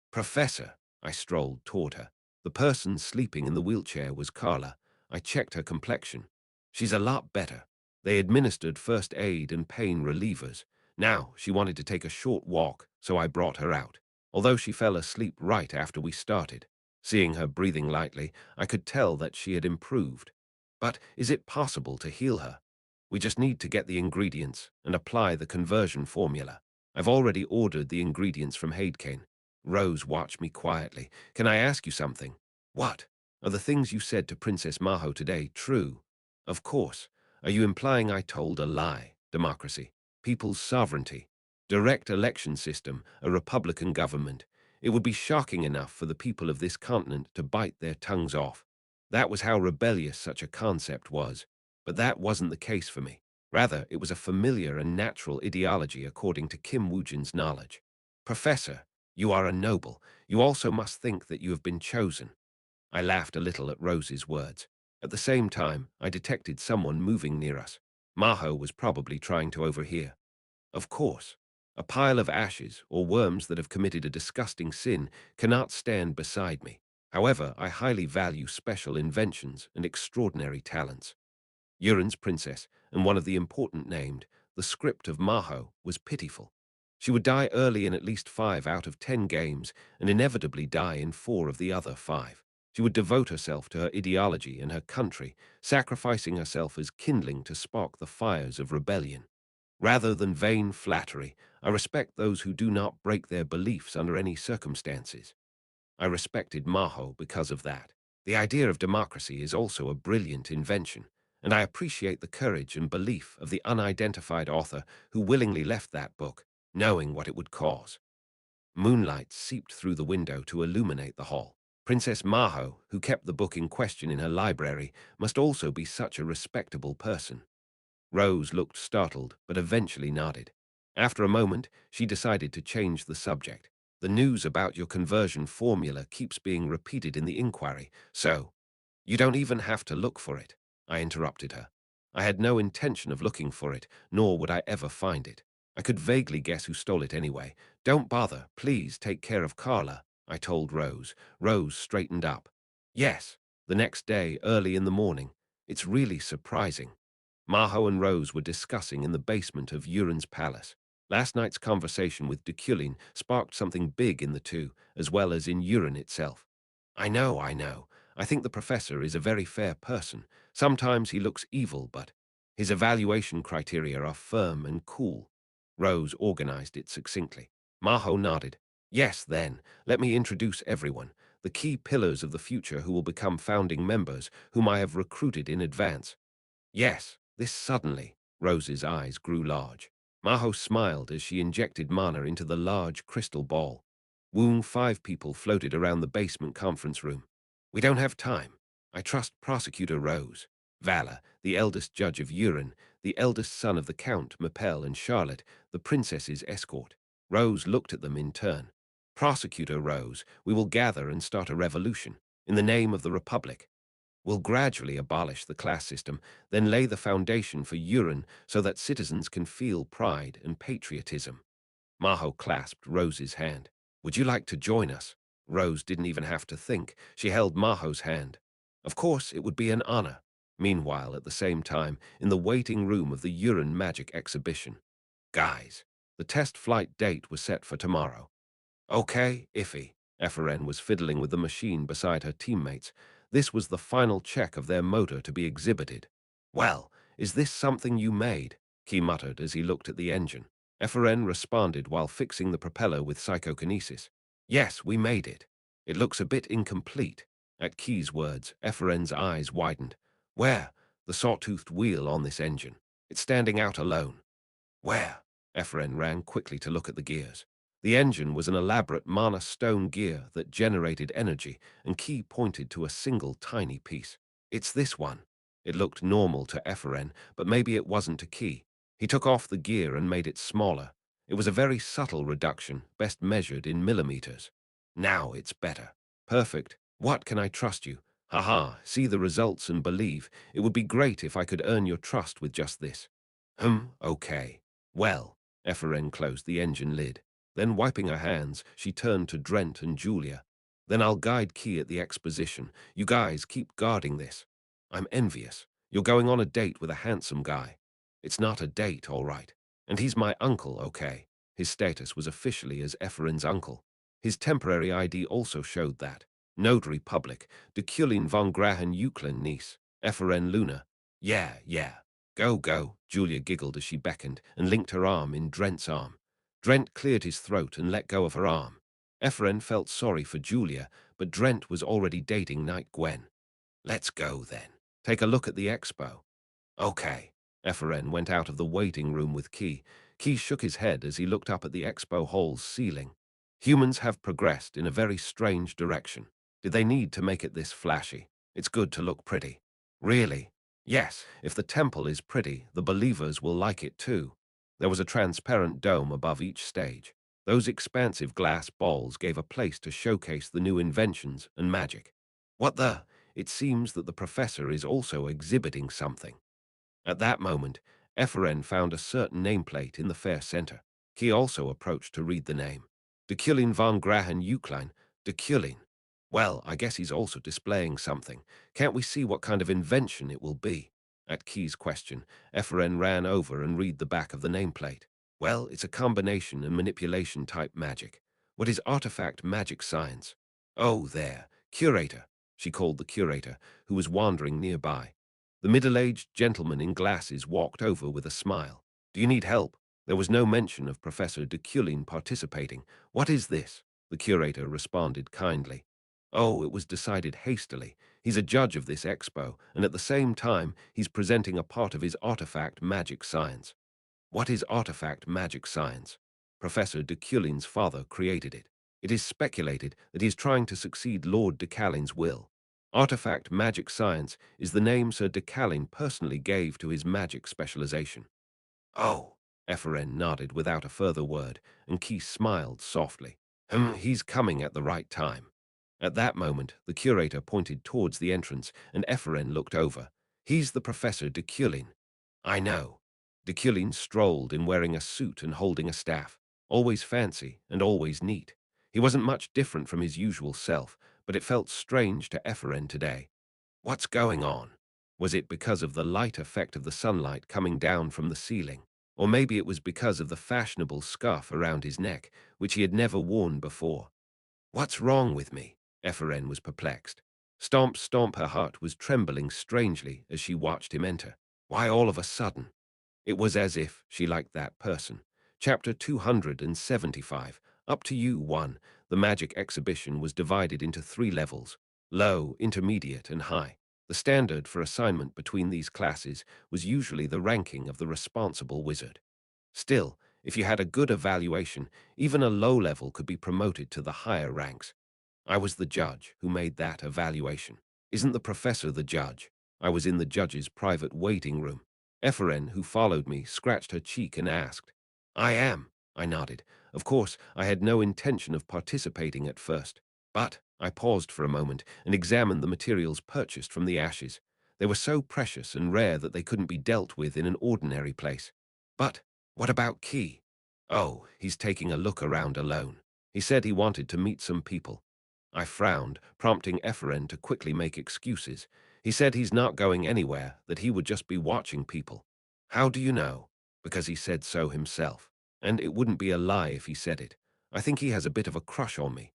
Professor, I strolled toward her. The person sleeping in the wheelchair was Carla. I checked her complexion. She's a lot better. They administered first aid and pain relievers. Now she wanted to take a short walk, so I brought her out. Although she fell asleep right after we started. Seeing her breathing lightly, I could tell that she had improved. But is it possible to heal her? We just need to get the ingredients and apply the conversion formula. I've already ordered the ingredients from Hadekane. Rose watched me quietly. Can I ask you something? What? Are the things you said to Princess Maho today true? Of course. Are you implying I told a lie? Democracy. People's sovereignty. Direct election system, a republican government. It would be shocking enough for the people of this continent to bite their tongues off. That was how rebellious such a concept was. But that wasn't the case for me. Rather, it was a familiar and natural ideology according to Kim Woojin's knowledge. Professor, you are a noble. You also must think that you have been chosen. I laughed a little at Rose's words. At the same time, I detected someone moving near us. Maho was probably trying to overhear. Of course. A pile of ashes or worms that have committed a disgusting sin cannot stand beside me. However, I highly value special inventions and extraordinary talents. Urin's princess, and one of the important named, the script of Maho, was pitiful. She would die early in at least 5 out of 10 games and inevitably die in 4 of the other 5. She would devote herself to her ideology and her country, sacrificing herself as kindling to spark the fires of rebellion. Rather than vain flattery, I respect those who do not break their beliefs under any circumstances. I respected Maho because of that. The idea of democracy is also a brilliant invention, and I appreciate the courage and belief of the unidentified author who willingly left that book, knowing what it would cause. Moonlight seeped through the window to illuminate the hall. Princess Maho, who kept the book in question in her library, must also be such a respectable person. Rose looked startled, but eventually nodded. After a moment, she decided to change the subject. The news about your conversion formula keeps being repeated in the inquiry, so you don't even have to look for it. I interrupted her. I had no intention of looking for it, nor would I ever find it. I could vaguely guess who stole it anyway. Don't bother, please take care of Carla, I told Rose. Rose straightened up. Yes, the next day, early in the morning. It's really surprising. Maho and Rose were discussing in the basement of Urin's palace. Last night's conversation with Deculein sparked something big in the two, as well as in Urin itself. I know, I know. I think the professor is a very fair person. Sometimes he looks evil, but his evaluation criteria are firm and cool. Rose organized it succinctly. Maho nodded. Yes, then, let me introduce everyone, the key pillars of the future who will become founding members, whom I have recruited in advance. Yes, this suddenly. Rose's eyes grew large. Maho smiled as she injected mana into the large crystal ball. Woong 5 people floated around the basement conference room. We don't have time. I trust Prosecutor Rose. Vala, the eldest judge of Urin, the eldest son of the Count, Mapel, and Charlotte, the princess's escort. Rose looked at them in turn. Prosecutor Rose, we will gather and start a revolution. In the name of the Republic. We'll gradually abolish the class system, then lay the foundation for Urin so that citizens can feel pride and patriotism. Maho clasped Rose's hand. Would you like to join us? Rose didn't even have to think. She held Maho's hand. Of course, it would be an honor. Meanwhile, at the same time, in the waiting room of the Urin Magic Exhibition. Guys, the test flight date was set for tomorrow. Okay, iffy. Eferen was fiddling with the machine beside her teammates. This was the final check of their motor to be exhibited. Well, is this something you made? Key muttered as he looked at the engine. Eferen responded while fixing the propeller with psychokinesis. Yes, we made it. It looks a bit incomplete. At Key's words, Eferen's eyes widened. Where? The saw-toothed wheel on this engine. It's standing out alone. Where? Efren ran quickly to look at the gears. The engine was an elaborate mana stone gear that generated energy, and Key pointed to a single tiny piece. It's this one. It looked normal to Eferen, but maybe it wasn't to Key. He took off the gear and made it smaller. It was a very subtle reduction, best measured in millimeters. Now it's better. Perfect. What can I trust you? Haha, see the results and believe. It would be great if I could earn your trust with just this. Okay. Well, Eferen closed the engine lid. Then, wiping her hands, she turned to Drent and Julia. Then I'll guide Key at the exposition. You guys keep guarding this. I'm envious. You're going on a date with a handsome guy. It's not a date, all right. And he's my uncle, okay? His status was officially as Eferen's uncle. His temporary ID also showed that. Notary public, Deculein von Grahen Euclin niece, Eferen Luna. Yeah. Go, Julia giggled as she beckoned and linked her arm in Drent's arm. Drent cleared his throat and let go of her arm. Eferen felt sorry for Julia, but Drent was already dating Night Gwen. Let's go, then. Take a look at the expo. Okay. Eferen went out of the waiting room with Key. Key shook his head as he looked up at the expo hall's ceiling. Humans have progressed in a very strange direction. Did they need to make it this flashy? It's good to look pretty. Really? Yes, if the temple is pretty, the believers will like it too. There was a transparent dome above each stage. Those expansive glass balls gave a place to showcase the new inventions and magic. What the? It seems that the professor is also exhibiting something. At that moment, Eferen found a certain nameplate in the fair center. He also approached to read the name. Deculein von Grahen Euclin. Deculein. Well, I guess he's also displaying something. Can't we see what kind of invention it will be? At Key's question, Eferen ran over and read the back of the nameplate. Well, it's a combination and manipulation type magic. What is artifact magic science? Oh, there. Curator, she called the curator, who was wandering nearby. The middle-aged gentleman in glasses walked over with a smile. Do you need help? There was no mention of Professor Deculein participating. What is this? The curator responded kindly. Oh, it was decided hastily. He's a judge of this expo, and at the same time, he's presenting a part of his artifact magic science. What is artifact magic science? Professor Deculein's father created it. It is speculated that he is trying to succeed Lord Decalein's will. Artifact magic science is the name Sir Deculein personally gave to his magic specialization. Oh, Ephraim nodded without a further word, and Keith smiled softly. He's coming at the right time. At that moment, the curator pointed towards the entrance, and Ephraim looked over. He's the Professor Deculein. I know. Deculein strolled in wearing a suit and holding a staff, always fancy and always neat. He wasn't much different from his usual self, but it felt strange to Ephraim today. What's going on? Was it because of the light effect of the sunlight coming down from the ceiling? Or maybe it was because of the fashionable scarf around his neck, which he had never worn before. What's wrong with me? Ephraim was perplexed. Stomp, stomp, her heart was trembling strangely as she watched him enter. Why all of a sudden? It was as if she liked that person. Chapter 275. Up to you, 1. The magic exhibition was divided into 3 levels: low, intermediate, and high. The standard for assignment between these classes was usually the ranking of the responsible wizard. Still, if you had a good evaluation, even a low level could be promoted to the higher ranks. I was the judge who made that evaluation. Isn't the professor the judge? I was in the judge's private waiting room. Ephraim, who followed me, scratched her cheek and asked. I am, I nodded. Of course, I had no intention of participating at first. But I paused for a moment and examined the materials purchased from the ashes. They were so precious and rare that they couldn't be dealt with in an ordinary place. But what about Key? Oh, he's taking a look around alone. He said he wanted to meet some people. I frowned, prompting Ephraim to quickly make excuses. He said he's not going anywhere, that he would just be watching people. How do you know? Because he said so himself. And it wouldn't be a lie if he said it. I think he has a bit of a crush on me.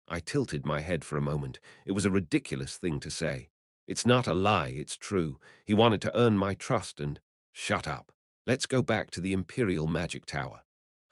I tilted my head for a moment. It was a ridiculous thing to say. It's not a lie, it's true. He wanted to earn my trust and— Shut up. Let's go back to the Imperial Magic Tower.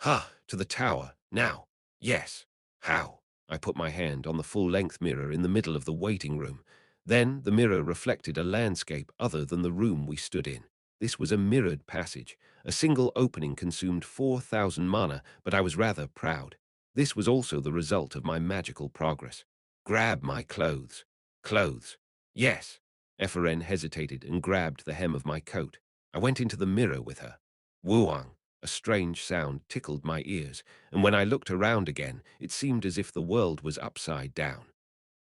To the tower, now. Yes. How? I put my hand on the full-length mirror in the middle of the waiting room. Then the mirror reflected a landscape other than the room we stood in. This was a mirrored passage. A single opening consumed 4,000 mana, but I was rather proud. This was also the result of my magical progress. Grab my clothes. Clothes. Yes. Ephraim hesitated and grabbed the hem of my coat. I went into the mirror with her. Wuang. A strange sound tickled my ears, and when I looked around again, it seemed as if the world was upside down.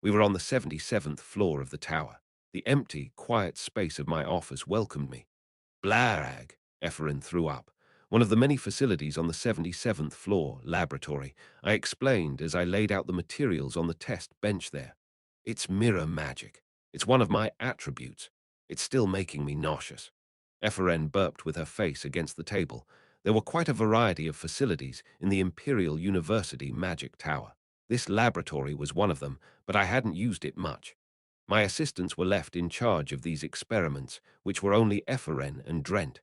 We were on the 77th floor of the tower. The empty, quiet space of my office welcomed me. Blarag, Ephraim threw up. One of the many facilities on the 77th floor, laboratory, I explained as I laid out the materials on the test bench there. It's mirror magic. It's one of my attributes. It's still making me nauseous. Ephraim burped with her face against the table. There were quite a variety of facilities in the Imperial University Magic Tower. This laboratory was one of them, but I hadn't used it much. My assistants were left in charge of these experiments, which were only Ephraim and Drent.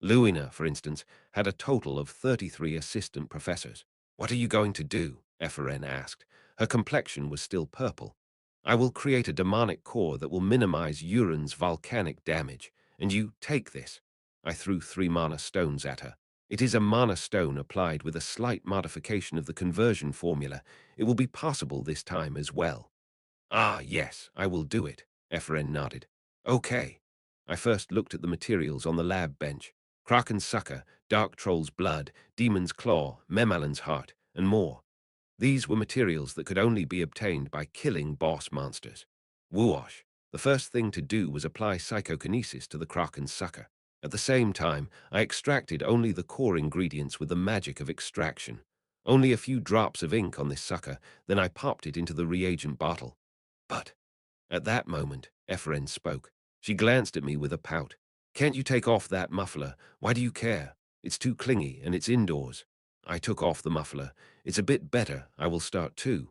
Luina, for instance, had a total of 33 assistant professors. What are you going to do? Ephraim asked. Her complexion was still purple. I will create a demonic core that will minimize Uran's volcanic damage, and you take this. I threw 3 mana stones at her. It is a mana stone applied with a slight modification of the conversion formula. It will be possible this time as well. Ah, yes, I will do it, Ephraim nodded. Okay. I first looked at the materials on the lab bench. Kraken's sucker, dark troll's blood, demon's claw, Memalin's heart, and more. These were materials that could only be obtained by killing boss monsters. Whoosh. The first thing to do was apply psychokinesis to the Kraken's sucker. At the same time, I extracted only the core ingredients with the magic of extraction. Only a few drops of ink on this sucker, then I popped it into the reagent bottle. But at that moment, Ephraim spoke. She glanced at me with a pout. Can't you take off that muffler? Why do you care? It's too clingy, and it's indoors. I took off the muffler. It's a bit better. I will start too.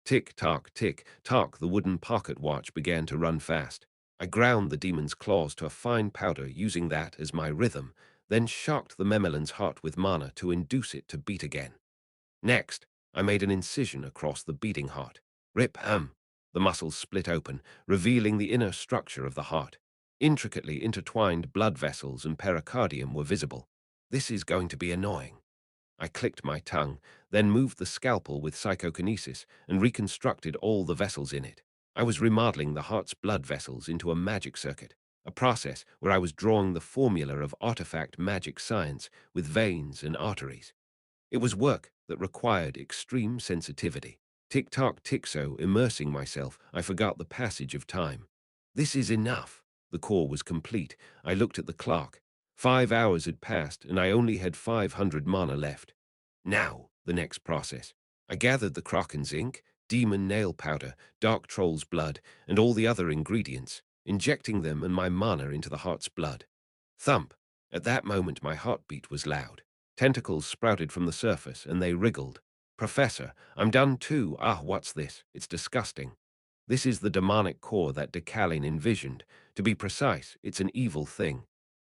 Tick-tock, tick-tock, the wooden pocket watch began to run fast. I ground the demon's claws to a fine powder, using that as my rhythm. then shocked the Memelan's heart with mana to induce it to beat again. Next, I made an incision across the beating heart. Rip, the muscles split open, revealing the inner structure of the heart. Intricately intertwined blood vessels and pericardium were visible. This is going to be annoying. I clicked my tongue, then moved the scalpel with psychokinesis and reconstructed all the vessels in it. I was remodeling the heart's blood vessels into a magic circuit, a process where I was drawing the formula of artifact magic science with veins and arteries. It was work that required extreme sensitivity. Tick-tock, tick-so, immersing myself, I forgot the passage of time. This is enough. The core was complete. I looked at the clock. 5 hours had passed, and I only had 500 mana left. Now, the next process. I gathered the Kraken's ink, demon nail powder, dark troll's blood, and all the other ingredients, injecting them and my mana into the heart's blood. Thump! At that moment my heartbeat was loud. Tentacles sprouted from the surface, and they wriggled. Professor, I'm done too. Ah, what's this? It's disgusting. This is the demonic core that Deculein envisioned. To be precise, it's an evil thing.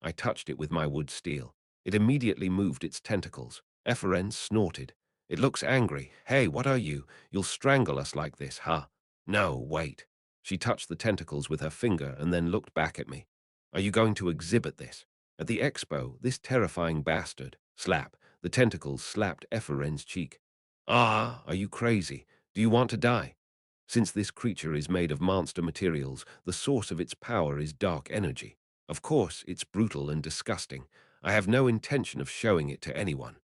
I touched it with my wood steel. It immediately moved its tentacles. Eferen snorted. It looks angry. Hey, what are you? You'll strangle us like this, huh? No, wait. She touched the tentacles with her finger and then looked back at me. Are you going to exhibit this? At the expo, this terrifying bastard, slap, the tentacles slapped Eferen's cheek. Ah, are you crazy? Do you want to die? Since this creature is made of monster materials, the source of its power is dark energy. Of course, it's brutal and disgusting. I have no intention of showing it to anyone.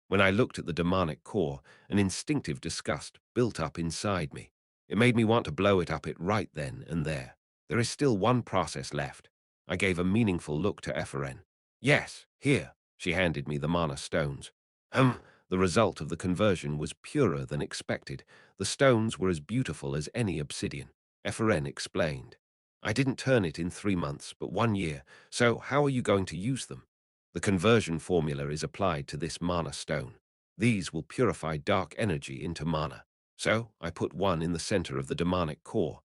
When I looked at the demonic core, an instinctive disgust built up inside me. It made me want to blow it up right then and there. There is still one process left. I gave a meaningful look to Eferen. Yes, here. She handed me the mana stones. The result of the conversion was purer than expected. The stones were as beautiful as any obsidian. Eferen explained. I didn't turn it in 3 months, but 1 year, so how are you going to use them? The conversion formula is applied to this mana stone. These will purify dark energy into mana. So I put one in the center of the demonic core.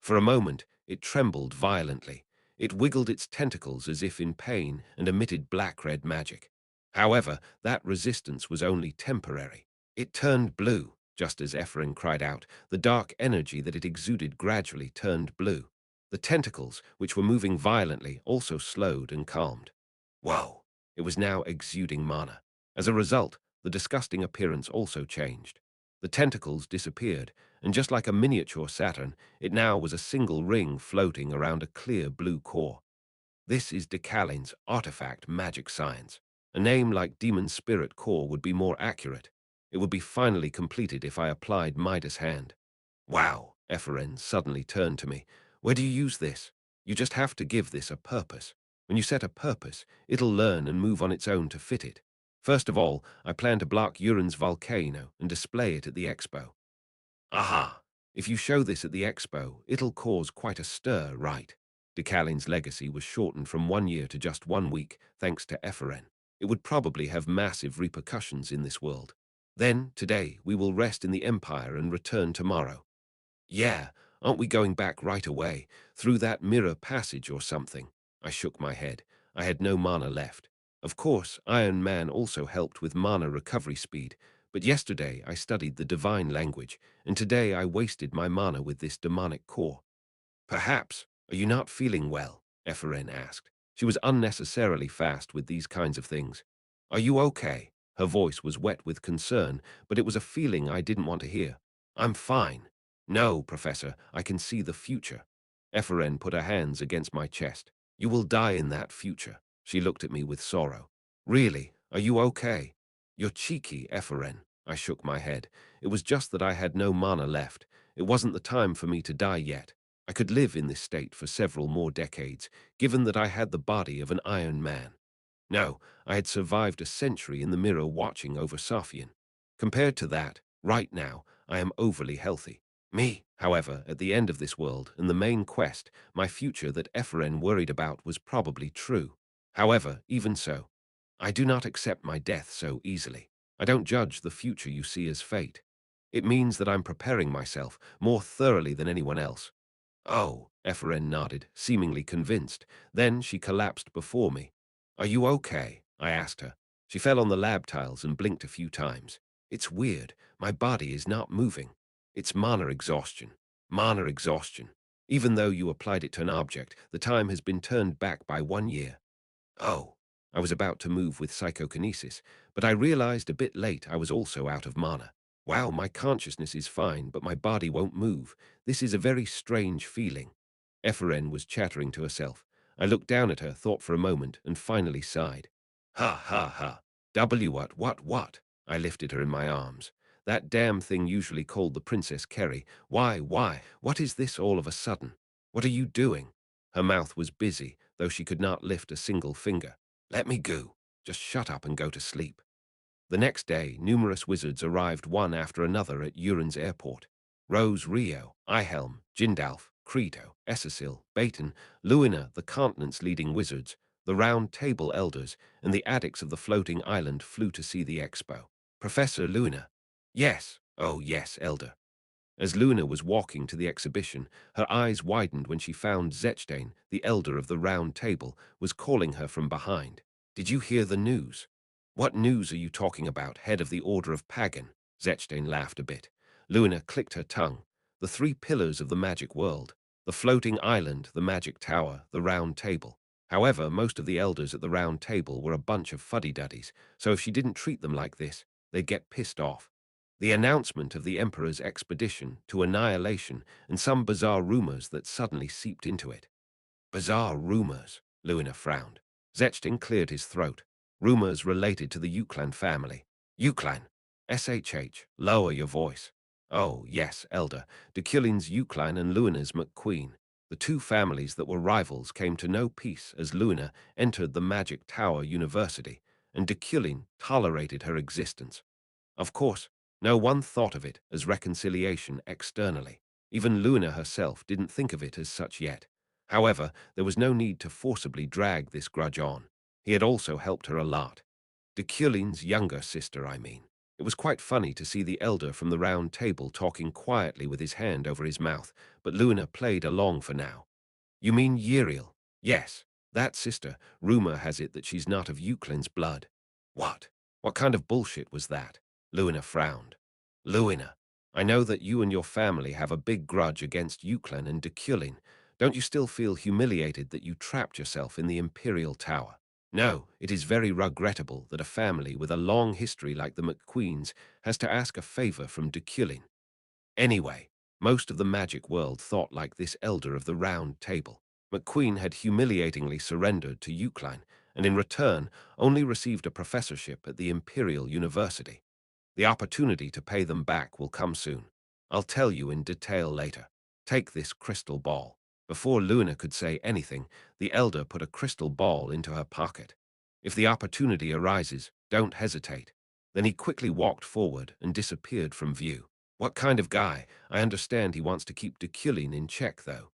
For a moment, it trembled violently. It wiggled its tentacles as if in pain and emitted black-red magic. However, that resistance was only temporary. It turned blue, just as Efren cried out. The dark energy that it exuded gradually turned blue. The tentacles, which were moving violently, also slowed and calmed. Whoa! It was now exuding mana. As a result, the disgusting appearance also changed. The tentacles disappeared, and just like a miniature Saturn, it now was a single ring floating around a clear blue core. This is Deculein's artifact magic science. A name like Demon Spirit Core would be more accurate. It would be finally completed if I applied Midas Hand. Wow, Eferen suddenly turned to me. Where do you use this? You just have to give this a purpose. When you set a purpose, it'll learn and move on its own to fit it. First of all, I plan to block Uran's volcano and display it at the expo. Aha! If you show this at the expo, it'll cause quite a stir, right? Decalein's legacy was shortened from 1 year to just 1 week, thanks to Eferen. It would probably have massive repercussions in this world. Then, today, we will rest in the Empire and return tomorrow. Yeah, aren't we going back right away, through that mirror passage or something? I shook my head. I had no mana left. Of course, Iron Man also helped with mana recovery speed, but yesterday I studied the divine language, and today I wasted my mana with this demonic core. Perhaps. Are you not feeling well? Eferen asked. She was unnecessarily fast with these kinds of things. Are you okay? Her voice was wet with concern, but it was a feeling I didn't want to hear. I'm fine. No, Professor, I can see the future. Eferen put her hands against my chest. You will die in that future. She looked at me with sorrow. Really? Are you okay? You're cheeky, Eferen. I shook my head. It was just that I had no mana left. It wasn't the time for me to die yet. I could live in this state for several more decades, given that I had the body of an Iron Man. No, I had survived a century in the mirror watching over Safian. Compared to that, right now, I am overly healthy. Me, however, at the end of this world and the main quest, my future that Eferen worried about was probably true. However, even so, I do not accept my death so easily. I don't judge the future you see as fate. It means that I'm preparing myself more thoroughly than anyone else. Oh, Eferen nodded, seemingly convinced. Then she collapsed before me. Are you okay? I asked her. She fell on the lab tiles and blinked a few times. It's weird. My body is not moving. It's mana exhaustion. Mana exhaustion. Even though you applied it to an object, the time has been turned back by 1 year. Oh. I was about to move with psychokinesis, but I realized a bit late I was also out of mana. Wow, my consciousness is fine, but my body won't move. This is a very strange feeling. Ephraim was chattering to herself. I looked down at her, thought for a moment, and finally sighed. Ha ha ha. What? I lifted her in my arms. That damn thing usually called the Princess Kerry. Why? What is this all of a sudden? What are you doing? Her mouth was busy, though she could not lift a single finger. Let me go. Just shut up and go to sleep. The next day, numerous wizards arrived one after another at Uran's airport. Rose, Rio, Ihelm, Jindalf, Creto, Essesil, Baton, Luina, the continent's leading wizards, the Round Table elders, and the addicts of the floating island flew to see the expo. Professor Luina. Yes. Oh, yes, elder. As Luna was walking to the exhibition, her eyes widened when she found Zechstein, the elder of the Round Table, was calling her from behind. Did you hear the news? What news are you talking about, head of the Order of Pagan? Zechstein laughed a bit. Luna clicked her tongue. The three pillars of the magic world. The floating island, the magic tower, the Round Table. However, most of the elders at the Round Table were a bunch of fuddy-duddies, so if she didn't treat them like this, they'd get pissed off. The announcement of the Emperor's expedition to annihilation and some bizarre rumors that suddenly seeped into it. Bizarre rumors, Luina frowned. Zechstein cleared his throat. Rumors related to the Euclan family. Euclan. SHH. Lower your voice. Oh, yes, Elder. Deculein's Euclan and Luina's McQueen. The two families that were rivals came to no peace as Luina entered the Magic Tower University, and Deculein tolerated her existence. Of course, no one thought of it as reconciliation externally. Even Luna herself didn't think of it as such yet. However, there was no need to forcibly drag this grudge on. He had also helped her a lot. Deculein's younger sister, I mean. It was quite funny to see the elder from the Round Table talking quietly with his hand over his mouth, but Luna played along for now. You mean Yeriel? Yes, that sister. Rumor has it that she's not of Euclin's blood. What? What kind of bullshit was that? Luina frowned. Luina, I know that you and your family have a big grudge against Euclin and Deculein. Don't you still feel humiliated that you trapped yourself in the Imperial Tower? No, it is very regrettable that a family with a long history like the McQueens has to ask a favor from Deculein. Anyway, most of the magic world thought like this elder of the Round Table. McQueen had humiliatingly surrendered to Euclin, and in return only received a professorship at the Imperial University. The opportunity to pay them back will come soon. I'll tell you in detail later. Take this crystal ball. Before Luna could say anything, the elder put a crystal ball into her pocket. If the opportunity arises, don't hesitate. Then he quickly walked forward and disappeared from view. What kind of guy? I understand he wants to keep Deculein in check, though.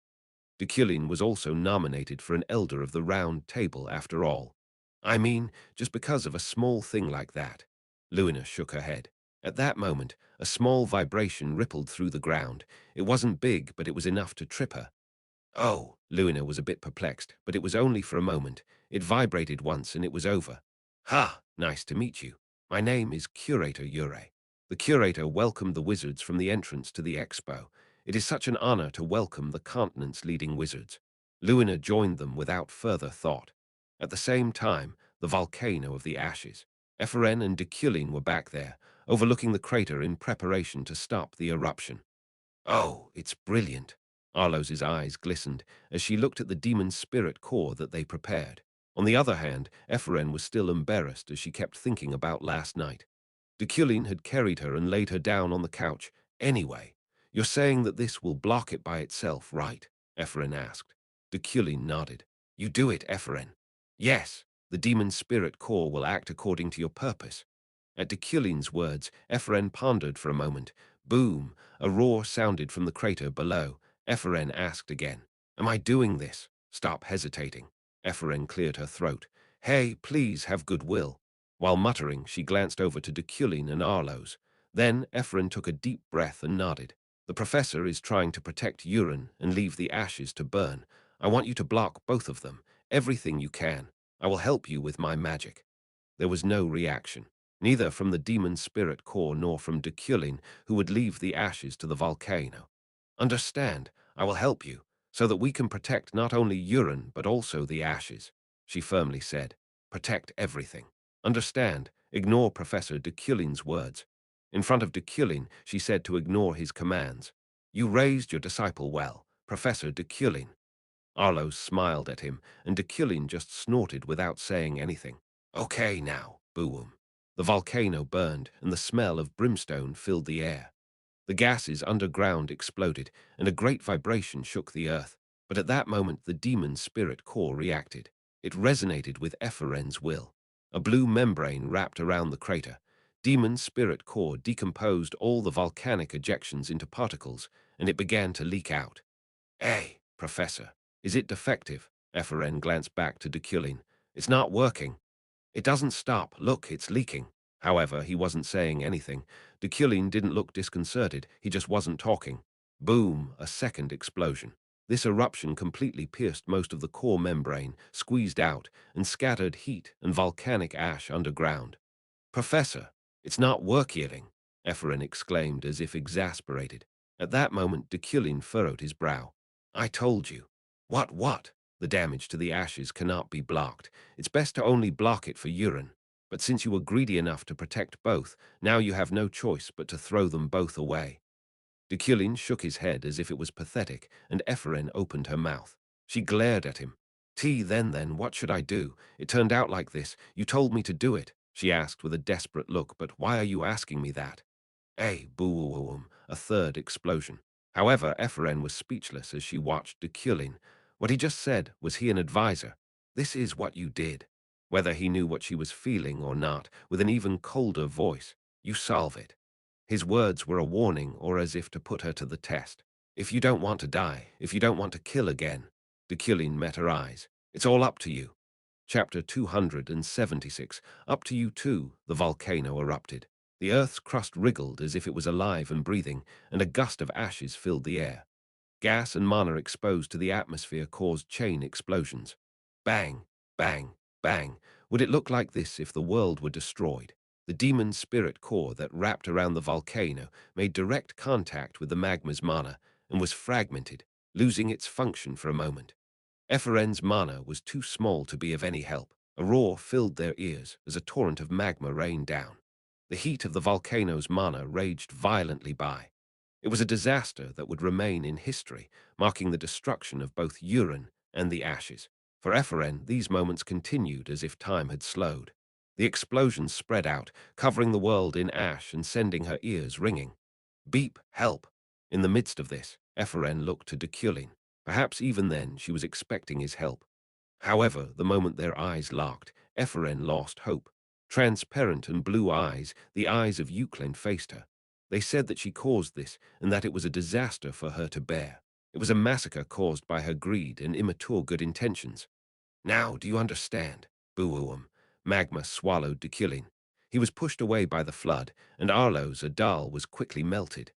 Deculein was also nominated for an Elder of the Round Table, after all. I mean, just because of a small thing like that. Luina shook her head. At that moment, a small vibration rippled through the ground. It wasn't big, but it was enough to trip her. Oh, Luina was a bit perplexed, but it was only for a moment. It vibrated once and it was over. Ha, nice to meet you. My name is Curator Ure. The curator welcomed the wizards from the entrance to the expo. It is such an honor to welcome the continent's leading wizards. Luina joined them without further thought. At the same time, the volcano of the ashes. Ephraim and Deculein were back there, overlooking the crater in preparation to stop the eruption. Oh, it's brilliant. Arlos's eyes glistened as she looked at the demon spirit core that they prepared. On the other hand, Ephraim was still embarrassed as she kept thinking about last night. Deculein had carried her and laid her down on the couch. Anyway, you're saying that this will block it by itself, right? Ephraim asked. Deculein nodded. You do it, Ephraim. Yes, the demon spirit core will act according to your purpose. At Deculein's words, Ephraim pondered for a moment. Boom! A roar sounded from the crater below. Ephraim asked again, Am I doing this? Stop hesitating. Ephraim cleared her throat. Hey, please have goodwill. While muttering, she glanced over to Deculein and Arlos. Then Ephraim took a deep breath and nodded. The professor is trying to protect Uran and leave the ashes to burn. I want you to block both of them, everything you can. I will help you with my magic." There was no reaction, neither from the demon spirit core nor from Deculein, who would leave the ashes to the volcano. "Understand, I will help you, so that we can protect not only Uran but also the ashes," she firmly said. "Protect everything. Understand, ignore Professor Deculein's words." In front of Deculein, she said to ignore his commands. "You raised your disciple well, Professor Deculein." Arlo smiled at him, and Deculein just snorted without saying anything. "Okay now, boom." The volcano burned, and the smell of brimstone filled the air. The gases underground exploded, and a great vibration shook the earth. But at that moment the demon spirit core reacted. It resonated with Epheren's will. A blue membrane wrapped around the crater. Demon spirit core decomposed all the volcanic ejections into particles, and it began to leak out. "Hey, Professor, is it defective?" Epheren glanced back to Deculein. "It's not working." "It doesn't stop. Look, it's leaking." However, he wasn't saying anything. Deculein didn't look disconcerted. He just wasn't talking. Boom, a second explosion. This eruption completely pierced most of the core membrane, squeezed out, and scattered heat and volcanic ash underground. "Professor, it's not working," Epherin exclaimed as if exasperated. At that moment, Deculein furrowed his brow. "I told you." What? The damage to the ashes cannot be blocked. It's best to only block it for Uran. But since you were greedy enough to protect both, now you have no choice but to throw them both away." Deculein shook his head as if it was pathetic, and Epherin opened her mouth. She glared at him. Then, what should I do? It turned out like this. You told me to do it," she asked with a desperate look, "but why are you asking me that?" Boom, a third explosion. However, Epherin was speechless as she watched Deculein. What he just said, was he an advisor? "This is what you did." Whether he knew what she was feeling or not, with an even colder voice, "You solve it." His words were a warning, or as if to put her to the test. "If you don't want to die, if you don't want to kill again." Deculein met her eyes. "It's all up to you." Chapter 276. Up to you too, the volcano erupted. The earth's crust wriggled as if it was alive and breathing, and a gust of ashes filled the air. Gas and mana exposed to the atmosphere caused chain explosions. Bang, bang, bang. Would it look like this if the world were destroyed? The demon spirit core that wrapped around the volcano made direct contact with the magma's mana and was fragmented, losing its function for a moment. Epheren's mana was too small to be of any help. A roar filled their ears as a torrent of magma rained down. The heat of the volcano's mana raged violently by. It was a disaster that would remain in history, marking the destruction of both Uran and the ashes. For Epheren, these moments continued as if time had slowed. The explosions spread out, covering the world in ash and sending her ears ringing. "Beep, help!" In the midst of this, Epheren looked to Deculein. Perhaps even then she was expecting his help. However, the moment their eyes locked, Epheren lost hope. Transparent and blue eyes, the eyes of Euclid faced her. They said that she caused this, and that it was a disaster for her to bear. It was a massacre caused by her greed and immature good intentions. "Now, do you understand?" Boo-oom. Magma swallowed Deculein. He was pushed away by the flood, and Arlo's Adal was quickly melted.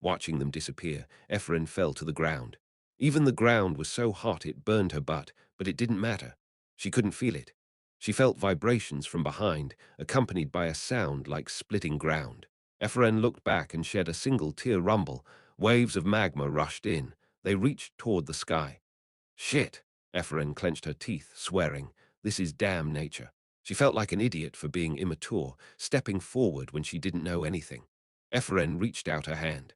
Watching them disappear, Ephraim fell to the ground. Even the ground was so hot it burned her butt, but it didn't matter. She couldn't feel it. She felt vibrations from behind, accompanied by a sound like splitting ground. Ephraim looked back and shed a single tear rumble. Waves of magma rushed in. They reached toward the sky. "Shit!" Ephraim clenched her teeth, swearing. "This is damn nature." She felt like an idiot for being immature, stepping forward when she didn't know anything. Ephraim reached out her hand.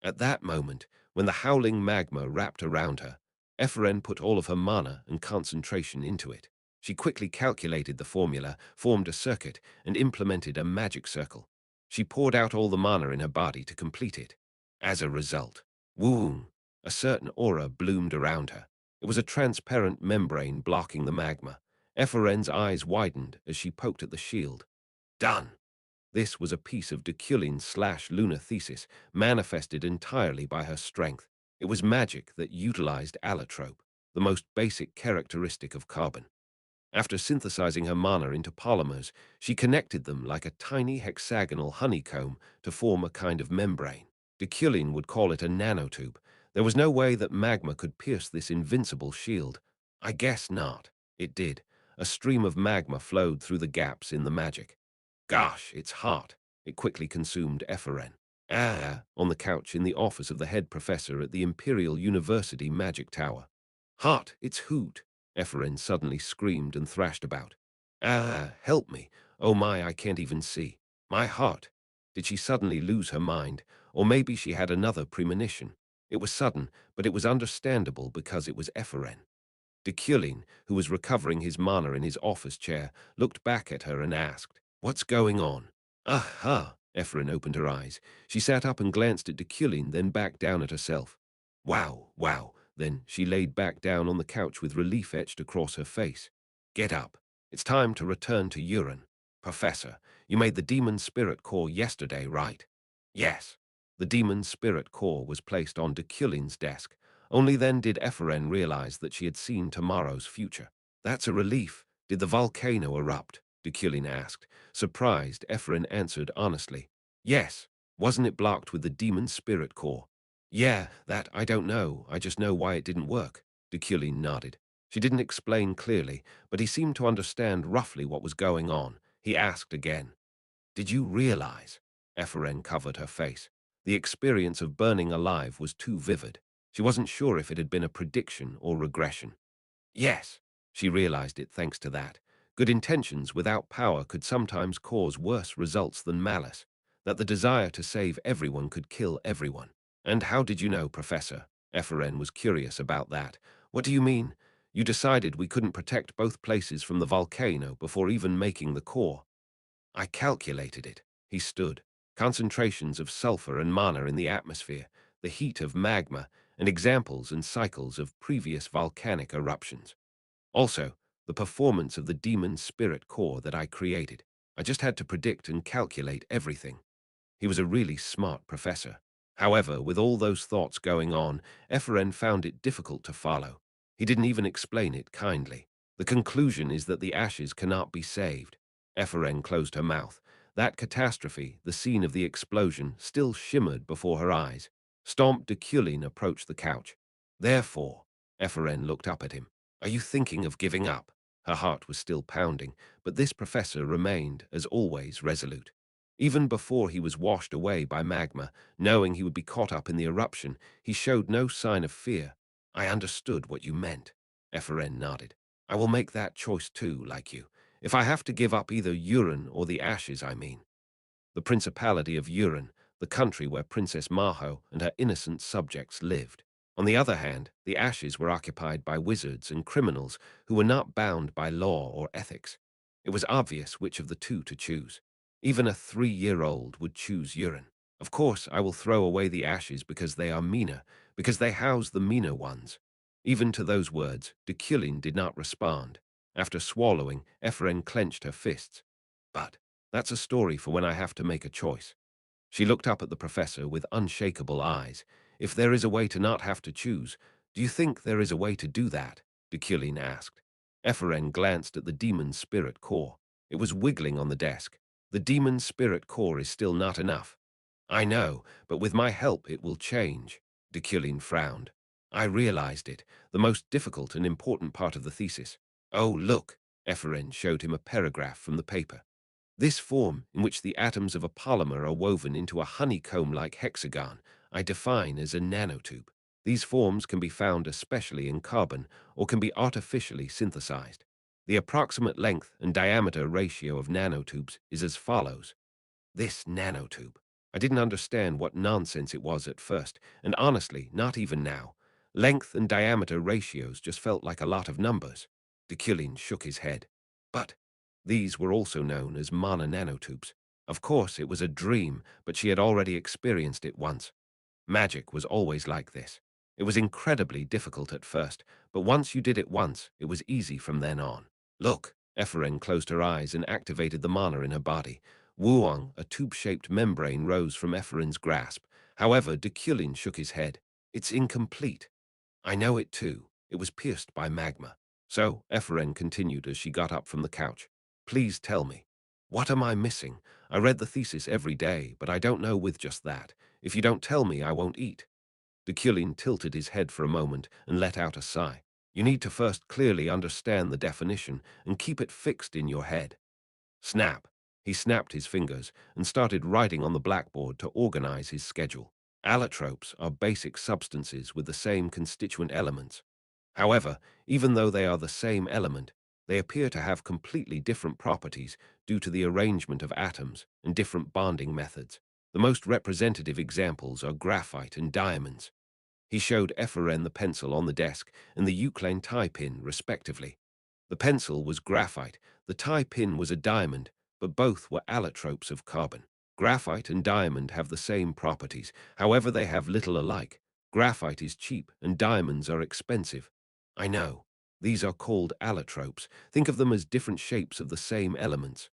At that moment, when the howling magma wrapped around her, Ephraim put all of her mana and concentration into it. She quickly calculated the formula, formed a circuit, and implemented a magic circle. She poured out all the mana in her body to complete it. As a result, woo, a certain aura bloomed around her. It was a transparent membrane blocking the magma. Ephraim's eyes widened as she poked at the shield. Done! This was a piece of Deculein/lunar thesis, manifested entirely by her strength. It was magic that utilized allotrope, the most basic characteristic of carbon. After synthesizing her mana into polymers, she connected them like a tiny hexagonal honeycomb to form a kind of membrane. Deculein would call it a nanotube. There was no way that magma could pierce this invincible shield. I guess not. It did. A stream of magma flowed through the gaps in the magic. Gosh, it's hot. It quickly consumed Ephren. On the couch in the office of the head professor at the Imperial University Magic Tower. Hot, it's hoot. Ephren suddenly screamed and thrashed about. Help me. Oh my, I can't even see. My heart. Did she suddenly lose her mind? Or maybe she had another premonition. It was sudden, but it was understandable because it was Ephren. Deculein, who was recovering his mana in his office chair, looked back at her and asked, "What's going on?" Aha! Ephren opened her eyes. She sat up and glanced at Deculein, then back down at herself. Wow, wow. Then she laid back down on the couch with relief etched across her face. Get up. It's time to return to Uran. Professor, you made the demon spirit core yesterday, right? Yes. The demon spirit core was placed on Deculein's desk. Only then did Ephren realize that she had seen tomorrow's future. That's a relief. Did the volcano erupt? Deculein asked. Surprised, Ephren answered honestly. Yes. Wasn't it blocked with the demon spirit core? Yeah, that I don't know. I just know why it didn't work. Deculein nodded. She didn't explain clearly, but he seemed to understand roughly what was going on. He asked again. Did you realize? Ephren covered her face. The experience of burning alive was too vivid. She wasn't sure if it had been a prediction or regression. Yes, she realized it thanks to that. Good intentions without power could sometimes cause worse results than malice, that the desire to save everyone could kill everyone. And how did you know, Professor? Ephren was curious about that. What do you mean? You decided we couldn't protect both places from the volcano before even making the core. I calculated it. He stood. Concentrations of sulfur and mana in the atmosphere, the heat of magma, and examples and cycles of previous volcanic eruptions. Also, the performance of the demon spirit core that I created. I just had to predict and calculate everything. He was a really smart professor. However, with all those thoughts going on, Ephren found it difficult to follow. He didn't even explain it kindly. The conclusion is that the ashes cannot be saved. Ephren closed her mouth. That catastrophe, the scene of the explosion, still shimmered before her eyes. Stomp Deculein approached the couch. Therefore, Ephren looked up at him. Are you thinking of giving up? Her heart was still pounding, but this professor remained, as always, resolute. Even before he was washed away by magma, knowing he would be caught up in the eruption, he showed no sign of fear. I understood what you meant. Ephren nodded. I will make that choice too, like you. If I have to give up either Uran or the ashes, I mean. The Principality of Uran, the country where Princess Maho and her innocent subjects lived. On the other hand, the ashes were occupied by wizards and criminals who were not bound by law or ethics. It was obvious which of the two to choose. Even a 3-year-old would choose Uran. Of course, I will throw away the ashes because they are meaner, because they house the meaner ones. Even to those words, Deculein did not respond. After swallowing, Ephren clenched her fists. But that's a story for when I have to make a choice. She looked up at the professor with unshakable eyes. If there is a way to not have to choose, do you think there is a way to do that? Deculein asked. Ephren glanced at the demon spirit core. It was wiggling on the desk. The demon spirit core is still not enough. I know, but with my help it will change. Deculein frowned. I realized it, the most difficult and important part of the thesis. Oh, look, Ephren showed him a paragraph from the paper. This form, in which the atoms of a polymer are woven into a honeycomb-like hexagon, I define as a nanotube. These forms can be found especially in carbon or can be artificially synthesized. The approximate length and diameter ratio of nanotubes is as follows. This nanotube. I didn't understand what nonsense it was at first, and honestly, not even now. Length and diameter ratios just felt like a lot of numbers. Deculein shook his head. But these were also known as mana nanotubes. Of course, it was a dream, but she had already experienced it once. Magic was always like this. It was incredibly difficult at first, but once you did it once, it was easy from then on. Look, Ephren closed her eyes and activated the mana in her body. Wuong, a tube-shaped membrane, rose from Ephren's grasp. However, Deculein shook his head. It's incomplete. I know it too. It was pierced by magma. So, Ephren continued as she got up from the couch. Please tell me. What am I missing? I read the thesis every day, but I don't know with just that. If you don't tell me, I won't eat. Deculein tilted his head for a moment and let out a sigh. You need to first clearly understand the definition and keep it fixed in your head. Snap. He snapped his fingers and started writing on the blackboard to organize his schedule. Allotropes are basic substances with the same constituent elements. However, even though they are the same element, they appear to have completely different properties due to the arrangement of atoms and different bonding methods. The most representative examples are graphite and diamonds. He showed Eferen the pencil on the desk and the Euclane tie pin, respectively. The pencil was graphite, the tie pin was a diamond, but both were allotropes of carbon. Graphite and diamond have the same properties, however they have little alike. Graphite is cheap and diamonds are expensive. I know. These are called allotropes. Think of them as different shapes of the same elements.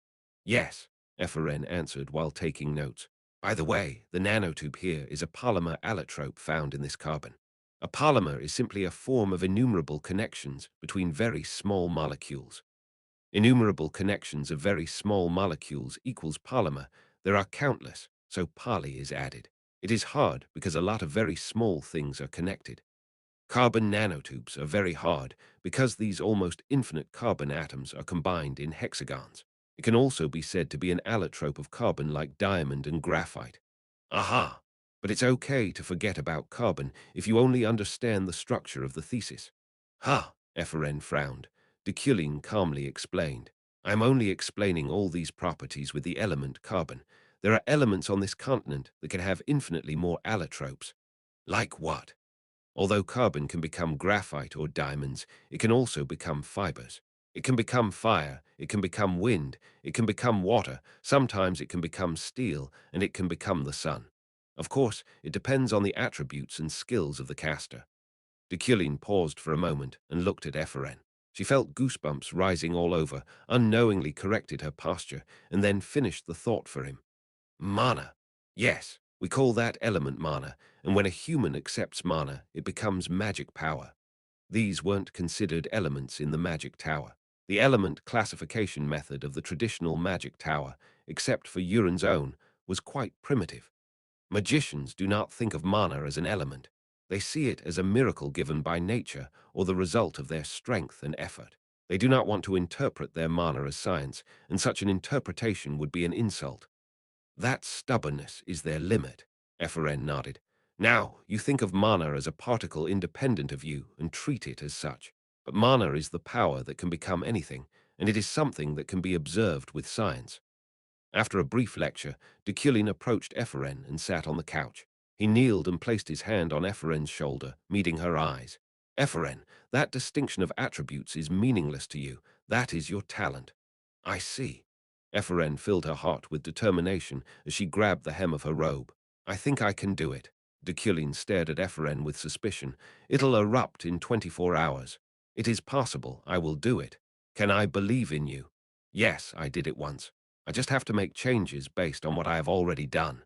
Yes, Eferen answered while taking notes. By the way, the nanotube here is a polymer allotrope found in this carbon. A polymer is simply a form of innumerable connections between very small molecules. Innumerable connections of very small molecules equals polymer. There are countless, so poly is added. It is hard because a lot of very small things are connected. Carbon nanotubes are very hard because these almost infinite carbon atoms are combined in hexagons. It can also be said to be an allotrope of carbon like diamond and graphite. Aha! But it's okay to forget about carbon if you only understand the structure of the thesis. Ha! Eferen frowned. Deculein calmly explained. I'm only explaining all these properties with the element carbon. There are elements on this continent that can have infinitely more allotropes. Like what? Although carbon can become graphite or diamonds, it can also become fibers. It can become fire, it can become wind, it can become water, sometimes it can become steel, and it can become the sun. Of course, it depends on the attributes and skills of the caster. Deculein paused for a moment and looked at Eferen. She felt goosebumps rising all over, unknowingly corrected her posture, and then finished the thought for him. Mana. Yes, we call that element mana, and when a human accepts mana, it becomes magic power. These weren't considered elements in the magic tower. The element classification method of the traditional magic tower, except for Uran's own, was quite primitive. Magicians do not think of mana as an element. They see it as a miracle given by nature or the result of their strength and effort. They do not want to interpret their mana as science, and such an interpretation would be an insult. That stubbornness is their limit, Eferen nodded. Now, you think of mana as a particle independent of you and treat it as such. But mana is the power that can become anything, and it is something that can be observed with science. After a brief lecture, Deculein approached Eferen and sat on the couch. He kneeled and placed his hand on Eferen's shoulder, meeting her eyes. Eferen, that distinction of attributes is meaningless to you. That is your talent. I see. Eferen filled her heart with determination as she grabbed the hem of her robe. I think I can do it. Deculein stared at Eferen with suspicion. It'll erupt in 24 hours. It is possible. I will do it. Can I believe in you? Yes, I did it once. I just have to make changes based on what I have already done.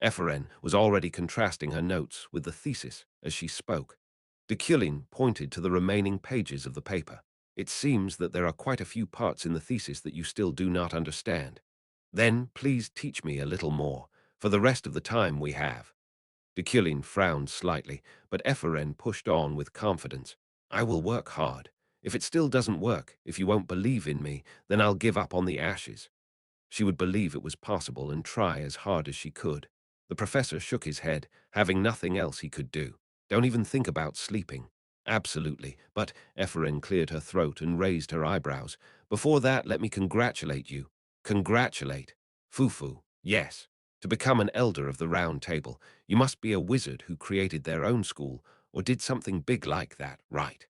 Eferen was already contrasting her notes with the thesis as she spoke. Deculein pointed to the remaining pages of the paper. It seems that there are quite a few parts in the thesis that you still do not understand. Then please teach me a little more, for the rest of the time we have. Deculein frowned slightly, but Eferen pushed on with confidence. I will work hard. If it still doesn't work, if you won't believe in me, then I'll give up on the ashes. She would believe it was possible and try as hard as she could. The professor shook his head, having nothing else he could do. Don't even think about sleeping. Absolutely, but Eferen cleared her throat and raised her eyebrows. Before that, let me congratulate you. Congratulate. Fufu, yes. To become an elder of the Round Table, you must be a wizard who created their own school or did something big like that, right?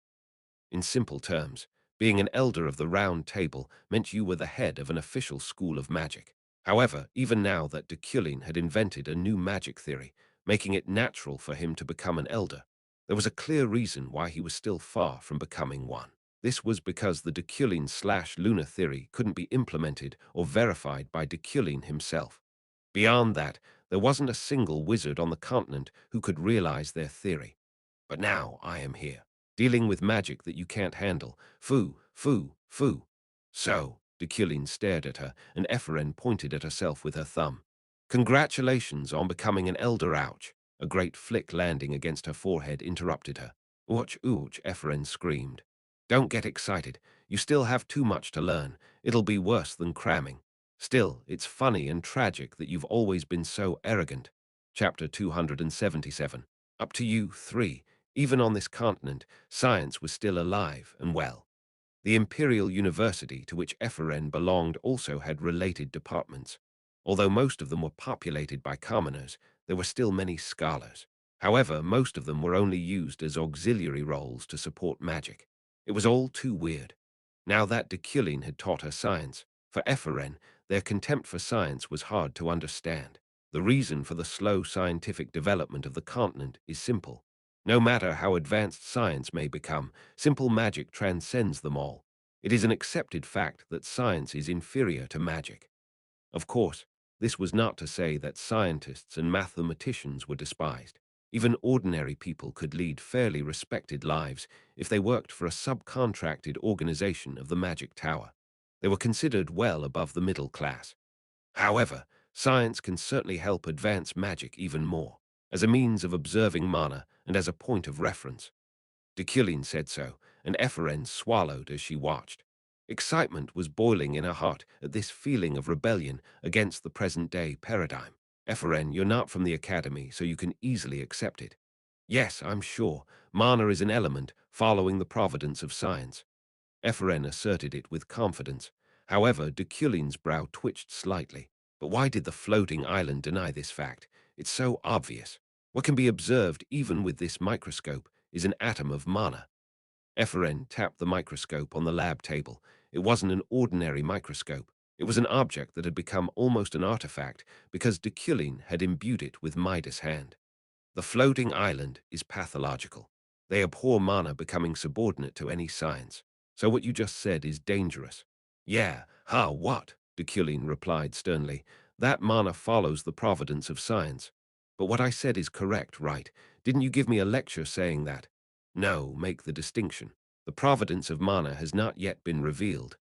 In simple terms, being an elder of the Round Table meant you were the head of an official school of magic. However, even now that Deculein had invented a new magic theory, making it natural for him to become an elder, there was a clear reason why he was still far from becoming one. This was because the Deculein/Luna theory couldn't be implemented or verified by Deculein himself. Beyond that, there wasn't a single wizard on the continent who could realize their theory. But now I am here, dealing with magic that you can't handle. Foo, foo, foo. So, Deculein stared at her, and Eferen pointed at herself with her thumb. Congratulations on becoming an elder, ouch. A great flick landing against her forehead interrupted her. Ouch, ouch, Ephraim screamed. Don't get excited. You still have too much to learn. It'll be worse than cramming. Still, it's funny and tragic that you've always been so arrogant. Chapter 277. Up to you, 3. Even on this continent, science was still alive and well. The Imperial University to which Ephraim belonged also had related departments. Although most of them were populated by commoners, there were still many scholars. However, most of them were only used as auxiliary roles to support magic. It was all too weird. Now that Deculein had taught her science, for Ephraim, their contempt for science was hard to understand. The reason for the slow scientific development of the continent is simple. No matter how advanced science may become, simple magic transcends them all. It is an accepted fact that science is inferior to magic. Of course, this was not to say that scientists and mathematicians were despised. Even ordinary people could lead fairly respected lives if they worked for a subcontracted organization of the Magic Tower. They were considered well above the middle class. However, science can certainly help advance magic even more, as a means of observing mana and as a point of reference. Deculein said so, and Ephraim swallowed as she watched. Excitement was boiling in her heart at this feeling of rebellion against the present-day paradigm. Ephraim, you're not from the academy, so you can easily accept it. Yes, I'm sure. Mana is an element following the providence of science. Ephraim asserted it with confidence. However, Deculein's brow twitched slightly. But why did the floating island deny this fact? It's so obvious. What can be observed even with this microscope is an atom of mana. Ephraim tapped the microscope on the lab table. It wasn't an ordinary microscope. It was an object that had become almost an artifact because Deculein had imbued it with Midas' hand. The floating island is pathological. They abhor mana becoming subordinate to any science. So what you just said is dangerous. Yeah, what? Deculein replied sternly. That mana follows the providence of science. But what I said is correct, right? Didn't you give me a lecture saying that? No, make the distinction. The providence of mana has not yet been revealed.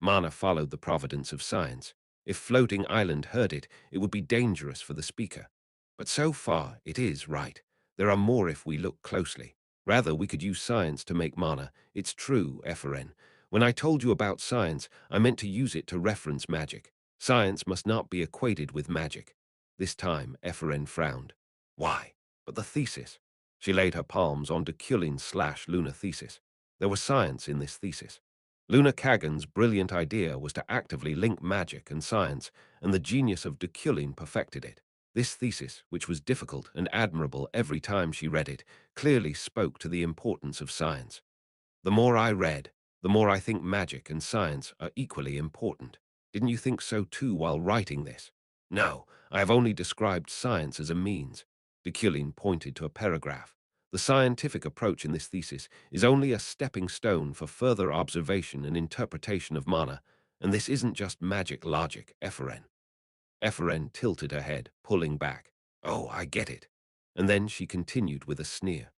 Mana followed the providence of science. If Floating Island heard it, it would be dangerous for the speaker. But so far, it is right. There are more if we look closely. Rather, we could use science to make mana. It's true, Ephraim. When I told you about science, I meant to use it to reference magic. Science must not be equated with magic. This time, Ephraim frowned. Why? But the thesis. She laid her palms on Deculein's/Luna thesis. There was science in this thesis. Luna Kagan's brilliant idea was to actively link magic and science, and the genius of Deculein perfected it. This thesis, which was difficult and admirable every time she read it, clearly spoke to the importance of science. The more I read, the more I think magic and science are equally important. Didn't you think so too while writing this? No, I have only described science as a means. Deculein pointed to a paragraph. The scientific approach in this thesis is only a stepping stone for further observation and interpretation of mana, and this isn't just magic logic, Ephraim. Ephraim tilted her head, pulling back. Oh, I get it. And then she continued with a sneer.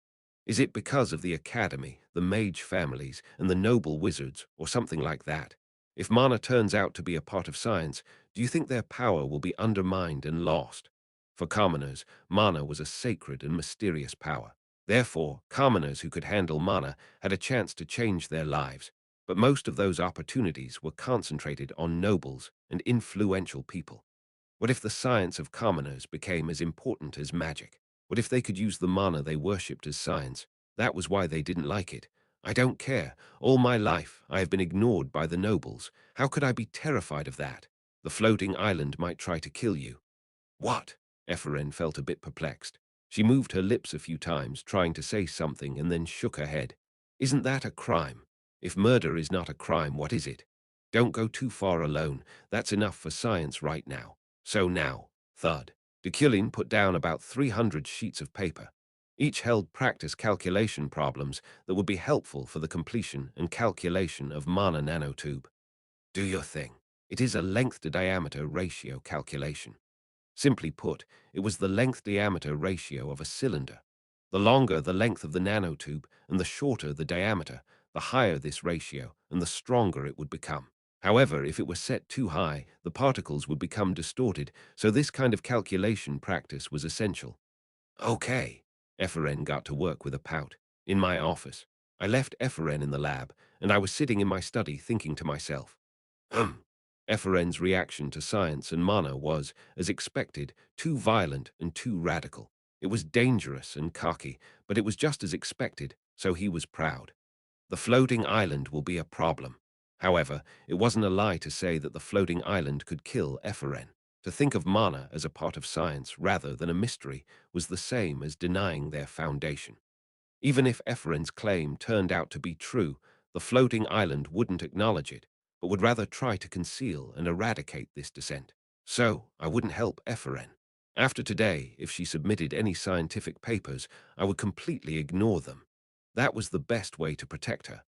Is it because of the academy, the mage families, and the noble wizards, or something like that? If mana turns out to be a part of science, do you think their power will be undermined and lost? For commoners, mana was a sacred and mysterious power. Therefore, commoners who could handle mana had a chance to change their lives. But most of those opportunities were concentrated on nobles and influential people. What if the science of commoners became as important as magic? What if they could use the mana they worshipped as science? That was why they didn't like it. I don't care. All my life, I have been ignored by the nobles. How could I be terrified of that? The floating island might try to kill you. What? Ephraim felt a bit perplexed. She moved her lips a few times, trying to say something, and then shook her head. Isn't that a crime? If murder is not a crime, what is it? Don't go too far alone. That's enough for science right now. So now, thud. Deculein put down about 300 sheets of paper. Each held practice calculation problems that would be helpful for the completion and calculation of mana nanotube. Do your thing. It is a length-to-diameter ratio calculation. Simply put, it was the length-diameter ratio of a cylinder. The longer the length of the nanotube and the shorter the diameter, the higher this ratio and the stronger it would become. However, if it were set too high, the particles would become distorted, so this kind of calculation practice was essential. Okay. Ephraim got to work with a pout. In my office. I left Epheren in the lab, and I was sitting in my study thinking to myself, Eferen's reaction to science and mana was, as expected, too violent and too radical. It was dangerous and cocky, but it was just as expected, so he was proud. The floating island will be a problem. However, it wasn't a lie to say that the floating island could kill Eferen. To think of mana as a part of science rather than a mystery was the same as denying their foundation. Even if Eferen's claim turned out to be true, the floating island wouldn't acknowledge it, but would rather try to conceal and eradicate this descent. So, I wouldn't help Eferen. After today, if she submitted any scientific papers, I would completely ignore them. That was the best way to protect her.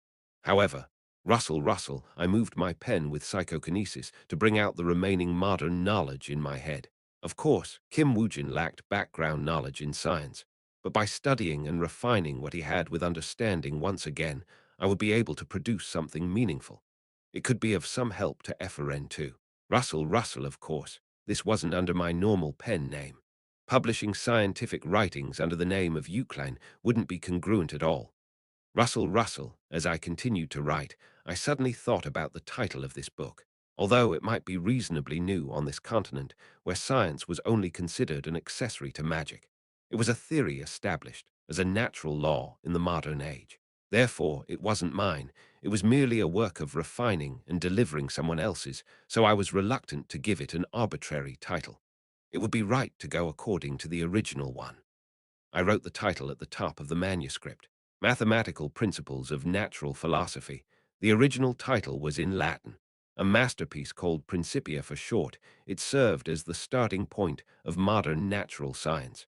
However, Russell, I moved my pen with psychokinesis to bring out the remaining modern knowledge in my head. Of course, Kim Woojin lacked background knowledge in science, but by studying and refining what he had with understanding once again, I would be able to produce something meaningful. It could be of some help to Eferen too. Russell, of course. This wasn't under my normal pen name. Publishing scientific writings under the name of Euclid wouldn't be congruent at all. Russell, as I continued to write, I suddenly thought about the title of this book. Although it might be reasonably new on this continent, where science was only considered an accessory to magic, it was a theory established as a natural law in the modern age. Therefore, it wasn't mine. It was merely a work of refining and delivering someone else's, so I was reluctant to give it an arbitrary title. It would be right to go according to the original one. I wrote the title at the top of the manuscript, Mathematical Principles of Natural Philosophy. The original title was in Latin. A masterpiece called Principia for short, it served as the starting point of modern natural science.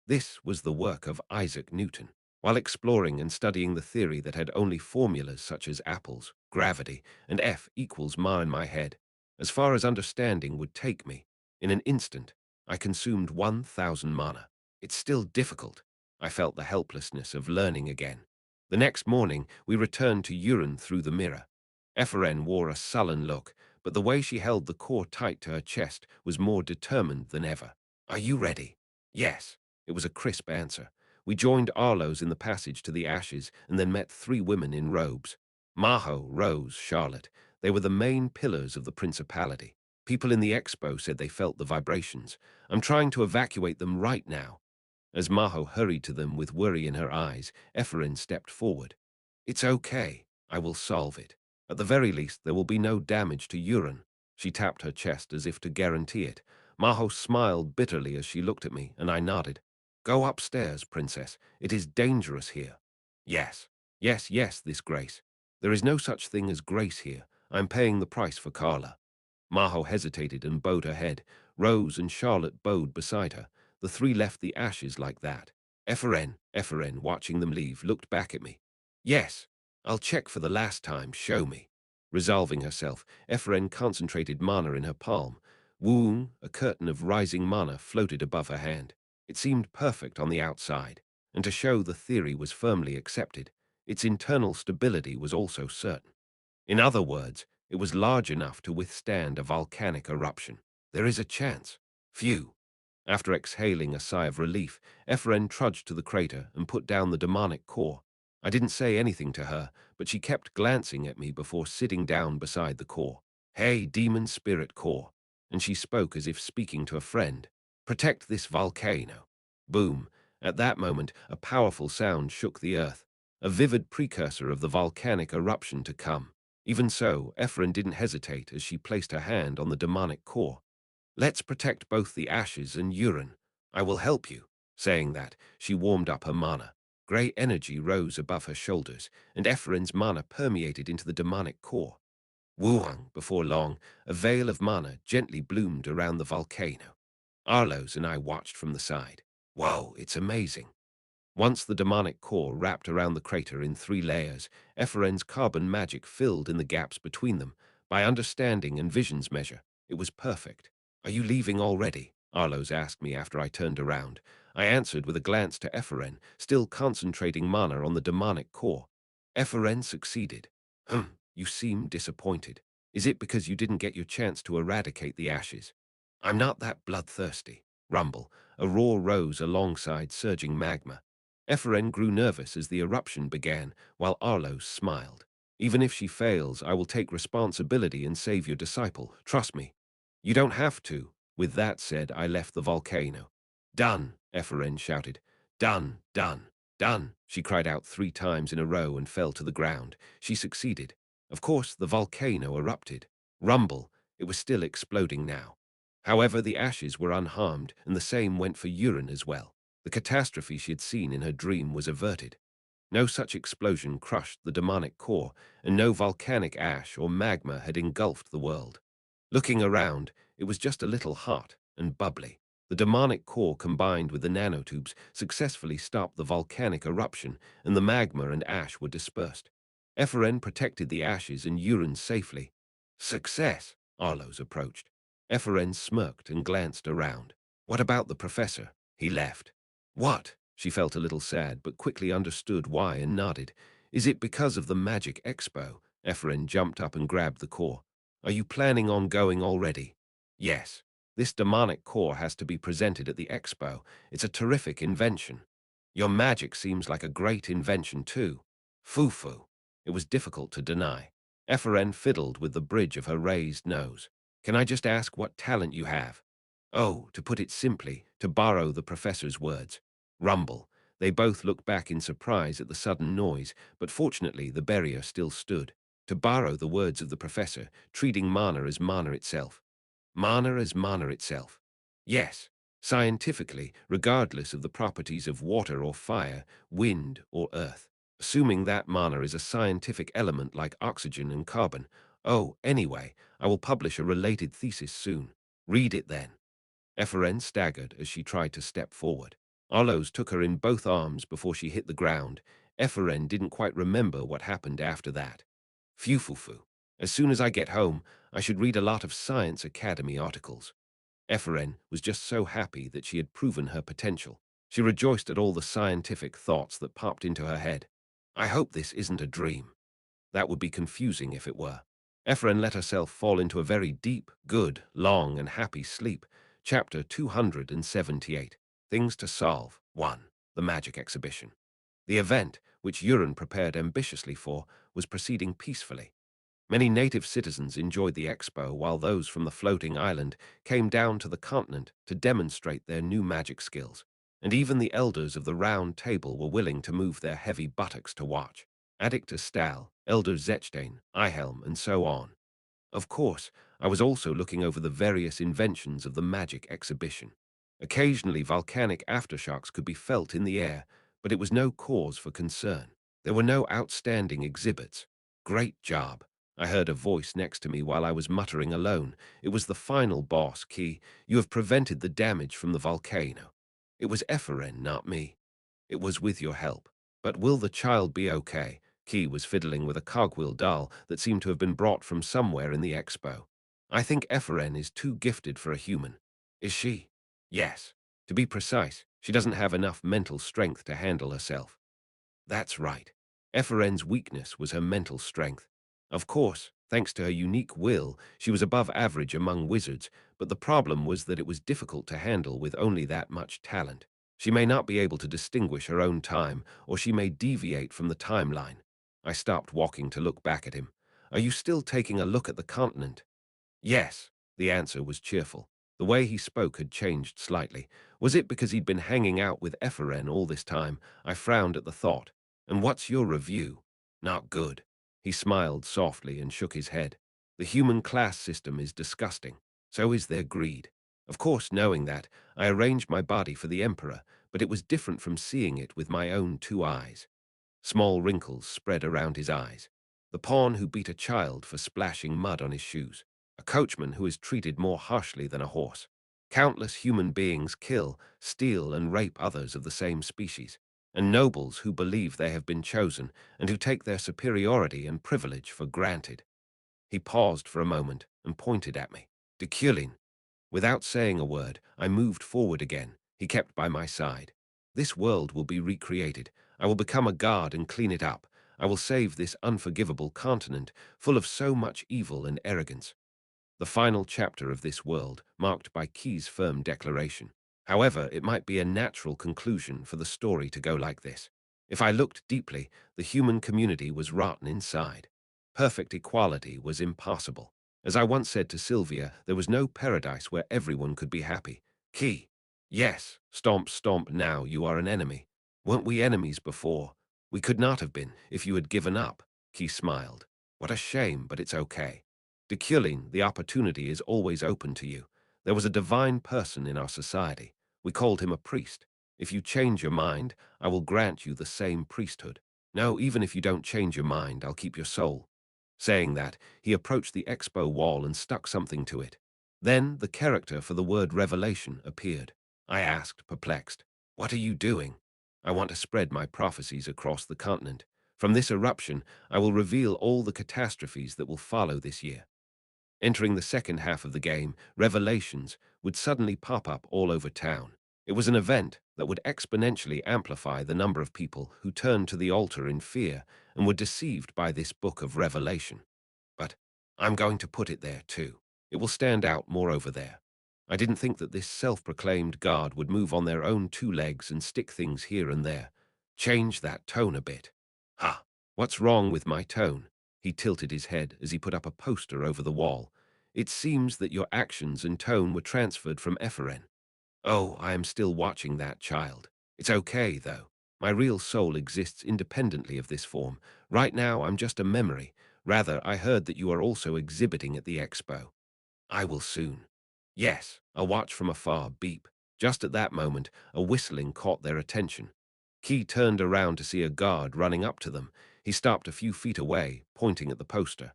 This was the work of Isaac Newton. While exploring and studying the theory that had only formulas such as apples, gravity, and F equals ma in my head, as far as understanding would take me, in an instant, I consumed 1,000 mana. It's still difficult. I felt the helplessness of learning again. The next morning, we returned to urine through the mirror. Eferen wore a sullen look, but the way she held the core tight to her chest was more determined than ever. Are you ready? Yes. It was a crisp answer. We joined Arlo's in the passage to the ashes and then met 3 women in robes. Maho, Rose, Charlotte. They were the main pillars of the principality. People in the expo said they felt the vibrations. I'm trying to evacuate them right now. As Maho hurried to them with worry in her eyes, Eferen stepped forward. It's okay. I will solve it. At the very least, there will be no damage to urine. She tapped her chest as if to guarantee it. Maho smiled bitterly as she looked at me, and I nodded. Go upstairs, princess. It is dangerous here. Yes, this grace. There is no such thing as grace here. I'm paying the price for Carla. Maho hesitated and bowed her head. Rose and Charlotte bowed beside her. The 3 left the ashes like that. Eferen, watching them leave, looked back at me. Yes, I'll check for the last time, show me. Resolving herself, Eferen concentrated mana in her palm. Woong, a curtain of rising mana floated above her hand. It seemed perfect on the outside, and to show the theory was firmly accepted, its internal stability was also certain. In other words, it was large enough to withstand a volcanic eruption. There is a chance. Phew. After exhaling a sigh of relief, Efren trudged to the crater and put down the demonic core. I didn't say anything to her, but she kept glancing at me before sitting down beside the core. Hey, demon spirit core. And she spoke as if speaking to a friend. Protect this volcano. Boom. At that moment, a powerful sound shook the earth, a vivid precursor of the volcanic eruption to come. Even so, Efren didn't hesitate as she placed her hand on the demonic core. Let's protect both the ashes and urine. I will help you. Saying that, she warmed up her mana. Grey energy rose above her shoulders, and Efren's mana permeated into the demonic core. Wuang, before long, a veil of mana gently bloomed around the volcano. Arlos and I watched from the side. Whoa, it's amazing. Once the demonic core wrapped around the crater in 3 layers, Eferen's carbon magic filled in the gaps between them. By understanding and vision's measure, it was perfect. Are you leaving already? Arlos asked me after I turned around. I answered with a glance to Eferen, still concentrating mana on the demonic core. Eferen succeeded. You seem disappointed. Is it because you didn't get your chance to eradicate the ashes? I'm not that bloodthirsty. Rumble. A roar rose alongside surging magma. Ephraim grew nervous as the eruption began, while Arlo smiled. Even if she fails, I will take responsibility and save your disciple. Trust me. You don't have to. With that said, I left the volcano. Done, Ephraim shouted. Done, done, done. She cried out 3 times in a row and fell to the ground. She succeeded. Of course, the volcano erupted. Rumble. It was still exploding now. However, the ashes were unharmed, and the same went for urine as well. The catastrophe she had seen in her dream was averted. No such explosion crushed the demonic core, and no volcanic ash or magma had engulfed the world. Looking around, it was just a little hot and bubbly. The demonic core combined with the nanotubes successfully stopped the volcanic eruption, and the magma and ash were dispersed. Ephraim protected the ashes and urine safely. Success! Arlos approached. Ephraim smirked and glanced around. What about the professor? He left. What? She felt a little sad, but quickly understood why and nodded. Is it because of the Magic Expo? Ephraim jumped up and grabbed the core. Are you planning on going already? Yes. This demonic core has to be presented at the expo. It's a terrific invention. Your magic seems like a great invention too. Foo-foo. It was difficult to deny. Ephraim fiddled with the bridge of her raised nose. Can I just ask what talent you have? Oh, to put it simply, to borrow the professor's words. Rumble. They both looked back in surprise at the sudden noise, but fortunately the barrier still stood. To borrow the words of the professor, treating mana as mana itself. Mana as mana itself. Yes, scientifically, regardless of the properties of water or fire, wind or earth. Assuming that mana is a scientific element like oxygen and carbon. Oh, anyway, I will publish a related thesis soon. Read it then. Ephraim staggered as she tried to step forward. Arlos took her in both arms before she hit the ground. Ephraim didn't quite remember what happened after that. Phew-foo-foo. As soon as I get home, I should read a lot of Science Academy articles. Ephraim was just so happy that she had proven her potential. She rejoiced at all the scientific thoughts that popped into her head. I hope this isn't a dream. That would be confusing if it were. Ephraim let herself fall into a very deep, good, long, and happy sleep. Chapter 278. Things to Solve. 1. The Magic Exhibition. The event, which Uran prepared ambitiously for, was proceeding peacefully. Many native citizens enjoyed the expo, while those from the floating island came down to the continent to demonstrate their new magic skills. And even the elders of the round table were willing to move their heavy buttocks to watch. Addictor Stahl, Elder Zechstein, Ihelm, and so on. Of course, I was also looking over the various inventions of the magic exhibition. Occasionally volcanic aftershocks could be felt in the air, but it was no cause for concern. There were no outstanding exhibits. Great job. I heard a voice next to me while I was muttering alone. It was the final boss, Key. You have prevented the damage from the volcano. It was Ephraim, not me. It was with your help. But will the child be okay? Key was fiddling with a cogwheel doll that seemed to have been brought from somewhere in the expo. I think Ephraim is too gifted for a human. Is she? Yes. To be precise, she doesn't have enough mental strength to handle herself. That's right. Ephraim's weakness was her mental strength. Of course, thanks to her unique will, she was above average among wizards, but the problem was that it was difficult to handle with only that much talent. She may not be able to distinguish her own time, or she may deviate from the timeline. I stopped walking to look back at him. Are you still taking a look at the continent? Yes, the answer was cheerful. The way he spoke had changed slightly. Was it because he'd been hanging out with Ephraim all this time? I frowned at the thought. And what's your review? Not good. He smiled softly and shook his head. The human class system is disgusting. So is their greed. Of course, knowing that, I arranged my body for the Emperor, but it was different from seeing it with my own 2 eyes. Small wrinkles spread around his eyes. The pawn who beat a child for splashing mud on his shoes. A coachman who is treated more harshly than a horse. Countless human beings kill, steal, and rape others of the same species. And nobles who believe they have been chosen and who take their superiority and privilege for granted. He paused for a moment and pointed at me. Deculein. Without saying a word, I moved forward again. He kept by my side. This world will be recreated. I will become a god and clean it up. I will save this unforgivable continent, full of so much evil and arrogance. The final chapter of this world, marked by Key's firm declaration. However, it might be a natural conclusion for the story to go like this. If I looked deeply, the human community was rotten inside. Perfect equality was impossible. As I once said to Sylvia, there was no paradise where everyone could be happy. Key. Yes, stomp, stomp, now you are an enemy. Weren't we enemies before? We could not have been if you had given up. Key smiled. What a shame, but it's okay. Deculein, the opportunity is always open to you. There was a divine person in our society. We called him a priest. If you change your mind, I will grant you the same priesthood. No, even if you don't change your mind, I'll keep your soul. Saying that, he approached the expo wall and stuck something to it. Then the character for the word revelation appeared. I asked, perplexed, "What are you doing?" "I want to spread my prophecies across the continent. From this eruption, I will reveal all the catastrophes that will follow this year." Entering the second half of the game, revelations would suddenly pop up all over town. It was an event that would exponentially amplify the number of people who turned to the altar in fear and were deceived by this book of Revelation. But I'm going to put it there too. It will stand out more over there. I didn't think that this self-proclaimed God would move on their own two legs and stick things here and there. Change that tone a bit. Ha! What's wrong with my tone? He tilted his head as he put up a poster over the wall. It seems that your actions and tone were transferred from Ephraim. Oh, I am still watching that child. It's okay, though. My real soul exists independently of this form. Right now, I'm just a memory. Rather, I heard that you are also exhibiting at the expo. I will soon. Yes, a watch from afar beep. Just at that moment, a whistling caught their attention. Key turned around to see a guard running up to them. He stopped a few feet away, pointing at the poster.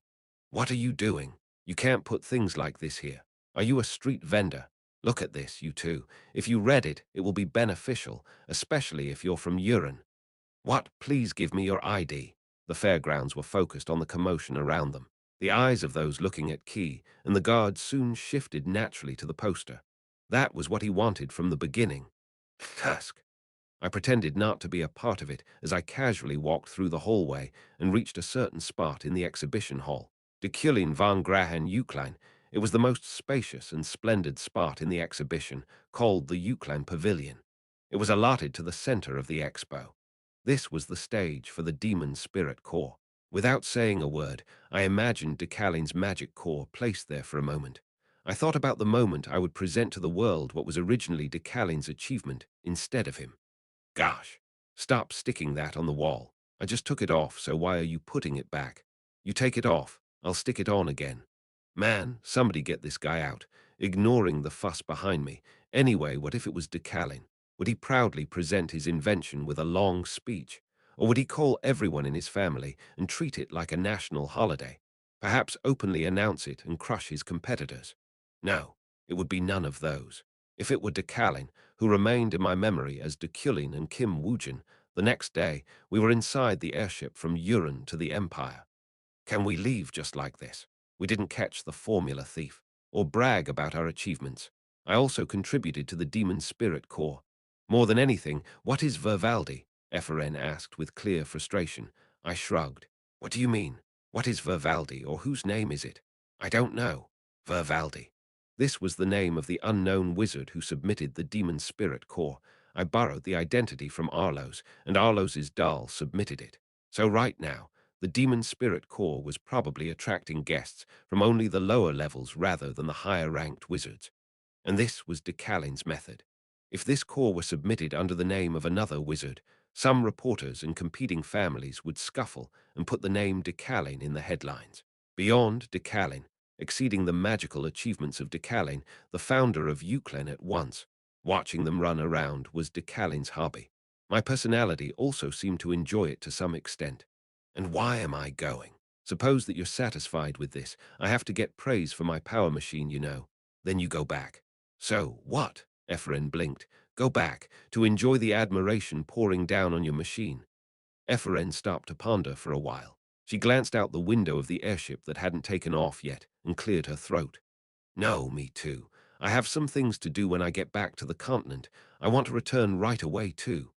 What are you doing? You can't put things like this here. Are you a street vendor? Look at this, you two. If you read it, it will be beneficial, especially if you're from Uran. What? Please give me your ID. The fairgrounds were focused on the commotion around them. The eyes of those looking at Key and the guards soon shifted naturally to the poster. That was what he wanted from the beginning. Tusk. I pretended not to be a part of it as I casually walked through the hallway and reached a certain spot in the exhibition hall. Deculein van Grahan Uklein. It was the most spacious and splendid spot in the exhibition, called the Uklein Pavilion. It was allotted to the center of the expo. This was the stage for the demon spirit core. Without saying a word, I imagined Decalein's magic core placed there for a moment. I thought about the moment I would present to the world what was originally Decalein's achievement instead of him. Gosh, stop sticking that on the wall. I just took it off, so why are you putting it back? You take it off, I'll stick it on again. Man, somebody get this guy out, ignoring the fuss behind me. Anyway, what if it was Deculein? Would he proudly present his invention with a long speech? Or would he call everyone in his family and treat it like a national holiday? Perhaps openly announce it and crush his competitors? No, it would be none of those. If it were Deculein, who remained in my memory as Deculein and Kim Woojin, the next day we were inside the airship from Uran to the Empire. Can we leave just like this? We didn't catch the formula thief, or brag about our achievements. I also contributed to the Demon Spirit Corps. More than anything, what is Vervaldi? Ephraim asked with clear frustration. I shrugged. What do you mean? What is Vervaldi, or whose name is it? I don't know. Vervaldi. This was the name of the unknown wizard who submitted the Demon Spirit Corps. I borrowed the identity from Arlo's, and Arlo's doll submitted it. So right now, the Demon Spirit Corps was probably attracting guests from only the lower levels rather than the higher-ranked wizards. And this was Decalein's method. If this corps were submitted under the name of another wizard, some reporters and competing families would scuffle and put the name Decalein in the headlines. Beyond Decalein, exceeding the magical achievements of Decalein, the founder of Uklein at once. Watching them run around was Decalein's hobby. My personality also seemed to enjoy it to some extent. And why am I going? Suppose that you're satisfied with this. I have to get praise for my power machine, you know. Then you go back. So, what? Ephraim blinked. Go back, to enjoy the admiration pouring down on your machine. Ephraim stopped to ponder for a while. She glanced out the window of the airship that hadn't taken off yet and cleared her throat. No, me too. I have some things to do when I get back to the continent. I want to return right away, too.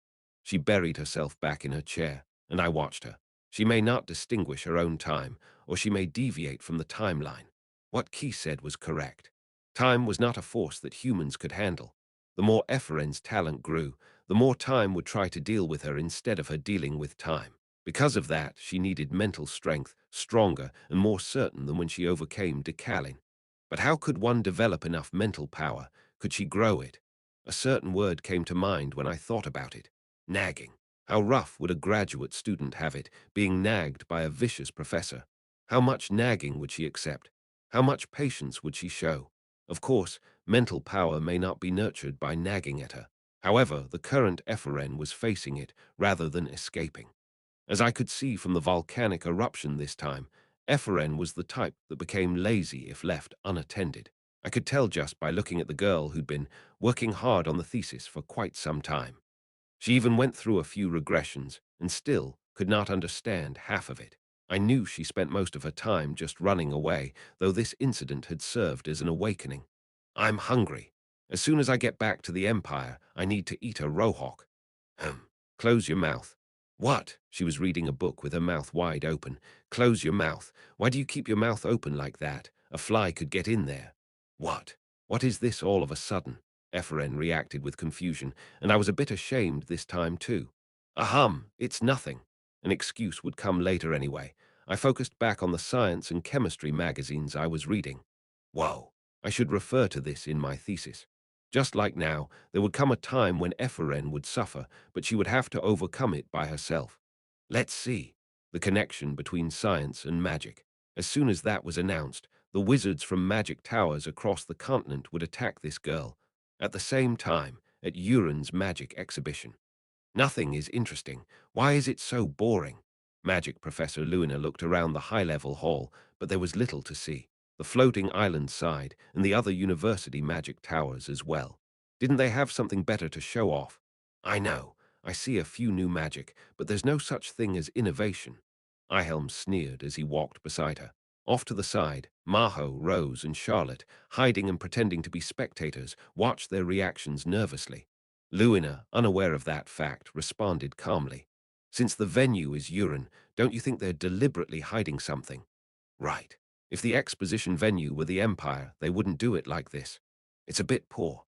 She buried herself back in her chair, and I watched her. She may not distinguish her own time, or she may deviate from the timeline. What Key said was correct. Time was not a force that humans could handle. The more Ephren's talent grew, the more time would try to deal with her instead of her dealing with time. Because of that, she needed mental strength, stronger and more certain than when she overcame Deculein. But how could one develop enough mental power? Could she grow it? A certain word came to mind when I thought about it. Nagging. How rough would a graduate student have it, being nagged by a vicious professor? How much nagging would she accept? How much patience would she show? Of course, mental power may not be nurtured by nagging at her. However, the current Ephren was facing it rather than escaping. As I could see from the volcanic eruption this time, Ephren was the type that became lazy if left unattended. I could tell just by looking at the girl who'd been working hard on the thesis for quite some time. She even went through a few regressions and still could not understand half of it. I knew she spent most of her time just running away, though this incident had served as an awakening. I'm hungry. As soon as I get back to the Empire, I need to eat a rohok. Close your mouth. What? She was reading a book with her mouth wide open. Close your mouth. Why do you keep your mouth open like that? A fly could get in there. What? What is this all of a sudden? Ephren reacted with confusion, and I was a bit ashamed this time too. It's nothing. An excuse would come later anyway. I focused back on the science and chemistry magazines I was reading. Whoa, I should refer to this in my thesis. Just like now, there would come a time when Ephren would suffer, but she would have to overcome it by herself. Let's see. The connection between science and magic. As soon as that was announced, the wizards from magic towers across the continent would attack this girl. At the same time, at Uran's magic exhibition. Nothing is interesting. Why is it so boring? Magic Professor Luna looked around the high-level hall, but there was little to see. The floating island side and the other university magic towers as well. Didn't they have something better to show off? I know. I see a few new magic, but there's no such thing as innovation. Ihelm sneered as he walked beside her. Off to the side, Maho, Rose, and Charlotte, hiding and pretending to be spectators, watched their reactions nervously. Luina, unaware of that fact, responded calmly. Since the venue is Uran, don't you think they're deliberately hiding something? Right. If the exposition venue were the Empire, they wouldn't do it like this. It's a bit poor.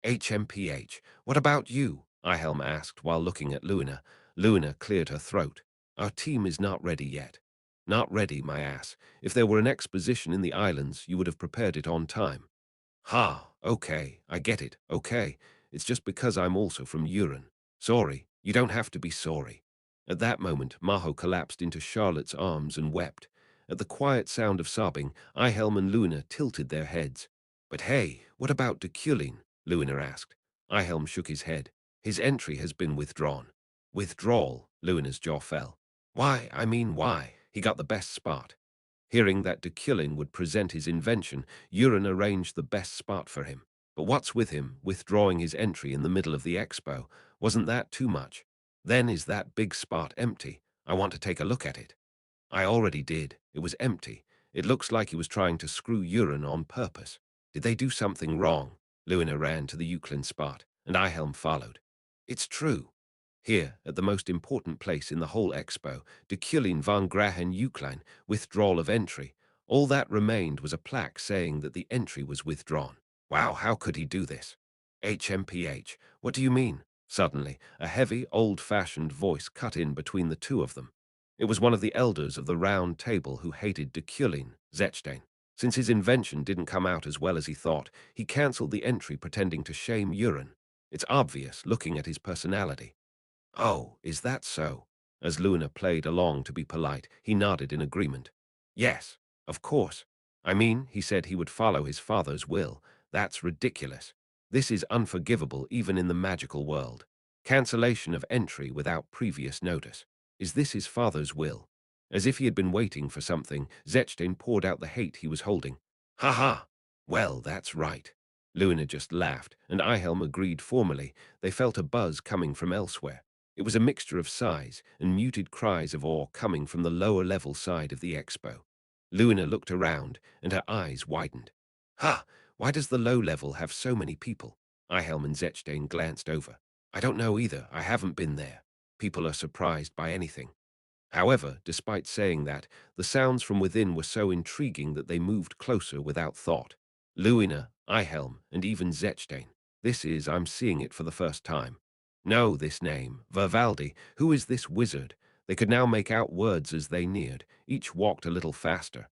HMPH, what about you? Ihelm asked while looking at Luina. Luina cleared her throat. Our team is not ready yet. Not ready, my ass. If there were an exposition in the islands, you would have prepared it on time. Ha, okay, I get it, okay. It's just because I'm also from Uran. Sorry, you don't have to be sorry. At that moment, Maho collapsed into Charlotte's arms and wept. At the quiet sound of sobbing, Ihelm and Luna tilted their heads. But hey, what about Deculein? Luna asked. Ihelm shook his head. His entry has been withdrawn. Withdrawal? Luna's jaw fell. Why? I mean, why? He got the best spot. Hearing that Deculein would present his invention, Uran arranged the best spot for him. But what's with him, withdrawing his entry in the middle of the expo? Wasn't that too much? Then is that big spot empty? I want to take a look at it. I already did. It was empty. It looks like he was trying to screw Uran on purpose. Did they do something wrong? Luina ran to the Euclid spot, and Ihelm followed. It's true. Here, at the most important place in the whole expo, Deculein van Grahen Euclid, withdrawal of entry. All that remained was a plaque saying that the entry was withdrawn. Wow, how could he do this? HMPH, what do you mean? Suddenly, a heavy, old-fashioned voice cut in between the two of them. It was one of the elders of the round table who hated Deculein, Zechstein. Since his invention didn't come out as well as he thought, he cancelled the entry pretending to shame Uran. It's obvious, looking at his personality. Oh, is that so? As Luna played along to be polite, he nodded in agreement. Yes, of course. I mean, he said he would follow his father's will. That's ridiculous. This is unforgivable even in the magical world. Cancellation of entry without previous notice. Is this his father's will? As if he had been waiting for something, Zechstein poured out the hate he was holding. Ha ha! Well, that's right. Luna just laughed, and Ihelm agreed formally. They felt a buzz coming from elsewhere. It was a mixture of sighs and muted cries of awe coming from the lower-level side of the expo. Luna looked around, and her eyes widened. Ha! Why does the low level have so many people? Ihelm and Zechstein glanced over. I don't know either. I haven't been there. People are surprised by anything. However, despite saying that, the sounds from within were so intriguing that they moved closer without thought. Luina, Ihelm, and even Zechstein. I'm seeing it for the first time. No, this name, Vivaldi. Who is this wizard? They could now make out words as they neared. Each walked a little faster.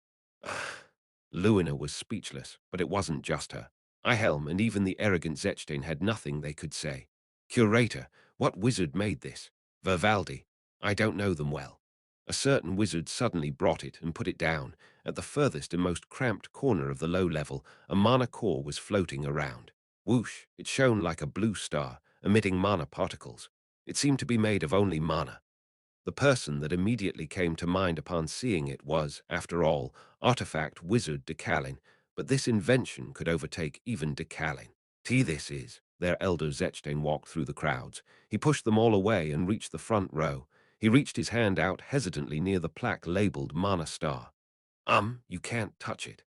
Luina was speechless, but it wasn't just her. Ihelm and even the arrogant Zechstein had nothing they could say. Curator, what wizard made this? Vivaldi. I don't know them well. A certain wizard suddenly brought it and put it down. At the furthest and most cramped corner of the low level, a mana core was floating around. Whoosh, it shone like a blue star, emitting mana particles. It seemed to be made of only mana. The person that immediately came to mind upon seeing it was, after all, artifact wizard Deculein, but this invention could overtake even Deculein. This is. Their elder Zechstein walked through the crowds. He pushed them all away and reached the front row. He reached his hand out hesitantly near the plaque labeled Mana Star. You can't touch it.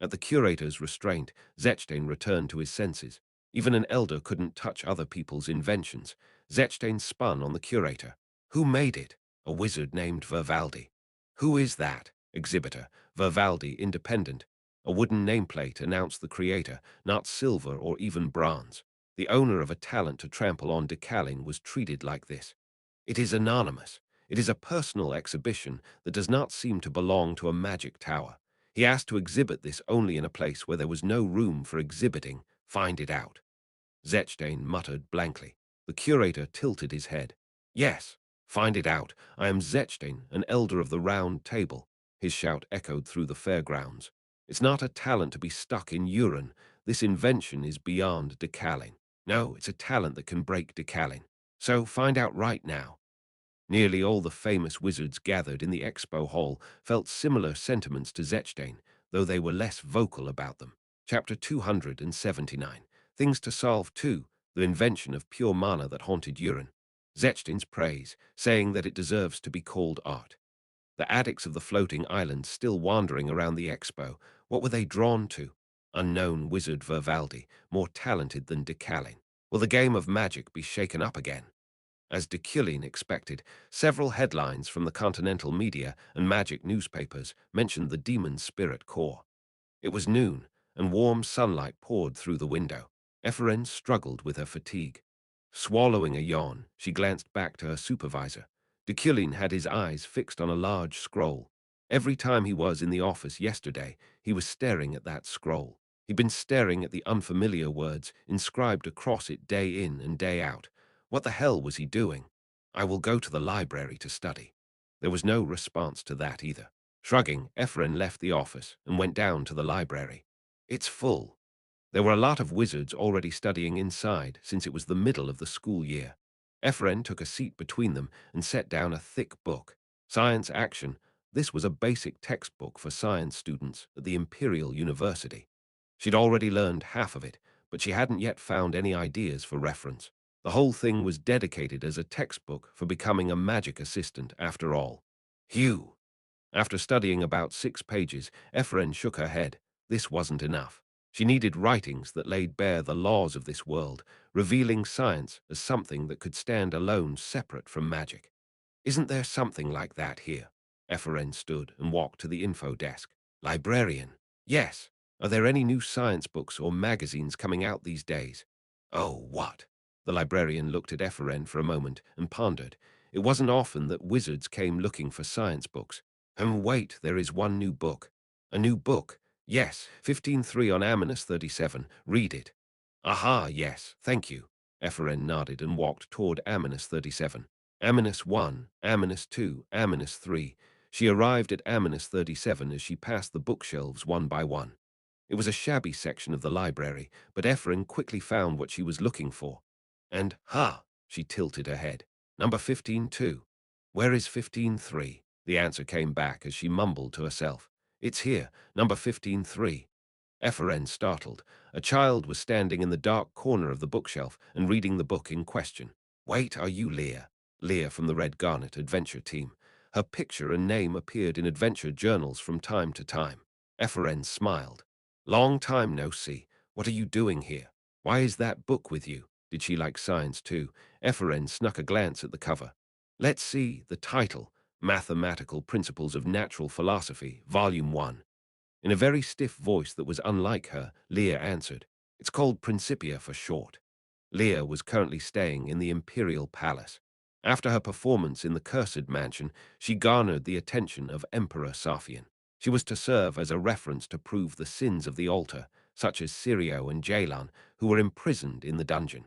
At the curator's restraint, Zechstein returned to his senses. Even an elder couldn't touch other people's inventions. Zechstein spun on the curator. Who made it? A wizard named Vivaldi. Who is that? Exhibitor. Vivaldi, independent. A wooden nameplate announced the creator, not silver or even bronze. The owner of a talent to trample on Deculein was treated like this. It is anonymous. It is a personal exhibition that does not seem to belong to a magic tower. He asked to exhibit this only in a place where there was no room for exhibiting. Find it out. Zechstein muttered blankly. The curator tilted his head. Yes, find it out. I am Zechstein, an elder of the Round Table. His shout echoed through the fairgrounds. It's not a talent to be stuck in urine. This invention is beyond Deculein. No, it's a talent that can break Deculein. So find out right now. Nearly all the famous wizards gathered in the expo hall felt similar sentiments to Zechstein, though they were less vocal about them. Chapter 279. Things to Solve 2. The Invention of Pure Mana that Haunted Urine. Zechstein's praise, saying that it deserves to be called art. The addicts of the floating island still wandering around the expo, what were they drawn to? Unknown wizard Vivaldi, more talented than Deculein. Will the game of magic be shaken up again? As Deculein expected, several headlines from the continental media and magic newspapers mentioned the demon spirit core. It was noon, and warm sunlight poured through the window. Ephraim struggled with her fatigue. Swallowing a yawn, she glanced back to her supervisor. Deculein had his eyes fixed on a large scroll. Every time he was in the office yesterday, he was staring at that scroll. He'd been staring at the unfamiliar words inscribed across it day in and day out. What the hell was he doing? I will go to the library to study. There was no response to that either. Shrugging, Ephraim left the office and went down to the library. It's full. There were a lot of wizards already studying inside since it was the middle of the school year. Ephraim took a seat between them and set down a thick book. Science Action. This was a basic textbook for science students at the Imperial University. She'd already learned half of it, but she hadn't yet found any ideas for reference. The whole thing was dedicated as a textbook for becoming a magic assistant after all. Hugh! After studying about 6 pages, Ephraim shook her head. This wasn't enough. She needed writings that laid bare the laws of this world, revealing science as something that could stand alone separate from magic. Isn't there something like that here? Ephraim stood and walked to the info desk. Librarian. Yes. Are there any new science books or magazines coming out these days? Oh, what? The librarian looked at Ephraim for a moment and pondered. It wasn't often that wizards came looking for science books. Wait, there is one new book. A new book? Yes, 15.3 on Aminus 37. Read it. Aha, yes, thank you. Ephraim nodded and walked toward Aminus 37. Aminus 1, Aminus 2, Aminus 3. She arrived at Aminus 37 as she passed the bookshelves one by one. It was a shabby section of the library, but Ephraim quickly found what she was looking for. And, she tilted her head. Number 15.2. Where is 15.3? The answer came back as she mumbled to herself. It's here, number 15.3. Ephraim startled. A child was standing in the dark corner of the bookshelf and reading the book in question. Wait, are you Leah? Leah from the Red Garnet adventure team. Her picture and name appeared in adventure journals from time to time. Ephraim smiled. Long time no see. What are you doing here? Why is that book with you? Did she like science too? Ephraim snuck a glance at the cover. Let's see, the title, Mathematical Principles of Natural Philosophy, Volume 1. In a very stiff voice that was unlike her, Leah answered, It's called Principia for short. Leah was currently staying in the Imperial Palace. After her performance in the Cursed Mansion, she garnered the attention of Emperor Safian. She was to serve as a reference to prove the sins of the altar, such as Sirio and Jalan, who were imprisoned in the dungeon.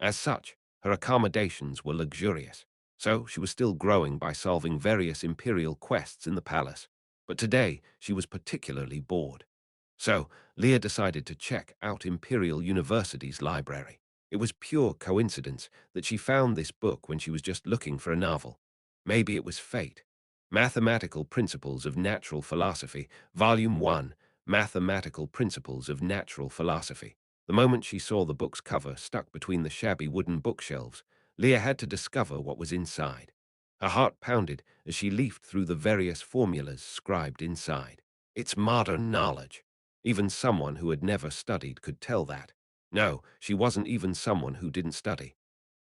As such, her accommodations were luxurious, so she was still growing by solving various imperial quests in the palace. But today, she was particularly bored. So, Leah decided to check out Imperial University's library. It was pure coincidence that she found this book when she was just looking for a novel. Maybe it was fate. Mathematical Principles of Natural Philosophy, Volume 1, Mathematical Principles of Natural Philosophy. The moment she saw the book's cover stuck between the shabby wooden bookshelves, Leah had to discover what was inside. Her heart pounded as she leafed through the various formulas scribed inside. It's modern knowledge. Even someone who had never studied could tell that. No, she wasn't even someone who didn't study.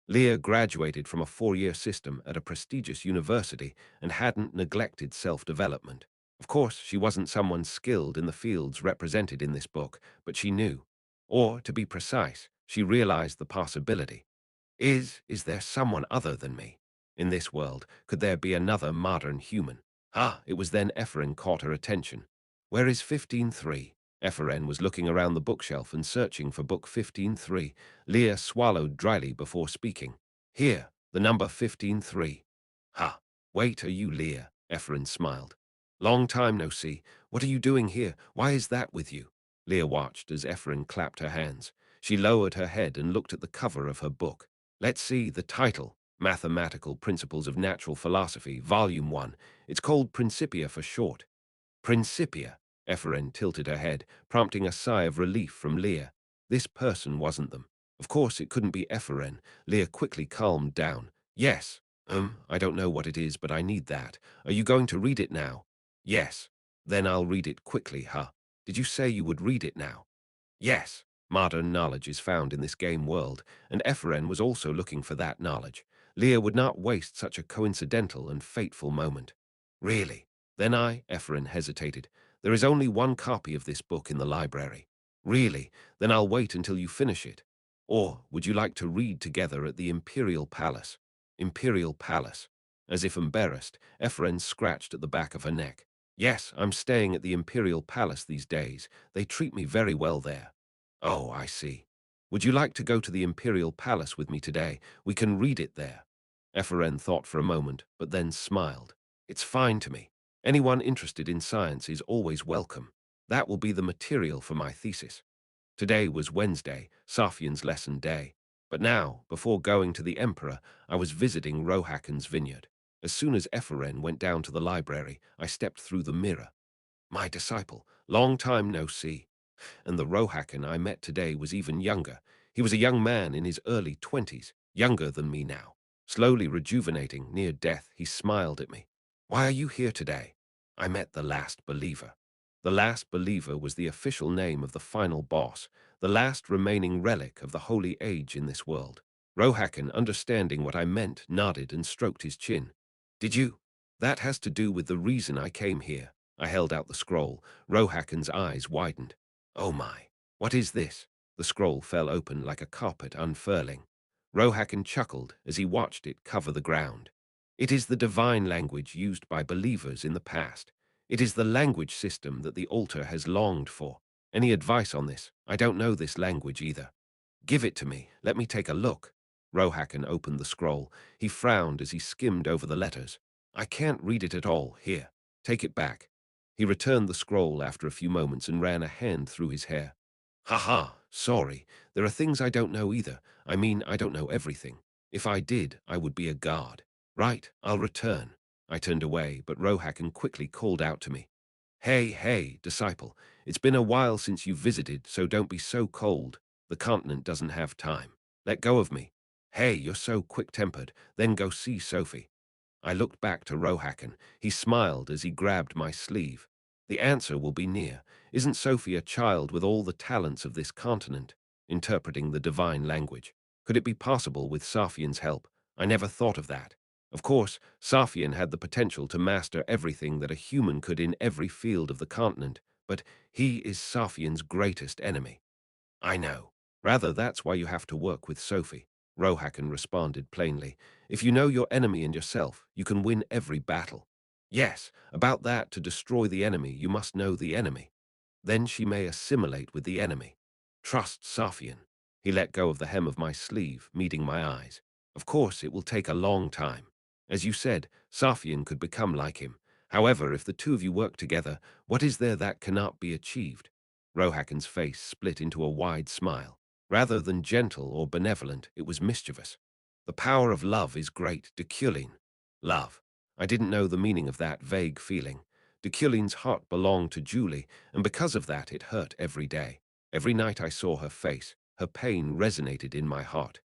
Leah graduated from a 4-year system at a prestigious university and hadn't neglected self-development. Of course, she wasn't someone skilled in the fields represented in this book, but she knew. Or, to be precise, she realized the possibility. Is there someone other than me? In this world, could there be another modern human? It was then Ephraim caught her attention. Where is 15-3? Ephraim was looking around the bookshelf and searching for book 15-3. Leah swallowed dryly before speaking. Here, the number 15-3. Wait, are you Leah? Ephraim smiled. Long time no see. What are you doing here? Why is that with you? Leah watched as Ephraim clapped her hands. She lowered her head and looked at the cover of her book. Let's see, the title, Mathematical Principles of Natural Philosophy, Volume 1. It's called Principia for short. Principia, Ephraim tilted her head, prompting a sigh of relief from Leah. This person wasn't them. Of course, it couldn't be Ephraim. Leah quickly calmed down. Yes. I don't know what it is, but I need that. Are you going to read it now? Yes. Then I'll read it quickly, Did you say you would read it now? Yes. Modern knowledge is found in this game world, and Ephraim was also looking for that knowledge. Leah would not waste such a coincidental and fateful moment. Really? Then Ephraim hesitated. There is only one copy of this book in the library. Really? Then I'll wait until you finish it. Or would you like to read together at the Imperial Palace? Imperial Palace. As if embarrassed, Ephraim scratched at the back of her neck. Yes, I'm staying at the Imperial Palace these days. They treat me very well there. Oh, I see. Would you like to go to the Imperial Palace with me today? We can read it there. Ephraim thought for a moment, but then smiled. It's fine to me. Anyone interested in science is always welcome. That will be the material for my thesis. Today was Wednesday, Safian's lesson day. But now, before going to the Emperor, I was visiting Rohakan's vineyard. As soon as Ephraim went down to the library, I stepped through the mirror. My disciple, long time no see. And the Rohakan I met today was even younger. He was a young man in his early 20s, younger than me now. Slowly rejuvenating, near death, he smiled at me. Why are you here today? I met the last believer. The last believer was the official name of the final boss, the last remaining relic of the holy age in this world. Rohakan, understanding what I meant, nodded and stroked his chin. Did you? That has to do with the reason I came here. I held out the scroll. Rohakan's eyes widened. Oh my, what is this? The scroll fell open like a carpet unfurling. Rohakan chuckled as he watched it cover the ground. It is the divine language used by believers in the past. It is the language system that the altar has longed for. Any advice on this? I don't know this language either. Give it to me. Let me take a look. Rohakan opened the scroll. He frowned as he skimmed over the letters. I can't read it at all. Here, take it back. He returned the scroll after a few moments and ran a hand through his hair. Sorry. There are things I don't know either. I mean, I don't know everything. If I did, I would be a god. Right, I'll return. I turned away, but Rohakan quickly called out to me. Hey, disciple. It's been a while since you visited, so don't be so cold. The continent doesn't have time. Let go of me. Hey, you're so quick-tempered. Then go see Sophie. I looked back to Rohakan. He smiled as he grabbed my sleeve. The answer will be near. Isn't Sophie a child with all the talents of this continent? Interpreting the divine language. Could it be possible with Safian's help? I never thought of that. Of course, Safian had the potential to master everything that a human could in every field of the continent, but he is Safian's greatest enemy. I know. Rather, that's why you have to work with Sophie. Rohakan responded plainly. If you know your enemy and yourself, you can win every battle. Yes, about that, to destroy the enemy, you must know the enemy. Then she may assimilate with the enemy. Trust Safian. He let go of the hem of my sleeve, meeting my eyes. Of course, it will take a long time. As you said, Safian could become like him. However, if the two of you work together, what is there that cannot be achieved? Rohakan's face split into a wide smile. Rather than gentle or benevolent, it was mischievous. The power of love is great, Deculein. Love. I didn't know the meaning of that vague feeling. Deculein's heart belonged to Julie, and because of that it hurt every day. Every night I saw her face, her pain resonated in my heart.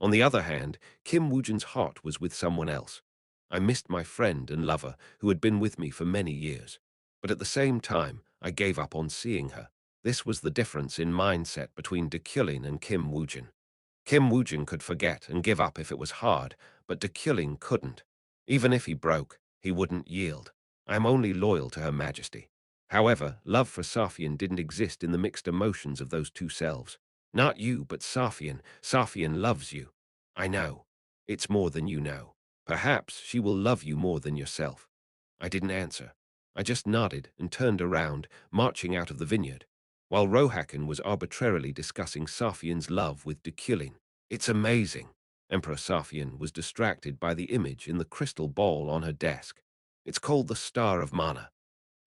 On the other hand, Kim Woojin's heart was with someone else. I missed my friend and lover, who had been with me for many years. But at the same time, I gave up on seeing her. This was the difference in mindset between Deculein and Kim Woojin. Kim Woojin could forget and give up if it was hard, but Deculein couldn't. Even if he broke, he wouldn't yield. I am only loyal to Her Majesty. However, love for Safian didn't exist in the mixed emotions of those two selves. Not you, but Safian. Safian loves you. I know. It's more than you know. Perhaps she will love you more than yourself. I didn't answer. I just nodded and turned around, marching out of the vineyard, while Rohakan was arbitrarily discussing Safian's love with Deculein. It's amazing. Emperor Safian was distracted by the image in the crystal ball on her desk. It's called the Star of Mana.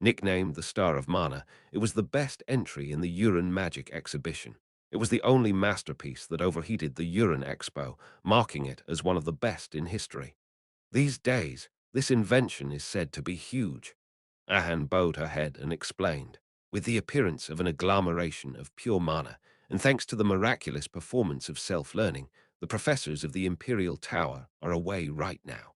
Nicknamed the Star of Mana, it was the best entry in the Uran Magic exhibition. It was the only masterpiece that overheated the Uran Expo, marking it as one of the best in history. These days, this invention is said to be huge. Ahan bowed her head and explained, with the appearance of an agglomeration of pure mana, and thanks to the miraculous performance of self-learning, the professors of the Imperial Tower are away right now.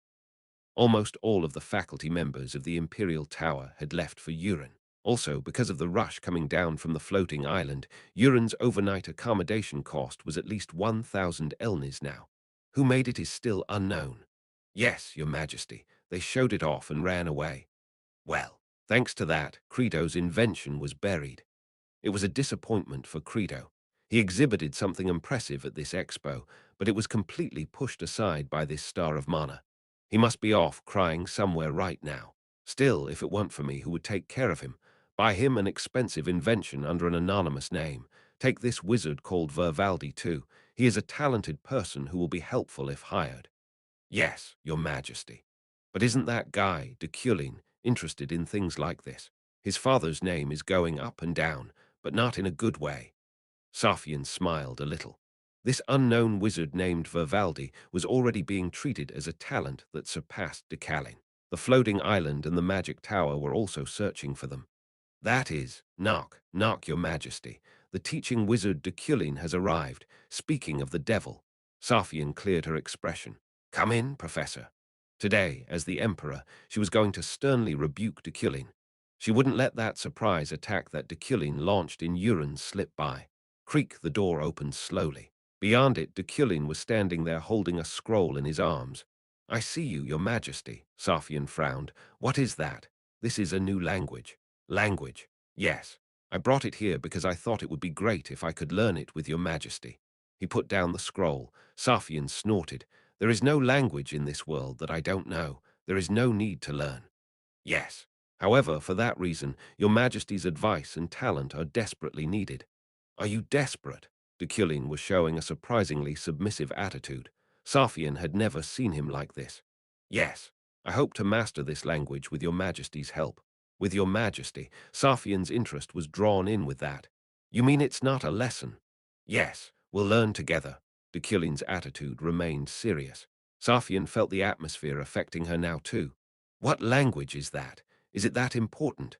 Almost all of the faculty members of the Imperial Tower had left for Uran. Also, because of the rush coming down from the floating island, Uran's overnight accommodation cost was at least 1,000 elnis now. Who made it is still unknown. Yes, Your Majesty, they showed it off and ran away. Well, thanks to that, Credo's invention was buried. It was a disappointment for Credo. He exhibited something impressive at this expo, but it was completely pushed aside by this Star of Mana. He must be off crying somewhere right now. Still, if it weren't for me, who would take care of him? Buy him an expensive invention under an anonymous name. Take this wizard called Vervaldi too. He is a talented person who will be helpful if hired. Yes, Your Majesty. But isn't that guy, Deculein, interested in things like this? His father's name is going up and down, but not in a good way. Safian smiled a little. This unknown wizard named Vervaldi was already being treated as a talent that surpassed Deculein. The floating island and the magic tower were also searching for them. That is, knock, knock, Your Majesty. The teaching wizard Deculein has arrived. Speaking of the devil, Safian cleared her expression. Come in, Professor. Today, as the Emperor, she was going to sternly rebuke Deculein. She wouldn't let that surprise attack that Deculein launched in Uran slip by. Creak, the door opened slowly. Beyond it, Deculein was standing there holding a scroll in his arms. I see you, Your Majesty, Safian frowned. What is that? This is a new language. Language. Yes. I brought it here because I thought it would be great if I could learn it with Your Majesty. He put down the scroll. Safian snorted. There is no language in this world that I don't know. There is no need to learn. Yes. However, for that reason, Your Majesty's advice and talent are desperately needed. Are you desperate? Deculein was showing a surprisingly submissive attitude. Safian had never seen him like this. Yes. I hope to master this language with Your Majesty's help. With Your Majesty, Safian's interest was drawn in with that. You mean it's not a lesson? Yes, we'll learn together. Deculein's attitude remained serious. Safian felt the atmosphere affecting her now too. What language is that? Is it that important?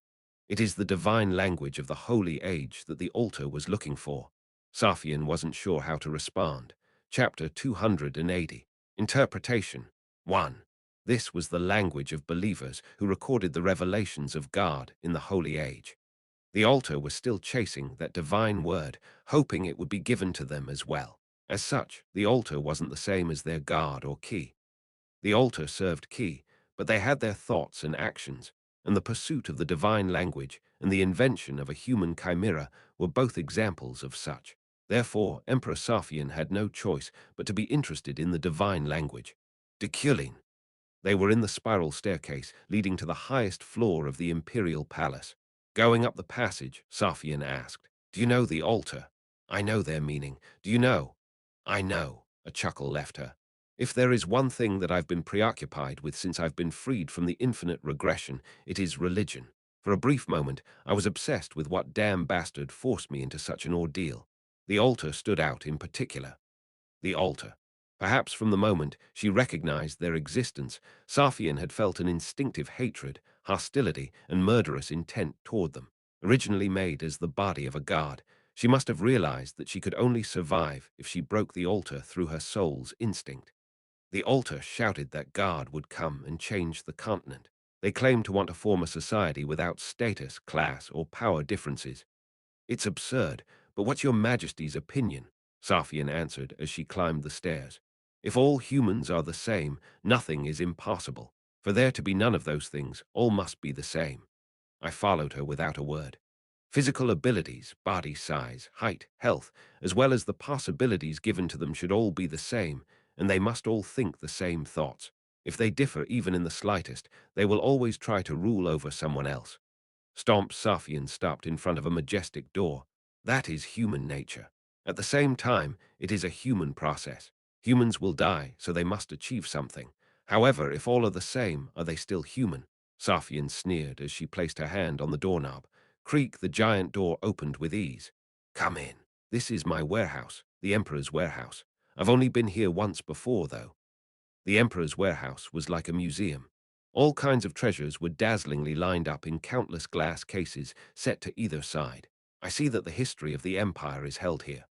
It is the divine language of the holy age that the altar was looking for. Safian wasn't sure how to respond. Chapter 280. Interpretation 1. This was the language of believers who recorded the revelations of God in the holy age. The altar was still chasing that divine word, hoping it would be given to them as well. As such, the altar wasn't the same as their God or key. The altar served key, but they had their thoughts and actions, and the pursuit of the divine language and the invention of a human chimera were both examples of such. Therefore, Emperor Sophian had no choice but to be interested in the divine language. Deculein. They were in the spiral staircase leading to the highest floor of the imperial palace. Going up the passage, Sophian asked, "Do you know the altar?" "I know their meaning. Do you know?" "I know." A chuckle left her. "If there is one thing that I've been preoccupied with since I've been freed from the infinite regression, it is religion. For a brief moment, I was obsessed with what damn bastard forced me into such an ordeal. The altar stood out in particular. The altar. Perhaps from the moment she recognized their existence, Sophian had felt an instinctive hatred, hostility, and murderous intent toward them. Originally made as the body of a god, she must have realized that she could only survive if she broke the altar through her soul's instinct. The altar shouted that God would come and change the continent. They claimed to want to form a society without status, class, or power differences. "It's absurd, but what's your Majesty's opinion?" Sophian answered as she climbed the stairs. "If all humans are the same, nothing is impossible. For there to be none of those things, all must be the same." I followed her without a word. Physical abilities, body size, height, health, as well as the possibilities given to them should all be the same, and they must all think the same thoughts. If they differ even in the slightest, they will always try to rule over someone else. Stomp Sophian stopped in front of a majestic door. That is human nature. At the same time, it is a human process. Humans will die, so they must achieve something. However, if all are the same, are they still human? Sophian sneered as she placed her hand on the doorknob. Creak, the giant door opened with ease. "Come in. This is my warehouse, the Emperor's warehouse. I've only been here once before, though." The Emperor's warehouse was like a museum. All kinds of treasures were dazzlingly lined up in countless glass cases set to either side. "I see that the history of the Empire is held here."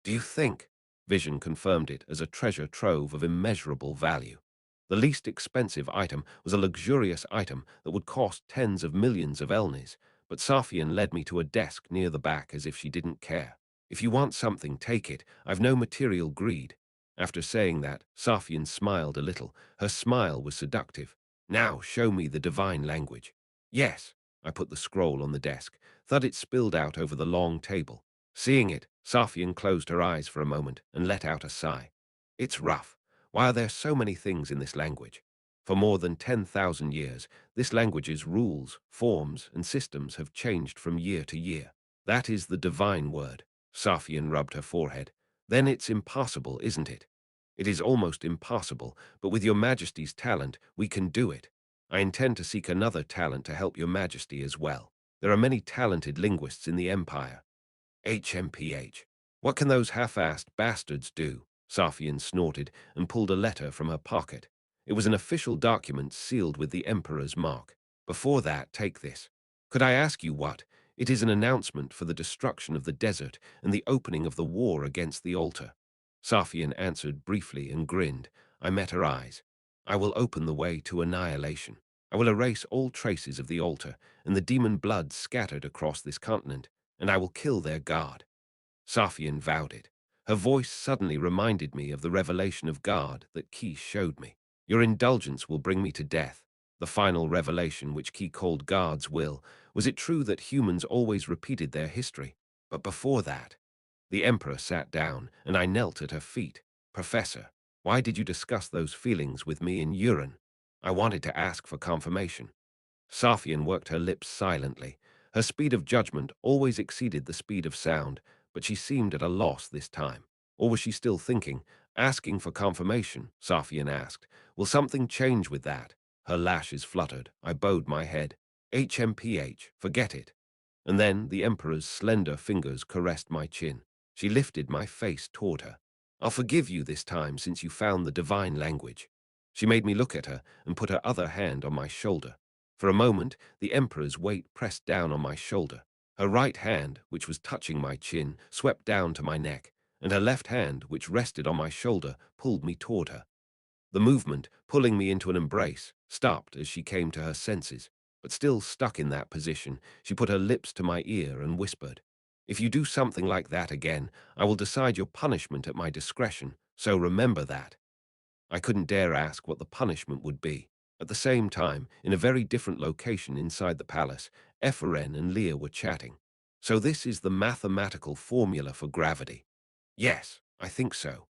"Do you think?" Vision confirmed it as a treasure trove of immeasurable value. The least expensive item was a luxurious item that would cost tens of millions of elnis, but Sophian led me to a desk near the back as if she didn't care. "If you want something, take it. I've no material greed." After saying that, Sophian smiled a little. Her smile was seductive. "Now show me the divine language." "Yes." I put the scroll on the desk. Thud it spilled out over the long table. Seeing it, Sophian closed her eyes for a moment and let out a sigh. "It's rough. Why are there so many things in this language? For more than 10,000 years, this language's rules, forms, and systems have changed from year to year. That is the divine word." Sophian rubbed her forehead. "Then it's impossible, isn't it?" "It is almost impossible, but with your Majesty's talent, we can do it. I intend to seek another talent to help your Majesty as well. There are many talented linguists in the Empire." HMPH. "What can those half-assed bastards do?" Sophian snorted and pulled a letter from her pocket. It was an official document sealed with the Emperor's mark. "Before that, take this. Could I ask you what? It is an announcement for the destruction of the desert and the opening of the war against the altar." Sophian answered briefly and grinned. I met her eyes. "I will open the way to annihilation. I will erase all traces of the altar and the demon blood scattered across this continent, and I will kill their god." Sophian vowed it. Her voice suddenly reminded me of the revelation of God that Key showed me. "Your indulgence will bring me to death." The final revelation, which Key called God's will. Was it true that humans always repeated their history? But before that, the Emperor sat down, and I knelt at her feet. "Professor, why did you discuss those feelings with me in urine?" I wanted to ask for confirmation. Sophian worked her lips silently. Her speed of judgment always exceeded the speed of sound, but she seemed at a loss this time. Or was she still thinking? "Asking for confirmation," Sophian asked. "Will something change with that?" Her lashes fluttered. I bowed my head. "HMPH, forget it." And then the Emperor's slender fingers caressed my chin. She lifted my face toward her. "I'll forgive you this time since you found the divine language." She made me look at her and put her other hand on my shoulder. For a moment, the Emperor's weight pressed down on my shoulder. Her right hand, which was touching my chin, swept down to my neck, and her left hand, which rested on my shoulder, pulled me toward her. The movement, pulling me into an embrace, stopped as she came to her senses. But still stuck in that position, she put her lips to my ear and whispered, "If you do something like that again, I will decide your punishment at my discretion, so remember that." I couldn't dare ask what the punishment would be. At the same time, in a very different location inside the palace, Ephraim and Leah were chatting. "So this is the mathematical formula for gravity." Yes, I think so.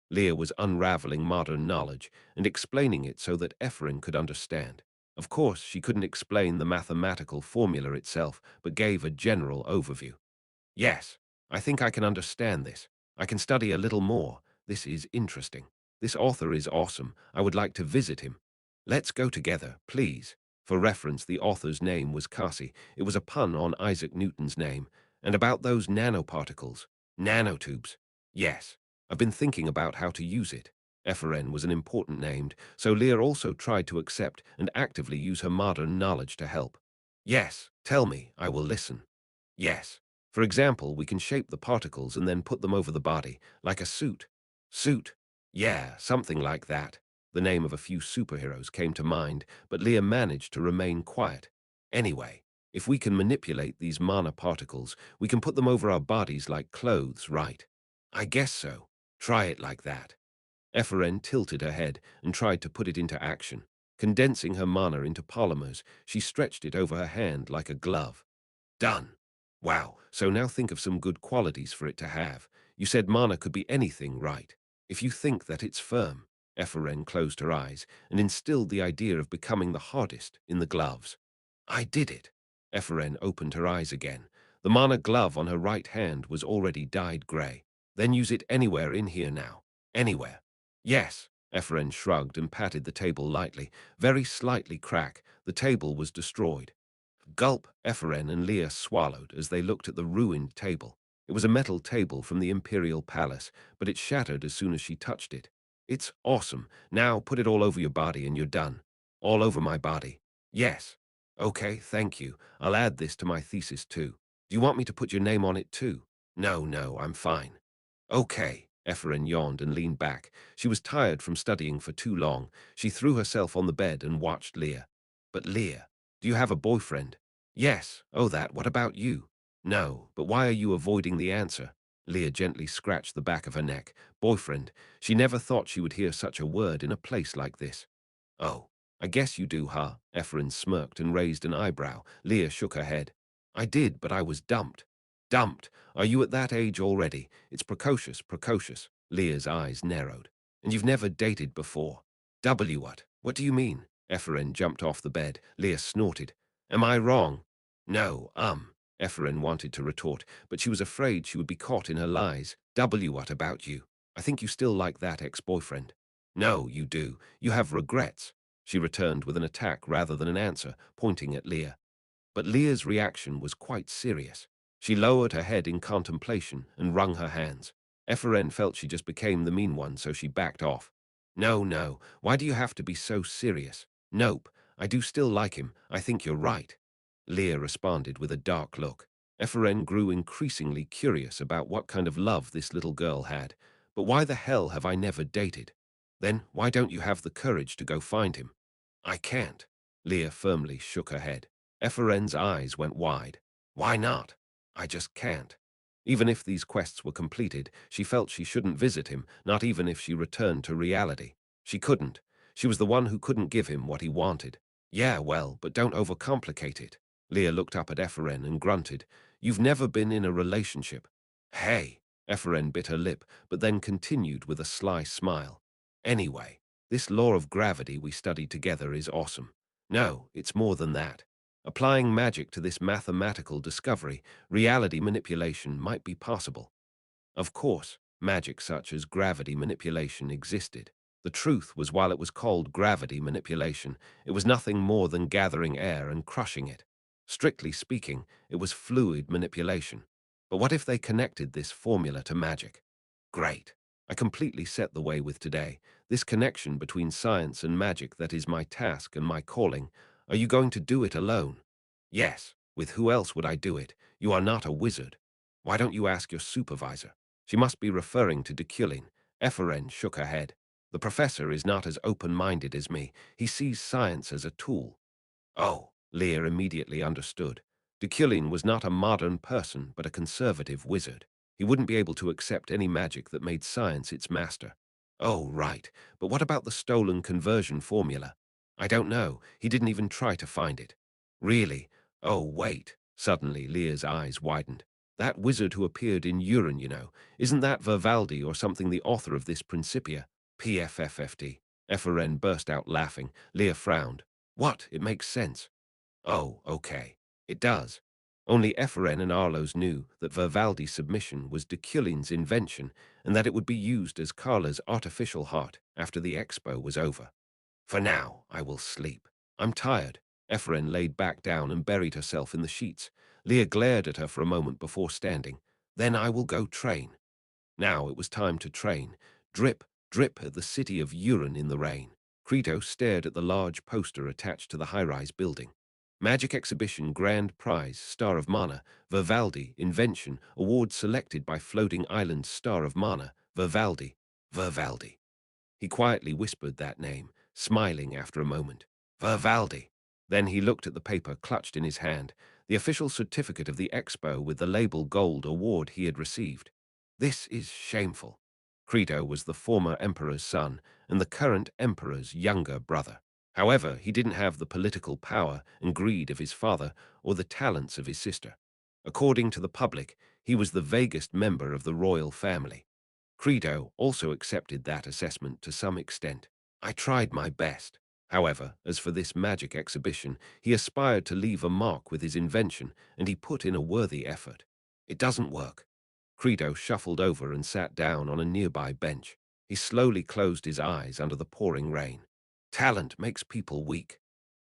Leah was unraveling modern knowledge and explaining it so that Ephraim could understand. Of course, she couldn't explain the mathematical formula itself, but gave a general overview. Yes, I think I can understand this. I can study a little more. This is interesting. This author is awesome. I would like to visit him. Let's go together, please. For reference, the author's name was Cassie. It was a pun on Isaac Newton's name. And about those nanoparticles. Nanotubes. Yes, I've been thinking about how to use it. FRN was an important name, so Leah also tried to accept and actively use her modern knowledge to help. Yes, tell me, I will listen. Yes. For example, we can shape the particles and then put them over the body, like a suit. Suit. Yeah, something like that. The name of a few superheroes came to mind, but Leah managed to remain quiet. Anyway, if we can manipulate these mana particles, we can put them over our bodies like clothes, right? I guess so. Try it like that. Ephraim tilted her head and tried to put it into action. Condensing her mana into polymers, she stretched it over her hand like a glove. Done. Wow, so now think of some good qualities for it to have. You said mana could be anything, right? If you think that it's firm. Ephraim closed her eyes and instilled the idea of becoming the hardest in the gloves. I did it. Ephraim opened her eyes again. The mana glove on her right hand was already dyed grey. Then use it anywhere in here now. Anywhere. Yes. Ephraim shrugged and patted the table lightly. Very slightly crack. The table was destroyed. Gulp, Ephraim and Leah swallowed as they looked at the ruined table. It was a metal table from the Imperial Palace, but it shattered as soon as she touched it. It's awesome. Now put it all over your body and you're done. All over my body. Yes. Okay, thank you. I'll add this to my thesis too. Do you want me to put your name on it too? No, I'm fine. Okay. Ephraim yawned and leaned back. She was tired from studying for too long. She threw herself on the bed and watched Leah. But Leah, do you have a boyfriend? Yes. Oh, that. What about you? No, but why are you avoiding the answer? Leah gently scratched the back of her neck. Boyfriend. She never thought she would hear such a word in a place like this. Oh, I guess you do, huh? Ephraim smirked and raised an eyebrow. Leah shook her head. I did, but I was dumped. Dumped? Are you at that age already? It's precocious, precocious. Leah's eyes narrowed. And you've never dated before? What? What do you mean? Ephraim jumped off the bed. Leah snorted. Am I wrong? No, Ephraim wanted to retort, but she was afraid she would be caught in her lies. What about you? I think you still like that ex-boyfriend. No, you do. You have regrets. She returned with an attack rather than an answer, pointing at Leah. But Leah's reaction was quite serious. She lowered her head in contemplation and wrung her hands. Ephraim felt she just became the mean one, so she backed off. No, why do you have to be so serious? Nope, I do still like him. I think you're right. Leah responded with a dark look. Ephraim grew increasingly curious about what kind of love this little girl had. But why the hell have I never dated? Then why don't you have the courage to go find him? I can't. Leah firmly shook her head. Ephraim's eyes went wide. Why not? I just can't. Even if these quests were completed, she felt she shouldn't visit him, not even if she returned to reality. She couldn't. She was the one who couldn't give him what he wanted. Yeah, well, but don't overcomplicate it. Leah looked up at Ephraim and grunted. You've never been in a relationship. Hey. Ephraim bit her lip, but then continued with a sly smile. Anyway, this law of gravity we studied together is awesome. No, it's more than that. Applying magic to this mathematical discovery, reality manipulation might be possible. Of course, magic such as gravity manipulation existed. The truth was, while it was called gravity manipulation, it was nothing more than gathering air and crushing it. Strictly speaking, it was fluid manipulation. But what if they connected this formula to magic? Great. I completely set the way with today. This connection between science and magic, that is my task and my calling. Are you going to do it alone? Yes. With who else would I do it? You are not a wizard. Why don't you ask your supervisor? She must be referring to Deculein. Ephraim shook her head. The professor is not as open-minded as me. He sees science as a tool. Oh, Leah immediately understood. Deculein was not a modern person, but a conservative wizard. He wouldn't be able to accept any magic that made science its master. Oh, right. But what about the stolen conversion formula? I don't know. He didn't even try to find it. Really? Oh, wait. Suddenly, Leah's eyes widened. That wizard who appeared in Urin, isn't that Vivaldi or something the author of this Principia? PFFFD. Eferen burst out laughing. Leah frowned. What? It makes sense. Oh, okay. It does. Only Eferen and Arlos knew that Vivaldi's submission was Deculein's invention and that it would be used as Carla's artificial heart after the expo was over. For now, I will sleep. I'm tired. Efren laid back down and buried herself in the sheets. Leah glared at her for a moment before standing. Then I will go train. Now it was time to train. Drip, drip at the city of Urin in the rain. Crito stared at the large poster attached to the high-rise building. Magic Exhibition Grand Prize, Star of Mana, Vivaldi, Invention, Award selected by Floating Island Star of Mana, Vivaldi, Vivaldi. He quietly whispered that name, smiling after a moment. Vivaldi. Then he looked at the paper clutched in his hand, the official certificate of the expo with the label Gold award he had received. This is shameful. Crito was the former emperor's son and the current emperor's younger brother. However, he didn't have the political power and greed of his father or the talents of his sister. According to the public, he was the vaguest member of the royal family. Crito also accepted that assessment to some extent. I tried my best. However, as for this magic exhibition, he aspired to leave a mark with his invention, and he put in a worthy effort. It doesn't work. Crito shuffled over and sat down on a nearby bench. He slowly closed his eyes under the pouring rain. Talent makes people weak.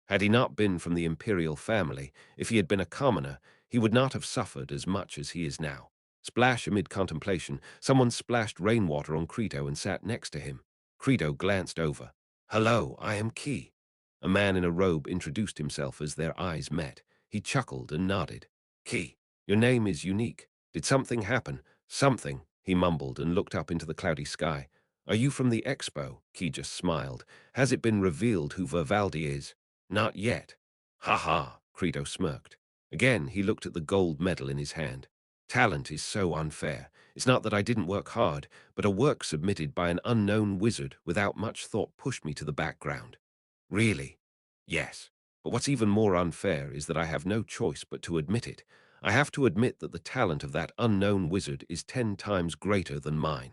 Had he not been from the imperial family, if he had been a commoner, he would not have suffered as much as he is now. Splash amid contemplation, someone splashed rainwater on Crito and sat next to him. Crito glanced over. Hello, I am Key. A man in a robe introduced himself as their eyes met. He chuckled and nodded. Key, your name is unique. Did something happen? Something, he mumbled and looked up into the cloudy sky. Are you from the expo? Key just smiled. Has it been revealed who Vivaldi is? Not yet. Ha ha, Crito smirked. Again, he looked at the gold medal in his hand. Talent is so unfair. It's not that I didn't work hard, but a work submitted by an unknown wizard without much thought pushed me to the background. Really? Yes. But what's even more unfair is that I have no choice but to admit it. I have to admit that the talent of that unknown wizard is 10 times greater than mine.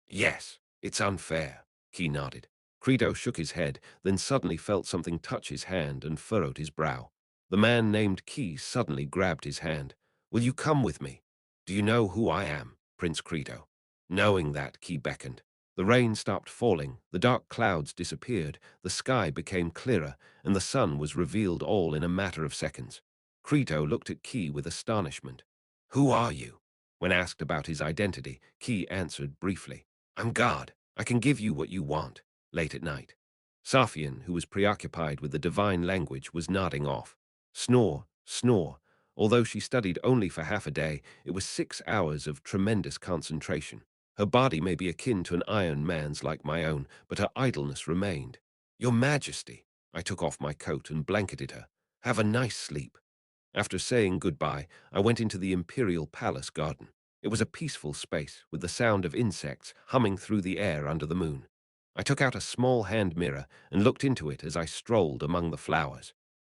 Yes, it's unfair, Key nodded. Crito shook his head, then suddenly felt something touch his hand and furrowed his brow. The man named Key suddenly grabbed his hand. Will you come with me? Do you know who I am, Prince Crito? Knowing that, Key beckoned. The rain stopped falling, the dark clouds disappeared, the sky became clearer, and the sun was revealed all in a matter of seconds. Crito looked at Key with astonishment. Who are you? When asked about his identity, Key answered briefly. I'm God. I can give you what you want. Late at night. Safian, who was preoccupied with the divine language, was nodding off. Snore, snore. Although she studied only for half a day, it was 6 hours of tremendous concentration. Her body may be akin to an iron man's like my own, but her idleness remained. Your Majesty. I took off my coat and blanketed her. Have a nice sleep. After saying goodbye, I went into the imperial palace garden. It was a peaceful space, with the sound of insects humming through the air under the moon. I took out a small hand mirror and looked into it as I strolled among the flowers.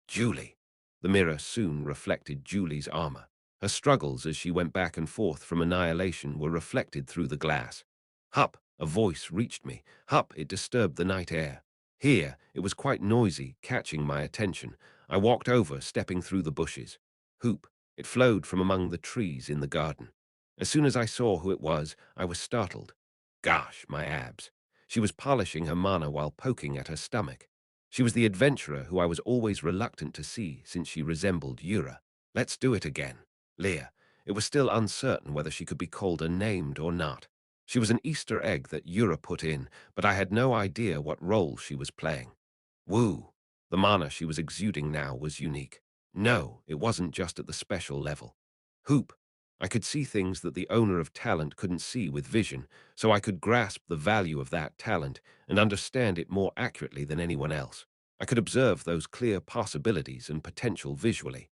Julie. The mirror soon reflected Julie's armor. Her struggles as she went back and forth from annihilation were reflected through the glass. Hup, a voice reached me. Hup, it disturbed the night air. Here, it was quite noisy, catching my attention. I walked over, stepping through the bushes. Hoop, it flowed from among the trees in the garden. As soon as I saw who it was, I was startled. Gosh, my abs. She was polishing her mana while poking at her stomach. She was the adventurer who I was always reluctant to see since she resembled Yura. Let's do it again. Leah. It was still uncertain whether she could be called a named or not. She was an Easter egg that Yura put in, but I had no idea what role she was playing. Woo. The mana she was exuding now was unique. No, it wasn't just at the special level. Hoop. I could see things that the owner of talent couldn't see with vision, so I could grasp the value of that talent and understand it more accurately than anyone else. I could observe those clear possibilities and potential visually.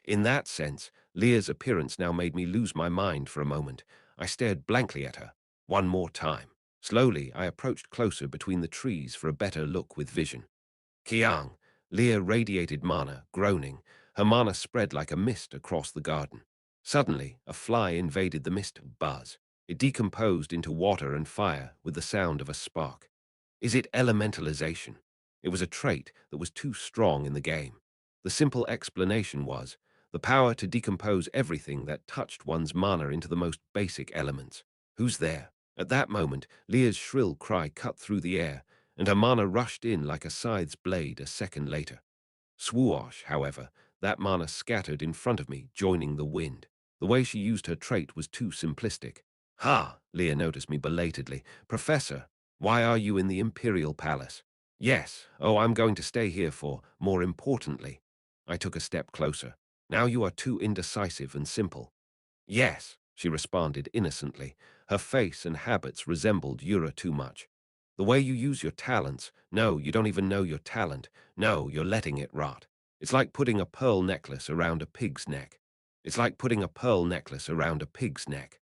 In that sense, Leah's appearance now made me lose my mind for a moment. I stared blankly at her. One more time. Slowly, I approached closer between the trees for a better look with vision. Kiang. Leah radiated mana, groaning. Her mana spread like a mist across the garden. Suddenly, a fly invaded the mist buzz. It decomposed into water and fire with the sound of a spark. Is it elementalization? It was a trait that was too strong in the game. The simple explanation was the power to decompose everything that touched one's mana into the most basic elements. Who's there? At that moment, Leah's shrill cry cut through the air, and her mana rushed in like a scythe's blade a second later. Swoosh, however, that mana scattered in front of me, joining the wind. The way she used her trait was too simplistic. Ha! Leah noticed me belatedly. Professor, why are you in the Imperial Palace? Yes. Oh, I'm going to stay here for, more importantly. I took a step closer. Now you are too indecisive and simple. Yes, she responded innocently. Her face and habits resembled Yura too much. The way you use your talents, no, you don't even know your talent. No, you're letting it rot. It's like putting a pearl necklace around a pig's neck. It's like putting a pearl necklace around a pig's neck.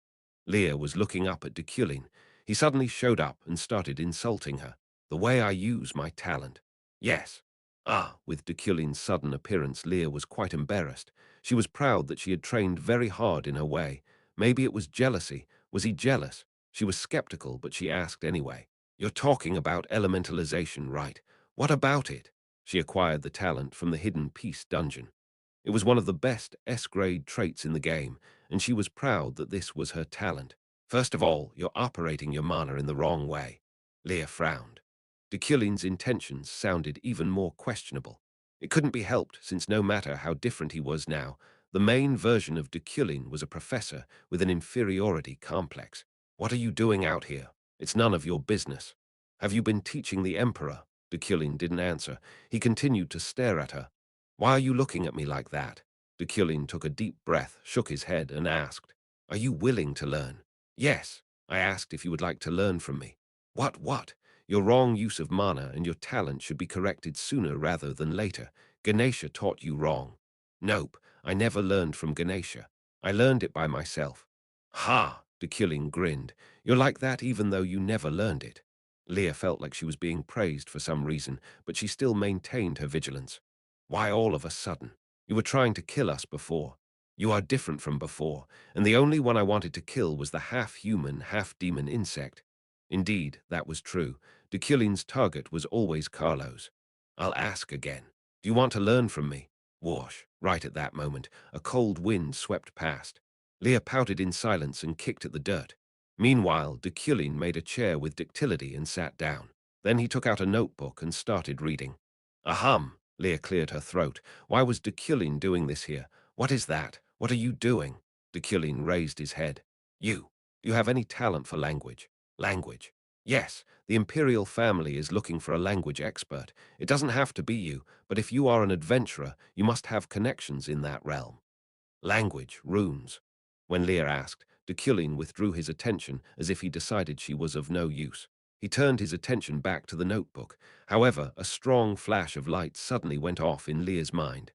Leah was looking up at Deculein. He suddenly showed up and started insulting her. The way I use my talent. Yes. Ah, with Deculein's sudden appearance, Leah was quite embarrassed. She was proud that she had trained very hard in her way. Maybe it was jealousy. Was he jealous? She was skeptical, but she asked anyway. You're talking about elementalization, right? What about it? She acquired the talent from the hidden peace dungeon. It was one of the best S-grade traits in the game, and she was proud that this was her talent. First of all, you're operating your mana in the wrong way. Leah frowned. Deculein's intentions sounded even more questionable. It couldn't be helped, since no matter how different he was now, the main version of Deculein was a professor with an inferiority complex. What are you doing out here? It's none of your business. Have you been teaching the Emperor? Deculein didn't answer. He continued to stare at her. Why are you looking at me like that? Deculein took a deep breath, shook his head, and asked, Are you willing to learn? Yes. I asked if you would like to learn from me. What? Your wrong use of mana and your talent should be corrected sooner rather than later. Ganesha taught you wrong. Nope, I never learned from Ganesha. I learned it by myself. Ha! Deculein grinned. You're like that even though you never learned it. Leah felt like she was being praised for some reason, but she still maintained her vigilance. Why all of a sudden? You were trying to kill us before. You are different from before, and the only one I wanted to kill was the half-human, half-demon insect. Indeed, that was true. Deculein's target was always Carlos. I'll ask again. Do you want to learn from me? Whoosh. Right at that moment, a cold wind swept past. Leah pouted in silence and kicked at the dirt. Meanwhile, Deculein made a chair with ductility and sat down. Then he took out a notebook and started reading. Ahem. Leah cleared her throat. Why was Deculein doing this here? What is that? What are you doing? Deculein raised his head. You. Do you have any talent for language? Language. Yes, the Imperial family is looking for a language expert. It doesn't have to be you, but if you are an adventurer, you must have connections in that realm. Language, runes. When Leah asked, Deculein withdrew his attention as if he decided she was of no use. He turned his attention back to the notebook. However, a strong flash of light suddenly went off in Leah's mind.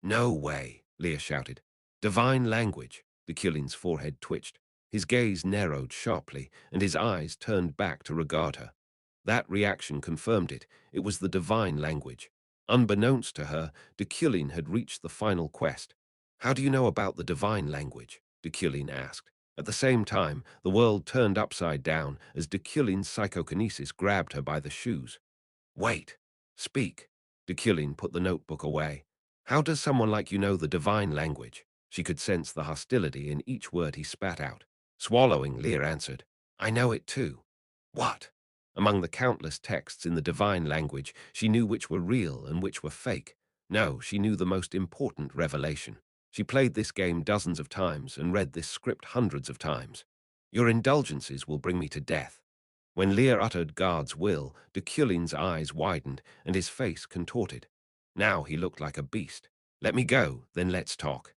No way, Leah shouted. Divine language. Deculein's forehead twitched. His gaze narrowed sharply, and his eyes turned back to regard her. That reaction confirmed it. It was the divine language. Unbeknownst to her, Deculein had reached the final quest. How do you know about the divine language? Deculein asked. At the same time, the world turned upside down as Deculein's psychokinesis grabbed her by the shoes. Wait. Speak. Deculein put the notebook away. How does someone like you know the divine language? She could sense the hostility in each word he spat out. Swallowing, Leah answered. I know it too. What? Among the countless texts in the divine language, she knew which were real and which were fake. No, she knew the most important revelation. She played this game dozens of times and read this script hundreds of times. Your indulgences will bring me to death. When Lear uttered God's will, Deculein's eyes widened and his face contorted. Now he looked like a beast. Let me go, then let's talk.